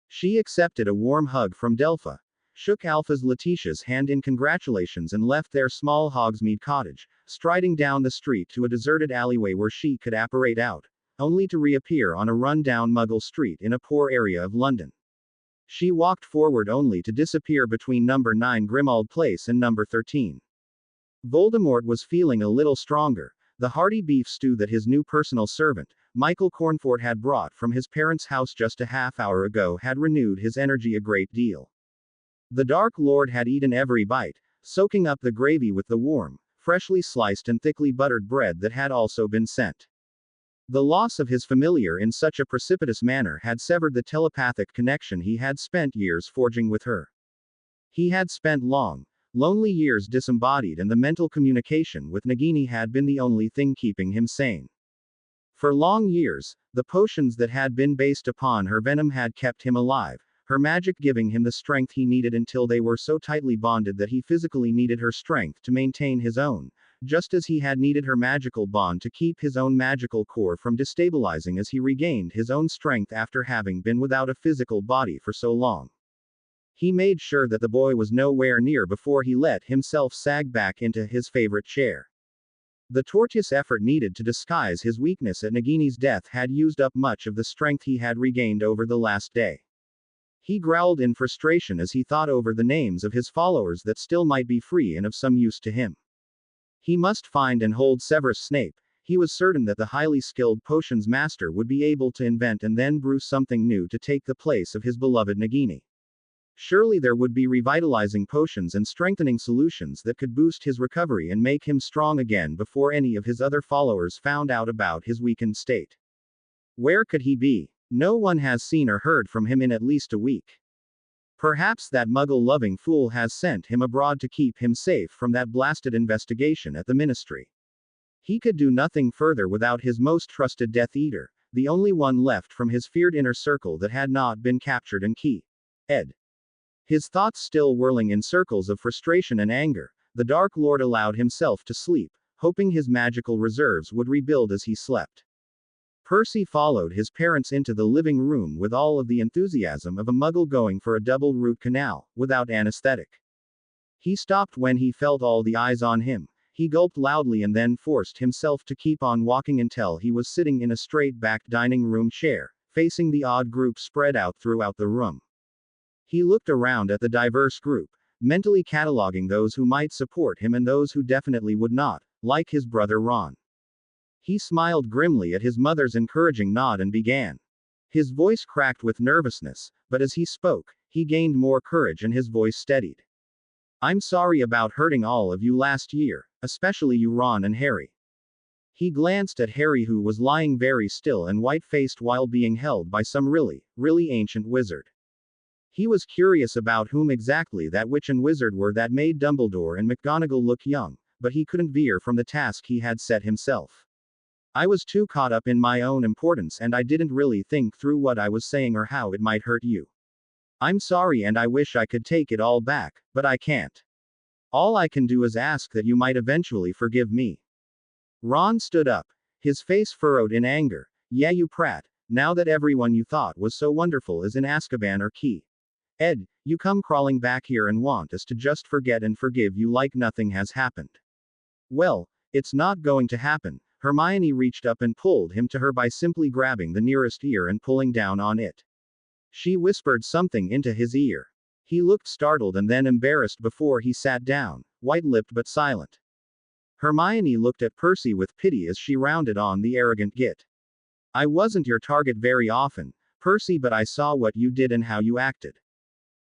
She accepted a warm hug from Delphi, shook Alpha's Letitia's hand in congratulations, and left their small Hogsmeade cottage, striding down the street to a deserted alleyway where she could apparate out, only to reappear on a run-down Muggle street in a poor area of London. She walked forward only to disappear between number 9 Grimmauld Place and number 13. Voldemort was feeling a little stronger. The hearty beef stew that his new personal servant, Michael Cornfort, had brought from his parents' house just a half-hour ago had renewed his energy a great deal. The Dark Lord had eaten every bite, soaking up the gravy with the warm, freshly sliced and thickly buttered bread that had also been sent. The loss of his familiar in such a precipitous manner had severed the telepathic connection he had spent years forging with her. He had spent long, lonely years disembodied, and the mental communication with Nagini had been the only thing keeping him sane. For long years, the potions that had been based upon her venom had kept him alive, her magic giving him the strength he needed until they were so tightly bonded that he physically needed her strength to maintain his own, just as he had needed her magical bond to keep his own magical core from destabilizing as he regained his own strength after having been without a physical body for so long. He made sure that the boy was nowhere near before he let himself sag back into his favorite chair. The tortuous effort needed to disguise his weakness at Nagini's death had used up much of the strength he had regained over the last day. He growled in frustration as he thought over the names of his followers that still might be free and of some use to him. He must find and hold Severus Snape. He was certain that the highly skilled potions master would be able to invent and then brew something new to take the place of his beloved Nagini. Surely there would be revitalizing potions and strengthening solutions that could boost his recovery and make him strong again before any of his other followers found out about his weakened state. Where could he be? No one has seen or heard from him in at least a week. Perhaps that muggle-loving fool has sent him abroad to keep him safe from that blasted investigation at the ministry. He could do nothing further without his most trusted Death Eater, the only one left from his feared inner circle that had not been captured and key. Ed. His thoughts still whirling in circles of frustration and anger, the Dark Lord allowed himself to sleep, hoping his magical reserves would rebuild as he slept. Percy followed his parents into the living room with all of the enthusiasm of a muggle going for a double root canal, without anesthetic. He stopped when he felt all the eyes on him. He gulped loudly and then forced himself to keep on walking until he was sitting in a straight-backed dining room chair, facing the odd group spread out throughout the room. He looked around at the diverse group, mentally cataloging those who might support him and those who definitely would not, like his brother Ron. He smiled grimly at his mother's encouraging nod and began. His voice cracked with nervousness, but as he spoke, he gained more courage and his voice steadied. I'm sorry about hurting all of you last year, especially you Ron and Harry. He glanced at Harry, who was lying very still and white-faced while being held by some really ancient wizard. He was curious about whom exactly that witch and wizard were that made Dumbledore and McGonagall look young, but he couldn't veer from the task he had set himself. I was too caught up in my own importance and I didn't really think through what I was saying or how it might hurt you. I'm sorry and I wish I could take it all back, but I can't. All I can do is ask that you might eventually forgive me. Ron stood up, his face furrowed in anger. Yeah, you prat, now that everyone you thought was so wonderful is in Azkaban or Key. Ed, you come crawling back here and want us to just forget and forgive you like nothing has happened. Well, it's not going to happen. Hermione reached up and pulled him to her by simply grabbing the nearest ear and pulling down on it. She whispered something into his ear. He looked startled and then embarrassed before he sat down, white-lipped but silent. Hermione looked at Percy with pity as she rounded on the arrogant git. I wasn't your target very often, Percy, but I saw what you did and how you acted.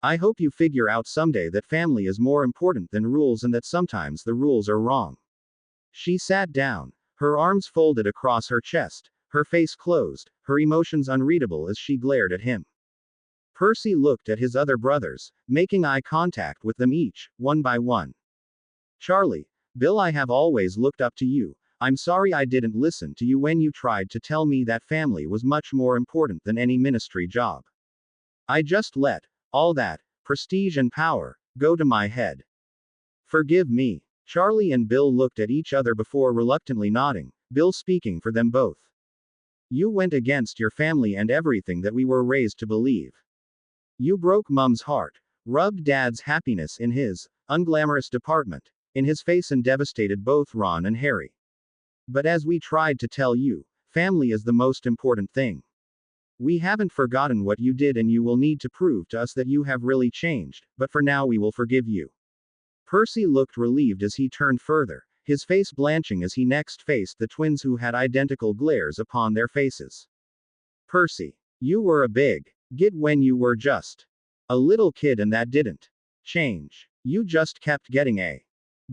I hope you figure out someday that family is more important than rules and that sometimes the rules are wrong. She sat down, her arms folded across her chest, her face closed, her emotions unreadable as she glared at him. Percy looked at his other brothers, making eye contact with them each, one by one. Charlie, Bill, I have always looked up to you. I'm sorry I didn't listen to you when you tried to tell me that family was much more important than any ministry job. I just let all that prestige and power go to my head. Forgive me. Charlie and Bill looked at each other before reluctantly nodding, Bill speaking for them both. You went against your family and everything that we were raised to believe. You broke Mum's heart, rubbed Dad's happiness in his unglamorous department in his face and devastated both Ron and Harry. But as we tried to tell you, family is the most important thing. We haven't forgotten what you did and you will need to prove to us that you have really changed, but for now we will forgive you. Percy looked relieved as he turned further, his face blanching as he next faced the twins who had identical glares upon their faces. Percy, you were a big git when you were just a little kid and that didn't change. You just kept getting a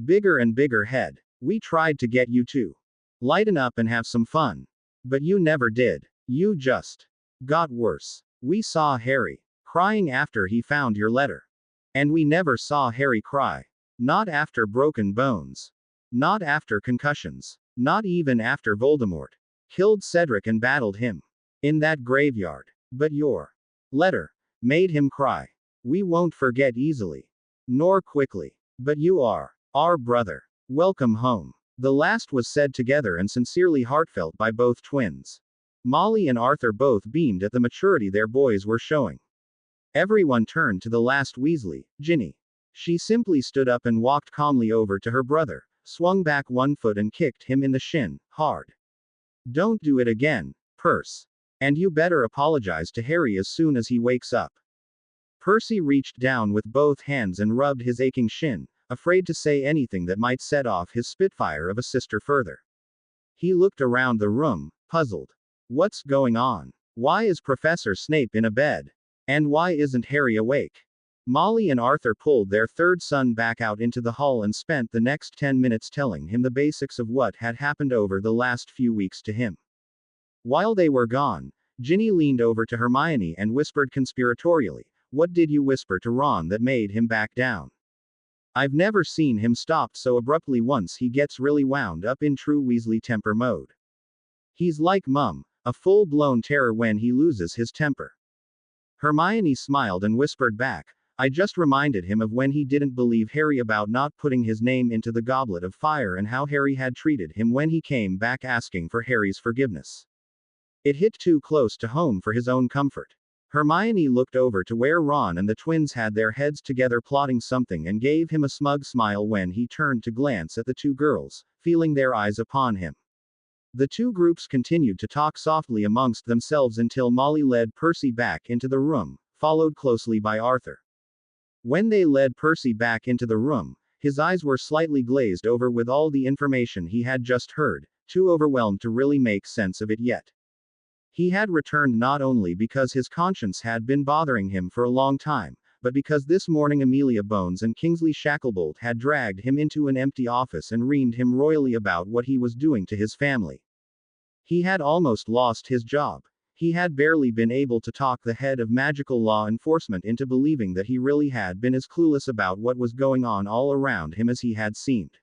bigger and bigger head. We tried to get you to lighten up and have some fun. But you never did. You just got worse. We saw Harry crying after he found your letter. And we never saw Harry cry. Not after broken bones. Not after concussions. Not even after Voldemort killed Cedric and battled him in that graveyard. But your letter made him cry. We won't forget easily. Nor quickly. But you are our brother. Welcome home. The last was said together and sincerely heartfelt by both twins. Molly and Arthur both beamed at the maturity their boys were showing. Everyone turned to the last Weasley, Ginny. She simply stood up and walked calmly over to her brother, swung back one foot and kicked him in the shin, hard. Don't do it again, Percy. And you better apologize to Harry as soon as he wakes up. Percy reached down with both hands and rubbed his aching shin, afraid to say anything that might set off his spitfire of a sister further. He looked around the room, puzzled. What's going on? Why is Professor Snape in a bed? And why isn't Harry awake? Molly and Arthur pulled their third son back out into the hall and spent the next 10 minutes telling him the basics of what had happened over the last few weeks to him. While they were gone, Ginny leaned over to Hermione and whispered conspiratorially, "What did you whisper to Ron that made him back down? I've never seen him stopped so abruptly once he gets really wound up in true Weasley temper mode. He's like Mum, a full-blown terror when he loses his temper." Hermione smiled and whispered back, "I just reminded him of when he didn't believe Harry about not putting his name into the Goblet of Fire and how Harry had treated him when he came back asking for Harry's forgiveness. It hit too close to home for his own comfort." Hermione looked over to where Ron and the twins had their heads together plotting something and gave him a smug smile when he turned to glance at the two girls, feeling their eyes upon him. The two groups continued to talk softly amongst themselves until Molly led Percy back into the room, followed closely by Arthur. When they led Percy back into the room, his eyes were slightly glazed over with all the information he had just heard, too overwhelmed to really make sense of it yet. He had returned not only because his conscience had been bothering him for a long time, but because this morning Amelia Bones and Kingsley Shacklebolt had dragged him into an empty office and reamed him royally about what he was doing to his family. He had almost lost his job. He had barely been able to talk the head of magical law enforcement into believing that he really had been as clueless about what was going on all around him as he had seemed.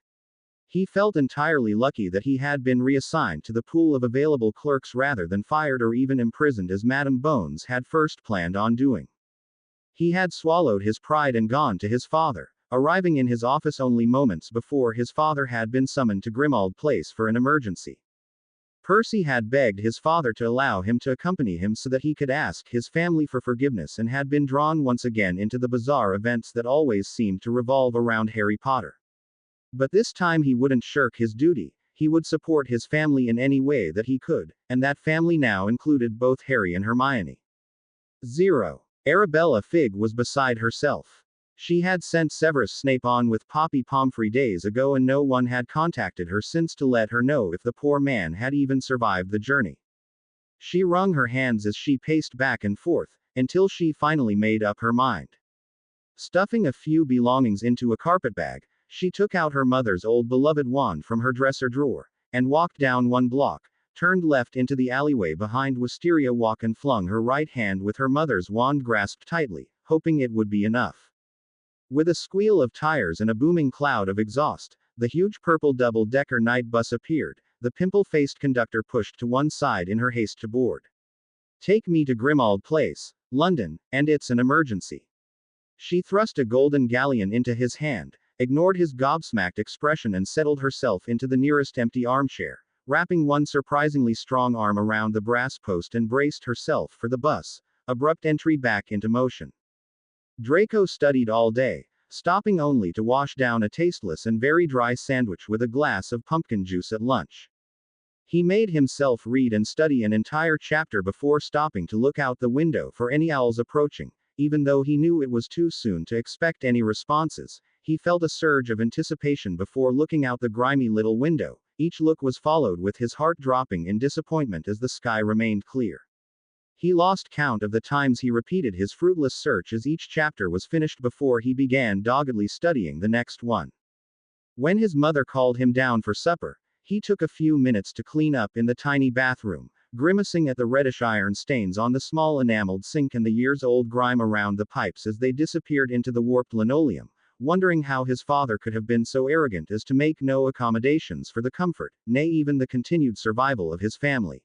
He felt entirely lucky that he had been reassigned to the pool of available clerks rather than fired or even imprisoned as Madame Bones had first planned on doing. He had swallowed his pride and gone to his father, arriving in his office only moments before his father had been summoned to Grimmauld Place for an emergency. Percy had begged his father to allow him to accompany him so that he could ask his family for forgiveness and had been drawn once again into the bizarre events that always seemed to revolve around Harry Potter. But this time he wouldn't shirk his duty, he would support his family in any way that he could, and that family now included both Harry and Hermione. 0. Arabella Figg was beside herself. She had sent Severus Snape on with Poppy Pomfrey days ago and no one had contacted her since to let her know if the poor man had even survived the journey. She wrung her hands as she paced back and forth, until she finally made up her mind. Stuffing a few belongings into a carpetbag, she took out her mother's old beloved wand from her dresser drawer, and walked down one block, turned left into the alleyway behind Wisteria Walk and flung her right hand with her mother's wand grasped tightly, hoping it would be enough. With a squeal of tires and a booming cloud of exhaust, the huge purple double-decker night bus appeared, the pimple-faced conductor pushed to one side in her haste to board. "Take me to Grimmauld Place, London, and it's an emergency." She thrust a golden galleon into his hand, ignored his gobsmacked expression and settled herself into the nearest empty armchair, wrapping one surprisingly strong arm around the brass post and braced herself for the bus, abrupt entry back into motion. Draco studied all day, stopping only to wash down a tasteless and very dry sandwich with a glass of pumpkin juice at lunch. He made himself read and study an entire chapter before stopping to look out the window for any owls approaching. Even though he knew it was too soon to expect any responses, he felt a surge of anticipation before looking out the grimy little window. Each look was followed with his heart dropping in disappointment as the sky remained clear. He lost count of the times he repeated his fruitless search as each chapter was finished before he began doggedly studying the next one. When his mother called him down for supper, he took a few minutes to clean up in the tiny bathroom, grimacing at the reddish iron stains on the small enameled sink and the years-old grime around the pipes as they disappeared into the warped linoleum, wondering how his father could have been so arrogant as to make no accommodations for the comfort, nay even the continued survival of his family.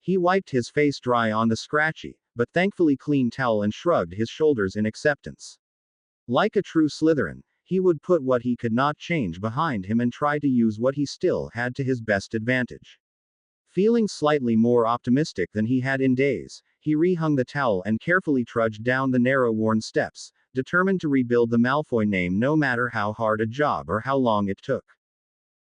He wiped his face dry on the scratchy, but thankfully clean towel and shrugged his shoulders in acceptance. Like a true Slytherin, he would put what he could not change behind him and try to use what he still had to his best advantage. Feeling slightly more optimistic than he had in days, he rehung the towel and carefully trudged down the narrow worn steps, determined to rebuild the Malfoy name no matter how hard a job or how long it took.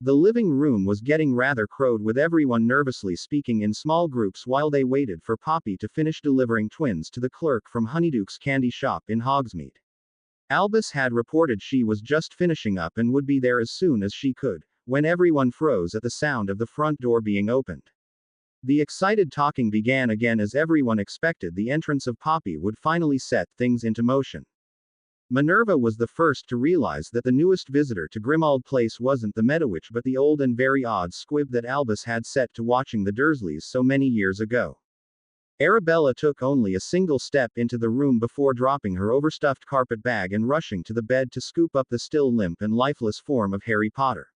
The living room was getting rather crowded, with everyone nervously speaking in small groups while they waited for Poppy to finish delivering twins to the clerk from Honeyduke's candy shop in Hogsmeade. Albus had reported she was just finishing up and would be there as soon as she could, when everyone froze at the sound of the front door being opened. The excited talking began again as everyone expected the entrance of Poppy would finally set things into motion. Minerva was the first to realize that the newest visitor to Grimmauld Place wasn't the Medowitch but the old and very odd squib that Albus had set to watching the Dursleys so many years ago. Arabella took only a single step into the room before dropping her overstuffed carpet bag and rushing to the bed to scoop up the still limp and lifeless form of Harry Potter.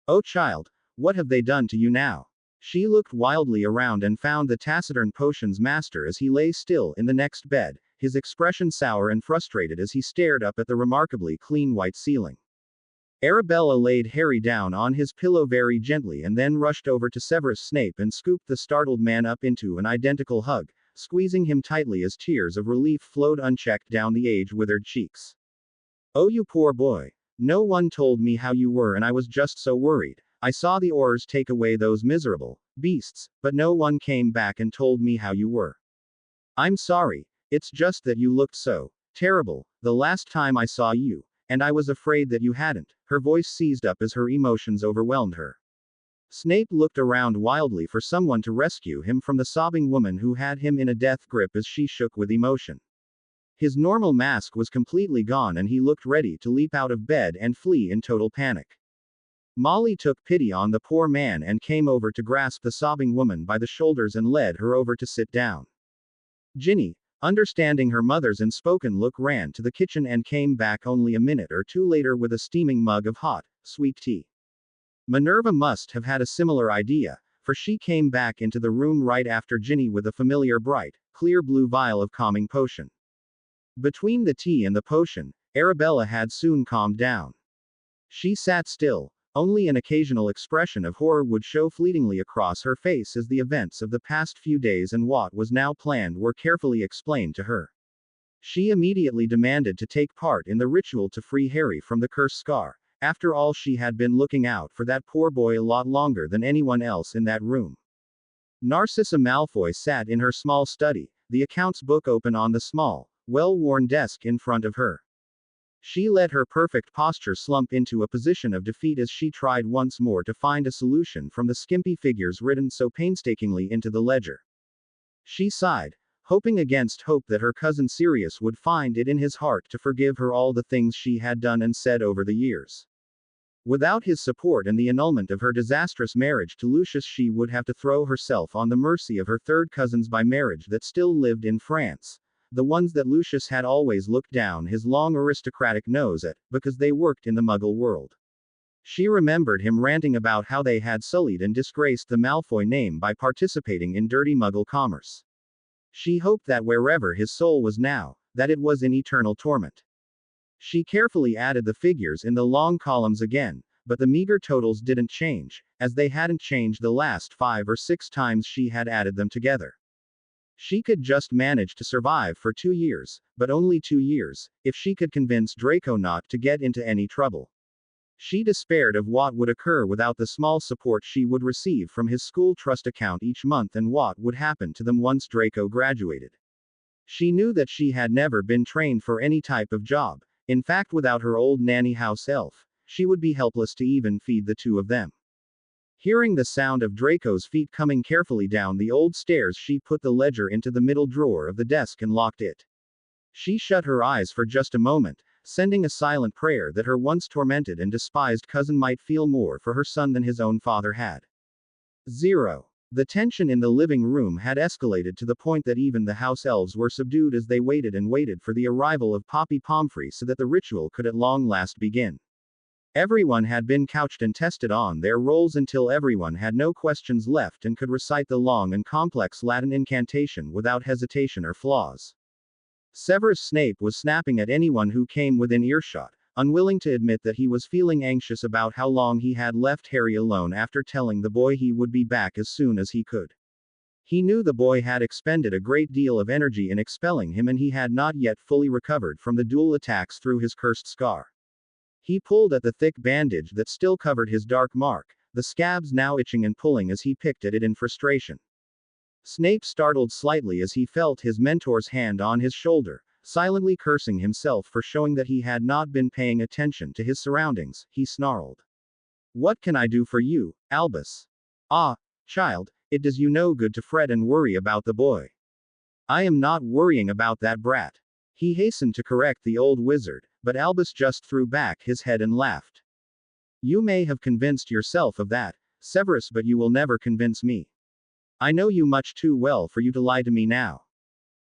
"Oh child, what have they done to you now?" She looked wildly around and found the taciturn potions master as he lay still in the next bed, his expression sour and frustrated as he stared up at the remarkably clean white ceiling. Arabella laid Harry down on his pillow very gently and then rushed over to Severus Snape and scooped the startled man up into an identical hug, squeezing him tightly as tears of relief flowed unchecked down the age-withered cheeks. "Oh, you poor boy. No one told me how you were and I was just so worried. I saw the Aurors take away those miserable beasts, but no one came back and told me how you were. I'm sorry. It's just that you looked so terrible the last time I saw you, and I was afraid that you hadn't." Her voice seized up as her emotions overwhelmed her. Snape looked around wildly for someone to rescue him from the sobbing woman who had him in a death grip as she shook with emotion. His normal mask was completely gone and he looked ready to leap out of bed and flee in total panic. Molly took pity on the poor man and came over to grasp the sobbing woman by the shoulders and led her over to sit down. Ginny, understanding her mother's unspoken look, ran to the kitchen and came back only a minute or two later with a steaming mug of hot, sweet tea. Minerva must have had a similar idea, for she came back into the room right after Ginny with a familiar bright, clear blue vial of calming potion. Between the tea and the potion, Arabella had soon calmed down. She sat still. Only an occasional expression of horror would show fleetingly across her face as the events of the past few days and what was now planned were carefully explained to her. She immediately demanded to take part in the ritual to free Harry from the cursed scar. After all, she had been looking out for that poor boy a lot longer than anyone else in that room. Narcissa Malfoy sat in her small study, the accounts book open on the small, well-worn desk in front of her. She let her perfect posture slump into a position of defeat as she tried once more to find a solution from the skimpy figures written so painstakingly into the ledger. She sighed, hoping against hope that her cousin Sirius would find it in his heart to forgive her all the things she had done and said over the years. Without his support and the annulment of her disastrous marriage to Lucius, she would have to throw herself on the mercy of her third cousins by marriage that still lived in France. The ones that Lucius had always looked down his long aristocratic nose at, because they worked in the Muggle world. She remembered him ranting about how they had sullied and disgraced the Malfoy name by participating in dirty Muggle commerce. She hoped that wherever his soul was now, that it was in eternal torment. She carefully added the figures in the long columns again, but the meager totals didn't change, as they hadn't changed the last 5 or 6 times she had added them together. She could just manage to survive for 2 years, but only 2 years, if she could convince Draco not to get into any trouble. She despaired of what would occur without the small support she would receive from his school trust account each month and what would happen to them once Draco graduated. She knew that she had never been trained for any type of job. In fact, without her old nanny house elf, she would be helpless to even feed the 2 of them. Hearing the sound of Draco's feet coming carefully down the old stairs, she put the ledger into the middle drawer of the desk and locked it. She shut her eyes for just a moment, sending a silent prayer that her once tormented and despised cousin might feel more for her son than his own father had. 0. The tension in the living room had escalated to the point that even the house elves were subdued as they waited and waited for the arrival of Poppy Pomfrey so that the ritual could at long last begin. Everyone had been couched and tested on their roles until everyone had no questions left and could recite the long and complex Latin incantation without hesitation or flaws. Severus Snape was snapping at anyone who came within earshot, unwilling to admit that he was feeling anxious about how long he had left Harry alone after telling the boy he would be back as soon as he could. He knew the boy had expended a great deal of energy in expelling him and he had not yet fully recovered from the dual attacks through his cursed scar. He pulled at the thick bandage that still covered his dark mark, the scabs now itching and pulling as he picked at it in frustration. Snape startled slightly as he felt his mentor's hand on his shoulder, silently cursing himself for showing that he had not been paying attention to his surroundings. He snarled. "What can I do for you, Albus?" "Ah, child, it does you no good to fret and worry about the boy." "I am not worrying about that brat." He hastened to correct the old wizard, but Albus just threw back his head and laughed. "You may have convinced yourself of that, Severus, but you will never convince me. I know you much too well for you to lie to me now."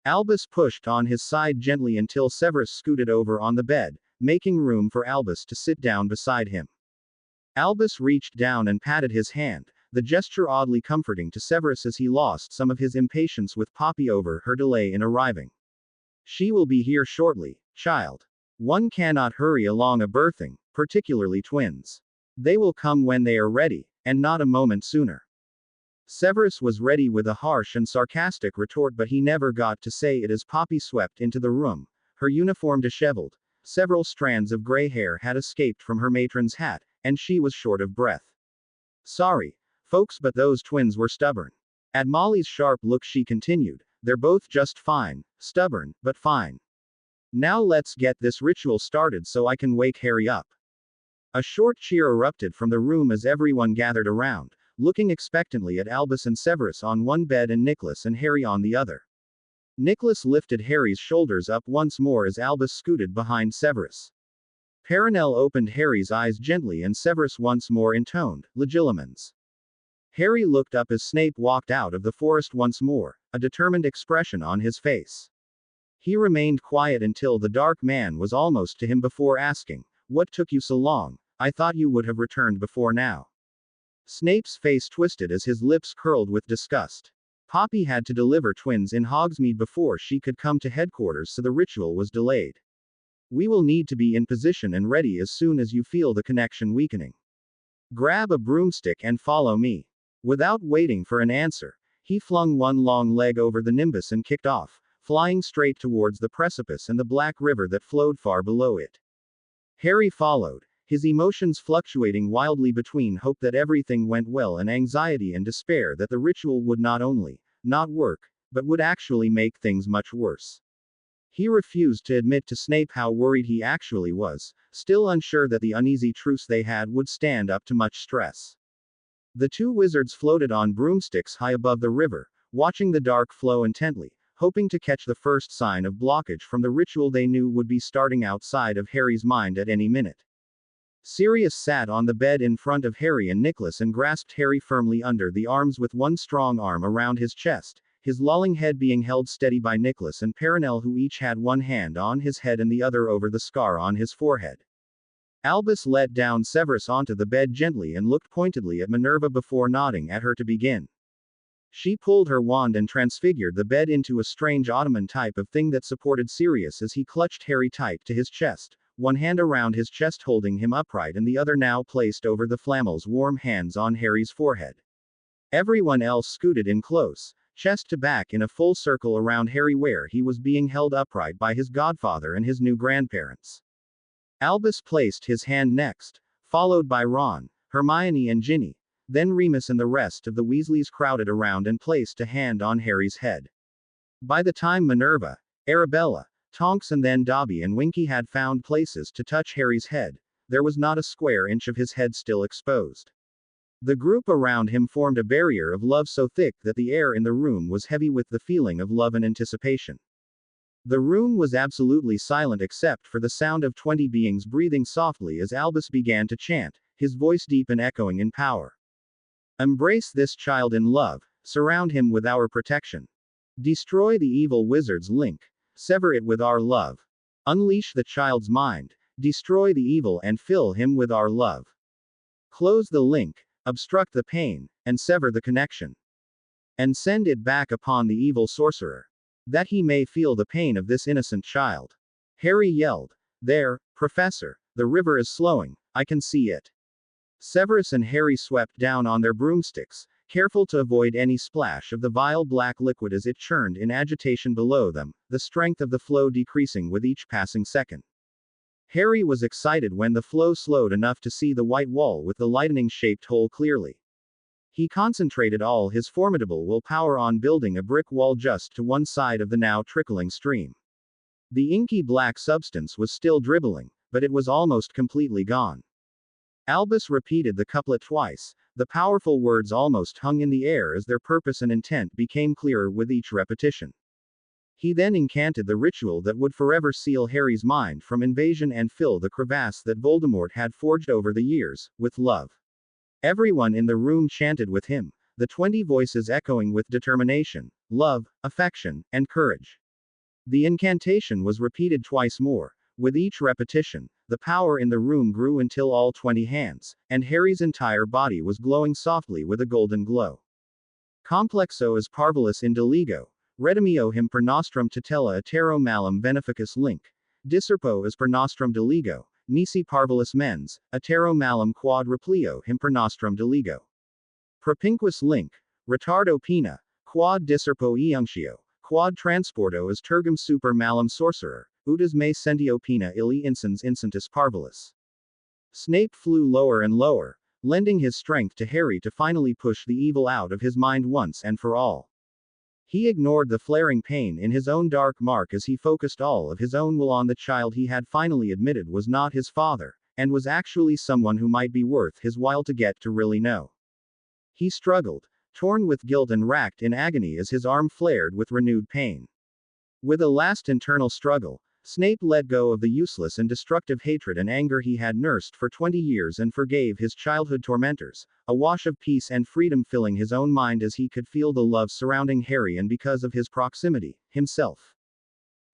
Albus pushed on his side gently until Severus scooted over on the bed, making room for Albus to sit down beside him. Albus reached down and patted his hand, the gesture oddly comforting to Severus as he lost some of his impatience with Poppy over her delay in arriving. "She will be here shortly, child. One cannot hurry along a birthing, particularly twins. They will come when they are ready, and not a moment sooner." Severus was ready with a harsh and sarcastic retort, but he never got to say it as Poppy swept into the room, her uniform disheveled. Several strands of gray hair had escaped from her matron's hat, and she was short of breath. "Sorry, folks, but those twins were stubborn." At Molly's sharp look she continued, "They're both just fine, stubborn, but fine. Now let's get this ritual started so I can wake Harry up." A short cheer erupted from the room as everyone gathered around, looking expectantly at Albus and Severus on one bed and Nicholas and Harry on the other. Nicholas lifted Harry's shoulders up once more as Albus scooted behind Severus. Perenelle opened Harry's eyes gently and Severus once more intoned, "Legilimens." Harry looked up as Snape walked out of the forest once more, a determined expression on his face. He remained quiet until the dark man was almost to him before asking, "What took you so long? I thought you would have returned before now." Snape's face twisted as his lips curled with disgust. Poppy had to deliver twins in Hogsmeade before she could come to headquarters, so the ritual was delayed. "We will need to be in position and ready as soon as you feel the connection weakening. Grab a broomstick and follow me." Without waiting for an answer, he flung one long leg over the nimbus and kicked off, flying straight towards the precipice and the black river that flowed far below it. Harry followed, his emotions fluctuating wildly between hope that everything went well and anxiety and despair that the ritual would not only not work, but would actually make things much worse. He refused to admit to Snape how worried he actually was, still unsure that the uneasy truce they had would stand up to much stress. The two wizards floated on broomsticks high above the river, watching the dark flow intently, hoping to catch the first sign of blockage from the ritual they knew would be starting outside of Harry's mind at any minute. Sirius sat on the bed in front of Harry and Nicholas and grasped Harry firmly under the arms with one strong arm around his chest, his lolling head being held steady by Nicholas and Perenelle, who each had one hand on his head and the other over the scar on his forehead. Albus let down Severus onto the bed gently and looked pointedly at Minerva before nodding at her to begin. She pulled her wand and transfigured the bed into a strange ottoman type of thing that supported Sirius as he clutched Harry tight to his chest, one hand around his chest holding him upright and the other now placed over the Flamel's warm hands on Harry's forehead. Everyone else scooted in close, chest to back in a full circle around Harry where he was being held upright by his godfather and his new grandparents. Albus placed his hand next, followed by Ron, Hermione and Ginny, then Remus and the rest of the Weasleys crowded around and placed a hand on Harry's head. By the time Minerva, Arabella, Tonks and then Dobby and Winky had found places to touch Harry's head, there was not a square inch of his head still exposed. The group around him formed a barrier of love so thick that the air in the room was heavy with the feeling of love and anticipation. The room was absolutely silent except for the sound of 20 beings breathing softly as Albus began to chant, his voice deep and echoing in power. "Embrace this child in love, surround him with our protection. Destroy the evil wizard's link, sever it with our love. Unleash the child's mind, destroy the evil and fill him with our love. Close the link, obstruct the pain, and sever the connection. And send it back upon the evil sorcerer, that he may feel the pain of this innocent child." Harry yelled, "There, Professor, the river is slowing, I can see it." Severus and Harry swept down on their broomsticks, careful to avoid any splash of the vile black liquid as it churned in agitation below them, the strength of the flow decreasing with each passing second. Harry was excited when the flow slowed enough to see the white wall with the lightning-shaped hole clearly. He concentrated all his formidable willpower on building a brick wall just to one side of the now trickling stream. The inky black substance was still dribbling, but it was almost completely gone. Albus repeated the couplet twice. The powerful words almost hung in the air as their purpose and intent became clearer with each repetition. He then incanted the ritual that would forever seal Harry's mind from invasion and fill the crevasse that Voldemort had forged over the years, with love. Everyone in the room chanted with him, the 20 voices echoing with determination, love, affection, and courage. The incantation was repeated twice more. With each repetition, the power in the room grew until all 20 hands, and Harry's entire body was glowing softly with a golden glow. Complexo as parvulus indeligo, redimio him per nostrum tutela atero malum beneficus linc, diserpo as per nostrum deligo, nisi parvulus mens, atero malum quad replio him per nostrum deligo. Propinquus linc, retardo pena, quad diserpo eunctio, quad transporto as tergum super malum sorcerer, utas me sentio pena illi incens incentus parvulus. Snape flew lower and lower, lending his strength to Harry to finally push the evil out of his mind once and for all. He ignored the flaring pain in his own dark mark as he focused all of his own will on the child he had finally admitted was not his father, and was actually someone who might be worth his while to get to really know. He struggled, torn with guilt and racked in agony as his arm flared with renewed pain. With a last internal struggle, Snape let go of the useless and destructive hatred and anger he had nursed for 20 years and forgave his childhood tormentors, a wash of peace and freedom filling his own mind as he could feel the love surrounding Harry and because of his proximity, himself.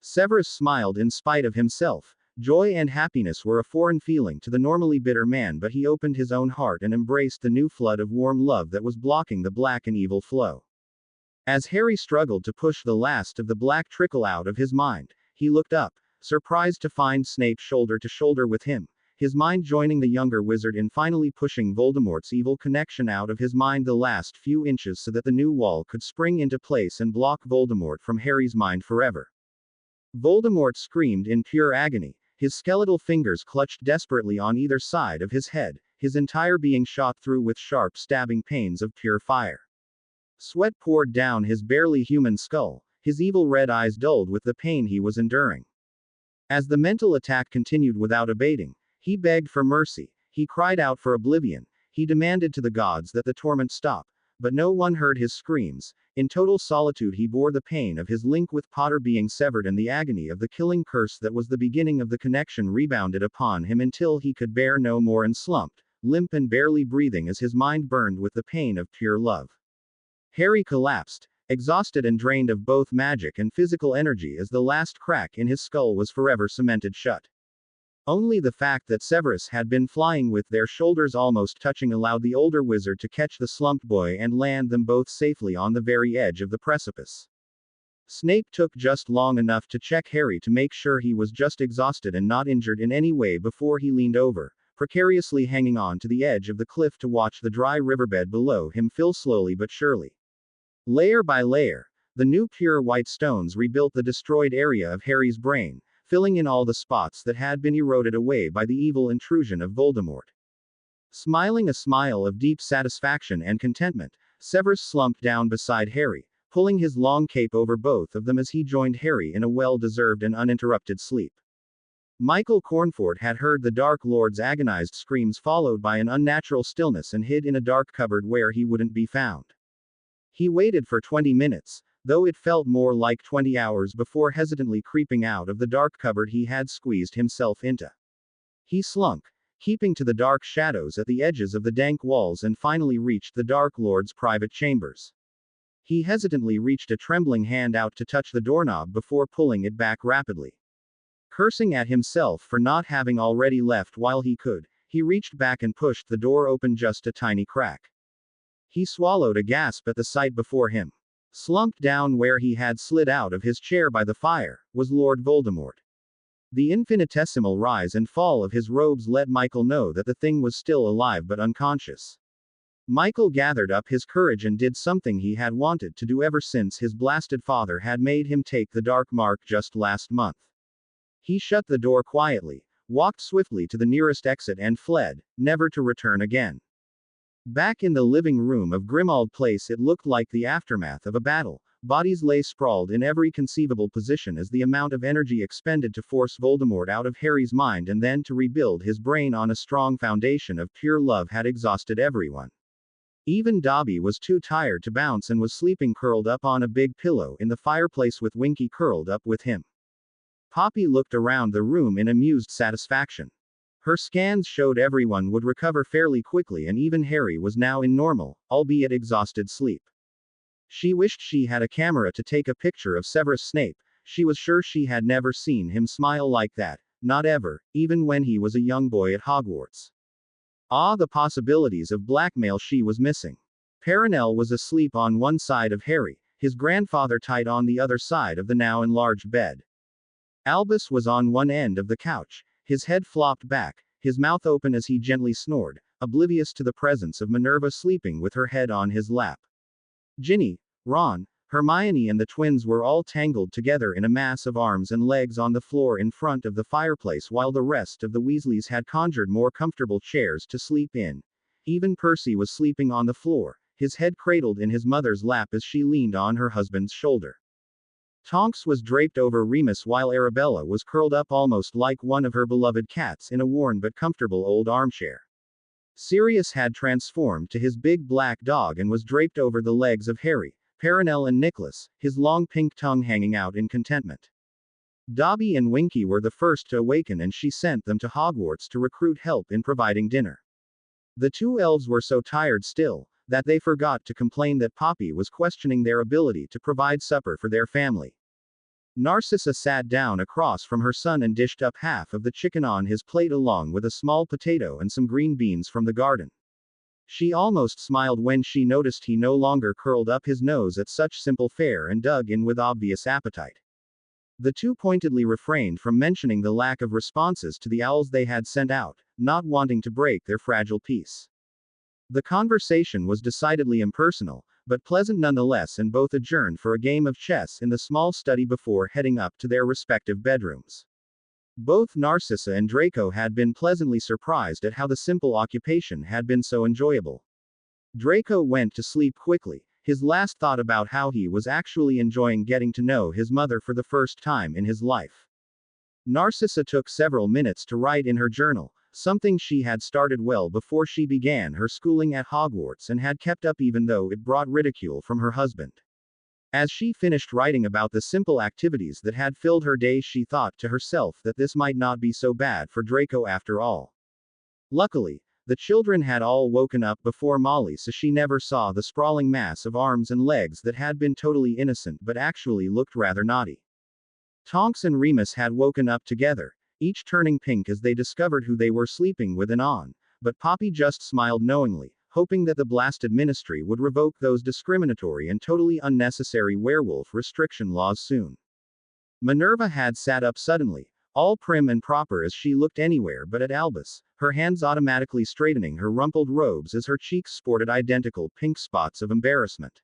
Severus smiled in spite of himself. Joy and happiness were a foreign feeling to the normally bitter man, but he opened his own heart and embraced the new flood of warm love that was blocking the black and evil flow. As Harry struggled to push the last of the black trickle out of his mind, he looked up, surprised to find Snape shoulder to shoulder with him, his mind joining the younger wizard in finally pushing Voldemort's evil connection out of his mind the last few inches so that the new wall could spring into place and block Voldemort from Harry's mind forever. Voldemort screamed in pure agony, his skeletal fingers clutched desperately on either side of his head, his entire being shot through with sharp stabbing pains of pure fire. Sweat poured down his barely human skull, his evil red eyes dulled with the pain he was enduring. As the mental attack continued without abating, he begged for mercy, he cried out for oblivion, he demanded to the gods that the torment stop, but no one heard his screams. In total solitude he bore the pain of his link with Potter being severed and the agony of the killing curse that was the beginning of the connection rebounded upon him until he could bear no more and slumped, limp and barely breathing as his mind burned with the pain of pure love. Harry collapsed, exhausted and drained of both magic and physical energy as the last crack in his skull was forever cemented shut. Only the fact that Severus had been flying with their shoulders almost touching allowed the older wizard to catch the slumped boy and land them both safely on the very edge of the precipice. Snape took just long enough to check Harry to make sure he was just exhausted and not injured in any way before he leaned over, precariously hanging on to the edge of the cliff to watch the dry riverbed below him fill slowly but surely. Layer by layer, the new pure white stones rebuilt the destroyed area of Harry's brain, filling in all the spots that had been eroded away by the evil intrusion of Voldemort. Smiling a smile of deep satisfaction and contentment, Severus slumped down beside Harry, pulling his long cape over both of them as he joined Harry in a well-deserved and uninterrupted sleep. Michael Cornford had heard the Dark Lord's agonized screams followed by an unnatural stillness and hid in a dark cupboard where he wouldn't be found. He waited for 20 minutes, though it felt more like 20 hours before hesitantly creeping out of the dark cupboard he had squeezed himself into. He slunk, keeping to the dark shadows at the edges of the dank walls and finally reached the Dark Lord's private chambers. He hesitantly reached a trembling hand out to touch the doorknob before pulling it back rapidly. Cursing at himself for not having already left while he could, he reached back and pushed the door open just a tiny crack. He swallowed a gasp at the sight before him. Slumped down where he had slid out of his chair by the fire, was Lord Voldemort. The infinitesimal rise and fall of his robes let Michael know that the thing was still alive but unconscious. Michael gathered up his courage and did something he had wanted to do ever since his blasted father had made him take the dark mark just last month. He shut the door quietly, walked swiftly to the nearest exit and fled, never to return again. Back in the living room of Grimmauld Place, it looked like the aftermath of a battle. Bodies lay sprawled in every conceivable position as the amount of energy expended to force Voldemort out of Harry's mind and then to rebuild his brain on a strong foundation of pure love had exhausted everyone. Even Dobby was too tired to bounce and was sleeping curled up on a big pillow in the fireplace with Winky curled up with him. Poppy looked around the room in amused satisfaction. Her scans showed everyone would recover fairly quickly and even Harry was now in normal, albeit exhausted sleep. She wished she had a camera to take a picture of Severus Snape. She was sure she had never seen him smile like that, not ever, even when he was a young boy at Hogwarts. Ah, the possibilities of blackmail she was missing. Perenelle was asleep on one side of Harry, his grandfather tied on the other side of the now enlarged bed. Albus was on one end of the couch, his head flopped back, his mouth open as he gently snored, oblivious to the presence of Minerva sleeping with her head on his lap. Ginny, Ron, Hermione and the twins were all tangled together in a mass of arms and legs on the floor in front of the fireplace while the rest of the Weasleys had conjured more comfortable chairs to sleep in. Even Percy was sleeping on the floor, his head cradled in his mother's lap as she leaned on her husband's shoulder. Tonks was draped over Remus while Arabella was curled up almost like one of her beloved cats in a worn but comfortable old armchair. Sirius had transformed to his big black dog and was draped over the legs of Harry, Perenelle and Nicholas, his long pink tongue hanging out in contentment. Dobby and Winky were the first to awaken and she sent them to Hogwarts to recruit help in providing dinner. The two elves were so tired still, that they forgot to complain that Poppy was questioning their ability to provide supper for their family. Narcissa sat down across from her son and dished up half of the chicken on his plate along with a small potato and some green beans from the garden. She almost smiled when she noticed he no longer curled up his nose at such simple fare and dug in with obvious appetite. The two pointedly refrained from mentioning the lack of responses to the owls they had sent out, not wanting to break their fragile peace. The conversation was decidedly impersonal, but pleasant nonetheless, and both adjourned for a game of chess in the small study before heading up to their respective bedrooms. Both Narcissa and Draco had been pleasantly surprised at how the simple occupation had been so enjoyable. Draco went to sleep quickly, his last thought about how he was actually enjoying getting to know his mother for the first time in his life. Narcissa took several minutes to write in her journal, something she had started well before she began her schooling at Hogwarts and had kept up even though it brought ridicule from her husband. As she finished writing about the simple activities that had filled her days, she thought to herself that this might not be so bad for Draco after all. Luckily, the children had all woken up before Molly, so she never saw the sprawling mass of arms and legs that had been totally innocent but actually looked rather naughty. Tonks and Remus had woken up together, each turning pink as they discovered who they were sleeping with and on, but Poppy just smiled knowingly, hoping that the blasted ministry would revoke those discriminatory and totally unnecessary werewolf restriction laws soon. Minerva had sat up suddenly, all prim and proper as she looked anywhere but at Albus, her hands automatically straightening her rumpled robes as her cheeks sported identical pink spots of embarrassment.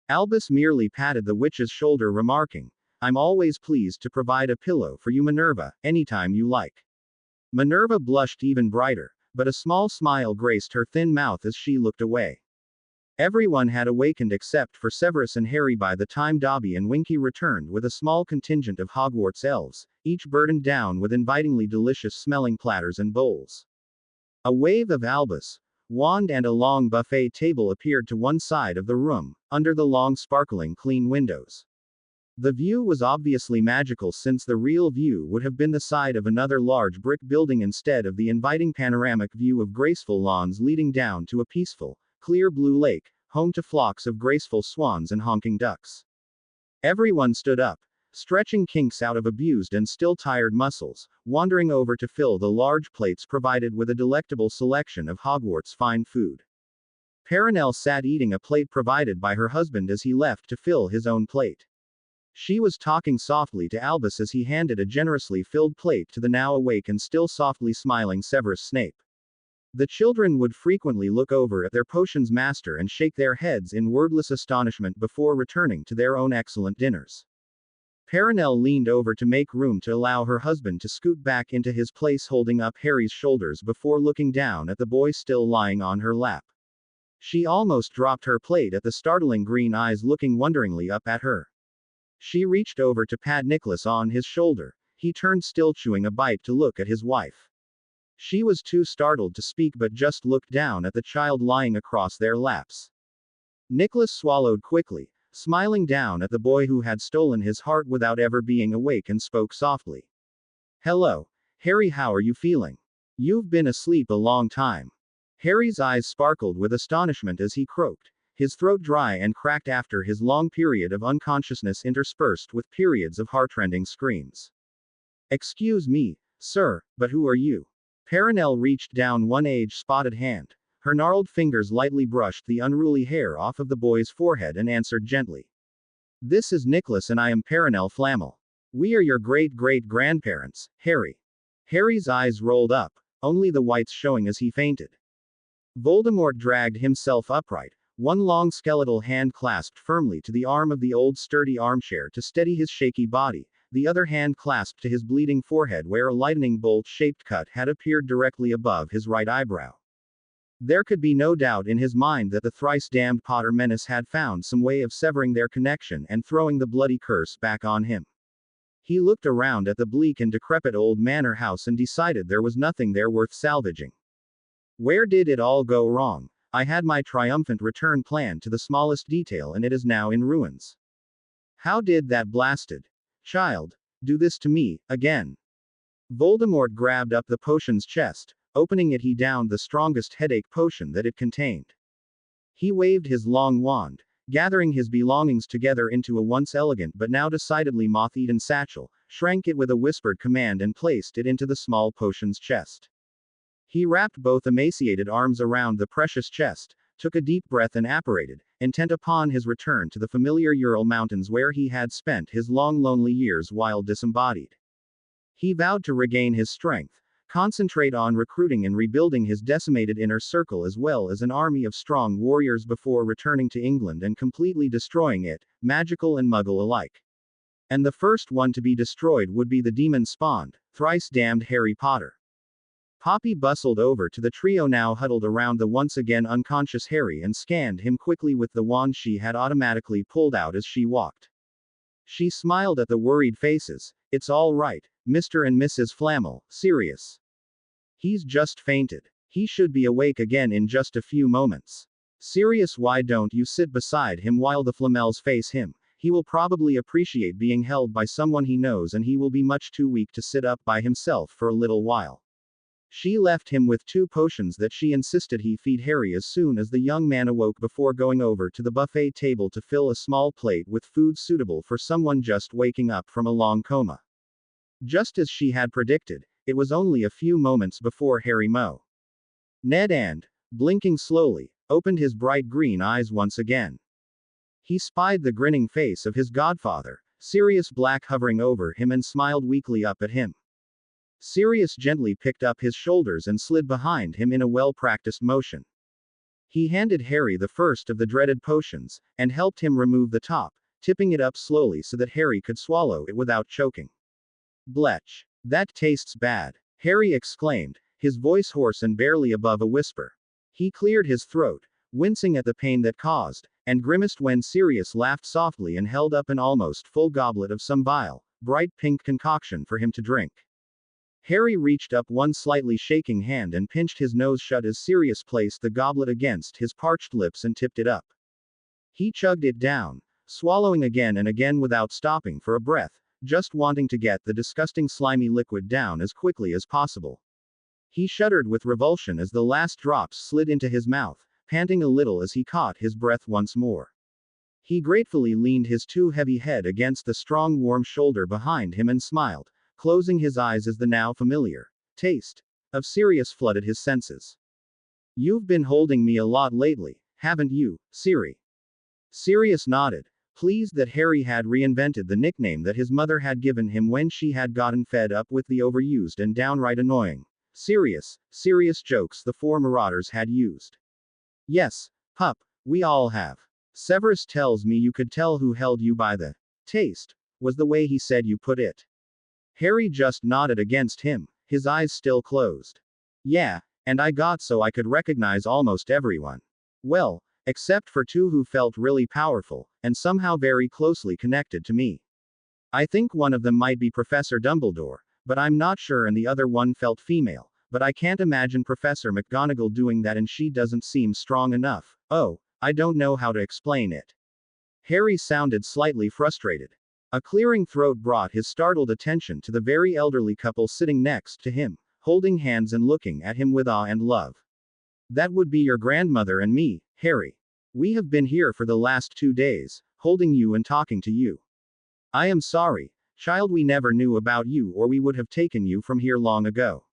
Albus merely patted the witch's shoulder, remarking, "I'm always pleased to provide a pillow for you, Minerva, anytime you like." Minerva blushed even brighter, but a small smile graced her thin mouth as she looked away. Everyone had awakened except for Severus and Harry by the time Dobby and Winky returned with a small contingent of Hogwarts elves, each burdened down with invitingly delicious-smelling platters and bowls. A wave of Albus, wand and a long buffet table appeared to one side of the room, under the long sparkling clean windows. The view was obviously magical since the real view would have been the side of another large brick building instead of the inviting panoramic view of graceful lawns leading down to a peaceful, clear blue lake, home to flocks of graceful swans and honking ducks. Everyone stood up, stretching kinks out of abused and still tired muscles, wandering over to fill the large plates provided with a delectable selection of Hogwarts fine food. Perenelle sat eating a plate provided by her husband as he left to fill his own plate. She was talking softly to Albus as he handed a generously filled plate to the now awake and still softly smiling Severus Snape. The children would frequently look over at their potions master and shake their heads in wordless astonishment before returning to their own excellent dinners. Perenelle leaned over to make room to allow her husband to scoot back into his place, holding up Harry's shoulders before looking down at the boy still lying on her lap. She almost dropped her plate at the startling green eyes looking wonderingly up at her. She reached over to pat Nicholas on his shoulder. He turned, still chewing a bite, to look at his wife. She was too startled to speak but just looked down at the child lying across their laps. Nicholas swallowed quickly, smiling down at the boy who had stolen his heart without ever being awake, and spoke softly. "Hello, Harry, how are you feeling? You've been asleep a long time." Harry's eyes sparkled with astonishment as he croaked, his throat dry and cracked after his long period of unconsciousness interspersed with periods of heartrending screams. "Excuse me, sir, but who are you?" Perenelle reached down one age-spotted hand. Her gnarled fingers lightly brushed the unruly hair off of the boy's forehead and answered gently. "This is Nicholas and I am Perenelle Flammel. We are your great-great-grandparents, Harry." Harry's eyes rolled up, only the whites showing as he fainted. Voldemort dragged himself upright, one long skeletal hand clasped firmly to the arm of the old sturdy armchair to steady his shaky body, the other hand clasped to his bleeding forehead where a lightning bolt-shaped cut had appeared directly above his right eyebrow. There could be no doubt in his mind that the thrice-damned Potter menace had found some way of severing their connection and throwing the bloody curse back on him. He looked around at the bleak and decrepit old manor house and decided there was nothing there worth salvaging. Where did it all go wrong? I had my triumphant return planned to the smallest detail and it is now in ruins. How did that blasted child do this to me, again? Voldemort grabbed up the potion's chest. Opening it, he downed the strongest headache potion that it contained. He waved his long wand, gathering his belongings together into a once elegant but now decidedly moth-eaten satchel, shrank it with a whispered command and placed it into the small potion's chest. He wrapped both emaciated arms around the precious chest, took a deep breath and apparated, intent upon his return to the familiar Ural Mountains where he had spent his long lonely years while disembodied. He vowed to regain his strength, concentrate on recruiting and rebuilding his decimated inner circle as well as an army of strong warriors before returning to England and completely destroying it, magical and muggle alike. And the first one to be destroyed would be the demon-spawned, thrice-damned Harry Potter. Poppy bustled over to the trio now huddled around the once again unconscious Harry and scanned him quickly with the wand she had automatically pulled out as she walked. She smiled at the worried faces. "It's all right, Mr. and Mrs. Flammel, Sirius. He's just fainted. He should be awake again in just a few moments. Sirius, why don't you sit beside him while the Flammels face him? He will probably appreciate being held by someone he knows and he will be much too weak to sit up by himself for a little while." She left him with 2 potions that she insisted he feed Harry as soon as the young man awoke before going over to the buffet table to fill a small plate with food suitable for someone just waking up from a long coma. Just as she had predicted, it was only a few moments before Harry Moe. Ned and, blinking slowly, opened his bright green eyes once again. He spied the grinning face of his godfather, Sirius Black, hovering over him and smiled weakly up at him. Sirius gently picked up his shoulders and slid behind him in a well-practiced motion. He handed Harry the first of the dreaded potions, and helped him remove the top, tipping it up slowly so that Harry could swallow it without choking. "Bletch. That tastes bad," Harry exclaimed, his voice hoarse and barely above a whisper. He cleared his throat, wincing at the pain that caused, and grimaced when Sirius laughed softly and held up an almost full goblet of some vile, bright pink concoction for him to drink. Harry reached up one slightly shaking hand and pinched his nose shut as Sirius placed the goblet against his parched lips and tipped it up. He chugged it down, swallowing again and again without stopping for a breath, just wanting to get the disgusting slimy liquid down as quickly as possible. He shuddered with revulsion as the last drops slid into his mouth, panting a little as he caught his breath once more. He gratefully leaned his too heavy head against the strong warm shoulder behind him and smiled, closing his eyes as the now familiar taste of Sirius flooded his senses. "You've been holding me a lot lately, haven't you, Siri?" Sirius nodded, pleased that Harry had reinvented the nickname that his mother had given him when she had gotten fed up with the overused and downright annoying Serious jokes the four marauders had used. Yes, pup, we all have. Severus tells me you could tell who held you by the taste, was the way he said you put it. Harry just nodded against him, his eyes still closed. Yeah, and I got so I could recognize almost everyone. Well, except for two who felt really powerful, and somehow very closely connected to me. I think one of them might be Professor Dumbledore, but I'm not sure, and the other one felt female, but I can't imagine Professor McGonagall doing that, and she doesn't seem strong enough. Oh, I don't know how to explain it. Harry sounded slightly frustrated. A clearing throat brought his startled attention to the very elderly couple sitting next to him, holding hands and looking at him with awe and love. That would be your grandmother and me, Harry. We have been here for the last 2 days, holding you and talking to you. I am sorry, child, we never knew about you, or we would have taken you from here long ago.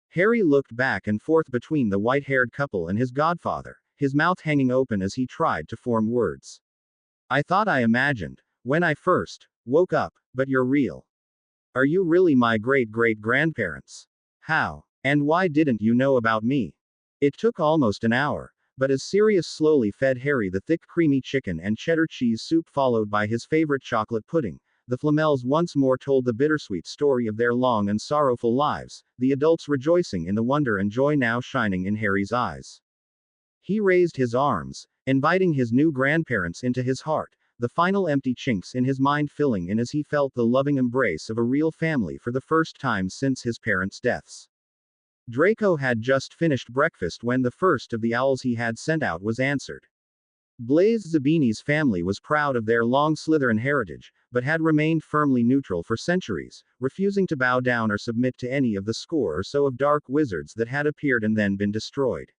Harry looked back and forth between the white-haired couple and his godfather, his mouth hanging open as he tried to form words. I thought I imagined, when I first woke up, but you're real. Are you really my great-great-grandparents? How? And why didn't you know about me? It took almost an hour, but as Sirius slowly fed Harry the thick creamy chicken and cheddar cheese soup followed by his favorite chocolate pudding, the Flamels once more told the bittersweet story of their long and sorrowful lives, the adults rejoicing in the wonder and joy now shining in Harry's eyes. He raised his arms, inviting his new grandparents into his heart, the final empty chinks in his mind filling in as he felt the loving embrace of a real family for the first time since his parents' deaths. Draco had just finished breakfast when the first of the owls he had sent out was answered. Blaise Zabini's family was proud of their long Slytherin heritage, but had remained firmly neutral for centuries, refusing to bow down or submit to any of the score or so of dark wizards that had appeared and then been destroyed.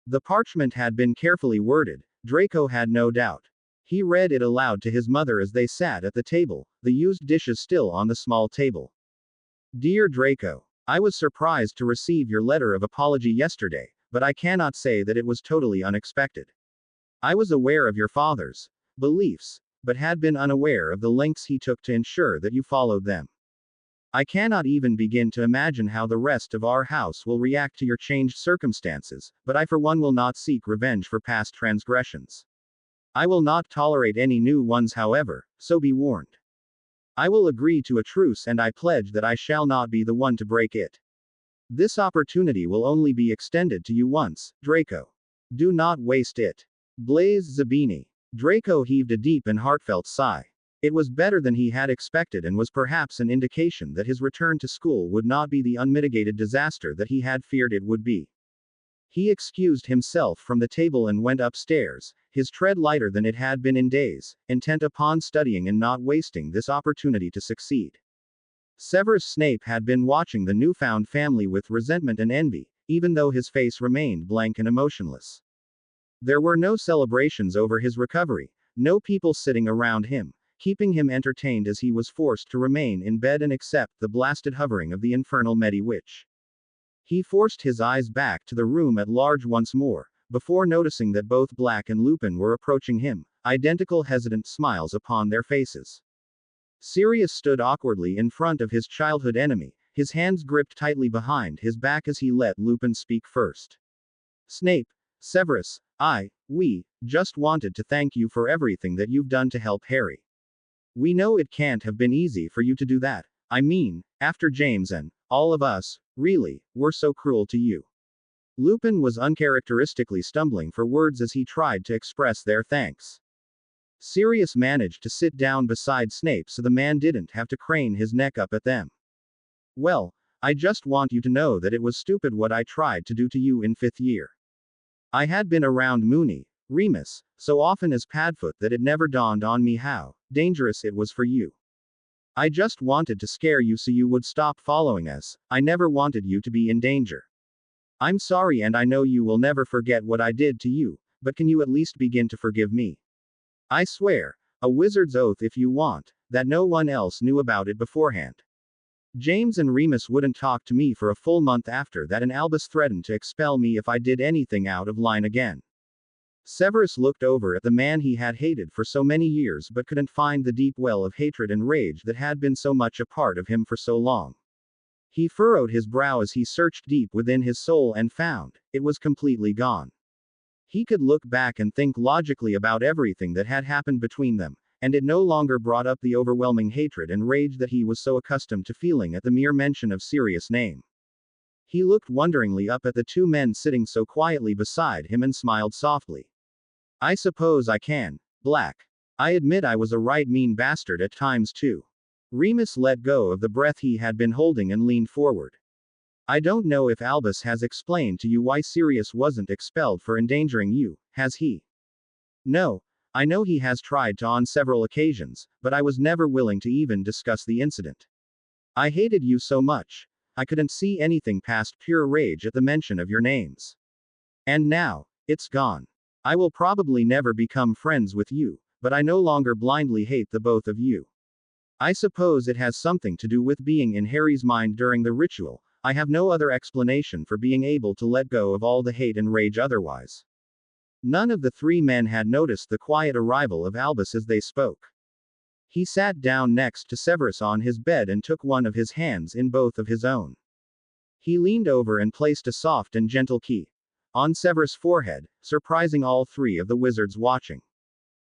The parchment had been carefully worded, Draco had no doubt. He read it aloud to his mother as they sat at the table, the used dishes still on the small table. Dear Draco, I was surprised to receive your letter of apology yesterday, but I cannot say that it was totally unexpected. I was aware of your father's beliefs, but had been unaware of the lengths he took to ensure that you followed them. I cannot even begin to imagine how the rest of our house will react to your changed circumstances, but I for one will not seek revenge for past transgressions. I will not tolerate any new ones, however, so be warned. I will agree to a truce, and I pledge that I shall not be the one to break it. This opportunity will only be extended to you once, Draco. Do not waste it. Blaise Zabini. Draco heaved a deep and heartfelt sigh. It was better than he had expected and was perhaps an indication that his return to school would not be the unmitigated disaster that he had feared it would be. He excused himself from the table and went upstairs, his tread lighter than it had been in days, intent upon studying and not wasting this opportunity to succeed. Severus Snape had been watching the newfound family with resentment and envy, even though his face remained blank and emotionless. There were no celebrations over his recovery, no people sitting around him, keeping him entertained as he was forced to remain in bed and accept the blasted hovering of the infernal Medi-Witch. He forced his eyes back to the room at large once more, before noticing that both Black and Lupin were approaching him, identical hesitant smiles upon their faces. Sirius stood awkwardly in front of his childhood enemy, his hands gripped tightly behind his back as he let Lupin speak first. Snape, Severus, we just wanted to thank you for everything that you've done to help Harry. We know it can't have been easy for you to do that. I mean, after James and all of us, really, were so cruel to you. Lupin was uncharacteristically stumbling for words as he tried to express their thanks. Sirius managed to sit down beside Snape so the man didn't have to crane his neck up at them. Well, I just want you to know that it was stupid what I tried to do to you in 5th year. I had been around Moony, Remus, so often as Padfoot that it never dawned on me how dangerous it was for you. I just wanted to scare you so you would stop following us. I never wanted you to be in danger. I'm sorry, and I know you will never forget what I did to you, but can you at least begin to forgive me? I swear, a wizard's oath if you want, that no one else knew about it beforehand. James and Remus wouldn't talk to me for a full month after that, and Albus threatened to expel me if I did anything out of line again. Severus looked over at the man he had hated for so many years but couldn't find the deep well of hatred and rage that had been so much a part of him for so long. He furrowed his brow as he searched deep within his soul and found it was completely gone. He could look back and think logically about everything that had happened between them, and it no longer brought up the overwhelming hatred and rage that he was so accustomed to feeling at the mere mention of Sirius' name. He looked wonderingly up at the two men sitting so quietly beside him and smiled softly. I suppose I can, Black. I admit I was a right mean bastard at times too. Remus let go of the breath he had been holding and leaned forward. I don't know if Albus has explained to you why Sirius wasn't expelled for endangering you, has he? No. I know he has tried to on several occasions, but I was never willing to even discuss the incident. I hated you so much. I couldn't see anything past pure rage at the mention of your names. And now, it's gone. I will probably never become friends with you, but I no longer blindly hate the both of you. I suppose it has something to do with being in Harry's mind during the ritual. I have no other explanation for being able to let go of all the hate and rage otherwise. None of the three men had noticed the quiet arrival of Albus as they spoke. He sat down next to Severus on his bed and took one of his hands in both of his own. He leaned over and placed a soft and gentle key on Severus' forehead, surprising all three of the wizards watching.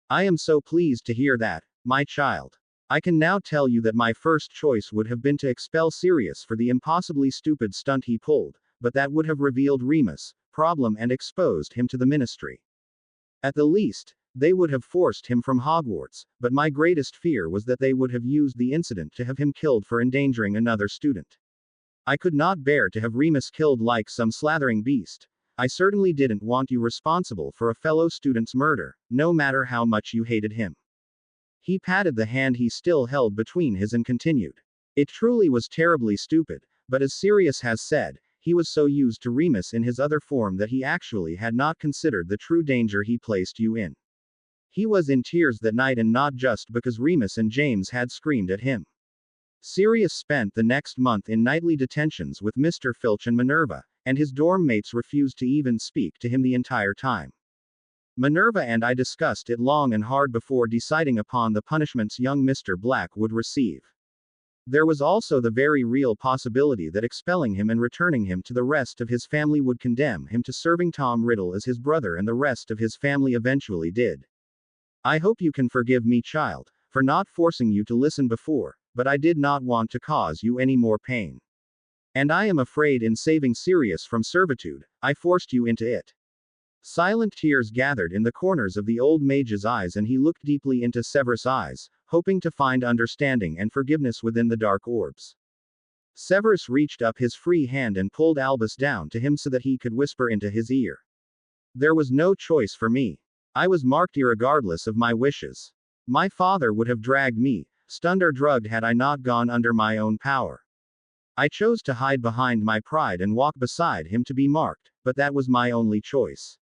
I am so pleased to hear that, my child. I can now tell you that my first choice would have been to expel Sirius for the impossibly stupid stunt he pulled, but that would have revealed Remus' problem and exposed him to the ministry. At the least, they would have forced him from Hogwarts, but my greatest fear was that they would have used the incident to have him killed for endangering another student. I could not bear to have Remus killed like some slathering beast. I certainly didn't want you responsible for a fellow student's murder, no matter how much you hated him. He patted the hand he still held between his and continued. It truly was terribly stupid, but as Sirius has said, he was so used to Remus in his other form that he actually had not considered the true danger he placed you in. He was in tears that night, and not just because Remus and James had screamed at him. Sirius spent the next month in nightly detentions with Mr. Filch and Minerva, and his dorm mates refused to even speak to him the entire time. Minerva and I discussed it long and hard before deciding upon the punishments young Mr. Black would receive. There was also the very real possibility that expelling him and returning him to the rest of his family would condemn him to serving Tom Riddle as his brother, and the rest of his family eventually did. I hope you can forgive me, child, for not forcing you to listen before, but I did not want to cause you any more pain. And I am afraid in saving Sirius from servitude, I forced you into it. Silent tears gathered in the corners of the old mage's eyes, and he looked deeply into Severus' eyes, hoping to find understanding and forgiveness within the dark orbs. Severus reached up his free hand and pulled Albus down to him so that he could whisper into his ear. There was no choice for me. I was marked irregardless of my wishes. My father would have dragged me, stunned or drugged, had I not gone under my own power. I chose to hide behind my pride and walk beside him to be marked, but that was my only choice.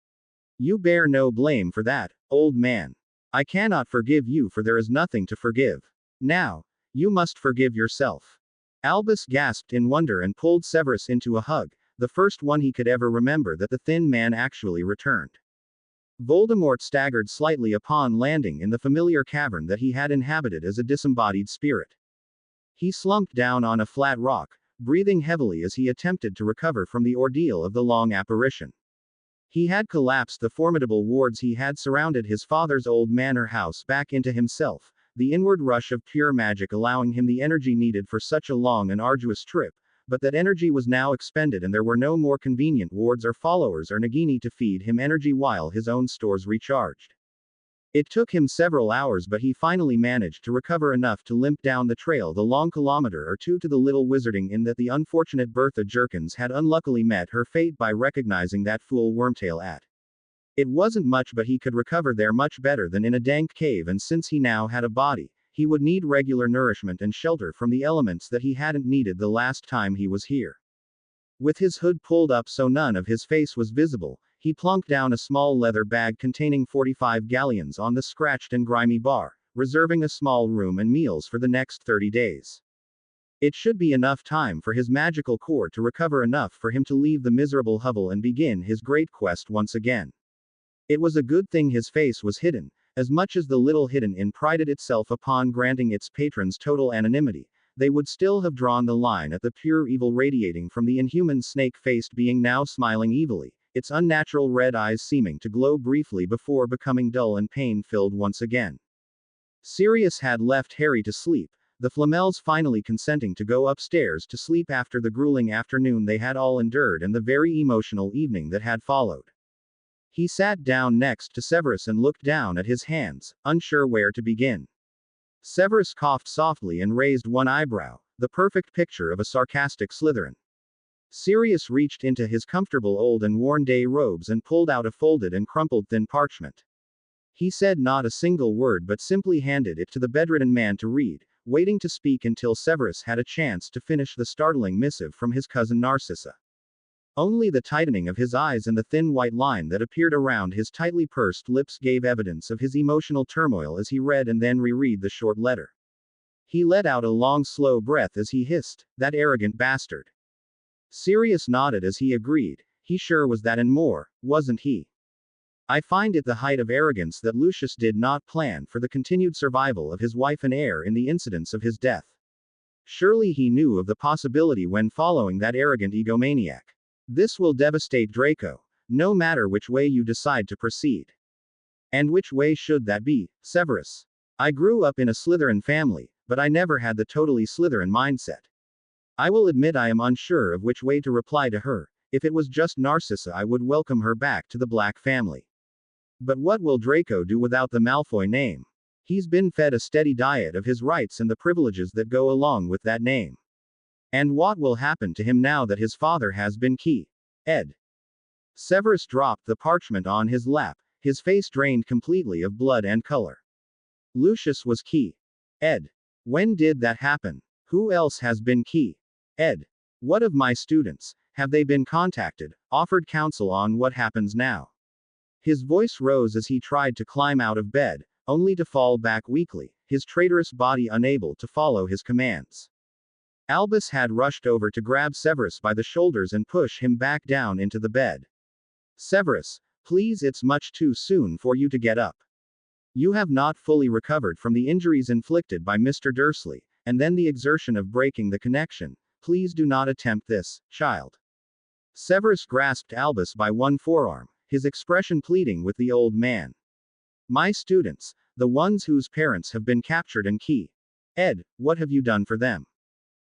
You bear no blame for that, old man. I cannot forgive you, for there is nothing to forgive. Now, you must forgive yourself. Albus gasped in wonder and pulled Severus into a hug, the first one he could ever remember that the thin man actually returned. Voldemort staggered slightly upon landing in the familiar cavern that he had inhabited as a disembodied spirit. He slumped down on a flat rock, breathing heavily as he attempted to recover from the ordeal of the long apparition. He had collapsed the formidable wards he had surrounded his father's old manor house back into himself, the inward rush of pure magic allowing him the energy needed for such a long and arduous trip, but that energy was now expended, and there were no more convenient wards or followers or Nagini to feed him energy while his own stores recharged. It took him several hours, but he finally managed to recover enough to limp down the trail the long kilometer or two to the little wizarding inn that the unfortunate Bertha Jerkins had unluckily met her fate by recognizing that fool Wormtail at. It wasn't much, but he could recover there much better than in a dank cave, and since he now had a body, he would need regular nourishment and shelter from the elements that he hadn't needed the last time he was here. With his hood pulled up so none of his face was visible, he plunked down a small leather bag containing 45 galleons on the scratched and grimy bar, reserving a small room and meals for the next 30 days. It should be enough time for his magical core to recover enough for him to leave the miserable hovel and begin his great quest once again. It was a good thing his face was hidden, as much as the little hidden inn prided itself upon granting its patrons total anonymity. they would still have drawn the line at the pure evil radiating from the inhuman snake-faced being now smiling evilly, its unnatural red eyes seeming to glow briefly before becoming dull and pain-filled once again. Sirius had left Harry to sleep, the Flamels finally consenting to go upstairs to sleep after the grueling afternoon they had all endured and the very emotional evening that had followed. He sat down next to Severus and looked down at his hands, unsure where to begin. Severus coughed softly and raised one eyebrow, the perfect picture of a sarcastic Slytherin. Sirius reached into his comfortable old and worn day robes and pulled out a folded and crumpled thin parchment. He said not a single word but simply handed it to the bedridden man to read, waiting to speak until Severus had a chance to finish the startling missive from his cousin Narcissa. Only the tightening of his eyes and the thin white line that appeared around his tightly pursed lips gave evidence of his emotional turmoil as he read and then reread the short letter. He let out a long slow breath as he hissed, "That arrogant bastard." Sirius nodded as he agreed, he sure was that and more, wasn't he? I find it the height of arrogance that Lucius did not plan for the continued survival of his wife and heir in the incidents of his death. Surely he knew of the possibility when following that arrogant egomaniac. This will devastate Draco, no matter which way you decide to proceed. And which way should that be, Severus? I grew up in a Slytherin family, but I never had the totally Slytherin mindset. I will admit I am unsure of which way to reply to her. If it was just Narcissa, I would welcome her back to the Black family. But what will Draco do without the Malfoy name? He's been fed a steady diet of his rights and the privileges that go along with that name. And what will happen to him now that his father has been key? Ed. Severus dropped the parchment on his lap, his face drained completely of blood and color. Lucius was key. Ed. When did that happen? Who else has been key? Ed. What of my students? Have they been contacted, offered counsel on what happens now? His voice rose as he tried to climb out of bed, only to fall back weakly, his traitorous body unable to follow his commands. Albus had rushed over to grab Severus by the shoulders and push him back down into the bed. Severus, please, it's much too soon for you to get up. You have not fully recovered from the injuries inflicted by Mr. Dursley, and then the exertion of breaking the connection. Please do not attempt this, child. Severus grasped Albus by one forearm, his expression pleading with the old man. My students, the ones whose parents have been captured and key. Ed, what have you done for them?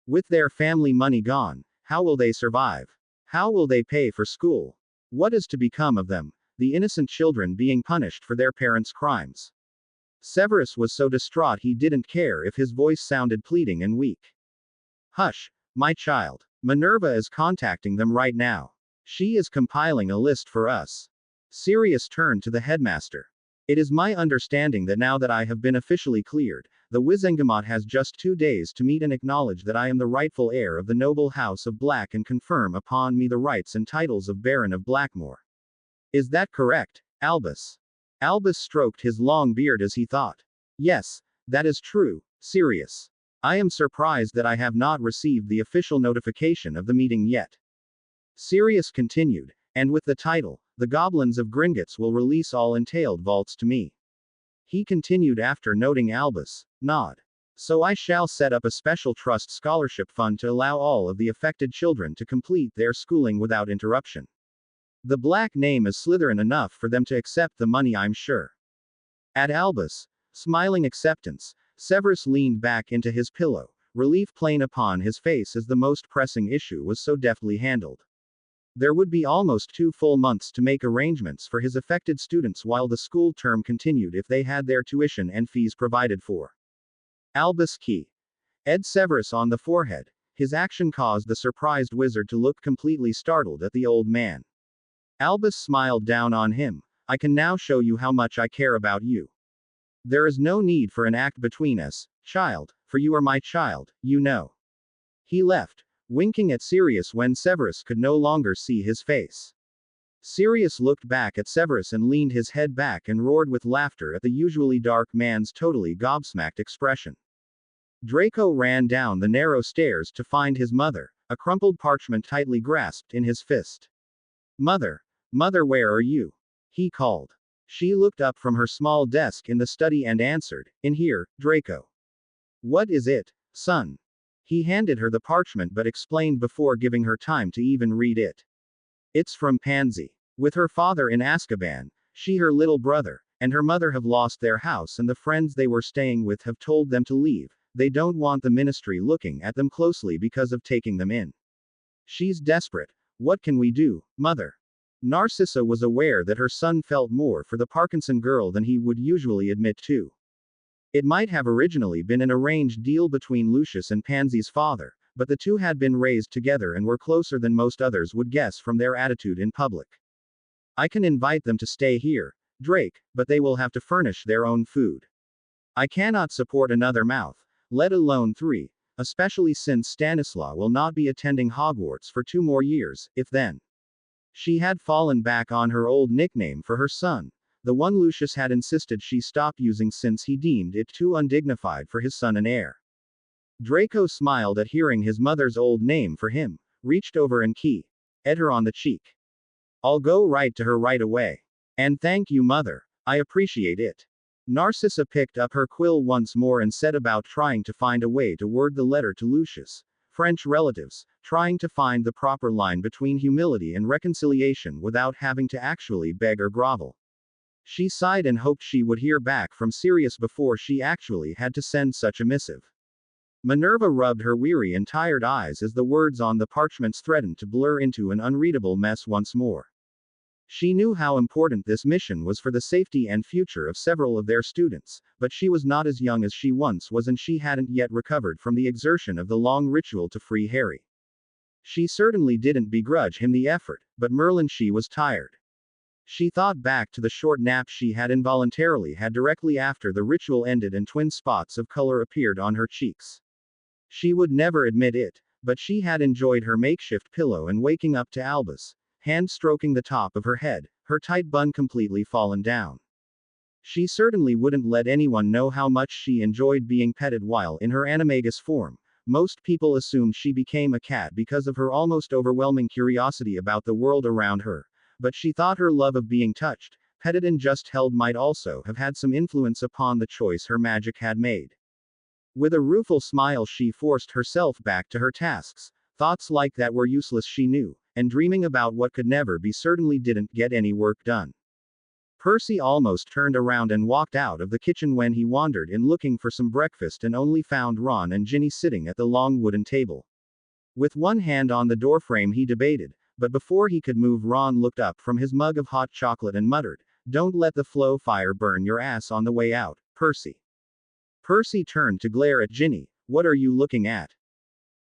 With their family money gone, how will they survive? How will they pay for school? What is to become of them, the innocent children being punished for their parents' crimes? Severus was so distraught he didn't care if his voice sounded pleading and weak. Hush, my child. Minerva is contacting them right now. She is compiling a list for us. Sirius turned to the headmaster. It is my understanding that now that I have been officially cleared, the Wizengamot has just 2 days to meet and acknowledge that I am the rightful heir of the noble house of Black and confirm upon me the rights and titles of Baron of Blackmore. Is that correct, Albus? Albus stroked his long beard as he thought. Yes, that is true, Sirius. I am surprised that I have not received the official notification of the meeting yet. Sirius continued, and with the title, the Goblins of Gringotts will release all entailed vaults to me. He continued after noting Albus' nod. So I shall set up a special trust scholarship fund to allow all of the affected children to complete their schooling without interruption. The Black name is Slytherin enough for them to accept the money, I'm sure. At Albus' smiling acceptance, Severus leaned back into his pillow, relief plain upon his face as the most pressing issue was so deftly handled. There would be almost 2 full months to make arrangements for his affected students while the school term continued if they had their tuition and fees provided for. Albus Key. Ed Severus on the forehead. His action caused the surprised wizard to look completely startled at the old man. Albus smiled down on him. I can now show you how much I care about you. There is no need for an act between us, child, for you are my child, you know. He left, winking at Sirius when Severus could no longer see his face. Sirius looked back at Severus and leaned his head back and roared with laughter at the usually dark man's totally gobsmacked expression. Draco ran down the narrow stairs to find his mother, a crumpled parchment tightly grasped in his fist. Mother, mother, where are you? He called. She looked up from her small desk in the study and answered, in here, Draco. What is it, son? He handed her the parchment but explained before giving her time to even read it. It's from Pansy. With her father in Azkaban, she, her little brother, and her mother have lost their house and the friends they were staying with have told them to leave. They don't want the ministry looking at them closely because of taking them in. She's desperate. What can we do, mother? Narcissa was aware that her son felt more for the Parkinson girl than he would usually admit to. It might have originally been an arranged deal between Lucius and Pansy's father, but the two had been raised together and were closer than most others would guess from their attitude in public. I can invite them to stay here, Drake, but they will have to furnish their own food. I cannot support another mouth, let alone 3, especially since Stanislaw will not be attending Hogwarts for 2 more years, if then. She had fallen back on her old nickname for her son, the one Lucius had insisted she stop using since he deemed it too undignified for his son and heir. Draco smiled at hearing his mother's old name for him, reached over and kissed her on the cheek. I'll go right to her right away. And thank you, mother. I appreciate it. Narcissa picked up her quill once more and set about trying to find a way to word the letter to Lucius' French relatives, trying to find the proper line between humility and reconciliation without having to actually beg or grovel. She sighed and hoped she would hear back from Sirius before she actually had to send such a missive. Minerva rubbed her weary and tired eyes as the words on the parchments threatened to blur into an unreadable mess once more. She knew how important this mission was for the safety and future of several of their students, but she was not as young as she once was and she hadn't yet recovered from the exertion of the long ritual to free Harry. She certainly didn't begrudge him the effort, but Merlin, she was tired. She thought back to the short nap she had involuntarily had directly after the ritual ended and twin spots of color appeared on her cheeks. She would never admit it, but she had enjoyed her makeshift pillow and waking up to Albus, hand stroking the top of her head, her tight bun completely fallen down. She certainly wouldn't let anyone know how much she enjoyed being petted while in her animagus form. Most people assumed she became a cat because of her almost overwhelming curiosity about the world around her, but she thought her love of being touched, petted and just held might also have had some influence upon the choice her magic had made. With a rueful smile she forced herself back to her tasks. Thoughts like that were useless, she knew, and dreaming about what could never be certainly didn't get any work done. Percy almost turned around and walked out of the kitchen when he wandered in looking for some breakfast and only found Ron and Ginny sitting at the long wooden table. With one hand on the doorframe he debated, but before he could move Ron looked up from his mug of hot chocolate and muttered, "Don't let the flow fire burn your ass on the way out, Percy." Percy turned to glare at Ginny. "What are you looking at?"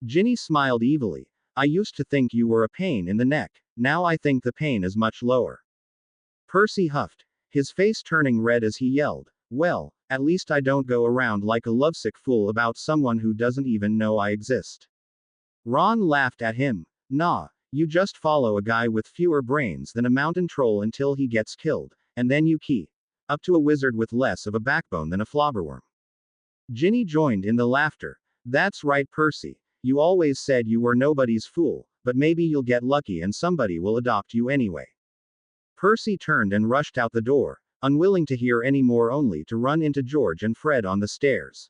Ginny smiled evilly. "I used to think you were a pain in the neck, now I think the pain is much lower." Percy huffed, his face turning red as he yelled, "Well, at least I don't go around like a lovesick fool about someone who doesn't even know I exist." Ron laughed at him. "Nah, you just follow a guy with fewer brains than a mountain troll until he gets killed, and then you key up to a wizard with less of a backbone than a flobberworm." Ginny joined in the laughter. "That's right, Percy. You always said you were nobody's fool, but maybe you'll get lucky and somebody will adopt you anyway." Percy turned and rushed out the door, unwilling to hear any more, only to run into George and Fred on the stairs.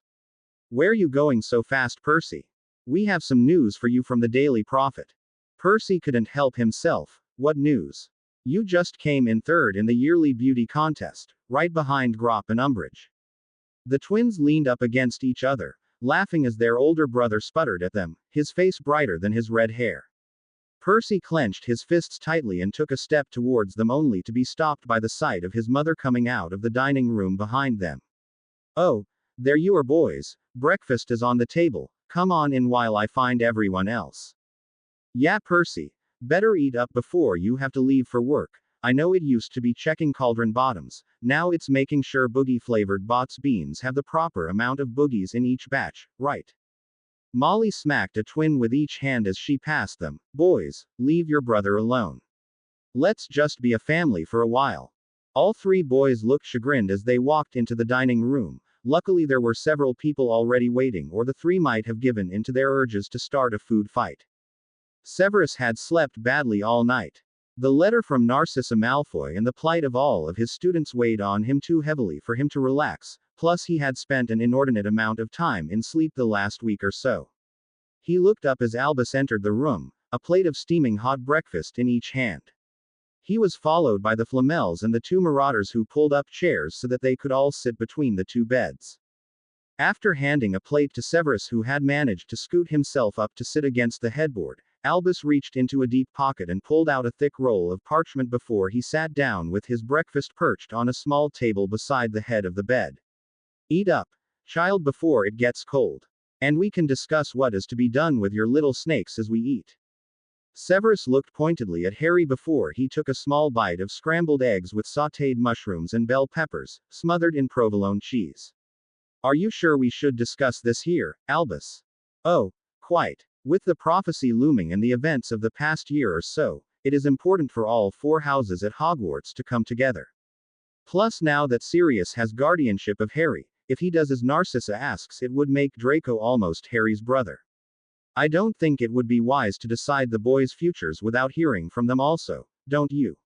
"Where you going so fast, Percy? We have some news for you from the Daily Prophet." Percy couldn't help himself. "What news?" "You just came in third in the yearly beauty contest, right behind Grop and Umbridge." The twins leaned up against each other, laughing as their older brother sputtered at them, his face brighter than his red hair. Percy clenched his fists tightly and took a step towards them, only to be stopped by the sight of his mother coming out of the dining room behind them. "Oh, there you are, boys. Breakfast is on the table. Come on in while I find everyone else." "Yeah, Percy. Better eat up before you have to leave for work. I know it used to be checking cauldron bottoms, now it's making sure boogie-flavored Bots beans have the proper amount of boogies in each batch, right?" Molly smacked a twin with each hand as she passed them. "Boys, leave your brother alone. Let's just be a family for a while." All 3 boys looked chagrined as they walked into the dining room. Luckily there were several people already waiting, or the 3 might have given in to their urges to start a food fight. Severus had slept badly all night. The letter from Narcissa Malfoy and the plight of all of his students weighed on him too heavily for him to relax, plus he had spent an inordinate amount of time in sleep the last week or so. He looked up as Albus entered the room, a plate of steaming hot breakfast in each hand. He was followed by the Flamels and the two marauders who pulled up chairs so that they could all sit between the two beds. After handing a plate to Severus, who had managed to scoot himself up to sit against the headboard, Albus reached into a deep pocket and pulled out a thick roll of parchment before he sat down with his breakfast perched on a small table beside the head of the bed. Eat up, child, before it gets cold. And we can discuss what is to be done with your little snakes as we eat. Severus looked pointedly at Harry before he took a small bite of scrambled eggs with sautéed mushrooms and bell peppers, smothered in provolone cheese. Are you sure we should discuss this here, Albus? Oh, quite. With the prophecy looming and the events of the past year or so, it is important for all four houses at Hogwarts to come together. Plus, now that Sirius has guardianship of Harry, if he does as Narcissa asks, it would make Draco almost Harry's brother. I don't think it would be wise to decide the boys' futures without hearing from them also, don't you?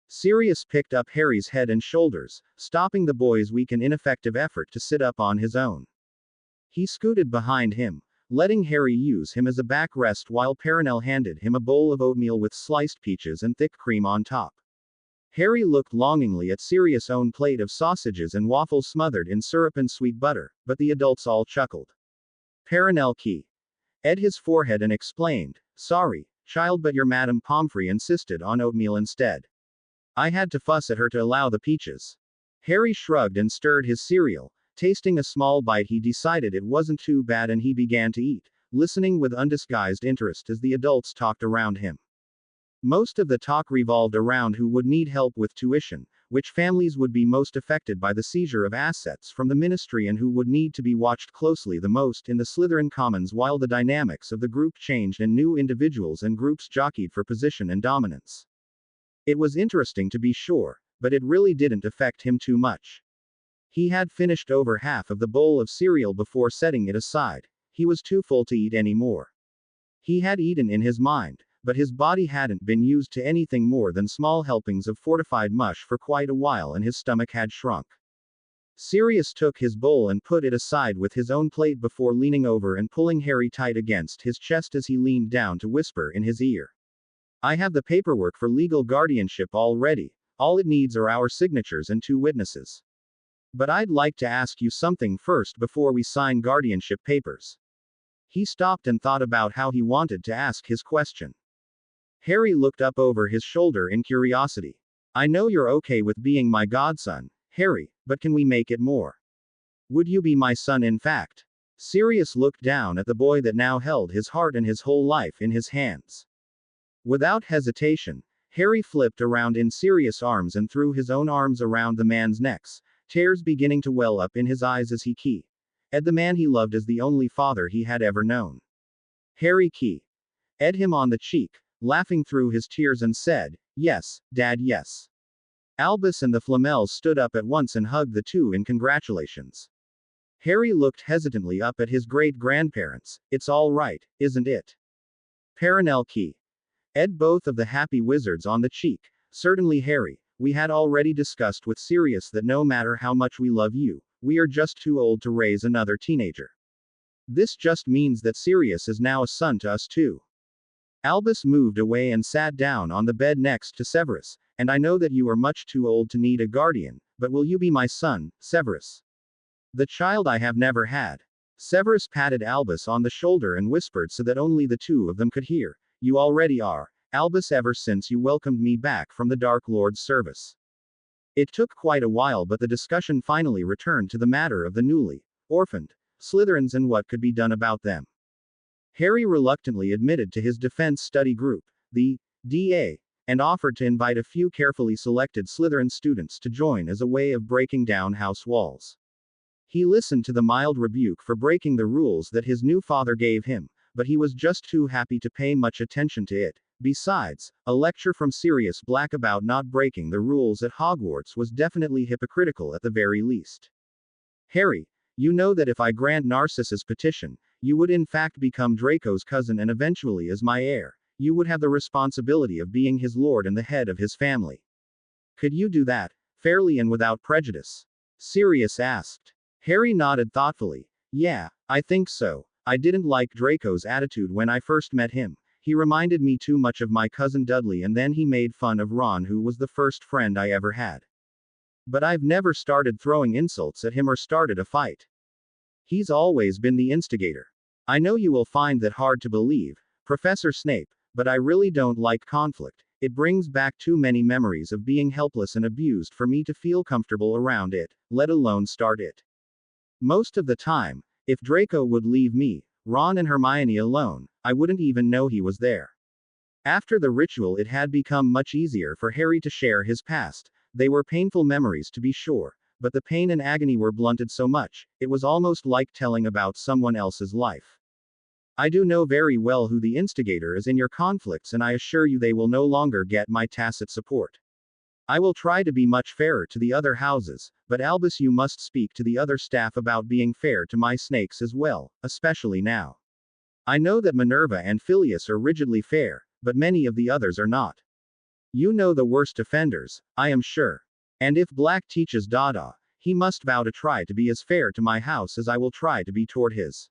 Sirius picked up Harry's head and shoulders, stopping the boy's weak and ineffective effort to sit up on his own. He scooted behind him, letting Harry use him as a backrest while Perenelle handed him a bowl of oatmeal with sliced peaches and thick cream on top. Harry looked longingly at Sirius' own plate of sausages and waffles smothered in syrup and sweet butter, but the adults all chuckled. Perenelle ed his forehead and explained, sorry, child, but your Madame Pomfrey insisted on oatmeal instead. I had to fuss at her to allow the peaches. Harry shrugged and stirred his cereal. Tasting a small bite, he decided it wasn't too bad and he began to eat, listening with undisguised interest as the adults talked around him. Most of the talk revolved around who would need help with tuition, which families would be most affected by the seizure of assets from the ministry, and who would need to be watched closely the most in the Slytherin Commons while the dynamics of the group changed and new individuals and groups jockeyed for position and dominance. It was interesting to be sure, but it really didn't affect him too much. He had finished over half of the bowl of cereal before setting it aside. He was too full to eat any more. He had eaten in his mind, but his body hadn't been used to anything more than small helpings of fortified mush for quite a while, and his stomach had shrunk. Sirius took his bowl and put it aside with his own plate before leaning over and pulling Harry tight against his chest as he leaned down to whisper in his ear. I have the paperwork for legal guardianship all ready. All it needs are our signatures and 2 witnesses. But I'd like to ask you something first before we sign guardianship papers. He stopped and thought about how he wanted to ask his question. Harry looked up over his shoulder in curiosity. I know you're okay with being my godson, Harry, but can we make it more? Would you be my son in fact? Sirius looked down at the boy that now held his heart and his whole life in his hands. Without hesitation, Harry flipped around in Sirius' arms and threw his own arms around the man's necks, tears beginning to well up in his eyes as he ed the man he loved as the only father he had ever known. Harry ed him on the cheek, laughing through his tears, and said, yes, Dad, yes. Albus and the Flamels stood up at once and hugged the two in congratulations. Harry looked hesitantly up at his great-grandparents. It's all right, isn't it? Perenelle ed both of the happy wizards on the cheek. Certainly, Harry, we had already discussed with Sirius that no matter how much we love you, we are just too old to raise another teenager. This just means that Sirius is now a son to us too. Albus moved away and sat down on the bed next to Severus, and I know that you are much too old to need a guardian, but will you be my son, Severus? The child I have never had. Severus patted Albus on the shoulder and whispered so that only the two of them could hear, you already are, Albus, ever since you welcomed me back from the Dark Lord's service. It took quite a while, but the discussion finally returned to the matter of the newly orphaned Slytherins and what could be done about them. Harry reluctantly admitted to his defense study group, the DA, and offered to invite a few carefully selected Slytherin students to join as a way of breaking down house walls. He listened to the mild rebuke for breaking the rules that his new father gave him, but he was just too happy to pay much attention to it. Besides, a lecture from Sirius Black about not breaking the rules at Hogwarts was definitely hypocritical at the very least. Harry, you know that if I grant Narcissa's petition, you would in fact become Draco's cousin and eventually, as my heir, you would have the responsibility of being his lord and the head of his family. Could you do that, fairly and without prejudice? Sirius asked. Harry nodded thoughtfully. Yeah, I think so. I didn't like Draco's attitude when I first met him. He reminded me too much of my cousin Dudley, and then he made fun of Ron, who was the first friend I ever had. But I've never started throwing insults at him or started a fight. He's always been the instigator. I know you will find that hard to believe, Professor Snape, but I really don't like conflict. It brings back too many memories of being helpless and abused for me to feel comfortable around it, let alone start it. Most of the time, if Draco would leave me, Ron and Hermione alone, I wouldn't even know he was there. After the ritual, it had become much easier for Harry to share his past. They were painful memories, to be sure, but the pain and agony were blunted so much, it was almost like telling about someone else's life. I do know very well who the instigator is in your conflicts, and I assure you they will no longer get my tacit support. I will try to be much fairer to the other houses, but Albus, you must speak to the other staff about being fair to my snakes as well, especially now. I know that Minerva and Phileas are rigidly fair, but many of the others are not. You know the worst offenders, I am sure. And if Black teaches Dada, he must vow to try to be as fair to my house as I will try to be toward his.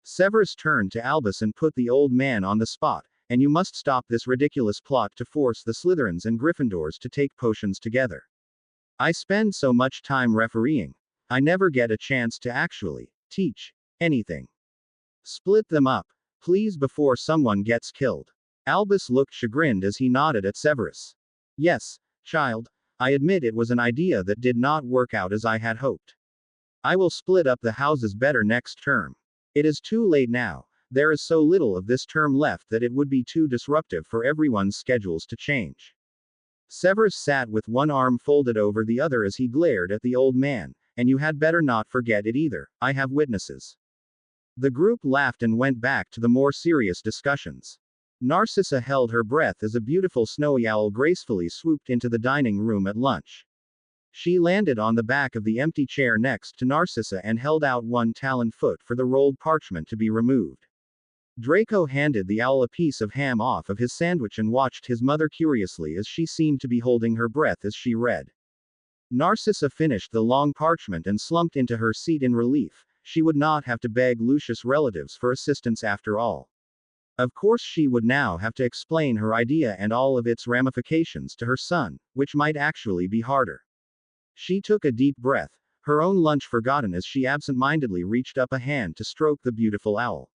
Severus turned to Albus and put the old man on the spot, and you must stop this ridiculous plot to force the Slytherins and Gryffindors to take potions together. I spend so much time refereeing. I never get a chance to actually teach anything. Split them up, please, before someone gets killed. Albus looked chagrined as he nodded at Severus. Yes, child, I admit it was an idea that did not work out as I had hoped. I will split up the houses better next term. It is too late now. There is so little of this term left that it would be too disruptive for everyone's schedules to change. Severus sat with one arm folded over the other as he glared at the old man, and you had better not forget it either, I have witnesses. The group laughed and went back to the more serious discussions. Narcissa held her breath as a beautiful snowy owl gracefully swooped into the dining room at lunch. She landed on the back of the empty chair next to Narcissa and held out one taloned foot for the rolled parchment to be removed. Draco handed the owl a piece of ham off of his sandwich and watched his mother curiously as she seemed to be holding her breath as she read. Narcissa finished the long parchment and slumped into her seat in relief. She would not have to beg Lucius' relatives for assistance after all. Of course, she would now have to explain her idea and all of its ramifications to her son, which might actually be harder. She took a deep breath, her own lunch forgotten as she absent-mindedly reached up a hand to stroke the beautiful owl.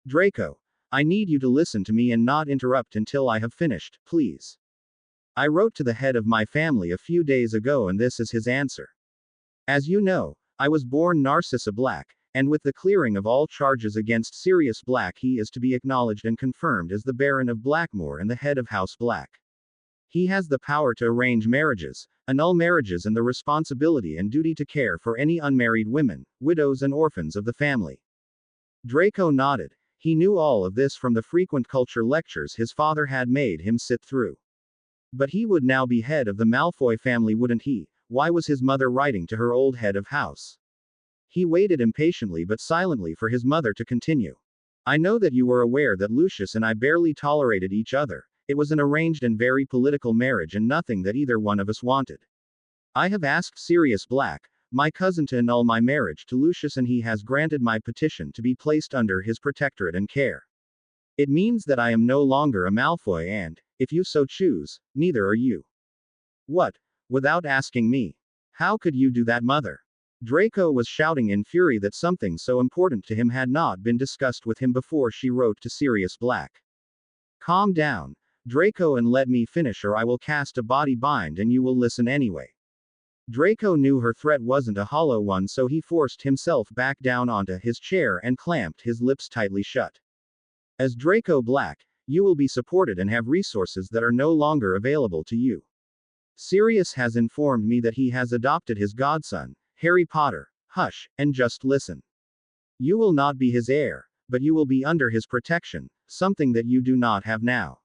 Draco, I need you to listen to me and not interrupt until I have finished, please. I wrote to the head of my family a few days ago, and this is his answer. As you know, I was born Narcissa Black, and with the clearing of all charges against Sirius Black, he is to be acknowledged and confirmed as the Baron of Blackmore and the head of House Black. He has the power to arrange marriages, annul marriages, and the responsibility and duty to care for any unmarried women, widows, and orphans of the family. Draco nodded. He knew all of this from the frequent culture lectures his father had made him sit through. But he would now be head of the Malfoy family, wouldn't he? Why was his mother writing to her old head of house? He waited impatiently but silently for his mother to continue. I know that you were aware that Lucius and I barely tolerated each other. It was an arranged and very political marriage and nothing that either one of us wanted. I have asked Sirius Black, my cousin, to annul my marriage to Lucius, and he has granted my petition to be placed under his protectorate and care. It means that I am no longer a Malfoy and, if you so choose, neither are you. What? Without asking me? How could you do that, mother? Draco was shouting in fury that something so important to him had not been discussed with him before she wrote to Sirius Black. Calm down, Draco, and let me finish, or I will cast a body bind and you will listen anyway. Draco knew her threat wasn't a hollow one, so he forced himself back down onto his chair and clamped his lips tightly shut. As Draco Black, you will be supported and have resources that are no longer available to you. Sirius has informed me that he has adopted his godson, Harry Potter. Hush, and just listen. You will not be his heir, but you will be under his protection, something that you do not have now.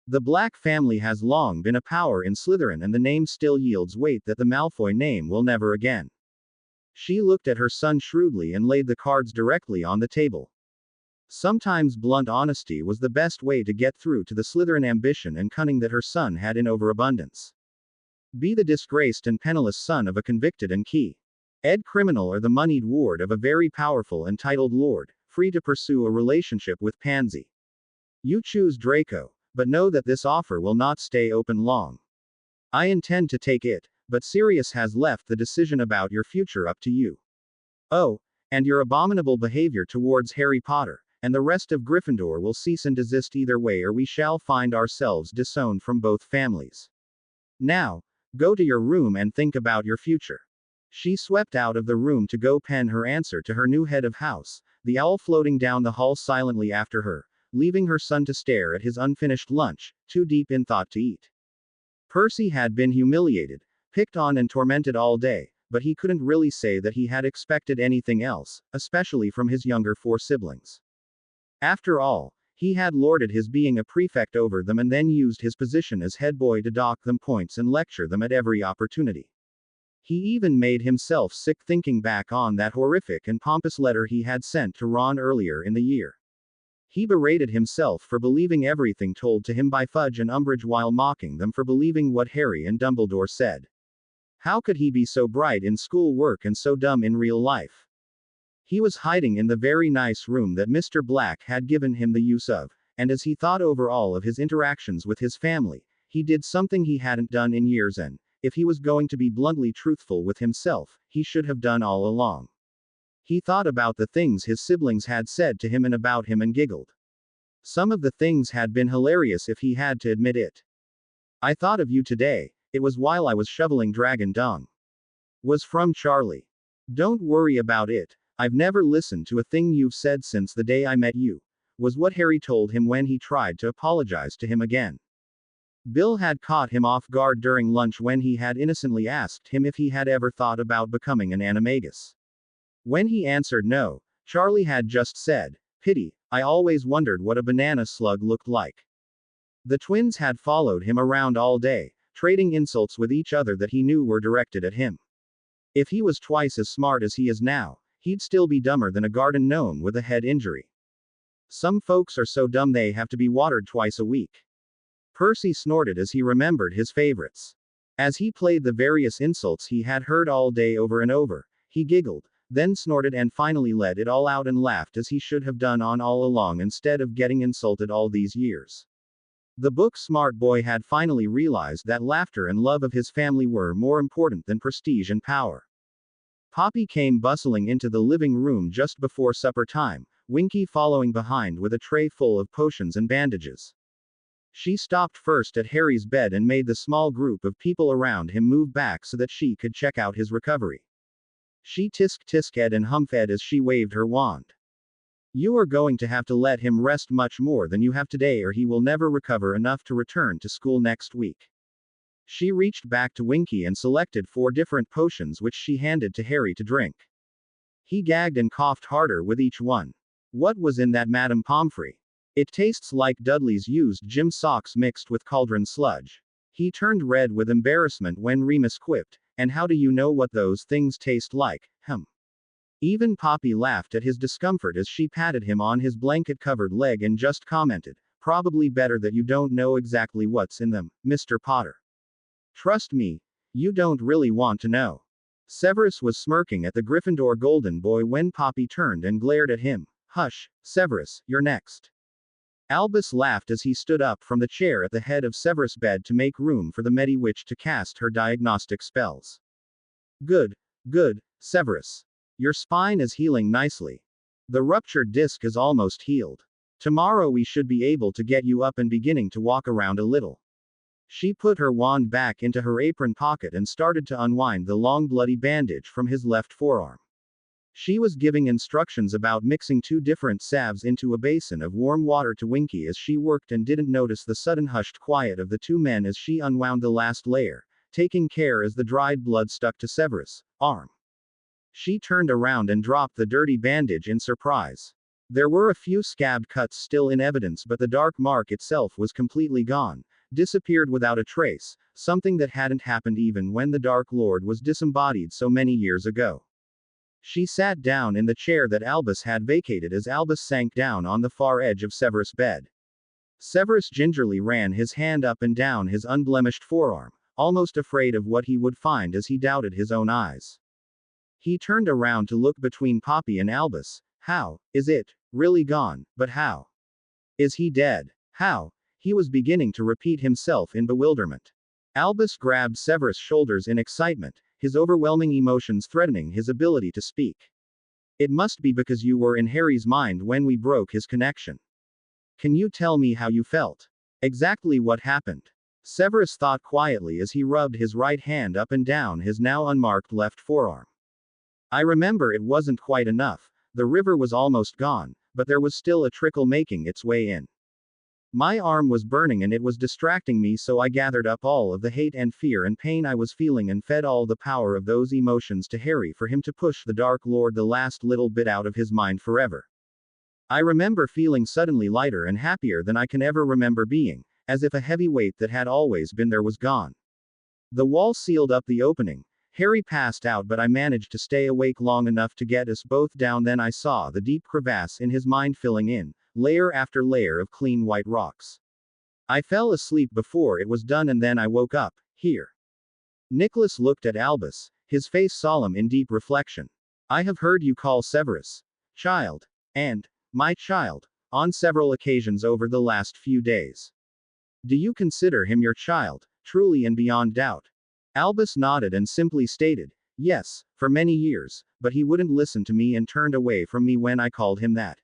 The Black family has long been a power in Slytherin, and the name still yields weight that the Malfoy name will never again. She looked at her son shrewdly and laid the cards directly on the table. Sometimes blunt honesty was the best way to get through to the Slytherin ambition and cunning that her son had in overabundance. Be the disgraced and penniless son of a convicted and key-ed criminal, or the moneyed ward of a very powerful and titled lord, free to pursue a relationship with Pansy. You choose Draco, but know that this offer will not stay open long. I intend to take it, but Sirius has left the decision about your future up to you. Oh, and your abominable behavior towards Harry Potter, and the rest of Gryffindor will cease and desist either way, or we shall find ourselves disowned from both families. Now, go to your room and think about your future. She swept out of the room to go pen her answer to her new head of house, the owl floating down the hall silently after her, leaving her son to stare at his unfinished lunch, too deep in thought to eat. Percy had been humiliated, picked on and tormented all day, but he couldn't really say that he had expected anything else, especially from his younger 4 siblings. After all, he had lorded his being a prefect over them and then used his position as head boy to dock them points and lecture them at every opportunity. He even made himself sick thinking back on that horrific and pompous letter he had sent to Ron earlier in the year. He berated himself for believing everything told to him by Fudge and Umbridge while mocking them for believing what Harry and Dumbledore said. How could he be so bright in school work and so dumb in real life? He was hiding in the very nice room that Mr. Black had given him the use of, and as he thought over all of his interactions with his family, he did something he hadn't done in years and, if he was going to be bluntly truthful with himself, he should have done all along. He thought about the things his siblings had said to him and about him and giggled. Some of the things had been hilarious if he had to admit it. I thought of you today, it was while I was shoveling dragon dung. Was from Charlie. Don't worry about it, I've never listened to a thing you've said since the day I met you, was what Harry told him when he tried to apologize to him again. Bill had caught him off guard during lunch when he had innocently asked him if he had ever thought about becoming an animagus. When he answered no, Charlie had just said, "Pity, I always wondered what a banana slug looked like." The twins had followed him around all day, trading insults with each other that he knew were directed at him. If he was twice as smart as he is now, he'd still be dumber than a garden gnome with a head injury. Some folks are so dumb they have to be watered twice a week. Percy snorted as he remembered his favorites. As he played the various insults he had heard all day over and over, he giggled, then snorted and finally let it all out and laughed as he should have done on all along instead of getting insulted all these years. The book-smart boy had finally realized that laughter and love of his family were more important than prestige and power. Poppy came bustling into the living room just before supper time, Winky following behind with a tray full of potions and bandages. She stopped first at Harry's bed and made the small group of people around him move back so that she could check out his recovery. She tisk-tisked and humphed as she waved her wand. You are going to have to let him rest much more than you have today or he will never recover enough to return to school next week. She reached back to Winky and selected 4 different potions which she handed to Harry to drink. He gagged and coughed harder with each one. What was in that Madame Pomfrey? It tastes like Dudley's used gym socks mixed with cauldron sludge. He turned red with embarrassment when Remus quipped, and how do you know what those things taste like, Even Poppy laughed at his discomfort as she patted him on his blanket-covered leg and just commented, probably better that you don't know exactly what's in them, Mr. Potter. Trust me, you don't really want to know. Severus was smirking at the Gryffindor golden boy when Poppy turned and glared at him. Hush, Severus, you're next. Albus laughed as he stood up from the chair at the head of Severus' bed to make room for the Medi-Witch to cast her diagnostic spells. Good, Severus. Your spine is healing nicely. The ruptured disc is almost healed. Tomorrow we should be able to get you up and beginning to walk around a little. She put her wand back into her apron pocket and started to unwind the long bloody bandage from his left forearm. She was giving instructions about mixing 2 different salves into a basin of warm water to Winky as she worked and didn't notice the sudden hushed quiet of the 2 men as she unwound the last layer, taking care as the dried blood stuck to Severus' arm. She turned around and dropped the dirty bandage in surprise. There were a few scabbed cuts still in evidence, but the dark mark itself was completely gone, disappeared without a trace, something that hadn't happened even when the Dark Lord was disembodied so many years ago. She sat down in the chair that Albus had vacated as Albus sank down on the far edge of Severus' bed. Severus gingerly ran his hand up and down his unblemished forearm, almost afraid of what he would find as he doubted his own eyes. He turned around to look between Poppy and Albus. How is it, Really gone, but how? Is he dead? How? He was beginning to repeat himself in bewilderment. Albus grabbed Severus' shoulders in excitement, his overwhelming emotions threatening his ability to speak. It must be because you were in Harry's mind when we broke his connection. Can you tell me how you felt? Exactly what happened? Severus thought quietly as he rubbed his right hand up and down his now unmarked left forearm. I remember it wasn't quite enough. The river was almost gone, but there was still a trickle making its way in. My arm was burning and it was distracting me, so I gathered up all of the hate and fear and pain I was feeling and fed all the power of those emotions to Harry for him to push the Dark Lord the last little bit out of his mind forever. I remember feeling suddenly lighter and happier than I can ever remember being, as if a heavy weight that had always been there was gone. The wall sealed up the opening. Harry passed out, but I managed to stay awake long enough to get us both down. Then I saw the deep crevasse in his mind filling in, layer after layer of clean white rocks. I fell asleep before it was done and then I woke up, here. Nicholas looked at Albus, his face solemn in deep reflection. I have heard you call Severus child, and my child, on several occasions over the last few days. Do you consider him your child, truly and beyond doubt? Albus nodded and simply stated, yes, for many years, but he wouldn't listen to me and turned away from me when I called him that.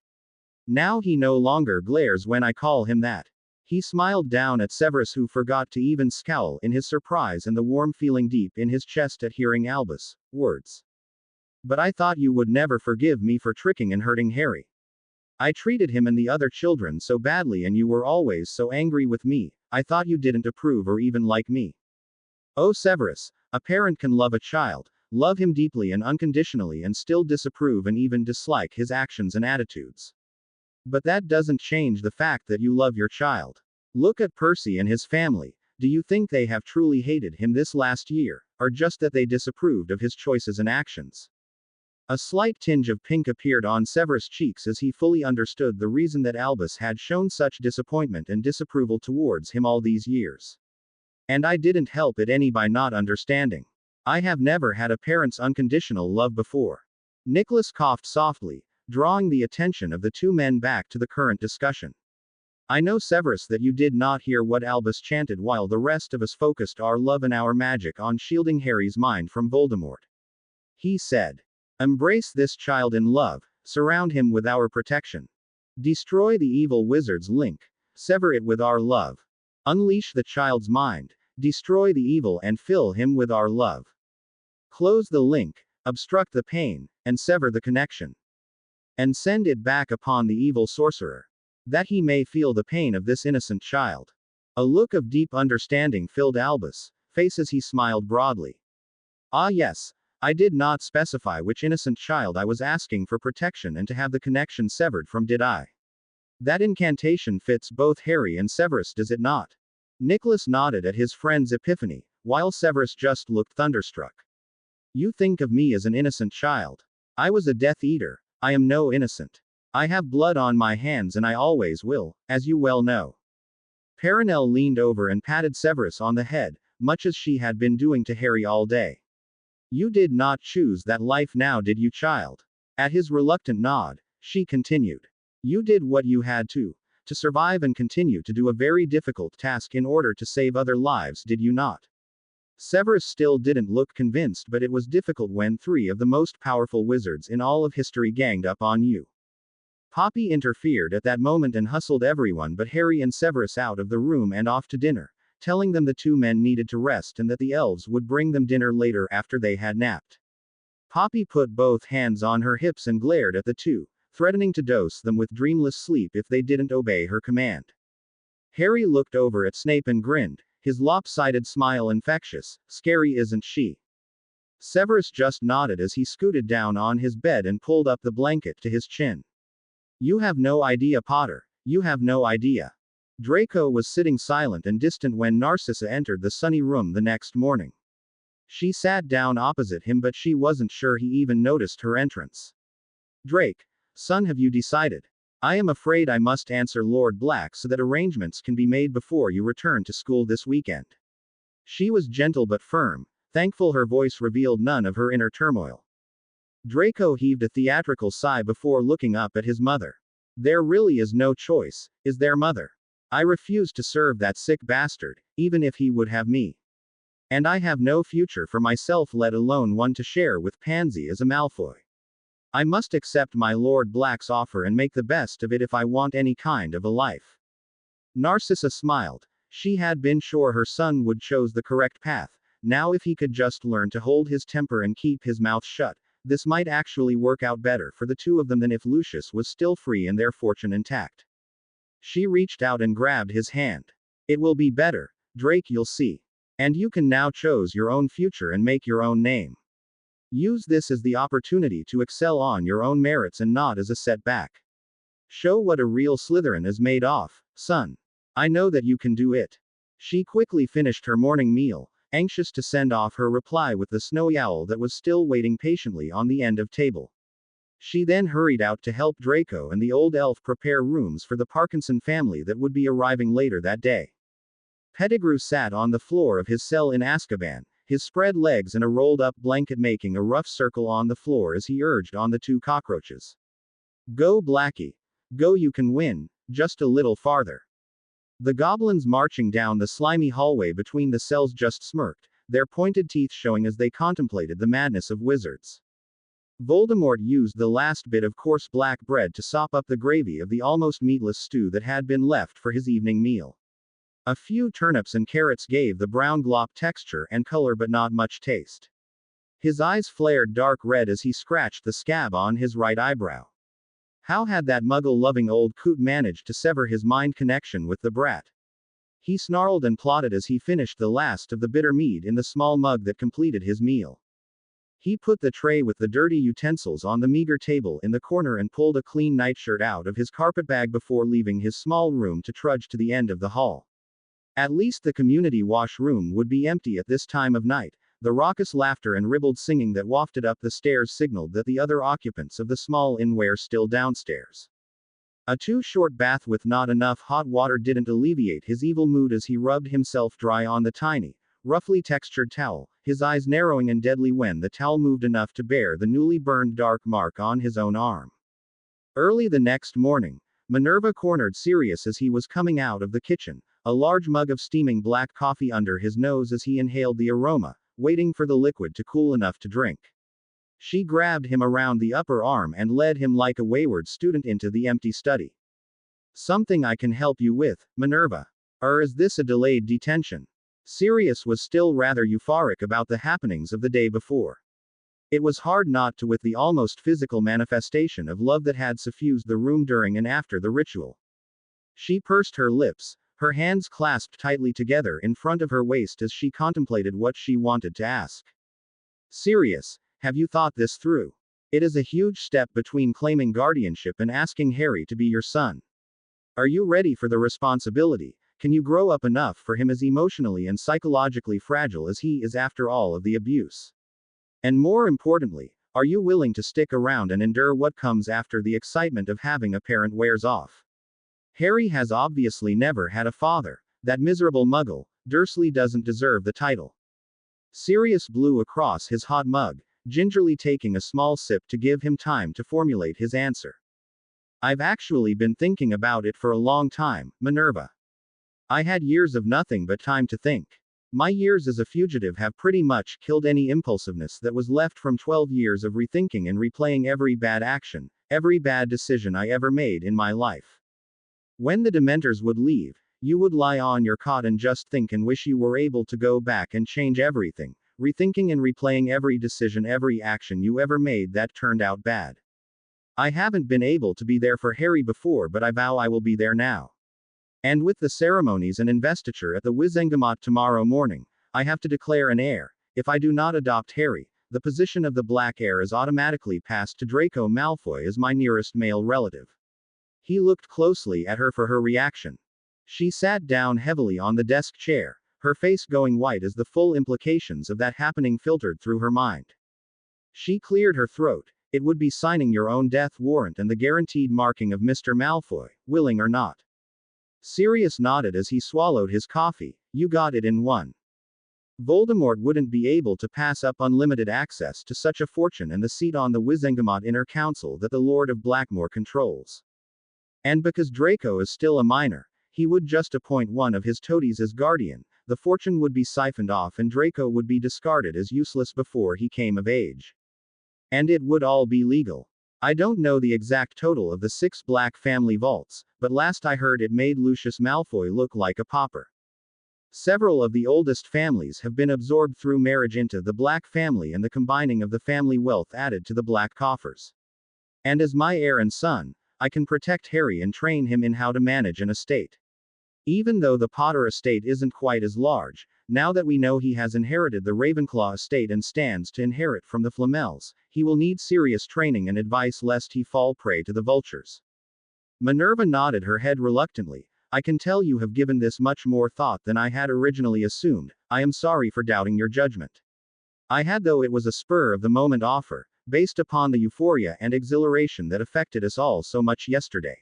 Now he no longer glares when I call him that. He smiled down at Severus, who forgot to even scowl in his surprise and the warm feeling deep in his chest at hearing Albus' words. But I thought you would never forgive me for tricking and hurting Harry. I treated him and the other children so badly and you were always so angry with me. I thought you didn't approve or even like me. Oh Severus, a parent can love a child, love him deeply and unconditionally and still disapprove and even dislike his actions and attitudes. But that doesn't change the fact that you love your child. Look at Percy and his family. Do you think they have truly hated him this last year, or just that they disapproved of his choices and actions? A slight tinge of pink appeared on Severus' cheeks as he fully understood the reason that Albus had shown such disappointment and disapproval towards him all these years. And I didn't help it any by not understanding. I have never had a parent's unconditional love before. Nicholas coughed softly, drawing the attention of the two men back to the current discussion. I know, Severus, that you did not hear what Albus chanted while the rest of us focused our love and our magic on shielding Harry's mind from Voldemort. He said, embrace this child in love, surround him with our protection. Destroy the evil wizard's link, sever it with our love. Unleash the child's mind, destroy the evil and fill him with our love. Close the link, obstruct the pain, and sever the connection. And send it back upon the evil sorcerer, that he may feel the pain of this innocent child. A look of deep understanding filled Albus' face as he smiled broadly. Ah yes, I did not specify which innocent child I was asking for protection and to have the connection severed from, did I? That incantation fits both Harry and Severus, does it not? Nicholas nodded at his friend's epiphany, while Severus just looked thunderstruck. You think of me as an innocent child. I was a Death Eater. I am no innocent. I have blood on my hands and I always will, as you well know. Perenelle leaned over and patted Severus on the head, much as she had been doing to Harry all day. You did not choose that life now, did you, child? At his reluctant nod, she continued. You did what you had to survive and continue to do a very difficult task in order to save other lives, did you not? Severus still didn't look convinced, but it was difficult when three of the most powerful wizards in all of history ganged up on you. Poppy interfered at that moment and hustled everyone but Harry and Severus out of the room and off to dinner, telling them the two men needed to rest and that the elves would bring them dinner later after they had napped. Poppy put both hands on her hips and glared at the two, threatening to dose them with dreamless sleep if they didn't obey her command. Harry looked over at Snape and grinned, his lopsided smile infectious. Scary, isn't she? Severus just nodded as he scooted down on his bed and pulled up the blanket to his chin. You have no idea, Potter. You have no idea. Draco was sitting silent and distant when Narcissa entered the sunny room the next morning. She sat down opposite him, but she wasn't sure he even noticed her entrance. Drake, son, have you decided? I am afraid I must answer Lord Black so that arrangements can be made before you return to school this weekend. She was gentle but firm, thankful her voice revealed none of her inner turmoil. Draco heaved a theatrical sigh before looking up at his mother. There really is no choice, is there, mother? I refuse to serve that sick bastard, even if he would have me. And I have no future for myself, let alone one to share with Pansy as a Malfoy. I must accept my Lord Black's offer and make the best of it if I want any kind of a life. Narcissa smiled. She had been sure her son would choose the correct path. Now if he could just learn to hold his temper and keep his mouth shut, this might actually work out better for the two of them than if Lucius was still free and their fortune intact. She reached out and grabbed his hand. It will be better, Drake, you'll see. And you can now choose your own future and make your own name. Use this as the opportunity to excel on your own merits and not as a setback. Show what a real Slytherin is made of, son. I know that you can do it. She quickly finished her morning meal, anxious to send off her reply with the snowy owl that was still waiting patiently on the end of table. She then hurried out to help Draco and the old elf prepare rooms for the Parkinson family that would be arriving later that day. Pettigrew sat on the floor of his cell in Azkaban, his spread legs and a rolled-up blanket making a rough circle on the floor as he urged on the two cockroaches. Go, Blackie. Go, you can win, just a little farther. The goblins marching down the slimy hallway between the cells just smirked, their pointed teeth showing as they contemplated the madness of wizards. Voldemort used the last bit of coarse black bread to sop up the gravy of the almost meatless stew that had been left for his evening meal. A few turnips and carrots gave the brown glop texture and color but not much taste. His eyes flared dark red as he scratched the scab on his right eyebrow. How had that muggle-loving old coot managed to sever his mind connection with the brat? He snarled and plotted as he finished the last of the bitter mead in the small mug that completed his meal. He put the tray with the dirty utensils on the meager table in the corner and pulled a clean nightshirt out of his carpetbag before leaving his small room to trudge to the end of the hall. At least the community washroom would be empty at this time of night. The raucous laughter and ribald singing that wafted up the stairs signaled that the other occupants of the small inn were still downstairs. A too-short bath with not enough hot water didn't alleviate his evil mood as he rubbed himself dry on the tiny, roughly textured towel, his eyes narrowing and deadly when the towel moved enough to bear the newly burned dark mark on his own arm. Early the next morning, Minerva cornered Sirius as he was coming out of the kitchen, a large mug of steaming black coffee under his nose as he inhaled the aroma, waiting for the liquid to cool enough to drink. She grabbed him around the upper arm and led him like a wayward student into the empty study. Something I can help you with, Minerva? Or is this a delayed detention? Sirius was still rather euphoric about the happenings of the day before. It was hard not to with the almost physical manifestation of love that had suffused the room during and after the ritual. She pursed her lips, her hands clasped tightly together in front of her waist as she contemplated what she wanted to ask. Sirius, have you thought this through? It is a huge step between claiming guardianship and asking Harry to be your son. Are you ready for the responsibility? Can you grow up enough for him as emotionally and psychologically fragile as he is after all of the abuse? And more importantly, are you willing to stick around and endure what comes after the excitement of having a parent wears off? Harry has obviously never had a father. That miserable muggle, Dursley, doesn't deserve the title. Sirius blew across his hot mug, gingerly taking a small sip to give him time to formulate his answer. I've actually been thinking about it for a long time, Minerva. I had years of nothing but time to think. My years as a fugitive have pretty much killed any impulsiveness that was left from 12 years of rethinking and replaying every bad action, every bad decision I ever made in my life. When the Dementors would leave, you would lie on your cot and just think and wish you were able to go back and change everything, rethinking and replaying every decision, every action you ever made that turned out bad. I haven't been able to be there for Harry before, but I vow I will be there now. And with the ceremonies and investiture at the Wizengamot tomorrow morning, I have to declare an heir. If I do not adopt Harry, the position of the Black Heir is automatically passed to Draco Malfoy as my nearest male relative. He looked closely at her for her reaction. She sat down heavily on the desk chair, her face going white as the full implications of that happening filtered through her mind. She cleared her throat. It would be signing your own death warrant and the guaranteed marking of Mr. Malfoy, willing or not. Sirius nodded as he swallowed his coffee. You got it in one. Voldemort wouldn't be able to pass up unlimited access to such a fortune and the seat on the Wizengamot Inner Council that the Lord of Blackmore controls. And because Draco is still a minor, he would just appoint one of his toadies as guardian, the fortune would be siphoned off and Draco would be discarded as useless before he came of age. And it would all be legal. I don't know the exact total of the 6 Black family vaults, but last I heard it made Lucius Malfoy look like a pauper. Several of the oldest families have been absorbed through marriage into the Black family and the combining of the family wealth added to the Black coffers. And as my heir and son, I can protect Harry and train him in how to manage an estate. Even though the Potter estate isn't quite as large, now that we know he has inherited the Ravenclaw estate and stands to inherit from the Flamels, he will need serious training and advice lest he fall prey to the vultures. Minerva nodded her head reluctantly. I can tell you have given this much more thought than I had originally assumed. I am sorry for doubting your judgment. I had, though it was a spur of the moment offer, based upon the euphoria and exhilaration that affected us all so much yesterday.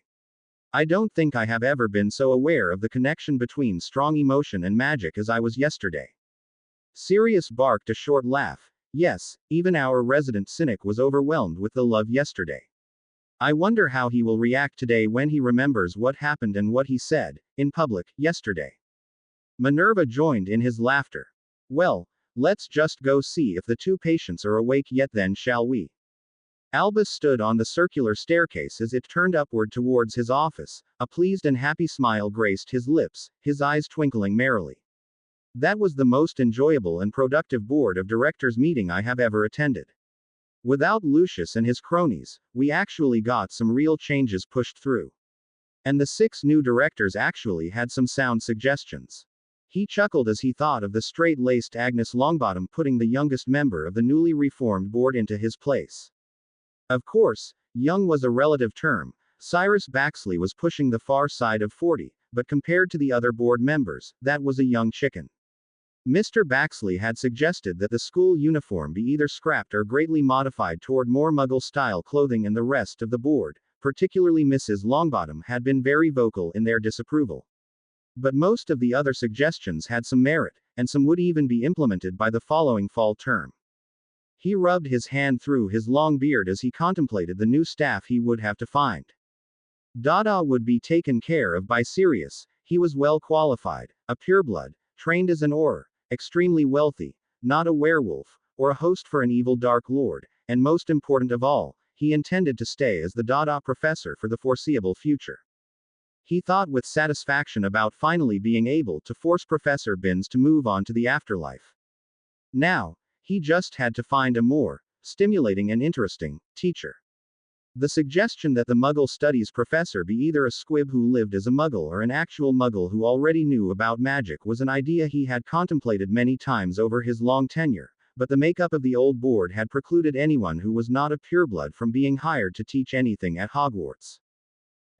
I don't think I have ever been so aware of the connection between strong emotion and magic as I was yesterday. Sirius barked a short laugh. Yes, even our resident cynic was overwhelmed with the love yesterday. I wonder how he will react today when he remembers what happened and what he said, in public, yesterday. Minerva joined in his laughter. Well, let's just go see if the 2 patients are awake yet then, shall we? Albus stood on the circular staircase as it turned upward towards his office. A pleased and happy smile graced his lips, his eyes twinkling merrily. That was the most enjoyable and productive board of directors meeting I have ever attended. Without Lucius and his cronies, we actually got some real changes pushed through. And the 6 new directors actually had some sound suggestions. He chuckled as he thought of the straight-laced Agnes Longbottom putting the youngest member of the newly reformed board into his place. Of course, young was a relative term. Cyrus Baxley was pushing the far side of 40, but compared to the other board members, that was a young chicken. Mr. Baxley had suggested that the school uniform be either scrapped or greatly modified toward more Muggle-style clothing, and the rest of the board, particularly Mrs. Longbottom, had been very vocal in their disapproval. But most of the other suggestions had some merit, and some would even be implemented by the following fall term. He rubbed his hand through his long beard as he contemplated the new staff he would have to find. Dada would be taken care of by Sirius. He was well qualified, a pureblood, trained as an Auror, extremely wealthy, not a werewolf, or a host for an evil Dark Lord, and most important of all, he intended to stay as the Dada professor for the foreseeable future. He thought with satisfaction about finally being able to force Professor Binns to move on to the afterlife. Now, he just had to find a more stimulating and interesting teacher. The suggestion that the Muggle Studies professor be either a squib who lived as a Muggle or an actual Muggle who already knew about magic was an idea he had contemplated many times over his long tenure, but the makeup of the old board had precluded anyone who was not a pureblood from being hired to teach anything at Hogwarts.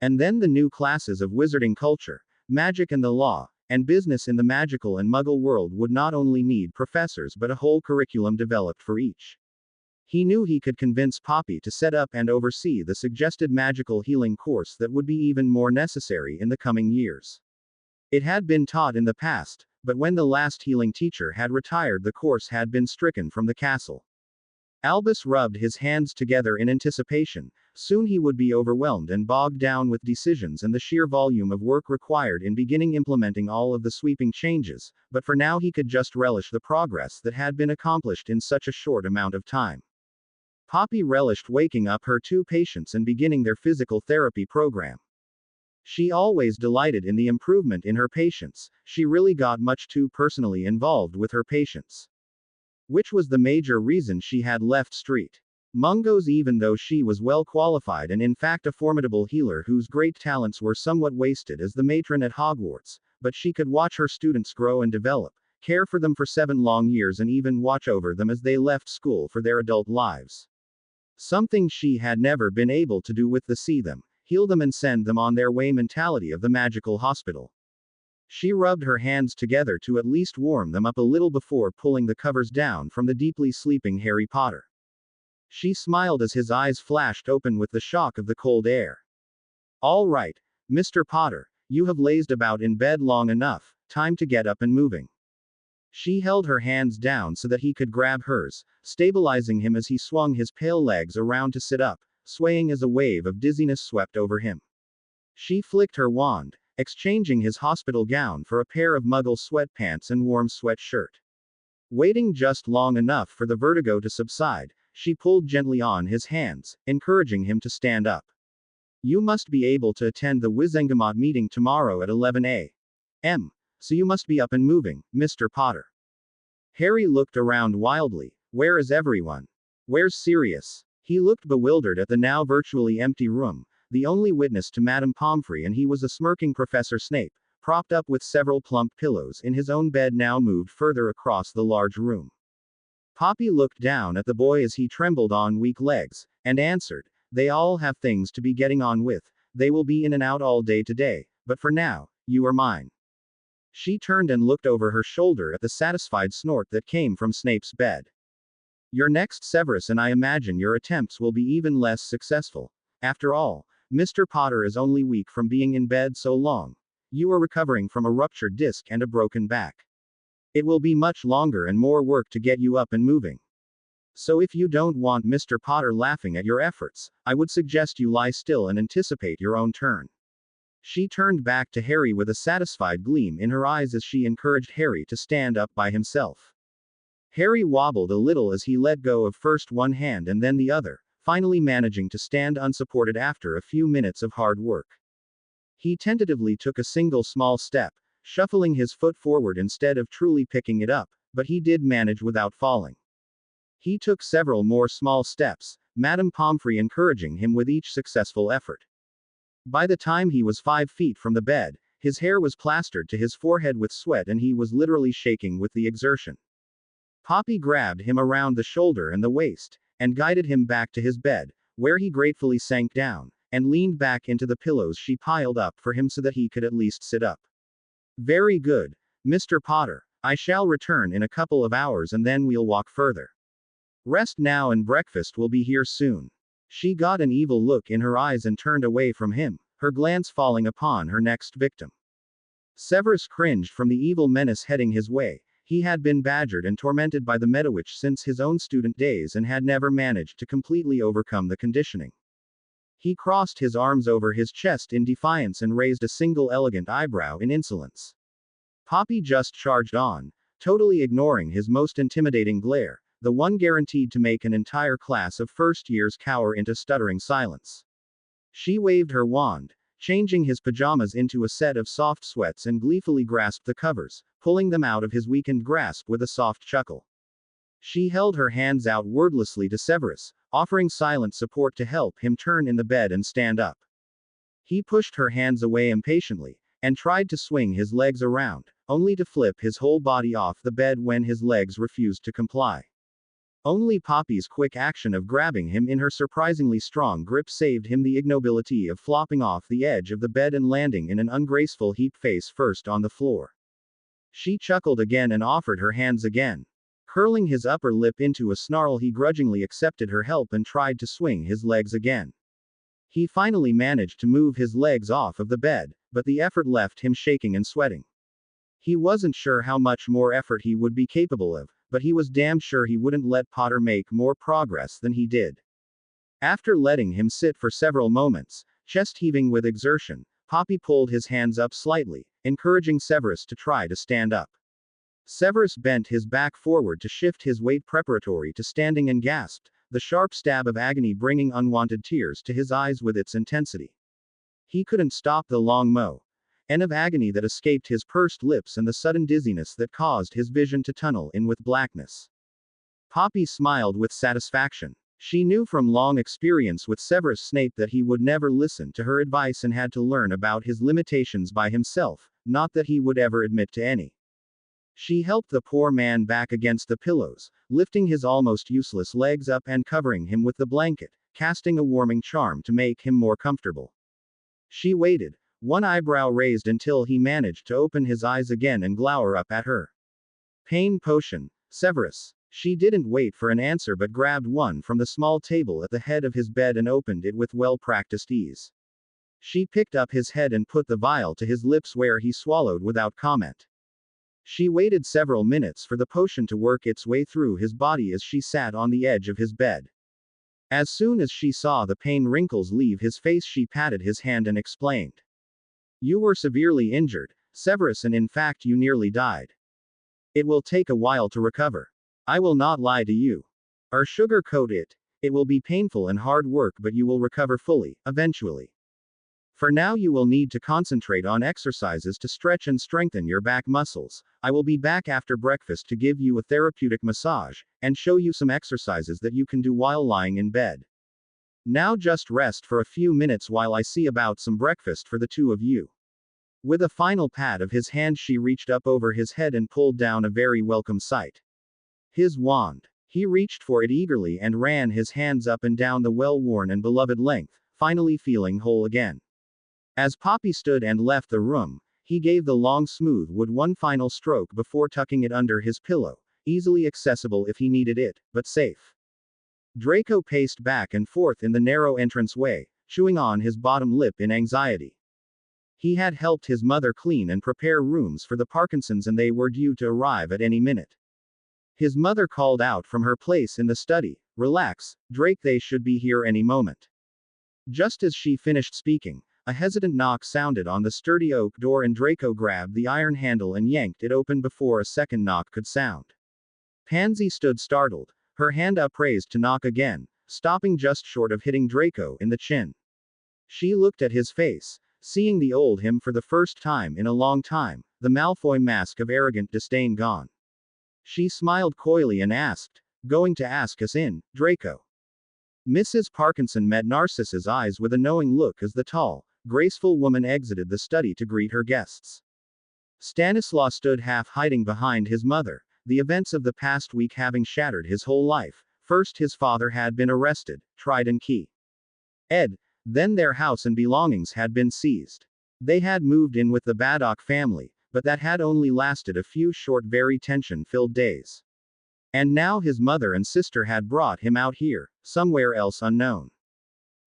And then the new classes of wizarding culture, magic and the law, and business in the magical and Muggle world would not only need professors but a whole curriculum developed for each. He knew he could convince Poppy to set up and oversee the suggested magical healing course that would be even more necessary in the coming years. It had been taught in the past, but when the last healing teacher had retired, the course had been stricken from the castle. Albus rubbed his hands together in anticipation. Soon he would be overwhelmed and bogged down with decisions and the sheer volume of work required in beginning implementing all of the sweeping changes, but for now he could just relish the progress that had been accomplished in such a short amount of time. Poppy relished waking up her 2 patients and beginning their physical therapy program. She always delighted in the improvement in her patients. She really got much too personally involved with her patients. Which was the major reason she had left Street Mungo's, even though she was well qualified and in fact a formidable healer whose great talents were somewhat wasted as the matron at Hogwarts, but she could watch her students grow and develop, care for them for 7 long years and even watch over them as they left school for their adult lives. Something she had never been able to do with the see them, heal them and send them on their way mentality of the magical hospital. She rubbed her hands together to at least warm them up a little before pulling the covers down from the deeply sleeping Harry Potter. She smiled as his eyes flashed open with the shock of the cold air. All right, Mr. Potter, you have lazed about in bed long enough, time to get up and moving. She held her hands down so that he could grab hers, stabilizing him as he swung his pale legs around to sit up, swaying as a wave of dizziness swept over him. She flicked her wand, exchanging his hospital gown for a pair of muggle sweatpants and warm sweatshirt. Waiting just long enough for the vertigo to subside, she pulled gently on his hands, encouraging him to stand up. You must be able to attend the Wizengamot meeting tomorrow at 11 a.m. So you must be up and moving, Mr. Potter. Harry looked around wildly. Where is everyone? Where's Sirius? He looked bewildered at the now virtually empty room, the only witness to Madame Pomfrey, and he was a smirking Professor Snape, propped up with several plump pillows in his own bed now moved further across the large room. Poppy looked down at the boy as he trembled on weak legs, and answered, They all have things to be getting on with, they will be in and out all day today, but for now, you are mine. She turned and looked over her shoulder at the satisfied snort that came from Snape's bed. You're next, Severus, and I imagine your attempts will be even less successful. After all, Mr. Potter is only weak from being in bed so long. You are recovering from a ruptured disc and a broken back. It will be much longer and more work to get you up and moving. So if you don't want Mr. Potter laughing at your efforts, I would suggest you lie still and anticipate your own turn. She turned back to Harry with a satisfied gleam in her eyes as she encouraged Harry to stand up by himself. Harry wobbled a little as he let go of first one hand and then the other, finally managing to stand unsupported after a few minutes of hard work. He tentatively took a single small step, shuffling his foot forward instead of truly picking it up, but he did manage without falling. He took several more small steps, Madame Pomfrey encouraging him with each successful effort. By the time he was 5 feet from the bed, his hair was plastered to his forehead with sweat and he was literally shaking with the exertion. Poppy grabbed him around the shoulder and the waist, and guided him back to his bed, where he gratefully sank down, and leaned back into the pillows she piled up for him so that he could at least sit up. Very good, Mr. Potter. I shall return in a couple of hours and then we'll walk further. Rest now and breakfast will be here soon. She got an evil look in her eyes and turned away from him, her glance falling upon her next victim. Severus cringed from the evil menace heading his way. He had been badgered and tormented by the Medowitch since his own student days and had never managed to completely overcome the conditioning. He crossed his arms over his chest in defiance and raised a single elegant eyebrow in insolence. Poppy just charged on, totally ignoring his most intimidating glare, the one guaranteed to make an entire class of first years cower into stuttering silence. She waved her wand, changing his pajamas into a set of soft sweats, and gleefully grasped the covers, pulling them out of his weakened grasp with a soft chuckle. She held her hands out wordlessly to Severus, offering silent support to help him turn in the bed and stand up. He pushed her hands away impatiently, and tried to swing his legs around, only to flip his whole body off the bed when his legs refused to comply. Only Poppy's quick action of grabbing him in her surprisingly strong grip saved him the ignobility of flopping off the edge of the bed and landing in an ungraceful heap face first on the floor. She chuckled again and offered her hands again. Curling his upper lip into a snarl, he grudgingly accepted her help and tried to swing his legs again. He finally managed to move his legs off of the bed, but the effort left him shaking and sweating. He wasn't sure how much more effort he would be capable of, but he was damn sure he wouldn't let Potter make more progress than he did. After letting him sit for several moments, chest heaving with exertion, Poppy pulled his hands up slightly, encouraging Severus to try to stand up. Severus bent his back forward to shift his weight preparatory to standing and gasped, the sharp stab of agony bringing unwanted tears to his eyes with its intensity. He couldn't stop the long moan of agony that escaped his pursed lips and the sudden dizziness that caused his vision to tunnel in with blackness. Poppy smiled with satisfaction. She knew from long experience with Severus Snape that he would never listen to her advice and had to learn about his limitations by himself, not that he would ever admit to any. She helped the poor man back against the pillows, lifting his almost useless legs up and covering him with the blanket, casting a warming charm to make him more comfortable. She waited, one eyebrow raised until he managed to open his eyes again and glower up at her. Pain potion, Severus. She didn't wait for an answer but grabbed one from the small table at the head of his bed and opened it with well-practiced ease. She picked up his head and put the vial to his lips where he swallowed without comment. She waited several minutes for the potion to work its way through his body as she sat on the edge of his bed. As soon as she saw the pain wrinkles leave his face, she patted his hand and explained. You were severely injured, Severus, and in fact you nearly died. It will take a while to recover. I will not lie to you. Or sugarcoat it. It will be painful and hard work, but you will recover fully, eventually. For now, you will need to concentrate on exercises to stretch and strengthen your back muscles. I will be back after breakfast to give you a therapeutic massage, and show you some exercises that you can do while lying in bed. Now just rest for a few minutes while I see about some breakfast for the two of you. With a final pat of his hand, she reached up over his head and pulled down a very welcome sight. His wand. He reached for it eagerly and ran his hands up and down the well-worn and beloved length, finally feeling whole again. As Poppy stood and left the room, he gave the long smooth wood one final stroke before tucking it under his pillow, easily accessible if he needed it, but safe. Draco paced back and forth in the narrow entranceway, chewing on his bottom lip in anxiety. He had helped his mother clean and prepare rooms for the Parkinsons, and they were due to arrive at any minute. His mother called out from her place in the study, "Relax, Drake, they should be here any moment." Just as she finished speaking, a hesitant knock sounded on the sturdy oak door, and Draco grabbed the iron handle and yanked it open before a second knock could sound. Pansy stood startled, her hand upraised to knock again, stopping just short of hitting Draco in the chin. She looked at his face, seeing the old him for the first time in a long time, the Malfoy mask of arrogant disdain gone. She smiled coyly and asked, "Going to ask us in, Draco?" Mrs. Parkinson met Narcissa's eyes with a knowing look as the tall, graceful woman exited the study to greet her guests. Stanislaus stood half hiding behind his mother, the events of the past week having shattered his whole life. First his father had been arrested, tried and then their house and belongings had been seized. They had moved in with the Baddock family, but that had only lasted a few short, very tension-filled days. And now his mother and sister had brought him out here, somewhere else unknown.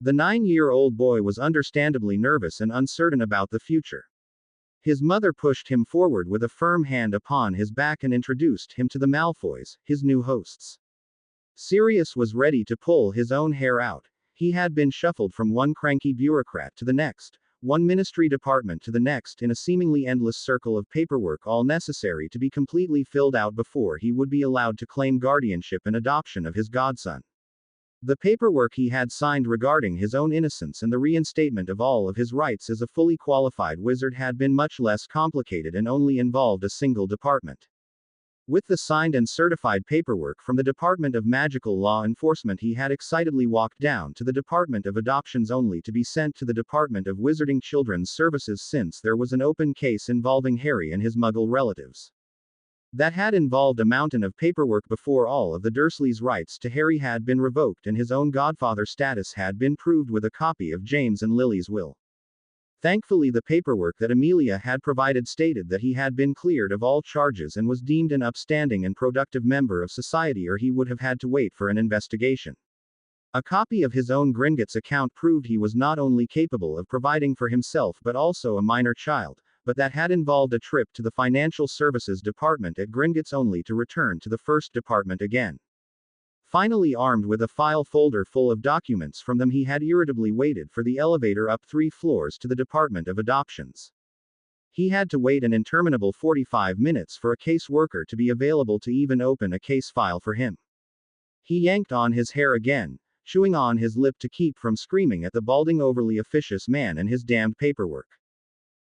The 9-year-old boy was understandably nervous and uncertain about the future. His mother pushed him forward with a firm hand upon his back and introduced him to the Malfoys, his new hosts. Sirius was ready to pull his own hair out. He had been shuffled from one cranky bureaucrat to the next, one ministry department to the next, in a seemingly endless circle of paperwork, all necessary to be completely filled out before he would be allowed to claim guardianship and adoption of his godson. The paperwork he had signed regarding his own innocence and the reinstatement of all of his rights as a fully qualified wizard had been much less complicated and only involved a single department. With the signed and certified paperwork from the Department of Magical Law Enforcement, he had excitedly walked down to the Department of Adoptions, only to be sent to the Department of Wizarding Children's Services, since there was an open case involving Harry and his Muggle relatives. That had involved a mountain of paperwork before all of the Dursleys' rights to Harry had been revoked and his own godfather status had been proved with a copy of James and Lily's will. Thankfully, the paperwork that Amelia had provided stated that he had been cleared of all charges and was deemed an upstanding and productive member of society, or he would have had to wait for an investigation. A copy of his own Gringotts account proved he was not only capable of providing for himself but also a minor child, but that had involved a trip to the Financial Services Department at Gringotts only to return to the first department again. Finally, armed with a file folder full of documents from them, he had irritably waited for the elevator up 3 floors to the Department of Adoptions. He had to wait an interminable 45 minutes for a caseworker to be available to even open a case file for him. He yanked on his hair again, chewing on his lip to keep from screaming at the balding, overly officious man and his damned paperwork.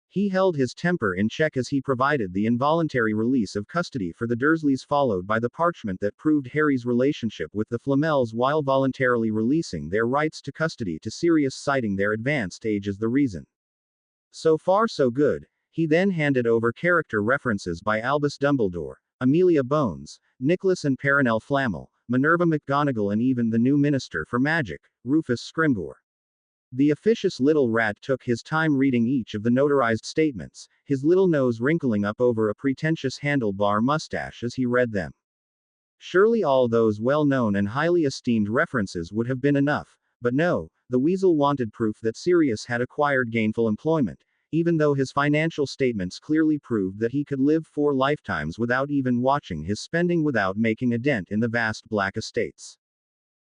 He held his temper in check as he provided the involuntary release of custody for the Dursleys, followed by the parchment that proved Harry's relationship with the Flamels, while voluntarily releasing their rights to custody to Sirius, citing their advanced age as the reason. So far so good. He then handed over character references by Albus Dumbledore, Amelia Bones, Nicholas and Perenelle Flammel, Minerva McGonagall, and even the new Minister for Magic, Rufus Scrimgeour. The officious little rat took his time reading each of the notarized statements, his little nose wrinkling up over a pretentious handlebar mustache as he read them. Surely all those well-known and highly esteemed references would have been enough, but no, the weasel wanted proof that Sirius had acquired gainful employment, even though his financial statements clearly proved that he could live 4 lifetimes without even watching his spending, without making a dent in the vast black estates.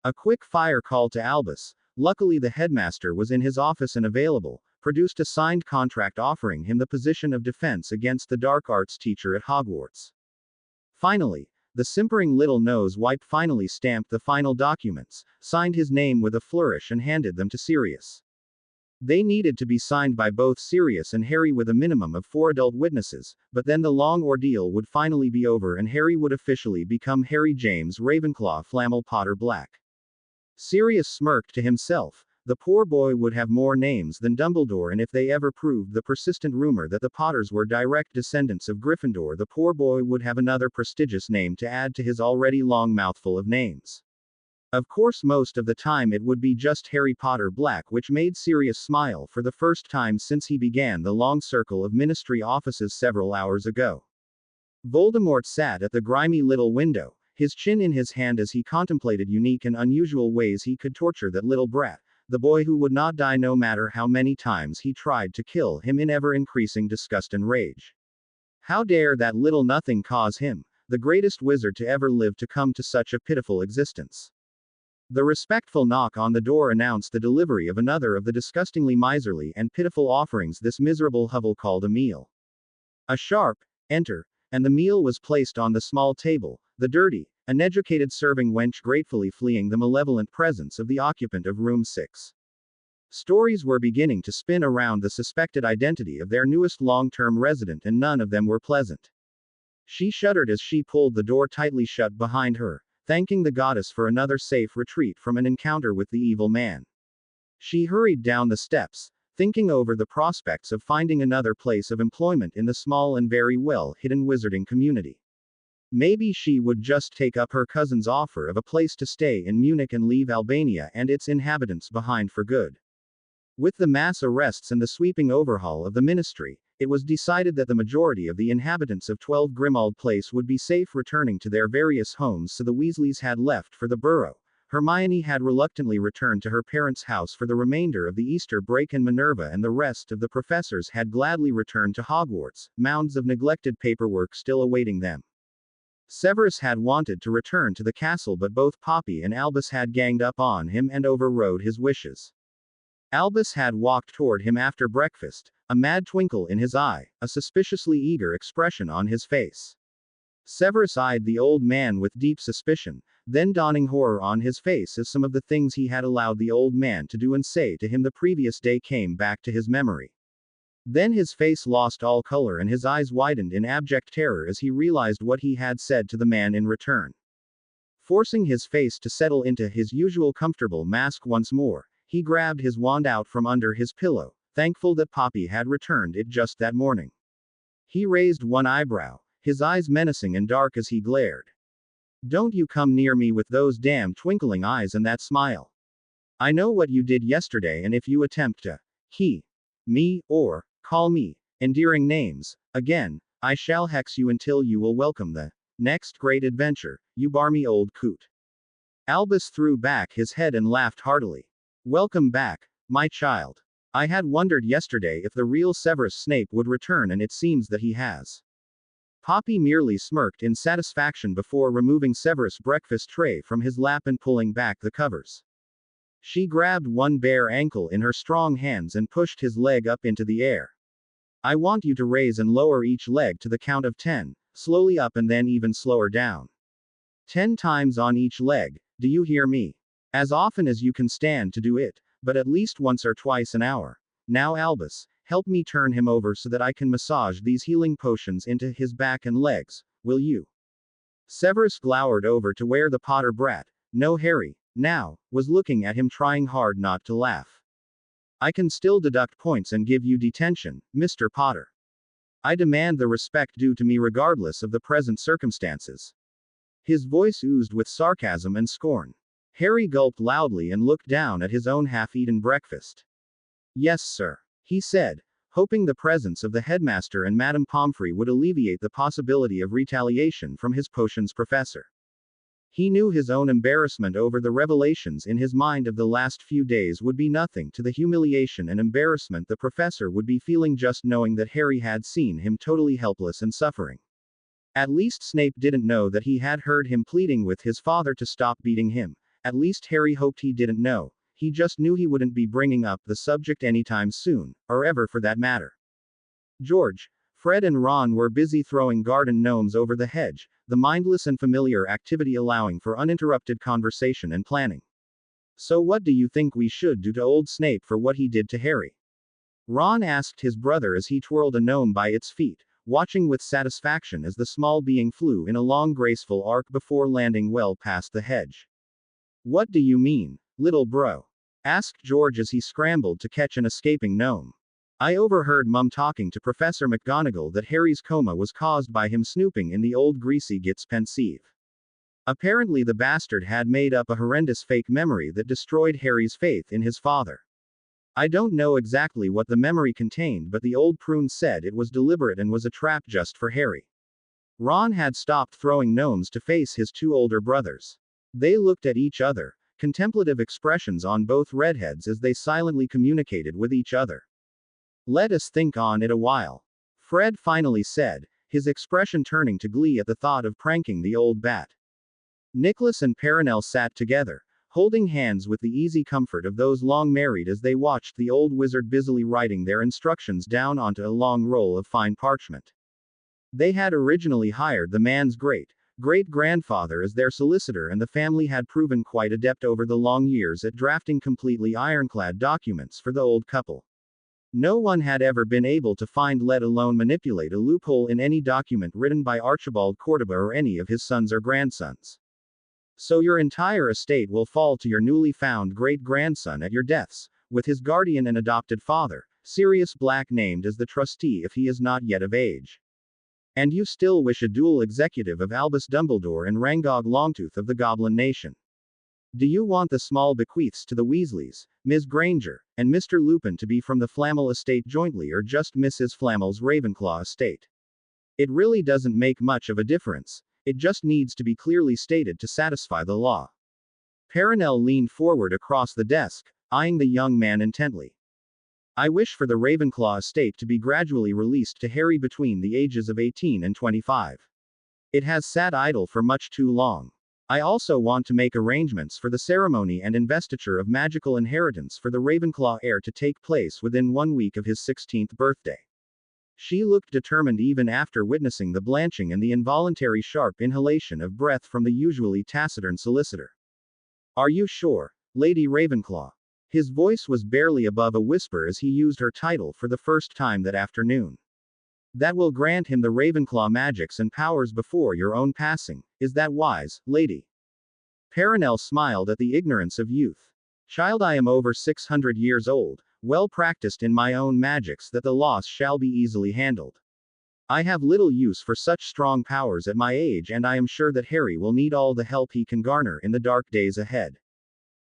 A quick fire call to Albus. Luckily, the headmaster was in his office and available, produced a signed contract offering him the position of defense against the dark arts teacher at Hogwarts. Finally, the simpering little nose wipe finally stamped the final documents, signed his name with a flourish and handed them to Sirius. They needed to be signed by both Sirius and Harry with a minimum of 4 adult witnesses, but then the long ordeal would finally be over and Harry would officially become Harry James Ravenclaw Flammel Potter Black. Sirius smirked to himself. The poor boy would have more names than Dumbledore, and if they ever proved the persistent rumor that the Potters were direct descendants of Gryffindor, the poor boy would have another prestigious name to add to his already long mouthful of names. Of course, most of the time it would be just Harry Potter Black, which made Sirius smile for the first time since he began the long circle of ministry offices several hours ago. Voldemort sat at the grimy little window, his chin in his hand as he contemplated unique and unusual ways he could torture that little brat, the boy who would not die no matter how many times he tried to kill him in ever-increasing disgust and rage. How dare that little nothing cause him, the greatest wizard to ever live, to come to such a pitiful existence? The respectful knock on the door announced the delivery of another of the disgustingly miserly and pitiful offerings this miserable hovel called a meal. A sharp enter, and the meal was placed on the small table, the dirty, uneducated serving wench gratefully fleeing the malevolent presence of the occupant of room 6. Stories were beginning to spin around the suspected identity of their newest long-term resident, and none of them were pleasant. She shuddered as she pulled the door tightly shut behind her, thanking the goddess for another safe retreat from an encounter with the evil man. She hurried down the steps, thinking over the prospects of finding another place of employment in the small and very well-hidden wizarding community. Maybe she would just take up her cousin's offer of a place to stay in Munich and leave Albania and its inhabitants behind for good. With the mass arrests and the sweeping overhaul of the ministry, it was decided that the majority of the inhabitants of 12 Grimmauld Place would be safe returning to their various homes, so the Weasleys had left for the Burrow. Hermione had reluctantly returned to her parents' house for the remainder of the Easter break, and Minerva and the rest of the professors had gladly returned to Hogwarts, mounds of neglected paperwork still awaiting them. Severus had wanted to return to the castle, but both Poppy and Albus had ganged up on him and overrode his wishes. Albus had walked toward him after breakfast, a mad twinkle in his eye, a suspiciously eager expression on his face. Severus eyed the old man with deep suspicion, then dawning horror on his face as some of the things he had allowed the old man to do and say to him the previous day came back to his memory. Then his face lost all color and his eyes widened in abject terror as he realized what he had said to the man in return. Forcing his face to settle into his usual comfortable mask once more, he grabbed his wand out from under his pillow, thankful that Poppy had returned it just that morning. He raised one eyebrow, his eyes menacing and dark as he glared. "Don't you come near me with those damn twinkling eyes and that smile. I know what you did yesterday, and if you attempt to me, or call me endearing names again, I shall hex you until you will welcome the next great adventure, you barmy old coot." Albus threw back his head and laughed heartily. "Welcome back, my child. I had wondered yesterday if the real Severus Snape would return, and it seems that he has." Poppy merely smirked in satisfaction before removing Severus' breakfast tray from his lap and pulling back the covers. She grabbed one bare ankle in her strong hands and pushed his leg up into the air. "I want you to raise and lower each leg to the count of 10, slowly up and then even slower down. 10 times on each leg, do you hear me? As often as you can stand to do it, but at least once or twice an hour. Now Albus, help me turn him over so that I can massage these healing potions into his back and legs, will you?" Severus glowered over to where the Potter brat, no Harry, now, was looking at him, trying hard not to laugh. "I can still deduct points and give you detention, Mr. Potter. I demand the respect due to me regardless of the present circumstances." His voice oozed with sarcasm and scorn. Harry gulped loudly and looked down at his own half-eaten breakfast. "Yes, sir," he said, hoping the presence of the headmaster and Madame Pomfrey would alleviate the possibility of retaliation from his potions professor. He knew his own embarrassment over the revelations in his mind of the last few days would be nothing to the humiliation and embarrassment the professor would be feeling just knowing that Harry had seen him totally helpless and suffering. At least Snape didn't know that he had heard him pleading with his father to stop beating him. At least Harry hoped he didn't know. he just knew he wouldn't be bringing up the subject anytime soon, or ever for that matter. George, Fred and Ron were busy throwing garden gnomes over the hedge, the mindless and familiar activity allowing for uninterrupted conversation and planning. So what do you think we should do to old Snape for what he did to Harry? Ron asked his brother as he twirled a gnome by its feet, watching with satisfaction as the small being flew in a long graceful arc before landing well past the hedge. What do you mean, little bro? Asked George as he scrambled to catch an escaping gnome. I overheard Mum talking to Professor McGonagall that Harry's coma was caused by him snooping in the old greasy Git's pensieve. Apparently the bastard had made up a horrendous fake memory that destroyed Harry's faith in his father. I don't know exactly what the memory contained, but the old prune said it was deliberate and was a trap just for Harry. Ron had stopped throwing gnomes to face his two older brothers. They looked at each other, contemplative expressions on both redheads as they silently communicated with each other. Let us think on it a while. Fred finally said, his expression turning to glee at the thought of pranking the old bat. Nicholas and Perenelle sat together, holding hands with the easy comfort of those long married as they watched the old wizard busily writing their instructions down onto a long roll of fine parchment. They had originally hired the man's great-grandfather as their solicitor, and the family had proven quite adept over the long years at drafting completely ironclad documents for the old couple. No one had ever been able to find, let alone manipulate, a loophole in any document written by Archibald Cordoba or any of his sons or grandsons. So your entire estate will fall to your newly found great-grandson at your deaths, with his guardian and adopted father, Sirius Black, named as the trustee if he is not yet of age. And you still wish a dual executive of Albus Dumbledore and Rangog Longtooth of the Goblin Nation. Do you want the small bequeaths to the Weasleys, Ms. Granger, and Mr. Lupin to be from the Flammel estate jointly, or just Mrs. Flammel's Ravenclaw estate? It really doesn't make much of a difference. It just needs to be clearly stated to satisfy the law. Perenelle leaned forward across the desk, eyeing the young man intently. I wish for the Ravenclaw estate to be gradually released to Harry between the ages of 18 and 25. It has sat idle for much too long. I also want to make arrangements for the ceremony and investiture of magical inheritance for the Ravenclaw heir to take place within 1 week of his 16th birthday. She looked determined even after witnessing the blanching and the involuntary sharp inhalation of breath from the usually taciturn solicitor. Are you sure, Lady Ravenclaw? His voice was barely above a whisper as he used her title for the first time that afternoon. That will grant him the Ravenclaw magics and powers before your own passing. Is that wise, lady? Perenelle smiled at the ignorance of youth. Child, I am over 600 years old, well practiced in my own magics, that the loss shall be easily handled. I have little use for such strong powers at my age, and I am sure that Harry will need all the help he can garner in the dark days ahead.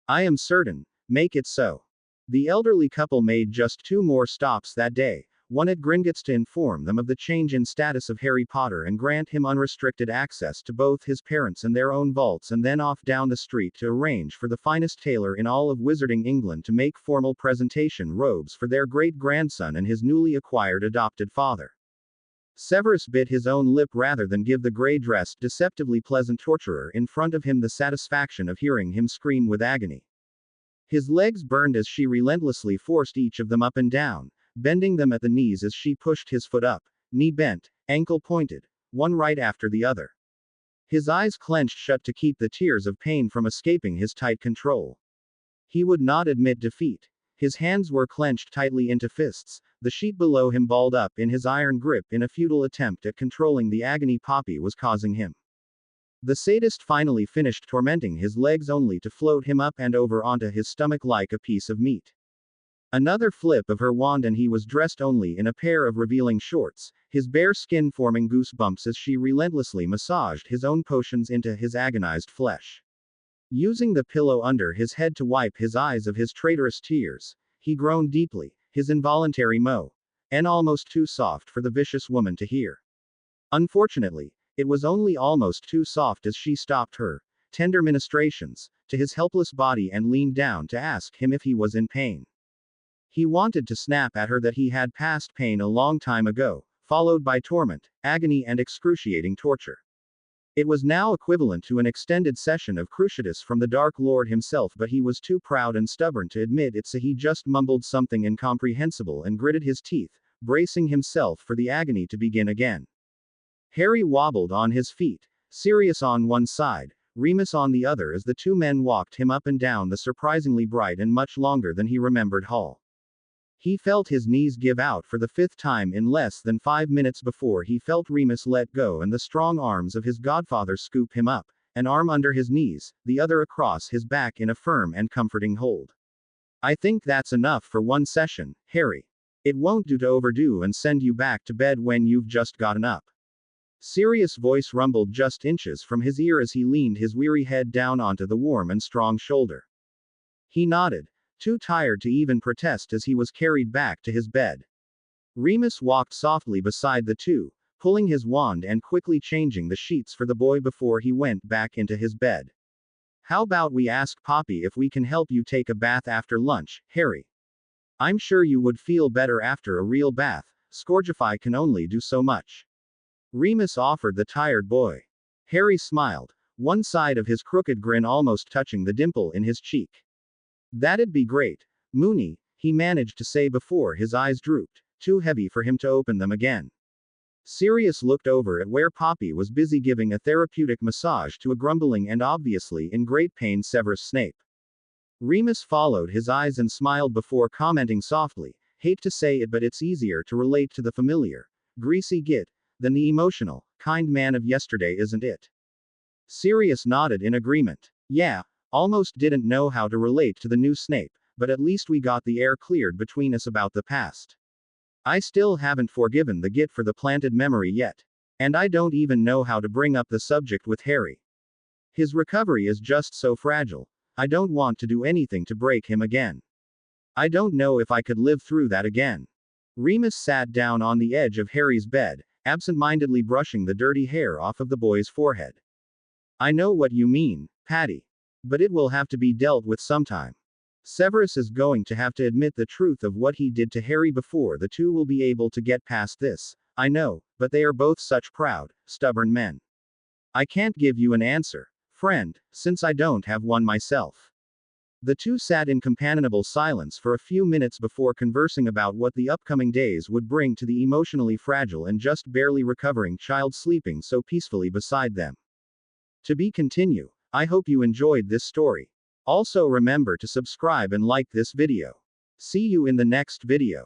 I am certain. Make it so. The elderly couple made just 2 more stops that day. One at Gringotts to inform them of the change in status of Harry Potter and grant him unrestricted access to both his parents and their own vaults, and then off down the street to arrange for the finest tailor in all of Wizarding England to make formal presentation robes for their great-grandson and his newly acquired adopted father. Severus bit his own lip rather than give the grey-dressed, deceptively pleasant torturer in front of him the satisfaction of hearing him scream with agony. His legs burned as she relentlessly forced each of them up and down, bending them at the knees as she pushed his foot up, knee bent, ankle pointed, one right after the other. His eyes clenched shut to keep the tears of pain from escaping his tight control. He would not admit defeat. His hands were clenched tightly into fists, the sheet below him balled up in his iron grip in a futile attempt at controlling the agony Poppy was causing him. The sadist finally finished tormenting his legs only to float him up and over onto his stomach like a piece of meat. Another flip of her wand and he was dressed only in a pair of revealing shorts, his bare skin forming goosebumps as she relentlessly massaged his own potions into his agonized flesh. Using the pillow under his head to wipe his eyes of his traitorous tears, he groaned deeply, his involuntary moan almost too soft for the vicious woman to hear. Unfortunately, it was only almost too soft as she stopped her tender ministrations to his helpless body and leaned down to ask him if he was in pain. He wanted to snap at her that he had passed pain a long time ago, followed by torment, agony and excruciating torture. It was now equivalent to an extended session of Cruciatus from the Dark Lord himself, but he was too proud and stubborn to admit it, so he just mumbled something incomprehensible and gritted his teeth, bracing himself for the agony to begin again. Harry wobbled on his feet, Sirius on one side, Remus on the other, as the two men walked him up and down the surprisingly bright and much longer than he remembered hall. He felt his knees give out for the fifth time in less than 5 minutes before he felt Remus let go and the strong arms of his godfather scoop him up, an arm under his knees, the other across his back in a firm and comforting hold. I think that's enough for one session, Harry. It won't do to overdo and send you back to bed when you've just gotten up. Sirius' voice rumbled just inches from his ear as he leaned his weary head down onto the warm and strong shoulder. He nodded, too tired to even protest as he was carried back to his bed. Remus walked softly beside the two, pulling his wand and quickly changing the sheets for the boy before he went back into his bed. How about we ask Poppy if we can help you take a bath after lunch, Harry? I'm sure you would feel better after a real bath. Scourgify can only do so much. Remus offered the tired boy. Harry smiled, one side of his crooked grin almost touching the dimple in his cheek. That'd be great, Moony, he managed to say before his eyes drooped, too heavy for him to open them again. Sirius looked over at where Poppy was busy giving a therapeutic massage to a grumbling and obviously in great pain Severus Snape. Remus followed his eyes and smiled before commenting softly, hate to say it but it's easier to relate to the familiar, greasy git, than the emotional, kind man of yesterday, isn't it? Sirius nodded in agreement. Yeah, almost didn't know how to relate to the new Snape, but at least we got the air cleared between us about the past. I still haven't forgiven the git for the planted memory yet. And I don't even know how to bring up the subject with Harry. His recovery is just so fragile. I don't want to do anything to break him again. I don't know if I could live through that again. Remus sat down on the edge of Harry's bed, absent-mindedly brushing the dirty hair off of the boy's forehead. I know what you mean, Patty. But it will have to be dealt with sometime. Severus is going to have to admit the truth of what he did to Harry before the two will be able to get past this. I know, but they are both such proud, stubborn men. I can't give you an answer, friend, since I don't have one myself. The two sat in companionable silence for a few minutes before conversing about what the upcoming days would bring to the emotionally fragile and just barely recovering child sleeping so peacefully beside them. To be continued. I hope you enjoyed this story. Also remember to subscribe and like this video. See you in the next video.